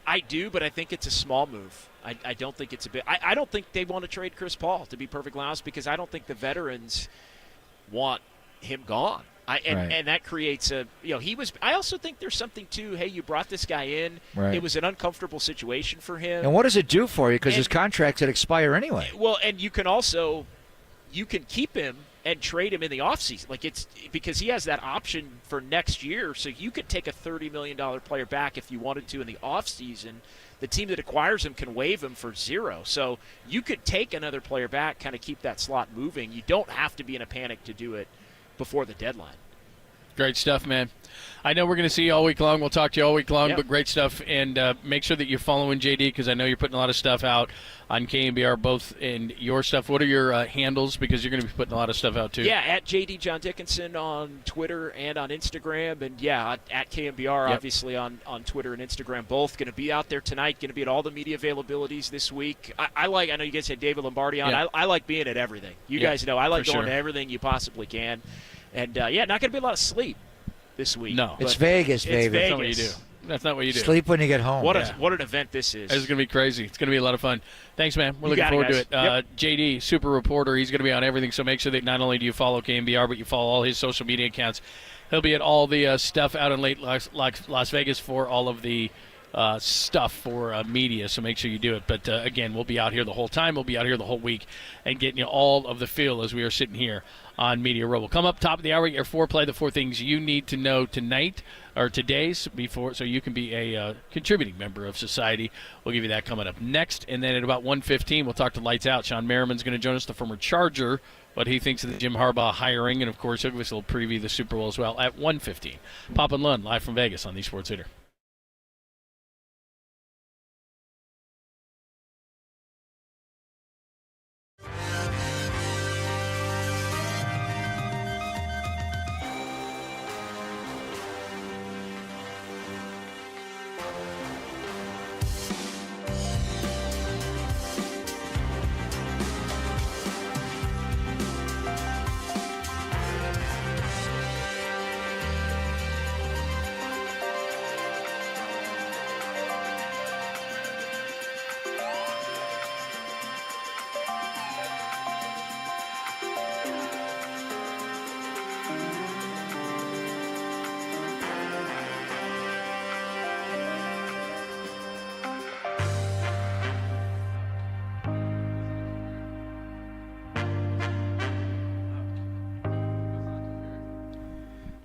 I do, but I think it's a small move. I don't think it's a bit. I don't think they want to trade Chris Paul, to be perfectly honest, because I don't think the veterans want him gone. And that creates a he was. I also think there's something too. Hey, you brought this guy in. Right. It was an uncomfortable situation for him. And what does it do for you? Because his contract could expire anyway. Well, and you can keep him and trade him in the offseason. Like it's because he has that option for next year, so you could take a $30 million player back if you wanted to in the offseason. The team that acquires him can waive him for 0. So you could take another player back, kind of keep that slot moving. You don't have to be in a panic to do it before the deadline. Great stuff, man. I know we're going to see you all week long. We'll talk to you all week long, but great stuff. And make sure that you're following JD because I know you're putting a lot of stuff out on KNBR, both in your stuff. What are your handles? Because you're going to be putting a lot of stuff out, too. Yeah, at JD John Dickinson on Twitter and on Instagram. And, at KNBR, obviously, on Twitter and Instagram. Both going to be out there tonight, going to be at all the media availabilities this week. I know you guys had David Lombardi on. I like being at everything. You guys know I like going to everything you possibly can. And, not going to be a lot of sleep this week. No. It's Vegas, baby. That's not what you do. That's not what you do. Sleep when you get home. What an event this is. It's going to be crazy. It's going to be a lot of fun. Thanks, man. We're looking forward to it. JD, super reporter. He's going to be on everything, so make sure that not only do you follow KNBR, but you follow all his social media accounts. He'll be at all the stuff out in late Las Vegas for all of the stuff for media, so make sure you do it. But again, we'll be out here the whole time. We'll be out here the whole week and getting you all of the feel as we are sitting here on Media Row. We'll come up top of the hour, your foreplay, the 4 things you need to know tonight or today's before, so you can be a contributing member of society. We'll give you that coming up next. And then at about 1:15, we'll talk to Lights Out. Sean Merriman's going to join us, the former Charger, what he thinks of the Jim Harbaugh hiring. And, of course, he'll give us a little preview of the Super Bowl as well at 1:15. Pop and Lund, live from Vegas on the Sports Leader.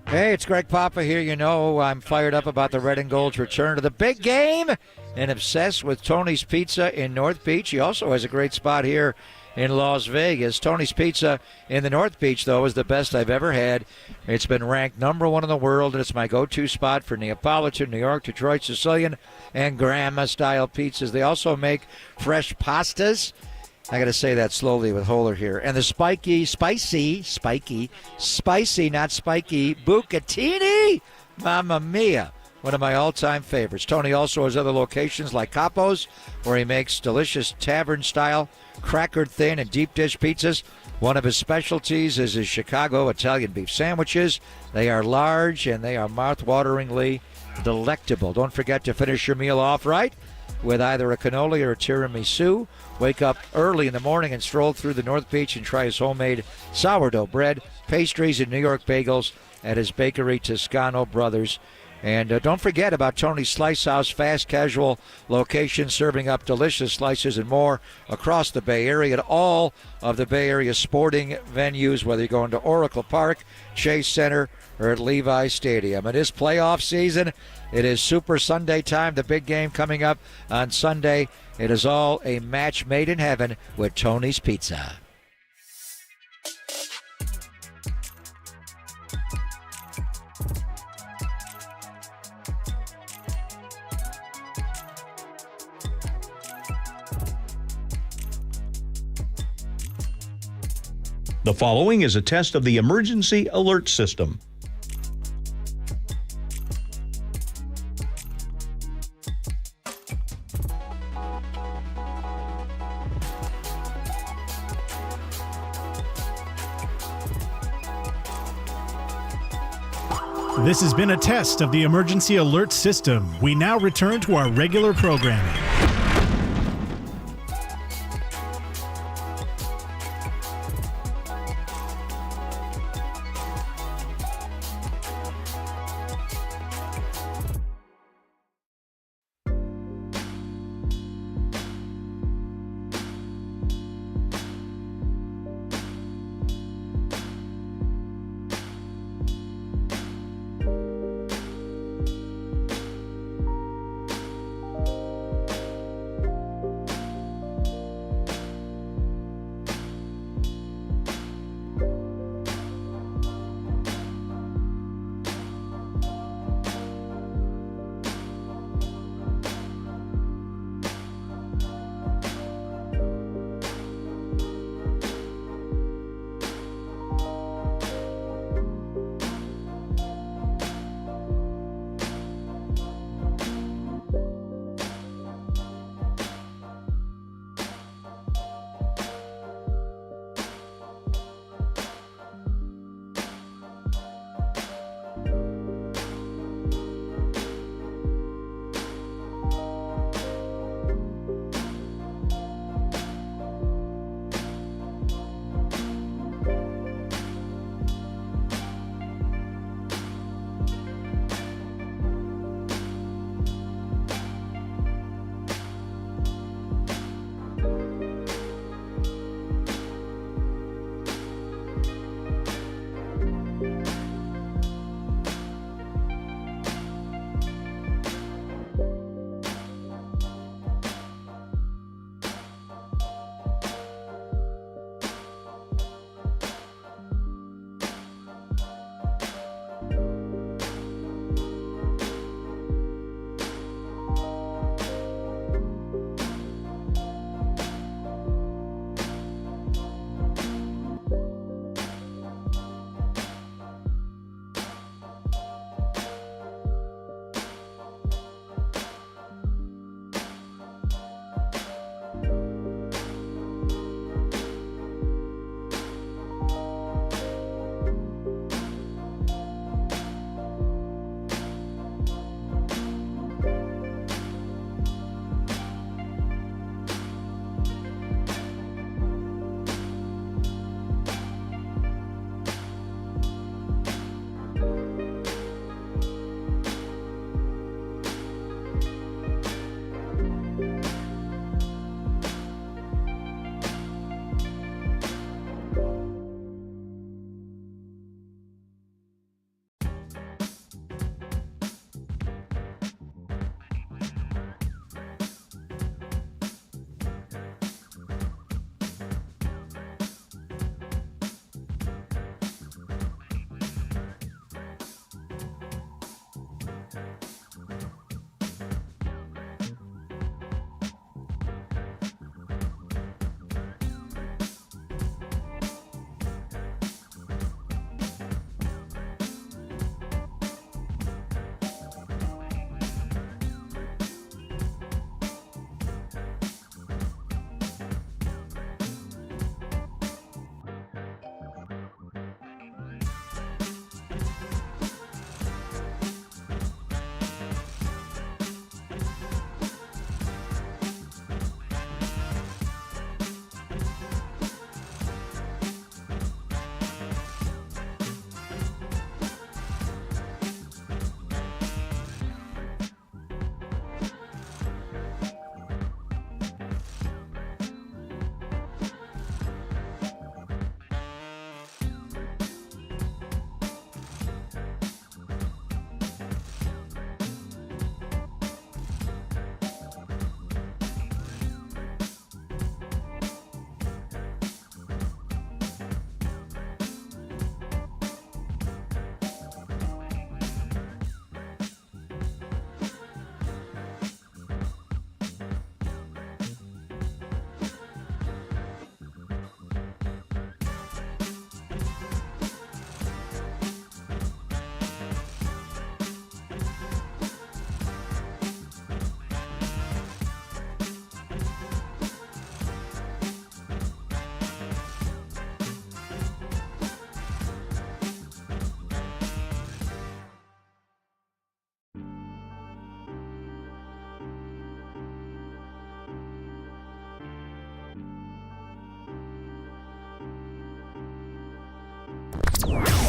Hey, it's Greg Papa here. You know I'm fired up about the Red and Gold's return to the big game and obsessed with Tony's Pizza in North Beach. He also has a great spot here in Las Vegas. Tony's Pizza in the North Beach, though, is the best I've ever had. It's been ranked #1 in the world, and it's my go-to spot for Neapolitan, New York, Detroit, Sicilian, and Grandma-style pizzas. They also make fresh pastas. I got to say that slowly with Holler here. And the spicy, not spiky, bucatini. Mamma mia. One of my all-time favorites. Tony also has other locations like Capo's, where he makes delicious tavern-style, crackered thin, and deep dish pizzas. One of his specialties is his Chicago Italian beef sandwiches. They are large, and they are mouth-wateringly delectable. Don't forget to finish your meal off right with either a cannoli or a tiramisu. Wake up early in the morning and stroll through the North Beach and try his homemade sourdough bread, pastries, and New York bagels at his bakery, Toscano Brothers. And don't forget about Tony's Slice House, fast casual location, serving up delicious slices and more across the Bay Area at all of the Bay Area sporting venues, whether you're going to Oracle Park, Chase Center, or at Levi Stadium. It is playoff season. It is Super Sunday time, the big game coming up on Sunday. It is all a match made in heaven with Tony's Pizza. The following is a test of the emergency alert system. This has been a test of the emergency alert system. We now return to our regular programming.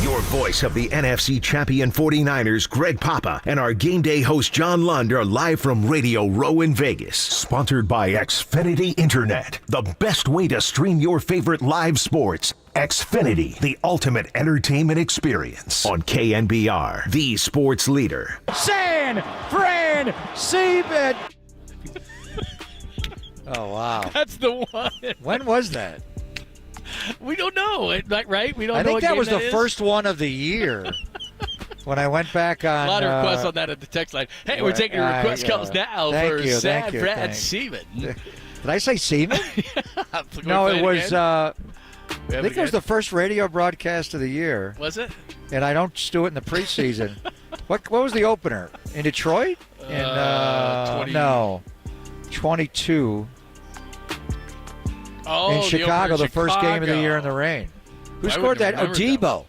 Your voice of the NFC champion 49ers, Greg Papa, and our game day host, John Lund, are live from Radio Row in Vegas. Sponsored by Xfinity Internet, the best way to stream your favorite live sports. Xfinity, the ultimate entertainment experience on KNBR, the sports leader. San Francisco. Oh, wow. That's the one. When was that? We don't know, right? We don't know. I think what that game was the is. first one of the year. When I went back on... A lot of requests on that at the text line. Hey, we're taking request calls now for San Fran Seaman. Did I say Seaman? No, it was... I think it was the first radio broadcast of the year. Was it? And I don't do it in the preseason. What was the opener? In Detroit? In 22. Oh, in Chicago, the first game of the year in the rain. Who scored that? Oh, Debo.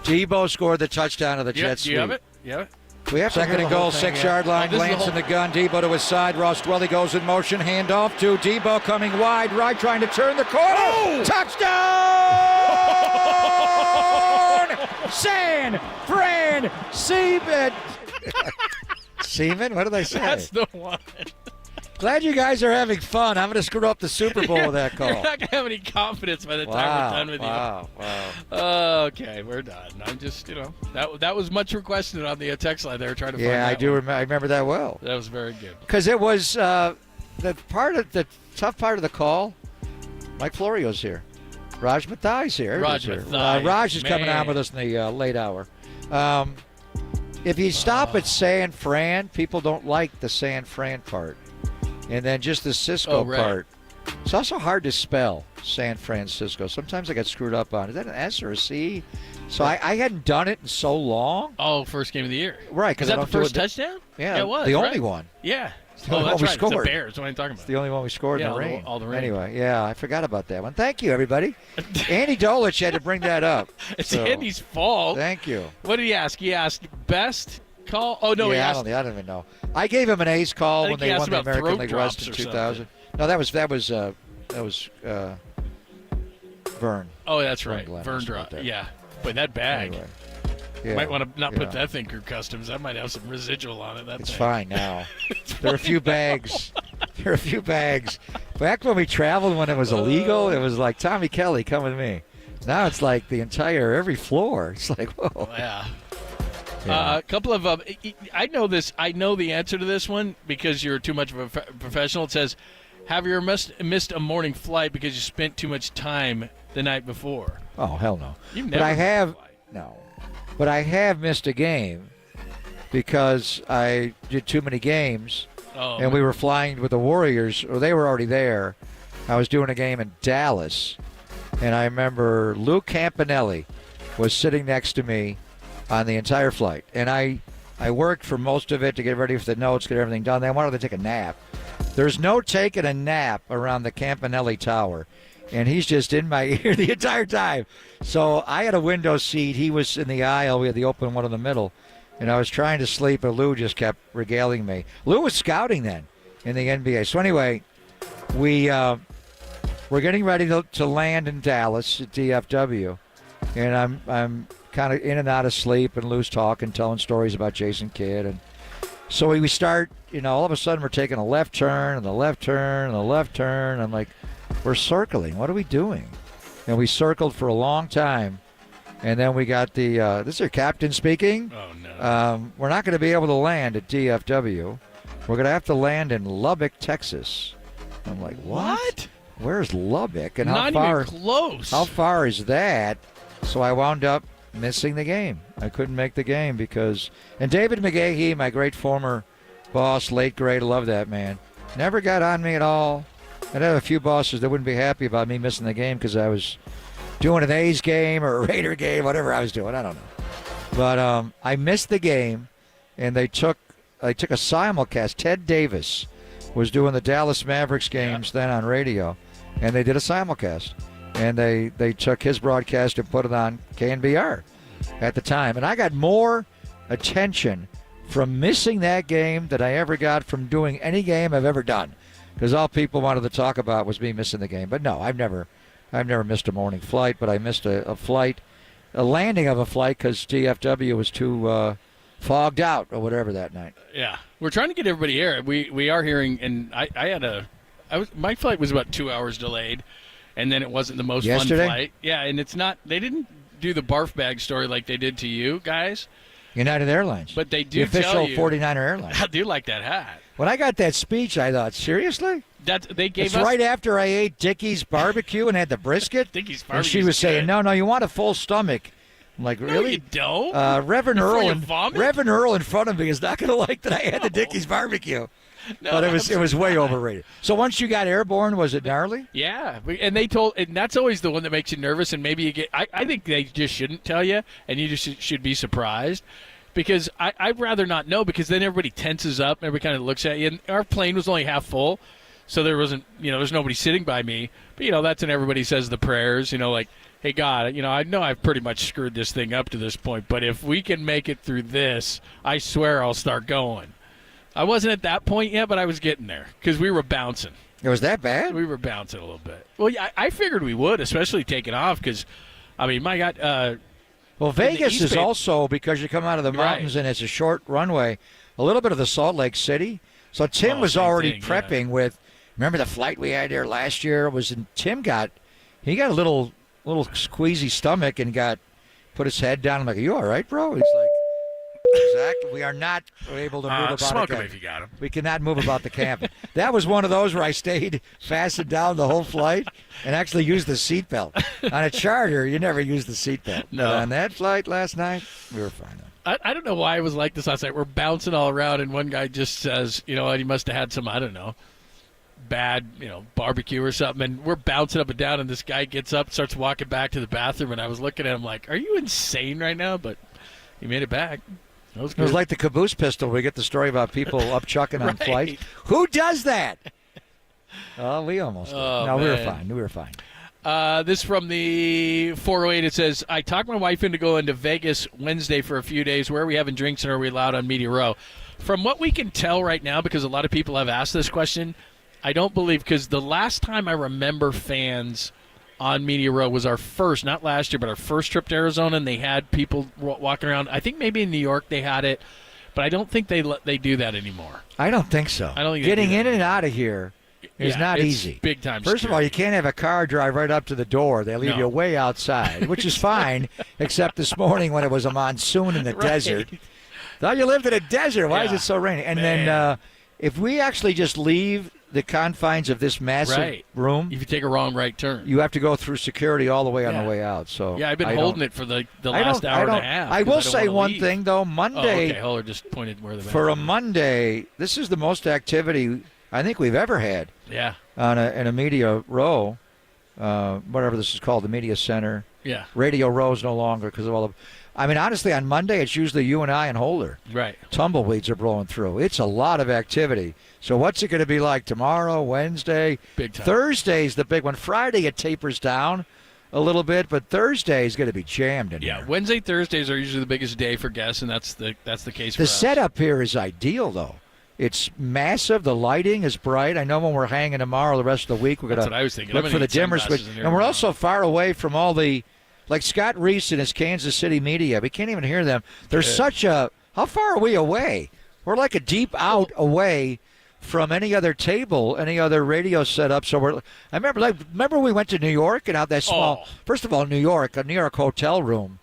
Debo scored the touchdown of the Jets. Do you have it? Yeah. We have second and goal, 6-yard line. Lance in the gun. Debo to his side. Ross Dwelly goes in motion. Handoff to Debo coming wide right, trying to turn the corner. Oh! Touchdown! San Fran Seaman. Seaman? What did I say? That's the one. Glad you guys are having fun. I'm going to screw up the Super Bowl with that call. You're not going to have any confidence by the time we're done with you. Wow. Okay, we're done. I'm just, that was much requested on the text line. They were trying to find Yeah, I do. one. I remember that well. That was very good. Because it was the tough part of the call. Mike Florio's here. Raj Mathai's here. Raj Mathai, Raj is coming on with us in the late hour. If you stop at San Fran, people don't like the San Fran part. And then just the Cisco part. It's also hard to spell, San Francisco. Sometimes I get screwed up on. Is that an S or a C? So I hadn't done it in so long. Oh, first game of the year. Right. Was that the first touchdown? Yeah, it was. the only one. Yeah. It's the only one that's we right. scored. It's the Bears. What are you talking about? It's the only one we scored in the rain. All the rain. Anyway, yeah, I forgot about that one. Thank you, everybody. Andy Dolich had to bring that up. It's Andy's fault. Thank you. What did he ask? He asked best call? Oh, no, he asked. I don't even know. I gave him an ace call when they won the American League West in 2000. No, that was Vern. Oh, that's right. Glenn Vern drop. Yeah. But that bag. Anyway. You might want to not put that thing through customs. That might have some residual on it. It's fine now. There are a few bags. Back when we traveled when it was illegal, it was like, Tommy Kelly, come with me. Now it's like every floor. It's like, whoa. Yeah. A couple of I know this. I know the answer to this one because you're too much of a professional. It says, have you ever missed a morning flight because you spent too much time the night before? Oh, hell no. You've but never I have no. But I have missed a game because I did too many games, and we were flying with the Warriors, or they were already there. I was doing a game in Dallas, and I remember Lou Campanelli was sitting next to me on the entire flight, and I worked for most of it to get ready for the notes, get everything done. Then I wanted to take a nap. There's no taking a nap around the Campanelli Tower, and he's just in my ear the entire time. So I had a window seat. He was in the aisle. We had the open one in the middle, and I was trying to sleep, but Lou just kept regaling me. Lou was scouting then in the NBA. So anyway, we're getting ready to land in Dallas at DFW, and I'm kind of in and out of sleep, and Lou's talking, telling stories about Jason Kidd. And so we start, all of a sudden we're taking a left turn and the left turn and the left turn. I'm like, we're circling. What are we doing? And we circled for a long time. And then we got this is your captain speaking. Oh, no. We're not going to be able to land at DFW. We're going to have to land in Lubbock, Texas. I'm like, what? Where's Lubbock? And not even close. How far is that? So I wound up missing the game. I couldn't make the game and David McGahee, my great former boss, late great, I love that man, never got on me at all. I'd have a few bosses that wouldn't be happy about me missing the game because I was doing an A's game or a Raider game, whatever I was doing. I don't know. But I missed the game, and I took a simulcast. Ted Davis was doing the Dallas Mavericks games then on radio, and they did a simulcast. And they took his broadcast and put it on KNBR at the time. And I got more attention from missing that game than I ever got from doing any game I've ever done. Because all people wanted to talk about was me missing the game. But no, I've never missed a morning flight, but I missed a flight a landing of a flight because DFW was too fogged out or whatever that night. Yeah, we're trying to get everybody here. We are hearing, and my flight was about 2 hours delayed, and then it wasn't the most fun flight. Yeah, and it's not. They didn't do the barf bag story like they did to you guys. United Airlines. But they do the official tell you, 49er Airlines. I do like that hat. When I got that speech, I thought, seriously? They gave it's us right after I ate Dickie's barbecue and had the brisket. Dickie's barbecue. And she was saying, no, you want a full stomach. I'm like, really? No, you don't. Reverend Reverend Earl in front of me is not going to like that I had the Dickie's barbecue. No, but it was way overrated. So once you got airborne, was it gnarly? Yeah, and that's always the one that makes you nervous, and maybe you get. I think they just shouldn't tell you, and you just should be surprised, because I'd rather not know, because then everybody tenses up, and everybody kind of looks at you. And our plane was only half full, so there wasn't, there's nobody sitting by me. But that's when everybody says the prayers, like, hey God, I know I've pretty much screwed this thing up to this point, but if we can make it through this, I swear I'll start going. I wasn't at that point yet, but I was getting there because we were bouncing. It was that bad? We were bouncing a little bit. Well, yeah, I figured we would, especially taking off because, my God. Well, Vegas is also, because you come out of the mountains and it's a short runway, a little bit of the Salt Lake City. So Tim was already prepping with, remember the flight we had there last year? Tim got a little squeezy stomach and put his head down. I'm like, are you all right, bro? He's like, exactly. We are not able to move about smoke the him if you got him. We cannot move about the cabin. That was one of those where I stayed fastened down the whole flight and actually used the seatbelt. On a charter, you never use the seatbelt. No. But on that flight last night, we were fine. I don't know why it was like this last night. We're bouncing all around, and one guy just says, he must have had some, I don't know, bad, barbecue or something, and we're bouncing up and down, and this guy gets up, starts walking back to the bathroom, and I was looking at him like, are you insane right now? But he made it back. It was like the caboose pistol. We get the story about people up chucking on flights. Who does that? Oh, we almost did. No, man. We were fine. This from the 408. It says, I talked my wife into going to Vegas Wednesday for a few days. Where are we having drinks and are we allowed on Media Row? From what we can tell right now, because a lot of people have asked this question, I don't believe, because the last time I remember fans on Media Row was our first, not last year, but our first trip to Arizona, and they had people walking around. I think maybe in New York they had it, but I don't think they do that anymore. I don't think so. I don't think getting in and out of here is not easy. Big time. First of all, you can't have a car drive right up to the door. They leave you way outside, which is fine, except this morning when it was a monsoon in the desert. Thought you lived in a desert. Why is it so rainy? And then if we actually just leave the confines of this massive room, if you take a wrong right turn, you have to go through security all the way on the way out. So I've been holding it for the last hour and a half. I will say one thing though. Monday, Holler just pointed where the for a Monday, this is the most activity I think we've ever had. Yeah, in a media row, whatever this is called, the media center. Yeah, Radio Row is no longer because of all the. I mean, honestly, on Monday, it's usually you and I and Holder. Right. Tumbleweeds are blowing through. It's a lot of activity. So what's it going to be like tomorrow, Wednesday? Big time. Thursday's the big one. Friday, it tapers down a little bit, but Thursday is going to be jammed in here. Wednesday, Thursdays are usually the biggest day for guests, and that's the case for us. The setup here is ideal, though. It's massive. The lighting is bright. I know when we're hanging tomorrow, the rest of the week, we're going to look for the dimmer switch. And we're also far away from all the... Like Scott Reese and his Kansas City media, we can't even hear them. There's such a... How far are we away? We're like a deep out away from any other table, any other radio setup. So I remember we went to New York and out that small... First of all, New York, a New York hotel room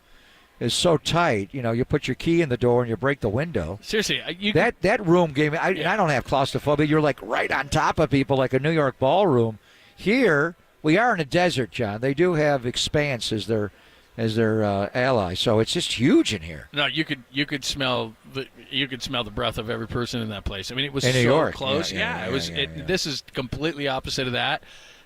is so tight. You put your key in the door and you break the window. Seriously. That room gave me... I don't have claustrophobia. You're like right on top of people like a New York ballroom. Here... We are in a desert, John. They do have expanse as their ally, so it's just huge in here. No, you could smell the breath of every person in that place. I mean, it was in so New York. Close. This is completely opposite of that.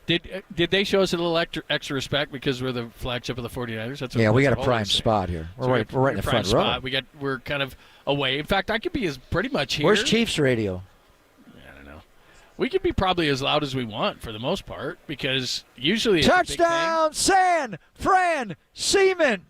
Did they show us a little extra respect because we're the flagship of the 49ers? That's what we got a prime spot here. We're right in the front row. We're kind of away. In fact, I could be pretty much here. Where's Chiefs radio? We could be probably as loud as we want for the most part because usually touchdown San Fran Seaman.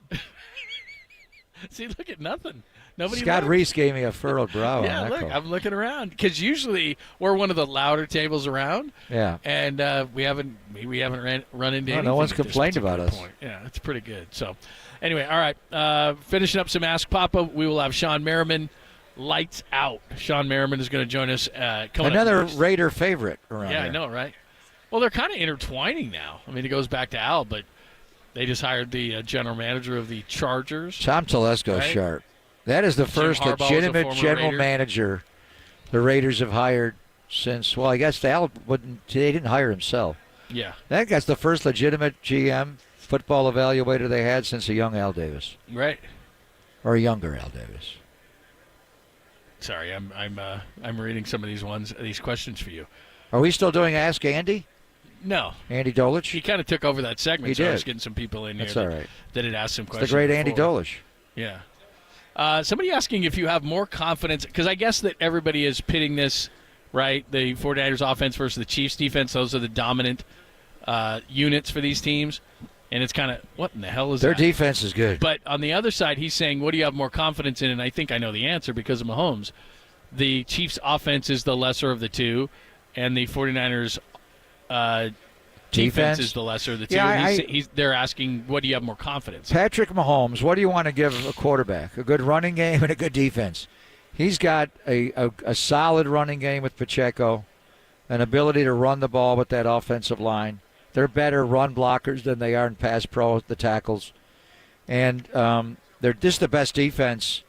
See, look at nothing. Nobody Scott knows. Reese gave me a furrowed brow. Yeah, on that look, call. I'm looking around because usually we're one of the louder tables around. Yeah. And we haven't run into anything. No one's at this complained about particular us. point. Yeah, it's pretty good. So, anyway, all right. Finishing up some Ask Papa, we will have Sean Merriman. Lights out. Sean Merriman is going to join us. Another Raider favorite around Yeah, here. I know, right? Well, they're kind of intertwining now. I mean, it goes back to Al, but they just hired the general manager of the Chargers. Tom Telesco right? sharp. That is the Jim first Harbaugh was a legitimate former general Raider. manager the Raiders have hired since, well, I guess Al they didn't hire himself. Yeah. I think that's the first legitimate GM football evaluator they had since a young Al Davis. Right. Or a younger Al Davis. Sorry, I'm reading some of these questions for you. Are we still doing Ask Andy? No. Andy Dolich? He kind of took over that segment, He so I was did. getting some people in That's here all right. that had asked some It's questions. the great Andy before. Dolich. Yeah. Somebody asking if you have more confidence, because I guess that everybody is pitting this, right? The 49ers offense versus the Chiefs defense. Those are the dominant units for these teams. And it's kind of, what in the hell is Their that? defense is good. But on the other side, he's saying, what do you have more confidence in? And I think I know the answer because of Mahomes. The Chiefs' offense is the lesser of the two, and the 49ers' defense is the lesser of the two. Yeah, And they're asking, what do you have more confidence in? Patrick Mahomes, what do you want to give a quarterback? A good running game and a good defense. He's got a solid running game with Pacheco, an ability to run the ball with that offensive line. They're better run blockers than they are in pass pro, the tackles. And they're just the best defense.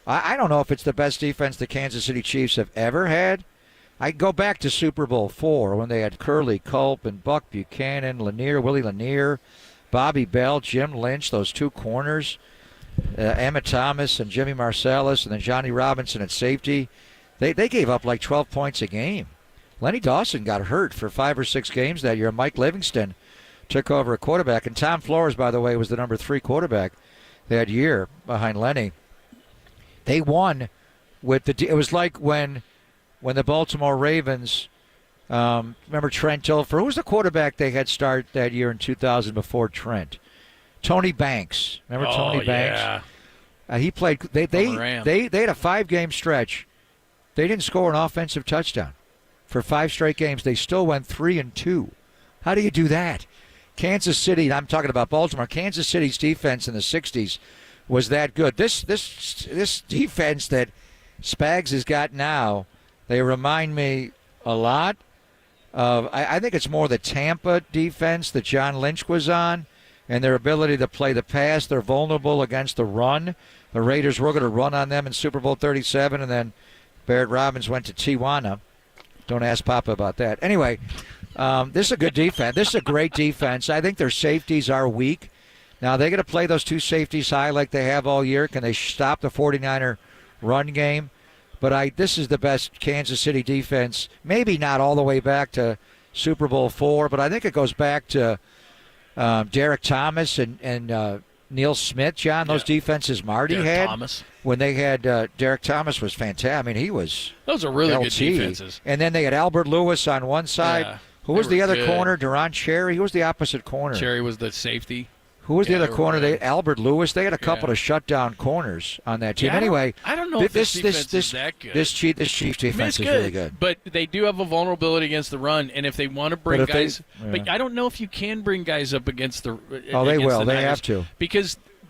I don't know if it's the best defense the Kansas City Chiefs have ever had. I go back to Super Bowl IV when they had Curly Culp and Buck Buchanan, Willie Lanier, Bobby Bell, Jim Lynch, those two corners, Emmett Thomas and Jimmy Marsalis, and then Johnny Robinson at safety. They gave up like 12 points a game. Lenny Dawson got hurt for 5 or 6 games that year. Mike Livingston took over a quarterback. And Tom Flores, by the way, was the number 3 quarterback that year behind Lenny. They won with it was like when the Baltimore Ravens, remember Trent Dilfer? Who was the quarterback they had start that year in 2000 before Trent? Tony Banks. Remember Tony Banks? Yeah. He played. They Ram. had a 5-game stretch. They didn't score an offensive touchdown for 5 straight games. They still went 3-2. How do you do that? Kansas City. I'm talking about Baltimore. Kansas City's defense in the '60s was that good. This defense that Spags has got now, they remind me a lot of. I think it's more the Tampa defense that John Lynch was on, and their ability to play the pass. They're vulnerable against the run. The Raiders were going to run on them in Super Bowl 37, and then Barrett Robbins went to Tijuana. Don't ask Papa about that. Anyway, this is a good defense. This is a great defense. I think their safeties are weak. Now, they're going to play those 2 safeties high like they have all year. Can they stop the 49er run game? But this is the best Kansas City defense. Maybe not all the way back to Super Bowl IV, but I think it goes back to Derek Thomas and Neil Smith, John. Those defenses Marty Derek had. Thomas. When they had Derek Thomas was fantastic. I mean, he was. Those are really LT. good defenses. And then they had Albert Lewis on one side. Yeah, Who was they the were other good. corner? Duron Cherry. Who was the opposite corner? Cherry was the safety. Who was the Yeah, other they were corner? good. Albert Lewis. They had a couple of shutdown corners on that team. Yeah, Anyway, I don't know if this defense is that good. This Chiefs I mean, defense it's is really good. But they do have a vulnerability against the run, and if they want to bring But if guys, they- but I don't know if you can bring guys up against the. Oh, they against will. the They Niners have to.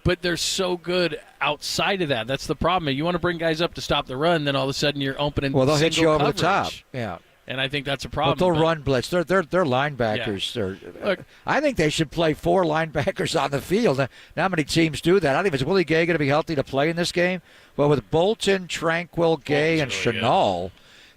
But they're so good outside of that. That's the problem. You want to bring guys up to stop the run, then all of a sudden you're opening. Well, they'll hit you single over the coverage. top. Yeah. And I think that's a problem. But they'll run blitz. They're linebackers. Look, I think they should play 4 linebackers on the field. Not many teams do that. I think it's Willie Gay going to be healthy to play in this game. But with Bolton, Tranquil, Gay, and Chenal,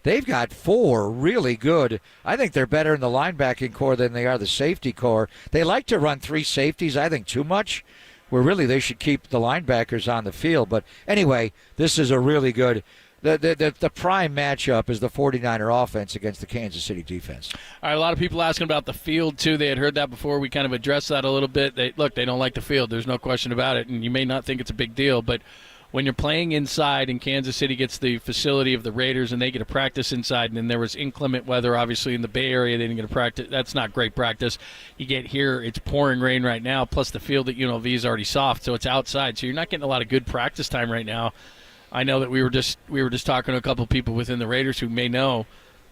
they've got 4 really good. I think they're better in the linebacking core than they are the safety core. They like to run 3 safeties, I think, too much, where really they should keep the linebackers on the field. But anyway, this is a really good. The prime matchup is the 49er offense against the Kansas City defense. All right, a lot of people asking about the field, too. They had heard that before. We kind of addressed that a little bit. They don't like the field. There's no question about it, and you may not think it's a big deal, but when you're playing inside and Kansas City gets the facility of the Raiders and they get to practice inside, and then there was inclement weather, obviously, in the Bay Area, they didn't get to practice. That's not great practice. You get here, it's pouring rain right now, plus the field at UNLV is already soft, so it's outside, so you're not getting a lot of good practice time right now. I know that we were just talking to a couple of people within the Raiders who may know.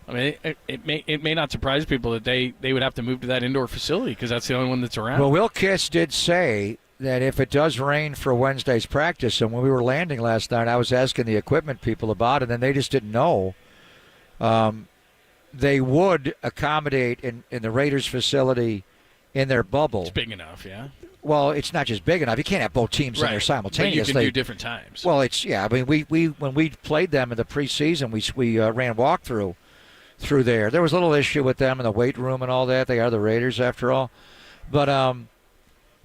I mean, it may not surprise people that they would have to move to that indoor facility because that's the only one that's around. Well, Will Kiss did say that if it does rain for Wednesday's practice, and when we were landing last night, I was asking the equipment people about it, and they just didn't know. They would accommodate in the Raiders facility in their bubble. It's big enough, yeah. Well, it's not just big enough. You can't have both teams in there simultaneously. But you can do different times. Well, I mean, we when we played them in the preseason, we ran walkthrough through there. There was a little issue with them in the weight room and all that. They are the Raiders after all. But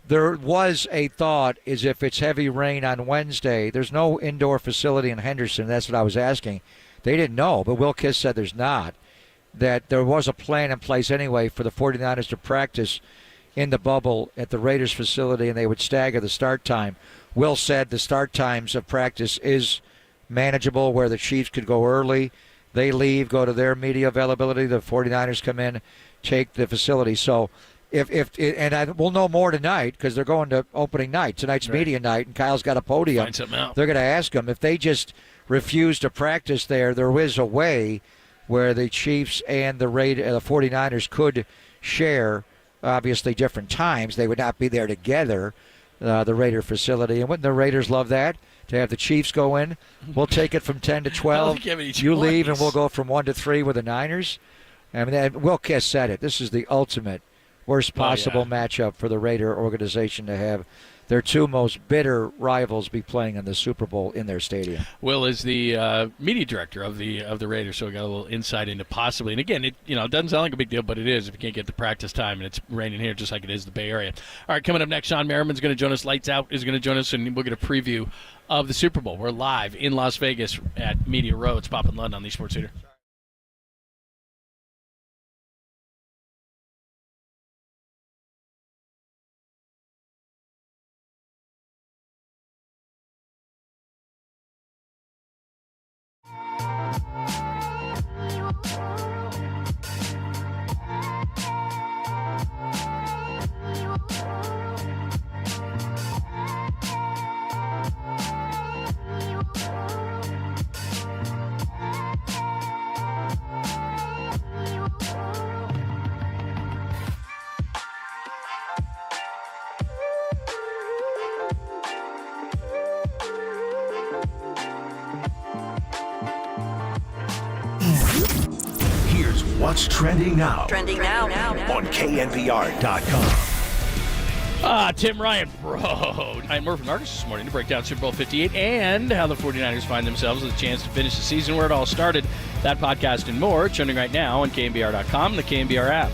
there was a thought is if it's heavy rain on Wednesday, there's no indoor facility in Henderson. That's what I was asking. They didn't know, but Will Kiss said there's not. That there was a plan in place anyway for the 49ers to practice in the bubble at the Raiders facility, and they would stagger the start time. Will said the start times of practice is manageable, where the Chiefs could go early. They leave, go to their media availability. The 49ers come in, take the facility. So we'll know more tonight because they're going to opening night. Tonight's media night, and Kyle's got a podium. Find something out. They're going to ask them. If they just refuse to practice there is a way where the Chiefs and the 49ers could share, obviously, different times. They would not be there together, the Raider facility. And wouldn't the Raiders love that, to have the Chiefs go in? We'll take it from 10 to 12. You leave, and we'll go from 1 to 3 with the Niners. I mean, Will Kiss said it. This is the ultimate, worst possible matchup for the Raider organization to have their two most bitter rivals be playing in the Super Bowl in their stadium. Will is the media director of the Raiders, so we got a little insight into possibly. And again, it doesn't sound like a big deal, but it is if you can't get the practice time and it's raining here, just like it is the Bay Area. All right, coming up next, Sean Merriman's going to join us. Lights Out is going to join us, and we'll get a preview of the Super Bowl. We're live in Las Vegas at Media Row. It's Pop and Lund on the Sports Leader. Here's what's trending now. Trending now. On KNBR.com. Tim Ryan, bro. I'm Murphy Marcus this morning to break down Super Bowl 58 and how the 49ers find themselves with a chance to finish the season where it all started. That podcast and more trending right now on KNBR.com and the KNBR app.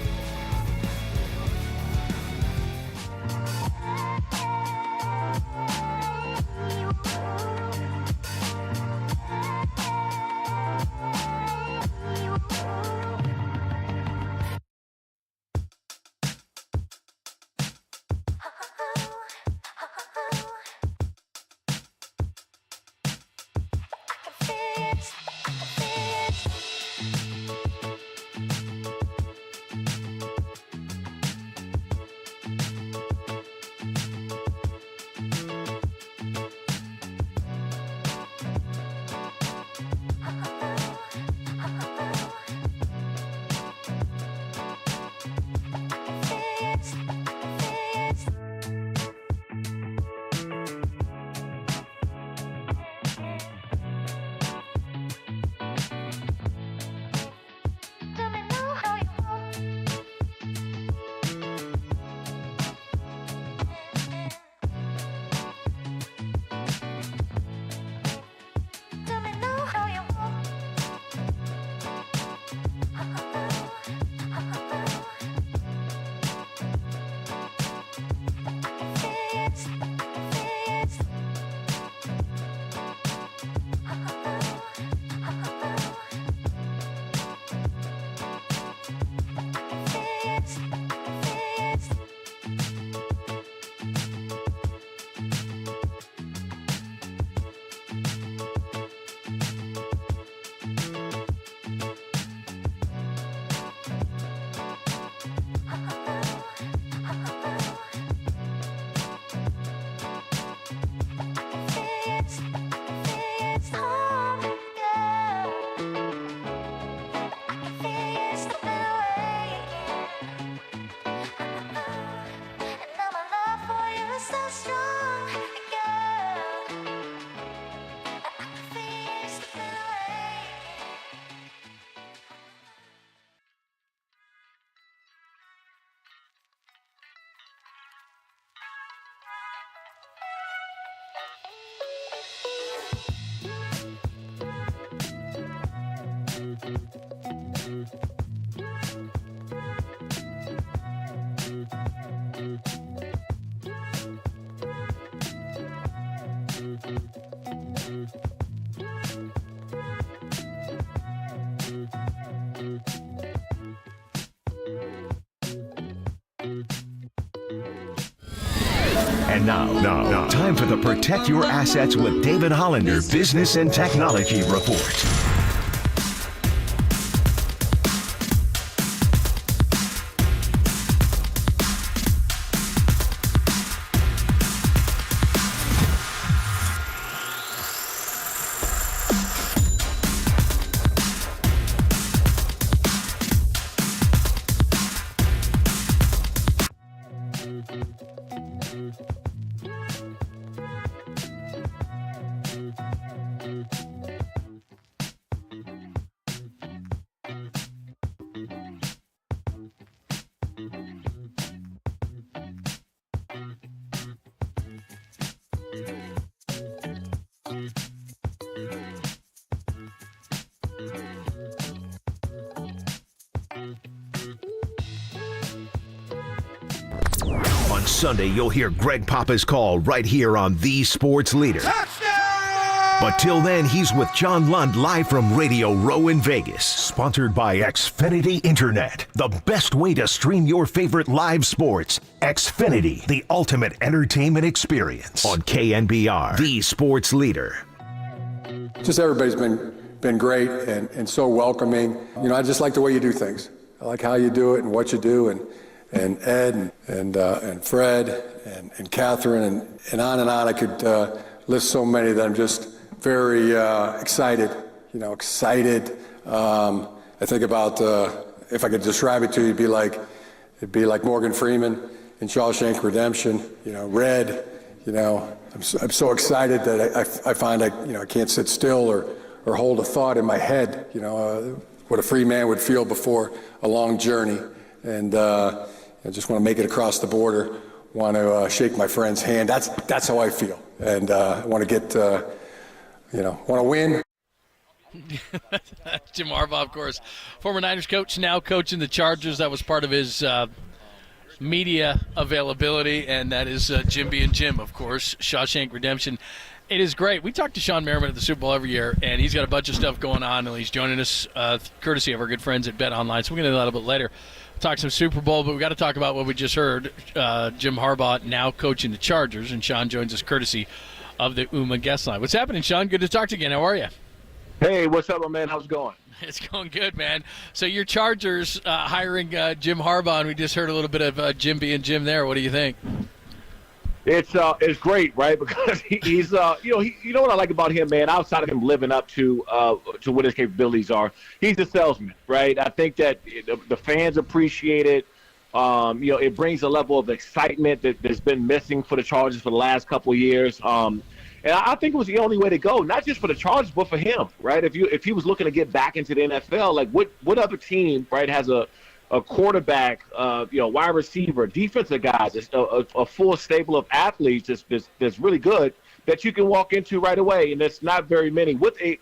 And now, time for the Protect Your Assets with David Hollander Business and Technology Report. On Sunday, you'll hear Greg Papa's call right here on The Sports Leader. But till then, he's with John Lund live from Radio Row in Vegas. Sponsored by Xfinity Internet. The best way to stream your favorite live sports. Xfinity, the ultimate entertainment experience. On KNBR, The Sports Leader. Just everybody's been great and so welcoming. You know, I just like the way you do things. I like how you do it and what you do, and Ed and Fred and Catherine and on. I could list so many that I'm just very excited. You know, excited. I think about if I could describe it to you, it'd be like Morgan Freeman in Shawshank Redemption. You know, Red. You know, I'm so excited that I find I can't sit still or hold a thought in my head. You know, what a free man would feel before a long journey, and I just want to make it across the border. Want to shake my friend's hand. That's how I feel, and I want to get want to win. Jim Harbaugh, of course, former Niners coach, now coaching the Chargers. That was part of his media availability, and that is Jim being Jim, of course. Shawshank Redemption. It is great. We talk to Sean Merriman at the Super Bowl every year, and he's got a bunch of stuff going on, and he's joining us courtesy of our good friends at Bet Online. So we're going to do that a little bit later. Talk some Super Bowl, but we got to talk about what we just heard. Jim Harbaugh now coaching the Chargers, and Sean joins us courtesy of the UMA guest line. What's happening, Sean? Good to talk to you again. How are you? Hey, what's up, my man? How's it going? It's going good, man. So your Chargers hiring Jim Harbaugh, and we just heard a little bit of Jim being Jim there. What do you think? It's great, right? Because he's you know what I like about him, man. Outside of him living up to what his capabilities are, he's a salesman, right? I think that the fans appreciate it. It brings a level of excitement that's been missing for the Chargers for the last couple of years. And I think it was the only way to go, not just for the Chargers, but for him, right? If he was looking to get back into the NFL, like what other team, right, has a quarterback, wide receiver, defensive guys, a full stable of athletes that's really good that you can walk into right away, and there's not very many with a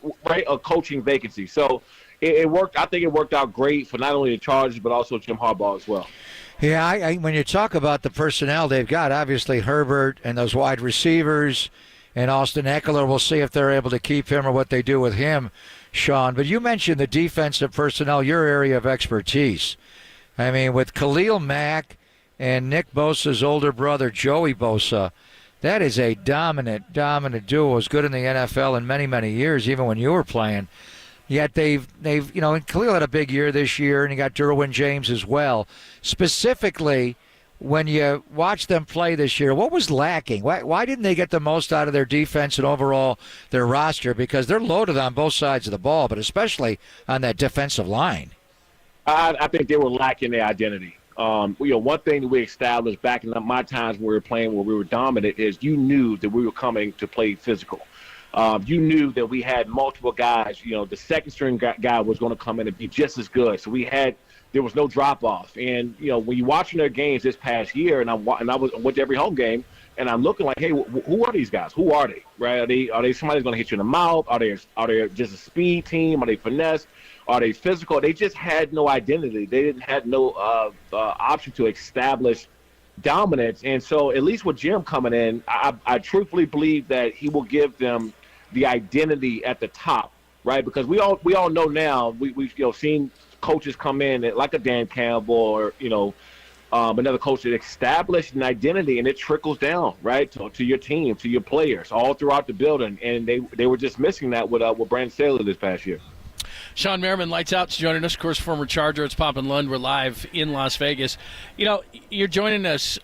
coaching vacancy. So it worked. I think it worked out great for not only the Chargers but also Jim Harbaugh as well. Yeah, when you talk about the personnel they've got, obviously Herbert and those wide receivers and Austin Eckler, we'll see if they're able to keep him or what they do with him, Sean. But you mentioned the defensive personnel, your area of expertise. I mean, with Khalil Mack and Nick Bosa's older brother, Joey Bosa, that is a dominant duo. It was good in the NFL in many, many years, even when you were playing. Yet they've and Khalil had a big year this year, and you got Derwin James as well. Specifically, when you watch them play this year, what was lacking? Why didn't they get the most out of their defense and overall their roster? Because they're loaded on both sides of the ball, but especially on that defensive line. I think they were lacking their identity. One thing that we established back in my times when we were playing, where we were dominant, is you knew that we were coming to play physical. You knew that we had multiple guys. The second string guy was going to come in and be just as good. So there was no drop off. And when you're watching their games this past year, and I went to every home game, and I'm looking like, hey, who are these guys? Who are they? Right? Are they somebody's going to hit you in the mouth? Are they just a speed team? Are they finesse? Are they physical? They just had no identity. They didn't have no option to establish dominance. And so, at least with Jim coming in, I truthfully believe that he will give them the identity at the top, right? Because we all know now, we've seen coaches come in like a Dan Campbell or another coach that established an identity, and it trickles down right to your team, to your players, all throughout the building. And they were just missing that with Brandon Staley this past year. Sean Merriman, Lights Out's joining us, of course, former Charger. It's Pop and Lund. We're live in Las Vegas. You're joining us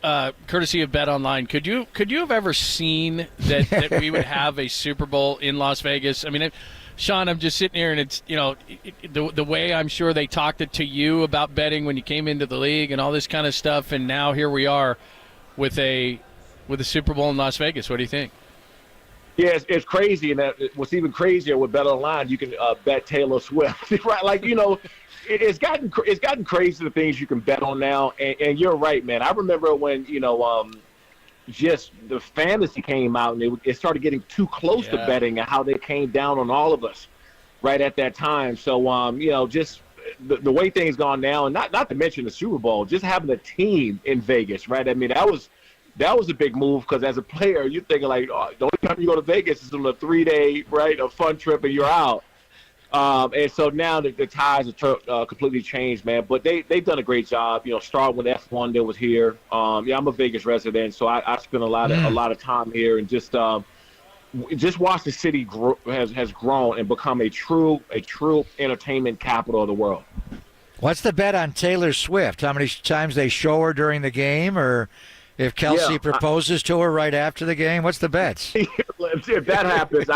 courtesy of Bet Online. Could you have ever seen that we would have a Super Bowl in Las Vegas? I mean, Sean, I'm just sitting here, and it's the way I'm sure they talked it to you about betting when you came into the league and all this kind of stuff, and now here we are with a Super Bowl in Las Vegas. What do you think? Yeah, it's crazy, and what's even crazier with Bet Online, you can bet Taylor Swift, right? Like it's gotten crazy the things you can bet on now, and you're right, man. I remember when just the fantasy came out, and it started getting too close to betting, and how they came down on all of us right at that time. So just the way things gone now, and not to mention the Super Bowl, just having a team in Vegas, right? I mean, that was a big move, because as a player, you're thinking like, the only time you go to Vegas is on a 3-day, right, a fun trip, and you're out. And so now the ties are completely changed, man. But they've done a great job. Starting with F1 that was here. I'm a Vegas resident, so I spent a lot of time here, and just watch the city has grown and become a true entertainment capital of the world. What's the bet on Taylor Swift? How many times they show her during the game, or if Kelsey proposes to her right after the game? What's the bets? If that happens,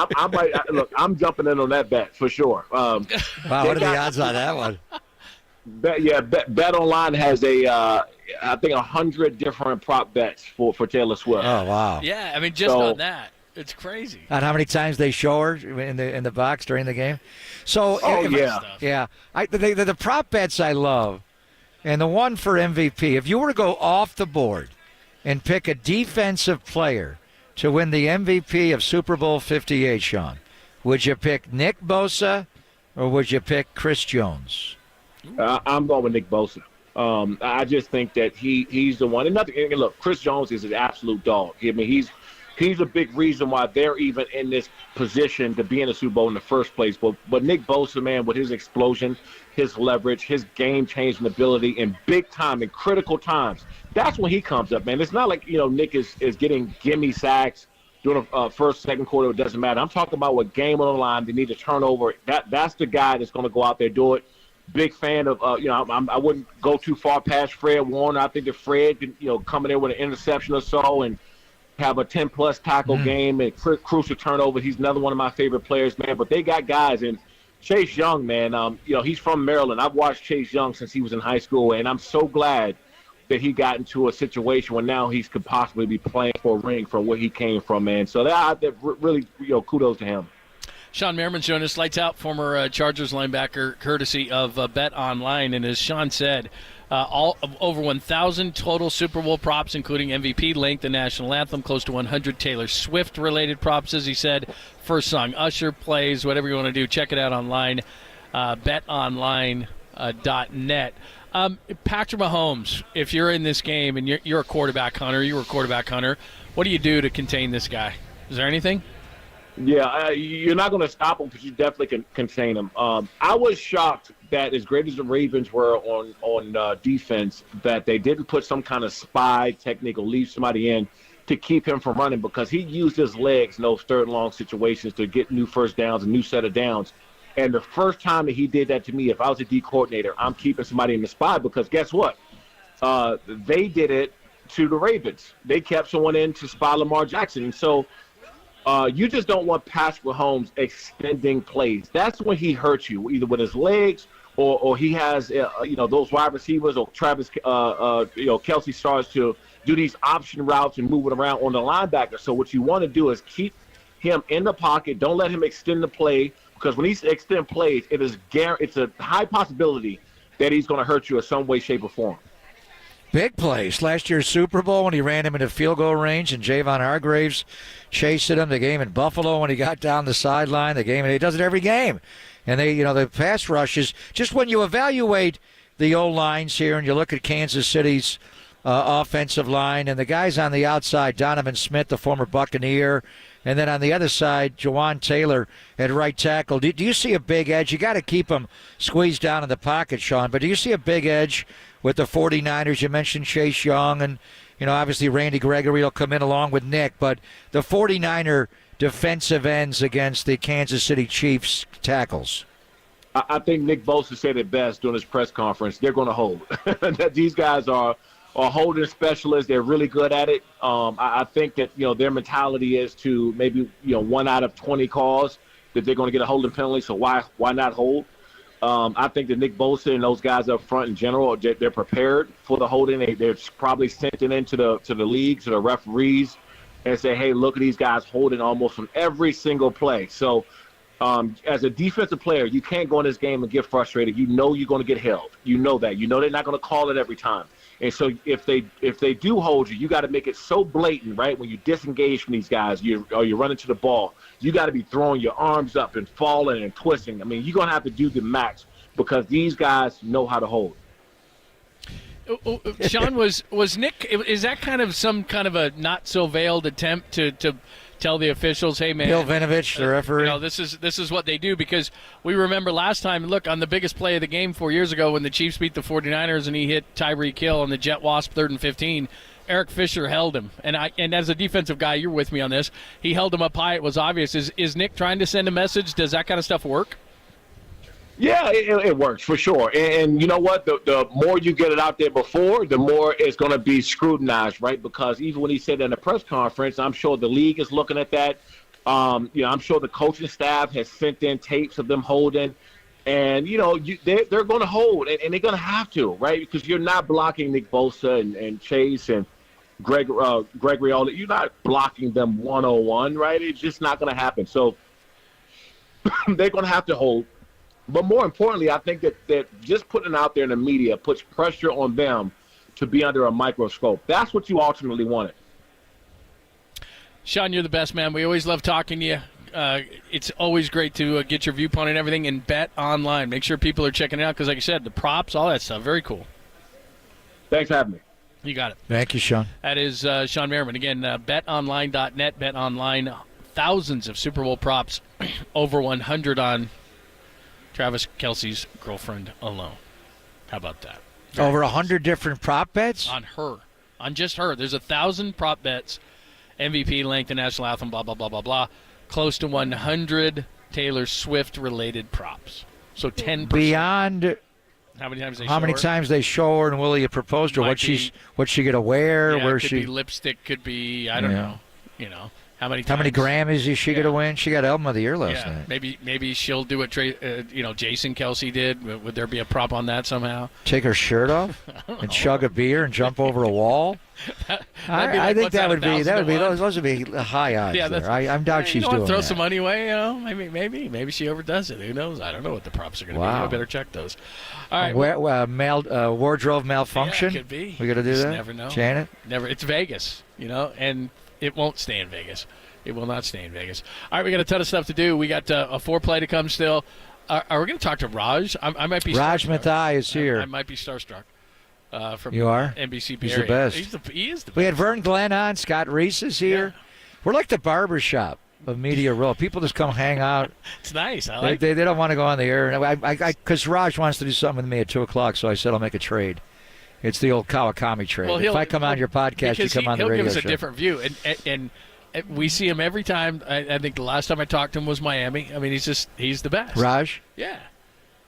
I'm jumping in on that bet for sure. Wow, what are the odds on that one? Bet Online has I think 100 different prop bets for Taylor Swift. Oh wow! Yeah, I mean on that, it's crazy. On how many times they show her in the box during the game? So the prop bets I love, and the one for MVP. If you were to go off the board and pick a defensive player to win the MVP of Super Bowl 58, Sean, would you pick Nick Bosa or would you pick Chris Jones? I'm going with Nick Bosa. I just think that he's the one. And look, Chris Jones is an absolute dog. I mean, he's a big reason why they're even in this position to be in the Super Bowl in the first place. But Nick Bosa, man, with his explosion, his leverage, his game-changing ability in big time, in critical times, that's when he comes up, man. It's not like, Nick is getting gimme sacks, doing a first, second quarter, it doesn't matter. I'm talking about what game on the line, they need to turn over. That's the guy that's going to go out there, do it. Big fan of, I wouldn't go too far past Fred Warner. I think if Fred could, come in there with an interception or so and have a 10-plus tackle game and crucial turnover, he's another one of my favorite players, man. But they got guys, and Chase Young, man, he's from Maryland. I've watched Chase Young since he was in high school, and I'm so glad that he got into a situation where now he could possibly be playing for a ring from where he came from, man. So that really, kudos to him. Sean Merriman's joining us, Lights Out, former Chargers linebacker, courtesy of Bet Online. And as Sean said, over 1,000 total Super Bowl props, including MVP, length, the national anthem, close to 100 Taylor Swift-related props, as he said. First song, Usher, plays, whatever you want to do. Check it out online, betonline.net. Patrick Mahomes, if you're in this game and you're a quarterback hunter, what do you do to contain this guy? Is there anything? Yeah, you're not going to stop him, because you definitely can contain him. I was shocked that, as great as the Ravens were on defense, that they didn't put some kind of spy technique or leave somebody in to keep him from running, because he used his legs in those third and long situations to get new first downs, a new set of downs. And the first time that he did that to me, if I was a D coordinator, I'm keeping somebody in the spy, because guess what? They did it to the Ravens. They kept someone in to spy Lamar Jackson. And so you just don't want Patrick Mahomes extending plays. That's when he hurts you, either with his legs or he has those wide receivers, or Travis Kelce starts to do these option routes and move it around on the linebacker. So what you want to do is keep him in the pocket. Don't let him extend the play, because when he extends plays, it's a high possibility that he's going to hurt you in some way, shape, or form. Big plays. Last year's Super Bowl when he ran him into field goal range and Javon Hargraves chased him. The game in Buffalo when he got down the sideline. The game, and he does it every game. And the pass rushes, just when you evaluate the O-lines here and you look at Kansas City's offensive line and the guys on the outside, Donovan Smith, the former Buccaneer, and then on the other side, Jawan Taylor at right tackle. Do you see a big edge? You got to keep them squeezed down in the pocket, Sean, but do you see a big edge with the 49ers? You mentioned Chase Young, and obviously Randy Gregory will come in along with Nick, but the 49er defensive ends against the Kansas City Chiefs tackles. I think Nick Bosa said it best during his press conference. They're going to hold. These guys are holding specialists. They're really good at it. I think that their mentality is to maybe 1 out of 20 calls that they're going to get a holding penalty. So why not hold? I think that Nick Bosa and those guys up front in general, they're prepared for the holding. They're probably sent it into the league, to the referees, and say, hey, look at these guys holding almost from every single play. So as a defensive player, you can't go in this game and get frustrated. You know you're going to get held. You know that. You know they're not going to call it every time. And so if they do hold you, you got to make it so blatant, right? When you disengage from these guys, you run into the ball, you got to be throwing your arms up and falling and twisting. I mean, you're going to have to do the max, because these guys know how to hold. Sean, was Nick, is that kind of some kind of a not-so-veiled attempt to tell the officials, hey, man. Bill Vinovich, the referee. This is what they do, because we remember last time, look, on the biggest play of the game 4 years ago when the Chiefs beat the 49ers and he hit Tyreek Hill on the Jet Wasp 3rd and 15, Eric Fisher held him. And as a defensive guy, you're with me on this, he held him up high. It was obvious. Is Nick trying to send a message? Does that kind of stuff work? Yeah, it works for sure. And you know what? The more you get it out there before, the more it's going to be scrutinized, right? Because even when he said in the press conference, I'm sure the league is looking at that. I'm sure the coaching staff has sent in tapes of them holding. And, they're going to hold, and they're going to have to, right? Because you're not blocking Nick Bosa and Chase and Gregory. You're not blocking them one-on-one, right? It's just not going to happen. So they're going to have to hold. But more importantly, I think that just putting it out there in the media puts pressure on them to be under a microscope. That's what you ultimately wanted. Sean, you're the best, man. We always love talking to you. It's always great to get your viewpoint and everything. And Bet Online. Make sure people are checking it out because, like you said, the props, all that stuff, very cool. Thanks for having me. You got it. Thank you, Sean. That is Sean Merriman. Again, betonline.net, BetOnline, thousands of Super Bowl props, over 100 on Travis Kelce's girlfriend alone. How about that? Over 100 different prop bets? On her. On just her. There's 1,000 prop bets. MVP, length, and national anthem, blah, blah, blah, blah, blah. Close to 100 Taylor Swift-related props. So 10%. Beyond how many times they show her, and will you propose to her? What's she going to wear? Yeah, Where's could she? Be lipstick, could be, I don't know. How many Grammys is she going to win? She got Album of the Year last night. Maybe she'll do what Jason Kelce did. Would there be a prop on that somehow? Take her shirt off and chug a beer and jump over a wall. I think those would be high odds. Yeah, there. I doubt she's doing throw that. some money away. Maybe she overdoes it. Who knows? I don't know what the props are going to be. I better check those. All right. Wardrobe malfunction. Yeah, could be. We got to do that. Never know. Janet. Never. It's Vegas, and it won't stay in Vegas. It will not stay in Vegas. All right, we got a ton of stuff to do. We got a foreplay to come still. Are we going to talk to Raj? I might be. Raj Mathai is here. I might be starstruck. From you are? NBC. He's the best. He is the best. We had Vern Glenn on. Scott Reese is here. Yeah. We're like the barber shop of Media Row. People just come hang out. It's nice. They don't want to go on the air. Because Raj wants to do something with me at 2 o'clock, so I said I'll make a trade. It's the old Kawakami trade. Well, if I come on your podcast, you come on the radio show. He'll give us a different view. And we see him every time. I think the last time I talked to him was Miami. I mean, he's the best. Raj? Yeah.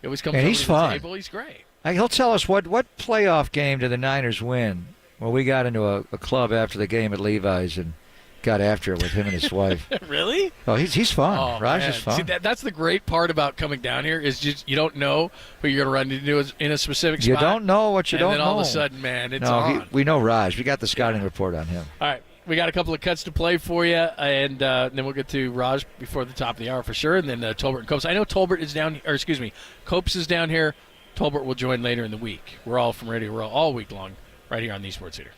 He always comes and over he's to fun. the table. He's great. He'll tell us what playoff game did the Niners win? Well, we got into a club after the game at Levi's, and got after it with him and his wife. Really? Oh, he's fun. Oh, Raj man. is fun. See, that's the great part about coming down here is just you don't know who you're going to run into in a specific You spot. don't know what you don't know. And then all of a sudden, man, it's no, on. we know Raj. We got the scouting report on him. All right. We got a couple of cuts to play for you, and then we'll get to Raj before the top of the hour for sure, and then Tolbert and Copes. I know Tolbert is down, or excuse me, Copes is down here. Tolbert will join later in the week. We're all from Radio Row all week long right here on the Sports Leader.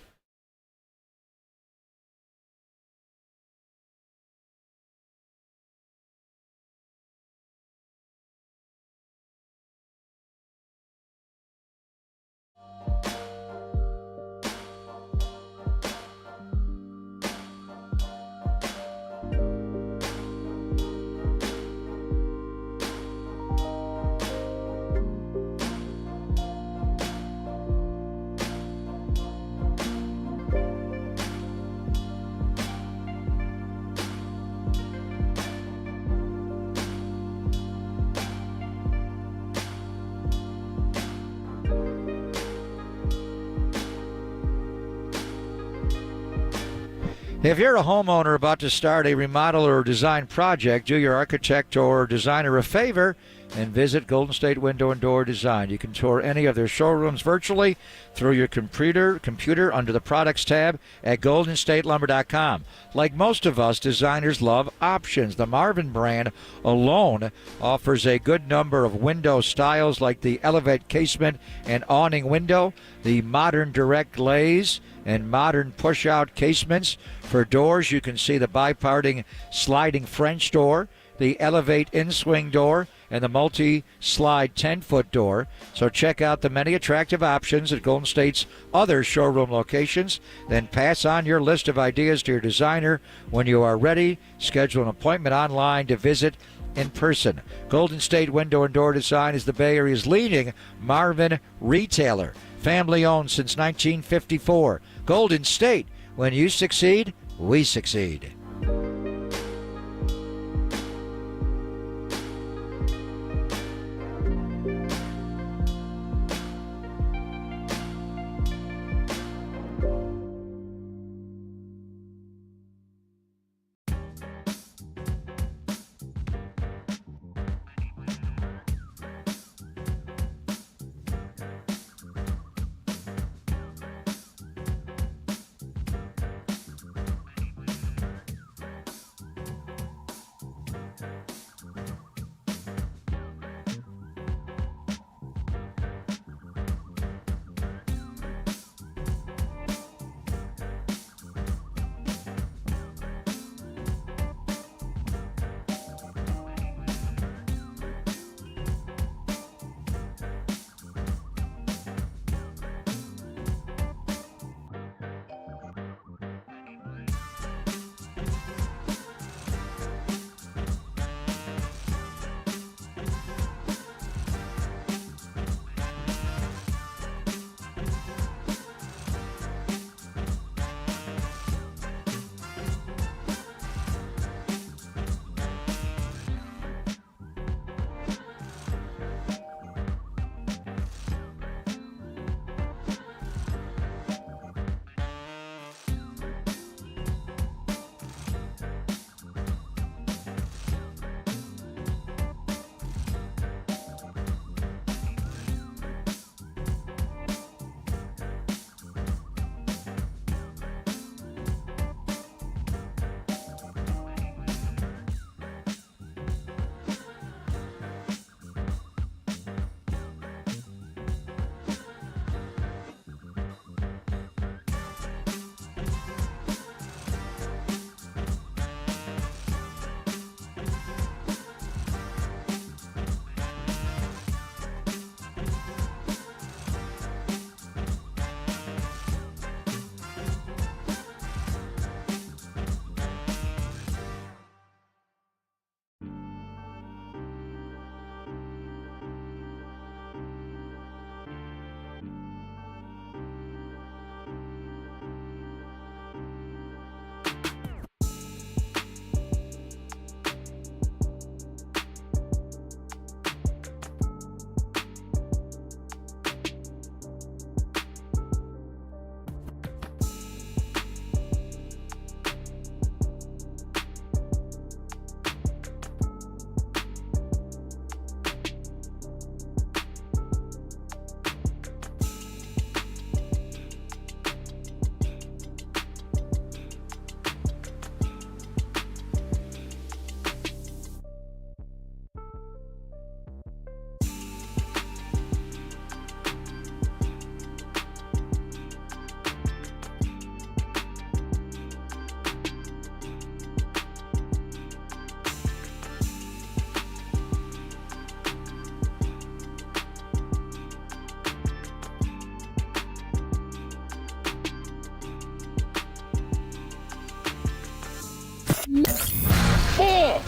If you're a homeowner about to start a remodel or design project, do your architect or designer a favor and visit Golden State Window and Door Design. You can tour any of their showrooms virtually through your computer under the Products tab at goldenstatelumber.com. Like most of us, designers love options. The Marvin brand alone offers a good number of window styles like the Elevate casement and awning window, the modern direct glaze, and modern push-out casements. For doors, you can see the biparting sliding French door, the Elevate in-swing door, and the multi-slide 10-foot door. So check out the many attractive options at Golden State's other showroom locations. Then pass on your list of ideas to your designer. When you are ready, schedule an appointment online to visit in person. Golden State Window and Door Design is the Bay Area's leading Marvin retailer. Family owned since 1954. Golden State, when you succeed, we succeed.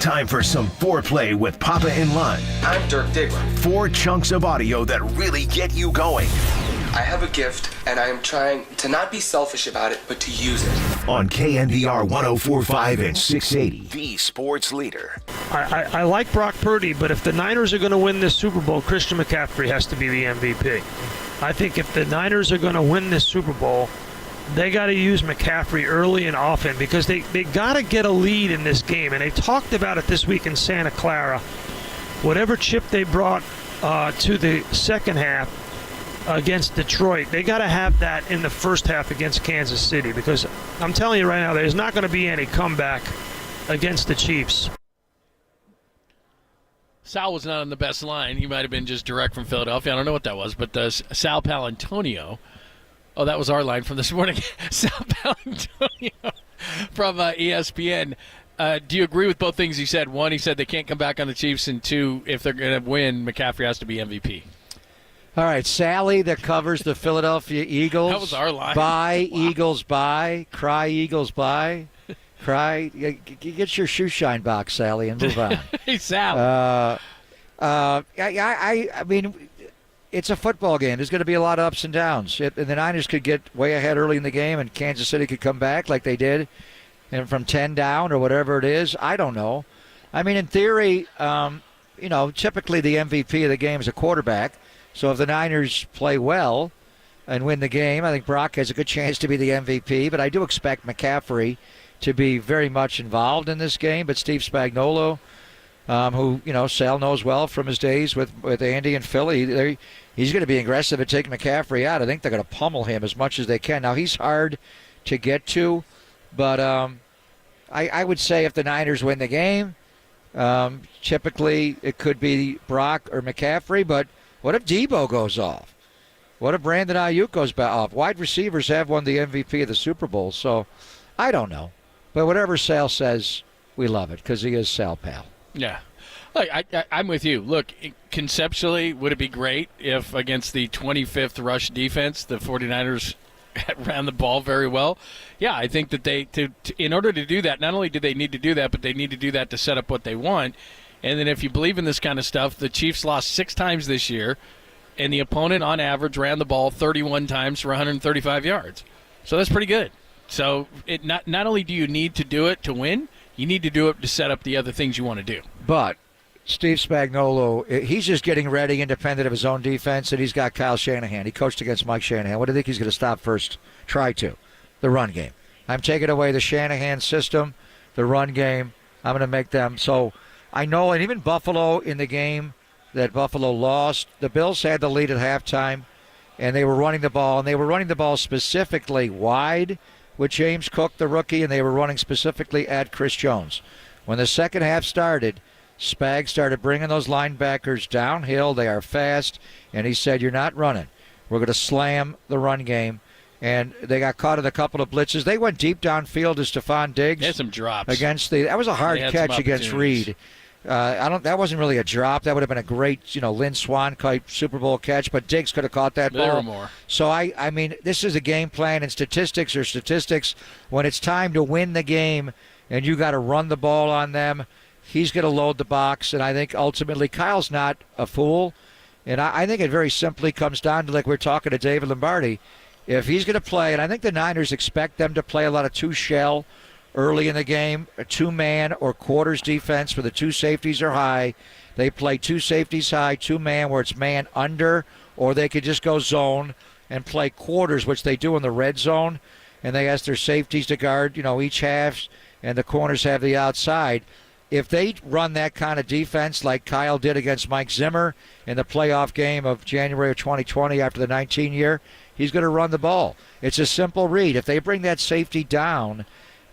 Time for some foreplay with Papa in Lund. I'm Dirk Diggler. 4 chunks of audio that really get you going. I have a gift, and I am trying to not be selfish about it, but to use it. On KNBR 104.5 and 680, the sports leader. I like Brock Purdy, but if the Niners are going to win this Super Bowl, Christian McCaffrey has to be the MVP. I think if the Niners are going to win this Super Bowl, they got to use McCaffrey early and often because they got to get a lead in this game. And they talked about it this week in Santa Clara. Whatever chip they brought to the second half against Detroit, they got to have that in the first half against Kansas City because I'm telling you right now, there's not going to be any comeback against the Chiefs. Sal was not on the best line. He might have been just direct from Philadelphia. I don't know what that was, but Sal Palantonio. Oh, that was our line from this morning. Sal Palantonio from ESPN. Do you agree with both things he said? One, he said they can't come back on the Chiefs, and two, if they're going to win, McCaffrey has to be MVP. All right, Sally that covers the Philadelphia Eagles. That was our line. Buy, Wow. Eagles, buy. Cry, Eagles, buy. Cry. Get your shoe shine box, Sally, and move on. Hey, Sal. I mean, it's a football game. There's going to be a lot of ups and downs. And the Niners could get way ahead early in the game, and Kansas City could come back like they did, and from 10 down or whatever it is. I don't know. I mean, in theory, typically the MVP of the game is a quarterback. So if the Niners play well and win the game, I think Brock has a good chance to be the MVP. But I do expect McCaffrey to be very much involved in this game. But Steve Spagnuolo, who Sal knows well from his days with Andy and Philly, he's going to be aggressive at taking McCaffrey out. I think they're going to pummel him as much as they can. Now, he's hard to get to, but I would say if the Niners win the game, typically it could be Brock or McCaffrey. But what if Debo goes off? What if Brandon Ayuk goes off? Wide receivers have won the MVP of the Super Bowl, so I don't know. But whatever Sal says, we love it because he is Sal Pal. Yeah. Look, I'm with you. Look, conceptually, would it be great if against the 25th rush defense, the 49ers ran the ball very well? Yeah, I think that in order to do that, not only do they need to do that, but they need to do that to set up what they want. And then if you believe in this kind of stuff, the Chiefs lost 6 times this year, and the opponent on average ran the ball 31 times for 135 yards. So that's pretty good. So not only do you need to do it to win, you need to do it to set up the other things you want to do. But Steve Spagnuolo, he's just getting ready independent of his own defense, and he's got Kyle Shanahan. He coached against Mike Shanahan. What do you think he's going to stop first? Try to. The run game. I'm taking away the Shanahan system, the run game. I'm going to make them. So I know, and even Buffalo in the game that Buffalo lost, the Bills had the lead at halftime, and they were running the ball, and they were running the ball specifically wide with James Cook, the rookie, and they were running specifically at Chris Jones. When the second half started, Spag started bringing those linebackers downhill. They are fast, and he said, you're not running. We're going to slam the run game. And they got caught in a couple of blitzes. They went deep downfield to Stephon Diggs. They had some drops. That was a hard catch against Reed. That wasn't really a drop. That would have been a great, Lynn Swann type Super Bowl catch, but Diggs could have caught that ball. There were more. So I mean, this is a game plan, and statistics are statistics. When it's time to win the game, and you got to run the ball on them, he's going to load the box. And I think ultimately Kyle's not a fool, and I think it very simply comes down to, like we're talking to David Lombardi, if he's going to play, and I think the Niners expect them to play a lot of two-shell early in the game, a two-man or quarters defense where the two safeties are high. They play two safeties high, two-man where it's man under, or they could just go zone and play quarters, which they do in the red zone, and they ask their safeties to guard, each half, and the corners have the outside. If they run that kind of defense like Kyle did against Mike Zimmer in the playoff game of January of 2020 after the 19 year, he's going to run the ball. It's a simple read. If they bring that safety down,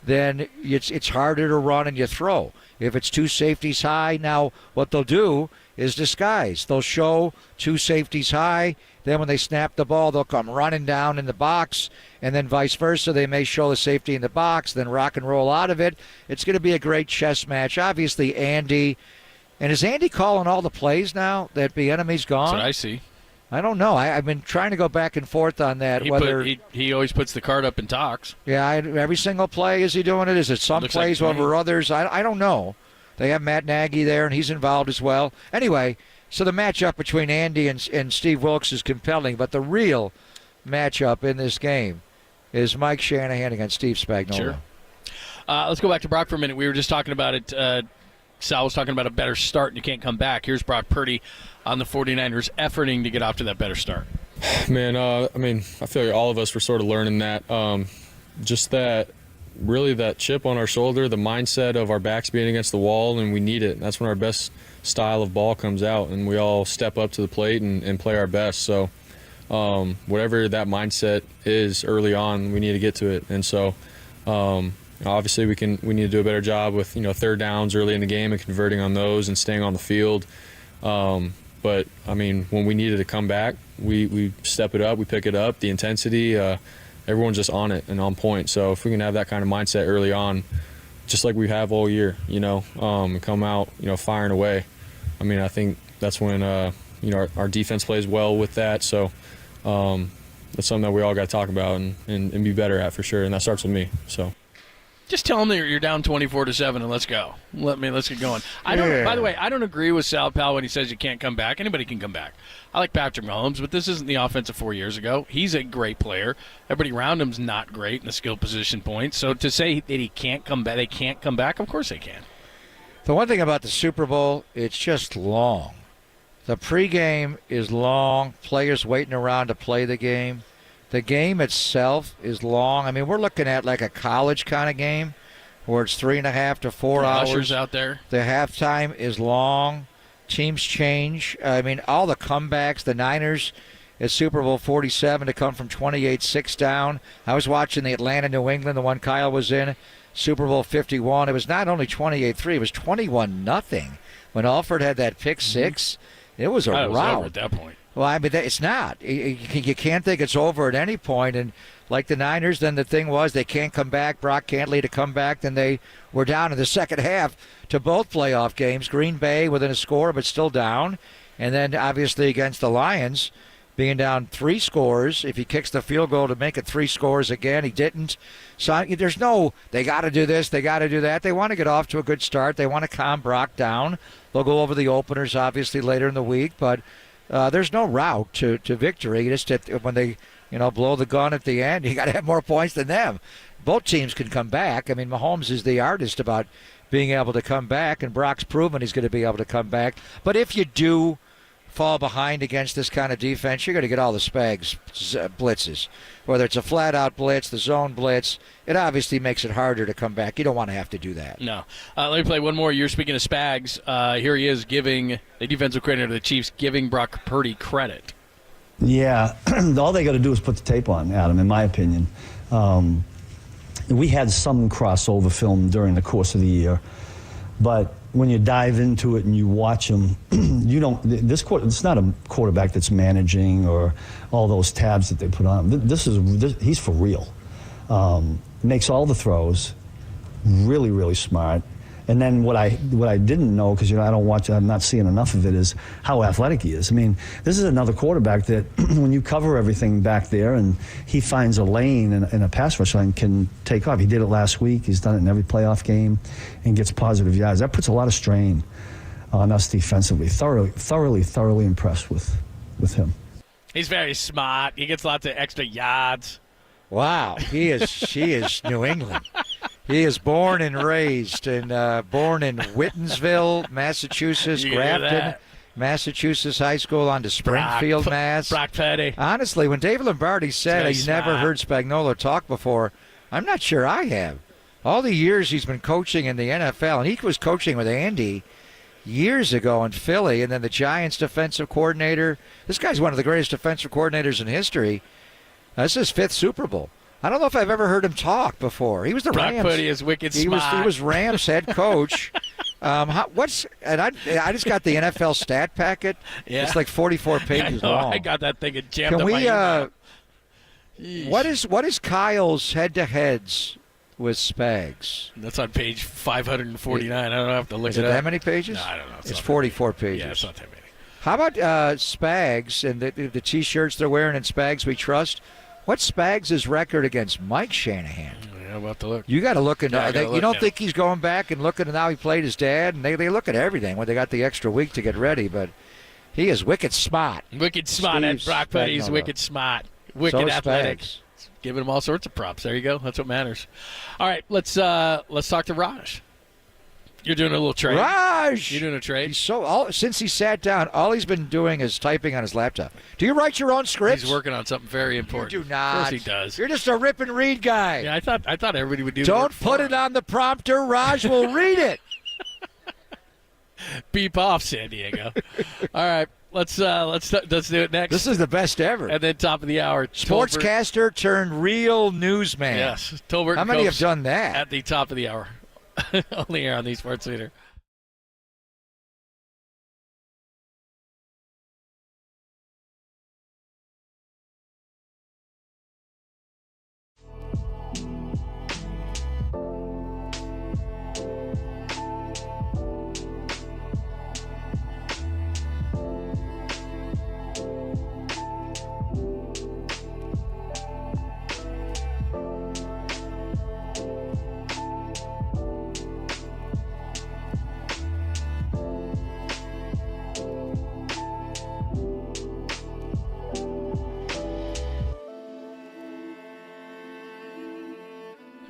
then it's harder to run and you throw. If it's two safeties high, now what they'll do is disguise. They'll show two safeties high. Then when they snap the ball, they'll come running down in the box, and then vice versa. They may show the safety in the box, then rock and roll out of it. It's going to be a great chess match. Obviously, Andy. And is Andy calling all the plays now that the enemy's gone? That's what I see. I don't know. I've been trying to go back and forth on that. He always puts the card up in talks. Yeah, every single play, is he doing it? Is it some Looks plays like over others? I don't know. They have Matt Nagy there, and he's involved as well. Anyway, so the matchup between Andy and Steve Wilkes is compelling, but the real matchup in this game is Mike Shanahan against Steve Spagnuolo. Sure. Let's go back to Brock for a minute. We were just talking about it. Sal was talking about a better start, and you can't come back. Here's Brock Purdy on the 49ers efforting to get off to that better start. Man, I feel like all of us were sort of learning that. Just that, really that chip on our shoulder, the mindset of our backs being against the wall, and we need it. That's when our best style of ball comes out, and we all step up to the plate and play our best. So whatever that mindset is early on, we need to get to it. And so obviously we need to do a better job with third downs early in the game and converting on those and staying on the field. But when we needed to come back, we step it up, we pick it up, the intensity, everyone's just on it and on point. So if we can have that kind of mindset early on, just like we have all year, and come out, firing away. I think that's when our defense plays well with that. So that's something that we all got to talk about and be better at for sure. And that starts with me. So. Just tell them that you're down 24-7 and let's go. Let's get going. By the way, I don't agree with Sal Pal when he says you can't come back. Anybody can come back. I like Patrick Mahomes, but this isn't the offense of 4 years ago. He's a great player. Everybody around him's not great in the skill position points. So to say that he can't come back, they can't come back. Of course they can. The one thing about the Super Bowl, it's just long. The pregame is long. Players waiting around to play the game. The game itself is long. We're looking at like a college kind of game where it's 3.5 to 4 hours. Ushers out there. The halftime is long. Teams change. All the comebacks, the Niners at Super Bowl 47 to come from 28-6 down. I was watching the Atlanta-New England, the one Kyle was in, Super Bowl 51. It was not only 28-3, it was 21-0. When Alford had that pick six, it was a rout. It was over at that point. Well, it's not. You can't think it's over at any point. And like the Niners, then the thing was they can't come back. Brock can't lead a comeback. Then they were down in the second half to both playoff games. Green Bay within a score, but still down. And then obviously against the Lions, being down 3 scores. If he kicks the field goal to make it 3 scores again, he didn't. So there's no, they got to do this, they got to do that. They want to get off to a good start. They want to calm Brock down. They'll go over the openers obviously later in the week, but there's no route to victory. Just when they blow the gun at the end, you got to have more points than them. Both teams can come back. Mahomes is the artist about being able to come back, and Brock's proven he's going to be able to come back. But if you do fall behind against this kind of defense, you're going to get all the Spags blitzes. Whether it's a flat-out blitz, the zone blitz, it obviously makes it harder to come back. You don't want to have to do that. No. Let me play one more. You're speaking of Spags. Here he is giving the defensive coordinator of the Chiefs, giving Brock Purdy credit. Yeah. All they got to do is put the tape on, Adam, in my opinion. We had some crossover film during the course of the year, but when you dive into it and you watch him, it's not a quarterback that's managing or all those tabs that they put on him. He's for real. Makes all the throws, really, really smart. And then what I didn't know, because I don't watch, I'm not seeing enough of it, is how athletic he is. This is another quarterback that when you cover everything back there and he finds a lane and a pass rush line can take off. He did it last week. He's done it in every playoff game and gets positive yards. That puts a lot of strain on us defensively. Thoroughly impressed with him. He's very smart. He gets lots of extra yards. Wow, she is New England. He is born and raised born in Whitensville, Massachusetts, Grafton, Massachusetts High School, on to Springfield, Mass. Brock Purdy. Honestly, when Dave Lombardi said he never heard Spagnuolo talk before, I'm not sure I have. All the years he's been coaching in the NFL, and he was coaching with Andy years ago in Philly, and then the Giants defensive coordinator. This guy's one of the greatest defensive coordinators in history. This is his 5th Super Bowl. I don't know if I've ever heard him talk before. He was the Rams. Brock Purdy is wicked smart. He was Rams head coach. I just got the NFL stat packet. Yeah. It's like 44 pages long. I got that thing and jammed up my email. What is Kyle's head-to-heads with Spags? That's on page 549. I don't have to look it up. Is it that many pages? No, I don't know. It's 44 pages. Yeah, it's not that many. How about Spags and the T-shirts they're wearing in Spags We Trust? What's Spags' record against Mike Shanahan? Yeah, we'll have to look. You got to look into. Yeah, You don't think he's going back and looking at how he played his dad? And they look at everything when they got the extra week to get ready. But he is wicked smart. Wicked smart. That Brock Purdy is wicked smart. Wicked athletic. Giving him all sorts of props. There you go. That's what matters. All right, let's talk to Raj. You're doing a little trade. Raj! You're doing a trade? He's since he sat down, all he's been doing is typing on his laptop. Do you write your own scripts? He's working on something very important. You do not. Of course he does. You're just a rip and read guy. Yeah, I thought everybody would do. Don't put it on the prompter. Raj will read it. Beep off, San Diego. All right, let's do it next. This is the best ever. And then top of the hour, sportscaster turned real newsman. Yes, Tolbert. How many have done that? At the top of the hour, only here on the Sports Leader.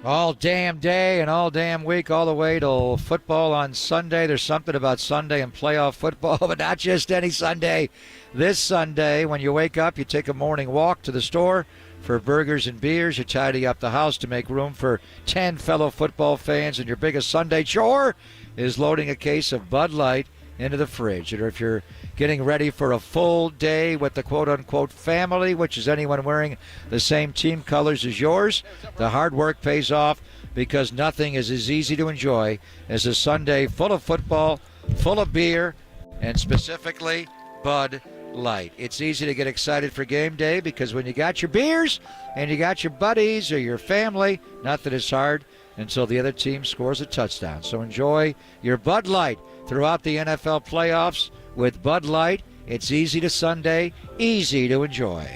All damn day and all damn week, all the way till football on Sunday. There's something about Sunday and playoff football, but not just any Sunday. This Sunday, when you wake up, you take a morning walk to the store for burgers and beers. You tidy up the house to make room for 10 fellow football fans, and your biggest Sunday chore is loading a case of Bud Light into the fridge. Or if you're getting ready for a full day with the quote-unquote family, which is anyone wearing the same team colors as yours, the hard work pays off, because nothing is as easy to enjoy as a Sunday full of football, full of beer, and specifically Bud Light. It's easy to get excited for game day, because when you got your beers and you got your buddies or your family, nothing is hard until the other team scores a touchdown. So enjoy your Bud Light throughout the NFL playoffs. With Bud Light, it's easy to Sunday, easy to enjoy.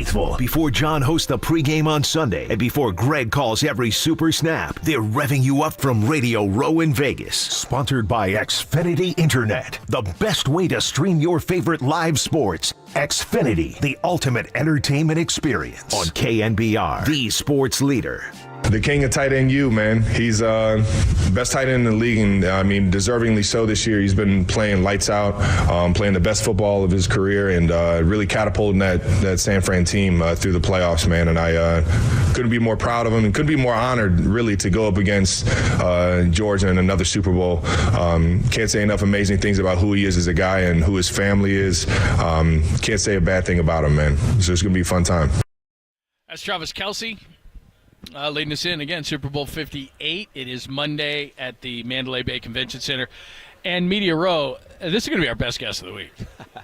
faithful. Before John hosts the pregame on Sunday and before Greg calls every super snap, they're revving you up from Radio Row in Vegas. Sponsored by Xfinity Internet, the best way to stream your favorite live sports. Xfinity, the ultimate entertainment experience on KNBR, the sports leader. The king of tight end, man. He's best tight end in the league, and I mean, deservingly so this year. He's been playing lights out, playing the best football of his career, and really catapulting that San Fran team through the playoffs, man. And I couldn't be more proud of him, and couldn't be more honored, really, to go up against Georgia in another Super Bowl. Can't say enough amazing things about who he is as a guy and who his family is. Can't say a bad thing about him, man. So it's gonna be a fun time. That's Travis Kelce. Leading us in, again, Super Bowl 58. It is Monday at the Mandalay Bay Convention Center and Media Row. This is going to be our best guest of the week.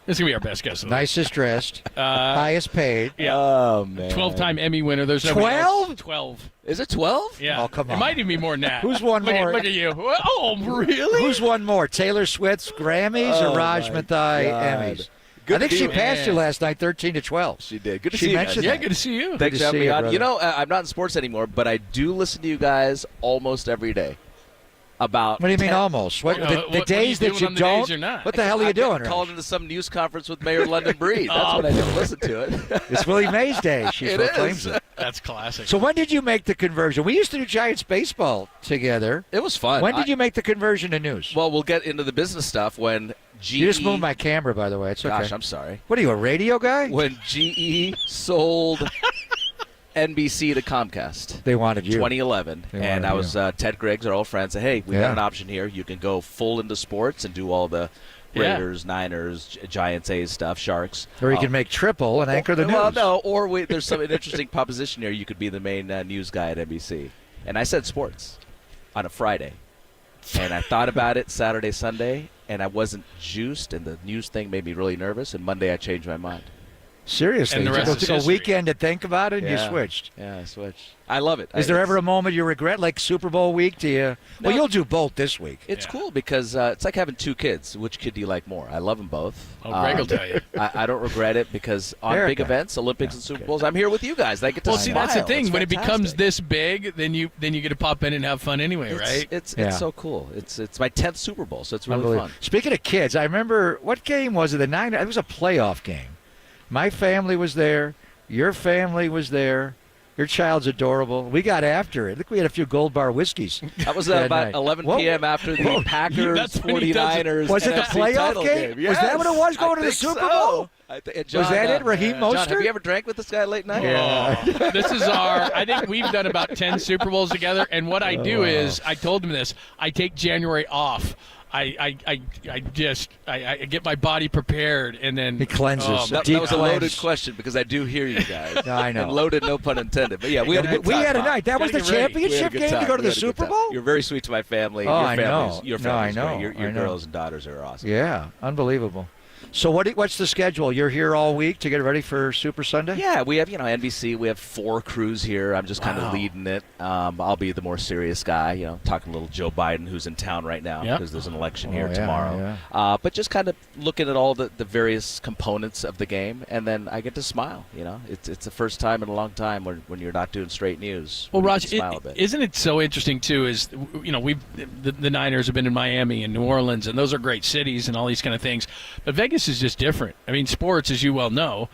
This is going to be our best guest of the week. Nicest dressed, highest paid. Yeah. Oh, man. 12-time Emmy winner. There's 12? 12. Is it 12? Yeah. Oh, come on. It might even be more than that. Who's won more? Look at you. Oh, really? Who's won more, Taylor Swift's Grammys or Raj Mathai Emmys? Good I think to she you, passed man. you last night, 13-12. She did. Good to She see you guys. mentioned Yeah, that. good to see you. Thanks Good for to having see me you, on. brother. You know, I'm not in sports anymore, but I do listen to you guys almost every day. About What do you mean 10 almost? What, What the are you days that doing you on the don't? days you're not? What the hell are you I've been doing? called Raj? into some news conference with Mayor London Breed. That's what I don't listen to it. It's Willie Mays Day. She It proclaims is. it. That's classic. So when did you make the conversion? We used to do Giants baseball together. It was fun. When did you make the conversion to news? Well, we'll get into the business stuff when GE. You just moved my camera, by the way. It's okay. Gosh, I'm sorry. What are you, a radio guy? When GE sold NBC to Comcast. They wanted you. 2011. They And wanted I was Ted Griggs, our old friend, said, hey, we've Yeah. got an option here. You can go full into sports and do all the Yeah. Raiders, Niners, Giants, A's stuff, Sharks. Or you can make triple and anchor the news. Well, no, or there's an interesting proposition here. You could be the main news guy at NBC. And I said sports on a Friday. And I thought about it Saturday, Sunday, and I wasn't juiced, and the news thing made me really nervous. And Monday I changed my mind. Seriously, And the you rest is took a history. weekend to think about it, and you Yeah. switched. Yeah, I switched. I love it. Is there ever a moment you regret, like Super Bowl week? Do you? No. Well, you'll do both this week. It's cool because it's like having two kids. Which kid do you like more? I love them both. Oh, Greg will tell you. I don't regret it because on big Erica. events, Olympics and Super Bowls, I'm here with you guys. I get to Well, see, smile. that's the thing. It's When it becomes fantastic. this big, then you get to pop in and have fun anyway, right? It's Yeah. so cool. It's my 10th Super Bowl, so it's really Unbelievable. fun. Speaking of kids, I remember what game was it? The Niners. It was a playoff game. My family was there. Your family was there. Your child's adorable. We got after it. Look, we had a few Gold Bar whiskeys. That was that about night. 11 Whoa. p.m. after the Packers That's when he does it. 49ers. Was it the NFC playoff title game? Yes. Was that what it was going I to the think Super so. Bowl? John, Was that it, Raheem John, have Mostert? you ever drank with this guy late night? Oh, this is I think we've done about 10 Super Bowls together, and what I do is, I told him this, I take January off. I get my body prepared, and then He cleanses. That Deep was a loaded cleanse. question because I do hear you guys. No, I know. And loaded, no pun intended. But yeah, we had a good We time. had a Bob. night. That was the Gotta get ready. We had a championship good game to time. go to We the had a good Super time. Bowl? You're very sweet to my family. Oh, your I family's, know. Your No, I family's know. great. Your I know. girls and daughters are awesome. Yeah, unbelievable. So what's the schedule? You're here all week to get ready for Super Sunday? Yeah, we have, NBC. We have 4 crews here. I'm just kind Wow. of leading it. I'll be the more serious guy, talking a little Joe Biden, who's in town right now Yeah. because there's an election Oh, here yeah, tomorrow. yeah. But just kind of looking at all the various components of the game, and then I get to smile. It's the first time in a long time when you're not doing straight news. Well, when you Raj, can smile a bit. isn't it so interesting too? Is the Niners have been in Miami and New Orleans, and those are great cities and all these kind of things. But Vegas is just different. I mean, sports, as you well know,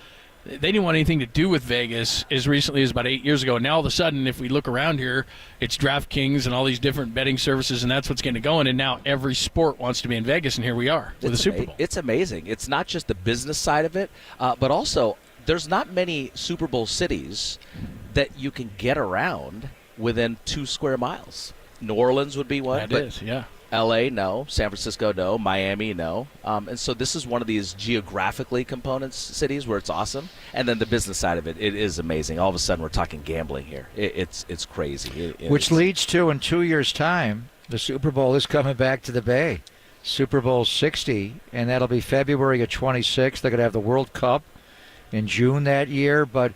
they didn't want anything to do with Vegas as recently as about 8 years ago. Now all of a sudden, if we look around here, it's DraftKings and all these different betting services, and that's what's getting it going. And now every sport wants to be in Vegas, and here we are with the Super Bowl. It's amazing. It's not just the business side of it, but also there's not many Super Bowl cities that you can get around within 2 square miles. New Orleans would be one. That but is, yeah. L.A., no. San Francisco, no. Miami, no. And so this is one of these geographically components cities where it's awesome. And then the business side of it is amazing. All of a sudden, we're talking gambling here. It's crazy. Which leads to, in 2 years' time, the Super Bowl is coming back to the Bay. Super Bowl 60, and that'll be February of 26. They're going to have the World Cup in June that year. But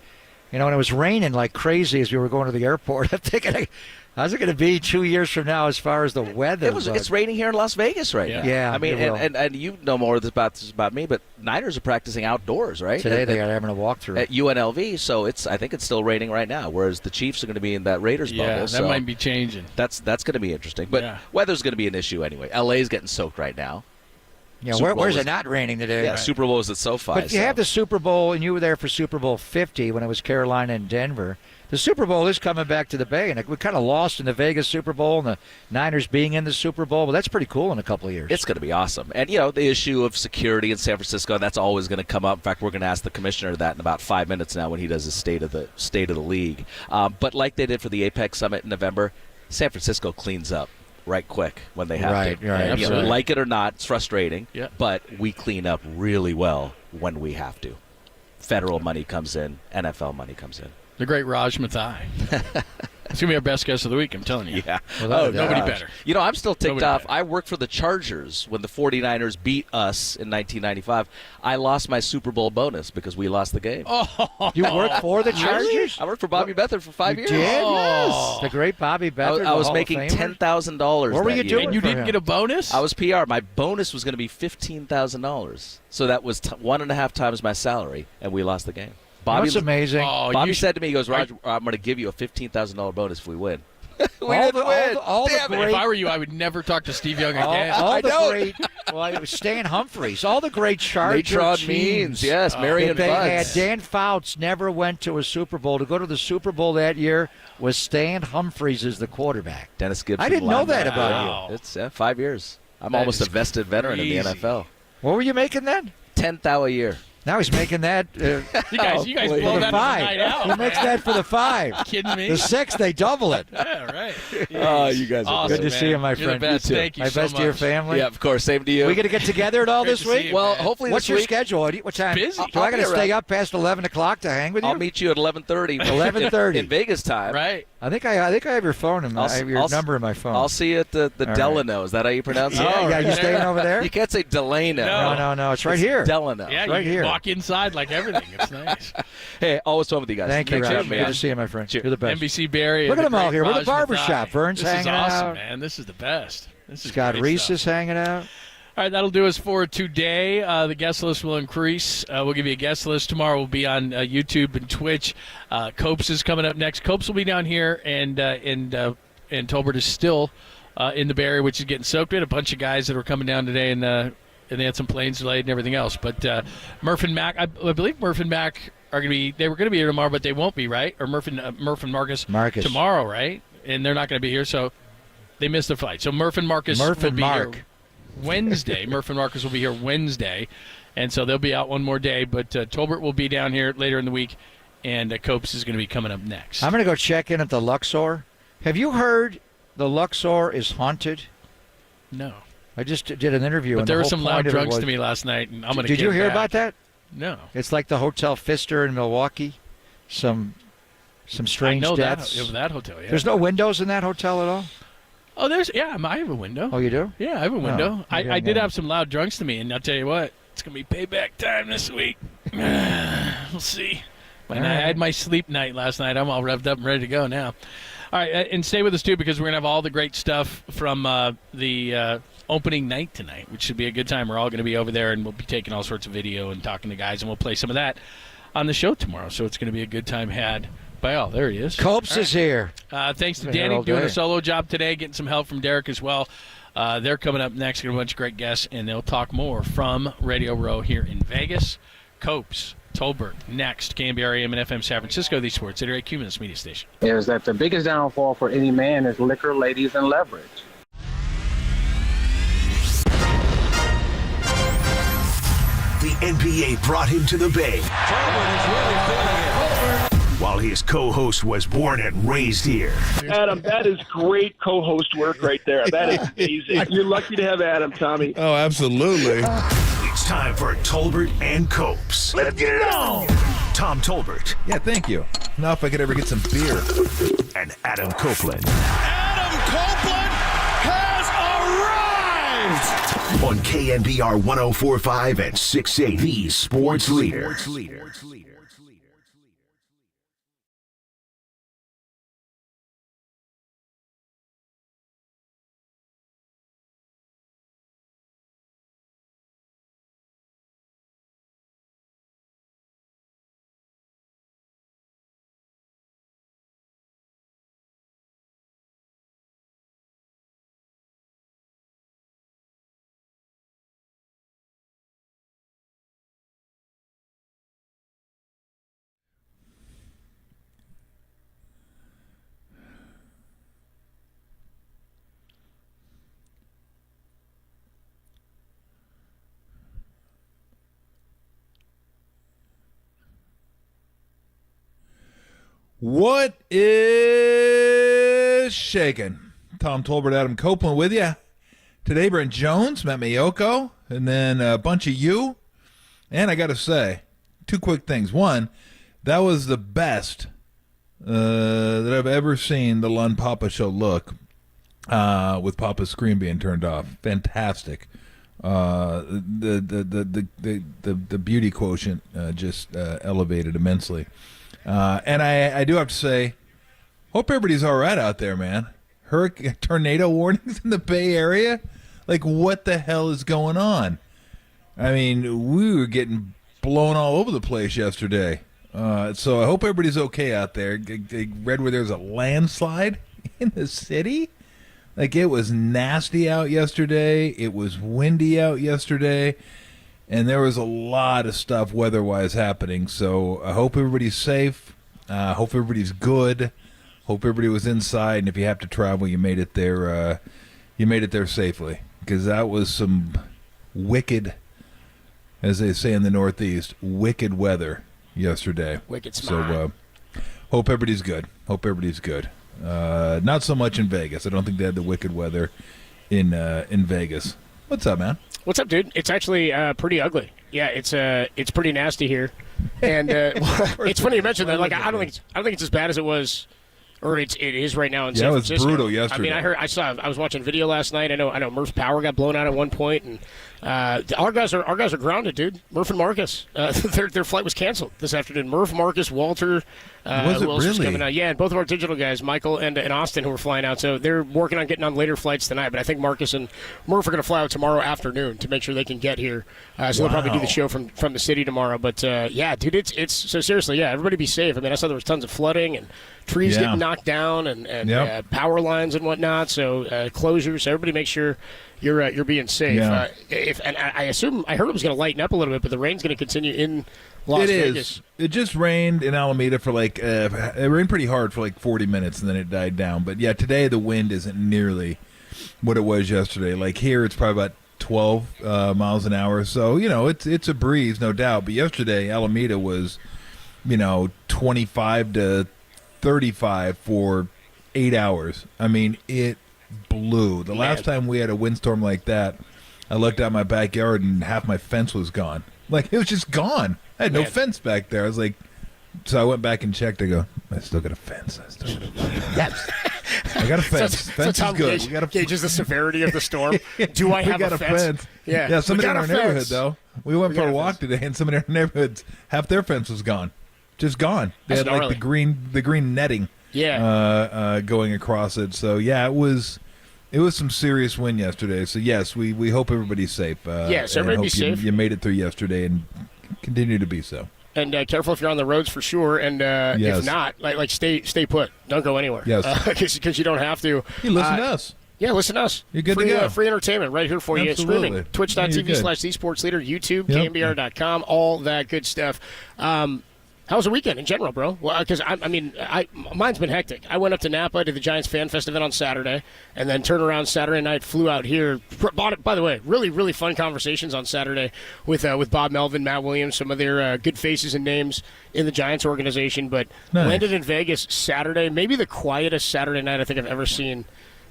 You know, and it was raining like crazy as we were going to the airport. I'm thinking, how's it going to be 2 years from now as far as the weather? It's raining here in Las Vegas right now. Yeah, I mean, it will. and you know more about this about me, but Niners are practicing outdoors, right? Today they are having a walkthrough at UNLV, so I think it's still raining right now. Whereas the Chiefs are going to be in that Raiders bubble. Yeah, that so might be changing. That's going to be interesting. But weather's going to be an issue anyway. LA's getting soaked right now. Yeah, where's it not raining today? Yeah, Right. Super Bowl is at SoFi. But you have the Super Bowl, and you were there for Super Bowl 50 when it was Carolina and Denver. The Super Bowl is coming back to the Bay, and we kind of lost in the Vegas Super Bowl and the Niners being in the Super Bowl, but that's pretty cool in a couple of years. It's going to be awesome. And, the issue of security in San Francisco, that's always going to come up. In fact, we're going to ask the commissioner that in about 5 minutes now when he does his state of the league. But like they did for the Apex Summit in November, San Francisco cleans up right quick when they have to. Right, And, like it or not, it's frustrating, Yeah. but we clean up really well when we have to. Federal money comes in, NFL money comes in. The great Raj Mathai. It's going to be our best guest of the week, I'm telling you. Yeah. Nobody better. I'm still ticked Nobody off. better. I worked for the Chargers when the 49ers beat us in 1995. I lost my Super Bowl bonus because we lost the game. Oh, You worked for the Chargers? I worked for Bobby Beathard for 5 years. You did? Oh. The great Bobby Beathard. I was Hall of making Famer? $10,000. What were you doing? And you for didn't him? get a bonus? I was PR. My bonus was going to be $15,000. So that was 1.5 times my salary, and we lost the game. That's amazing. Bobby said to me, he goes, Roger, I'm going to give you a $15,000 bonus if we win. We all didn't the, win. all the Damn it. great, If I were you, I would never talk to Steve Young again. all the great, well, it was Stan Humphries, all the great Charger Natron teams. Means, yes, Marion They had Buds. Dan Fouts never went to a Super Bowl. To go to the Super Bowl that year was Stan Humphries as the quarterback. Dennis Gibson. I didn't know that linebacker. about you. It's 5 years. I'm That almost is a vested veteran in the crazy. NFL. What were you making then? $10,000 a year. Now he's making that You guys please. blow for that the as a night five. out. He makes that for the five. Kidding me? The six, they double it. Yeah, right. Oh, you guys are Awesome, Good to see you, my You're friend. the best. You too. Thank you My so best to your much. family. Yeah, of course. Same to you. We going to get together at all Great this to see week? you, well, man. hopefully What's this your week. schedule? What time? busy. Do I got to I'll be stay around. up past 11 o'clock to hang with you? I'll meet you at 11:30. 11:30. in Vegas time. Right. I think I have your phone in my, I have your number in my phone. I'll see you at the right. Delano. Is that how you pronounce it? yeah, you staying over there? You can't say Delano. No. It's right here. Delano. Yeah, right you here. walk inside like everything. It's nice. Hey, always fun with you guys. Thank you, Thanks, Raj. man. Good to see you, my friend. Cheers. You're the best. NBC Barry. Look and at the them all great here. We're the Raj barbershop. Mathai. Vern's This hanging is awesome, out. man. This is the best. This is Scott great Reese stuff. is hanging out. All right, that'll do us for today. The guest list will increase. We'll give you a guest list tomorrow. We'll be on YouTube and Twitch. Copes is coming up next. Copes will be down here, and Tolbert is still in the Bay Area, which is getting soaked. We had a bunch of guys that were coming down today, and they had some planes delayed and everything else. But Murph and Mac, I believe Murph and Mac are going to be. They were going to be here tomorrow, but they won't be, right? Or Murph and Marcus tomorrow, right? And they're not going to be here, so they missed their flight. So Murph and Marcus will be here Wednesday. Murph and Marcus will be here Wednesday, and so they'll be out one more day. But Tolbert will be down here later in the week, and Copes is going to be coming up next. I'm going to go check in at the Luxor. Have you heard the Luxor is haunted? No. I just did an interview. But and there the were whole some point loud of it drunks was- to me last night, and I'm going to Did you hear about that? No. It's like the Hotel Pfister in Milwaukee. Some strange I know deaths. that hotel, yeah. There's no windows in that hotel at all? Oh, I have a window. Oh, you do? Yeah, I have a window. maybe I I'm did wrong. have some loud drunks to me, and I'll tell you what, it's going to be payback time this week. We'll see. And I had my sleep night last night. I'm all revved up and ready to go now. All right, and stay with us, too, because we're going to have all the great stuff from the opening night tonight, which should be a good time. We're all going to be over there, and we'll be taking all sorts of video and talking to guys, and we'll play some of that on the show tomorrow. So it's going to be a good time had by all. There he is. Copes is here. Thanks to Been here Danny all doing day. a solo job today, getting some help from Derek as well. They're coming up next, got a bunch of great guests, and they'll talk more from Radio Row here in Vegas. Copes, Tolbert, next. KNBR AM and FM San Francisco, the Sports City Cumulus Media Station. Is that the biggest downfall for any man is liquor, ladies, and leverage. The NBA brought him to the Bay. While his co-host was born and raised here. Adam, that is great co-host work right there. That is amazing. You're lucky to have Adam, Tommy. Oh, absolutely. It's time for Tolbert and Copes. Let's get it on! Tom Tolbert. Yeah, thank you. Now if I could ever get some beer. And Adam Copeland. Adam Copeland has arrived! On KNBR 104.5 and 680, the sports leader. What is shaking? Tom Tolbert, Adam Copeland with you. Today, Brent Jones, Matt Mayoko, and then a bunch of you. And I got to say, two quick things. One, that was the best that I've ever seen the Lund Papa show look with Papa's screen being turned off. Fantastic. The beauty quotient just elevated immensely. And I do have to say, hope everybody's all right out there, man. Hurricane tornado warnings in the Bay Area? Like, what the hell is going on? I mean, we were getting blown all over the place yesterday. So I hope everybody's okay out there. I read where there's a landslide in the city. Like, it was nasty out yesterday. It was windy out yesterday. And there was a lot of stuff weather-wise happening. So I hope everybody's safe. Hope everybody's good. Hope everybody was inside. And if you have to travel, you made it there. You made it there safely, because that was some wicked, as they say in the Northeast, wicked weather yesterday. Wicked smart. So hope everybody's good. Hope everybody's good. Not so much in Vegas. I don't think they had the wicked weather in Vegas. What's up, man? What's up, dude? It's actually pretty ugly. Yeah, it's pretty nasty here, and it's funny you mentioned that. Like, I don't think it's as bad as it was, or it is right now in San Francisco. Yeah, it was brutal yesterday. I mean, I was watching video last night. I know Murph's power got blown out at one point, and our guys are grounded, dude. Murph and Marcus, their flight was canceled this afternoon. Murph, Marcus, Walter. Was it who else was really? coming out? Yeah, and both of our digital guys, Michael and Austin, who were flying out. So they're working on getting on later flights tonight. But I think Marcus and Murph are going to fly out tomorrow afternoon to make sure they can get here. So they'll probably do the show from the city tomorrow. But yeah, dude, it's so seriously, yeah, everybody be safe. I mean, I saw there was tons of flooding and trees getting knocked down and power lines and whatnot. So closures. So everybody make sure you're being safe. Yeah. And I assume I heard it was going to lighten up a little bit, but the rain's going to continue in Las Vegas. It just rained in Alameda for it rained pretty hard for like 40 minutes, and then it died down. But yeah, today the wind isn't nearly what it was yesterday. Like here, it's probably about 12 miles an hour. So, it's a breeze, no doubt. But yesterday, Alameda was, 25 to 35 for 8 hours. I mean, it blew. The last time we had a windstorm like that, I looked out my backyard and half my fence was gone. Like, it was just gone. I had no fence back there. I was like, so I went back and checked. I go, I still got a fence. Yes. I got a fence. Fence is good. Gauges the severity of the storm. Do I have a fence? Yeah. Somebody in our neighborhood, though. We went for a walk today, and somebody in our neighborhood, half their fence was gone. Just gone. They had like the green netting going across it. So, yeah, it was some serious wind yesterday. So, yes, we hope everybody's safe. Yes, everybody be safe. You made it through yesterday and continue to be so. And careful if you're on the roads for sure. And if not, like stay put. Don't go anywhere. Yes. Because you don't have to. You listen to us. Yeah, listen to us. You're good to go. Free entertainment right here for you. Streaming. Twitch.tv/thesportsleader, YouTube, KNBR.com, all that good stuff. How was the weekend in general, bro? Well, because mine's been hectic. I went up to Napa to the Giants Fan Fest event on Saturday, and then turned around Saturday night, flew out here. By the way, really, really fun conversations on Saturday with Bob Melvin, Matt Williams, some of their good faces and names in the Giants organization. But landed in Vegas Saturday, maybe the quietest Saturday night I think I've ever seen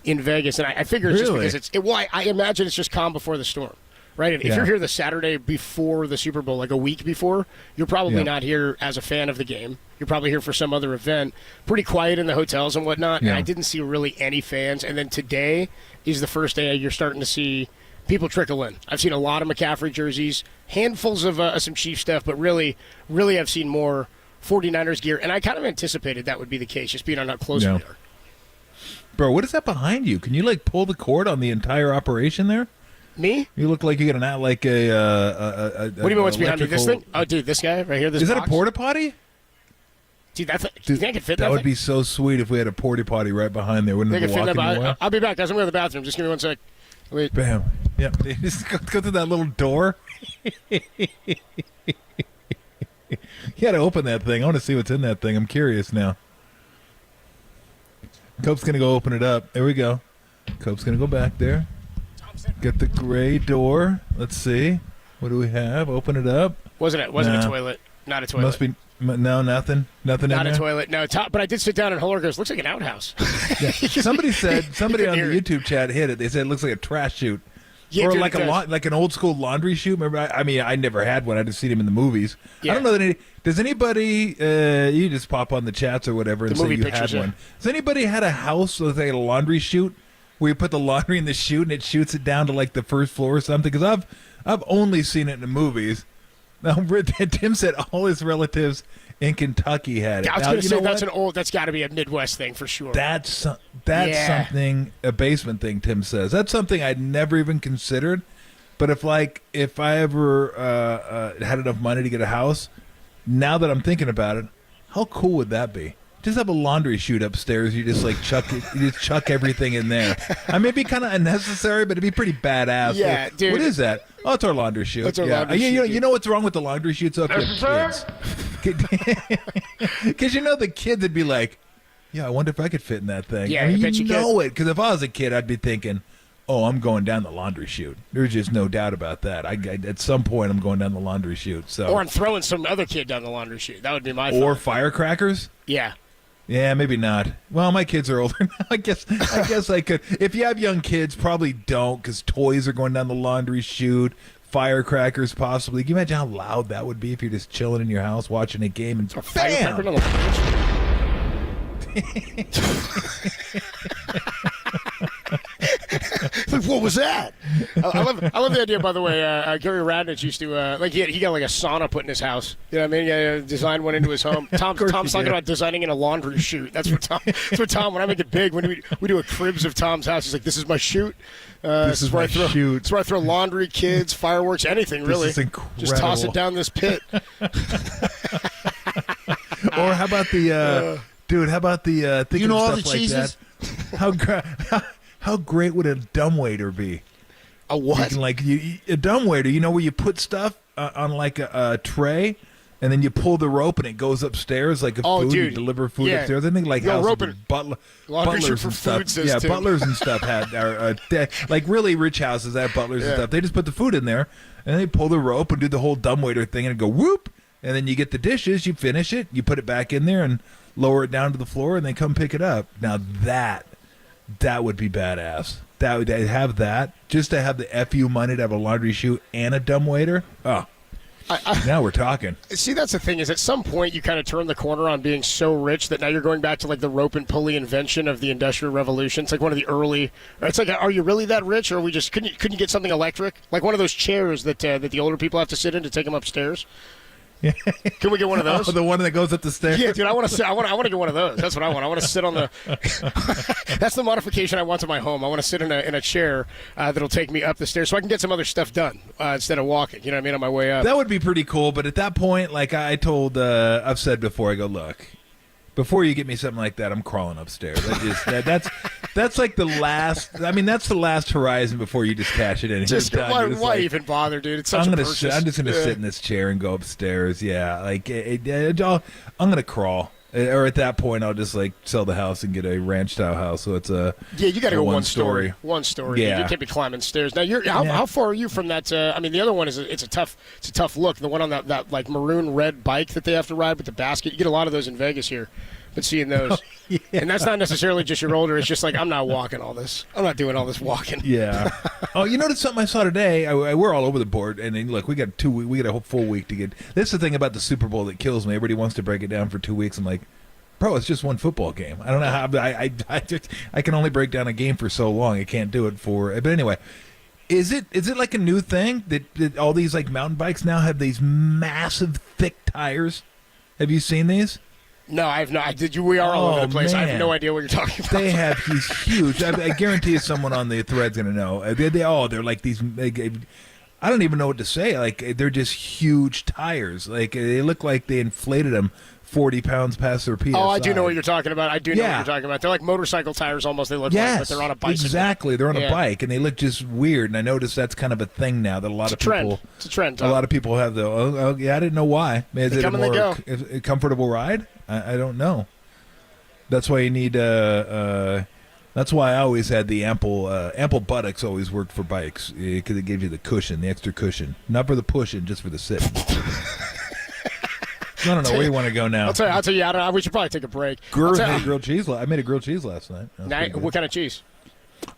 in Vegas. And I figure it's just because I imagine it's just calm before the storm. Right? If you're here the Saturday before the Super Bowl, like a week before, you're probably not here as a fan of the game. You're probably here for some other event. Pretty quiet in the hotels and whatnot. Yeah. And I didn't see really any fans. And then today is the first day you're starting to see people trickle in. I've seen a lot of McCaffrey jerseys, handfuls of some Chief stuff, but really, really I've seen more 49ers gear. And I kind of anticipated that would be the case, just being on how close we are. Bro, what is that behind you? Can you, pull the cord on the entire operation there? Me? You look like you got a what do you mean what's behind me? This thing? Oh, dude, this guy right here. This is box? That a porta potty? Dude, do you think I could fit that? That would thing? be so sweet if we had a porta potty right behind there. Wouldn't it be walking away? I'll be back, guys. I'm going to the bathroom. Just give me 1 sec. Wait. Bam. Yep. Just go through that little door. You got to open that thing. I want to see what's in that thing. I'm curious now. Cope's going to go open it up. There we go. Cope's going to go back there. Get the gray door. Let's see. What do we have? Open it up. Wasn't a toilet. Not a toilet. No, nothing Not in a there? toilet. No, but I did sit down and Holler goes, looks like an outhouse. Yeah. Somebody on the YouTube chat hit it. They said it looks like a trash chute. Yeah, or dude, like like an old school laundry chute. Remember, I never had one. I just seen them in the movies. Yeah. I don't know that does anybody? You just pop on the chats or whatever and say you had one. Has anybody had a house with like a laundry chute where you put the laundry in the chute and it shoots it down to like the first floor or something? Because I've only seen it in the movies. Now, Tim said all his relatives in Kentucky had it. I was going to say that's got to be a Midwest thing for sure. That's something, a basement thing, Tim says. That's something I'd never even considered. But if I ever had enough money to get a house, now that I'm thinking about it, how cool would that be? Just have a laundry chute upstairs. You just chuck everything in there. I mean, it'd be kind of unnecessary, but it'd be pretty badass. Yeah, dude. What is that? Oh, it's our laundry chute. It's our laundry chute. You know what's wrong with the laundry chute? So if you have kids, because the kids would be like, "Yeah, I wonder if I could fit in that thing." Yeah, I mean, I bet you you know it. Because if I was a kid, I'd be thinking, "Oh, I'm going down the laundry chute." There's just no doubt about that. At some point, I'm going down the laundry chute. So, or I'm throwing some other kid down the laundry chute. That would be my. Or firecrackers. Yeah. Yeah, maybe not. Well, my kids are older now. I guess I could. If you have young kids, probably don't, because toys are going down the laundry chute. Firecrackers, possibly. Can you imagine how loud that would be if you're just chilling in your house watching a game and Firecracker bam! on Like, what was that? I love the idea, by the way. Gary Radnich used to he got like a sauna put in his house. You know what I mean? Yeah, designed one into his home. Tom's talking about designing in a laundry chute. That's what Tom. When I make it big, when we do a cribs of Tom's house, he's like, "This is my chute. This is where I throw. It's where I throw laundry, kids, fireworks, anything really. This is incredible. Just toss it down this pit." Or how about the dude? How about the thinking of all stuff the like cheeses? that? How great would a dumbwaiter be? A what? A dumbwaiter. You know, where you put stuff on like a tray, and then you pull the rope and it goes upstairs like a food. Dude. You deliver food upstairs. I think like houses with butlers and stuff. Yeah, butlers and stuff are like really rich houses that have butlers and stuff. They just put the food in there and they pull the rope and do the whole dumbwaiter thing and go whoop, and then you get the dishes. You finish it. You put it back in there and lower it down to the floor, and they come pick it up. Now that would be badass. I'd have that just to have the FU money to have a laundry chute and a dumbwaiter. Oh, now we're talking. See, that's the thing, is at some point you kind of turn the corner on being so rich that now you're going back to like the rope and pulley invention of the Industrial Revolution. It's like one of the early. It's like, are you really that rich, or are we just couldn't you get something electric, like one of those chairs that the older people have to sit in to take them upstairs? Can we get one of those? Oh, the one that goes up the stairs. Yeah, dude, I want to get one of those. That's what I want. I want to sit on the. That's the modification I want to my home. I want to sit in a chair that'll take me up the stairs, so I can get some other stuff done instead of walking. You know what I mean, on my way up. That would be pretty cool. But at that point, like I told, I've said before, I go, look, before you get me something like that, I'm crawling upstairs. That's like the last. I mean, that's the last horizon before you just cash it in. Just why even bother, dude? It's such I'm a purchase. I'm just gonna sit in this chair and go upstairs. Yeah, like I'm gonna crawl. Or at that point, I'll just like sell the house and get a ranch style house. So it's a you got to go one story. One story. Yeah, you can't be climbing stairs. Now how far are you from that? I mean, the other one is it's a tough look. The one on that like maroon red bike that they have to ride with the basket. You get a lot of those in Vegas here. But seeing those, and that's not necessarily just your older. It's just like, I'm not walking all this. I'm not doing all this walking. Yeah. Oh, you noticed something I saw today? We're all over the board, and then, look, we got a whole full week to get. This is the thing about the Super Bowl that kills me. Everybody wants to break it down for 2 weeks. I'm like, bro, it's just one football game. I don't know how. I can only break down a game for so long. I can't do it for. But anyway. Is it like a new thing that all these like mountain bikes now have these massive thick tires? Have you seen these? No, I have not. We are all over the place. Man. I have no idea what you're talking about. They have these huge. I guarantee someone on the thread's going to know. They're like these. I don't even know what to say. Like they're just huge tires. Like they look like they inflated them 40 pounds past their PSI. Oh, I do know what you're talking about. I do know what you're talking about. They're like motorcycle tires almost. They look like, but they're on a bicycle. Exactly. They're on a bike, and they look just weird. And I noticed that's kind of a thing now that a lot of people. It's a trend. A lot of people have the. Oh, yeah, I didn't know why. Is it a more comfortable ride? I don't know. That's why you need. That's why I always had the ample buttocks. Always worked for bikes because it gives you the cushion, the extra cushion, not for the pushing, just for the sitting. I don't know where you want to go now. I'll tell you. I don't know. We should probably take a break. Grilled cheese. I made a grilled cheese last night. What kind of cheese?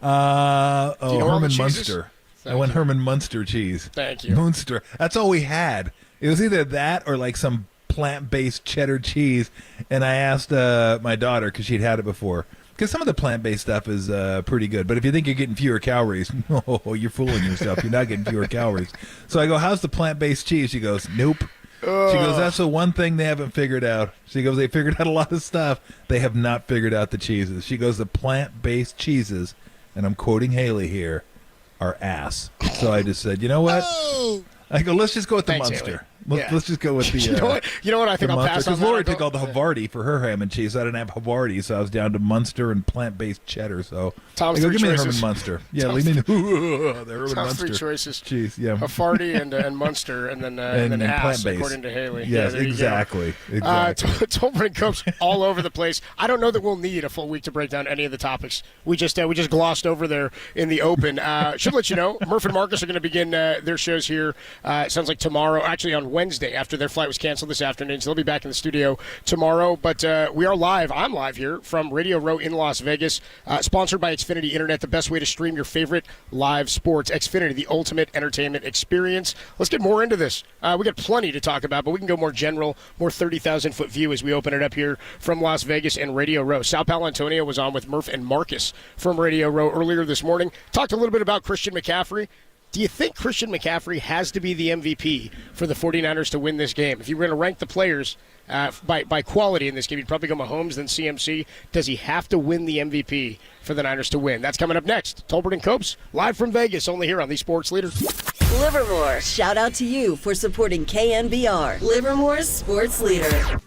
Herman Munster. I went Herman Munster cheese. Thank you. Munster. That's all we had. It was either that or like some plant-based cheddar cheese. And I asked my daughter, because she'd had it before, because some of the plant-based stuff is pretty good. But if you think you're getting fewer calories, you're fooling yourself. You're not getting fewer calories. So I go, how's the plant-based cheese? She goes, nope. She goes, that's the one thing they haven't figured out. She goes, they figured out a lot of stuff. They have not figured out the cheeses. She goes, the plant-based cheeses, and I'm quoting Haley here, are ass. So I just said, you know what? I go, let's just go with the Munster. Let's just go with the. You know what? I think I'll pass on because that. Lori took all the Havarti for her ham and cheese. So I didn't have Havarti, so I was down to Munster and plant-based cheddar. So Tom's I go, three give me the choices. Herman Munster. Yeah, leave me the Herman Tom's Munster. three choices. Cheese, yeah. Havarti and Munster, and then ass, plant-based, according to Haley. Yes, there you exactly. go. Tolbert and Copes all over the place. I don't know that we'll need a full week to break down any of the topics. We just glossed over there in the open. Should let you know, Murph and Marcus are going to begin their shows here. It sounds like tomorrow, actually on Wednesday, after their flight was canceled this afternoon, so they'll be back in the studio tomorrow. But we are live. I'm live here from Radio Row in Las Vegas, sponsored by Xfinity Internet, the best way to stream your favorite live sports. Xfinity, the ultimate entertainment experience. Let's get more into this. We got plenty to talk about, but we can go more general, more 30,000-foot view as we open it up here from Las Vegas and Radio Row. Sal Paolantonio was on with Murph and Marcus from Radio Row earlier this morning. Talked a little bit about Christian McCaffrey. Do you think Christian McCaffrey has to be the MVP for the 49ers to win this game? If you were going to rank the players by quality in this game, you'd probably go Mahomes, then CMC. Does he have to win the MVP for the Niners to win? That's coming up next. Tolbert and Copes, live from Vegas, only here on the Sports Leader. Livermore, shout out to you for supporting KNBR, Livermore's Sports Leader.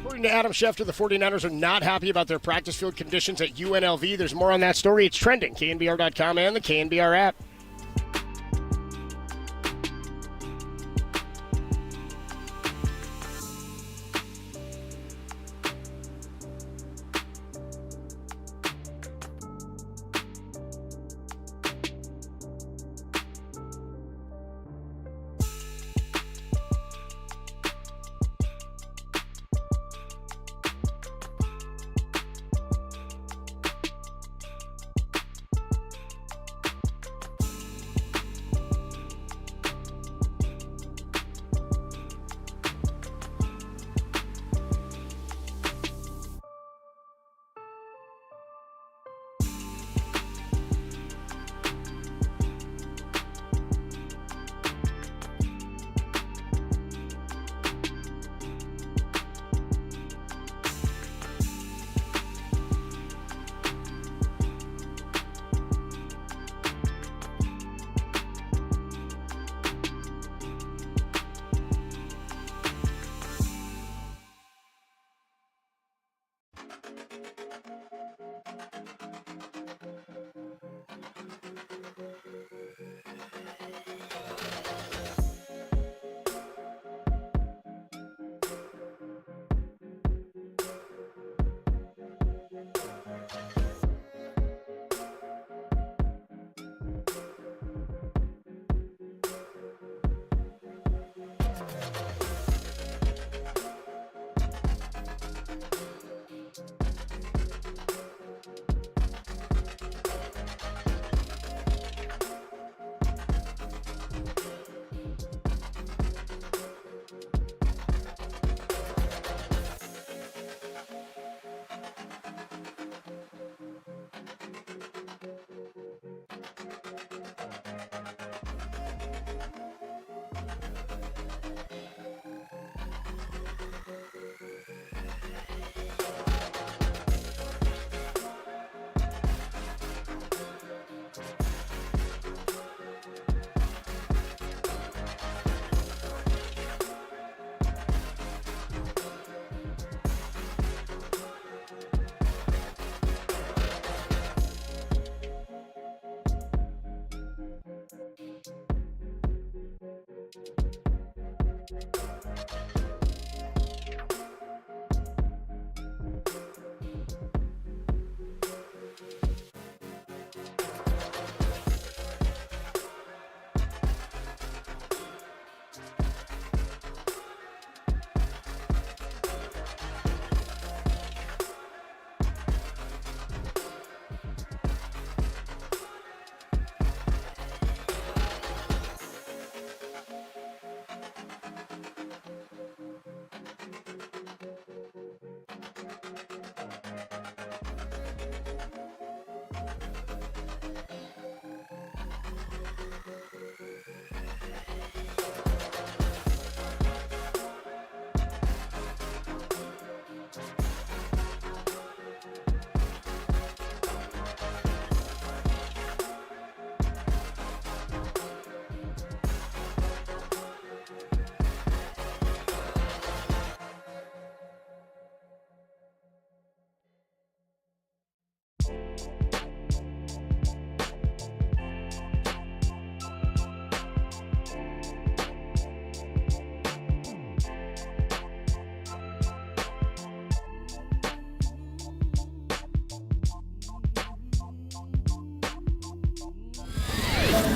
According to Adam Schefter, the 49ers are not happy about their practice field conditions at UNLV. There's more on that story. It's trending. KNBR.com and the KNBR app.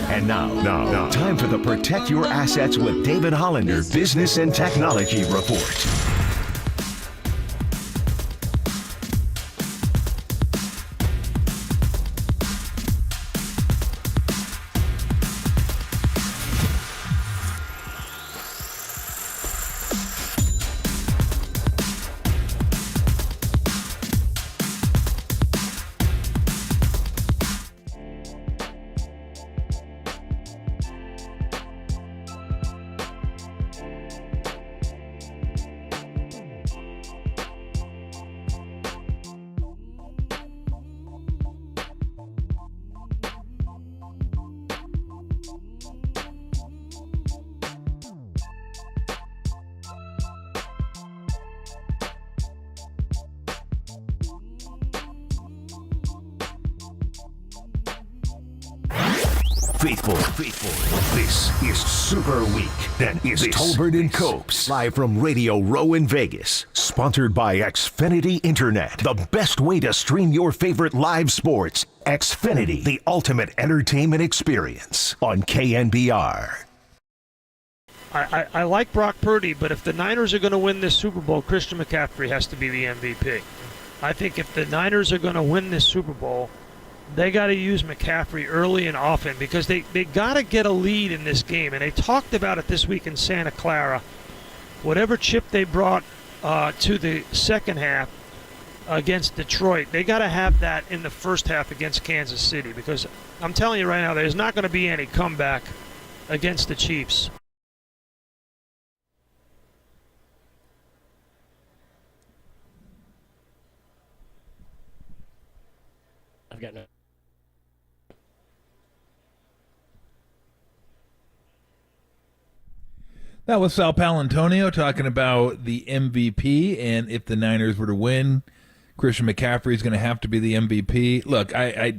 And now, time for the Protect Your Assets with David Hollander Business and Technology Report. Faithful. This is Super Week. That is Tolbert and Copes, live from Radio Row in Vegas. Sponsored by Xfinity Internet, the best way to stream your favorite live sports. Xfinity, the ultimate entertainment experience on KNBR. I like Brock Purdy, but if the Niners are going to win this Super Bowl, Christian McCaffrey has to be the MVP. I think if the Niners are going to win this Super Bowl, they got to use McCaffrey early and often because they got to get a lead in this game. And they talked about it this week in Santa Clara. Whatever chip they brought to the second half against Detroit, they got to have that in the first half against Kansas City because I'm telling you right now, there's not going to be any comeback against the Chiefs. I've got no. That was Sal Palantonio talking about the MVP, and if the Niners were to win, Christian McCaffrey is going to have to be the MVP. Look, I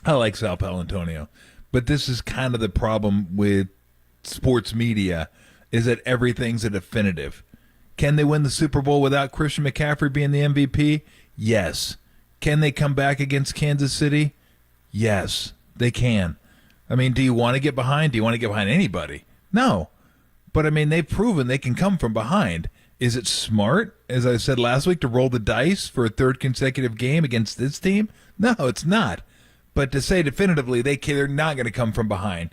like Sal Palantonio, but this is kind of the problem with sports media, is that everything's a definitive. Can they win the Super Bowl without Christian McCaffrey being the MVP? Yes. Can they come back against Kansas City? Yes, they can. I mean, do you want to get behind? Do you want to get behind anybody? No. But, I mean, they've proven they can come from behind. Is it smart, as I said last week, to roll the dice for a third consecutive game against this team? No, it's not. But to say definitively they're not going to come from behind,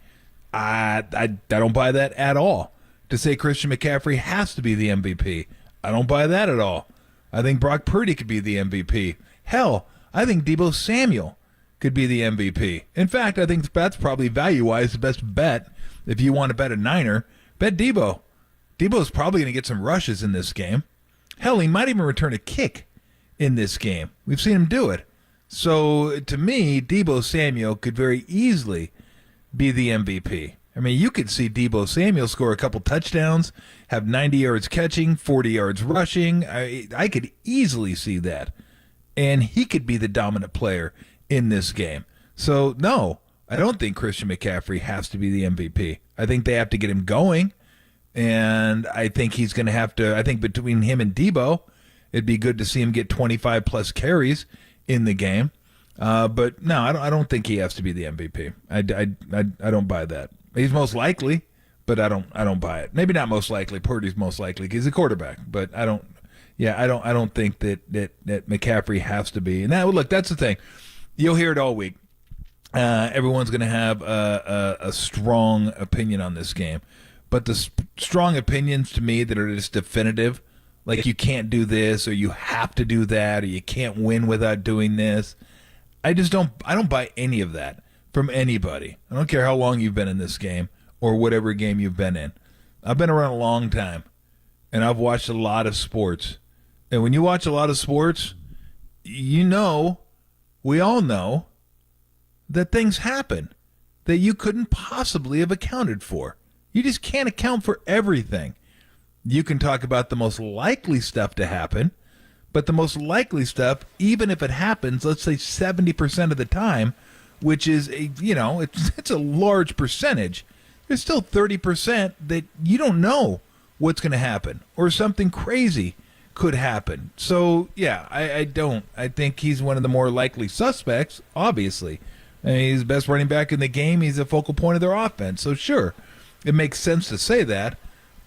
I don't buy that at all. To say Christian McCaffrey has to be the MVP, I don't buy that at all. I think Brock Purdy could be the MVP. Hell, I think Deebo Samuel could be the MVP. In fact, I think that's probably value-wise the best bet. If you want to bet a Niner, bet Deebo. Deebo's probably going to get some rushes in this game. Hell, he might even return a kick in this game. We've seen him do it. So, to me, Deebo Samuel could very easily be the MVP. I mean, you could see Deebo Samuel score a couple touchdowns, have 90 yards catching, 40 yards rushing. I could easily see that. And he could be the dominant player in this game. So, no, I don't think Christian McCaffrey has to be the MVP. I think they have to get him going, and I think he's going to have to. I think between him and Deebo, it'd be good to see him get 25-plus carries in the game. But, no, I don't think he has to be the MVP. I don't buy that. He's most likely, but I don't buy it. Maybe not most likely. Purdy's most likely because he's a quarterback, but I don't. Yeah, I don't think that McCaffrey has to be. And that's the thing. You'll hear it all week. Everyone's going to have a strong opinion on this game. But the strong opinions to me that are just definitive, like you can't do this or you have to do that or you can't win without doing this, I don't buy any of that from anybody. I don't care how long you've been in this game or whatever game you've been in. I've been around a long time, and I've watched a lot of sports. And when you watch a lot of sports, we all know that things happen that you couldn't possibly have accounted for. You just can't account for everything. You can talk about the most likely stuff to happen, but the most likely stuff, even if it happens, let's say 70% of the time, which is it's a large percentage, there's still 30% that you don't know what's going to happen or something crazy could happen. So, yeah, I think he's one of the more likely suspects, obviously. And he's the best running back in the game. He's the focal point of their offense. So, sure, it makes sense to say that.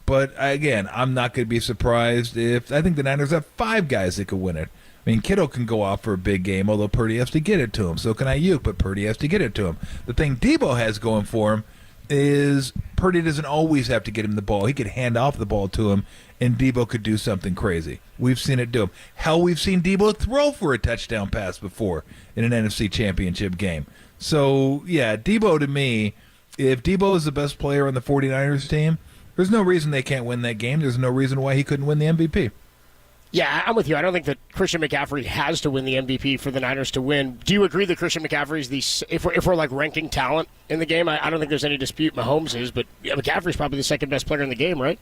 But, again, I'm not going to be surprised if I think the Niners have 5 guys that could win it. I mean, Kittle can go off for a big game, although Purdy has to get it to him. So can Ayuk, but Purdy has to get it to him. The thing Debo has going for him is Purdy doesn't always have to get him the ball. He could hand off the ball to him, and Debo could do something crazy. We've seen it do him. Hell, we've seen Debo throw for a touchdown pass before in an NFC Championship game. So, yeah, Debo to me, if Debo is the best player on the 49ers team, there's no reason they can't win that game. There's no reason why he couldn't win the MVP. Yeah, I'm with you. I don't think that Christian McCaffrey has to win the MVP for the Niners to win. Do you agree that Christian McCaffrey is if we're like ranking talent in the game? I don't think there's any dispute Mahomes is, but yeah, McCaffrey's probably the second best player in the game, right?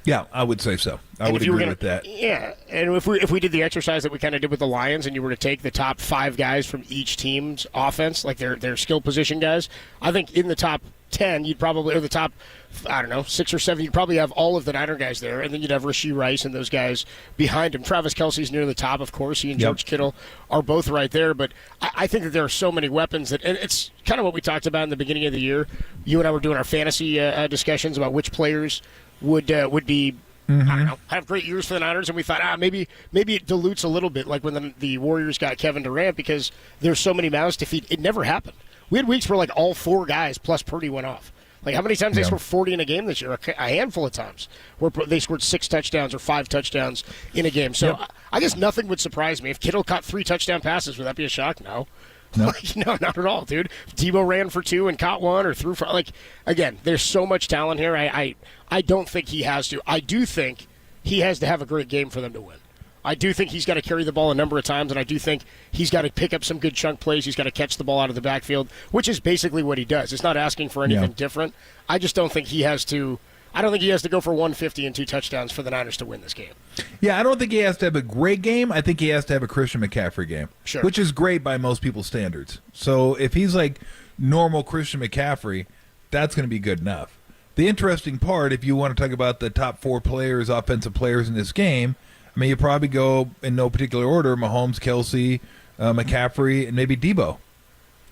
Yeah, I would say so. I would agree with that. Yeah, and if we did the exercise that we kind of did with the Lions, and you were to take the top 5 guys from each team's offense, like their skill position guys, I think in the top 10, you'd probably, or the top, 6 or 7, you'd probably have all of the Niner guys there, and then you'd have Rashee Rice and those guys behind him. Travis Kelce's near the top, of course. He and George Kittle are both right there, but I think that there are so many weapons that, and it's kind of what we talked about in the beginning of the year. You and I were doing our fantasy discussions about which players would be, I don't know, have great years for the Niners, and we thought, maybe it dilutes a little bit, like when the Warriors got Kevin Durant, because there's so many mouths to feed. It never happened. We had weeks where like all 4 guys plus Purdy went off. Like how many times they scored 40 in a game this year? A handful of times where they scored 6 touchdowns or 5 touchdowns in a game. So I guess nothing would surprise me if Kittle caught 3 touchdown passes. Would that be a shock? No. No, no, not at all, dude. If Debo ran for 2 and caught 1 or threw for, like, again, there's so much talent here. I don't think he has to. I do think he has to have a great game for them to win. I do think he's got to carry the ball a number of times, and I do think he's got to pick up some good chunk plays. He's got to catch the ball out of the backfield, which is basically what he does. It's not asking for anything different. I just don't think he has to. I don't think he has to go for 150 and 2 touchdowns for the Niners to win this game. Yeah, I don't think he has to have a great game. I think he has to have a Christian McCaffrey game, which is great by most people's standards. So if he's like normal Christian McCaffrey, that's going to be good enough. The interesting part, if you want to talk about the top 4 players, offensive players in this game, I mean, you probably go in no particular order: Mahomes, Kelce, McCaffrey, and maybe Debo.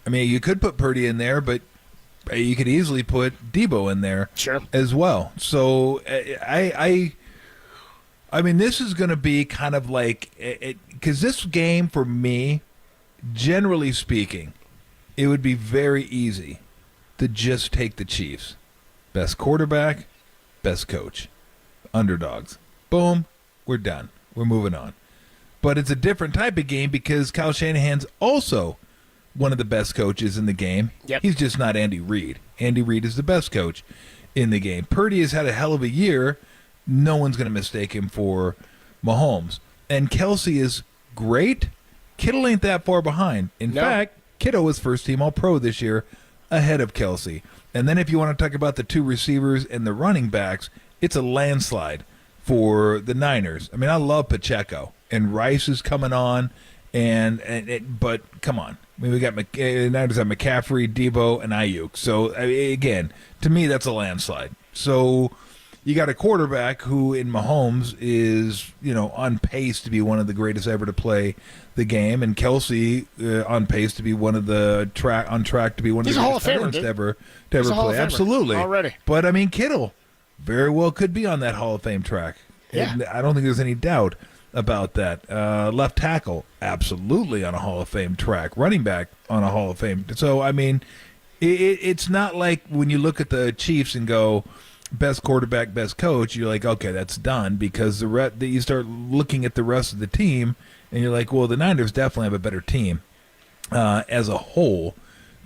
I mean, you could put Purdy in there, but you could easily put Debo in there as well. So I mean, this is going to be kind of like because this game for me, generally speaking, it would be very easy to just take the Chiefs. Best quarterback, best coach, underdogs. Boom. We're done. We're moving on. But it's a different type of game because Kyle Shanahan's also one of the best coaches in the game. He's just not Andy Reid. Andy Reid is the best coach in the game. Purdy has had a hell of a year. No one's going to mistake him for Mahomes. And Kelce is great. Kittle ain't that far behind. In fact, Kittle was first-team All-Pro this year ahead of Kelce. And then if you want to talk about the 2 receivers and the running backs, it's a landslide for the Niners. I mean, I love Pacheco, and Rice is coming on, but come on. I mean, we got Niners have McCaffrey, Debo, and Ayuk. So, again, to me, that's a landslide. So you got a quarterback who, in Mahomes, is on pace to be one of the greatest ever to play the game, and Kelce on pace to be one of the on track to be one of the greatest talents to ever play. Absolutely, already. But I mean, Kittle very well could be on that Hall of Fame track. Yeah. And I don't think there's any doubt about that. Left tackle, absolutely on a Hall of Fame track. Running back on a Hall of Fame. So, I mean, it's not like when you look at the Chiefs and go, best quarterback, best coach, you're like, okay, that's done, because you start looking at the rest of the team, and you're like, well, the Niners definitely have a better team as a whole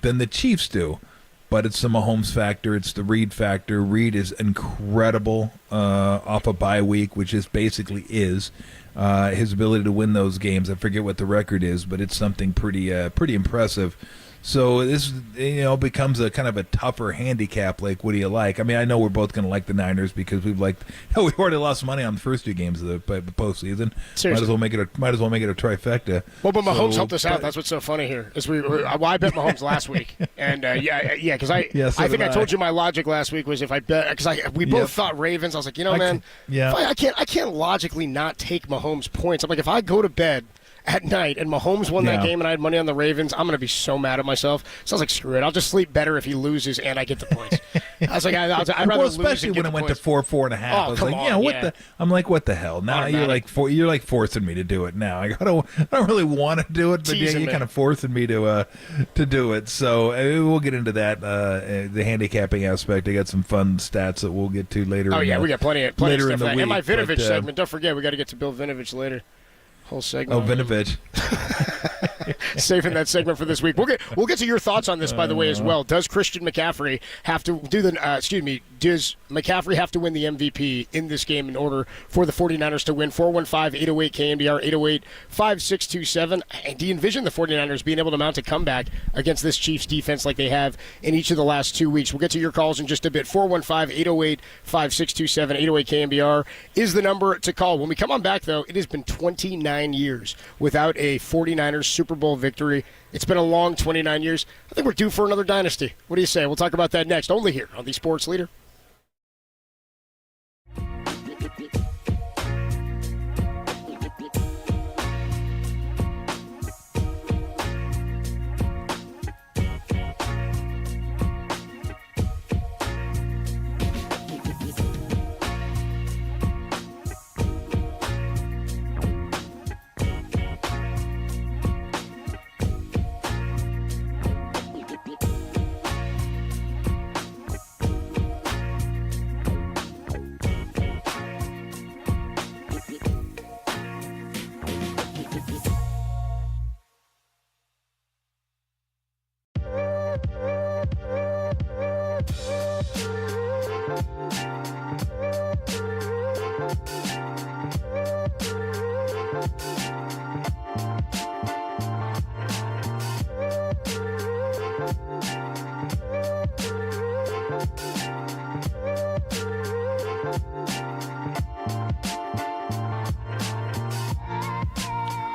than the Chiefs do. But it's the Mahomes factor. It's the Reid factor. Reid is incredible off a bye week, which is basically his ability to win those games. I forget what the record is, but it's something pretty impressive. So this becomes a kind of a tougher handicap. Like, what do you like? I mean, I know we're both going to like the Niners because we've already lost money on the first 2 games of the postseason. Seriously. Might as well make it a trifecta. Well, but Mahomes helped us out. That's what's so funny here. Is I bet Mahomes last week, and because I think I told you my logic last week was if I bet because we both thought Ravens. I was like, man, I can't logically not take Mahomes points. I'm like, if I go to bed at night and Mahomes won that game and I had money on the Ravens, I'm going to be so mad at myself. So I was like, screw it. I'll just sleep better if he loses and I get the points. I was like, I'd rather lose especially and get when the it went points. to 4.5. I was like, I'm like, what the hell? Now you're like forcing me to do it now. I don't really want to do it, but you're kind of forcing me to do it. So we'll get into that, the handicapping aspect. I got some fun stats that we'll get to later. Oh, yeah, we got plenty of stuff. And my Vinovich segment. Don't forget, we got to get to Bill Vinovich later. Whole segment. Oh, Vinovich. Saving that segment for this week. We'll get to your thoughts on this, by the way, as well. Does Christian McCaffrey have to do the? Does McCaffrey have to win the MVP in this game in order for the 49ers to win? 415-808 KNBR 808-5627. And do you envision the 49ers being able to mount a comeback against this Chiefs defense like they have in each of the last 2 weeks? We'll get to your calls in just a bit. 415-808-5627. 808 KNBR is the number to call. When we come on back, though, it has been 29 years without a 49ers Super Bowl victory. It's been a long 29 years. I think we're due for another dynasty. What do you say? We'll talk about that next, only here on the Sports Leader.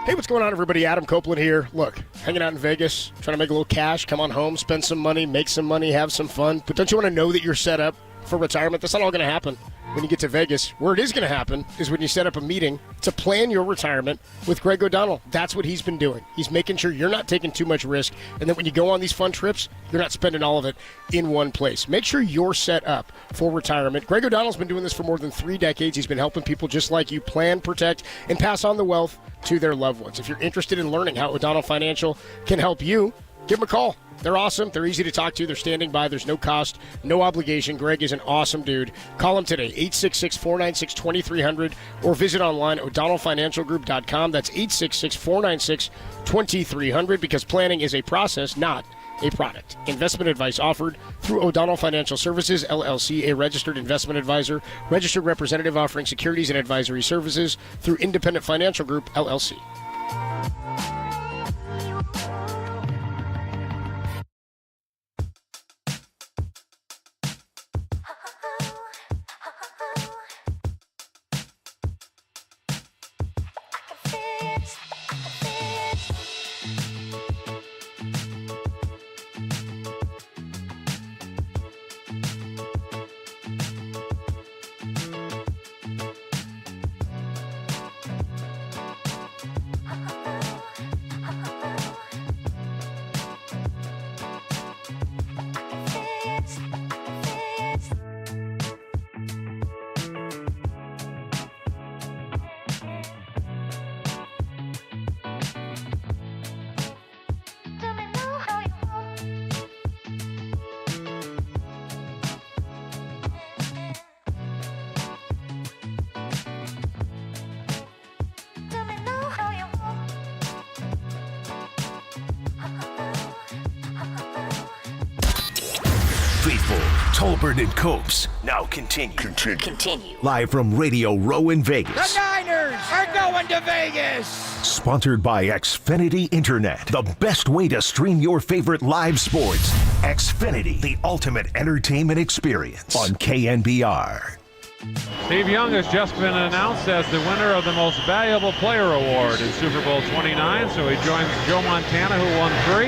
Hey, what's going on, everybody? Adam Copeland here. Look, hanging out in Vegas, trying to make a little cash, come on home, spend some money, make some money, have some fun. But don't you want to know that you're set up for retirement? That's not all going to happen when you get to Vegas. Where it is going to happen is when you set up a meeting to plan your retirement with Greg O'Donnell. That's what he's been doing. He's making sure you're not taking too much risk, and that when you go on these fun trips, you're not spending all of it in one place. Make sure you're set up for retirement. Greg O'Donnell's been doing this for more than 3 decades. He's been helping people just like you plan, protect, and pass on the wealth to their loved ones. If you're interested in learning how O'Donnell Financial can help you, give them a call. They're awesome. They're easy to talk to. They're standing by. There's no cost, no obligation. Greg is an awesome dude. Call him today, 866-496-2300, or visit online, o'donnellfinancialgroup.com. That's 866-496-2300, because planning is a process, not a product. Investment advice offered through O'Donnell Financial Services, LLC, a registered investment advisor, registered representative offering securities and advisory services through Independent Financial Group, LLC. Faithful, Tolbert and Copes now continue. Live from Radio Row in Vegas. The Niners are going to Vegas. Sponsored by Xfinity Internet, the best way to stream your favorite live sports. Xfinity, the ultimate entertainment experience on KNBR. Steve Young has just been announced as the winner of the Most Valuable Player Award in Super Bowl 29, so he joins Joe Montana, who won 3,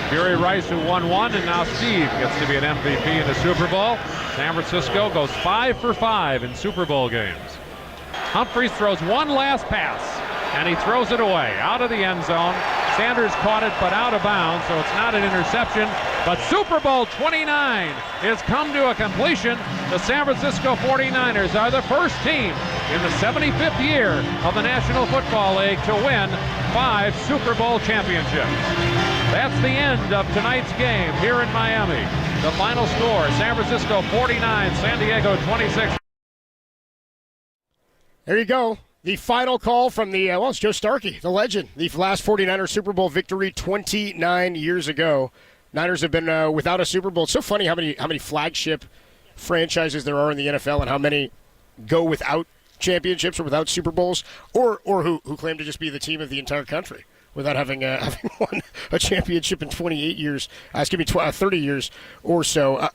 Jerry Rice, who won 1, and now Steve gets to be an MVP in the Super Bowl. San Francisco goes 5 for 5 in Super Bowl games. Humphries throws one last pass. and he throws it away out of the end zone. Sanders caught it, but out of bounds, so it's not an interception. But Super Bowl 29 has come to a completion. The San Francisco 49ers are the first team in the 75th year of the National Football League to win 5 Super Bowl championships. That's the end of tonight's game here in Miami. The final score, San Francisco 49, San Diego 26. There you go. The final call from the, it's Joe Starkey, the legend. The last 49er Super Bowl victory 29 years ago. Niners have been without a Super Bowl. It's so funny how many flagship franchises there are in the NFL and how many go without championships or without Super Bowls, or who claim to just be the team of the entire country without having won a championship in 28 years, 30 years or so.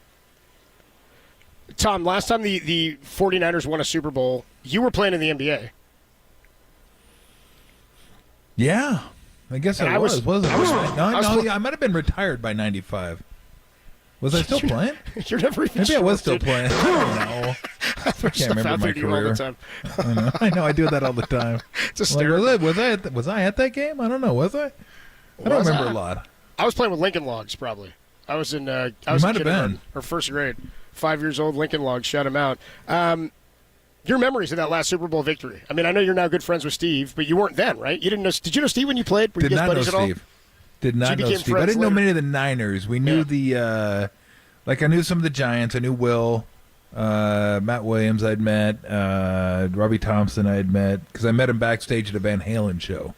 Tom, last time the 49ers won a Super Bowl, you were playing in the NBA. Yeah, I guess I was. I might have been retired by 95. Was I still playing? You're never even Maybe I was still playing. I don't know. I can't remember my career. I know. I do that all the time. Was I at that game? I don't know. Was I? I don't remember a lot. I was playing with Lincoln Logs, probably. I was in. I was in kindergarten or first grade. 5 years old. Lincoln Logs shut him out. Your memories of that last Super Bowl victory. I mean, I know you're now good friends with Steve, but you weren't then, right? You didn't know. Did you know Steve when you played? Were you guys buddies at all? Did not know Steve. I didn't know many of the Niners. We knew I knew some of the Giants. I knew Will, Matt Williams I'd met, Robbie Thompson I had met, because I met him backstage at a Van Halen show.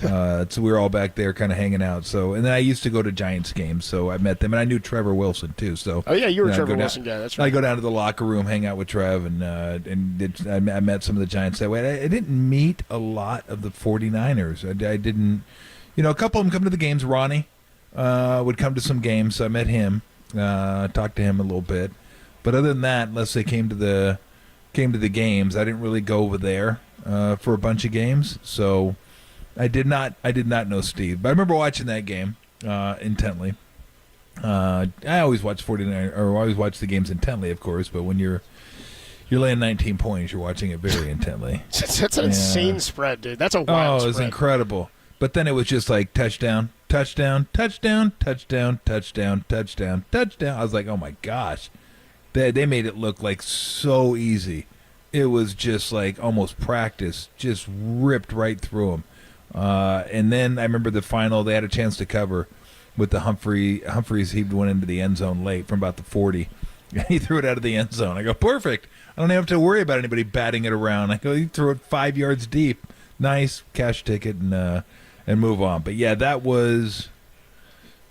So we were all back there kind of hanging out. So, and then I used to go to Giants games, so I met them. And I knew Trevor Wilson, too. So, oh, yeah, you were a Trevor Wilson guy. That's right. I go down to the locker room, hang out with Trev, and I met some of the Giants that way. I didn't meet a lot of the 49ers. I didn't, a couple of them come to the games. Ronnie would come to some games, so I met him, talked to him a little bit. But other than that, unless they came to the games, I didn't really go over there for a bunch of games. So I did not know Steve, but I remember watching that game intently. I always watch 49, or always watch the games intently, of course. But when you're laying 19 points, you're watching it very intently. That's an insane spread, dude. That's a wild spread. Oh, it was incredible. But then it was just like touchdown, touchdown, touchdown, touchdown, touchdown, touchdown, touchdown. I was like, oh my gosh, they made it look like so easy. It was just like almost practice, just ripped right through them. And then I remember the final, they had a chance to cover with the Humphreys. He went into the end zone late from about the 40. He threw it out of the end zone. I go, perfect. I don't have to worry about anybody batting it around. I go, he threw it 5 yards deep. Nice cash ticket and move on. But yeah, that was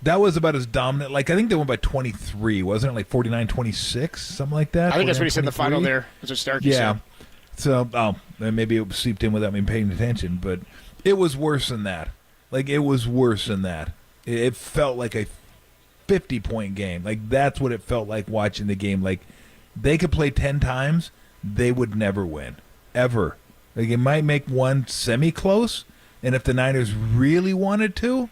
about as dominant. Like, I think they won by 23. Wasn't it like 49-26, something like that? I think that's what he said in the final there. That's what Starkey said. So, maybe it seeped in without me paying attention, but it was worse than that. Like, it was worse than that. It felt like a 50-point game. Like, that's what it felt like watching the game. Like, they could play 10 times, they would never win. Ever. Like, it might make one semi-close, and if the Niners really wanted to,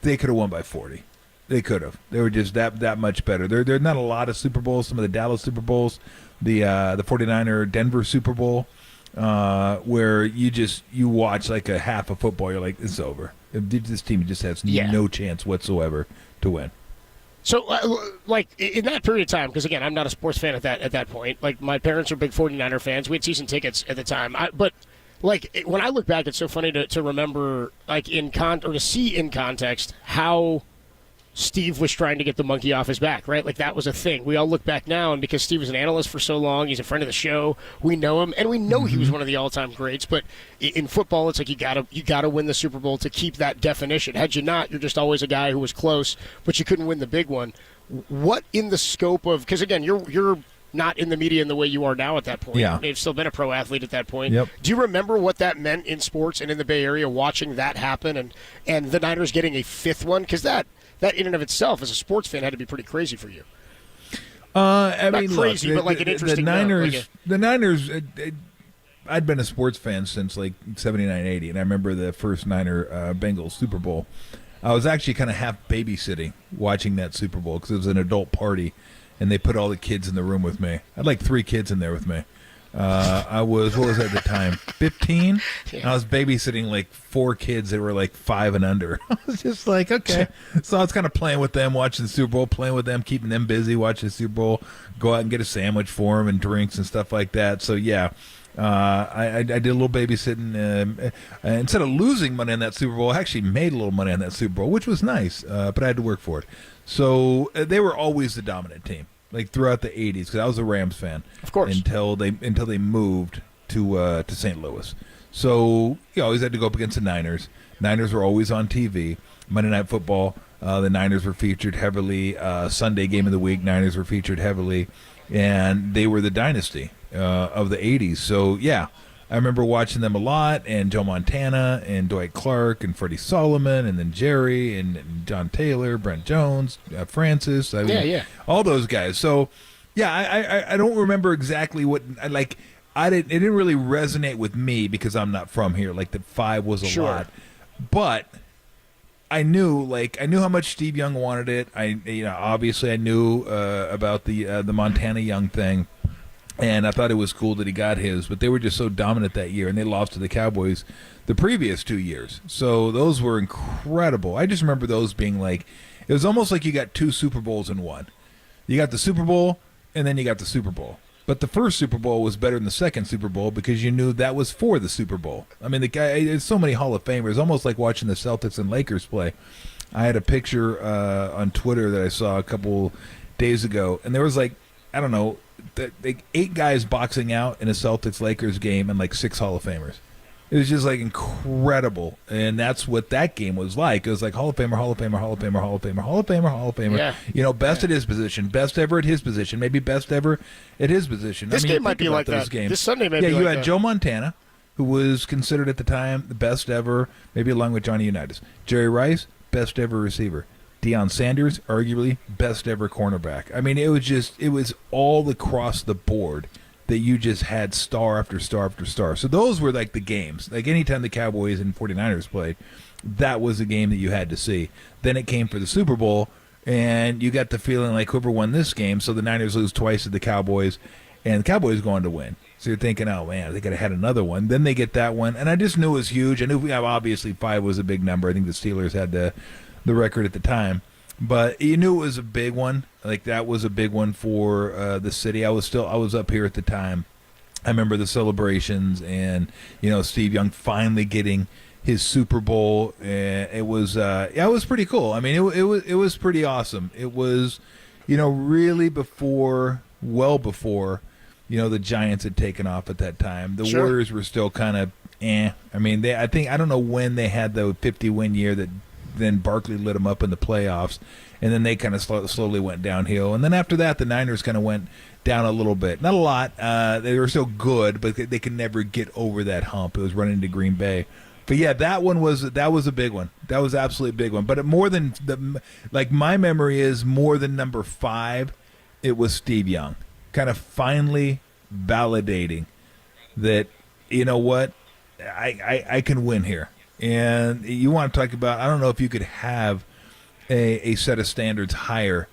they could have won by 40. They could have. They were just that much better. There are not a lot of Super Bowls. Some of the Dallas Super Bowls, the 49er Denver Super Bowl, where you watch like a half of football, you're like, it's over. This team just has no chance whatsoever to win. So, like, in that period of time, because, again, I'm not a sports fan at that point. Like, my parents are big 49er fans. We had season tickets at the time. But, like, when I look back, it's so funny to remember, like, to see in context how Steve was trying to get the monkey off his back, right? Like, that was a thing. We all look back now, and because Steve was an analyst for so long, he's a friend of the show, we know him, and we know he was one of the all-time greats. But in football, it's like you gotta win the Super Bowl to keep that definition. Had you not, you're just always a guy who was close, but you couldn't win the big one. What in the scope of, because again, you're not in the media in the way you are now at that point. Yeah. You've still been a pro athlete at that point. Yep. Do you remember what that meant in sports and in the Bay Area, watching that happen and the Niners getting a fifth one? Because that in and of itself, as a sports fan, had to be pretty crazy for you. I Not mean, crazy, look, but like an interesting the Niners. I'd been a sports fan since like 79, 80, and I remember the first Niner Bengals Super Bowl. I was actually kind of half babysitting watching that Super Bowl because it was an adult party, and they put all the kids in the room with me. I had like 3 kids in there with me. I was, what was I at the time, 15? Yeah. I was babysitting like 4 kids that were like 5 and under. I was just like, okay. So I was kind of playing with them, watching the Super Bowl, playing with them, keeping them busy, watching the Super Bowl, go out and get a sandwich for them and drinks and stuff like that. So, yeah. I did a little babysitting. Instead of losing money on that Super Bowl, I actually made a little money on that Super Bowl, which was nice, but I had to work for it. So they were always the dominant team, like throughout the 80s, because I was a Rams fan, of course, until they moved to St. Louis. So you always had to go up against the Niners. Niners were always on TV. Monday Night Football, the Niners were featured heavily. Sunday game of the week, Niners were featured heavily, and they were the dynasty of the 80s. So, yeah, I remember watching them a lot, and Joe Montana and Dwight Clark and Freddie Solomon and then Jerry and John Taylor, Brent Jones, Francis. I mean, all those guys. So, yeah, I don't remember exactly what – like, it didn't really resonate with me because I'm not from here, like that 5 was a lot. But I knew how much Steve Young wanted it. Obviously I knew about the Montana Young thing. And I thought it was cool that he got his, but they were just so dominant that year, and they lost to the Cowboys the previous 2 years. So those were incredible. I just remember those being like, it was almost like you got 2 Super Bowls in one. You got the Super Bowl, and then you got the Super Bowl. But the first Super Bowl was better than the second Super Bowl because you knew that was for the Super Bowl. I mean, there's so many Hall of Famers, almost like watching the Celtics and Lakers play. I had a picture on Twitter that I saw a couple days ago, and there was like, I don't know, 8 guys boxing out in a Celtics-Lakers game and like 6 Hall of Famers. It was just like incredible, and that's what that game was like. It was like Hall of Famer, Hall of Famer, Hall of Famer, Hall of Famer, Hall of Famer, Hall of Famer. Yeah. Best at his position, best ever at his position, maybe best ever at his position. This game might be like that. Games. This Sunday may be like that. Yeah, you had Joe Montana, who was considered at the time the best ever, maybe along with Johnny Unitas. Jerry Rice, best ever receiver. Deion Sanders, arguably best ever cornerback. I mean, it was all across the board that you just had star after star after star. So those were like the games. Like anytime the Cowboys and 49ers played, that was a game that you had to see. Then it came for the Super Bowl, and you got the feeling like whoever won this game, so the Niners lose twice to the Cowboys, and the Cowboys going to win. So you're thinking, oh, man, they could have had another one. Then they get that one, and I just knew it was huge. I knew obviously 5 was a big number. I think the Steelers had the record at the time. But you knew it was a big one. Like that was a big one for the city. I was up here at the time. I remember the celebrations and Steve Young finally getting his Super Bowl. It was it was pretty cool. I mean it was pretty awesome. It was really well before the Giants had taken off at that time. The Warriors were still kind of I mean I don't know when they had the 50-win year that then Barkley lit them up in the playoffs, and then they kind of slowly went downhill. And then after that, the Niners kind of went down a little bit. Not a lot. They were still good, but they could never get over that hump. It was running to Green Bay. But yeah, that was a big one. That was absolutely a big one. But more than my memory is more than number 5, it was Steve Young, kind of finally validating that what I can win here. And you want to talk about, I don't know if you could have a set of standards higher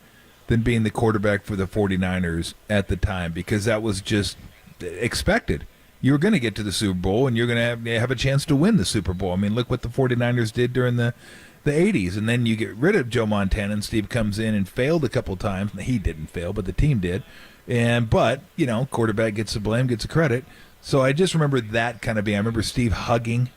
than being the quarterback for the 49ers at the time, because that was just expected. You were going to get to the Super Bowl, and you're going to have a chance to win the Super Bowl. I mean, look what the 49ers did during the 80s. And then you get rid of Joe Montana, and Steve comes in and failed a couple times. He didn't fail, but the team did. But quarterback gets the blame, gets the credit. So I just remember that kind of being, I remember Steve hugging,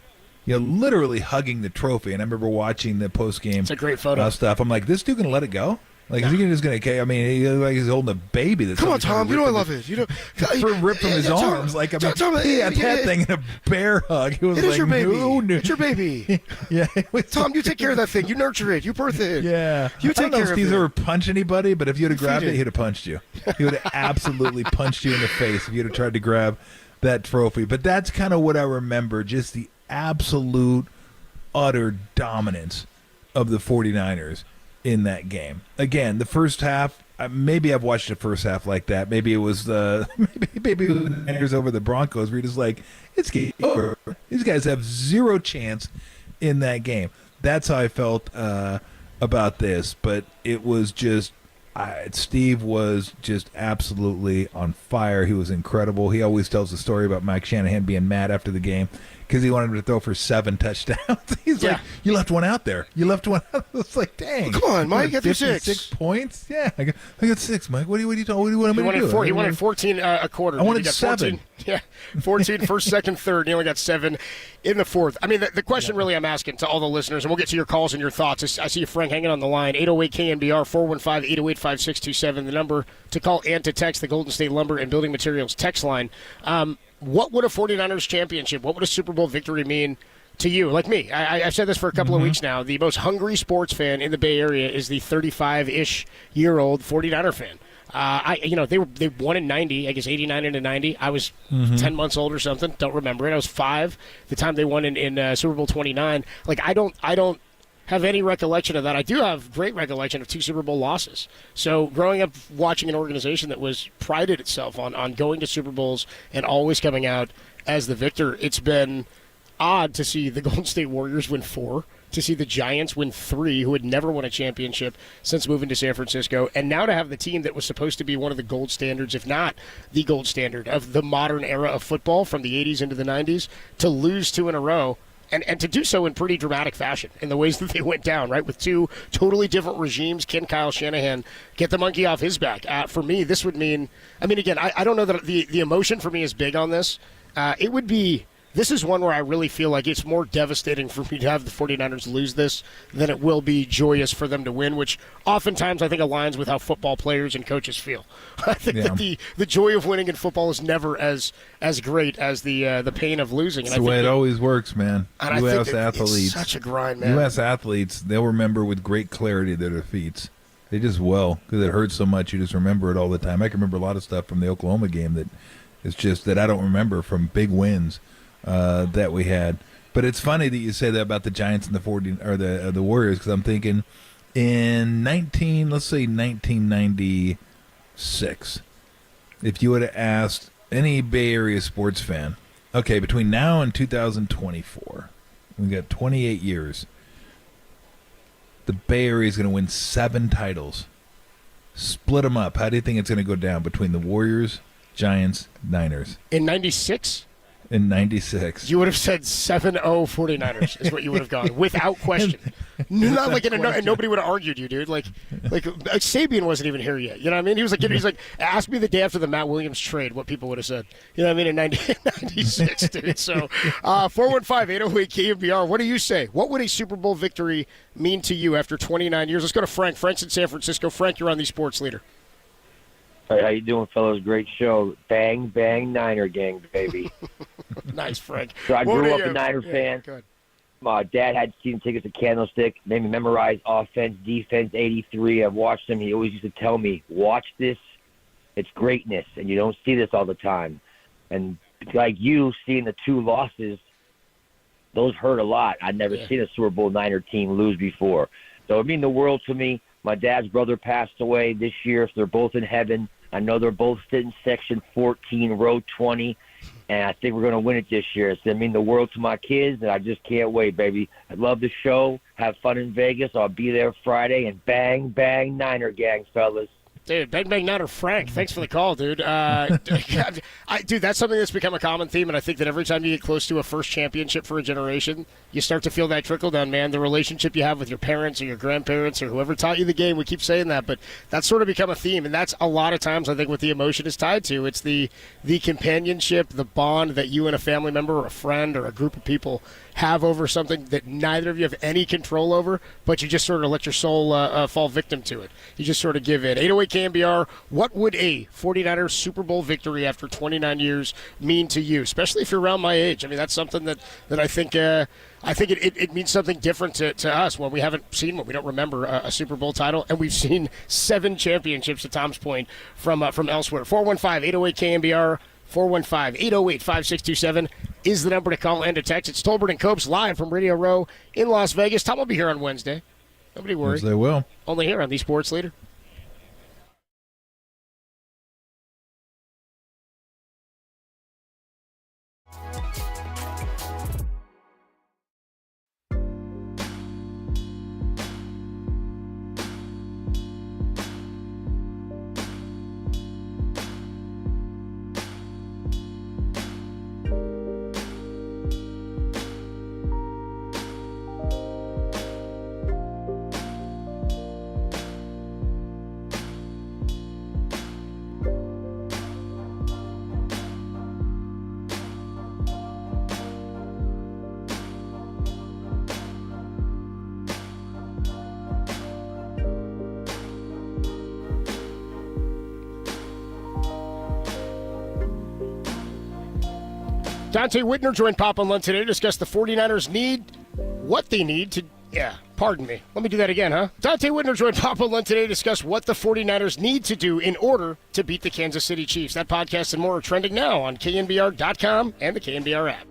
literally hugging the trophy. And I remember watching the post-game it's a great photo. Stuff. I'm like, this dude going to let it go? Like, is he just going to? I mean, he looks like he's holding a baby. That's come on, Tom. I love it. Ripped from his arms. Like, I mean, Tom, he had that thing in a bear hug. It was like, your baby. No. It's your baby. Yeah. Tom, you take care of that thing. You nurture it. You birth it. Yeah. You take care of it. I don't know if Steve's ever punched anybody, but if you'd have grabbed it, he'd have punched you. He would have absolutely punched you in the face if you'd have tried to grab that trophy. But that's kind of what I remember, just the absolute, utter dominance of the 49ers in that game. Again, the first half, maybe I've watched the first half like that. Maybe it was maybe it was the Niners over the Broncos where you're just like, it's game over. These guys have zero chance in that game. That's how I felt about this. But it was just Steve was just absolutely on fire. He was incredible. He always tells the story about Mike Shanahan being mad after the game because he wanted him to throw for 7 touchdowns. He's like, you left one out there. You left one out. It's like, dang. Come on, Mike, get through 6 points? Yeah, I got 6, Mike. What do you want me to do? He wanted 14 a quarter. I wanted got 7. 14 first, second, third. He only got 7 in the fourth. I mean, the question really I'm asking to all the listeners, and we'll get to your calls and your thoughts. I see you, Frank, hanging on the line. 808 KNBR 415-808-5627. The number to call and to text the Golden State Lumber and Building Materials text line. What would a 49ers championship, what would a Super Bowl victory mean to you? Like me, I've said this for a couple of weeks now. The most hungry sports fan in the Bay Area is the 35-ish-year-old 49er fan. They won in 90, I guess 89 into 90. I was 10 months old or something. Don't remember it. I was 5 the time they won in Super Bowl 29. Like, I don't have any recollection of that. I do have great recollection of 2 Super Bowl losses. So growing up watching an organization that was prided itself on going to Super Bowls and always coming out as the victor, it's been odd to see the Golden State Warriors win 4, to see the Giants win 3, who had never won a championship since moving to San Francisco, and now to have the team that was supposed to be one of the gold standards, if not the gold standard, of the modern era of football from the 80s into the 90s, to lose 2 in a row. And to do so in pretty dramatic fashion in the ways that they went down, right? With 2 totally different regimes. Can Kyle Shanahan get the monkey off his back? For me, this would mean, I mean, again, I don't know that the emotion for me is big on this. It would be, this is one where I really feel like it's more devastating for me to have the 49ers lose this than it will be joyous for them to win, which oftentimes I think aligns with how football players and coaches feel. I think that the joy of winning in football is never as great as the pain of losing. That's the way it always works, man. U.S. athletes. It's such a grind, man. U.S. athletes, they'll remember with great clarity their defeats. They just will, because it hurts so much. You just remember it all the time. I can remember a lot of stuff from the Oklahoma game that is just that I don't remember from big wins that we had. But it's funny that you say that about the Giants and the Warriors, because I'm thinking in 1996, if you would have asked any Bay Area sports fan, okay, between now and 2024, we've got 28 years, the Bay Area is going to win 7 titles. Split them up. How do you think it's going to go down between the Warriors, Giants, Niners? In 96? In 96. You would have said 7-0 49ers is what you would have gone, without question. Not like and nobody would have argued you, dude. Like Sabian wasn't even here yet. You know what I mean? He's like, ask me the day after the Matt Williams trade what people would have said. You know what I mean? In 96, dude. So 415-808-KNBR. What do you say? What would a Super Bowl victory mean to you after 29 years? Let's go to Frank. Frank's in San Francisco. Frank, you're on the Sports Leader. Hey, how you doing, fellas? Great show. Bang, bang, Niner gang, baby. Nice, Frank. So I grew up a Niner fan. My dad had season tickets at Candlestick. Made me memorize offense, defense, 83. I've watched him. He always used to tell me, watch this. It's greatness, and you don't see this all the time. And like you, seeing the 2 losses, those hurt a lot. I'd never seen a Super Bowl Niner team lose before. So it means the world to me. My dad's brother passed away this year, so they're both in heaven. I know they're both sitting section 14, row 20, and I think we're going to win it this year. It's going to mean the world to my kids, and I just can't wait, baby. I love the show. Have fun in Vegas. I'll be there Friday, and bang, bang, Niner gang, fellas. Dude, Bang Bang Niner Frank, thanks for the call, dude. Dude, that's something that's become a common theme, and I think that every time you get close to a first championship for a generation, you start to feel that trickle down, man. The relationship you have with your parents or your grandparents or whoever taught you the game, we keep saying that, but that's sort of become a theme, and that's a lot of times I think what the emotion is tied to. It's the companionship, the bond that you and a family member or a friend or a group of people have over something that neither of you have any control over, but you just sort of let your soul fall victim to it. You just sort of give in. 808 KNBR, what would a 49ers Super Bowl victory after 29 years mean to you, especially if you're around my age? I mean, that's something that I think it means something different to us when we haven't seen one. We don't remember a Super Bowl title, and we've seen 7 championships, to Tom's point, from elsewhere. 415-808-KNBR. 415-808-5627 is the number to call and to text. It's Tolbert and Copes live from Radio Row in Las Vegas. Tom will be here on Wednesday. Nobody worry. Yes, they will. Only here on the Sports Leader. Dante Whitner joined Papa Lund today to discuss the 49ers need, what they need to, pardon me. Let me do that again, huh? Dante Whitner joined Papa Lund today to discuss what the 49ers need to do in order to beat the Kansas City Chiefs. That podcast and more are trending now on KNBR.com and the KNBR app.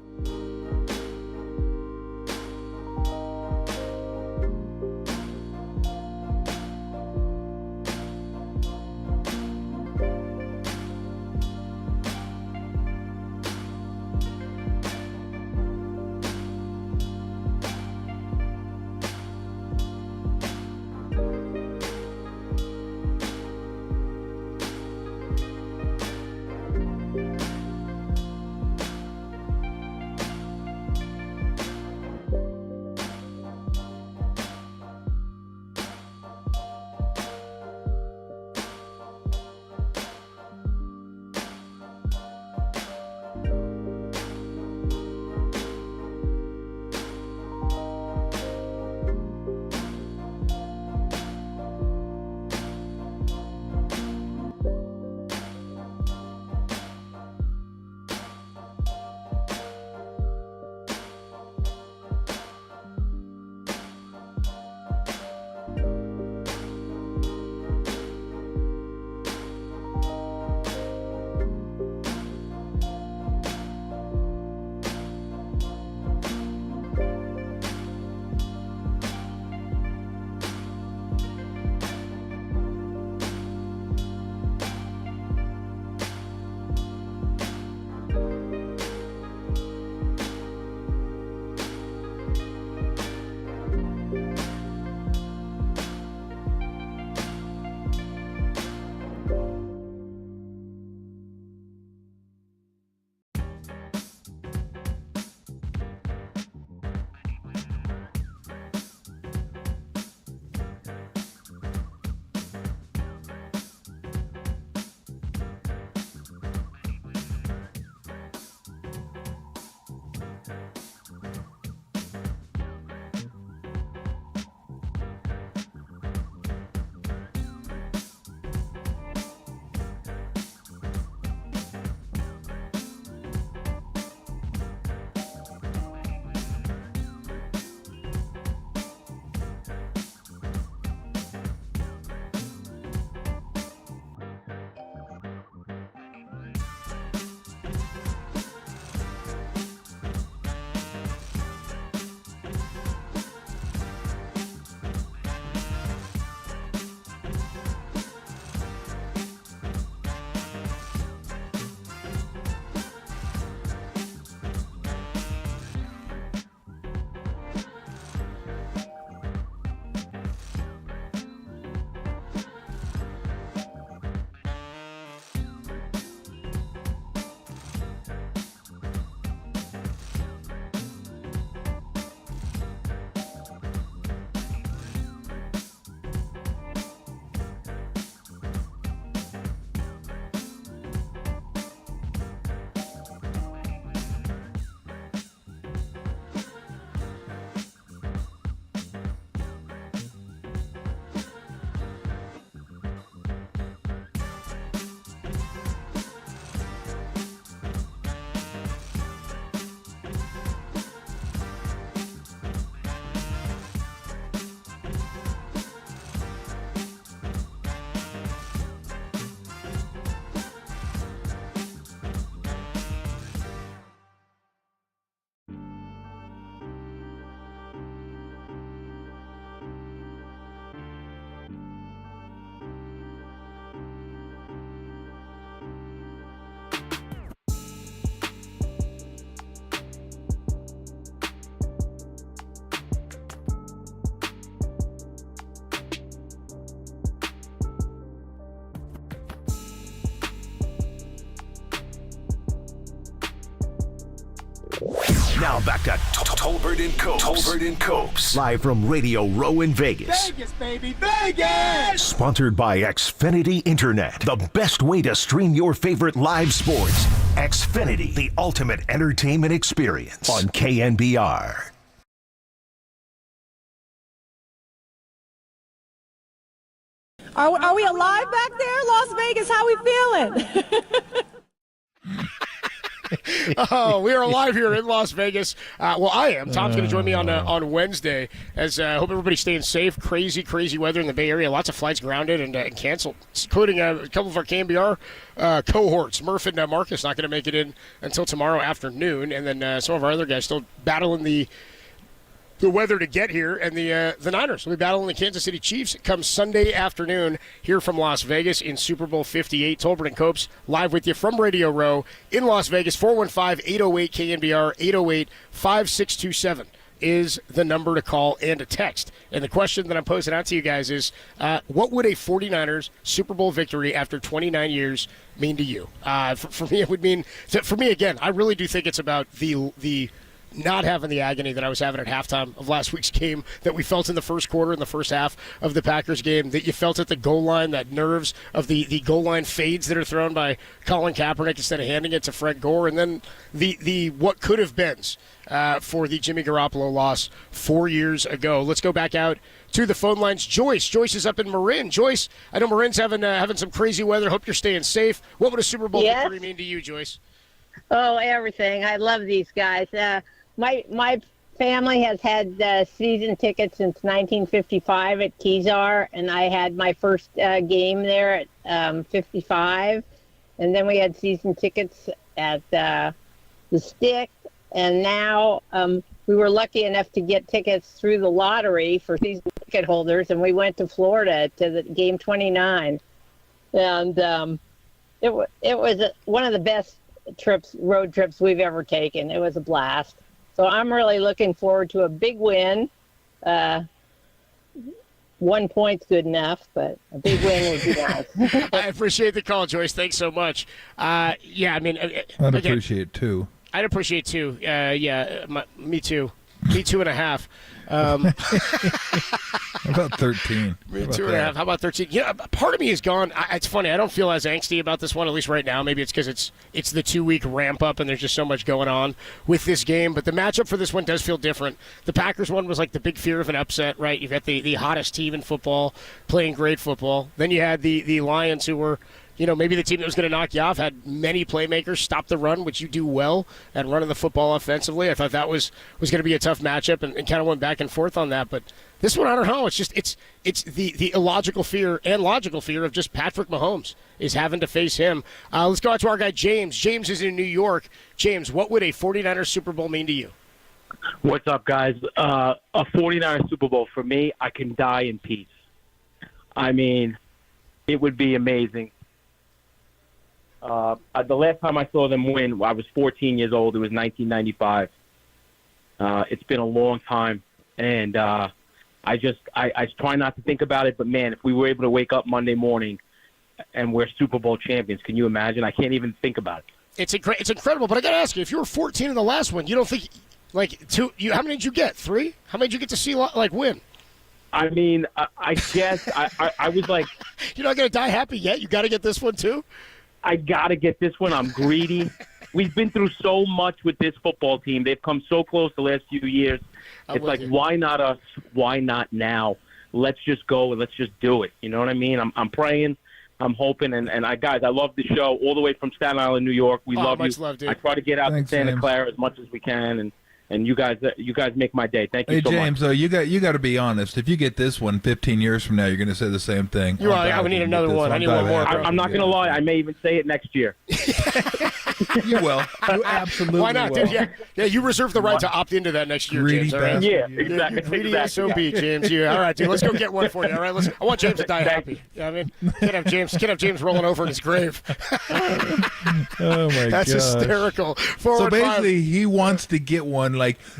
Now back to Tolbert and Copes. Tolbert and Copes. Live from Radio Row in Vegas. Vegas, baby, Vegas! Sponsored by Xfinity Internet. The best way to stream your favorite live sports. Xfinity, the ultimate entertainment experience on KNBR. Are we alive back there, Las Vegas? How we feeling? Oh, we are live here in Las Vegas. Well, I am. Tom's going to join me on Wednesday. As I hope everybody's staying safe. Crazy weather in the Bay Area. Lots of flights grounded and canceled, including a couple of our KNBR cohorts. Murph and Marcus not going to make it in until tomorrow afternoon, and then some of our other guys still battling the weather to get here, and the Niners will be battling the Kansas City Chiefs. It comes Sunday afternoon here from Las Vegas in Super Bowl 58. Tolbert and Copes live with you from Radio Row in Las Vegas. 415-808-KNBR, 808-5627 is the number to call and to text. And the question that I'm posing out to you guys is, what would a 49ers Super Bowl victory after 29 years mean to you? For me, it would mean, for me, again, I really do think it's about the not having the agony that I was having at halftime of last week's game that we felt in the first quarter and the first half of the Packers game, that you felt at the goal line, that nerves of the goal line fades that are thrown by Colin Kaepernick instead of handing it to Fred Gore, and then the what could have beens for the Jimmy Garoppolo loss 4 years ago. Let's go back out to the phone lines. Joyce is up in Marin. Joyce, I know Marin's having some crazy weather. Hope you're staying safe. What would a Super Bowl victory mean to you, Joyce? Oh, everything. I love these guys. My family has had season tickets since 1955 at Kezar, and I had my first game there at 55, and then we had season tickets at the Stick, and now we were lucky enough to get tickets through the lottery for season ticket holders, and we went to Florida to the game 29, and it was one of the best road trips we've ever taken. It was a blast. So I'm really looking forward to a big win. 1 point's good enough, but a big win would be nice. I appreciate the call, Joyce. Thanks so much. Yeah, I mean, I'd appreciate two. I'd appreciate two. Me too. Me 2.5. About 13. Me 2.5. How about 13? Yeah, part of me is gone. It's funny. I don't feel as angsty about this one, at least right now. Maybe it's because it's the 2-week ramp up and there's just so much going on with this game. But the matchup for this one does feel different. The Packers one was like the big fear of an upset, right? You've got the hottest team in football playing great football. Then you had the Lions, who were, maybe the team that was going to knock you off, had many playmakers, stop the run, which you do well, and running the football offensively. I thought that was going to be a tough matchup, and kind of went back and forth on that. But this one, I don't know. It's just it's the illogical fear and logical fear of just Patrick Mahomes is having to face him. Let's go out to our guy James. James is in New York. James, what would a 49ers Super Bowl mean to you? What's up, guys? A 49ers Super Bowl, for me, I can die in peace. I mean, it would be amazing. The last time I saw them win, I was 14 years old. It was 1995. It's been a long time, and I try not to think about it. But man, if we were able to wake up Monday morning and we're Super Bowl champions, can you imagine? I can't even think about it. It's incredible. But I got to ask you, if you were 14 in the last one, you don't think how many did you get? 3? How many did you get to see win? I mean, I guess I was like, you're not gonna die happy yet. You got to get this one too. I got to get this one. I'm greedy. We've been through so much with this football team. They've come so close the last few years. It's like, why not us? Why not now? Let's just go and let's just do it. You know what I mean? I'm praying. I'm hoping. And guys, I love the show all the way from Staten Island, New York. We love you. Love, dude. I try to get out to Santa Clara as much as we can. And you guys make my day. Thank you so much. Hey, James, though, you got to be honest. If you get this one 15 years from now, you're going to say the same thing. You're right. I would need another one. I need one more. I'm not going to lie. I may even say it next year. You will. You absolutely Why not, will. dude? Yeah, you reserve the right to opt into that next year, Greedy James. All right? Yeah, exactly. You're greedy SOB, James. All right, dude. Let's go get one for you. All right. I want James to die happy. You know what I mean? Can't have James rolling over in his grave. Oh my god, that's hysterical. So basically, he wants to get one.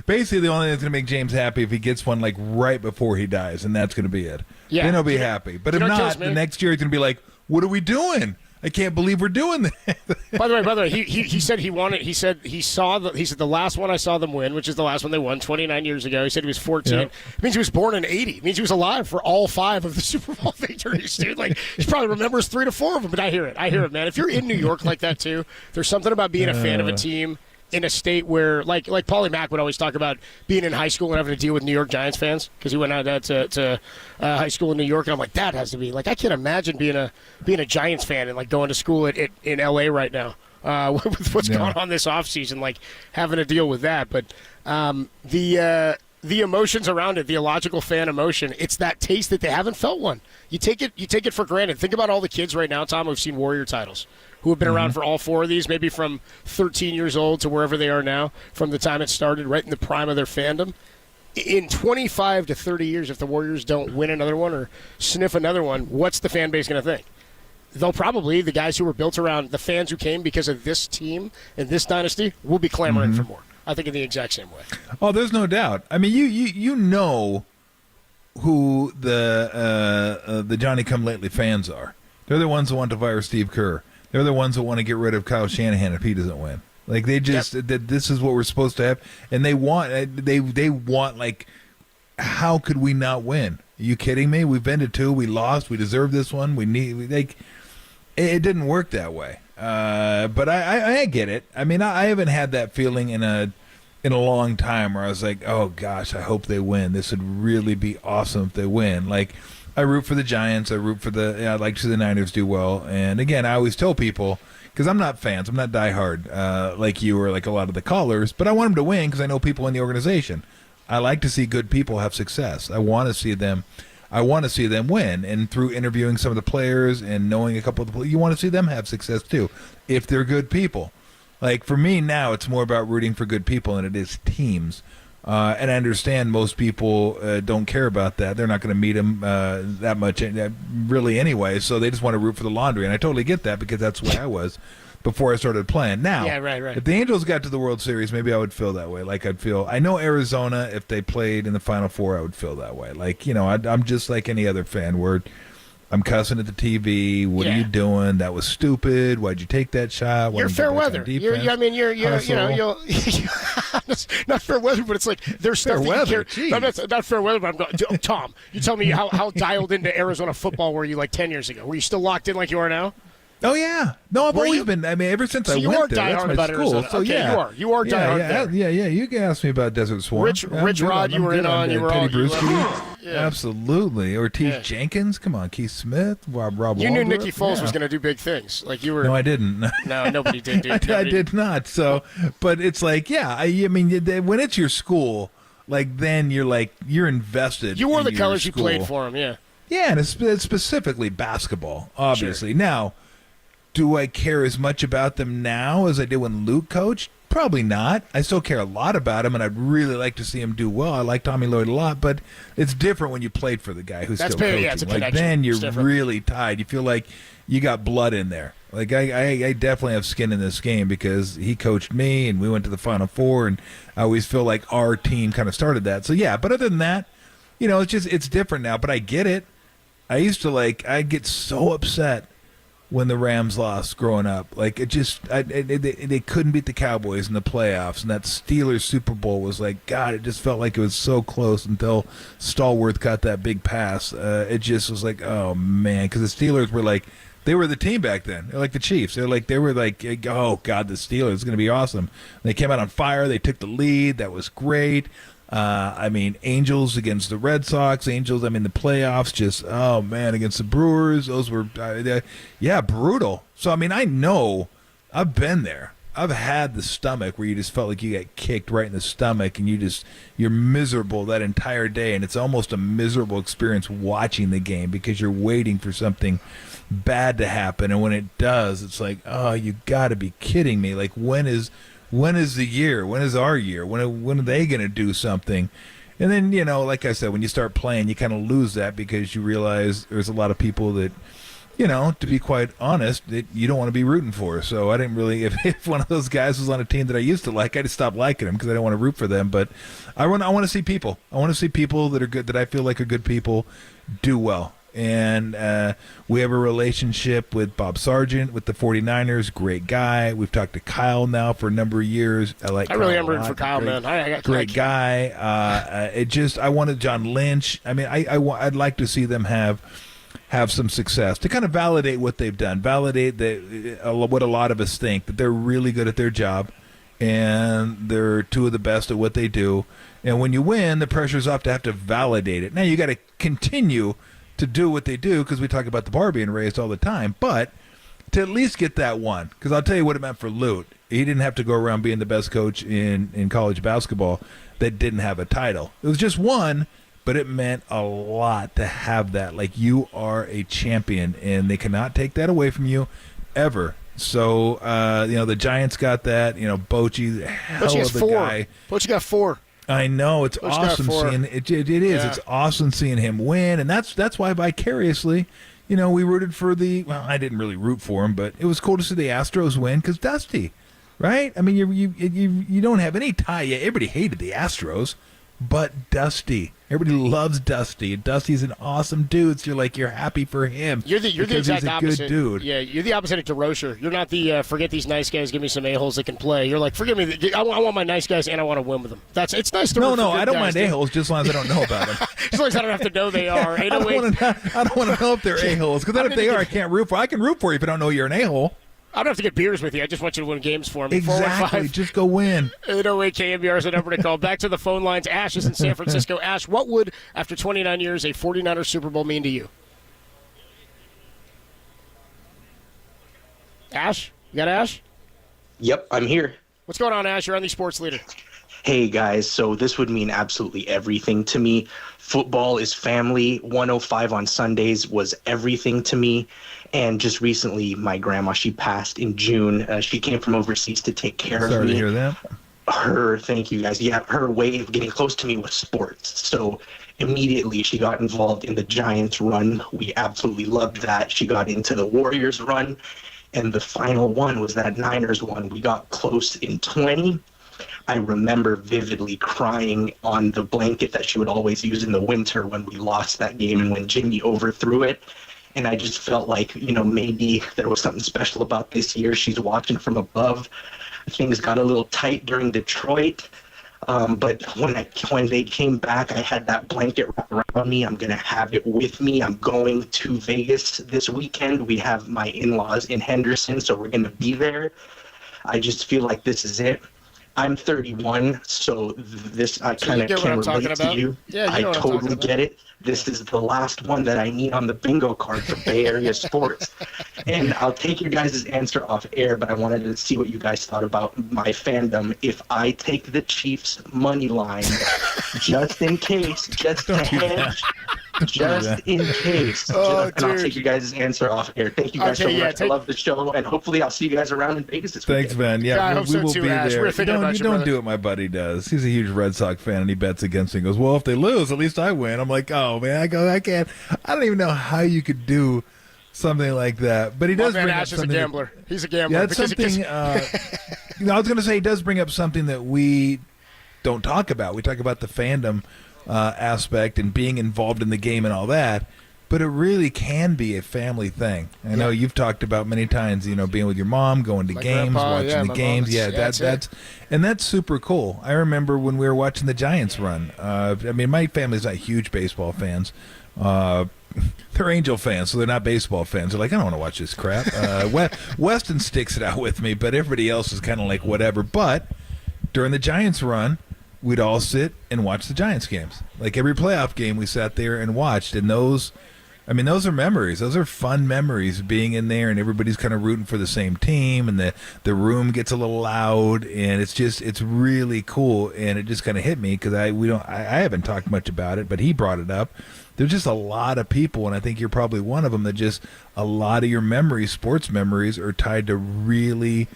Basically, the only thing that's going to make James happy if he gets one right before he dies, and that's going to be it. Yeah. Then he'll be happy. But if not, the next year he's going to be like, "What are we doing? I can't believe we're doing that." By the way, he said he saw the last one I saw them win, which is the last one they won 29 years ago. He said he was 14. Yep. It means he was born in 80. It means he was alive for all 5 of the Super Bowl victories, dude. He probably remembers 3 to 4 of them. But I hear it, man. If you're in New York like that too, there's something about being a fan of a team in a state where, like Paulie Mack would always talk about being in high school and having to deal with New York Giants fans because he went out to high school in New York, and I'm like, that has to be I can't imagine being a Giants fan and going to school in LA right now. with what's going on this offseason, like having to deal with that. But the emotions around it, the illogical fan emotion, it's that taste that they haven't felt one. You take it for granted. Think about all the kids right now, Tom, who've seen Warrior titles, who have been around for all 4 of these, maybe from 13 years old to wherever they are now, from the time it started, right in the prime of their fandom. In 25 to 30 years, if the Warriors don't win another one or sniff another one, what's the fan base going to think? They'll probably, the guys who were built around the fans who came because of this team and this dynasty, will be clamoring for more. I think in the exact same way. Oh, there's no doubt. I mean, you know who the Johnny-come-lately fans are. They're the ones who want to fire Steve Kerr. They're the ones who want to get rid of Kyle Shanahan if he doesn't win. Like they just that this is what we're supposed to have, and they want like, how could we not win? Are you kidding me? We've been to 2, we lost, we deserve this one. It didn't work that way. But I get it. I mean, I haven't had that feeling in a long time where I was like, oh gosh, I hope they win. This would really be awesome if they win. Like, I root for the Giants. I root for I'd like to see the Niners do well. And again, I always tell people, because I'm not fans, I'm not diehard like you or like a lot of the callers, but I want them to win because I know people in the organization. I like to see good people have success. I want to see them win. And through interviewing some of the players and knowing a couple of the players, you want to see them have success too, if they're good people. Like for me now, it's more about rooting for good people than it is teams. And I understand most people don't care about that. They're not going to meet them that much really anyway, so they just want to root for the laundry. And I totally get that because that's where I was before I started playing. Now, if the Angels got to the World Series, maybe I would feel that way. Like I know Arizona, if they played in the Final Four, I would feel that way. Like, I'm just like any other fan where I'm cussing at the TV. What are you doing? That was stupid. Why'd you take that shot? You're fair weather. You're not fair weather, but it's like there's stuff that you care. Not fair weather, but I'm going, Tom, you tell me how dialed into Arizona football were you like 10 years ago? Were you still locked in like you are now? Oh yeah, no, I've always been. I mean, ever since I went there, that's my about school. Arizona. So okay, yeah, you are diehard there. Yeah. You can ask me about Desert Swarm. Rich Rod, you were in on. You were all. Teddy Bruschi, absolutely. Ortiz Jenkins, come on, Keith Smith, Rob. You knew Nicky Foles was going to do big things. Like you were. No, I didn't. No, nobody did. Dude. I did not. So, but it's like, I mean, when it's your school, like then you're invested. You wore the your colors school. you played for him, yeah. Yeah, and it's specifically basketball, obviously. Sure. Now, do I care as much about them now as I did when Luke coached? Probably not. I still care a lot about him, and I'd really like to see him do well. I like Tommy Lloyd a lot, but it's different when you played for the guy who's still coaching. Yeah, it's a like then you're really tied. You feel like you got blood in there. Like I definitely have skin in this game because he coached me, and we went to the Final Four, and I always feel like our team kind of started that. So yeah, but other than that, it's different now. But I get it. I used to I'd get so upset when the Rams lost growing up. Like, they couldn't beat the Cowboys in the playoffs, and that Steelers Super Bowl was like, God, it just felt like it was so close until Stallworth got that big pass. It just was like, oh, man, because the Steelers were like, they were the team back then. They're like the Chiefs. They were like, oh, God, the Steelers is going to be awesome. They came out on fire. They took the lead. That was great. Angels against the Red Sox. Angels, the playoffs, just, oh, man, against the Brewers. Those were, brutal. So, I know I've been there. I've had the stomach where you just felt like you got kicked right in the stomach and you're miserable that entire day. And it's almost a miserable experience watching the game because you're waiting for something bad to happen. And when it does, it's like, oh, you got to be kidding me. Like, when is the year? When is our year? When are they going to do something? And then, like I said, when you start playing, you kind of lose that because you realize there's a lot of people that, to be quite honest, that you don't want to be rooting for. So I didn't really, if one of those guys was on a team that I used to like, I just stopped liking them because I didn't want to root for them. But I want to see people. I want to see people that are good, that I feel like are good people, do well. And we have a relationship with Bob Sargent with the 49ers. Great guy. We've talked to Kyle now for a number of years. I really am rooting for Kyle, man. Great guy. I wanted John Lynch. I'd like to see them have some success to kind of validate what they've done, validate what a lot of us think, that they're really good at their job and they're two of the best at what they do. And when you win, the pressure's off to have to validate it. Now you got to continue to do what they do because we talk about the bar being raised all the time, but to at least get that one. Because I'll tell you what it meant for Lute. He didn't have to go around being the best coach in college basketball that didn't have a title. It was just one, but it meant a lot to have that. Like, you are a champion, and they cannot take that away from you ever. So, the Giants got that. Bochy, hell of a guy. Bochy got 4. I know. It's Bochy awesome got 4. seeing it. It is. Yeah. It's awesome seeing him win, and that's why vicariously, we rooted for I didn't really root for him, but it was cool to see the Astros win because Dusty, right? I mean, you don't have any tie. Yeah, everybody hated the Astros, but Dusty. Everybody loves Dusty. Dusty's an awesome dude. So you're happy for him. You're the exact he's a opposite. good dude. Yeah, you're the opposite of DeRocher. You're not the forget these nice guys, give me some a-holes that can play. You're like, forgive me, I want my nice guys and I want to win with them. It's nice to root for good I don't guys, mind dude. a-holes just as long as I don't know about them. As long as I don't have to know they are. I don't want to know if they're a-holes, because then if they are, I can't root for. I can root for you if I don't know you're an a-hole. I don't have to get beers with you. I just want you to win games for me. Exactly. Just go win. 808 KNBR is the number to call. Back to the phone lines. Ash is in San Francisco. Ash, what would, after 29 years, a 49ers Super Bowl mean to you? Ash? You got Ash? Yep, I'm here. What's going on, Ash? You're on the Sports Leader. Hey, guys. So this would mean absolutely everything to me. Football is family. 105 on Sundays was everything to me. And just recently, my grandma, she passed in June. She came from overseas to take care of me. Sorry to hear that. Thank you, guys. Yeah, her way of getting close to me was sports. So immediately she got involved in the Giants run. We absolutely loved that. She got into the Warriors run. And the final one was that Niners one. We got close in 20. I remember vividly crying on the blanket that she would always use in the winter when we lost that game and when Jimmy overthrew it. And I just felt like, maybe there was something special about this year. She's watching from above. Things got a little tight during Detroit. But when they came back, I had that blanket wrapped around me. I'm going to have it with me. I'm going to Vegas this weekend. We have my in-laws in Henderson, so we're going to be there. I just feel like this is it. I'm 31, so this I kind of can relate to you. Yeah, I totally get it. This is the last one that I need on the bingo card for Bay Area sports. And I'll take your guys' answer off air, but I wanted to see what you guys thought about my fandom. If I take the Chiefs money line, just in case, just to hedge, just in case. And I'll take you guys' answer off air. Thank you guys so much. I love the show, and hopefully I'll see you guys around in Vegas this weekend. Thanks, man. Yeah, I hope we so will too, be Ash. there. We're thinking about You you, don't brother. do what my buddy does. He's a huge Red Sox fan, and he bets against me. He goes, well, if they lose, at least I win. I'm like, oh, man. I can't. I don't even know how you could do something like that. But he does bring up Ash is a something. gambler. He's a gambler. Yeah, that's something. I was going to say, he does bring up something that we don't talk about. We talk about the fandom aspect and being involved in the game and all that. But it really can be a family thing. I know you've talked about many times, being with your mom, going to games, grandpa, watching the games. That's super cool. I remember when we were watching the Giants run. My family's not huge baseball fans. They're Angel fans, so they're not baseball fans. They're like, I don't want to watch this crap. Weston sticks it out with me, but everybody else is kind of like whatever. But during the Giants run, we'd all sit and watch the Giants games. Like every playoff game, we sat there and watched, and those are memories. Those are fun memories, being in there and everybody's kind of rooting for the same team, and the room gets a little loud, and it's really cool. And it just kind of hit me because I haven't talked much about it, but he brought it up. There's just a lot of people, and I think you're probably one of them, that just a lot of your memories, sports memories, are tied to really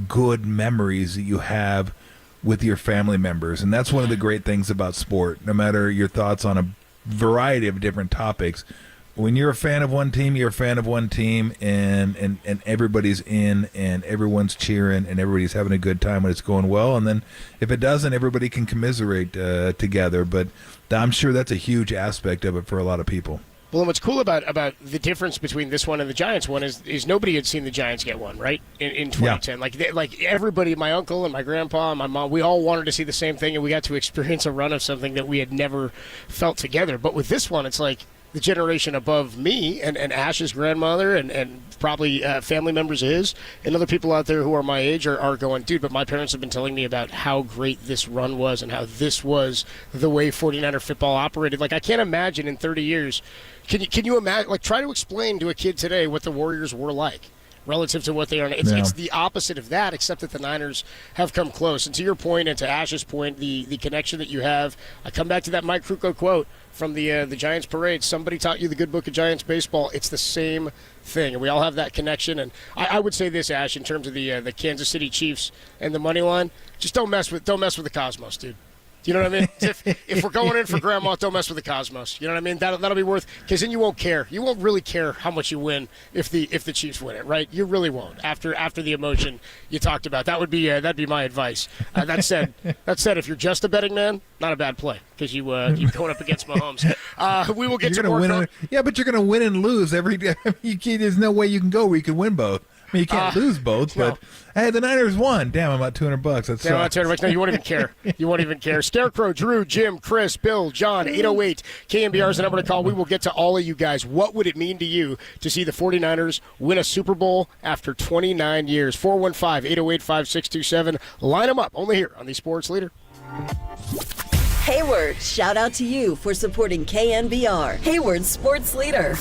good memories that you have with your family members. And that's one of the great things about sport, no matter your thoughts on a variety of different topics. When you're a fan of one team, you're a fan of one team, and everybody's in, and everyone's cheering, and everybody's having a good time when it's going well. And then if it doesn't, everybody can commiserate together. But I'm sure that's a huge aspect of it for a lot of people. Well, and what's cool about the difference between this one and the Giants one is nobody had seen the Giants get one, right, in 2010. Yeah. Like everybody, my uncle and my grandpa and my mom, we all wanted to see the same thing, and we got to experience a run of something that we had never felt together. But with this one, it's like the generation above me and Ash's grandmother and probably family members of his and other people out there who are my age are going, dude, but my parents have been telling me about how great this run was and how this was the way 49er football operated. Like, I can't imagine in 30 years. Can you imagine? Like, try to explain to a kid today what the Warriors were like. relative to what they are. It's the opposite of that, except that the Niners have come close. And to your point, and to Ash's point, the connection that you have, I come back to that Mike Krukow quote from the Giants parade. Somebody taught you the good book of Giants baseball. It's the same thing, and we all have that connection. And I would say this, Ash, in terms of the Kansas City Chiefs and the money line, just don't mess with the Cosmos, dude. You know what I mean? If we're going in for grandma, don't mess with the Cosmos. You know what I mean? That'll be worth, because then you won't care. You won't really care how much you win if the Chiefs win it, right? You really won't. After the emotion you talked about, that'd be my advice. That said, if you're just a betting man, not a bad play, because you're going up against Mahomes. We will get to more. But you're going to win and lose every day. There's no way you can go where you can win both. I mean, you can't lose both, but hey, the Niners won. Damn, I'm about $200. That's about $200. No, you won't even care. You won't even care. Scarecrow, Drew, Jim, Chris, Bill, John, 808. KNBR is the number to call. We will get to all of you guys. What would it mean to you to see the 49ers win a Super Bowl after 29 years? 415-808-5627. Line them up. Only here on the Sports Leader. Hayward, shout out to you for supporting KNBR. Hayward Sports Leader.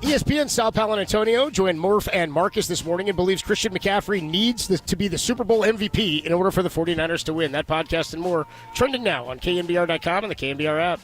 ESPN Sal Paolantonio joined Murph and Marcus this morning and believes Christian McCaffrey needs to be the Super Bowl MVP in order for the 49ers to win. That podcast and more trending now on KNBR.com and the KNBR app.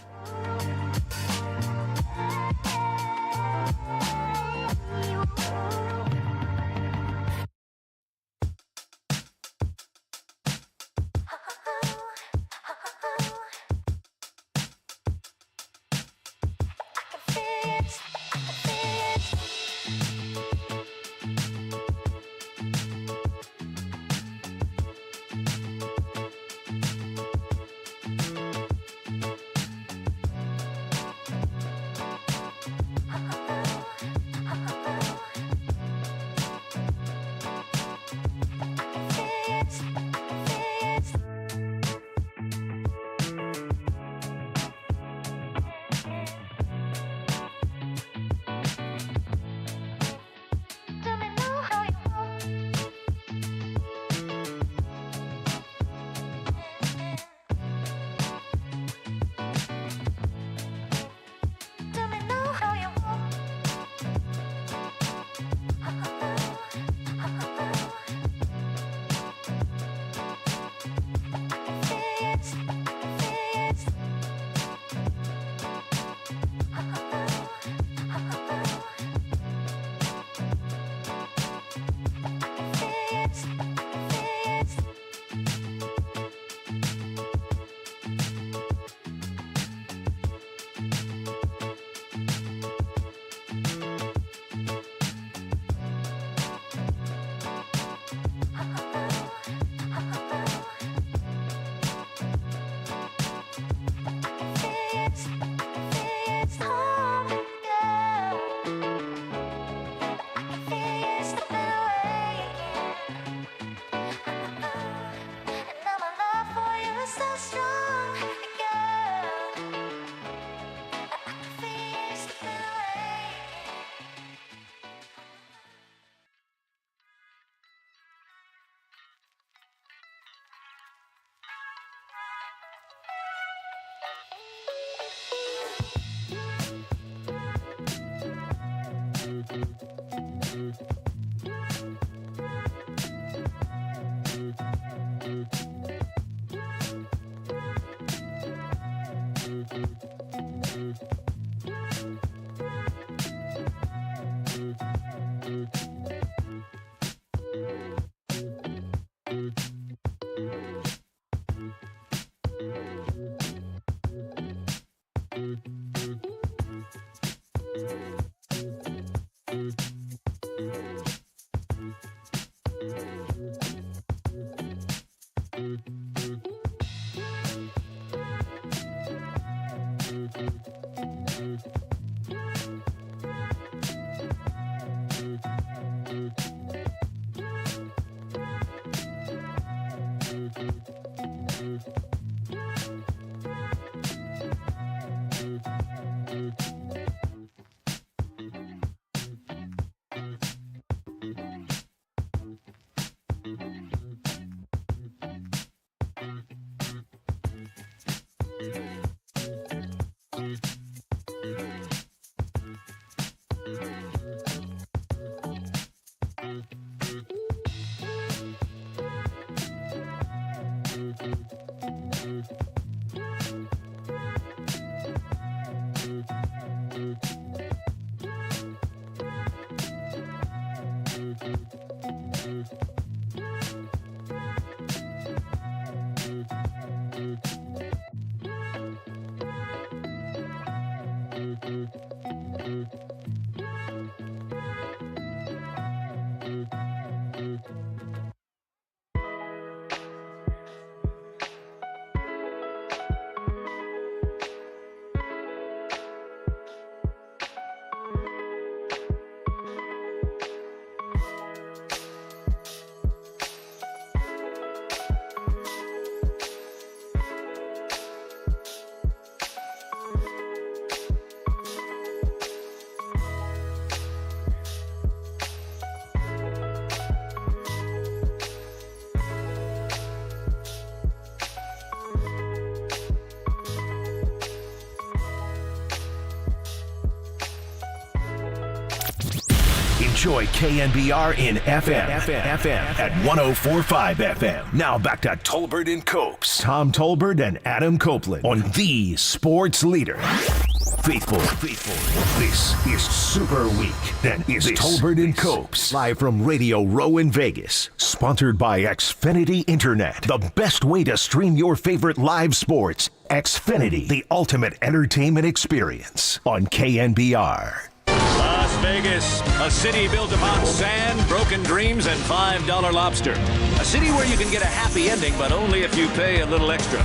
Enjoy KNBR in FM at 104.5 FM. Now back to Tolbert and Copes. Tom Tolbert and Adam Copeland on the Sports Leader. Faithful. This is Super Week. Then is Tolbert and Copes. Live from Radio Row in Vegas. Sponsored by Xfinity Internet. The best way to stream your favorite live sports. Xfinity, the ultimate entertainment experience on KNBR. Las Vegas, a city built upon sand, broken dreams, and $5 lobster. A city where you can get a happy ending, but only if you pay a little extra.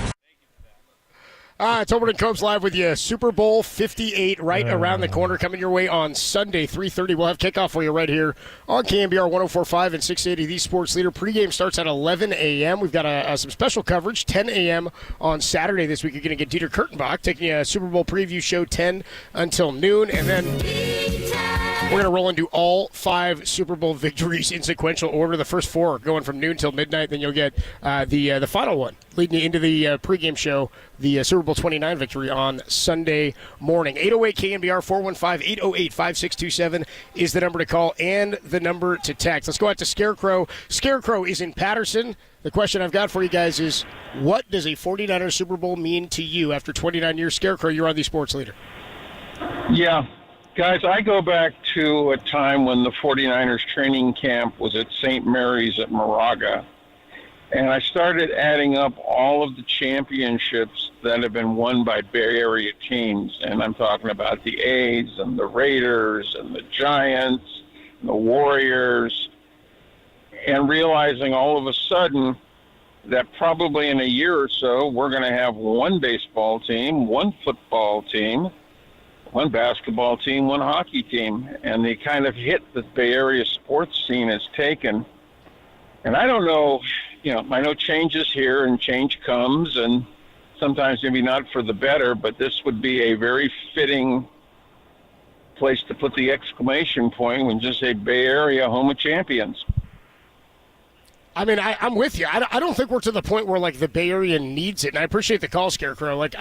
Tolbert and Copes live with you. Super Bowl 58 right around the corner, coming your way on Sunday, 3:30. We'll have kickoff for you right here on KNBR 104.5 and 680, the Sports Leader. Pregame starts at 11 a.m. We've got some special coverage, 10 a.m. on Saturday this week. You're going to get Dieter Kurtenbach taking you a Super Bowl preview show 10 until noon, and then we're going to roll into all 5 Super Bowl victories in sequential order. The first 4 going from noon till midnight. Then you'll get the final one leading you into the pregame show, the Super Bowl 29 victory on Sunday morning. 808 KNBR 415-808-5627 is the number to call and the number to text. Let's go out to Scarecrow. Scarecrow is in Patterson. The question I've got for you guys is, what does a 49ers Super Bowl mean to you after 29 years? Scarecrow, you're on the Sports Leader. Yeah. Guys, I go back to a time when the 49ers training camp was at St. Mary's at Moraga, and I started adding up all of the championships that have been won by Bay Area teams, and I'm talking about the A's and the Raiders and the Giants and the Warriors, and realizing all of a sudden that probably in a year or so we're going to have one baseball team, one football team, one basketball team, one hockey team, and the kind of hit that the Bay Area sports scene has taken. And I don't know, I know change is here and change comes, and sometimes maybe not for the better, but this would be a very fitting place to put the exclamation point when just say Bay Area, home of champions. I mean, I'm with you. I don't think we're to the point where, like, the Bay Area needs it, and I appreciate the call, Scarecrow. Like,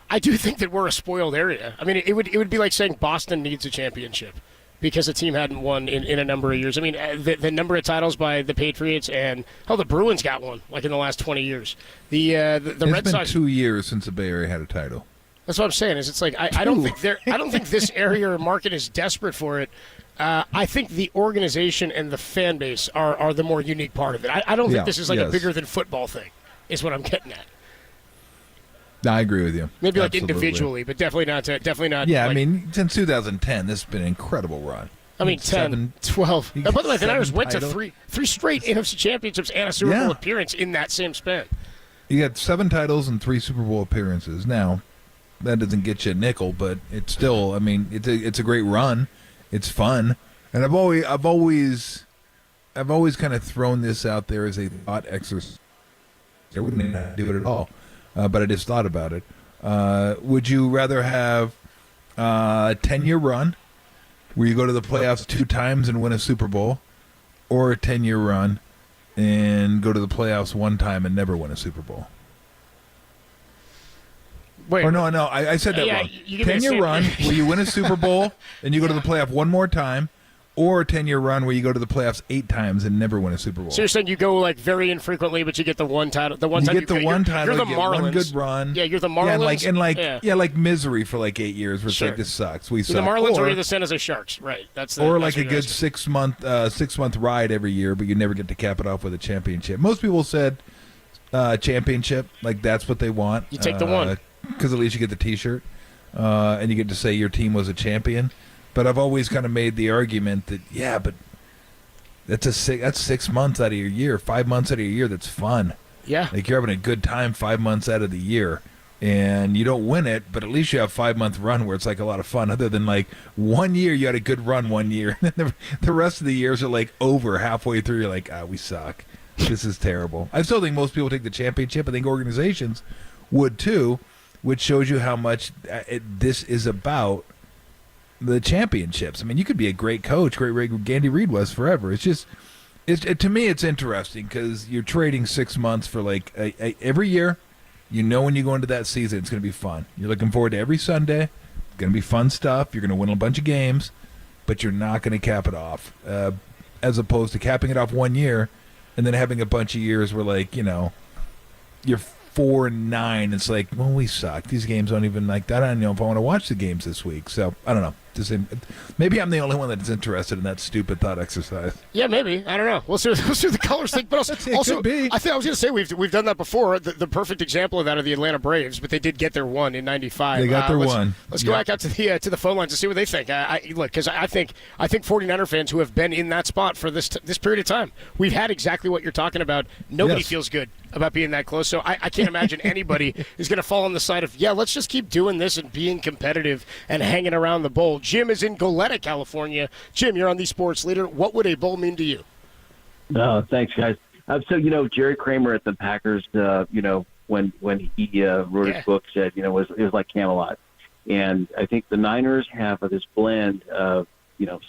I do think that we're a spoiled area. I mean, it would be like saying Boston needs a championship because the team hadn't won in a number of years. I mean, the number of titles by the Patriots and the Bruins got one like in the last 20 years. The Red Sox. It's been 2 years since the Bay Area had a title. That's what I'm saying. Is it's like I don't think this area or market is desperate for it. I think the organization and the fan base are the more unique part of it. I don't think this is like a bigger than football thing. Is what I'm getting at. I agree with you. Maybe Absolutely. like individually, but definitely not. Yeah, like, I mean, since 2010, this has been an incredible run. I mean, 10, 12. By the way, the Niners went to three straight NFC championships and a Super Bowl appearance in that same span. You got 7 titles and 3 Super Bowl appearances. Now, that doesn't get you a nickel, but it's still, I mean, it's a great run. It's fun. And I've always kind of thrown this out there as a thought exercise. I wouldn't do it at all, but I just thought about it. Would you rather have a 10-year run where you go to the playoffs 2 times and win a Super Bowl, or a 10-year run and go to the playoffs 1 time and never win a Super Bowl? Wait, or no, I said that wrong. 10-year run where you win a Super Bowl and you go to the playoff 1 more time, or a 10-year run where you go to the playoffs 8 times and never win a Super Bowl. So you're saying you go like very infrequently, but you get the one title. The one you time get the one title. You're the you get Marlins. one good run. Yeah, you're the Marlins. Like misery for like 8 years, where it's like this sucks. We suck. The Marlins or you're the San Jose Sharks, right? That's or like a good 6 month ride every year, but you never get to cap it off with a championship. Most people said championship, like that's what they want. You take the one because at least you get the T-shirt and you get to say your team was a champion. But I've always kind of made the argument that but that's 6 months out of your year, 5 months out of your year. That's fun. Yeah, like you're having a good time 5 months out of the year, and you don't win it, but at least you have 5 month run where it's like a lot of fun. Other than like 1 year, you had a good run 1 year, and then the rest of the years are like over halfway through. You're like, we suck. This is terrible. I still think most people take the championship. I think organizations would too, which shows you how much this is about. The championships. I mean, you could be a great coach, great Andy Reid was forever. It's just, to me, it's interesting because you're trading 6 months for like every year. You know when you go into that season, it's going to be fun. You're looking forward to every Sunday. It's going to be fun stuff. You're going to win a bunch of games, but you're not going to cap it off. As opposed to capping it off 1 year and then having a bunch of years where like, you're 4-9. It's like, well, we suck. These games don't even like that. I don't know if I want to watch the games this week. So I don't know. Maybe I'm the only one that's interested in that stupid thought exercise. Yeah, maybe. I don't know. We'll see the colors think. But also I think I was going to say we've done that before. The perfect example of that are the Atlanta Braves, but they did get their one in '95. They got their one. Let's go back out to the phone lines and see what they think. Look, because I think 49er fans who have been in that spot for this period of time, we've had exactly what you're talking about. Nobody feels good about being that close. So I can't imagine anybody is going to fall on the side of, let's just keep doing this and being competitive and hanging around the bowl. Jim is in Goleta, California. Jim, you're on the Sports Leader. What would a bowl mean to you? Thanks, guys. So, Jerry Kramer at the Packers, when he wrote his book, said, it was like Camelot. And I think the Niners have this blend of,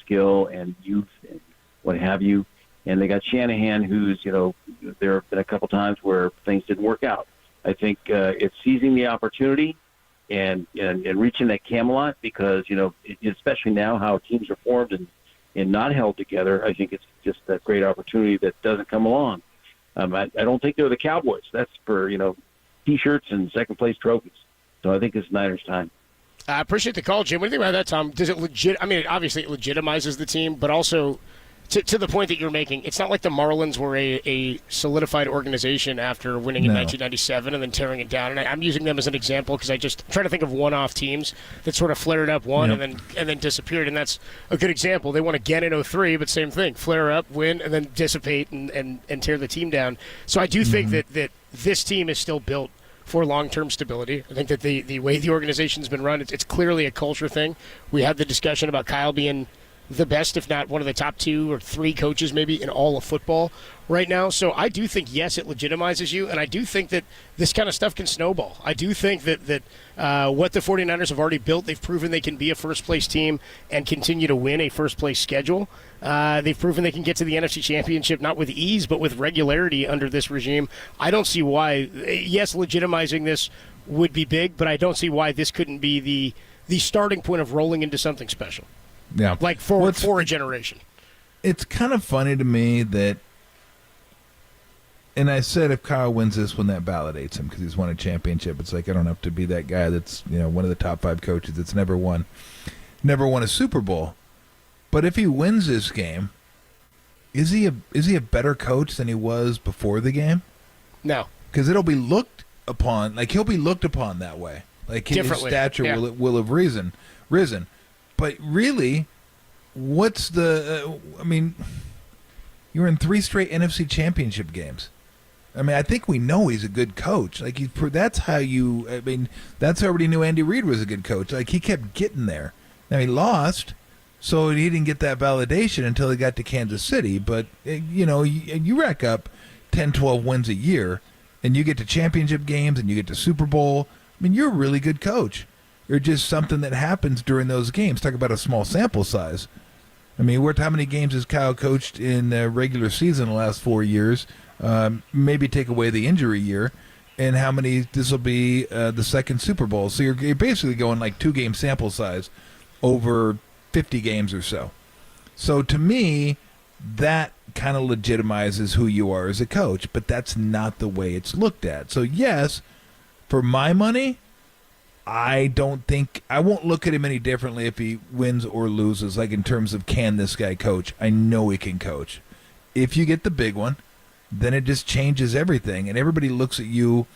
skill and youth and what have you. And they got Shanahan, who's, there have been a couple times where things didn't work out. I think it's seizing the opportunity and reaching that Camelot because, especially now how teams are formed and not held together, I think it's just a great opportunity that doesn't come along. I don't think they're the Cowboys. That's for, T-shirts and second-place trophies. So I think it's Niners' time. I appreciate the call, Jim. What do you think about that, Tom? Does it obviously it legitimizes the team, but also to the point that you're making, it's not like the Marlins were a solidified organization after winning in 1997 and then tearing it down. And I'm using them as an example because I just try to think of one-off teams that sort of flared up, and then disappeared. And that's a good example. They won again in 2003, but same thing: flare up, win, and then dissipate and tear the team down. So I do think that this team is still built for long-term stability. I think that the way the organization's been run, it's clearly a culture thing. We had the discussion about Kyle being the best, if not one of the top 2 or 3 coaches maybe in all of football right now. So I do think, yes, it legitimizes you, and I do think that this kind of stuff can snowball. I do think that what the 49ers have already built, they've proven they can be a first-place team and continue to win a first-place schedule. They've proven they can get to the NFC Championship, not with ease, but with regularity under this regime. I don't see why, yes, legitimizing this would be big, but I don't see why this couldn't be the starting point of rolling into something special. Yeah, like for a generation. It's kind of funny to me that, and I said if Kyle wins this one, that validates him because he's won a championship. It's like I don't have to be that guy that's one of the top 5 coaches that's never won a Super Bowl. But if he wins this game, is he a better coach than he was before the game? No, because it'll be looked upon like he'll be looked upon that way. Like his stature will have risen. But really, what's the? I mean, you were in 3 straight NFC Championship games. I mean, I think we know he's a good coach. Like that's how you. I mean, that's how everybody knew Andy Reid was a good coach. Like he kept getting there. Now he lost, so he didn't get that validation until he got to Kansas City. But you rack up 10, 12 wins a year, and you get to championship games, and you get to Super Bowl. I mean, you're a really good coach. Or just something that happens during those games. Talk about a small sample size. I mean, how many games has Kyle coached in the regular season the last 4 years? Maybe take away the injury year, and how many? This will be the second Super Bowl. So you're basically going like 2-game sample size over 50 games or so. So to me, that kind of legitimizes who you are as a coach, but that's not the way it's looked at. So yes, for my money, I won't look at him any differently if he wins or loses, like in terms of can this guy coach. I know he can coach. If you get the big one, then it just changes everything, and everybody looks at you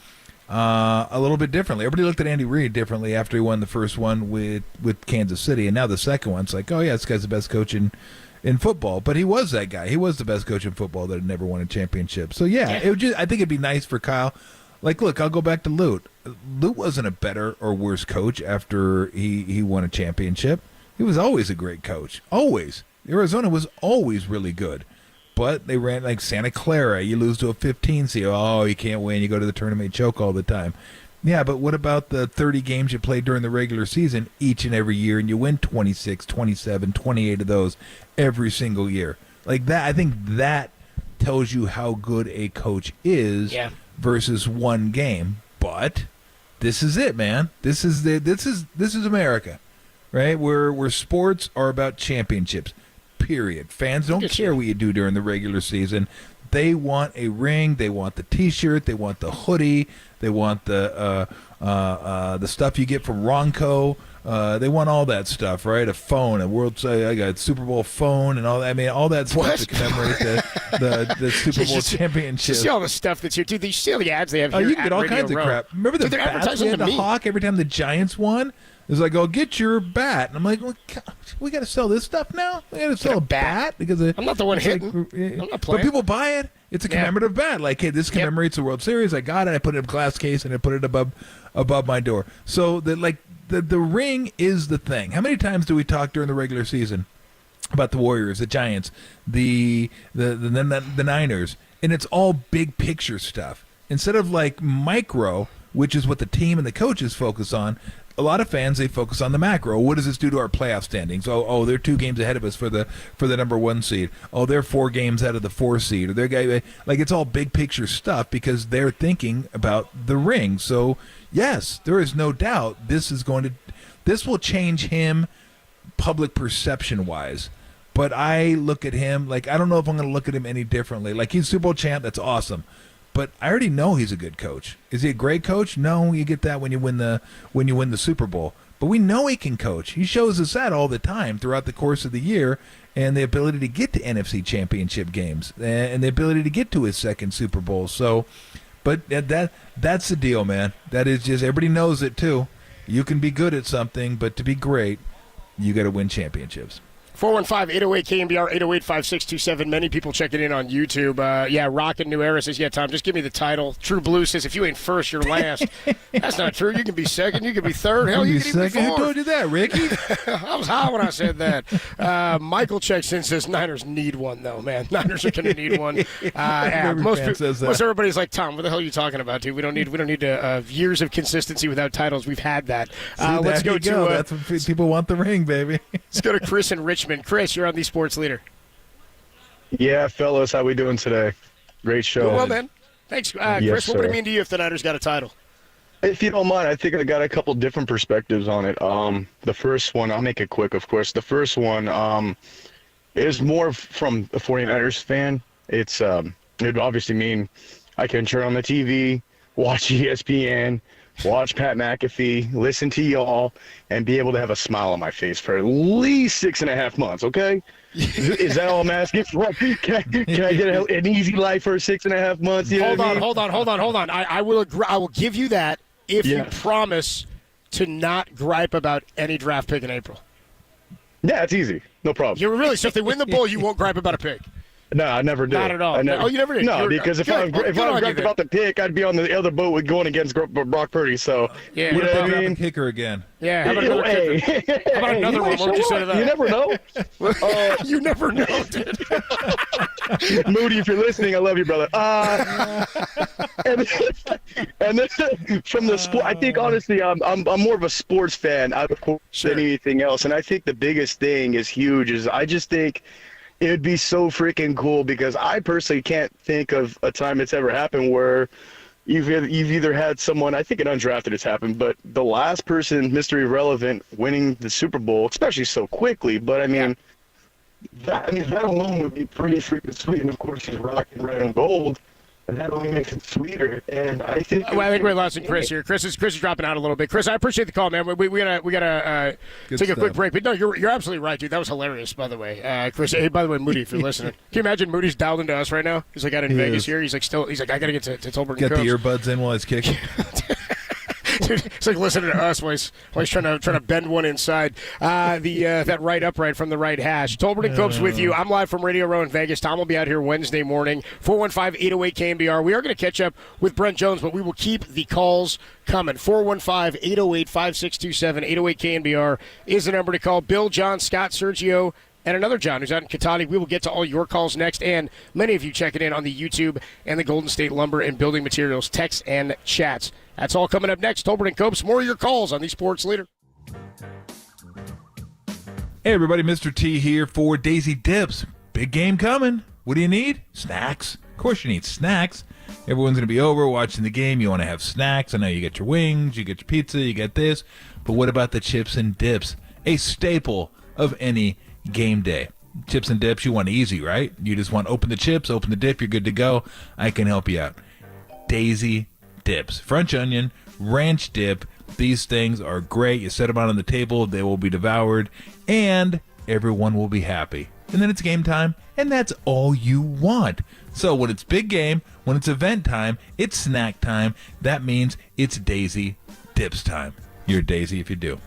a little bit differently. Everybody looked at Andy Reid differently after he won the first one with Kansas City, and now the second one's like, oh yeah, this guy's the best coach in football. But he was that guy. He was the best coach in football that had never won a championship. So yeah, I think it'd be nice for Kyle. Like, look, I'll go back to Lute. Lute wasn't a better or worse coach after he won a championship. He was always a great coach. Always. Arizona was always really good. But they ran like Santa Clara. You lose to a 15 seed. Oh, you can't win. You go to the tournament, you choke all the time. Yeah, but what about the 30 games you played during the regular season each and every year, and you win 26, 27, 28 of those every single year? Like that, I think that tells you how good a coach is versus one game. But this is it, man. This is America, right? Where sports are about championships. Period. Fans don't care what you do during the regular season. They want a ring. They want the T-shirt. They want the hoodie. They want the stuff you get from Ronco. They want all that stuff, right? A phone, I got a Super Bowl phone, and all that. I mean, all that stuff to commemorate the Super Bowl championship. You see all the stuff that's here, dude. You see all the ads they have here. You can get all kinds of crap. Remember the bats we had to hawk every time the Giants won? It was like, oh, get your bat. And I'm like, well, we got to sell this stuff now? We got to sell a bat? Because I'm not the one hitting. I'm not playing. But people buy it. It's a commemorative bat. Like, hey, this commemorates the World Series. I got it. I put it in a glass case, and I put it above my door. So, the ring is the thing. How many times do we talk during the regular season about the Warriors, the Giants, the Niners? And it's all big picture stuff. Instead of, like, micro, which is what the team and the coaches focus on, a lot of fans, they focus on the macro. What does this do to our playoff standings? Oh, they're 2 games ahead of us for the number 1 seed. Oh, they're 4 games out of the 4 seed. Or it's all big picture stuff because they're thinking about the ring. So yes, there is no doubt this will change him public perception wise. But I look at him like I don't know if I'm going to look at him any differently. Like he's Super Bowl champ, that's awesome. But I already know he's a good coach. Is he a great coach? No, you get that when you win the Super Bowl. But we know he can coach. He shows us that all the time throughout the course of the year, and the ability to get to NFC Championship games and the ability to get to his second Super Bowl. So, but that's the deal, man. That is just everybody knows it too. You can be good at something, but to be great, you got to win championships. 415-808-KNBR, 808-5627. Many people checking in on YouTube. Rockin' New Era says, Tom, just give me the title. True Blue says, if you ain't first, you're last. That's not true. You can be second. You can be third. Hell, you can even be fourth. Who told you that, Ricky? I was high when I said that. Michael checks in, says, Niners need one, though, man. Niners are going to need one. Most everybody's like, Tom, what the hell are you talking about, dude? We don't need years of consistency without titles. We've had that. Let's go to that's what people want the ring, baby. Let's go to Chris in Richmond. Chris, you're on the Sports Leader. Yeah, fellas, how we doing today? Great show. Well, man. Thanks, Chris. Yes, what would it mean to you if the Niners got a title? If you don't mind, I think I got a couple different perspectives on it. The first one, I'll make it quick, of course. The first one is more from a 49ers fan. It would obviously mean I can turn on the TV, watch ESPN, watch Pat McAfee, listen to y'all, and be able to have a smile on my face for at least 6.5 months, okay? Is that all I'm asking? Can I get an easy life for 6.5 months? Hold on. I will agree. I will give you that if you promise to not gripe about any draft pick in April. Yeah, it's easy. No problem. You're really, so if they win the bowl, you won't gripe about a pick. No, I never did. Not at all. Oh, you never did? No, because if I griped about the pick, I'd be on the other boat with going against Brock Purdy. So, yeah. What about grabbing kicker again? Yeah, how about another kicker? How about another one? What would you say to that? You never know. You never know, dude. Moody, if you're listening, I love you, brother. And then from the sport, I think honestly, I'm more of a sports fan than anything else. And I think the biggest thing is huge. Is I just think it would be so freaking cool because I personally can't think of a time it's ever happened where you've either had someone, I think an undrafted has happened, but the last person, Mr. Irrelevant, winning the Super Bowl, especially so quickly. But I mean, that alone would be pretty freaking sweet. And of course, he's rocking red and gold. And that only makes it sweeter. And I think we're losing Chris here. Chris is dropping out a little bit. Chris, I appreciate the call, man. We gotta take a quick break. But no, you're absolutely right, dude. That was hilarious, by the way. Chris, hey, by the way, Moody, if you're listening, can you imagine Moody's dialed into us right now? He's like out in Vegas here. He's like I gotta get to Tolbert. Get the earbuds in while it's kicking. Dude, it's like listening to us while he's trying to bend one inside. That right upright from the right hash. Tolbert and Copes with you. I'm live from Radio Row in Vegas. Tom will be out here Wednesday morning. 415-808-KNBR. We are going to catch up with Brent Jones, but we will keep the calls coming. 415-808-5627. 808-KNBR is the number to call. Bill, John, Scott, Sergio, and another John who's out in Catani. We will get to all your calls next, and many of you checking in on the YouTube and the Golden State Lumber and Building Materials texts and chats. That's all coming up next. Tolbert and Copes, more of your calls on the Sports Leader. Hey, everybody, Mr. T here for Daisy Dips. Big game coming. What do you need? Snacks. Of course you need snacks. Everyone's going to be over watching the game. You want to have snacks. I know you get your wings, you get your pizza, you get this. But what about the chips and dips? A staple of any game day. Chips and dips, you want easy, right? You just want open the chips, open the dip, you're good to go. I can help you out. Daisy Dips. French onion, ranch dip. These things are great. You set them out on the table, they will be devoured, and everyone will be happy. And then it's game time, and that's all you want. So when it's big game, when it's event time, it's snack time. That means it's Daisy Dips time. You're Daisy if you do.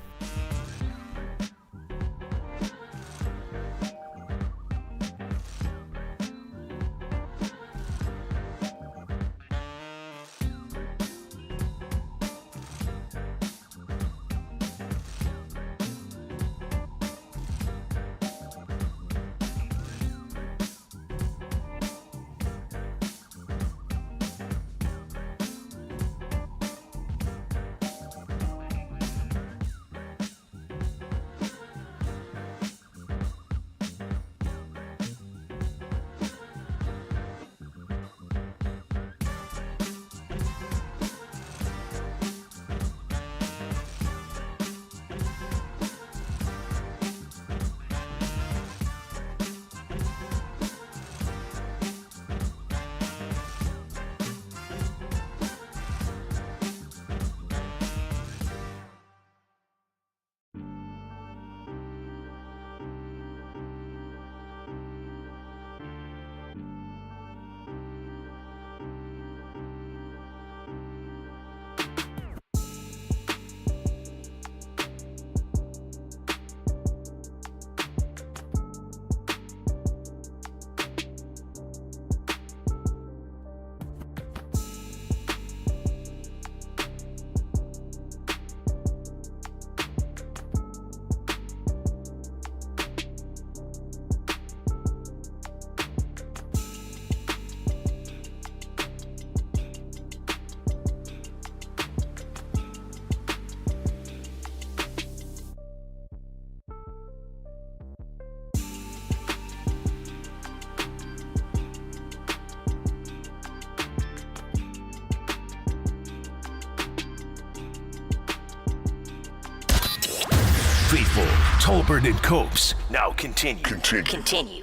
Faithful, Tolbert and Copes. Now continue.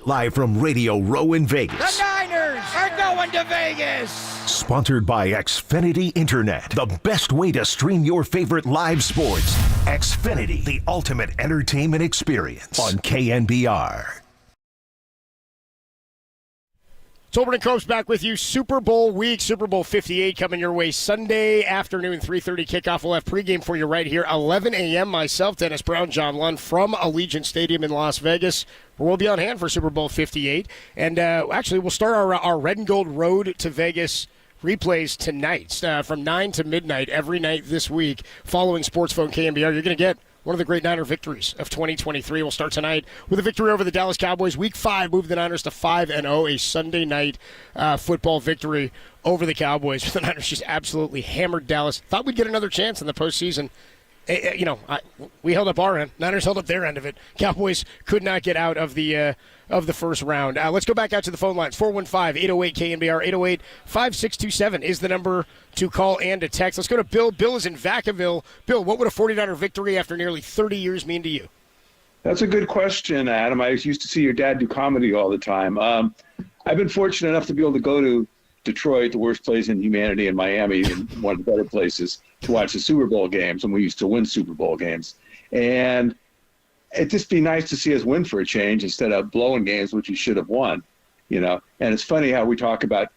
Live from Radio Row in Vegas. The Niners are going to Vegas. Sponsored by Xfinity Internet. The best way to stream your favorite live sports. Xfinity, the ultimate entertainment experience on KNBR. Tolbert and Copes back with you. Super Bowl week, Super Bowl 58 coming your way Sunday afternoon, 3:30 kickoff. We'll have pregame for you right here, 11 a.m. Myself, Dennis Brown, John Lund from Allegiant Stadium in Las Vegas, where we'll be on hand for Super Bowl 58. And actually, we'll start our Red and Gold Road to Vegas replays tonight from 9 to midnight every night this week following Sports Phone KNBR. You're going to get one of the great Niner victories of 2023. We'll start tonight with a victory over the Dallas Cowboys. Week 5 moved the Niners to 5-0, a Sunday night football victory over the Cowboys. The Niners just absolutely hammered Dallas. Thought we'd get another chance in the postseason. We held up our end. Niners held up their end of it. Cowboys could not get out of the first round. Let's go back out to the phone lines. 415-808-KNBR. 808-5627 is the number to call and to text. Let's go to Bill. Bill is in Vacaville. Bill, what would a 49er victory after nearly 30 years mean to you? That's a good question, Adam. I used to see your dad do comedy all the time. I've been fortunate enough to be able to go to Detroit, the worst place in humanity, and Miami, one of the better places, to watch the Super Bowl games, and we used to win Super Bowl games. And it'd just be nice to see us win for a change instead of blowing games, which we should have won, And it's funny how we talk about,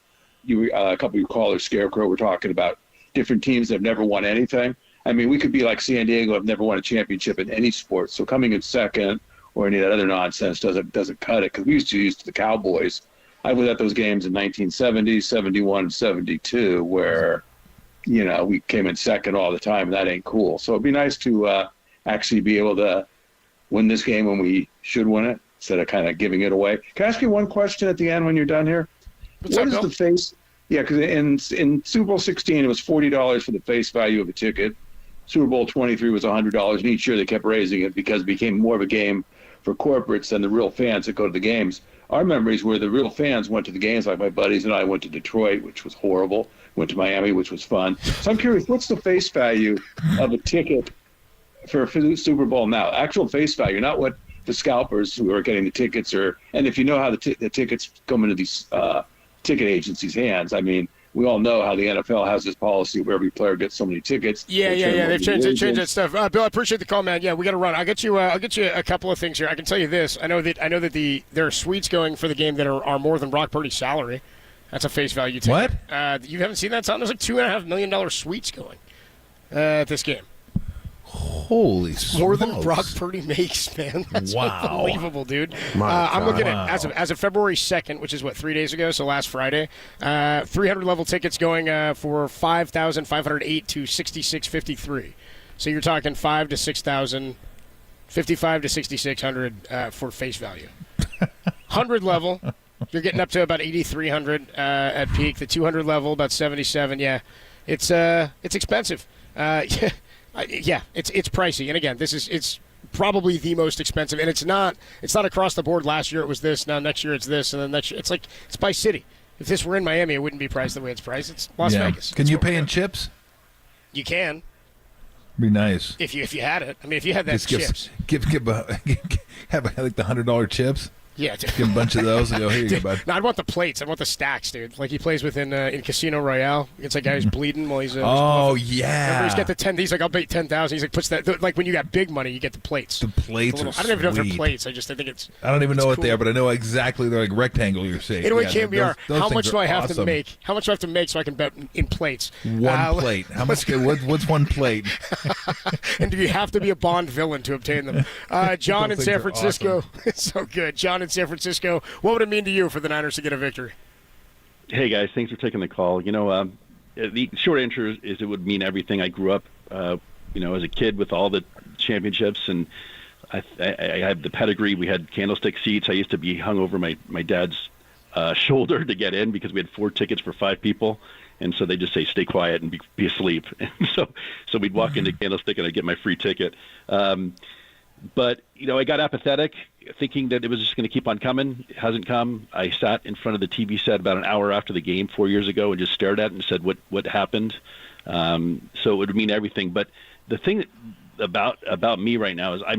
a couple of you callers, Scarecrow, we're talking about different teams that have never won anything. I mean, we could be like San Diego, have never won a championship in any sport. So coming in second or any of that other nonsense doesn't cut it, because we used to use the Cowboys. I was at those games in 1970, 71, 72, where, we came in second all the time, and that ain't cool. So it'd be nice to actually be able to win this game when we should win it, instead of kind of giving it away. Can I ask you one question at the end when you're done here? What is the face? Yeah, because in Super Bowl 16, it was $40 for the face value of a ticket. Super Bowl 23 was $100, and each year they kept raising it because it became more of a game for corporates than the real fans that go to the games. Our memories were the real fans went to the games, like my buddies and I went to Detroit, which was horrible, went to Miami, which was fun. So I'm curious, what's the face value of a ticket for the Super Bowl now? Actual face value, not what the scalpers who are getting the tickets and if you know how the tickets come into these ticket agencies' hands. I mean, we all know how the NFL has this policy where every player gets so many tickets. Yeah. They've changed that stuff. Bill, I appreciate the call, man. Yeah, we got to run. I'll get you a couple of things here. I can tell you this. I know that there are suites going for the game that are more than Brock Purdy's salary. That's a face value ticket. What? You haven't seen that? There's like $2.5 million suites going at this game. Holy smokes. More than Brock Purdy makes, man. That's unbelievable, dude. I'm looking at, as of February 2nd, which is, 3 days ago, so last Friday, 300-level tickets going for $5,508 to $6,653. So you're talking $5,000 to $6,000, $5,500 to $6,600 for face value. 100 level, you're getting up to about $8,300 at peak. The 200 level, about $77. Yeah, it's expensive. Yeah, it's pricey, and again, it's probably the most expensive, and it's not across the board. Last year it was this, now next year it's this, and then next year it's by city. If this were in Miami, it wouldn't be priced the way it's priced. It's Las Vegas. Can you pay in chips? You can. Be nice if you had it. I mean, if you had that chips, have like the $100 chips. Yeah, give him a bunch of those and go, here you go, bud. No, I'd want the plates. I want the stacks, dude. Like he plays with in Casino Royale. It's like a guy who's bleeding while he's. Yeah. Remember, he's got the 10. He's like, I'll bet 10,000. He's like, puts that like when you got big money, you get the plates. The plates are I don't even know if they're plates. I think it's. I don't even know what cool. they are, but I know exactly they're like rectangular shape. Anyway, KNBR, how much do I have awesome. to make? How much do I have to make so I can bet in plates? One plate. How much? What's one plate? And do you have to be a Bond villain to obtain them? John in San Francisco. Awesome. It's so good. John in San Francisco. What would it mean to you for the Niners to get a victory? Hey, guys. Thanks for taking the call. The short answer is it would mean everything. I grew up, as a kid with all the championships, and I have the pedigree. We had candlestick seats. I used to be hung over my dad's shoulder to get in because we had 4 tickets for 5 people. And so they just say, stay quiet and be asleep. And so we'd walk into Candlestick and I'd get my free ticket. But, I got apathetic, thinking that it was just going to keep on coming. It hasn't come. I sat in front of the TV set about an hour after the game 4 years ago and just stared at it and said, what happened? So it would mean everything. But the thing about me right now is I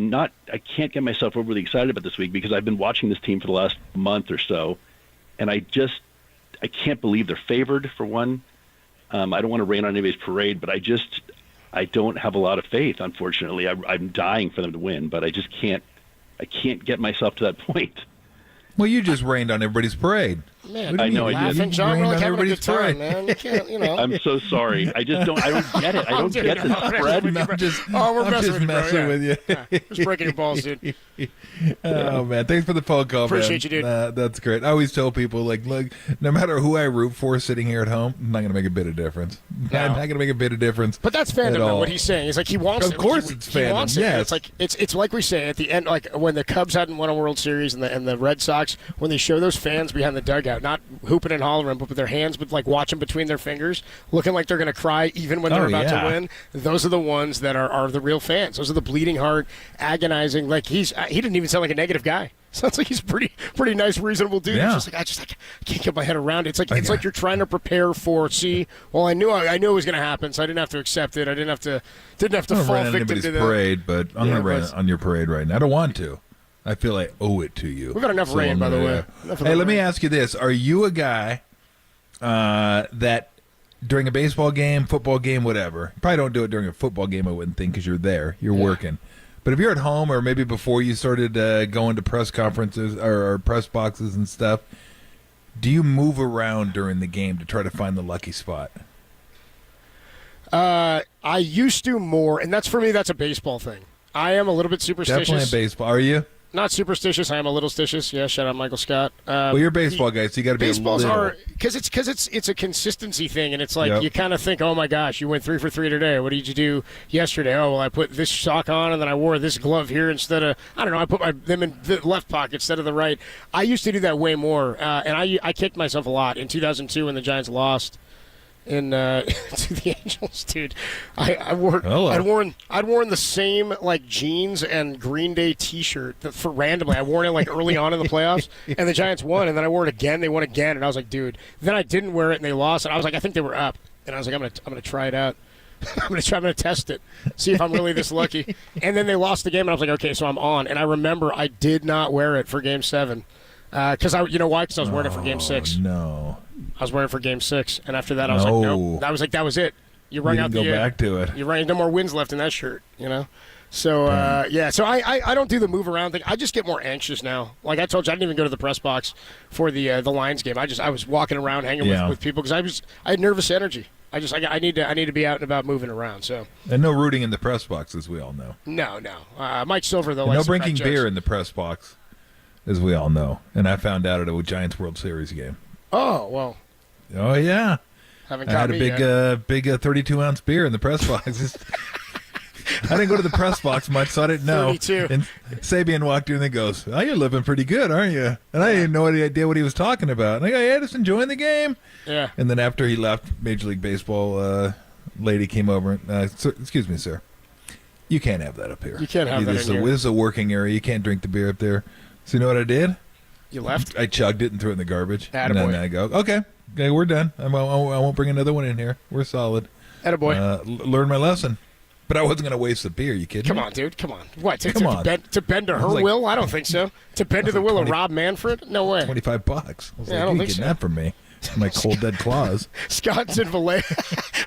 can't get myself overly excited about this week because I've been watching this team for the last month or so. And I can't believe they're favored, for one. I don't want to rain on anybody's parade, but I don't have a lot of faith, unfortunately. I'm dying for them to win, but I can't get myself to that point. Well, you just rained on everybody's parade. Man, I know I did. laughing, John. We're like having a good everybody's time, parade. man. You can't, you know. I'm so sorry. I don't get it. I don't get the spread. We're messing messing with you. Yeah. Just breaking your balls, dude. Oh man, thanks for the phone call. Appreciate man. you, dude. That's great. I always tell people, like, look, no matter who I root for sitting here at home, I'm not going to make a bit of difference. No. I'm not going to make a bit of difference. But that's fandom, though. What he's saying is like he wants. Of course, it's fandom. He wants it. Yes. It's like it's like we say at the end, like when the Cubs hadn't won a World Series and the Red Sox, when they show those fans behind the dugout, not hooping and hollering, but with their hands, but like watching between their fingers, looking like they're going to cry even when they're about to win. Those are the ones that are the real fans. Those are the bleeding heart, agonizing. Like he didn't even sound like a negative guy. Sounds like he's pretty nice, reasonable dude. Yeah. He's just like I can't get my head around it. It's like you're trying to prepare for. I knew it was going to happen, so I didn't have to accept it. I didn't have to fall victim to the parade. But I'm going to rain on your parade right now. I don't want to. I feel I owe it to you. We've got enough rain, by the way. Hey, let me ask you this: are you a guy that during a baseball game, football game, whatever? You probably don't do it during a football game. I wouldn't think because you're there, you're working. But if you're at home or maybe before you started going to press conferences or press boxes and stuff, do you move around during the game to try to find the lucky spot? I used to more, and that's for me. That's a baseball thing. I am a little bit superstitious. Definitely a baseball. Are you? Not superstitious. I am a little stitious. Yeah, shout out Michael Scott. Well, you're a baseball guy, so you got to be baseballs a little. are because it's a consistency thing, and it's like you kind of think, oh my gosh, you went 3 for 3 today. What did you do yesterday? Oh well, I put this sock on, and then I wore this glove here instead of I don't know. I put them in the left pocket instead of the right. I used to do that way more, and I kicked myself a lot in 2002 when the Giants lost. To the Angels, dude. I'd worn the same like jeans and Green Day T-shirt for randomly. I wore it like early on in the playoffs, and the Giants won, and then I wore it again. They won again, and I was like, dude. Then I didn't wear it, and they lost, and I was like, I think they were up, and I was like, I'm gonna try it out. I'm gonna test it, see if I'm really this lucky. And then they lost the game, and I was like, okay, so I'm on. And I remember I did not wear it for Game 7 because you know why? Because I was wearing it for Game 6. No. I was wearing it for Game 6, and after that, I was like, nope. That was it. You rung out the go back to it. You rang no more wins left in that shirt, you know. So So I don't do the move around thing. I just get more anxious now. Like I told you, I didn't even go to the press box for the Lions game. I was walking around hanging with people because I had nervous energy. I need to be out and about moving around. So and no rooting in the press box, as we all know. No. Mike Silver though. No drinking beer in the press box, as we all know. And I found out at a Giants World Series game. Oh well. Oh yeah, I had a big 32-ounce beer in the press box. I didn't go to the press box much, so I didn't know. 32. And Sabian walked in and goes, "Oh, you're living pretty good, aren't you?" And I didn't know any idea what he was talking about. And I go, "Yeah, just enjoying the game." Yeah. And then after he left, Major League Baseball lady came over. Excuse me, sir. You can't have that up here. You can't have that in here. This is a working area. You can't drink the beer up there. So you know what I did? You left? I chugged it and threw it in the garbage. Attaboy. And then I go, okay, we're done. I won't bring another one in here. We're solid. Attaboy. Learn my lesson. But I wasn't going to waste the beer. You kidding Come me? on, dude. Come on. What? To bend to her like, will? I don't think so. To bend to the will of Rob Manfred? No way. $25. I was I don't you think getting so. that from me? My cold dead claws. Scott's in Vallejo.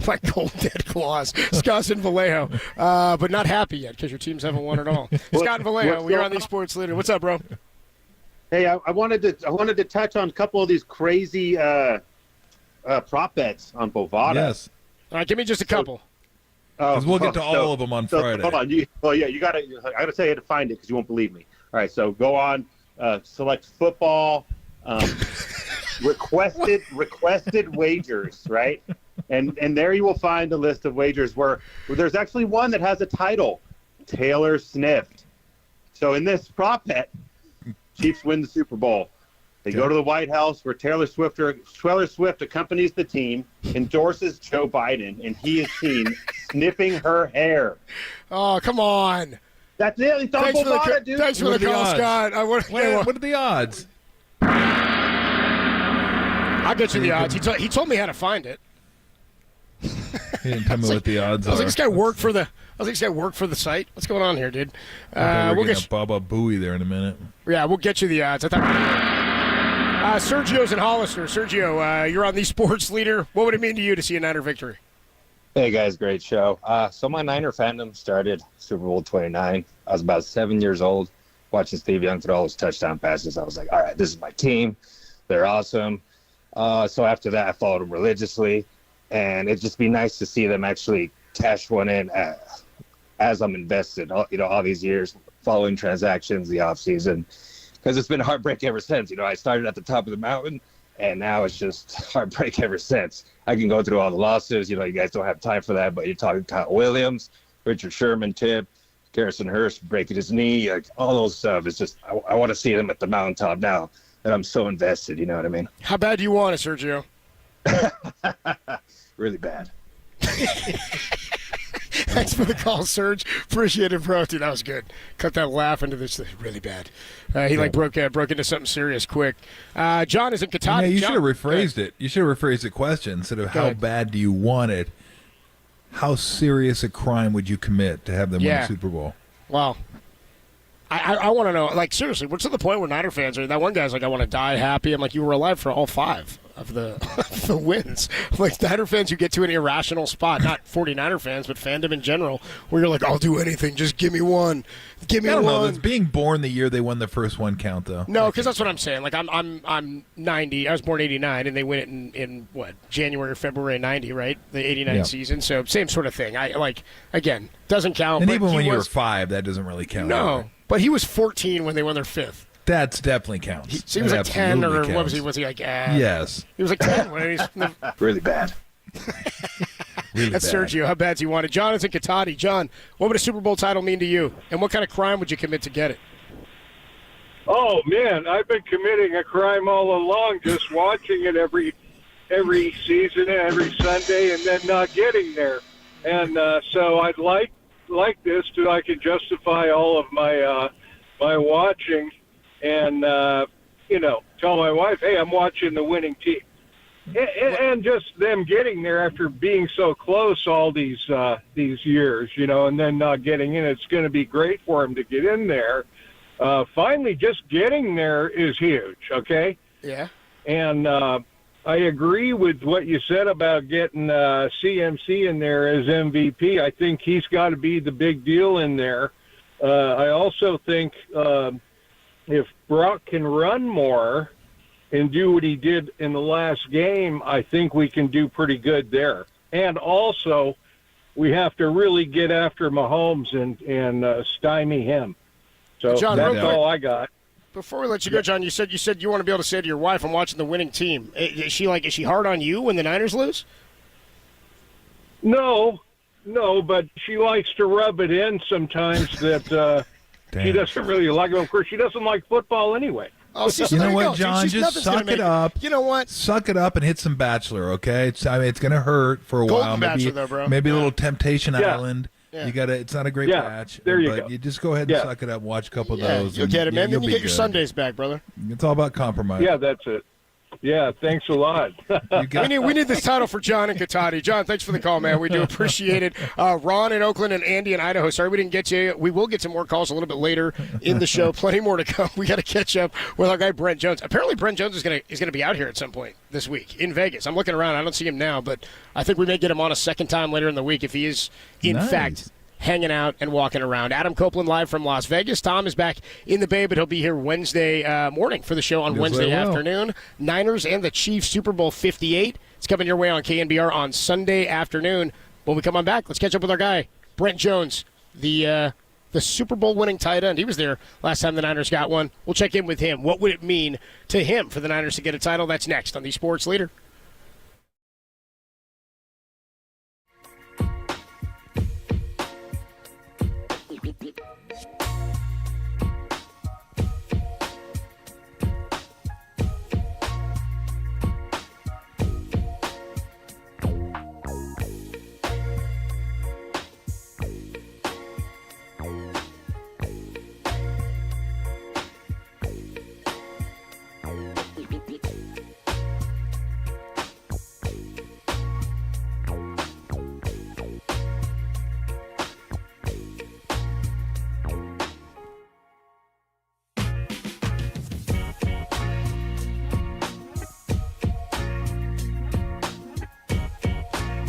My cold dead claws. Scott's in Vallejo. But not happy yet because your teams haven't won at all. Scott in Vallejo, we're on the Sports Leader. What's up, bro? Hey, I wanted to touch on a couple of these crazy prop bets on Bovada. Yes. All right, give me just a couple. Because we'll get to all of them on Friday. Hold on. You got to. I got to tell you how to find it because you won't believe me. All right, so go on, select football, requested wagers, right? And there you will find a list of wagers where there's actually one that has a title, Taylor Sniffed. So in this prop bet, Chiefs win the Super Bowl. They go to the White House where Taylor Swift accompanies the team, endorses Joe Biden, and he is seen sniffing her hair. Oh, come on. That's it. It's on Bovada, dude. Thanks for the call, Scott. What are the odds? I'll get you the odds. He told me how to find it. He didn't tell me what the odds are. I was like, this guy worked for the site. What's going on here, dude? We'll get Baba Booey there in a minute. Yeah, we'll get you the odds. I thought Sergio's in Hollister. Sergio, you're on the Sports Leader. What would it mean to you to see a Niner victory? Hey, guys, great show. So my Niner fandom started Super Bowl 29. I was about 7 years old watching Steve Young throw all his touchdown passes. I was like, all right, this is my team. They're awesome. So after that, I followed them religiously, and it'd just be nice to see them actually cash one in as I'm invested. All these years following transactions, the off season, because it's been heartbreak ever since. I started at the top of the mountain, and now it's just heartbreak ever since. I can go through all the losses. You guys don't have time for that, but you're talking Kyle Williams, Richard Sherman tip, Garrison Hurst breaking his knee, like all those stuff. It's just I want to see them at the mountaintop now that I'm so invested. You know what I mean? How bad do you want it, Sergio? Really bad. Thanks for the call, Serge. Appreciate it, bro. Dude, that was good. Cut that laugh into this. Really bad. He broke into something serious quick. John is in Qatar. You should have rephrased it. You should have rephrased the question instead of how bad do you want it. How serious a crime would you commit to have them win the Super Bowl? Well, I want to know. Like, seriously, what's to the point where Niner fans are? That one guy's like, I want to die happy. I'm like, you were alive for all 5 of the wins. Like, Niner fans, you get to an irrational spot. Not 49er fans, but fandom in general, where you're like, I'll do anything. Just give me one. Give me I don't one. know. Does being born the year they won the first one count, though? No, because that's what I'm saying. Like, I'm 90. I was born 89, and they win it in what, January or February 90, right? The 89 season. So same sort of thing. Again, doesn't count. And but even when you were 5, that doesn't really count. No, either. But he was 14 when they won their 5th. That's definitely counts. He was like 10, or counts. what was he? Was he like? Yes. He was like 10 when he's really bad. That's bad. Sergio. How bad's he wanted? John is in Katati. John, what would a Super Bowl title mean to you? And what kind of crime would you commit to get it? Oh, man, I've been committing a crime all along, just watching it every season, every Sunday, and then not getting there. And so I'd like this so I can justify all of my watching and, tell my wife, hey, I'm watching the winning team. And just them getting there after being so close all these years, and then not getting in. It's going to be great for them to get in there. Finally, just getting there is huge, okay? Yeah. And I agree with what you said about getting CMC in there as MVP. I think he's got to be the big deal in there. I also think if Brock can run more and do what he did in the last game, I think we can do pretty good there. And also, we have to really get after Mahomes and stymie him. So John, that's all I got. Before we let you go, John, you said you want to be able to say to your wife, "I'm watching the winning team." Is she hard on you when the Niners lose? No, but she likes to rub it in sometimes that she doesn't really like it. Of course, she doesn't like football anyway. Oh, see, you know what, John? Just suck it up. You know what? Suck it up and hit some Bachelor, okay? It's going to hurt for a while. Bachelor, though, bro. Maybe a little Temptation Island. Yeah. You got it's not a great batch. There you but go. You just go ahead and suck it up, watch a couple of those. You'll get it, man. Then you get your good. Sundays back, brother. It's all about compromise. Yeah, that's it. Yeah, thanks a lot. We need this title for John and Katati. John, thanks for the call, man. We do appreciate it. Ron in Oakland and Andy in Idaho. Sorry we didn't get you. We will get some more calls a little bit later in the show. Plenty more to come. We got to catch up with our guy Brent Jones. Apparently, Brent Jones is gonna be out here at some point this week in Vegas. I'm looking around. I don't see him now, but I think we may get him on a second time later in the week if he is in fact hanging out and walking around. Adam Copeland live from Las Vegas. Tom is back in the Bay, but he'll be here Wednesday morning for the show on Wednesday afternoon. Niners and the Chiefs Super Bowl 58. It's coming your way on KNBR on Sunday afternoon. When we come on back, let's catch up with our guy, Brent Jones, the Super Bowl winning tight end. He was there last time the Niners got one. We'll check in with him. What would it mean to him for the Niners to get a title? That's next on the Sports Leader.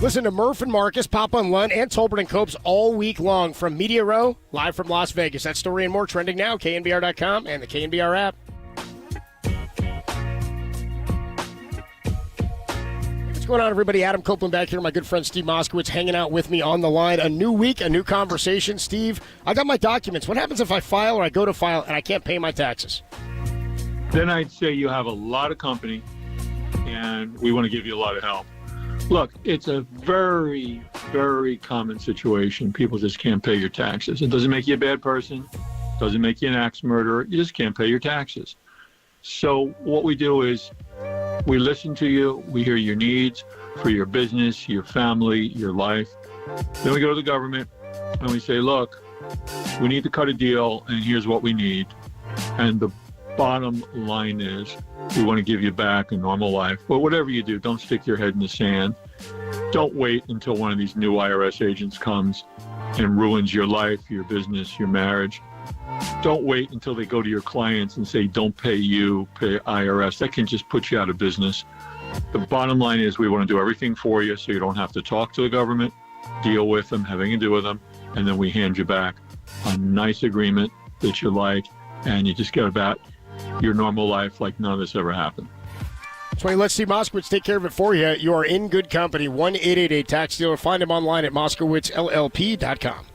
Listen to Murph and Marcus, Papa and Lund, and Tolbert and Copes all week long from Media Row, live from Las Vegas. That story and more trending now, KNBR.com and the KNBR app. going on, everybody? Adam Copeland back here. My good friend Steve Moskowitz hanging out with me on the line. A new week, a new conversation. Steve, I got my documents. What happens if I file or I go to file and I can't pay my taxes? Then I'd say you have a lot of company, and we want to give you a lot of help. Look, it's a very, very common situation. People just can't pay your taxes. It doesn't make you a bad person. It doesn't make you an axe murderer. You just can't pay your taxes. So what we do is we listen to you. We hear your needs for your business, your family, your life. Then we go to the government and we say, look, we need to cut a deal, and here's what we need. And the bottom line is we want to give you back a normal life. But whatever you do, don't stick your head in the sand. Don't wait until one of these new IRS agents comes and ruins your life, your business, your marriage. Don't wait until they go to your clients and say, don't pay you, pay IRS. That can just put you out of business. The bottom line is we want to do everything for you so you don't have to talk to the government, deal with them, have anything to do with them, and then we hand you back a nice agreement that you like, and you just get about your normal life like none of this ever happened. That's why let's see Moskowitz take care of it for you. You are in good company. 1-888-TAX-DEALER. Find him online at MoskowitzLLP.com.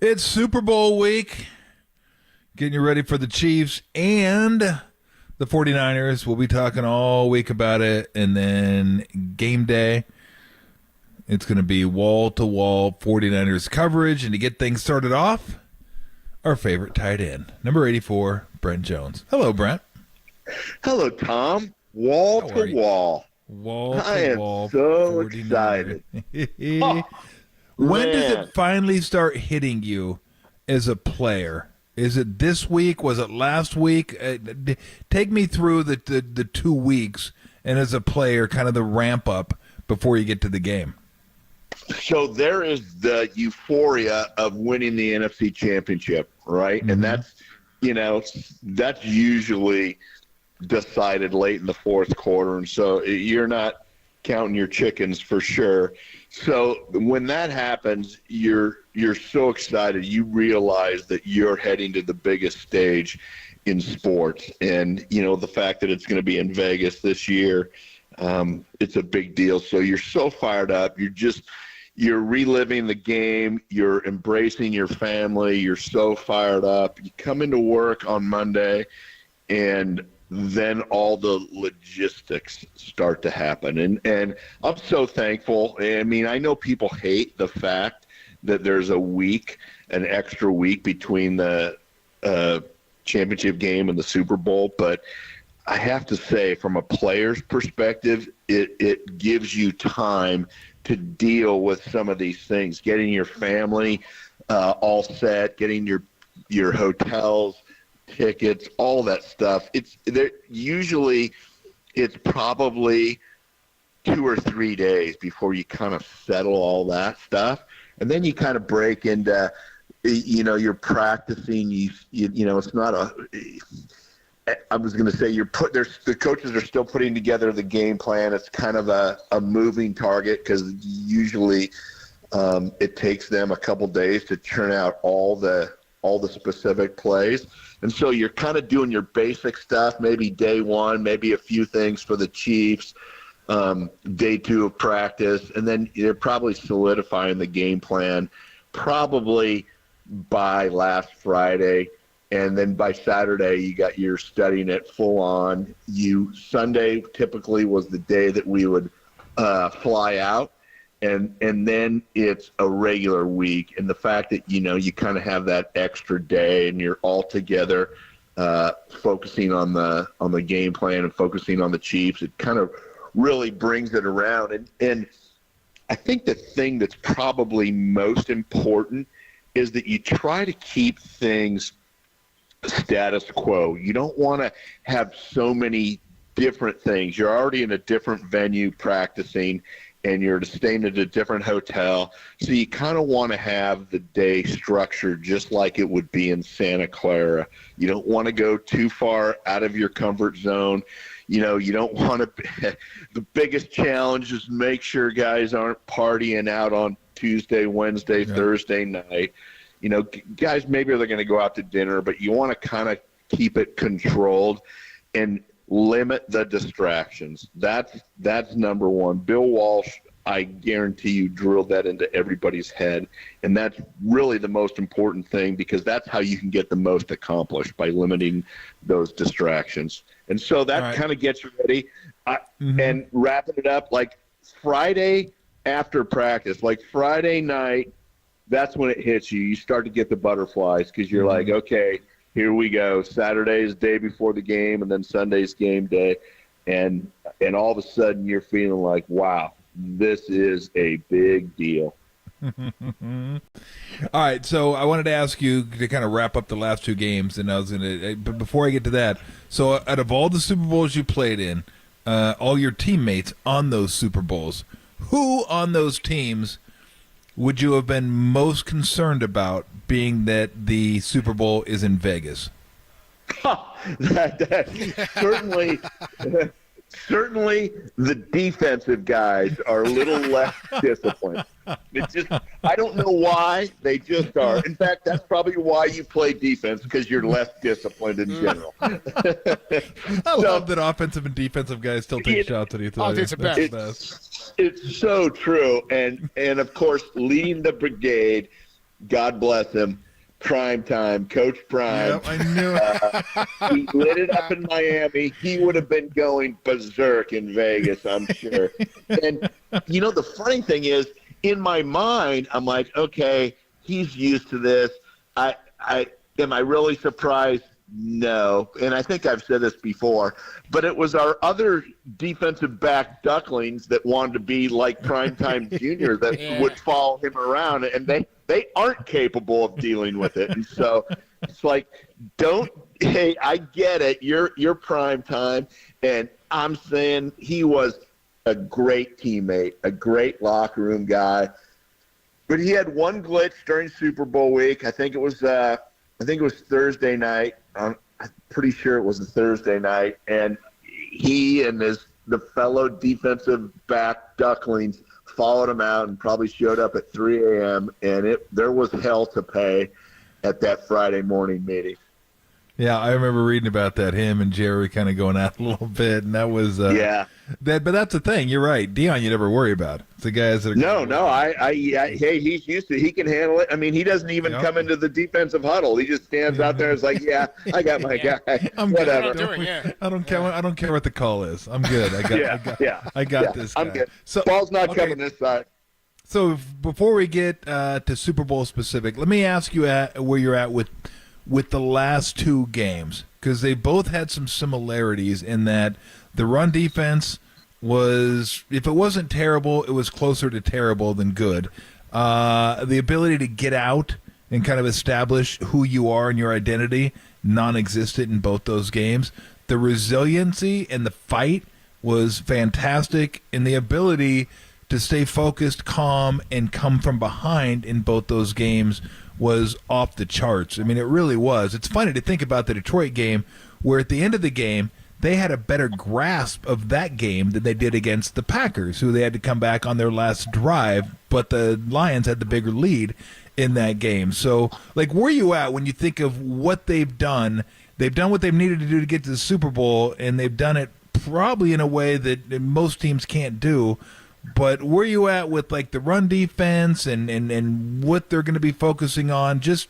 It's Super Bowl week. Getting you ready for the Chiefs and the 49ers. We'll be talking all week about it. And then game day, it's going to be wall-to-wall 49ers coverage. And to get things started off, our favorite tight end, number 84, Brent Jones. Hello, Brent. Hello, Tom. Wall to wall. I am so excited. When does it finally start hitting you as a player? Is it this week? Was it last week? Take me through the 2 weeks, and as a player, kind of the ramp up before you get to the game. So there is the euphoria of winning the NFC Championship, right? Mm-hmm. And that's usually decided late in the fourth quarter, and so you're not counting your chickens for sure. So when that happens, you're so excited. You realize that you're heading to the biggest stage in sports, and the fact that it's going to be in Vegas this year, it's a big deal. So you're so fired up. You're reliving the game. You're embracing your family. You're so fired up. You come into work on Monday, and then all the logistics start to happen. And I'm so thankful. I mean, I know people hate the fact that there's an extra week between the championship game and the Super Bowl, but I have to say, from a player's perspective, it gives you time to deal with some of these things, getting your family all set, getting your hotels, tickets, all that stuff. Usually it's probably 2 or 3 days before you kind of settle all that stuff, and then you kind of break into you're practicing. It's not I was going to say the coaches are still putting together the game plan. It's kind of a moving target because usually it takes them a couple days to churn out all the specific plays. And so you're kind of doing your basic stuff, maybe day one, maybe a few things for the Chiefs, day 2 of practice, and then you're probably solidifying the game plan probably by last Friday. And then by Saturday, you're studying it full on. Sunday typically was the day that we would fly out. And then it's a regular week, and the fact that you kind of have that extra day, and you're all together, focusing on the game plan and focusing on the Chiefs, it kind of really brings it around. And I think the thing that's probably most important is that you try to keep things status quo. You don't want to have so many different things. You're already in a different venue practicing, and you're staying at a different hotel. So you kind of want to have the day structured just like it would be in Santa Clara. You don't want to go too far out of your comfort zone. You don't want to – the biggest challenge is make sure guys aren't partying out on Tuesday, Wednesday, Thursday night. Guys, maybe they're going to go out to dinner, but you want to kind of keep it controlled and – limit the distractions. That's number one. Bill Walsh, I guarantee you, drilled that into everybody's head, and that's really the most important thing, because that's how you can get the most accomplished, by limiting those distractions. And so that kind of gets you ready. And wrapping it up, like Friday after practice, like Friday night, that's when it hits you. You start to get the butterflies, because you're like, okay, here we go. Saturday's day before the game, and then Sunday's game day. And all of a sudden you're feeling like, wow, this is a big deal. All right, so I wanted to ask you to kind of wrap up the last 2 games, and but before I get to that, so out of all the Super Bowls you played in, all your teammates on those Super Bowls, who on those teams would you have been most concerned about, being that the Super Bowl is in Vegas? that certainly the defensive guys are a little less disciplined. I don't know why, they just are. In fact, that's probably why you play defense, because you're less disciplined in general. I love that offensive and defensive guys still take shots at each other. It's the best. It's so true. And of course, leading the brigade God bless him. Prime time, Coach Prime. Yep, I knew it. He lit it up in Miami. He would have been going berserk in Vegas, I'm sure. And, the funny thing is, in my mind, I'm like, okay, he's used to this. Am I really surprised? No. And I think I've said this before, but it was our other defensive back ducklings that wanted to be like Primetime Junior that would follow him around, and they aren't capable of dealing with it. And so it's like, hey, I get it. You're prime time. And I'm saying he was a great teammate, a great locker room guy. But he had one glitch during Super Bowl week. I think it was Thursday night. I'm pretty sure it was a Thursday night. And he and the fellow defensive back ducklings followed him out and probably showed up at 3 a.m. And there was hell to pay at that Friday morning meeting. Yeah, I remember reading about that. Him and Jerry kind of going out a little bit, and that was But that's the thing. You're right, Dion. You never worry about it. It's the guys that are hey, he's used to. He can handle it. I mean, he doesn't even come into the defentive huddle. He just stands out there and is like, "Yeah, I got my guy. I'm Whatever." good. I don't care. I don't care what the call is. I'm good. I got this guy. I'm good. So ball's not coming this side. So before we get to Super Bowl specific, let me ask you where you're at with the last two games, because they both had some similarities in that the run defense was, if it wasn't terrible, it was closer to terrible than good. The ability to get out and kind of establish who you are and your identity, non-existent in both those games. The resiliency and the fight was fantastic, and the ability to stay focused, calm, and come from behind in both those games was off the charts. I mean, it really was. It's funny to think about the Detroit game, where at the end of the game, they had a better grasp of that game than they did against the Packers, who they had to come back on their last drive, but the Lions had the bigger lead in that game. So, like, where are you at when you think of what they've done? They've done what they've needed to do to get to the Super Bowl, and they've done it probably in a way that most teams can't do. But where are you at with, like, the run defense and what they're going to be focusing on? Just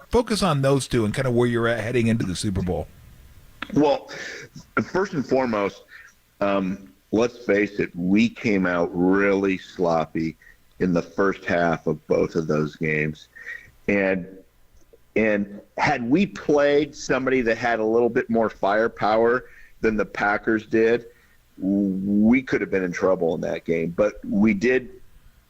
focus on those two and kind of where you're at heading into the Super Bowl. Well, first and foremost, let's face it, we came out really sloppy in the first half of both of those games. And had we played somebody that had a little bit more firepower than the Packers did, we could have been in trouble in that game. But we did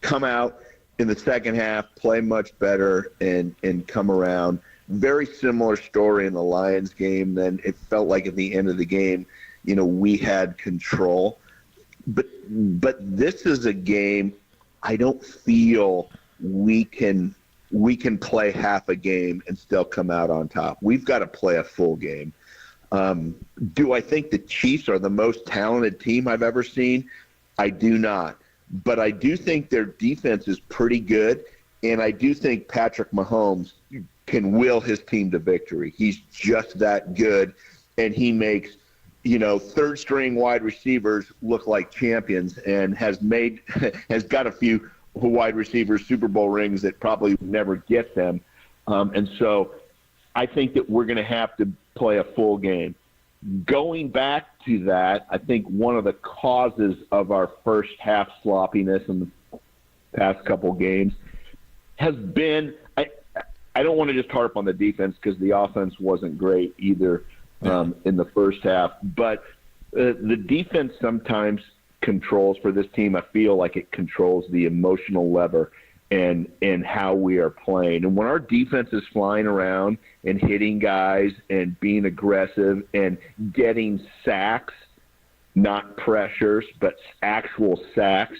come out in the second half, play much better, and come around. Very similar story in the Lions game. Then it felt like at the end of the game, we had control. But this is a game I don't feel we can play half a game and still come out on top. We've got to play a full game. Do I think the Chiefs are the most talented team I've ever seen? I do not. But I do think their defense is pretty good, and I do think Patrick Mahomes can will his team to victory. He's just that good, and he makes, third-string wide receivers look like champions, and has got a few wide receivers Super Bowl rings that probably would never get them. And so I think that we're going to have to play a full game. Going back to that, I think one of the causes of our first half sloppiness in the past couple games has been, I don't want to just harp on the defense because the offense wasn't great either in the first half, but the defense sometimes controls, for this team, I feel like it controls the emotional lever and how we are playing. And when our defense is flying around and hitting guys and being aggressive and getting sacks, not pressures, but actual sacks,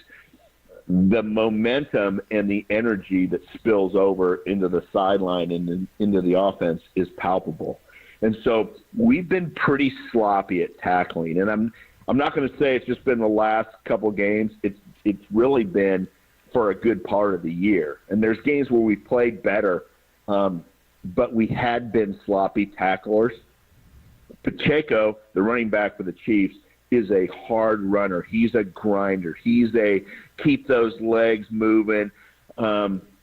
the momentum and the energy that spills over into the sideline and into the offense is palpable. And so we've been pretty sloppy at tackling. And I'm not going to say it's just been the last couple games. It's really been for a good part of the year. And there's games where we played better, but we had been sloppy tacklers. Pacheco, the running back for the Chiefs, is a hard runner. He's a grinder. He's a keep those legs moving.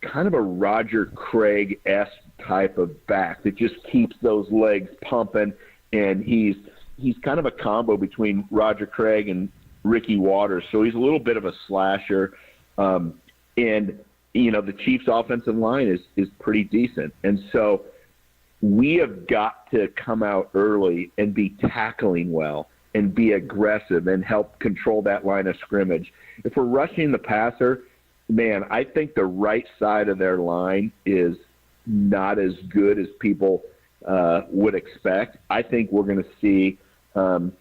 kind of a Roger Craig-esque type of back that just keeps those legs pumping, and he's kind of a combo between Roger Craig and Ricky Waters, so he's a little bit of a slasher. And the Chiefs' offensive line is pretty decent, and so we have got to come out early and be tackling well and be aggressive and help control that line of scrimmage. If we're rushing the passer, man, I think the right side of their line is not as good as people would expect. I think we're going to see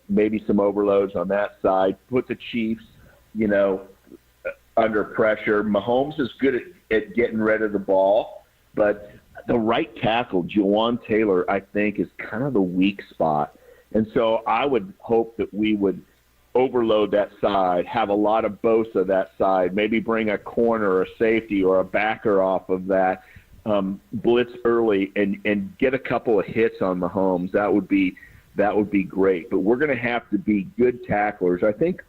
maybe some overloads on that side, put the Chiefs, under pressure. Mahomes is good at getting rid of the ball, but the right tackle, Juwan Taylor, I think is kind of the weak spot. And so I would hope that we would overload that side, have a lot of Bosa that side, maybe bring a corner or a safety or a backer off of that, blitz early and get a couple of hits on Mahomes. That would be great. But we're going to have to be good tacklers. I think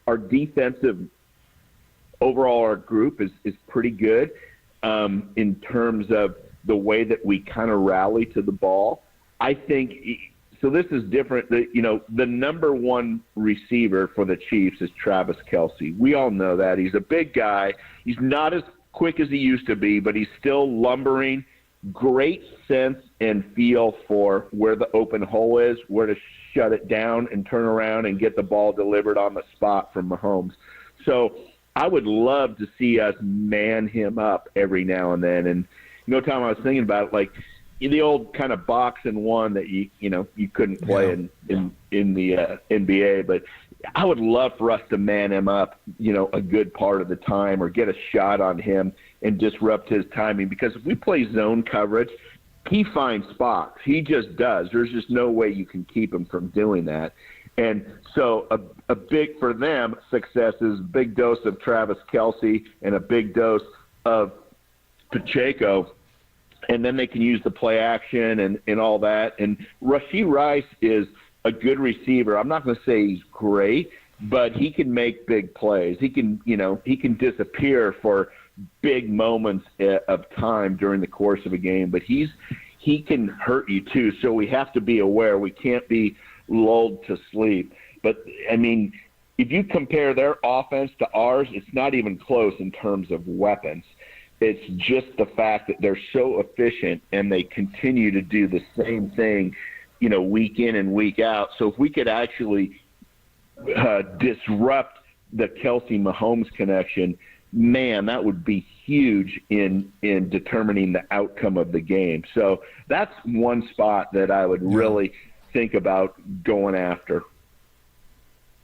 our defensive overall, our group is pretty good in terms of the way that we kind of rally to the ball. I think so. This is different. The number one receiver for the Chiefs is Travis Kelce. We all know that. He's a big guy. He's not as quick as he used to be, but he's still lumbering. Great sense and feel for where the open hole is, where to shut it down and turn around and get the ball delivered on the spot from Mahomes. So I would love to see us man him up every now and then. And Tom, I was thinking about like the old kind of box and one that you couldn't play in the NBA, but I would love for us to man him up, a good part of the time, or get a shot on him and disrupt his timing. Because if we play zone coverage, he finds spots. He just does. There's just no way you can keep him from doing that. And so a big, for them, success is a big dose of Travis Kelce and a big dose of Pacheco. And then they can use the play action and all that. And Rashee Rice is a good receiver. I'm not going to say he's great, but he can make big plays. He can disappear for big moments of time during the course of a game, but he can hurt you too. So we have to be aware. We can't be lulled to sleep. But I mean, if you compare their offense to ours, it's not even close in terms of weapons. It's just the fact that they're so efficient and they continue to do the same thing, week in and week out. So if we could actually disrupt the Kelce-Mahomes connection, man, that would be huge in determining the outcome of the game. So that's one spot that I would really think about going after.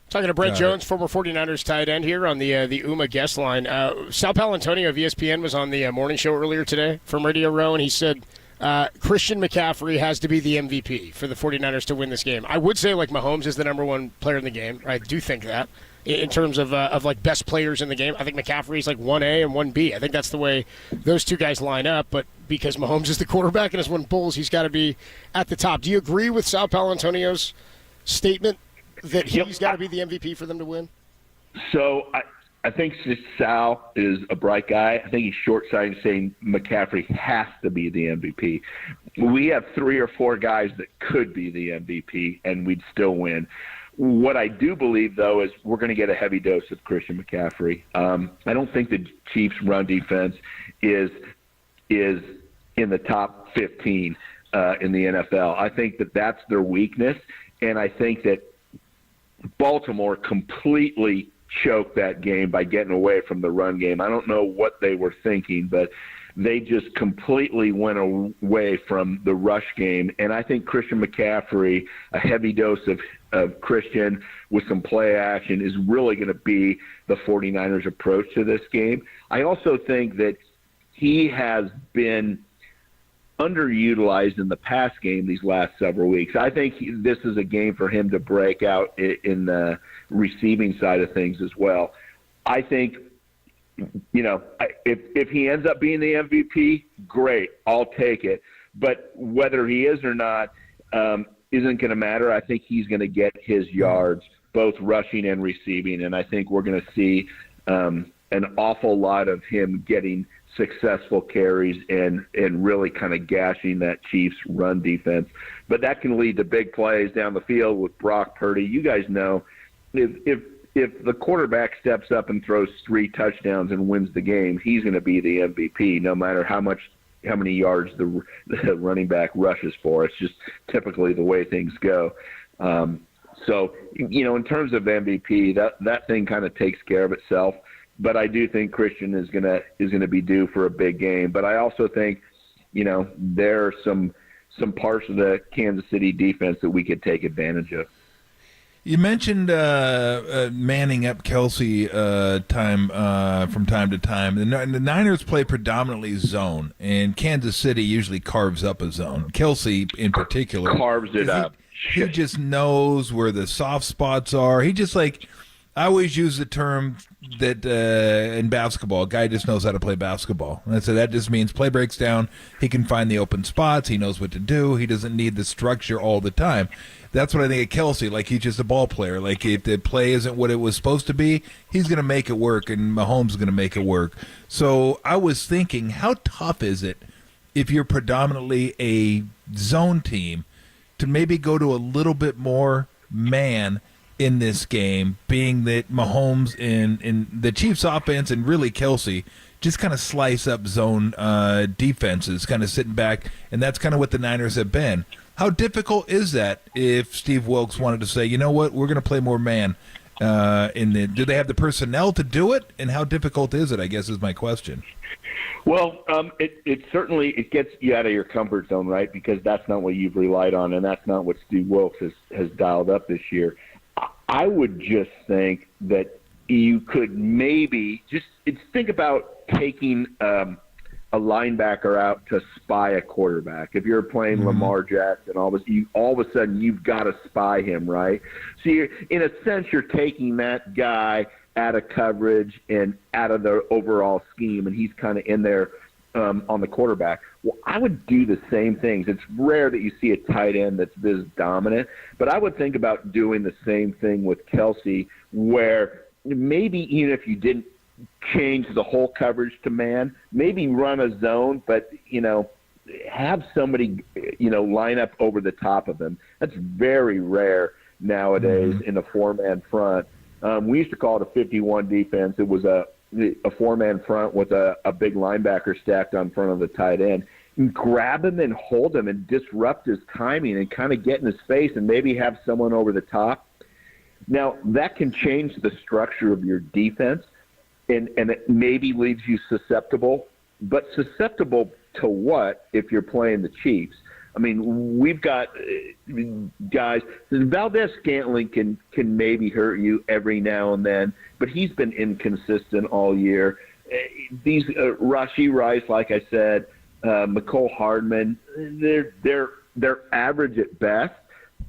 Talking to Brent Jones, former 49ers tight end here on the UMA guest line. Sal Paolantonio of ESPN was on the morning show earlier today from Radio Row, and he said Christian McCaffrey has to be the MVP for the 49ers to win this game. I would say, like, Mahomes is the number one player in the game. I do think that. In terms of like best players in the game, I think McCaffrey's like 1A and 1B. I think that's the way those two guys line up. But because Mahomes is the quarterback and has won Bulls, he's got to be at the top. Do you agree with Sal Paolantonio's statement that he's got to be the MVP for them to win? So I think Sal is a bright guy. I think he's short-sighted saying McCaffrey has to be the MVP. We have 3 or 4 guys that could be the MVP, and we'd still win. What I do believe, though, is we're going to get a heavy dose of Christian McCaffrey. I don't think the Chiefs' run defense is in the top 15 in the NFL. I think that that's their weakness, and I think that Baltimore completely choked that game by getting away from the run game. I don't know what they were thinking, but they just completely went away from the rush game. And I think Christian McCaffrey, a heavy dose of Christian with some play action, is really going to be the 49ers' approach to this game. I also think that he has been underutilized in the pass game these last several weeks. I think this is a game for him to break out in the receiving side of things as well. I think, if he ends up being the MVP, great, I'll take it. But whether he is or not isn't going to matter. I think he's going to get his yards, both rushing and receiving, and I think we're going to see an awful lot of him getting successful carries and really kind of gashing that Chiefs run defense. But that can lead to big plays down the field with Brock Purdy. You guys know if the quarterback steps up and throws 3 touchdowns and wins the game, he's going to be the MVP no matter how many yards the running back rushes for. It's just typically the way things go. So, in terms of MVP, that thing kind of takes care of itself. But I do think Christian is gonna be due for a big game. But I also think, there are some parts of the Kansas City defense that we could take advantage of. You mentioned manning up Kelsey time from time to time. The Niners play predominantly zone, and Kansas City usually carves up a zone. Kelsey, in particular, carves it up. He just knows where the soft spots are. He just I always use the term that in basketball, a guy just knows how to play basketball. And so that just means play breaks down. He can find the open spots. He knows what to do. He doesn't need the structure all the time. That's what I think of Kelsey. He's just a ball player. If the play isn't what it was supposed to be, he's going to make it work, and Mahomes is going to make it work. So I was thinking, how tough is it if you're predominantly a zone team to maybe go to a little bit more man in this game, being that Mahomes in the Chiefs offense and really Kelsey just kind of slice up zone defenses, kind of sitting back, and that's kind of what the Niners have been. How difficult is that if Steve Wilks wanted to say, you know what, we're going to play more man? Do they have the personnel to do it? And how difficult is it, I guess, is my question. Well, it certainly gets you out of your comfort zone, right? Because that's not what you've relied on, and that's not what Steve Wilks has dialed up this year. I would just think that you could maybe think about taking a linebacker out to spy a quarterback. If you're playing Lamar Jackson, all of a sudden you've got to spy him, right? So in a sense, you're taking that guy out of coverage and out of the overall scheme, and he's kind of in there on the quarterback. Well, I would do the same things. It's rare that you see a tight end that's this dominant, but I would think about doing the same thing with Kelsey, where maybe even if you didn't change the whole coverage to man, maybe run a zone, but, have somebody, line up over the top of him. That's very rare nowadays in a 4-man front. We used to call it a 51 defense. It was a 4-man front with a big linebacker stacked on front of the tight end. And grab him and hold him and disrupt his timing and kind of get in his face and maybe have someone over the top. Now, that can change the structure of your defense, and it maybe leaves you susceptible. But susceptible to what if you're playing the Chiefs? I mean, we've got guys. Valdez-Scantling can maybe hurt you every now and then, but he's been inconsistent all year. These Rashee Rice, like I said, McCole Hardman, they're average at best.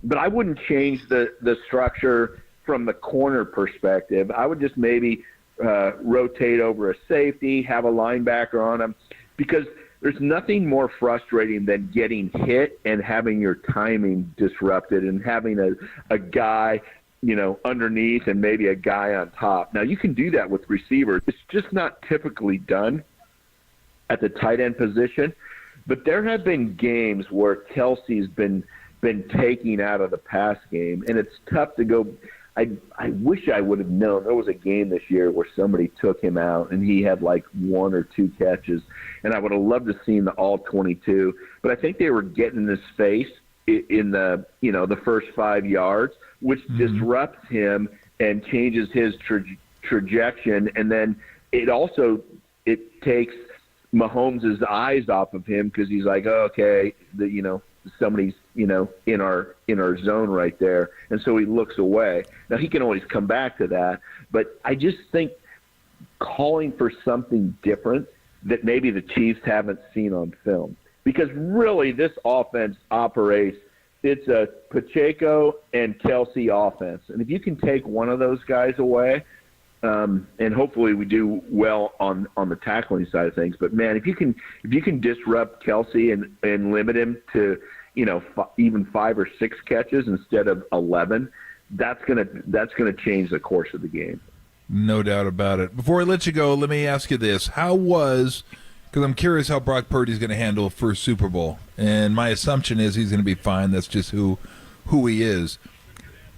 But I wouldn't change the structure from the corner perspective. I would just maybe rotate over a safety, have a linebacker on him, because there's nothing more frustrating than getting hit and having your timing disrupted and having a guy, underneath and maybe a guy on top. Now, you can do that with receivers. It's just not typically done at the tight end position. But there have been games where Kelsey's been taken out of the pass game, and it's tough to go. I wish I would have known. There was a game this year where somebody took him out, and he had like 1 or 2 catches, and I would have loved to seen the all 22. But I think they were getting in his face in the the first 5 yards, which disrupts him and changes his trajectory, and then it takes Mahomes' eyes off of him because he's like, oh, okay, somebody's in our zone right there, and so he looks away. Now he can always come back to that, but I just think calling for something different that maybe the Chiefs haven't seen on film, because really this offense operates. It's a Pacheco and Kelsey offense, and if you can take one of those guys away, and hopefully we do well on the tackling side of things. But man, if you can disrupt Kelsey and limit him to even 5 or 6 catches instead of 11, that's gonna change the course of the game. No doubt about it. Before I let you go, let me ask you this: how was because I'm curious how Brock Purdy's going to handle first Super Bowl. And my assumption is he's going to be fine. That's just who he is.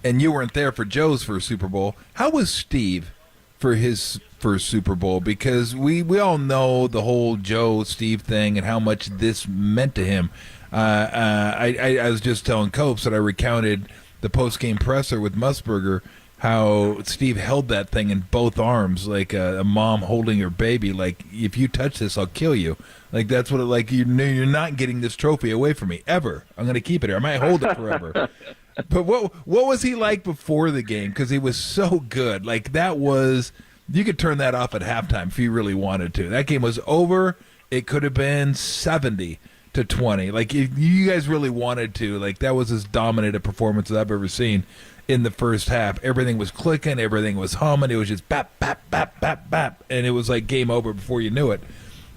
And you weren't there for Joe's first Super Bowl. How was Steve for his first Super Bowl? Because we all know the whole Joe-Steve thing and how much this meant to him. I was just telling Copes that I recounted the post-game presser with Musburger, how Steve held that thing in both arms like a mom holding her baby. Like, if you touch this, I'll kill you. Like, that's what it, like, you're not getting this trophy away from me, ever. I'm going to keep it here. I might hold it forever. But what was he like before the game? Because he was so good. Like, that was, you could turn that off at halftime if you really wanted to. That game was over. It could have been 70-20. Like, if you guys really wanted to, like, that was as dominant a performance as I've ever seen in the first half. Everything was clicking. Everything was humming. It was just bap, bap, bap, bap, bap. And it was like game over before you knew it.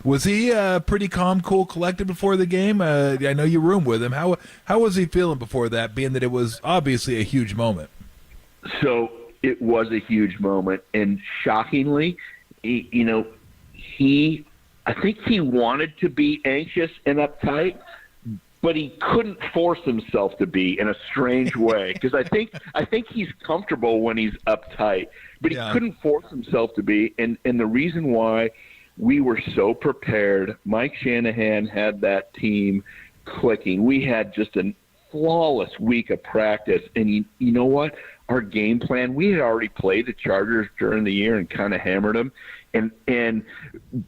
Was he pretty calm, cool, collected before the game? I know you roomed with him. How was he feeling before that, being that it was obviously a huge moment? So it was a huge moment, and shockingly, I think he wanted to be anxious and uptight, but he couldn't force himself to be in a strange way. Because I think he's comfortable when he's uptight, but he couldn't force himself to be. And the reason why we were so prepared, Mike Shanahan had that team clicking. We had just a flawless week of practice. And you know what? Our game plan, we had already played the Chargers during the year and kind of hammered them. And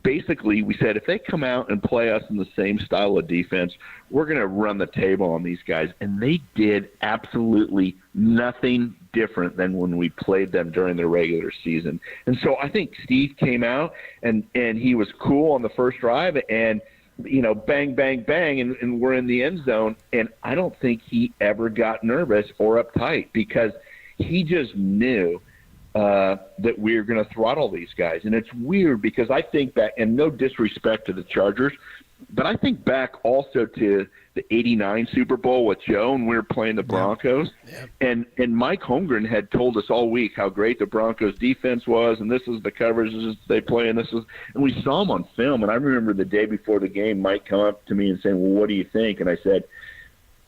basically we said, if they come out and play us in the same style of defense, we're going to run the table on these guys. And they did absolutely nothing different than when we played them during the regular season. And so I think Steve came out and he was cool on the first drive, and bang, bang, bang, and we're in the end zone. And I don't think he ever got nervous or uptight, because he just knew that we were going to throttle these guys. And it's weird because I think back, and no disrespect to the Chargers, but I think back also to the 89 Super Bowl with Joe, and we were playing the Broncos. Yeah. And Mike Holmgren had told us all week how great the Broncos defense was, and this is the coverages they play, and we saw them on film. And I remember the day before the game, Mike come up to me and saying, well, what do you think? And I said,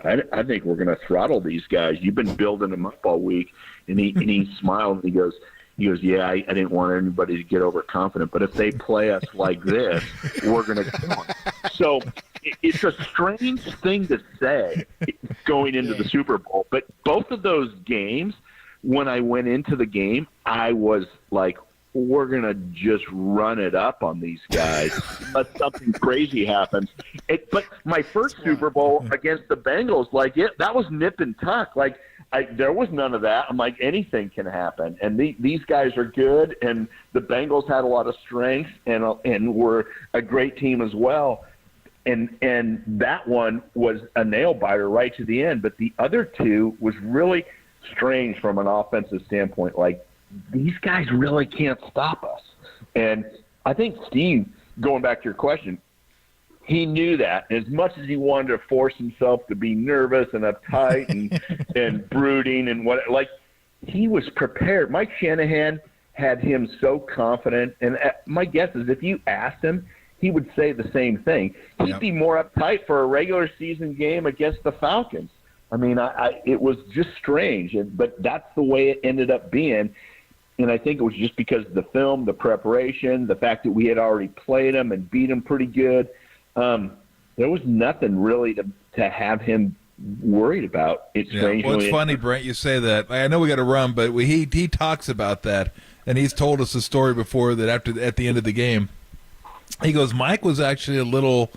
I think we're going to throttle these guys. You've been building them up all week. And he smiled and he goes, yeah, I didn't want anybody to get overconfident, but if they play us like this, we're going to kill them. So it's a strange thing to say going into the Super Bowl. But both of those games, when I went into the game, I was like, we're going to just run it up on these guys unless something crazy happens. But my first Super Bowl against the Bengals, that was nip and tuck. There was none of that. I'm like, anything can happen. And these guys are good, and the Bengals had a lot of strength and were a great team as well. And that one was a nail-biter right to the end. But the other two was really strange from an offensive standpoint. These guys really can't stop us. And I think Steve, going back to your question, he knew that. As much as he wanted to force himself to be nervous and uptight and brooding and he was prepared. Mike Shanahan had him so confident. And my guess is if you asked him, he would say the same thing. He'd be more uptight for a regular season game against the Falcons. I mean, it was just strange, but that's the way it ended up being. And I think it was just because of the film, the preparation, the fact that we had already played them and beat them pretty good. There was nothing really to have him worried about. It's strange. Well, it's funny, Brent, you say that. I know we got to run, but he talks about that, and he's told us a story before that at the end of the game, he goes, Mike was actually a little,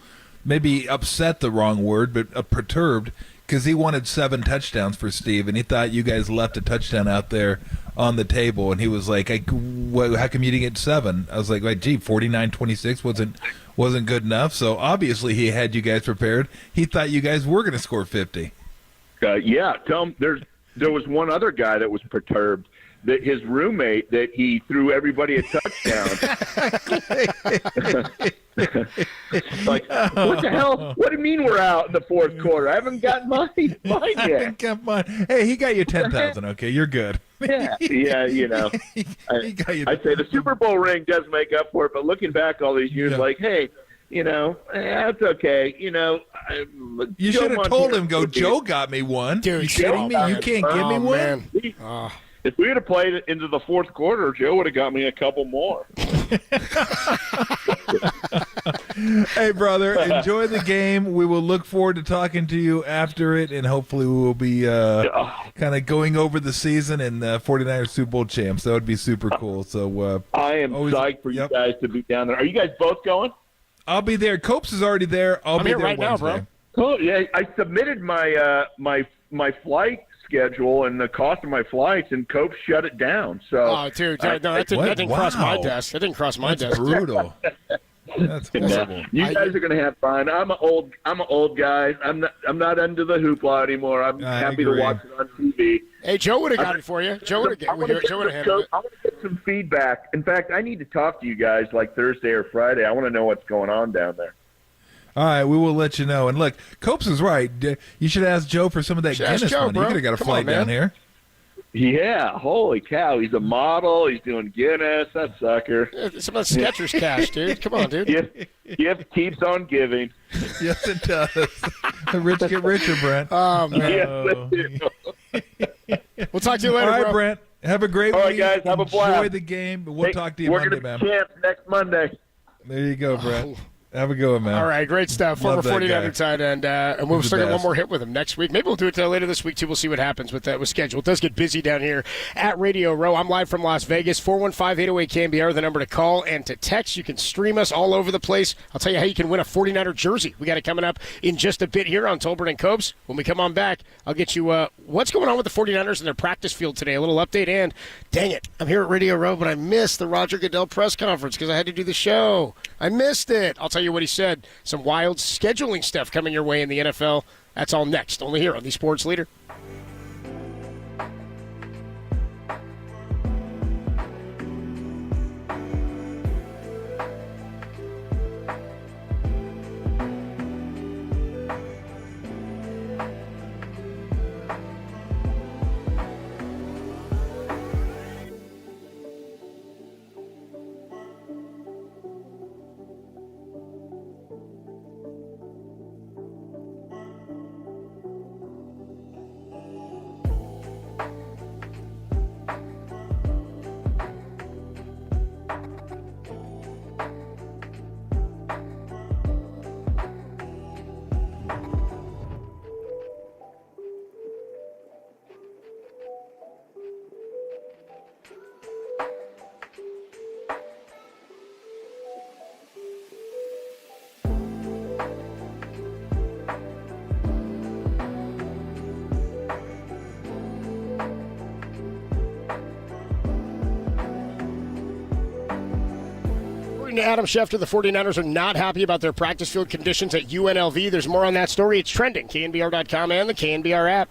maybe upset, the wrong word, but perturbed, because he wanted 7 touchdowns for Steve, and he thought you guys left a touchdown out there on the table, and he was like, how come you didn't get 7? I was like, gee, 49-26 wasn't good enough. So obviously he had you guys prepared. He thought you guys were going to score 50. Yeah, tell him there was one other guy that was perturbed, that his roommate, that he threw everybody a touchdown. What the hell? What do you mean we're out in the fourth quarter? I haven't gotten mine yet. Hey, he got you 10,000. Okay, you're good. Yeah, I'd say the Super Bowl ring does make up for it, but looking back all these years, hey, That's okay. You should have told him, Joe got me one. Dude, you kidding me? You can't give me one? Man. If we would have played it into the fourth quarter, Joe would have got me a couple more. Hey, brother, enjoy the game. We will look forward to talking to you after it, and hopefully we will be kind of going over the season and 49ers Super Bowl champs. That would be super cool. So I am psyched for you guys to be down there. Are you guys both going? I'll be there. Copes is already there. I'm be here there right Wednesday. now, bro. Cool. Yeah, I submitted my my flight schedule and the cost of my flights, and Cope shut it down. So, oh, dude, that didn't cross my desk. That didn't cross my desk. Brutal. That's horrible. You guys are going to have fun. I'm an old guy. I'm not into the hoopla anymore. I'm happy to watch it on TV. Hey, Joe would have got it for you. Joe would have handled it. I want to get some feedback. In fact, I need to talk to you guys like Thursday or Friday. I want to know what's going on down there. All right, we will let you know. And look, Copes is right. You should ask Joe for some of that Guinness money. Bro. You could have got a flight down here. Yeah, holy cow. He's a model. He's doing Guinness. That sucker. Some of the Skechers cash, dude. Come on, dude. Gift keeps on giving. Yes, it does. The rich get richer, Brent. Oh, man. Yes, We'll talk to you later, All right, bro. Brent. Have a great week. All right, guys. Have a blast. Enjoy the game. We'll talk to you Monday, man. We're going to be champs next Monday. There you go, Brent. Have a good one, man. All right, great stuff. Former Love that 49er tight end, and we'll He's still the get one best. more hit with him next week. Maybe we'll do it later this week, too. We'll see what happens with schedule. It does get busy down here at Radio Row. I'm live from Las Vegas, 415-808-KNBR, the number to call and to text. You can stream us all over the place. I'll tell you how you can win a 49er jersey. We got it coming up in just a bit here on Tolbert and Copes. When we come on back, I'll get you what's going on with the 49ers in their practice field today, a little update, and dang it, I'm here at Radio Row, but I missed the Roger Goodell press conference because I had to do the show. I missed it. I'll tell you what he said. Some wild scheduling stuff coming your way in the NFL. That's all next, only here on the Sports Leader. Adam Schefter, the 49ers are not happy about their practice field conditions at UNLV. There's more on that story. It's trending. KNBR.com and the KNBR app.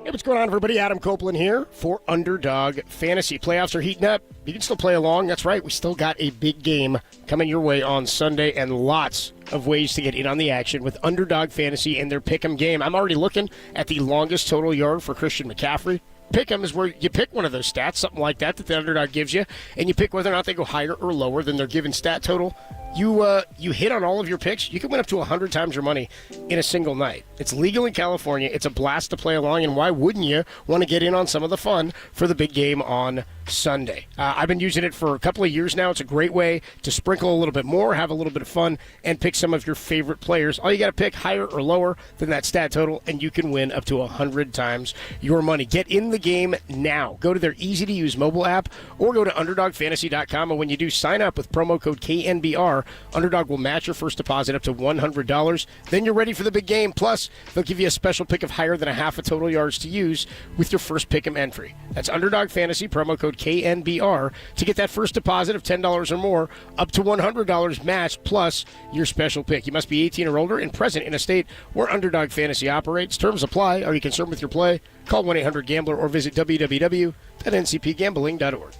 Hey, what's going on, everybody? Adam Copeland here for Underdog Fantasy. Playoffs are heating up. You can still play along. That's right. We still got a big game coming your way on Sunday and lots of ways to get in on the action with Underdog Fantasy and their Pick'em game. I'm already looking at the longest total yard for Christian McCaffrey. Pick'em is where you pick one of those stats, something like that the Underdog gives you, and you pick whether or not they go higher or lower than their given stat total. You hit on all of your picks. You can win up to 100 times your money in a single night. It's legal in California. It's a blast to play along, and why wouldn't you want to get in on some of the fun for the big game on Sunday? I've been using it for a couple of years now. It's a great way to sprinkle a little bit more, have a little bit of fun, and pick some of your favorite players. All you got to pick higher or lower than that stat total, and you can win up to 100 times your money. Get in the game now. Go to their easy-to-use mobile app or go to UnderdogFantasy.com, and when you do, sign up with promo code KNBR. Underdog will match your first deposit up to $100. Then you're ready for the big game. Plus, they'll give you a special pick of higher than a half a total yards to use with your first pick'em entry. That's Underdog Fantasy, promo code KNBR, to get that first deposit of $10 or more, up to $100 matched, plus your special pick. You must be 18 or older and present in a state where Underdog Fantasy operates. Terms apply. Are you concerned with your play? Call 1-800-GAMBLER or visit www.ncpgambling.org.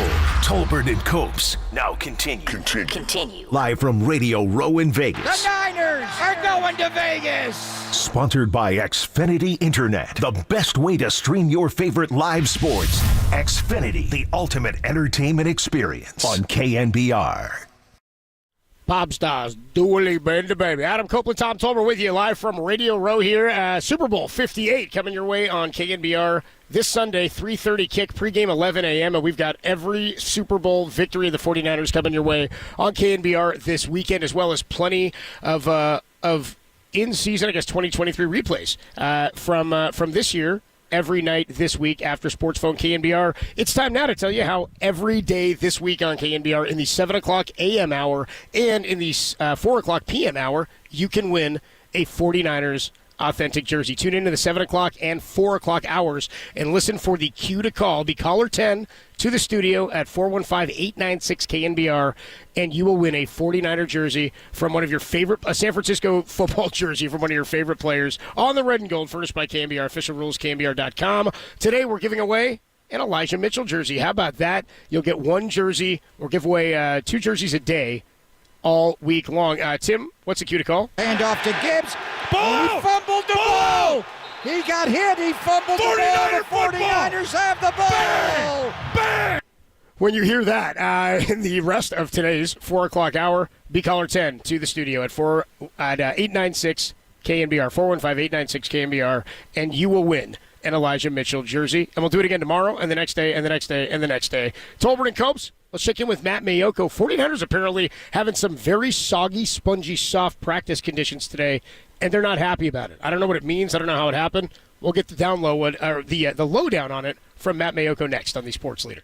powerful. Tolbert and Copes now continue. Live from Radio Row in Vegas. The Niners are going to Vegas. Sponsored by Xfinity Internet, the best way to stream your favorite live sports. Xfinity, the ultimate entertainment experience on KNBR. Pop stars, Dua Lipa and the baby. Adam Copeland, Tom Tolbert with you live from Radio Row here. Super Bowl 58 coming your way on KNBR this Sunday, 3:30 kick, pregame 11 a.m. And we've got every Super Bowl victory of the 49ers coming your way on KNBR this weekend, as well as plenty of in-season, I guess, 2023 replays from this year. Every night this week after Sports Phone KNBR. It's time now to tell you how every day this week on KNBR in the 7 o'clock a.m. hour and in the 4 o'clock p.m. hour, you can win a 49ers authentic jersey. Tune into the 7 o'clock and 4 o'clock hours and listen for the cue to call. Be caller 10 to the studio at 415-896-KNBR, and you will win a 49er jersey from one of your favorite, a San Francisco football jersey from one of your favorite players on the red and gold, furnished by KNBR. Official rules, KNBR.com. Today we're giving away an Elijah Mitchell jersey. How about that? You'll get one jersey or give away 2 jerseys a day all week long. Tim, what's the cue to call? Hand off to Gibbs. Ball! He fumbled the ball! He got hit. He fumbled the ball. The 49ers have the ball! Bang! When you hear that, in the rest of today's 4 o'clock hour, be caller 10 to the studio at 896 KNBR, 415-896 KNBR, and you will win an Elijah Mitchell jersey. And we'll do it again tomorrow and the next day and the next day and the next day. Tolbert and Copes, let's check in with Matt Mayoko. 49ers apparently having some very soggy, spongy, soft practice conditions today, and they're not happy about it. I don't know what it means. I don't know how it happened. We'll get the the lowdown on it from Matt Mayoko next on the Sports Leader.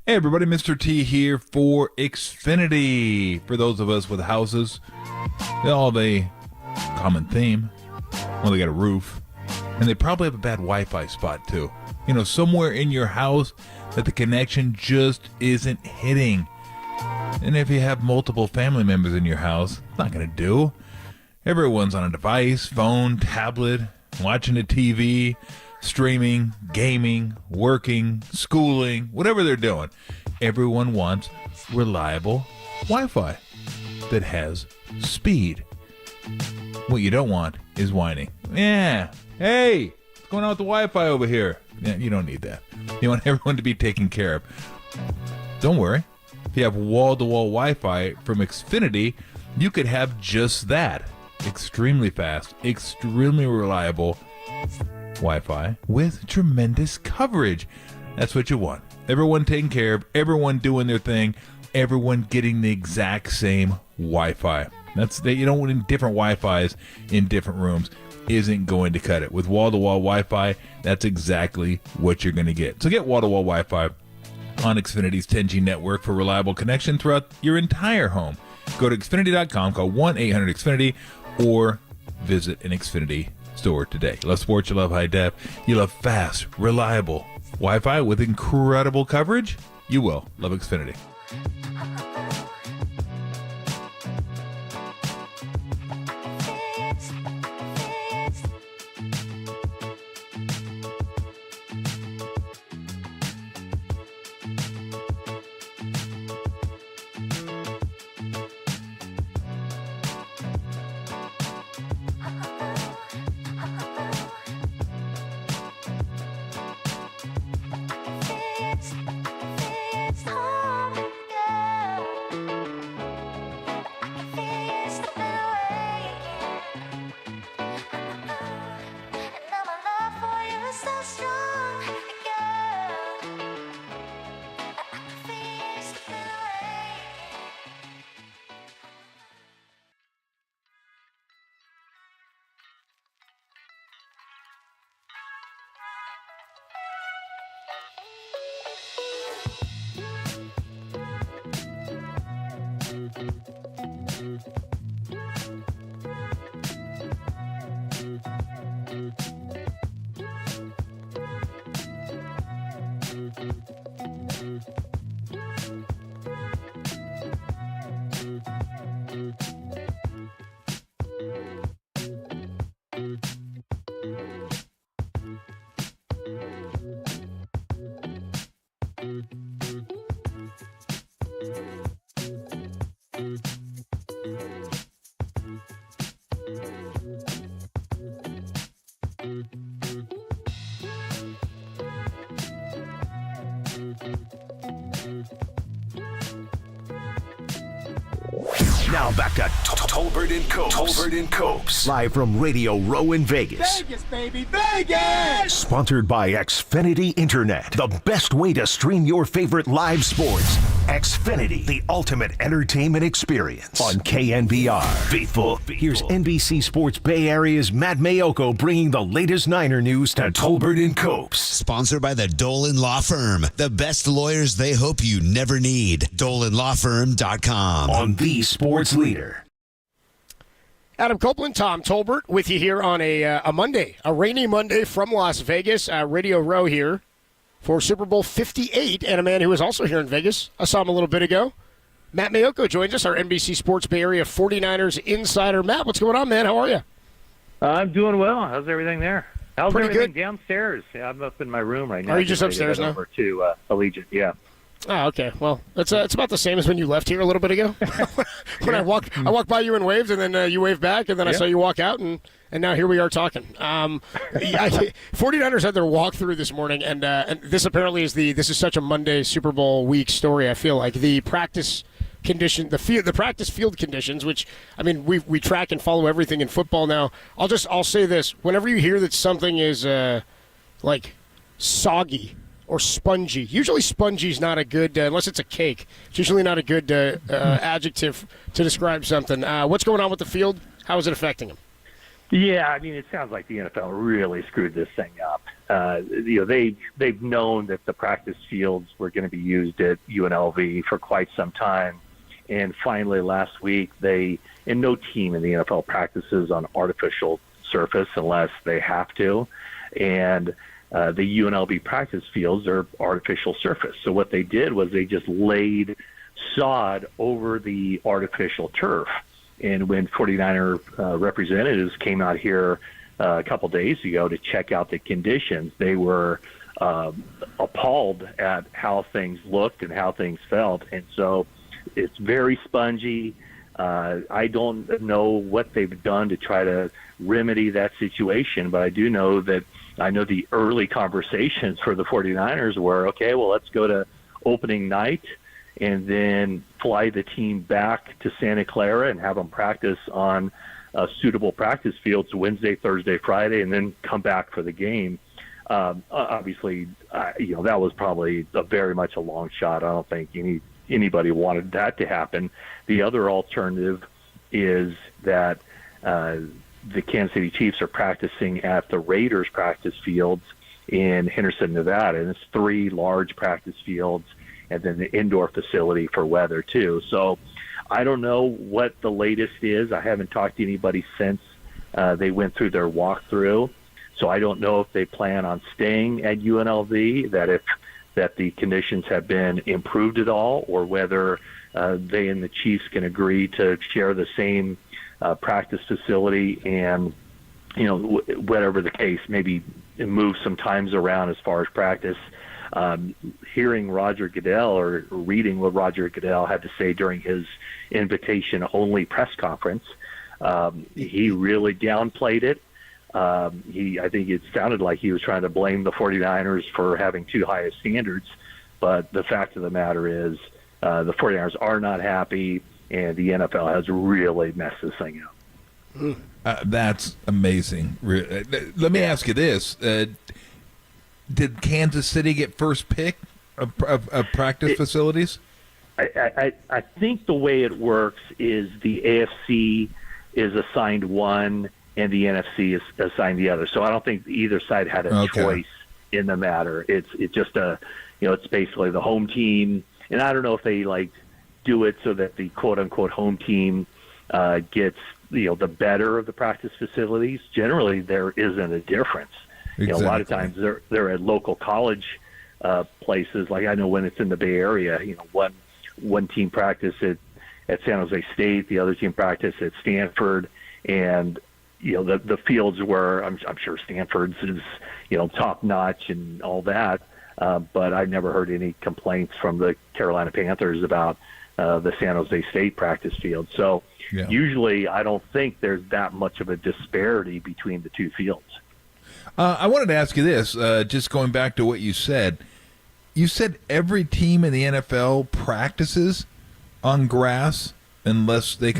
Hey everybody, Mr. T here for Xfinity. For those of us with houses, they all have a common theme. Well, they got a roof, and they probably have a bad Wi-Fi spot too. You know, somewhere in your house that the connection just isn't hitting. And if you have multiple family members in your house, it's not going to do. Everyone's on a device, phone, tablet, watching the TV, streaming, gaming, working, schooling, whatever they're doing. Everyone wants reliable Wi-Fi that has speed. What you don't want is whining. Yeah, hey, what's going on with the Wi-Fi over here? Yeah, you don't need that. You want everyone to be taken care of. Don't worry. If you have wall-to-wall Wi-Fi from Xfinity, you could have just that. Extremely fast, extremely reliable Wi-Fi with tremendous coverage. That's what you want. Everyone taken care of, everyone doing their thing, everyone getting the exact same Wi-Fi. You don't want different Wi-Fis in different rooms. Isn't going to cut it. With wall-to-wall Wi-Fi, that's exactly what you're going to get. So get wall-to-wall Wi-Fi on Xfinity's 10G network for reliable connection throughout your entire home. Go to Xfinity.com, call 1-800-XFINITY, or visit an Xfinity store today. You love sports, you love high def, you love fast, reliable Wi-Fi with incredible coverage? You will love Xfinity. Now back to Tolbert and Copes. Tolbert and Copes. Live from Radio Row in Vegas. Vegas, baby, Vegas! Sponsored by Xfinity Internet. The best way to stream your favorite live sports. Xfinity, the ultimate entertainment experience. On KNBR. Faithful. Here's NBC Sports Bay Area's Matt Mayoko bringing the latest Niner news to Tolbert and Copes. Sponsored by the Dolan Law Firm. The best lawyers they hope you never need. DolanLawFirm.com. On the Sports Leader. Adam Copeland, Tom Tolbert with you here on a Monday, a rainy Monday from Las Vegas. Radio Row here for Super Bowl 58, and a man who is also here in Vegas. I saw him a little bit ago. Matt Mayoko joins us, our NBC Sports Bay Area 49ers insider. Matt, what's going on, man? How are you? I'm doing well. How's everything there? How's Pretty everything good. Downstairs? Yeah, I'm up in my room right now. Are you just Getting ready upstairs to head now? Over to Allegiant, yeah. Oh, okay. Well, it's about the same as when you left here a little bit ago. When I walked by you and waved, and then you waved back, and then I saw you walk out, and now here we are talking. 49ers had their walkthrough this morning, and this apparently this is such a Monday Super Bowl week story. I feel like the practice condition, the practice field conditions, which I mean we track and follow everything in football now. I'll say this: whenever you hear that something is like soggy or spongy. Usually spongy is not a good, unless it's a cake, it's usually not a good adjective to describe something. What's going on with the field? How is it affecting them? Yeah, I mean, it sounds like the NFL really screwed this thing up. They've known that the practice fields were going to be used at UNLV for quite some time. And finally last week, no team in the NFL practices on artificial surface unless they have to. And the UNLV practice fields are artificial surface. So what they did was they just laid sod over the artificial turf. And when 49er representatives came out here a couple days ago to check out the conditions, they were appalled at how things looked and how things felt. And so it's very spongy. I don't know what they've done to try to remedy that situation, but I do know that I know the early conversations for the 49ers were, okay, well, let's go to opening night and then fly the team back to Santa Clara and have them practice on suitable practice fields Wednesday, Thursday, Friday, and then come back for the game. Obviously, that was probably very much a long shot. I don't think anybody wanted that to happen. The other alternative is that the Kansas City Chiefs are practicing at the Raiders practice fields in Henderson, Nevada. And it's 3 large practice fields and then the indoor facility for weather too. So I don't know what the latest is. I haven't talked to anybody since they went through their walkthrough. So I don't know if they plan on staying at UNLV, that the conditions have been improved at all, or whether they and the Chiefs can agree to share the same practice facility and, whatever the case, maybe move some times around as far as practice. Hearing Roger Goodell or reading what Roger Goodell had to say during his invitation-only press conference, he really downplayed it. I think it sounded like he was trying to blame the 49ers for having too high of standards, but the fact of the matter is the 49ers are not happy, and the NFL has really messed this thing up. That's amazing. Let me ask you this. Did Kansas City get first pick of practice facilities? I think the way it works is the AFC is assigned one and the NFC is assigned the other. So I don't think either side had a choice in the matter. It's just it's basically the home team. And I don't know if they do it so that the quote unquote home team gets, the better of the practice facilities. Generally there isn't a difference. Exactly. A lot of times they're at local college places. Like I know when it's in the Bay Area, one team practice at San Jose State, the other team practice at Stanford, and the fields where I'm sure Stanford's is top notch and all that, but I've never heard any complaints from the Carolina Panthers about the San Jose State practice field. So usually I don't think there's that much of a disparity between the two fields. I wanted to ask you this, just going back to what you said. You said every team in the NFL practices on grass unless they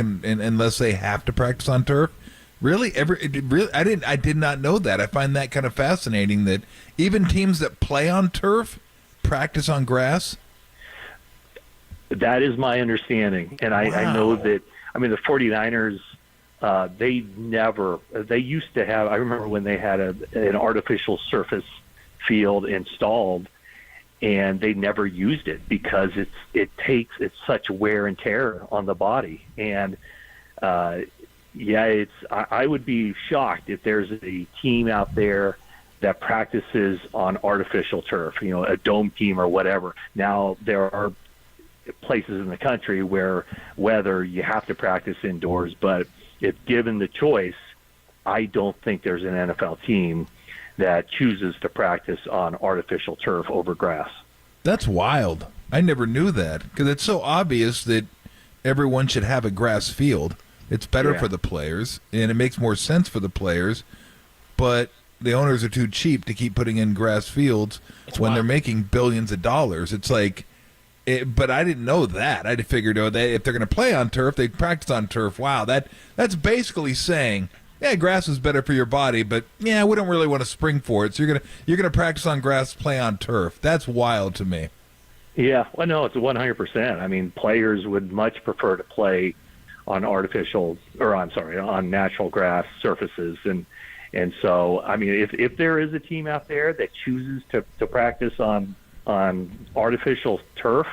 have to practice on turf. Really? I did not know that. I find that kind of fascinating that even teams that play on turf practice on grass. That is my understanding. And I know that, the 49ers, they used to have, I remember when they had an artificial surface field installed, and they never used it because it's such wear and tear on the body. And, I would be shocked if there's a team out there that practices on artificial turf, a dome team or whatever. Now, there are places in the country where whether you have to practice indoors, but if given the choice, I don't think there's an NFL team that chooses to practice on artificial turf over grass. That's wild. I never knew that because it's so obvious that everyone should have a grass field. It's better for the players, and it makes more sense for the players, but the owners are too cheap to keep putting in grass fields when they're making billions of dollars. It's like, but I didn't know that. I figured that if they're going to play on turf, they practice on turf. Wow, that's basically saying, yeah, grass is better for your body, but yeah, we don't really want to spring for it. So you're gonna practice on grass, play on turf. That's wild to me. Yeah, well, no, it's 100%. Players would much prefer to play on on natural grass surfaces, and so if there is a team out there that chooses to practice on artificial turf,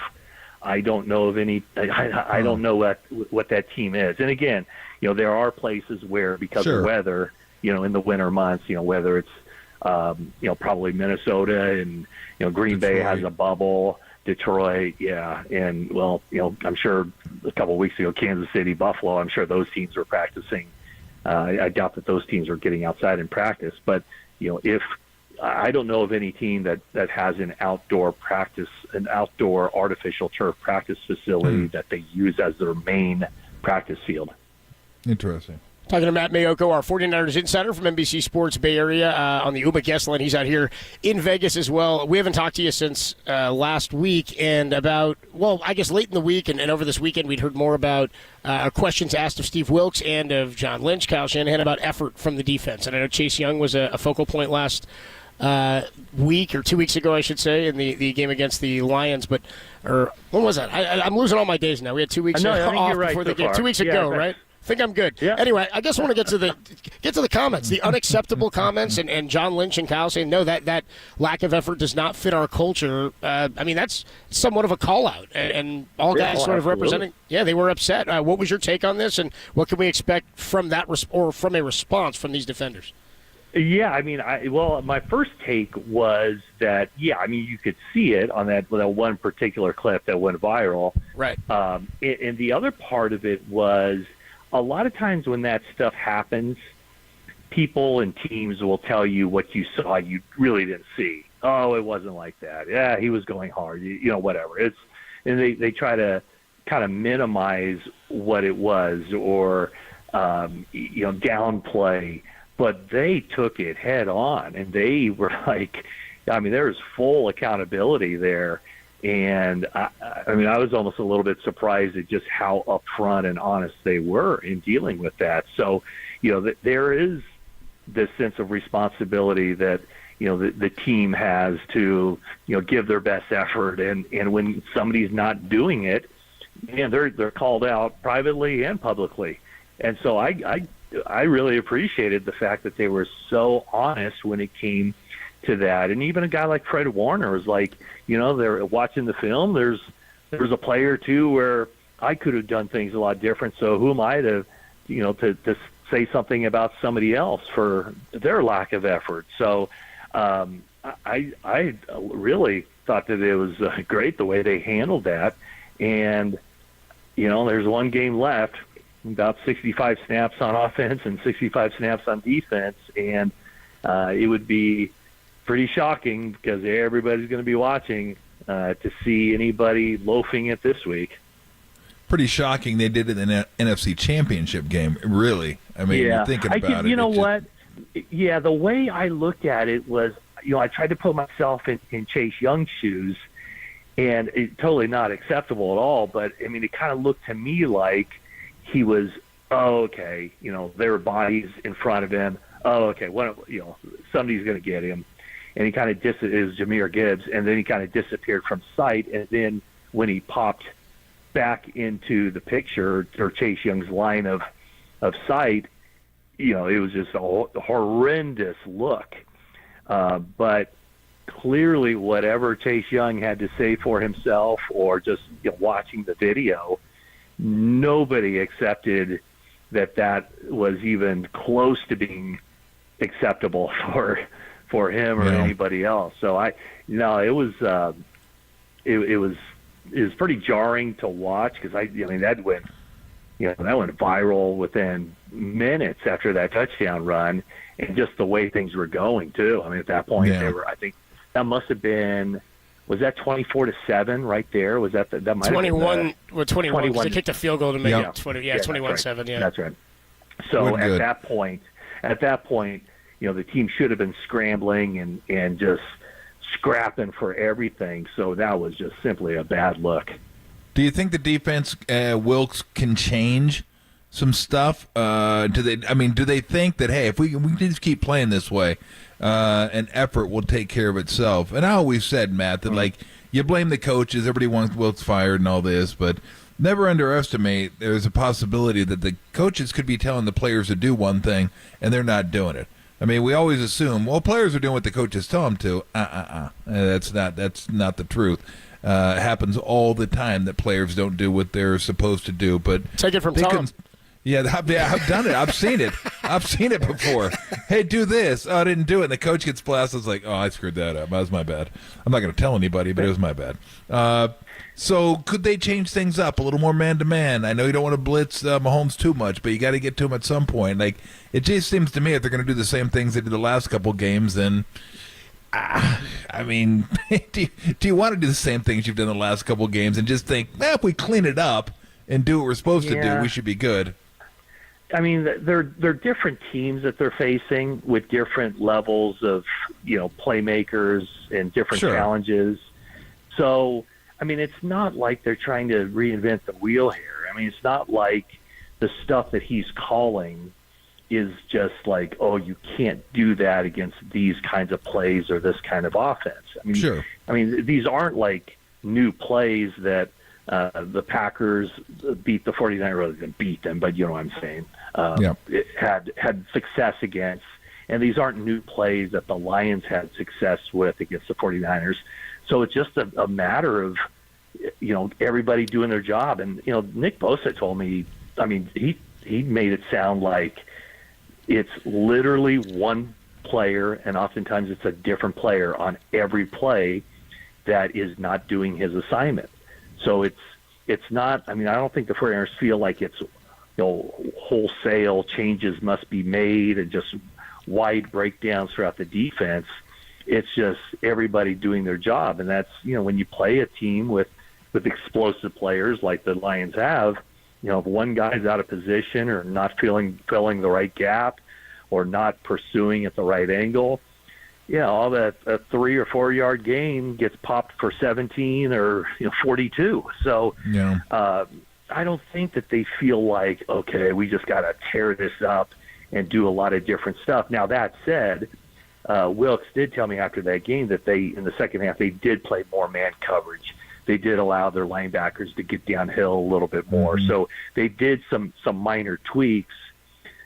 I don't know of any. I don't know what that team is. And again, there are places where because of weather, in the winter months, whether it's probably Minnesota and Green Bay has a bubble. Detroit, and I'm sure a couple of weeks ago, Kansas City, Buffalo, I'm sure those teams were practicing. I doubt that those teams are getting outside in practice, but if I don't know of any team that has an outdoor artificial turf practice facility that they use as their main practice field. Interesting. Talking to Matt Mayoko, our 49ers insider from NBC Sports Bay Area on the Uber guest line. He's out here in Vegas as well. We haven't talked to you since last week and about, I guess late in the week and over this weekend we'd heard more about questions asked of Steve Wilks and of John Lynch, Kyle Shanahan, about effort from the defense. And I know Chase Young was a focal point last week or 2 weeks ago, I should say, in the game against the Lions. Or when was that? I'm losing all my days now. We had 2 weeks off before the game. 2 weeks ago, right? I think I'm good. Yeah. Anyway, I guess I want to get to the comments, the unacceptable comments, and John Lynch and Kyle saying, no, that lack of effort does not fit our culture. That's somewhat of a call-out, and all guys sort of representing. Yeah, they were upset. What was your take on this, and what can we expect from that or from a response from these defenders? Yeah, my first take was that, you could see it on that one particular clip that went viral. Right. And the other part of it was, a lot of times when that stuff happens, people and teams will tell you what you saw you really didn't see. Oh, it wasn't like that. Yeah, he was going hard. Whatever. And they try to kind of minimize what it was or downplay. But they took it head on, and they were like, there was full accountability there. And I was almost a little bit surprised at just how upfront and honest they were in dealing with that. So, there is this sense of responsibility that, the team has to, give their best effort. And when somebody's not doing it, they're called out privately and publicly. And so I really appreciated the fact that they were so honest when it came to that. And even a guy like Fred Warner was like, they're watching the film. There's a play or two where I could have done things a lot different. So who am I to say something about somebody else for their lack of effort? So I really thought that it was great the way they handled that. And, there's one game left, about 65 snaps on offense and 65 snaps on defense. And it would be pretty shocking because everybody's going to be watching to see anybody loafing it this week. pretty shocking they did it in an NFC Championship game, really. I mean, yeah. thinking about it. You know what? Yeah, the way I looked at it was, I tried to put myself in Chase Young's shoes, and it's totally not acceptable at all. But, I mean, it kind of looked to me like he was, okay, there were bodies in front of him. Okay, somebody's going to get him. And he kind of it was Jahmyr Gibbs, and then he kind of disappeared from sight. And then when he popped back into the picture, or Chase Young's line of sight, it was just a horrendous look. But clearly whatever Chase Young had to say for himself, or just watching the video, nobody accepted that was even close to being acceptable for him or anybody else. So it was pretty jarring to watch, because that went viral within minutes after that touchdown run, and just the way things were going too. I mean, at that point I think that must have been, was that 24-7 right there? Was that that might 21? Have been 21. They kicked a field goal to make it 20. Yeah, 21-7. Right. Yeah, that's right. So at that point, the team should have been scrambling and just scrapping for everything. So that was just simply a bad look. Do you think the defense, Wilkes, can change some stuff? Do they think that, hey, if we just keep playing this way, an effort will take care of itself? And I always said, Matt, that you blame the coaches, everybody wants Wilkes fired and all this, but never underestimate there's a possibility that the coaches could be telling the players to do one thing and they're not doing it. I mean, we always assume, well, players are doing what the coaches tell them to. That's not the truth. It happens all the time that players don't do what they're supposed to do. But take it from Tom. I've done it. I've seen it. I've seen it before. Hey, do this. Oh, I didn't do it. And the coach gets blasted. It's like, oh, I screwed that up. That was my bad. I'm not going to tell anybody, but it was my bad. So could they change things up a little more man-to-man? I know you don't want to blitz Mahomes too much, but you got to get to him at some point. It just seems to me if they're going to do the same things they did the last couple games, then do you want to do the same things you've done the last couple games and just think, if we clean it up and do what we're supposed to do, we should be good? I mean, they're different teams that they're facing with different levels of playmakers and different challenges. So, I mean, it's not like they're trying to reinvent the wheel here. I mean, it's not like the stuff that he's calling is just like, oh, you can't do that against these kinds of plays or this kind of offense. I mean, I mean, these aren't like new plays that the Packers beat the 49ers, rather than beat them, but you know what I'm saying. It had success against, and these aren't new plays that the Lions had success with against the 49ers. So it's just a matter of, everybody doing their job. And, Nick Bosa told me, I mean, he made it sound like it's literally one player, and oftentimes it's a different player on every play that is not doing his assignment. So it's not, I mean, I don't think the 49ers feel like it's, wholesale changes must be made and just wide breakdowns throughout the defense. It's just everybody doing their job. And that's, when you play a team with explosive players like the Lions have, if one guy's out of position or not filling the right gap or not pursuing at the right angle, all that a 3 or 4 yard gain gets popped for 17 or 42. So I don't think that they feel like, okay, we just got to tear this up and do a lot of different stuff. Now, that said, Wilkes did tell me after that game that in the second half, they did play more man coverage. They did allow their linebackers to get downhill a little bit more. Mm-hmm. So they did some minor tweaks,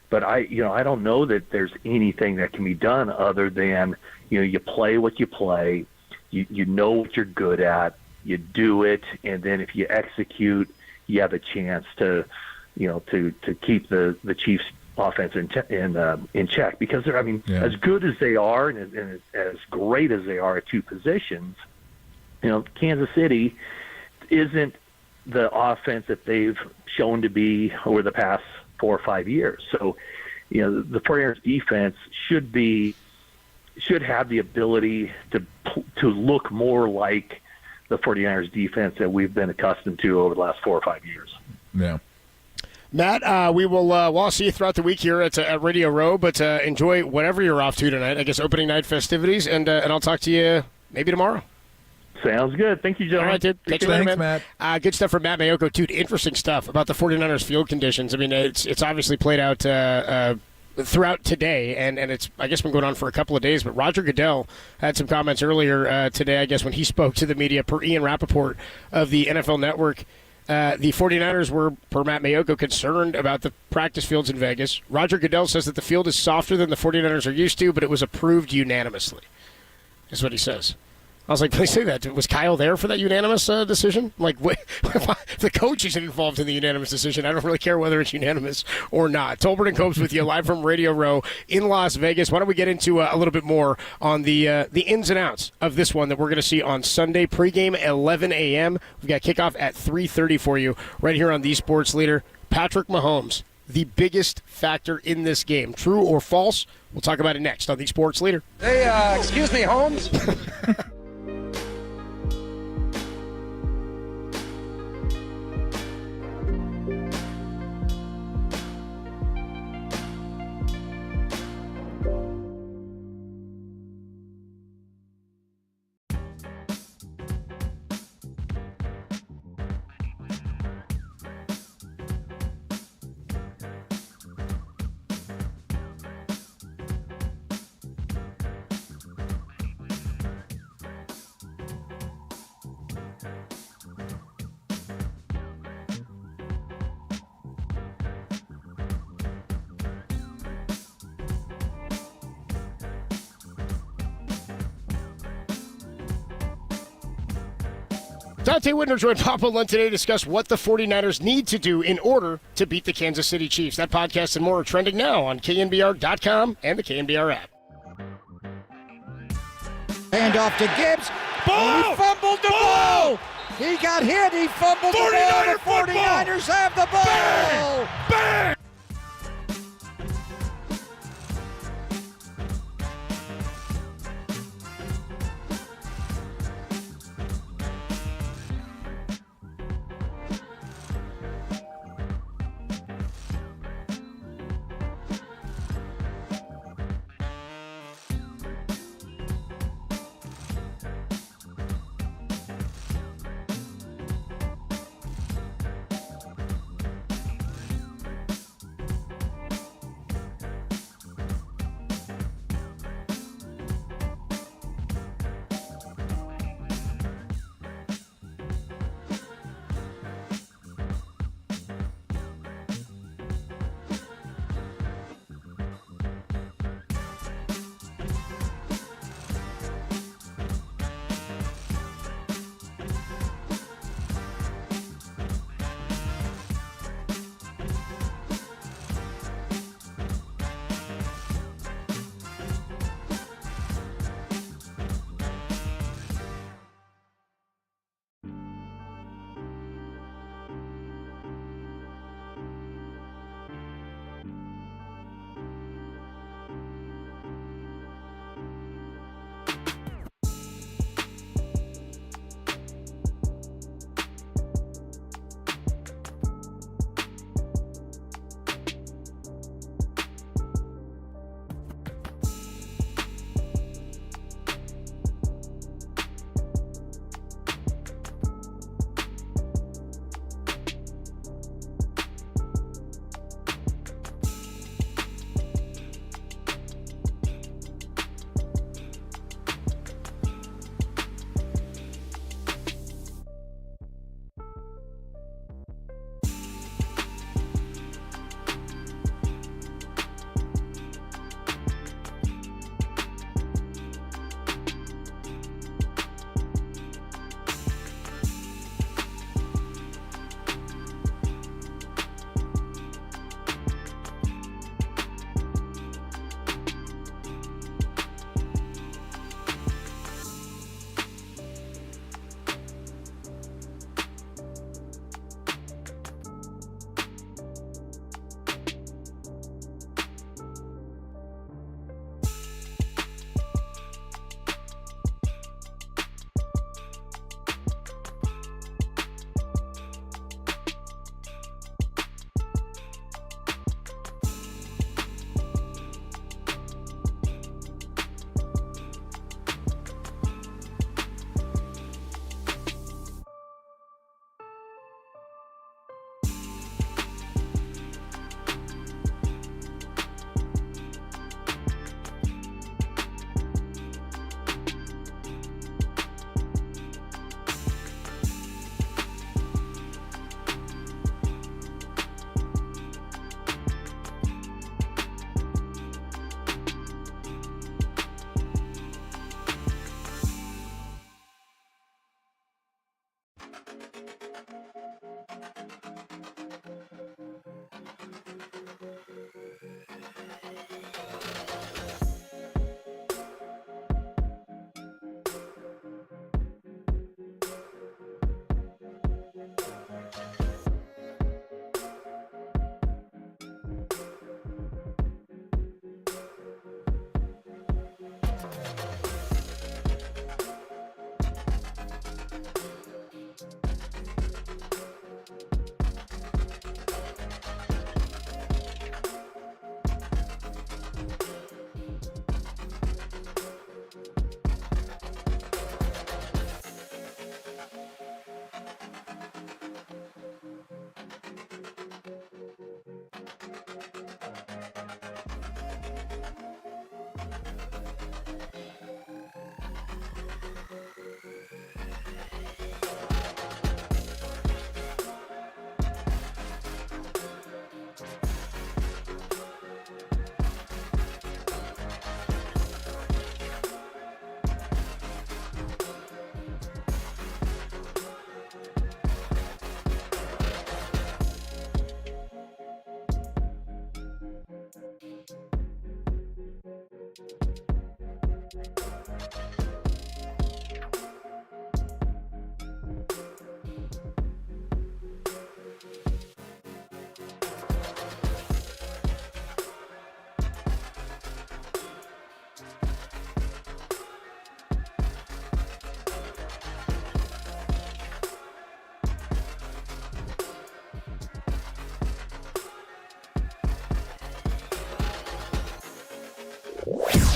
but I don't know that there's anything that can be done other than, you play what you play, you know what you're good at, you do it, and then if you execute, you have a chance to keep the Chiefs offense in check, because they're, as good as they are and as great as they are at two positions, Kansas City isn't the offense that they've shown to be over the past 4 or 5 years. So, the 49ers defense should have the ability to look more like the 49ers defense that we've been accustomed to over the last 4 or 5 years. Yeah. Matt, we will we'll see you throughout the week here at Radio Row, but enjoy whatever you're off to tonight. I guess opening night festivities, and I'll talk to you maybe tomorrow. Sounds good. Thank you, gentlemen. All right, dude. Catch you later, Thanks, man. Matt. Good stuff from Matt Mayoko. Dude, interesting stuff about the 49ers field conditions. I mean, it's obviously played out throughout today, and it's, I guess, been going on for a couple of days. But Roger Goodell had some comments earlier today, I guess, when he spoke to the media, per Ian Rappaport of the NFL Network. The 49ers were, per Matt Mayoko, concerned about the practice fields in Vegas. Roger Goodell says that the field is softer than the 49ers are used to, but it was approved unanimously, is what he says. I was like, they say that. Was Kyle there for that unanimous decision? I'm like, wait, if the coach isn't involved in the unanimous decision, I don't really care whether it's unanimous or not. Tolbert and Copes with you live from Radio Row in Las Vegas. Why don't we get into a little bit more on the ins and outs of this one that we're going to see on Sunday. Pregame 11 a.m. We've got kickoff at 3:30 for you right here on the Sports Leader. Patrick Mahomes, the biggest factor in this game. True or false? We'll talk about it next on the Sports Leader. Hey, excuse me, Holmes? Dante Whitner joined Papa Lund today to discuss what the 49ers need to do in order to beat the Kansas City Chiefs. That podcast and more are trending now on KNBR.com and the KNBR app. Hand off to Gibbs. Ball! He fumbled the ball! He got hit. He fumbled the ball. The 49ers have the ball! Bang! Bang!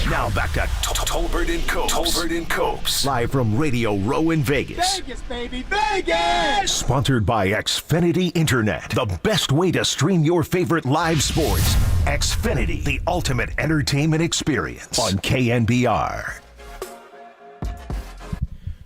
Now back to Tolbert and Copes. Tolbert and Copes. Live from Radio Row in Vegas. Vegas, baby, Vegas! Sponsored by Xfinity Internet. The best way to stream your favorite live sports. Xfinity, the ultimate entertainment experience on KNBR.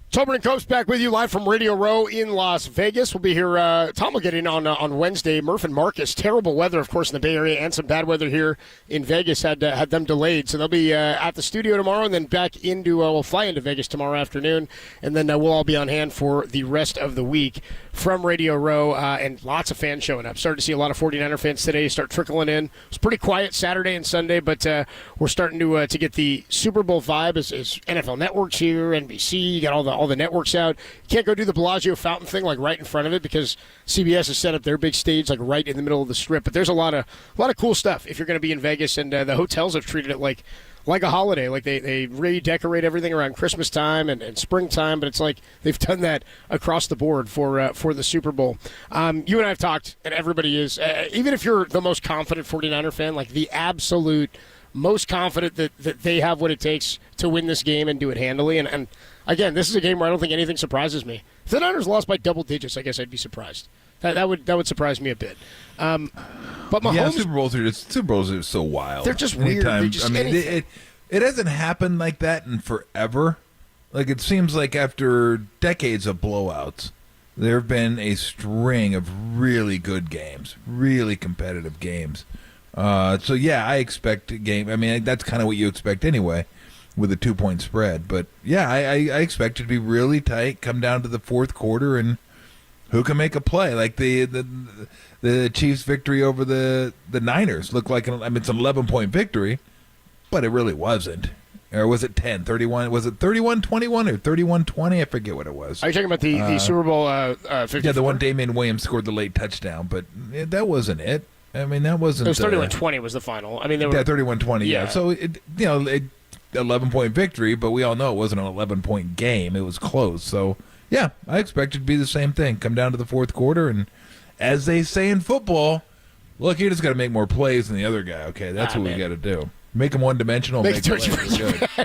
Tolbert and Copes back with you live from Radio Row in Las Vegas. We'll be here. Tom will get in on Wednesday. Murph and Marcus, terrible weather, of course, in the Bay Area, and some bad weather here in Vegas had them delayed. So they'll be at the studio tomorrow, and then back into we'll fly into Vegas tomorrow afternoon, and then we'll all be on hand for the rest of the week from Radio Row, and lots of fans showing up. Started to see a lot of 49er fans today start trickling in. It was pretty quiet Saturday and Sunday, but we're starting to get the Super Bowl vibe as NFL Network's here, NBC, you got all the networks out. You can't go do the Bellagio fountain thing like right in front of it because CBS has set up their big stage like right in the middle of the Strip. But there's a lot of cool stuff if you're going to be in Vegas, and the hotels have treated it like a holiday. Like they redecorate everything around Christmas time and springtime, but it's like they've done that across the board for the Super Bowl. You and I have talked, and everybody is, even if you're the most confident 49er fan, like the absolute most confident that they have what it takes to win this game and do it handily. And again, this is a game where I don't think anything surprises me. If the Niners lost by double digits, I guess I'd be surprised. That would surprise me a bit. But Mahomes, Super Bowls are so wild. They're just weird. It hasn't happened like that in forever. Like it seems like after decades of blowouts, there have been a string of really good games, really competitive games. So yeah, I expect a game. I mean, that's kind of what you expect anyway, with a 2-point spread. But yeah, I expect it to be really tight. Come down to the fourth quarter, and who can make a play? Like the Chiefs' victory over the Niners looked like it's an 11-point victory, but it really wasn't. Or was it 10-31? Was it 31-21 or 31-20? I forget what it was. Are you talking about the Super Bowl 54? Yeah, the one Damian Williams scored the late touchdown, but that wasn't it. I mean, that wasn't. It was 31-20 was the final. I mean, they were 31-20. Yeah. So 11-point victory, but we all know it wasn't an 11-point game. It was close. So yeah, I expect it to be the same thing. Come down to the fourth quarter, and as they say in football, look, you just got to make more plays than the other guy. Okay, that's what we got to do. Make them one-dimensional. Make plays.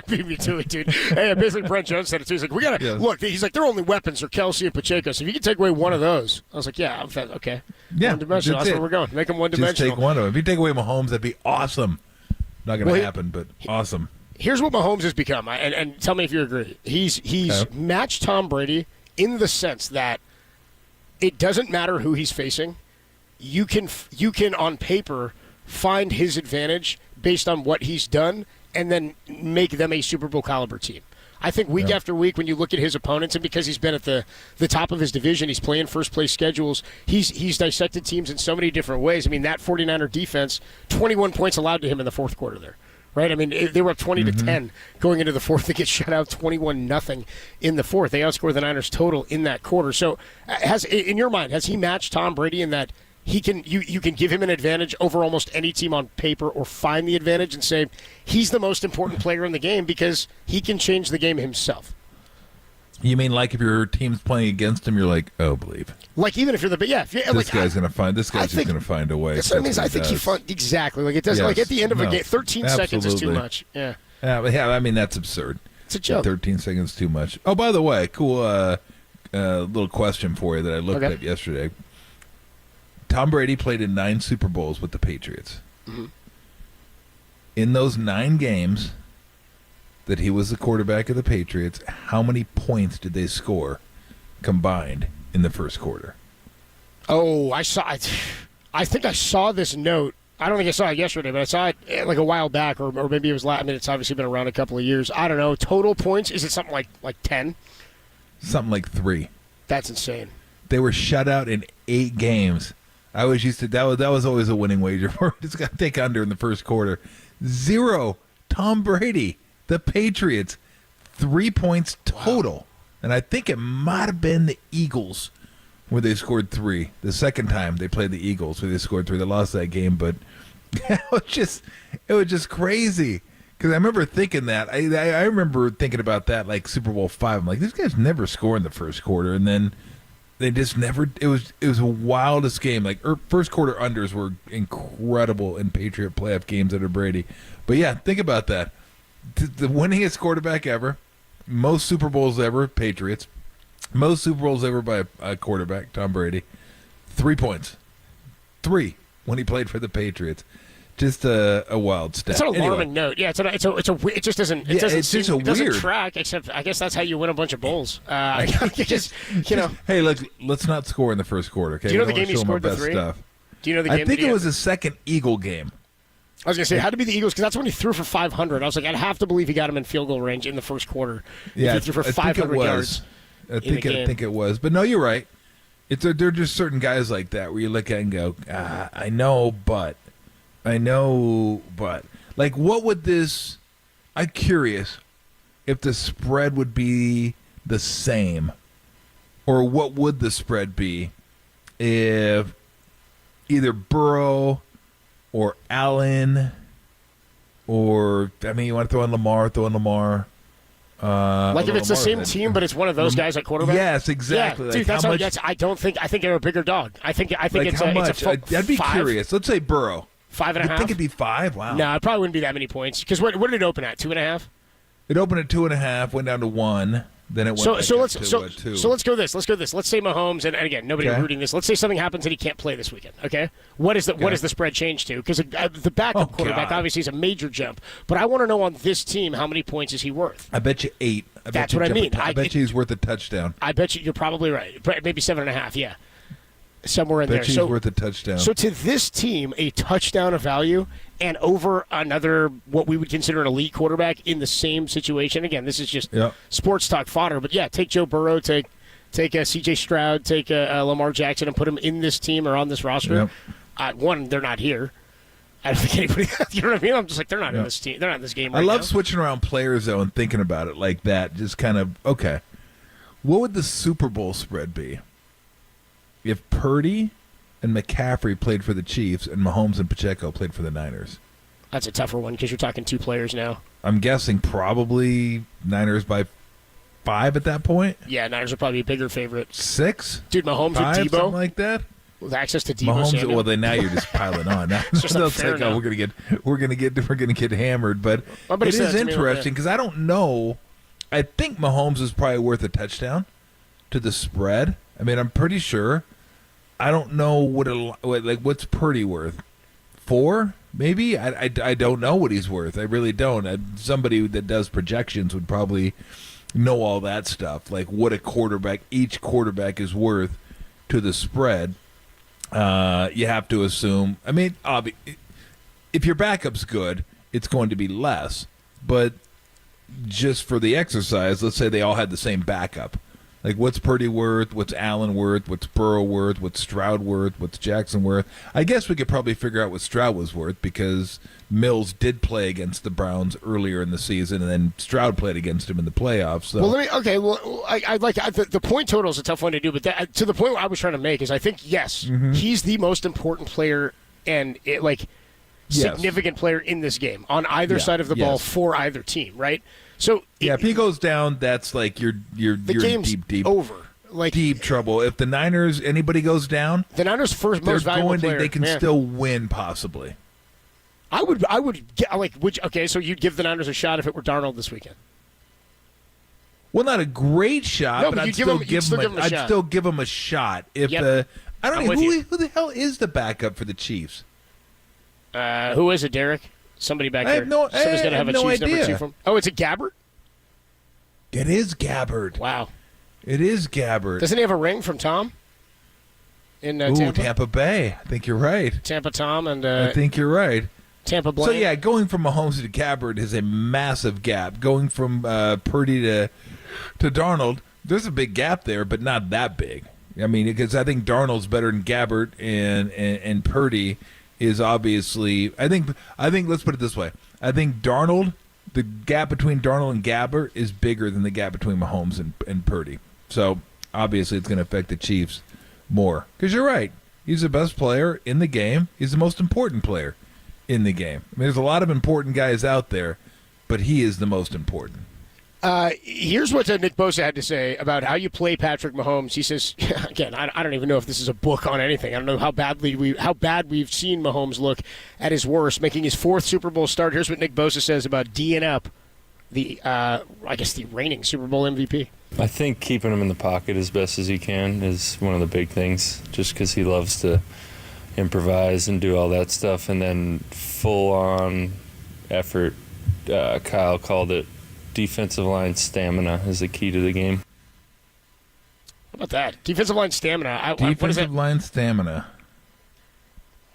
Beat me to it, dude. Hey, basically, Brent Jones said it too. He's like, we got to look. He's like, their only weapons are Kelsey and Pacheco. So if you can take away one of those, I was like, yeah, okay. Yeah, one-dimensional. That's where we're going. Make them one-dimensional. Just take one of them. If you take away Mahomes, that'd be awesome. Not going to happen, but awesome. Here's what Mahomes has become, and tell me if you agree. He's matched Tom Brady in the sense that it doesn't matter who he's facing. You can on paper find his advantage based on what he's done, and then make them a Super Bowl caliber team. I think week after week, when you look at his opponents, and because he's been at the top of his division, he's playing first place schedules, he's dissected teams in so many different ways. I mean, that 49er defense, 21 points allowed to him in the fourth quarter there. Right? I mean, they were up 20-10 going into the fourth. They get shut out 21-0 in the fourth. They outscored the Niners total in that quarter. So, in your mind, has he matched Tom Brady in that he can you can give him an advantage over almost any team on paper, or find the advantage and say he's the most important player in the game because he can change the game himself. You mean like if your team's playing against him, you're like, oh, believe. Like even if you're the this guy's gonna find just gonna find a way. That's what I mean. I think he found exactly like it does. Yes. Like at the end of a game, 13 seconds is too much. Yeah. Yeah. I mean that's absurd. It's a joke. 13 seconds too much. Oh, by the way, cool little question for you that I looked up yesterday. Tom Brady played in 9 Super Bowls with the Patriots. Mm-hmm. In those 9 games that he was the quarterback of the Patriots, how many points did they score combined in the first quarter? Oh, I think I saw this note. I don't think I saw it yesterday, but I saw it like a while back, or maybe it was last. I mean, it's obviously been around a couple of years. I don't know. Total points, is it something like 10? Something like 3. That's insane. They were shut out in 8 games. I was used to that was always a winning wager for just got to take under in the first quarter. 0. Tom Brady, the Patriots, 3 points total. Wow. And I think it might have been the Eagles where they scored 3. The second time they played the Eagles where they scored 3. They lost that game, but it was just crazy. Because I remember thinking that. I remember thinking about that like Super Bowl 5. I'm like, these guys never score in the first quarter, and then they just never. It was a wildest game. Like first quarter unders were incredible in Patriot playoff games under Brady. But yeah, think about that. The winningest quarterback ever, most Super Bowls ever, Patriots. Most Super Bowls ever by a quarterback, Tom Brady. 3 points. 3 when he played for the Patriots. Just a wild stat. It's an alarming note. Yeah, it just doesn't. It doesn't track. Except I guess that's how you win a bunch of bowls. Hey, let's not score in the first quarter. Okay, do you know the game he scored the 3? Do you know the game? I think it was the second Eagle game. I was going to say, it had to be the Eagles because that's when he threw for 500. I was like, I'd have to believe he got him in field goal range in the first quarter. Yeah, if he threw for 500 yards. I think it was. But no, you're right. There are just certain guys like that where you look at and go, I know, but. Like, what would this... I'm curious if the spread would be the same. Or what would the spread be if either Burrow or Allen or... I mean, you want to throw in Lamar, like if it's the same team, but it's one of those guys at quarterback. Yes, exactly. Yeah, dude, that's how. I think they're a bigger dog. I think it's how much? It's a I'd be 5. curious. Let's say Burrow. 5.5. I think it'd be 5. Wow. No, it probably wouldn't be that many points. Because what did it open at? 2.5. It opened at 2.5, went down to 1. Then it went back up to 2. So let's go this. Let's say Mahomes, and again, nobody rooting this. Let's say something happens and he can't play this weekend. Okay, what does the spread change to? Because the backup quarterback obviously is a major jump. But I want to know on this team how many points is he worth? I bet you 8. That's what I mean. I bet you he's worth a touchdown. I bet you're probably right. Maybe 7.5. Yeah. Somewhere in there. He's worth a touchdown. So to this team, a touchdown of value and over another what we would consider an elite quarterback in the same situation. Again, this is just sports talk fodder. But yeah, take Joe Burrow, take C.J. Stroud, take Lamar Jackson, and put them in this team or on this roster. One, they're not here. I don't think anybody. You know what I mean? I'm just like they're not in this team. They're not in this game. Right I love now. Switching around players though and thinking about it like that. Just kind of okay. What would the Super Bowl spread be if Purdy and McCaffrey played for the Chiefs and Mahomes and Pacheco played for the Niners? That's a tougher one because you're talking 2 players now. I'm guessing probably Niners by 5 at that point. Yeah, Niners are probably a bigger favorite. 6? Dude, Mahomes 5, and Debo? Something like that? With access to Debo Samuel. Well, then now you're just piling on. Now it's just like, oh, we're gonna get hammered. But it is interesting because I don't know. I think Mahomes is probably worth a touchdown to the spread. I mean, I'm pretty sure. I don't know what's Purdy worth. 4, maybe. I don't know what he's worth. I really don't. Somebody that does projections would probably know all that stuff, like what each quarterback is worth to the spread. You have to assume. I mean, if your backup's good, it's going to be less. But just for the exercise, let's say they all had the same backup. Like, what's Purdy worth? What's Allen worth? What's Burrow worth? What's Stroud worth? What's Jackson worth? I guess we could probably figure out what Stroud was worth because Mills did play against the Browns earlier in the season, and then Stroud played against him in the playoffs. So. Well, the point total is a tough one to do, but to the point I was trying to make is I think, yes, he's the most important player and significant player in this game on either side of the ball for either team, right? So if he goes down, that's like you're game's deep over. Like deep trouble. If the Niners, anybody goes down, the Niners' first most valuable player, they can still win possibly. I would so you'd give the Niners a shot if it were Darnold this weekend. Well, not a great shot, no, but I'd still give him a shot. If I don't know who the hell is the backup for the Chiefs. Who is it, Derek? Somebody back there. Somebody's got to have a Chiefs number 2 for him. Oh, it's a Gabbert? It is Gabbert. Wow. It is Gabbert. Doesn't he have a ring from Tom? In Tampa Bay. I think you're right. Tampa Tom and I think you're right. Tampa Blank. So, going from Mahomes to Gabbert is a massive gap. Going from Purdy to Darnold, there's a big gap there, but not that big. I mean, because I think Darnold's better than Gabbert, and Purdy is obviously. I think. Let's put it this way. I think Darnold, the gap between Darnold and Gabbert is bigger than the gap between Mahomes and Purdy. So obviously, it's going to affect the Chiefs more. Because you're right, he's the best player in the game. He's the most important player in the game. I mean, there's a lot of important guys out there, but he is the most important. Here's what Nick Bosa had to say about how you play Patrick Mahomes. He says, again, I don't even know if this is a book on anything. I don't know how bad we've seen Mahomes look at his worst, making his 4th Super Bowl start. Here's what Nick Bosa says about D'ing up the reigning Super Bowl MVP. I think keeping him in the pocket as best as he can is one of the big things, just because he loves to improvise and do all that stuff, and then full-on effort. Kyle called it defensive line stamina is the key to the game. How about that? Defensive line stamina. Defensive line stamina.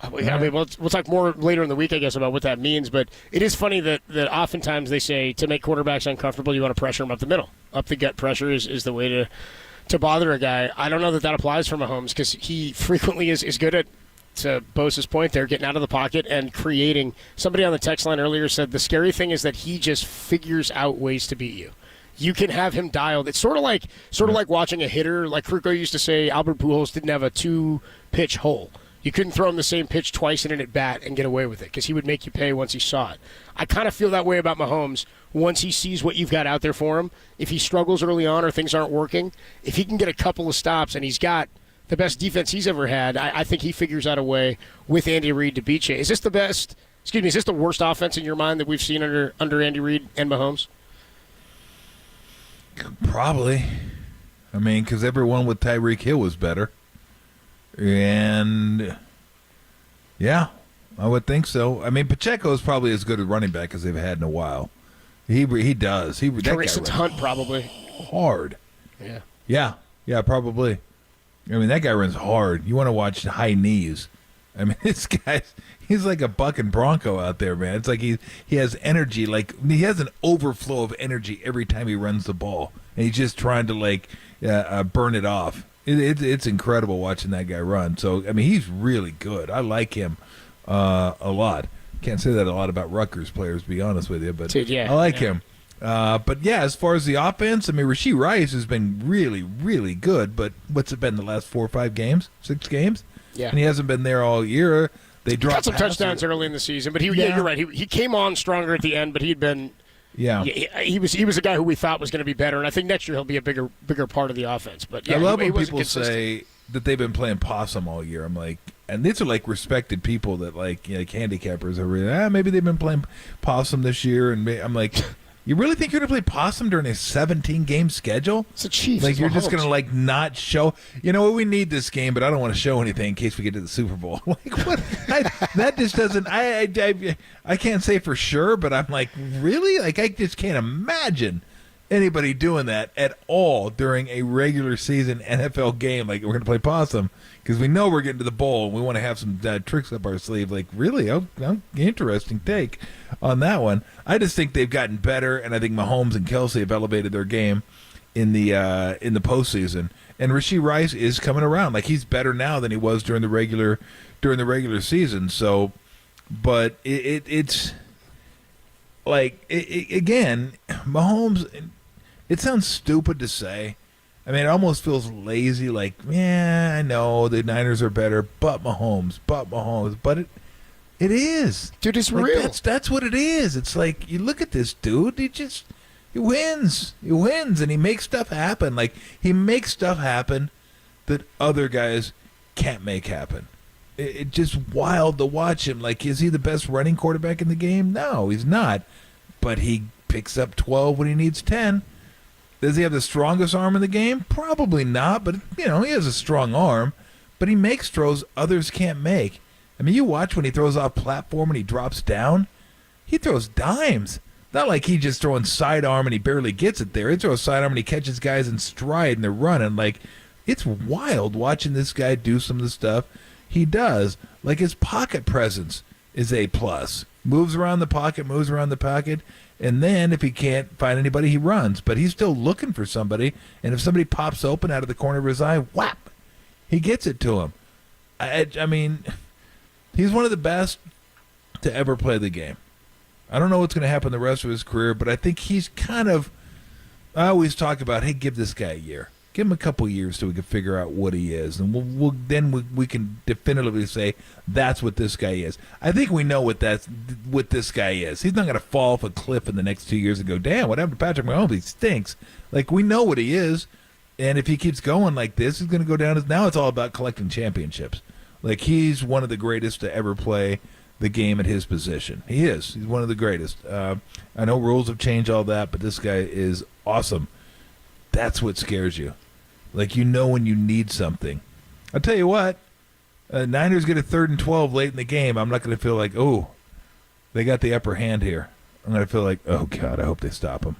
I mean, we'll talk more later in the week, I guess, about what that means. But it is funny that oftentimes they say to make quarterbacks uncomfortable, you want to pressure them up the middle. Up the gut pressure is the way to bother a guy. I don't know that applies for Mahomes because he frequently is good at, to Bosa's point there, getting out of the pocket and creating. Somebody on the text line earlier said the scary thing is that he just figures out ways to beat you. You can have him dialed. It's sort of like watching a hitter. Like Kruko used to say, Albert Pujols didn't have a 2-pitch hole. You couldn't throw him the same pitch twice in an at-bat and get away with it because he would make you pay once he saw it. I kind of feel that way about Mahomes once he sees what you've got out there for him. If he struggles early on or things aren't working, if he can get a couple of stops and he's got the best defense he's ever had, I think he figures out a way with Andy Reid to beat you. Is this the worst offense in your mind that we've seen under Andy Reid and Mahomes? Probably. I mean, because everyone with Tyreek Hill was better. And, yeah, I would think so. I mean, Pacheco is probably as good a running back as they've had in a while. He does. Kareem Hunt probably. Hard. Yeah. Yeah, probably. I mean, that guy runs hard. You want to watch high knees. I mean, this guy, he's like a bucking bronco out there, man. It's like he has energy. Like, he has an overflow of energy every time he runs the ball. And he's just trying to, burn it off. It's incredible watching that guy run. So, I mean, he's really good. I like him a lot. Can't say that a lot about Rutgers players, to be honest with you, but I like him. But, yeah, as far as the offense, I mean, Rashee Rice has been really, really good, but what's it been, the last 4 or 5 games? 6 games? Yeah. And he hasn't been there all year. They dropped got some touchdowns early in the season, but you're right. He came on stronger at the end, but he'd been he was a guy who we thought was going to be better, and I think next year he'll be a bigger part of the offense. But yeah, I love when people say that they've been playing possum all year. I'm like, and these are like respected people that like handicappers are really maybe they've been playing possum this year, and I'm like, you really think you're going to play possum during a 17-game schedule? It's a Chiefs. Like you're just going to like not show. You know what? We need this game, but I don't want to show anything in case we get to the Super Bowl. Like what? That just doesn't. I can't say for sure, but I'm like, really? Like I just can't imagine anybody doing that at all during a regular season NFL game. Like we're going to play possum because we know we're getting to the bowl and we want to have some tricks up our sleeve. Like really, interesting take on that one. I just think they've gotten better, and I think Mahomes and Kelsey have elevated their game in the postseason. And Rashee Rice is coming around. Like, he's better now than he was during the regular season. So, but it's like again, Mahomes. It sounds stupid to say. I mean, it almost feels lazy. Like, yeah, I know the Niners are better, but Mahomes. But it is, dude. It's like, real. That's what it is. It's like, you look at this dude. He wins, and he makes stuff happen. Like, he makes stuff happen that other guys can't make happen. It's just wild to watch him. Like, is he the best running quarterback in the game? No, he's not. But he picks up 12 when he needs 10. Does he have the strongest arm in the game? Probably not, but, he has a strong arm. But he makes throws others can't make. I mean, you watch when he throws off platform and he drops down. He throws dimes. Not like he's just throwing sidearm and he barely gets it there. He throws sidearm and he catches guys in stride and they're running. Like, it's wild watching this guy do some of the stuff he does. Like, his pocket presence is A+. Moves around the pocket, and then if he can't find anybody, he runs. But he's still looking for somebody, and if somebody pops open out of the corner of his eye, whap, he gets it to him. I mean, he's one of the best to ever play the game. I don't know what's going to happen the rest of his career, but I think he's kind of, I always talk about, hey, give this guy a year. Give him a couple years so we can figure out what he is, and we can definitively say that's what this guy is. I think we know what this guy is. He's not going to fall off a cliff in the next 2 years and go, damn, what happened to Patrick Mahomes? He stinks. Like, we know what he is, and if he keeps going like this, he's going to go down as, now it's all about collecting championships. Like, he's one of the greatest to ever play the game at his position. He is. He's one of the greatest. I know rules have changed, all that, but this guy is awesome. That's what scares you. Like, when you need something. I'll tell you what, Niners get a 3rd and 12 late in the game. I'm not going to feel like, oh, they got the upper hand here. I'm going to feel like, oh, God, I hope they stop him.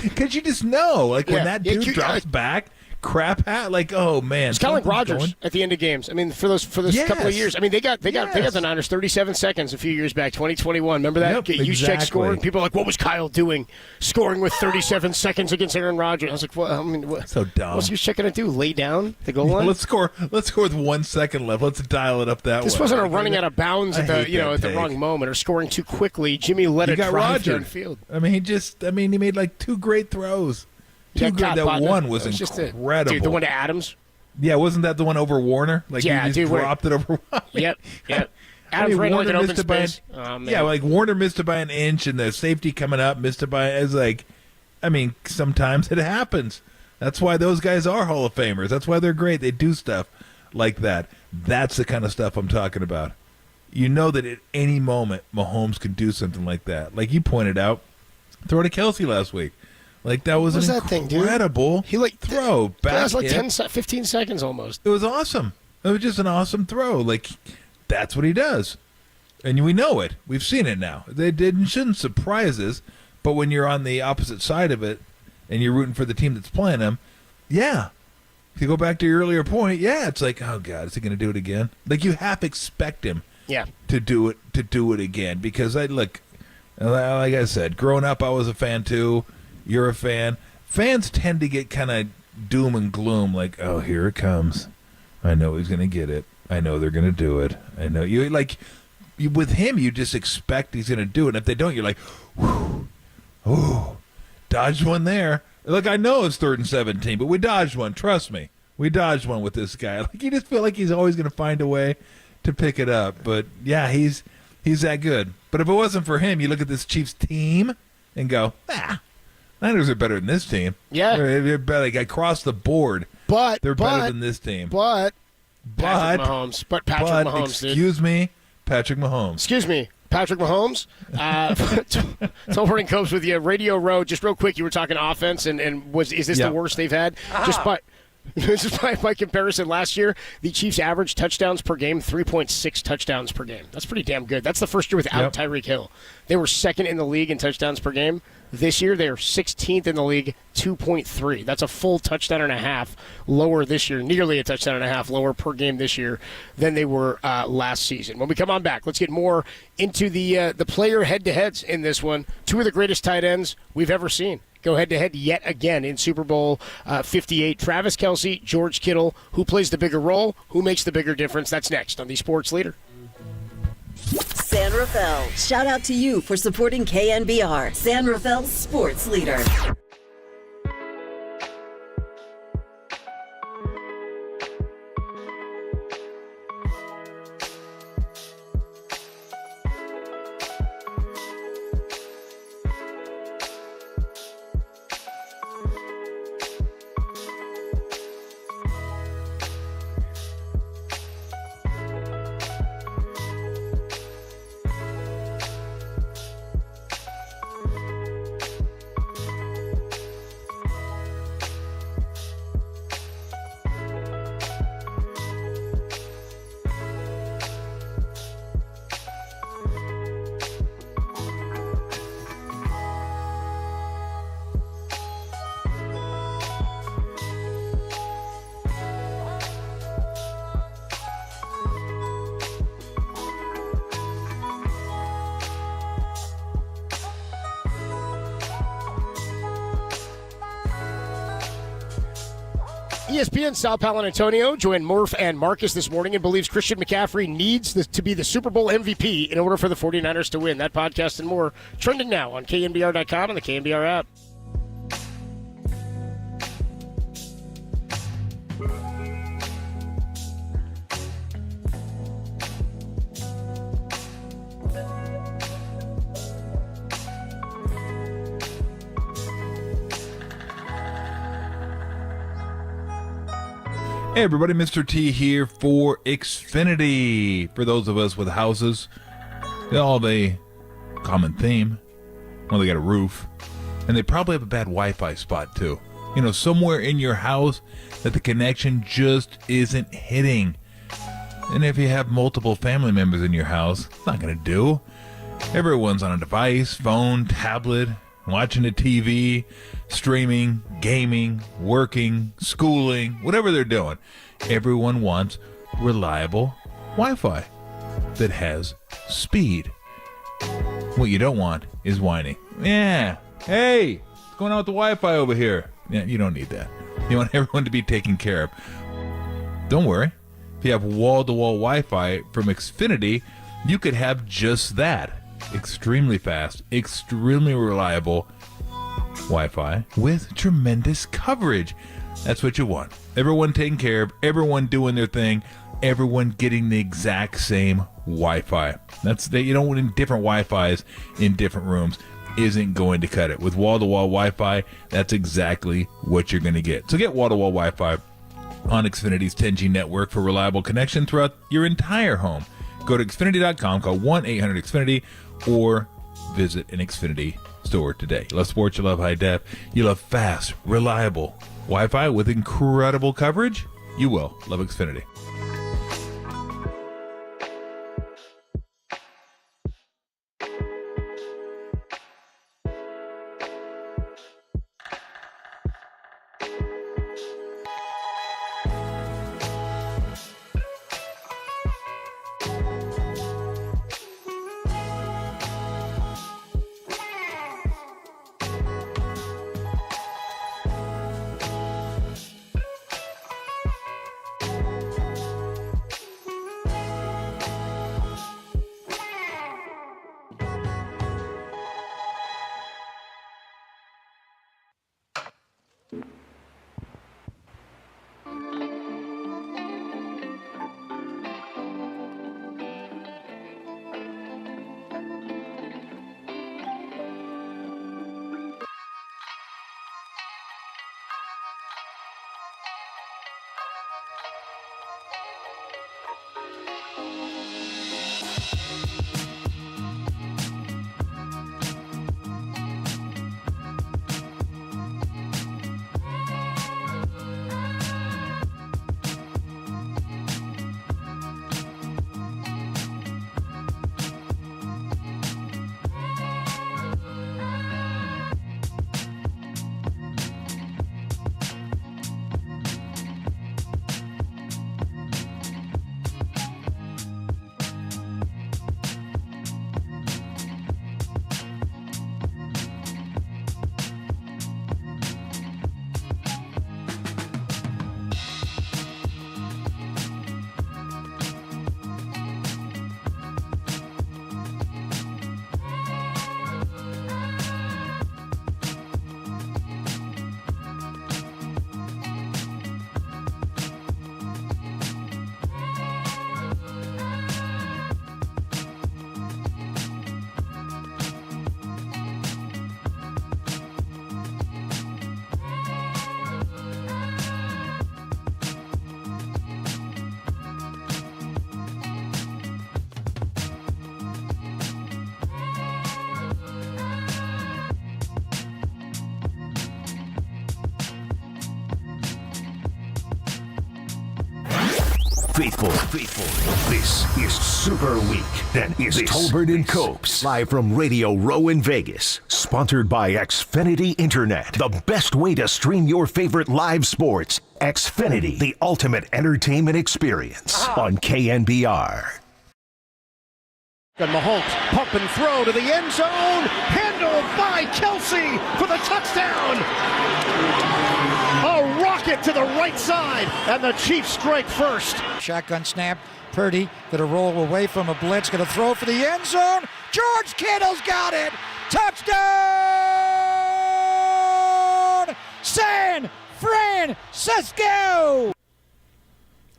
Because you just know, like, when that dude drops back, crap hat, like, oh man, it's kind of like Rodgers at the end of games. I mean, for those couple of years. I mean, they got the Niners 37 seconds a few years back, 2021. Remember that? Yep, Juszczyk exactly. scoring. People are like, what was Kyle doing, scoring with 37 seconds against Aaron Rodgers? I was like, well, I mean, what? So dumb. What's Juszczyk gonna do? Lay down the goal line? Let's score with 1 second left. Let's dial it up that way. This wasn't a running out of bounds at the wrong moment or scoring too quickly. Jimmy let it drive downfield. I mean, he made like 2 great throws. That one was incredible. Dude, the one to Adams? Yeah, wasn't that the one over Warner? Like, yeah, he just dropped it over Warner. Yep. Adams ran like an open space. Yeah, like Warner missed it by an inch, and the safety coming up missed it by, it's like, I mean, sometimes it happens. That's why those guys are Hall of Famers. That's why they're great. They do stuff like that. That's the kind of stuff I'm talking about. You know that at any moment, Mahomes can do something like that. Like you pointed out, throw to Kelsey last week. Like, that was an incredible throw. That was like 15 seconds almost. It was awesome. It was just an awesome throw. Like, that's what he does. And we know it. We've seen it now. It shouldn't surprise us, but when you're on the opposite side of it and you're rooting for the team that's playing him, yeah. If you go back to your earlier point, yeah, it's like, oh, God, is he going to do it again? Like, you half expect him to do it again. Because, like I said, growing up, I was a fan, too. You're a fan. Fans tend to get kind of doom and gloom, like, oh, here it comes. I know he's going to get it. I know they're going to do it. I know you with him, you just expect he's going to do it. And if they don't, you're like, whew, oh, dodged one there. Look, I know it's 3rd and 17, but we dodged one. Trust me, we dodged one with this guy. Like, you just feel like he's always going to find a way to pick it up. But yeah, he's that good. But if it wasn't for him, you look at this Chiefs team and go, Niners are better than this team. Yeah. They're better, like, across the board. But they're better than this team. Patrick Mahomes. Excuse me, Patrick Mahomes. Excuse me, Patrick Mahomes. Tolbert Copes with you. Radio Row. Just real quick, you were talking offense, and is this the worst they've had? Just by comparison, last year, the Chiefs averaged touchdowns per game, 3.6 touchdowns per game. That's pretty damn good. That's the first year without Tyreek Hill. They were 2nd in the league in touchdowns per game. This year, they are 16th in the league, 2.3. That's a full touchdown and a half lower this year, nearly a touchdown and a half lower per game this year than they were last season. When we come on back, let's get more into the player head-to-heads in this one. 2 of the greatest tight ends we've ever seen. go head-to-head yet again in Super Bowl 58. Travis Kelce, George Kittle, who plays the bigger role, who makes the bigger difference? That's next on the Sports Leader. San Rafael, shout out to you for supporting KNBR, San Rafael's sports leader. ESPN Sal Paolantonio joined Murph and Marcus this morning and believes Christian McCaffrey needs to be the Super Bowl MVP in order for the 49ers to win. That podcast and more trending now on KNBR.com and the KNBR app. Hey everybody, Mr. T here for Xfinity. For those of us with houses, they all have a common theme. Well, they got a roof, and they probably have a bad Wi-Fi spot too. You know, somewhere in your house that the connection just isn't hitting. And if you have multiple family members in your house, it's not going to do. Everyone's on a device, phone, tablet, watching the TV, streaming, gaming, working, schooling, whatever they're doing. Everyone wants reliable Wi-Fi that has speed. What you don't want is whining. Yeah, hey, what's going on with the Wi-Fi over here? Yeah, you don't need that. You want everyone to be taken care of. Don't worry. If you have wall-to-wall Wi-Fi from Xfinity, you could have just that. Extremely fast, extremely reliable Wi-Fi with tremendous coverage. That's what you want. Everyone taken care of, everyone doing their thing, everyone getting the exact same Wi-Fi. That's that. You don't want different Wi-Fis in different rooms. Isn't going to cut it. With wall-to-wall Wi-Fi, that's exactly what you're going to get. So get wall-to-wall Wi-Fi on Xfinity's 10G network for reliable connection throughout your entire home. Go to Xfinity.com, call 1-800-XFINITY, or visit an Xfinity store today. You love sports, you love high def, you love fast, reliable Wi-Fi with incredible coverage. You will love Xfinity. faithful. This is Super Week. Then is Tolbert and Copes, live from Radio Row in Vegas. Sponsored by Xfinity Internet, the best way to stream your favorite live sports. Xfinity, the ultimate entertainment experience on KNBR. And Mahomes pump and throw to the end zone, handled by Kelsey for the touchdown. A rocket to the right side, and the Chiefs strike first. Shotgun snap, Purdy gonna roll away from a blitz, gonna throw for the end zone. George Kittle's got it. Touchdown, San Francisco.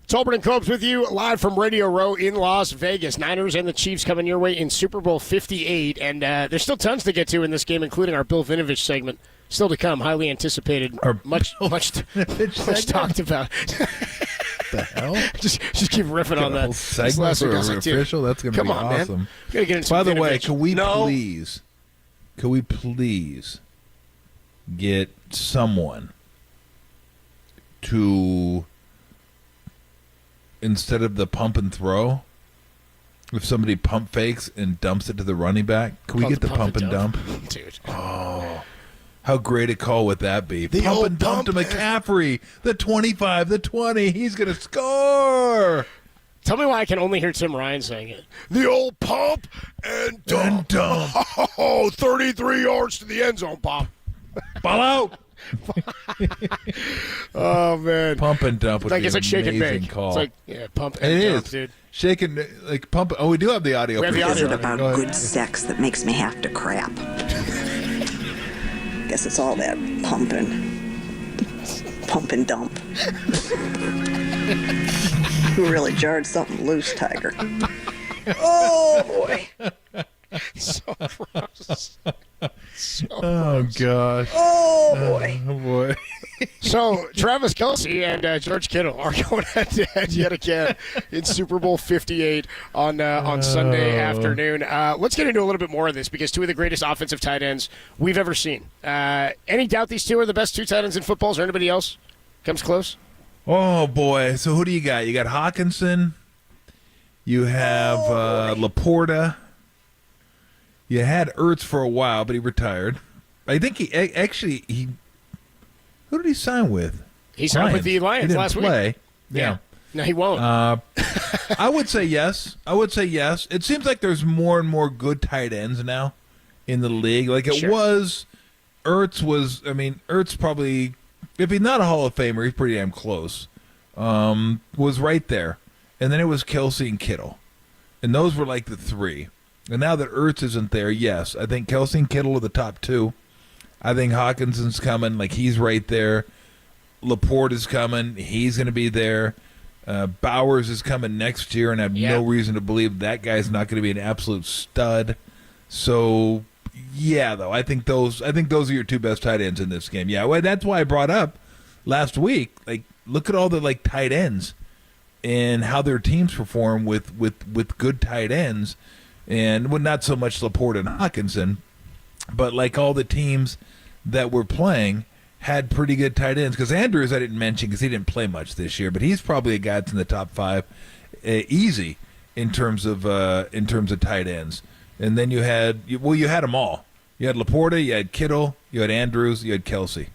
Tolbert and Copes with you live from Radio Row in Las Vegas. Niners and the Chiefs coming your way in Super Bowl 58. And there's still tons to get to in this game, including our Bill Vinovich segment. Still to come, highly anticipated, much talked about. The hell? just keep riffing on that. Segment for official? That's going to be awesome. Man. Gotta get into By the Vinovich. way, could we please get someone to, instead of the pump and throw, if somebody pump fakes and dumps it to the running back, can we get the pump and dump? Dude. Oh, how great a call would that be? The Pump old and dump pump. to McCaffrey, the 25, the 20. He's going to score. Tell me why I can only hear Tim Ryan saying it. The old pump and dump. Oh, 33 yards to the end zone, Bob. Ball out. Oh, man. Pump and dump would be it's like an shake and amazing bake. call. It's like, pump and It dump, is. dude. Shake and, pump. Oh, we do have the audio. We have the Is audio. it about good sex that makes me have to crap? Guess it's all that pump and dump. You really jarred something loose, Tiger. Oh, boy. So gross. Oh, gosh. Oh, boy. Oh, boy. So, Travis Kelce and George Kittle are going head-to-head yet again in Super Bowl 58 on Sunday afternoon. Let's get into a little bit more of this because two of the greatest offensive tight ends we've ever seen. Any doubt these two are the best two tight ends in football? Is there anybody else comes close? Oh, boy. So who do you got? You got Hawkinson. You have Laporta. You had Ertz for a while, but he retired. I think he who did he sign with? He signed with the Lions last week. week. Yeah. No, he won't. I would say yes. It seems like there's more and more good tight ends now in the league. Like it was, Ertz probably, if he's not a Hall of Famer, he's pretty damn close. Was right there. And then it was Kelce and Kittle. And those were like the three. And now that Ertz isn't there, yes, I think Kelce and Kittle are the top two. I think Hawkinson's coming, like he's right there. Laporte is coming, he's going to be there. Bowers is coming next year, and I have no reason to believe that guy's not going to be an absolute stud. So, yeah, though I think those are your two best tight ends in this game. Yeah, well, that's why I brought up last week. Like, look at all the tight ends and how their teams perform with good tight ends. And not so much Laporte and Hawkinson, but like all the teams that were playing had pretty good tight ends. Because Andrews I didn't mention because he didn't play much this year, but he's probably a guy that's in the top five, easy in terms of tight ends. And then you had them all. You had Laporta, you had Kittle, you had Andrews, you had Kelce.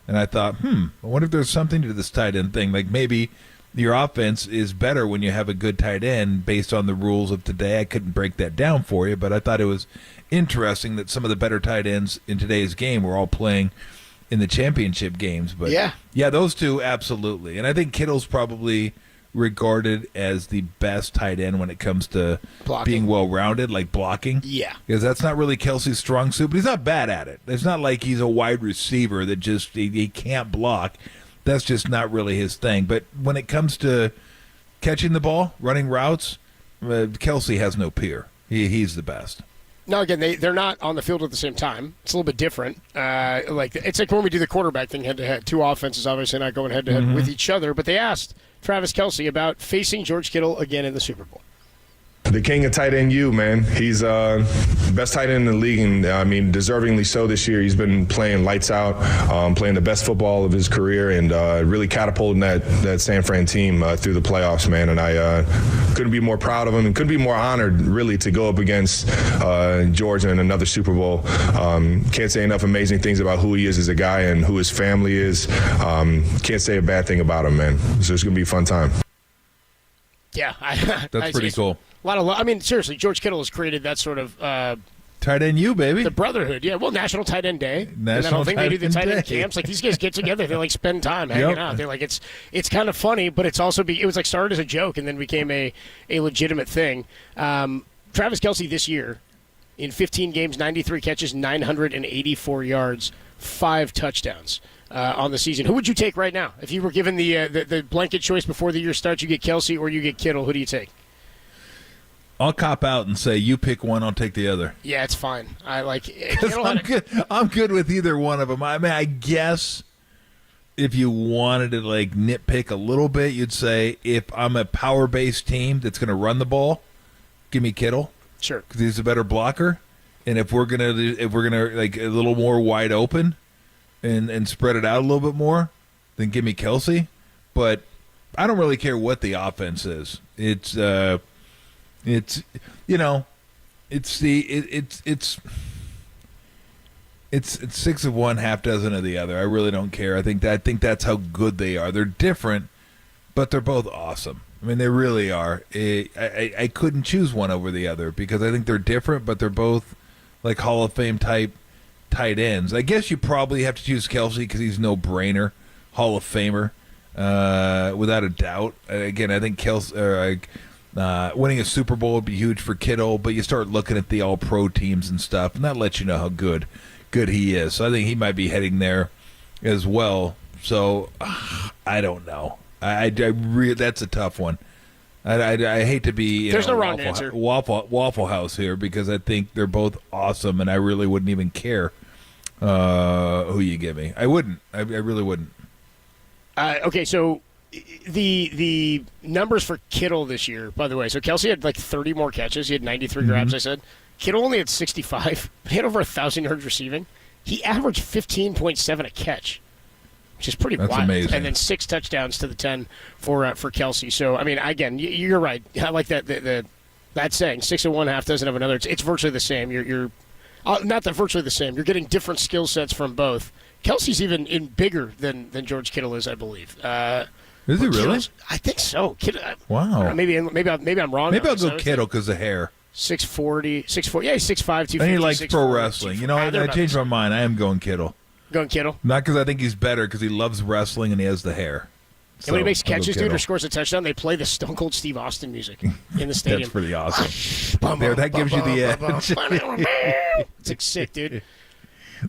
And I thought, I wonder if there's something to this tight end thing. Like maybe your offense is better when you have a good tight end based on the rules of today. I couldn't break that down for you, but I thought it was interesting that some of the better tight ends in today's game were all playing in the championship games. But yeah, those two, absolutely. And I think Kittle's probably regarded as the best tight end when it comes to being well-rounded, like blocking. Yeah. Because that's not really Kelce's strong suit, but he's not bad at it. It's not like he's a wide receiver that just he can't block. That's just not really his thing. But when it comes to catching the ball, running routes, Kelce has no peer. He's the best. Now, again, they're not on the field at the same time. It's a little bit different. It's like when we do the quarterback thing head-to-head. Two offenses obviously not going head-to-head with each other. But they asked Travis Kelce about facing George Kittle again in the Super Bowl. The king of tight end, man. He's best tight end in the league, and I mean, deservingly so this year. He's been playing lights out, playing the best football of his career, and really catapulting that San Fran team through the playoffs, man. And I couldn't be more proud of him, and couldn't be more honored, really, to go up against Georgia in another Super Bowl. Can't say enough amazing things about who he is as a guy and who his family is. Can't say a bad thing about him, man. So it's gonna be a fun time. Yeah, that's pretty cool. A lot of, I mean, seriously, George Kittle has created that sort of tight end baby. The brotherhood, yeah. Well, National Tight End Day. National and that whole thing, they do the tight end Day. camps. Like, these guys get together, they like spend time hanging out. They're like, it's kind of funny, but it's also it was like started as a joke and then became a legitimate thing. Travis Kelce this year, in 15 games, 93 catches, 984 yards, 5 touchdowns. On the season. Who would you take right now? If you were given the blanket choice before the year starts, you get Kelce or you get Kittle, who do you take? I'll cop out and say you pick one, I'll take the other. Yeah, it's fine. I like I'm good with either one of them. I mean, I guess if you wanted to like nitpick a little bit, you'd say if I'm a power-based team that's going to run the ball, give me Kittle. Sure, because he's a better blocker. And if we're gonna like a little more wide open and spread it out a little bit more, then give me Kelce. But I don't really care what the offense is. It's 6 of one, half dozen of the other. I really don't care. I think that's how good they are. They're different, but they're both awesome. I mean, they really are. I couldn't choose one over the other because I think they're different, but they're both like Hall of Fame type tight ends. I guess you probably have to choose Kelce because he's no brainer, Hall of Famer, without a doubt. Again, I think Kelce. Winning a Super Bowl would be huge for Kittle, but you start looking at the All-Pro teams and stuff, and that lets you know how good he is. So I think he might be heading there as well. So I don't know. That's a tough one. I hate to be there's no wrong answer. Waffle House here because I think they're both awesome, and I really wouldn't even care who you give me. I wouldn't. I really wouldn't. Okay, so. The numbers for Kittle this year, by the way. So Kelce had like 30 more catches. He had 93 grabs, I said. Kittle only had 65. He had over 1,000 yards receiving. He averaged 15.7 a catch, which is pretty wild. Amazing. And then 6 touchdowns to the 10 for Kelce. So, I mean, again, you're right. I like that that saying, 6 of one, half dozen of another. It's virtually the same. You're not that virtually the same. You're getting different skill sets from both. Kelce's even bigger than George Kittle is, I believe. Is he really? I think so. Wow. Maybe I'm wrong. Maybe I'll go Kittle because of hair. 6'4". Yeah, he's 6'5", 250. And he likes pro wrestling. You know, I changed my mind. I am going Kittle. Going Kittle? Not because I think he's better, because he loves wrestling and he has the hair. And when he makes catches, dude, or scores a touchdown, they play the Stone Cold Steve Austin music in the stadium. That's pretty awesome. There, that gives you the edge. It's like sick, dude.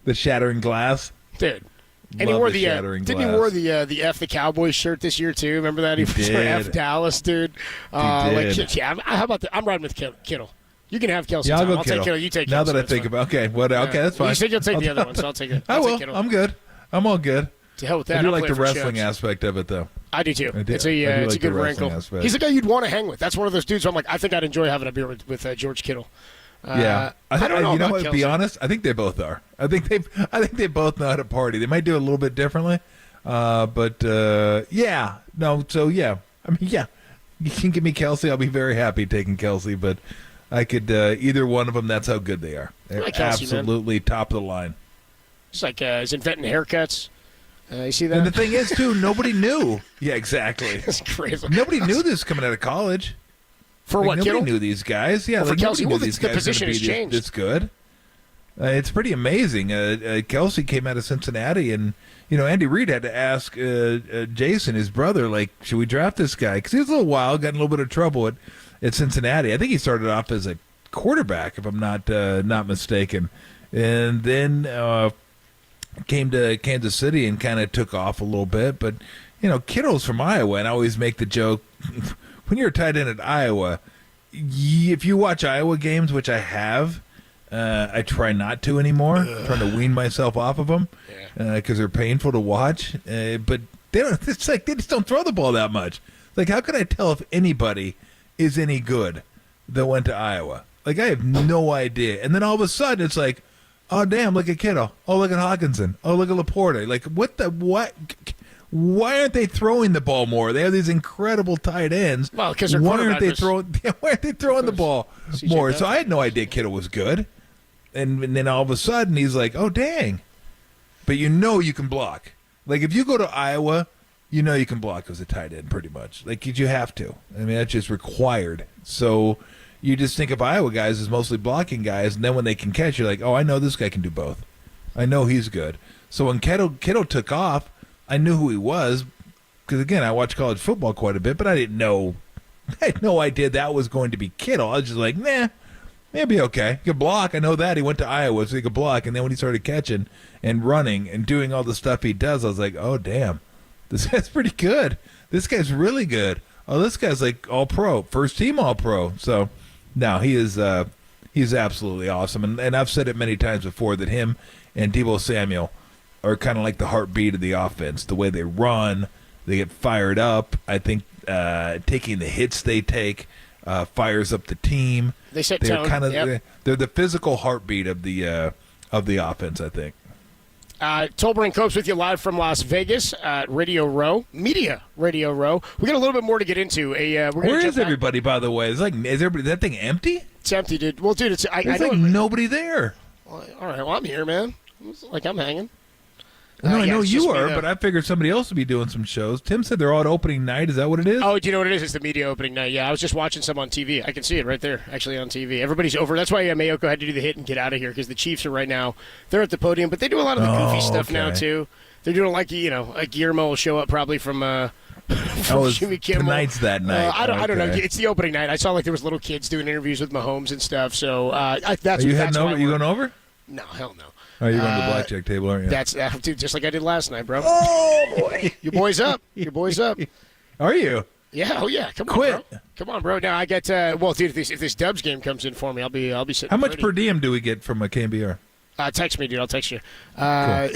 The shattering glass. Dude. And he wore the F the Cowboys shirt this year too. Remember that? He wore F Dallas, dude. How about that? I'm riding with Kittle. You can have Kelce. Yeah, I'll take Kittle. You take Kelce. Now that I think about okay, that's fine. You said you'll take the other one, so I'll take it. I will. I'm good. I'm all good. To hell with that. I do like the wrestling aspect of it, though. I do too. It's a good wrinkle. He's a guy you'd want to hang with. That's one of those dudes where I'm like, I think I'd enjoy having a beer with George Kittle. Yeah, I don't know. You know what? To be honest, I think they both are. I think they both know how to party. They might do it a little bit differently, but yeah, no. So yeah, I mean, yeah, you can give me Kelce. I'll be very happy taking Kelce, but I could either one of them. That's how good they are. They're like Kelce, absolutely man. Top of the line. It's like he's inventing haircuts. You see that? And the thing is, too, nobody knew. Yeah, exactly. It's crazy. Nobody knew this coming out of college. For what, nobody Kittle? Knew these guys. Yeah, for Kelce, knew these guys position has changed. This good. It's pretty amazing. Kelce came out of Cincinnati, and Andy Reid had to ask Jason, his brother, like, should we draft this guy? Because he was a little wild, got in a little bit of trouble at Cincinnati. I think he started off as a quarterback, if I'm not mistaken, and then came to Kansas City and kind of took off a little bit. But Kittle's from Iowa, and I always make the joke. When you're a tight end at Iowa, if you watch Iowa games, which I have, I try not to anymore. I'm trying to wean myself off of them because they're painful to watch. But they just don't throw the ball that much. Like, how can I tell if anybody is any good? that went to Iowa. Like, I have no idea. And then all of a sudden, it's like, oh, damn, look at Kittle. Oh, look at Hawkinson. Oh, look at Laporte. Like, what? Why aren't they throwing the ball more? They have these incredible tight ends. Well, because their why quarterback aren't they throwing the ball more? So I had no idea Kittle was good. And then all of a sudden, he's like, oh, dang. But you can block. Like, if you go to Iowa, you can block as a tight end pretty much. Like, you have to. I mean, that's just required. So you just think of Iowa guys as mostly blocking guys, and then when they can catch, you're like, oh, I know this guy can do both. I know he's good. So when Kittle took off, I knew who he was because, again, I watched college football quite a bit, but I had no idea that was going to be Kittle. I was just like, nah, maybe okay. He could block. I know that. He went to Iowa, so he could block. And then when he started catching and running and doing all the stuff he does, I was like, oh, damn, this guy's pretty good. This guy's really good. Oh, this guy's like all-pro, first-team all-pro. So, no, he's absolutely awesome. And I've said it many times before that him and Deebo Samuel are kind of like the heartbeat of the offense. The way they run, they get fired up. I think taking the hits they take fires up the team. They set they're tone. kind of Yep. they're the physical heartbeat of the offense, I think. Tolbert and Copes with you live from Las Vegas at Media Radio Row. We got a little bit more to get into. Where is everybody, by the way? Is everybody, that thing empty? It's empty, dude. Well, dude, There's like nobody there. Well, all right, well, I'm here, man. It's like I'm hanging. No, I know it's you just me, are, though. but I figured somebody else would be doing some shows. Tim said they're all at opening night. Is that what it is? Oh, do you know what it is? It's the media opening night. Yeah, I was just watching some on TV. I can see it right there, actually, on TV. Everybody's over. That's why Mayoko had to do the hit and get out of here, because the Chiefs are right now. They're at the podium, but they do a lot of the goofy stuff now, too. They're doing like Guillermo will show up probably from Jimmy Kimmel. Tonight's that night. I don't know. It's the opening night. I saw like there was little kids doing interviews with Mahomes and stuff. So that's Are you that's heading over? why You we're- going over? No, hell no. Oh, you're going to the blackjack table, aren't you? That's dude, just like I did last night, bro. Oh, boy. Your boy's up. Your boy's up. Are you? Yeah. Oh yeah. Come on, Quit. bro. Come on, bro. Now I get. Well, dude, if this Dubs game comes in for me, I'll be sitting. How much pretty. per diem do we get from a KNBR? Text me, dude. I'll text you. Can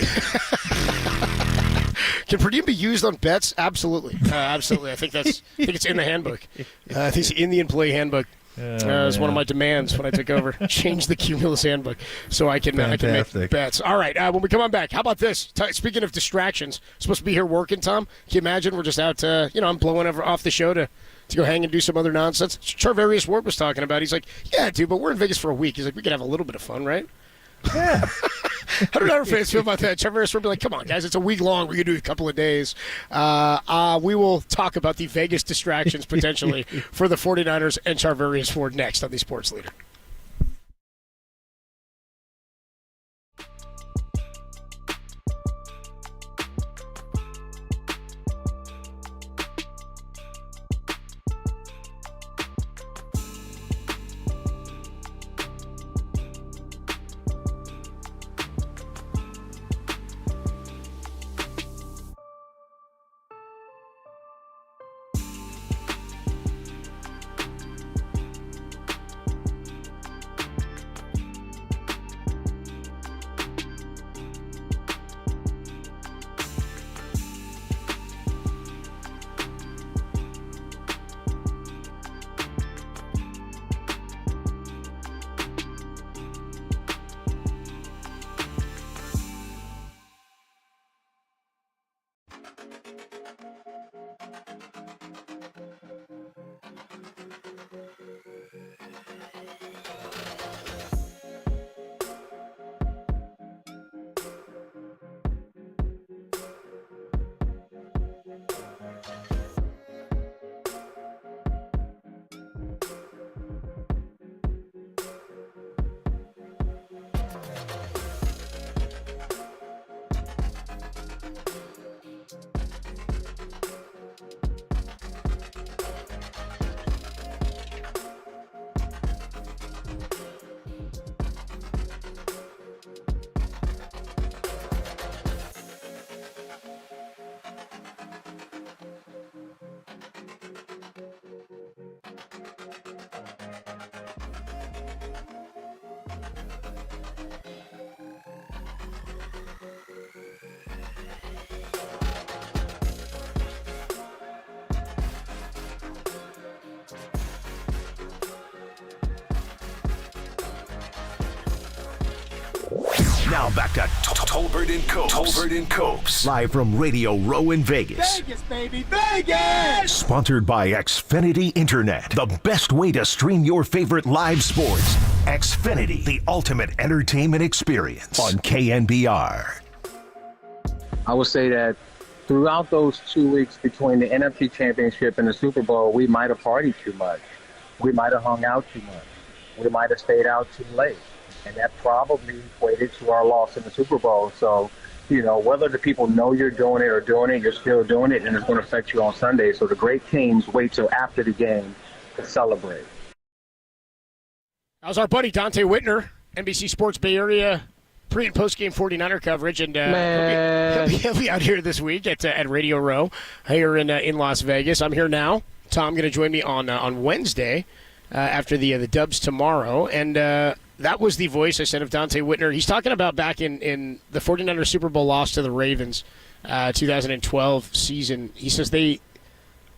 per diem be used on bets? Absolutely. Absolutely. I think it's in the handbook. I think it's in the employee handbook. It's one of my demands when I took over. Change the Cumulus handbook so I can make bets. All right, when we come on back, how about this? Speaking of distractions, supposed to be here working, Tom. Can you imagine we're just out, I'm blowing off the show to go hang and do some other nonsense? Charvarius Ward was talking about. He's like, yeah, dude, but we're in Vegas for a week. He's like, we could have a little bit of fun, right? Yeah. How do our fans feel about that? Charvarius Ward be like, come on, guys, it's a week long. We're going to do a couple of days. We will talk about the Vegas distractions potentially for the 49ers and Charvarius Ward next on the Sports Leader. Now back to Tolbert and Copes. Tolbert and Copes. Live from Radio Row in Vegas. Vegas, baby, Vegas! Sponsored by Xfinity Internet. The best way to stream your favorite live sports. Xfinity, the ultimate entertainment experience on KNBR. I would say that throughout those 2 weeks between the NFC Championship and the Super Bowl, we might have partied too much. We might have hung out too much. We might have stayed out too late. And that probably equated to our loss in the Super Bowl. So, whether the people know you're doing it or doing it, you're still doing it, and it's going to affect you on Sunday. So the great teams wait till after the game to celebrate. How's our buddy Dante Whitner, NBC Sports Bay Area pre- and post-game 49er coverage, and he'll be out here this week at Radio Row here in Las Vegas. I'm here now. Tom going to join me on Wednesday after the Dubs tomorrow, and that was the voice I said of Dante Whitner. He's talking about back in the 49er Super Bowl loss to the Ravens 2012 season. He says they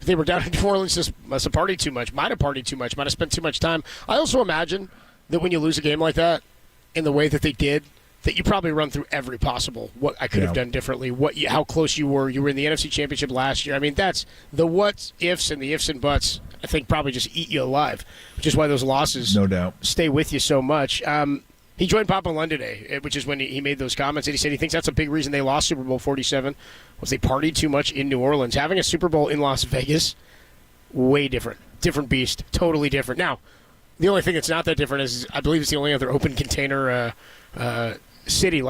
were down in New Orleans, just must have partied too much, might have partied too much, might have spent too much time. I also imagine that when you lose a game like that in the way that they did, that you probably run through every possible what I could have done differently, how close you were. You were in the NFC Championship last year. I mean, that's the what ifs and the ifs and buts. I think probably just eat you alive, which is why those losses, no doubt, stay with you so much. He joined Papa Lund today, which is when he made those comments, and he said he thinks that's a big reason they lost Super Bowl 47 was they partied too much in New Orleans. Having a Super Bowl in Las Vegas, way different beast, totally different. Now, the only thing that's not that different is I believe it's the only other open container city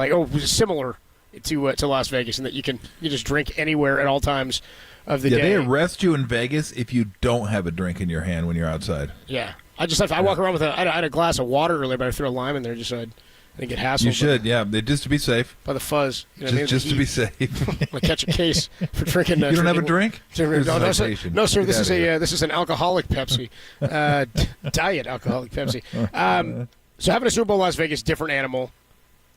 similar to Las Vegas, and that you just drink anywhere at all times of the day. They arrest you in Vegas if you don't have a drink in your hand when you're outside. Yeah, I walk around with I had a glass of water earlier, but I threw a lime in there just so I didn't get hassled. You should, just to be safe. By the fuzz, just to be safe. I'm gonna catch a case for drinking. You don't have a drink? No, sir. This is an alcoholic Pepsi, diet alcoholic Pepsi. So having a Super Bowl in Las Vegas, different animal.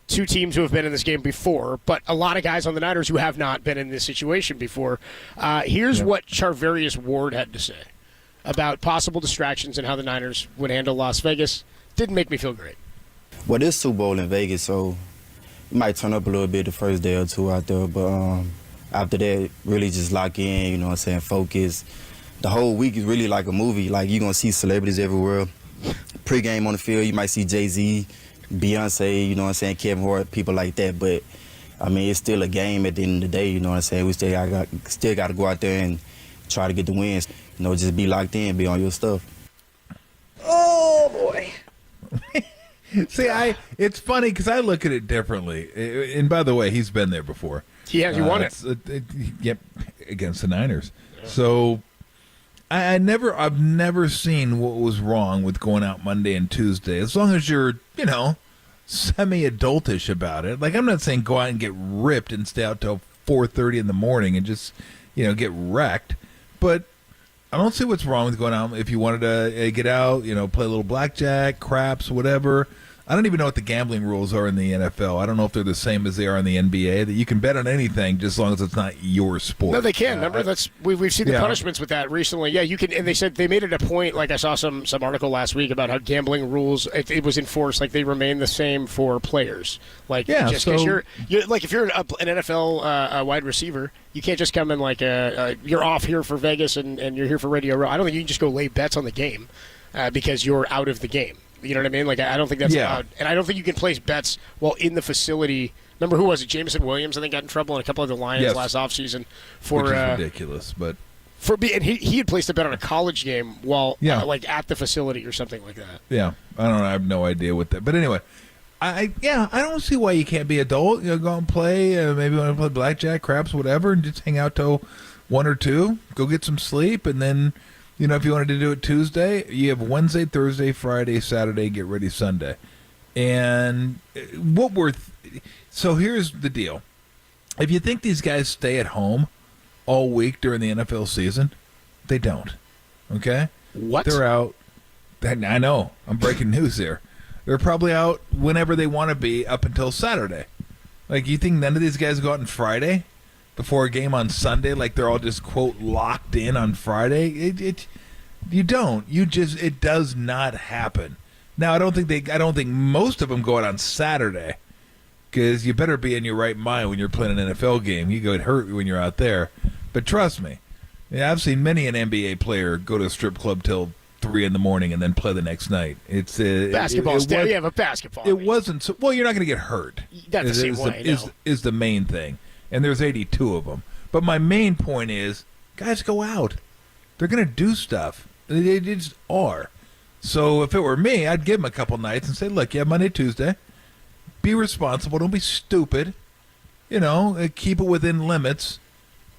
Two teams who have been in this game before, but a lot of guys on the Niners who have not been in this situation before. Here's what Charvarius Ward had to say about possible distractions and how the Niners would handle Las Vegas. Didn't make me feel great. Well, this Super Bowl in Vegas, so you might turn up a little bit the first day or two out there, but after that, really just lock in, focus. The whole week is really like a movie. Like, you're going to see celebrities everywhere. Pre-game on the field, you might see Jay-Z, Beyonce, Kevin Hart, people like that. But, I mean, it's still a game at the end of the day, We still got to go out there and try to get the wins. Just be locked in, be on your stuff. Oh, boy. See, it's funny because I look at it differently. And by the way, he's been there before. Yeah, you won it. Yep, against the Niners. Yeah. So I've never seen what was wrong with going out Monday and Tuesday. As long as you're, semi-adultish about it. Like, I'm not saying go out and get ripped and stay out till 4:30 in the morning and just, get wrecked. But I don't see what's wrong with going out if you wanted to get out, play a little blackjack, craps, whatever. I don't even know what the gambling rules are in the NFL. I don't know if they're the same as they are in the NBA, that you can bet on anything just as long as it's not your sport. No, they can. Remember, we've seen the punishments with that recently. Yeah, you can. And they said they made it a point, like I saw some article last week about how gambling rules, it was enforced, like they remain the same for players. Like, just because you're like, if you're an NFL wide receiver, you can't just come in like you're off here for Vegas and you're here for Radio Row. I don't think you can just go lay bets on the game because you're out of the game. You know what I mean? Like, I don't think that's allowed. And I don't think you can place bets while in the facility. Remember, who was it? Jameson Williams, I think, got in trouble, and a couple of the Lions last offseason for which is ridiculous, but and he had placed a bet on a college game while like at the facility or something like that. Yeah, I don't know. I have no idea what that. But anyway, I don't see why you can't be adult. Go and play. Maybe want to play blackjack, craps, whatever, and just hang out till 1 or 2. Go get some sleep, and then. If you wanted to do it Tuesday, you have Wednesday, Thursday, Friday, Saturday, get ready Sunday. And so here's the deal. If you think these guys stay at home all week during the NFL season, they don't. Okay? What? They're out. I know. I'm breaking news here. They're probably out whenever they want to be up until Saturday. Like, you think none of these guys go out on Friday? Before a game on Sunday, like they're all just, quote, locked in on Friday. You don't. It does not happen. Now, I don't think most of them go out on Saturday. because you better be in your right mind when you're playing an NFL game. You get hurt when you're out there. But trust me, I've seen many an NBA player go to a strip club till 3 a.m. and then play the next night. It's basketball. You have a basketball. It wasn't so. Well, you're not going to get hurt. That's the same way. Is the main thing, and there's 82 of them. But my main point is, guys go out. They're going to do stuff. They just are. So if it were me, I'd give them a couple nights and say, look, you have Monday, Tuesday. Be responsible. Don't be stupid. Keep it within limits.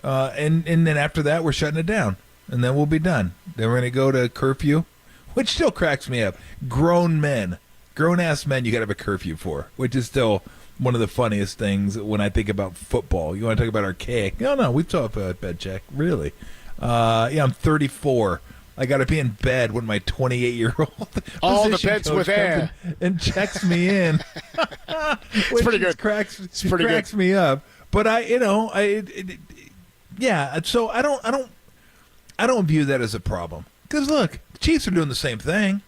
And then after that, we're shutting it down. And then we'll be done. Then we're going to go to curfew, which still cracks me up. Grown-ass men you got to have a curfew for, which is still one of the funniest things when I think about football. You want to talk about archaic? No, we talk about bed check. Really? I'm 34. I got to be in bed when my 28-year-old all the beds with air and checks me in. It's pretty good. It's pretty cracks me up. But So I don't view that as a problem. Because look, the Chiefs are doing the same thing.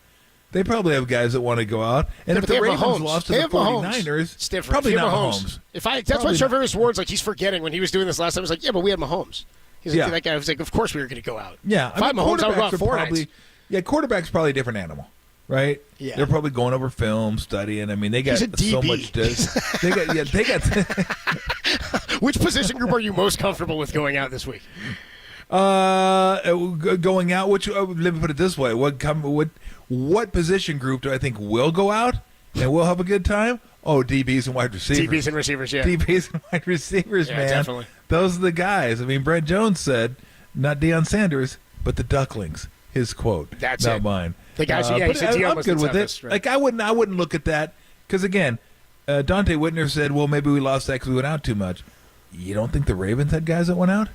They probably have guys that want to go out. And if the Ravens lost to the 49ers, it's different. Probably not Mahomes. That's why Trevor Ward's like he's forgetting when he was doing this last time. He was like, yeah, but we had Mahomes. He's like, that guy was like, of course we were going to go out. Yeah, if I had Mahomes, I would go out 4 nights. Yeah, quarterback's probably a different animal, right? Yeah, they're probably going over film, studying. I mean, they got so much. They got. Which position group are you most comfortable with going out this week? Going out. Let me put it this way: what position group do I think will go out and will have a good time? Oh, DBs and wide receivers. DBs and receivers, yeah. DBs and wide receivers, man. Definitely. Those are the guys. I mean, Brett Jones said, not Deion Sanders, but the Ducklings. His quote. That's not it. Mine. The guys, he said Deion I'm was good the with toughest, it. right? Like, I wouldn't look at that because again, Dante Whitner said, well, maybe we lost that because we went out too much. You don't think the Ravens had guys that went out?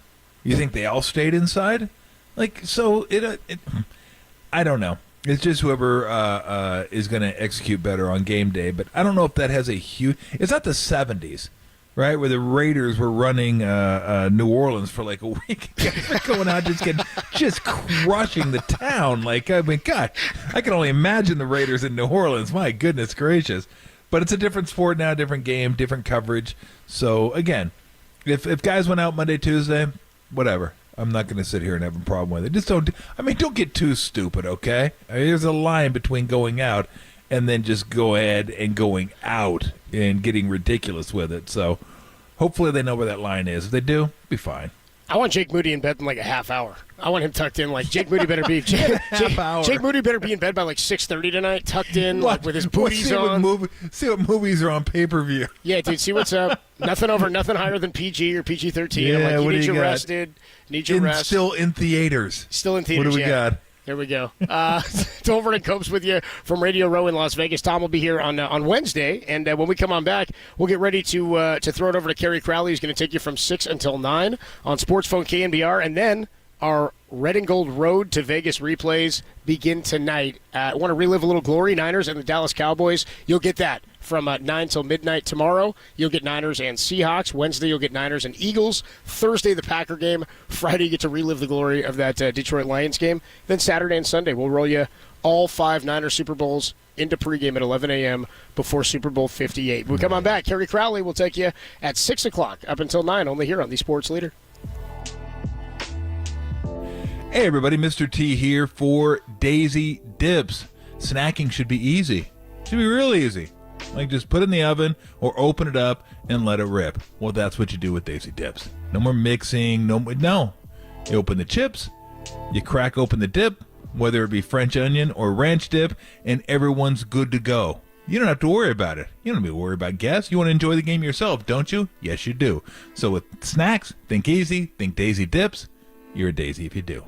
You think they all stayed inside? Like, so I don't know. It's just whoever is going to execute better on game day. But I don't know if that has a huge... It's not the 70s, right, where the Raiders were running New Orleans for like a week. They're going out just crushing the town. Like, I mean, God, I can only imagine the Raiders in New Orleans. My goodness gracious. But it's a different sport now, different game, different coverage. So, again, if guys went out Monday, Tuesday, whatever. I'm not going to sit here and have a problem with it. Just don't get too stupid, okay? There's a line between going out and then just go ahead and going out and getting ridiculous with it. So hopefully they know where that line is. If they do, be fine. I want Jake Moody in bed in like a half hour. I want him tucked in. Like Jake Moody better be Jake Moody better be in bed by like 6:30 tonight, tucked in, like with his booties on. See what movies are on pay-per-view. Yeah, dude. See what's up. Nothing higher than PG or PG-13. Yeah, I'm like, what you do need you your got? rested. Need your rest. Still in theaters. Still in theaters. What do we got? There we go. Tolbert and Copes with you from Radio Row in Las Vegas. Tom will be here on Wednesday, and when we come on back, we'll get ready to throw it over to Kerry Crowley, who's going to take you from 6 until 9 on Sports Phone KNBR, and then our Red and Gold Road to Vegas replays begin tonight. Want to relive a little glory, Niners and the Dallas Cowboys? You'll get that from 9 till midnight tomorrow. You'll get Niners and Seahawks. Wednesday, you'll get Niners and Eagles. Thursday, the Packer game. Friday, you get to relive the glory of that Detroit Lions game. Then Saturday and Sunday, we'll roll you all 5 Niners Super Bowls into pregame at 11 a.m. before Super Bowl 58. When we come on back, Kerry Crowley will take you at 6 o'clock up until 9, only here on the Sports Leader. Hey everybody, Mr. T here for Daisy Dips. Snacking should be easy. Should be real easy. Like just put it in the oven or open it up and let it rip. Well, that's what you do with Daisy Dips. No more mixing. No. You open the chips, you crack open the dip, whether it be French onion or ranch dip, and everyone's good to go. You don't have to worry about it. You don't have to worry about guests. You want to enjoy the game yourself, don't you? Yes, you do. So with snacks, think easy, think Daisy Dips. You're a Daisy if you do.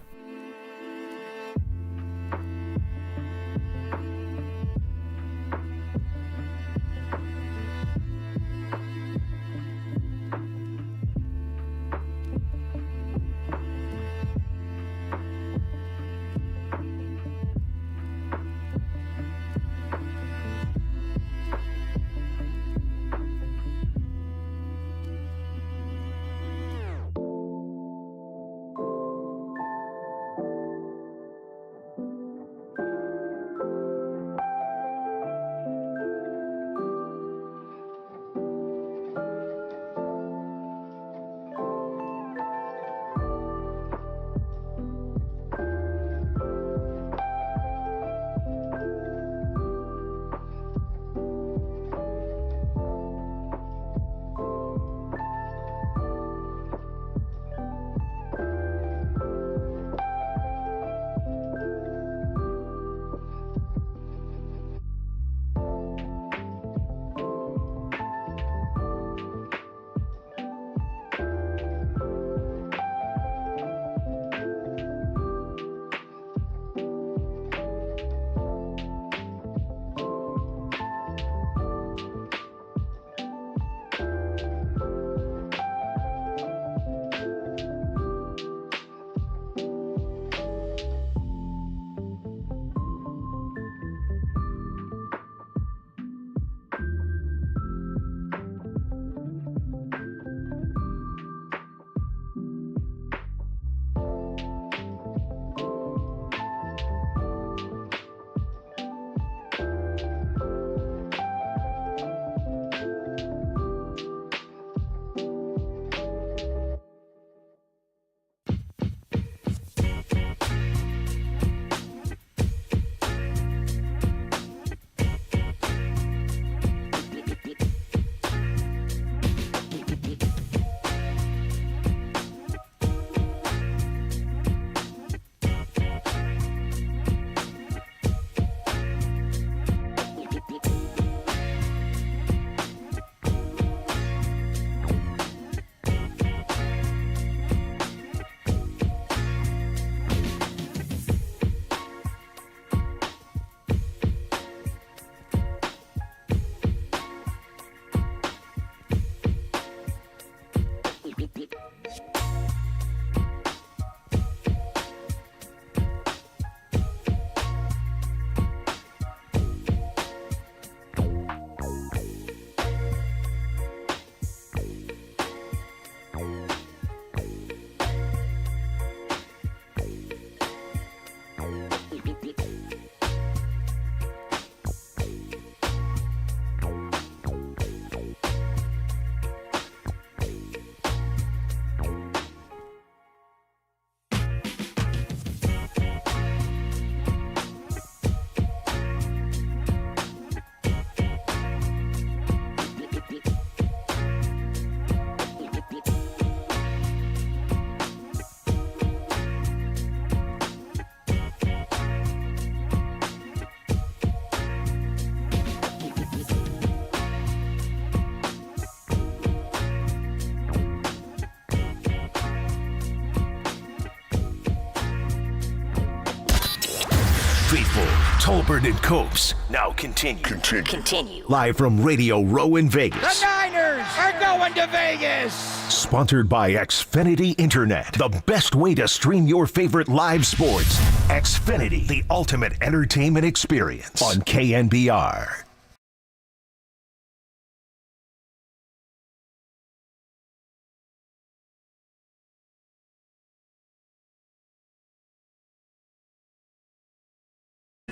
Tolbert and Copes now continue. Live from Radio Row in Vegas. The Niners are going to Vegas. Sponsored by Xfinity Internet, the best way to stream your favorite live sports. Xfinity, the ultimate entertainment experience on KNBR.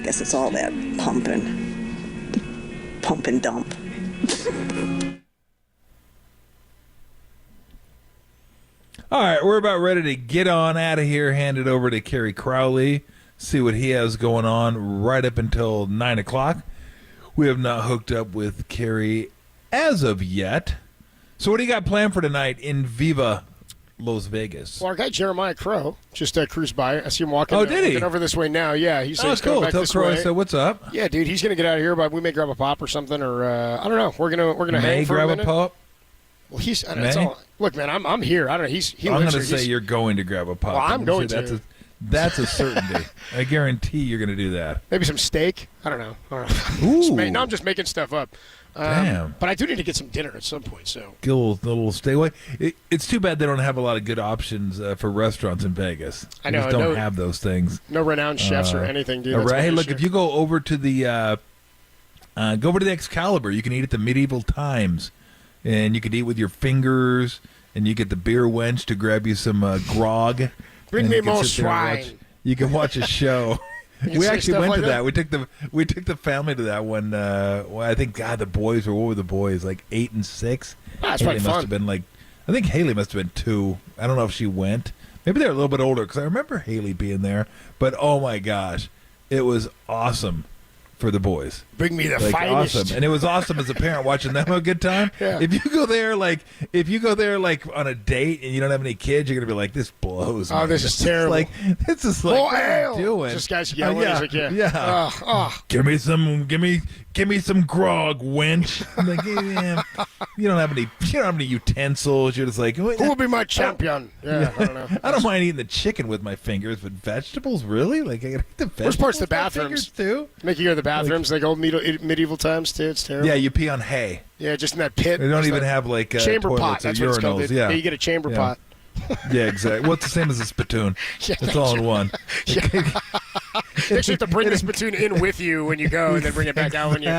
Guess it's all that pump and dump. All right, we're about ready to get on out of here, hand it over to Kerry Crowley, see what he has going on right up until 9 o'clock. We have not hooked up with Kerry as of yet. So what do you got planned for tonight in Viva Las Vegas? Well, our guy Jeremiah Crow just cruised by. I see him walking, did he? walking over this way now. Yeah, he's Cool. going back Tell this Crow I way. said, what's up? Yeah, dude, he's gonna get out of here, but we may grab a pop or something, or I don't know. We're gonna hang for a minute. Grab a pop? Well, he's. I don't know, it's all, look, man, I'm here. I don't know. I'm going to say you're going to grab a pop. Well, I'm going to. That's a certainty. I guarantee you're going to do that. Maybe some steak. I don't know. Ooh. No, I'm just making stuff up. Damn. But I do need to get some dinner at some point. So get a little stay away. It's too bad they don't have a lot of good options for restaurants in Vegas. I know. They just don't have those things. No renowned chefs or anything, dude. Right. Hey, look, if you go over to the Excalibur, you can eat at the Medieval Times, and you could eat with your fingers, and you get the beer wench to grab you some grog. Bring me more swine. You can watch a show. We actually went to that. We took the family to that one. I think the boys were. What were the boys like? 8 and 6. That's Haley probably must fun. have been like. I think Haley must have been 2. I don't know if she went. Maybe they're a little bit older because I remember Haley being there. But oh my gosh, it was awesome for the boys. Bring me the finest. Awesome, and it was awesome as a parent watching them have a good time. Yeah. If you go there like on a date and you don't have any kids, you're gonna be like, this blows. Oh, man. this is terrible. This is like what are you doing? Just guys yelling. Yeah. Give me some grog, wench. I'm like, you don't have any utensils. You're just like, who will be my champion? Yeah, I don't know. I don't mind eating the chicken with my fingers, but vegetables, really? Like I gotta eat the vegetables. Worst part's the with my bathrooms fingers, too. Make you go to the bathrooms like old medieval times too. It's terrible. Yeah, you pee on hay. Yeah, just in that pit. They don't Just even that have like chamber toilets pot. or That's what it's called. urinals. Yeah, you get a chamber pot. Yeah, exactly. Well, it's the same as a spittoon. Yeah, it's all in one. Yeah. Make sure you have to bring the spittoon in with you when you go, and then bring it back out when you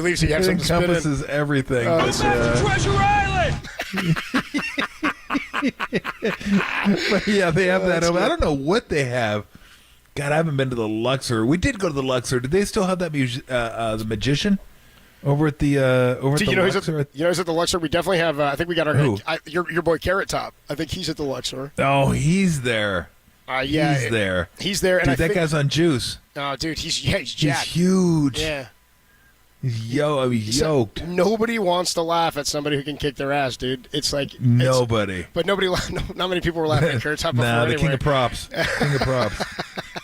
leave, so you have something to spit in. It encompasses everything. Treasure Island. But yeah, they have that over. I don't know what they have. God, I haven't been to the Luxor. We did go to the Luxor. Did they still have that the magician over at the Luxor? You know who's at the Luxor? We definitely have. I think we got your boy Carrot Top. I think he's at the Luxor. Oh, he's there. Yeah, he's there. He's there. And Dude, that guy's on juice. Oh, dude, he's jacked. He's huge. Yeah. He's yoked. Nobody wants to laugh at somebody who can kick their ass, dude. It's like nobody. But not many people were laughing at Carrot Top before. Nah, the anyway. king of props. King of props.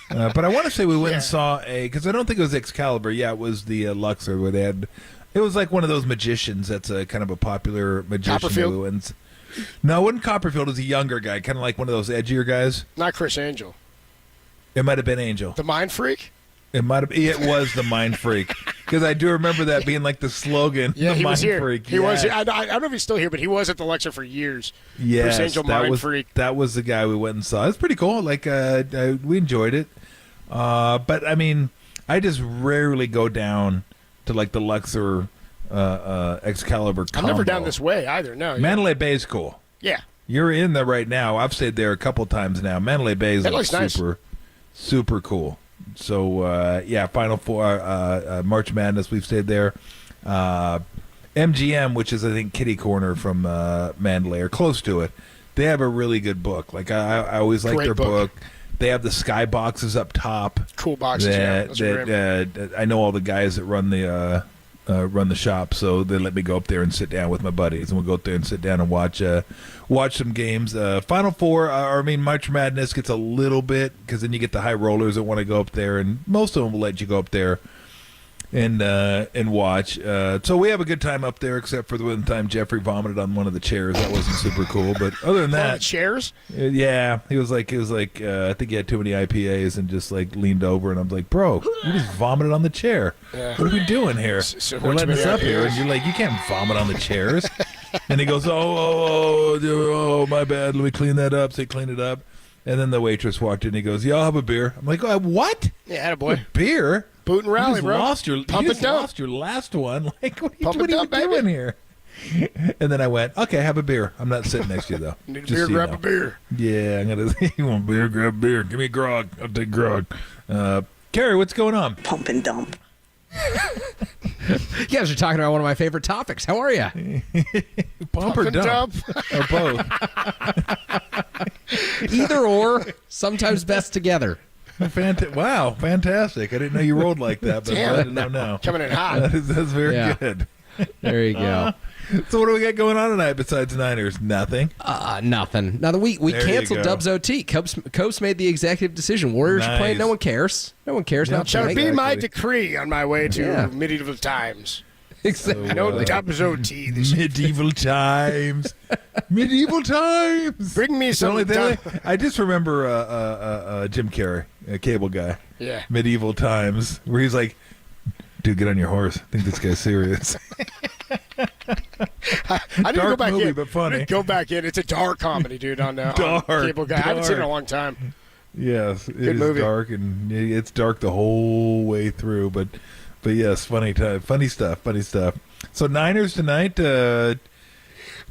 But I want to say we went and saw because I don't think it was Excalibur. Yeah, it was the Luxor where they had. It was like one of those magicians that's a kind of a popular magician. Copperfield? No, it wasn't Copperfield. It was a younger guy, kind of like one of those edgier guys. Not Chris Angel. It might have been Angel. The Mind Freak? It might have. It was the Mind Freak because I do remember that being like the slogan. Yeah, the he Mind was here. Freak. He was. I don't know if he's still here, but he was at the Luxor for years. Yes, Chris Angel, Mind Freak. That was the guy we went and saw. It's pretty cool. Like we enjoyed it. But I mean, I just rarely go down to like the Luxor Excalibur combo. I'm never down this way either. No. Mandalay Bay is cool. Yeah. You're in there right now. I've stayed there a couple times now. Mandalay Bay is like super, super cool. So Final Four, March Madness. We've stayed there. MGM, which is I think Kitty Corner from Mandalay, or close to it. They have a really good book. Like I always like their book. They have the sky boxes up top. Cool boxes. I know all the guys that run the shop, so they let me go up there and sit down with my buddies, and we'll go up there and sit down and watch some games. Final Four, March Madness gets a little bit because then you get the high rollers that want to go up there, and most of them will let you go up there and watch. So we have a good time up there, except for the one time Jeffrey vomited on one of the chairs. That wasn't super cool. But other than that, chairs. Yeah, he was like I think he had too many IPAs and just like leaned over, and I'm like, bro, you just vomited on the chair. Yeah. What are we doing here? We're letting us up here, and you're like, you can't vomit on the chairs. And he goes, oh, my bad. Let me clean that up. So he cleaned it up. And then the waitress walked in. And he goes, yeah, I'll have a beer. I'm like, what? Yeah, attaboy. Beer? Boot and rally, you bro. Lost your, Pump you and dump. lost your last one. Like, what Pump are and you dump, doing baby. here? And then I went, okay, have a beer. I'm not sitting next to you, though. Need a Just beer, so you grab know. a beer. Yeah, I'm going to, you want beer, grab beer. Give me grog. I'll take grog. Carrie, what's going on? Pump and dump. You guys are talking about one of my favorite topics. How are you? Pump or dump? Or both? Either or, sometimes best together. Wow, fantastic. I didn't know you rolled like that, but I'm glad to know now. Coming in hot. That's very good. There you go. So what do we got going on tonight besides Niners? Nothing. Nothing. Now, we There you canceled go. Dubs OT. Coast made the executive decision. Warriors are playing. Nice. No one cares. No one cares. Yep. Not Shall tonight. be my decree on my way to Yeah. medieval times. Exactly. No Dubs OT this Medieval times. Medieval times. Bring me It's the some only thing dub- I just remember Jim Carrey, a cable guy. Yeah. Medieval times, where he's like, dude, get on your horse. I think this guy's serious. I need to go Dark back movie, in. but funny. I need to go back in. It's a dark comedy, dude, on Cable Guy. I haven't seen it in a long time. Yes, it Good is movie. dark, and it's dark the whole way through. But yes, funny stuff. So Niners tonight.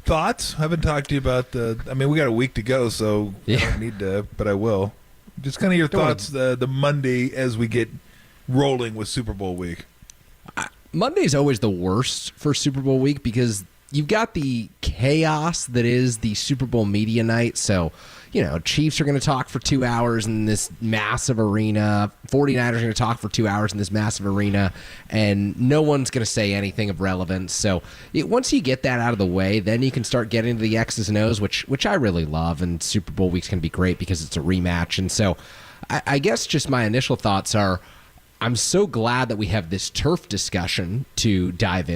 Thoughts? I haven't talked to you about the. I mean, we got a week to go, so I don't need to, but I will. Just kind of your thoughts the Monday as we get rolling with Super Bowl week. Monday's always the worst for Super Bowl week because you've got the chaos that is the Super Bowl media night. So, Chiefs are going to talk for 2 hours in this massive arena. 49ers are going to talk for 2 hours in this massive arena. And no one's going to say anything of relevance. So once you get that out of the way, then you can start getting into the X's and O's, which I really love. And Super Bowl week's going to be great because it's a rematch. And so I guess just my initial thoughts are, I'm so glad that we have this turf discussion to dive in.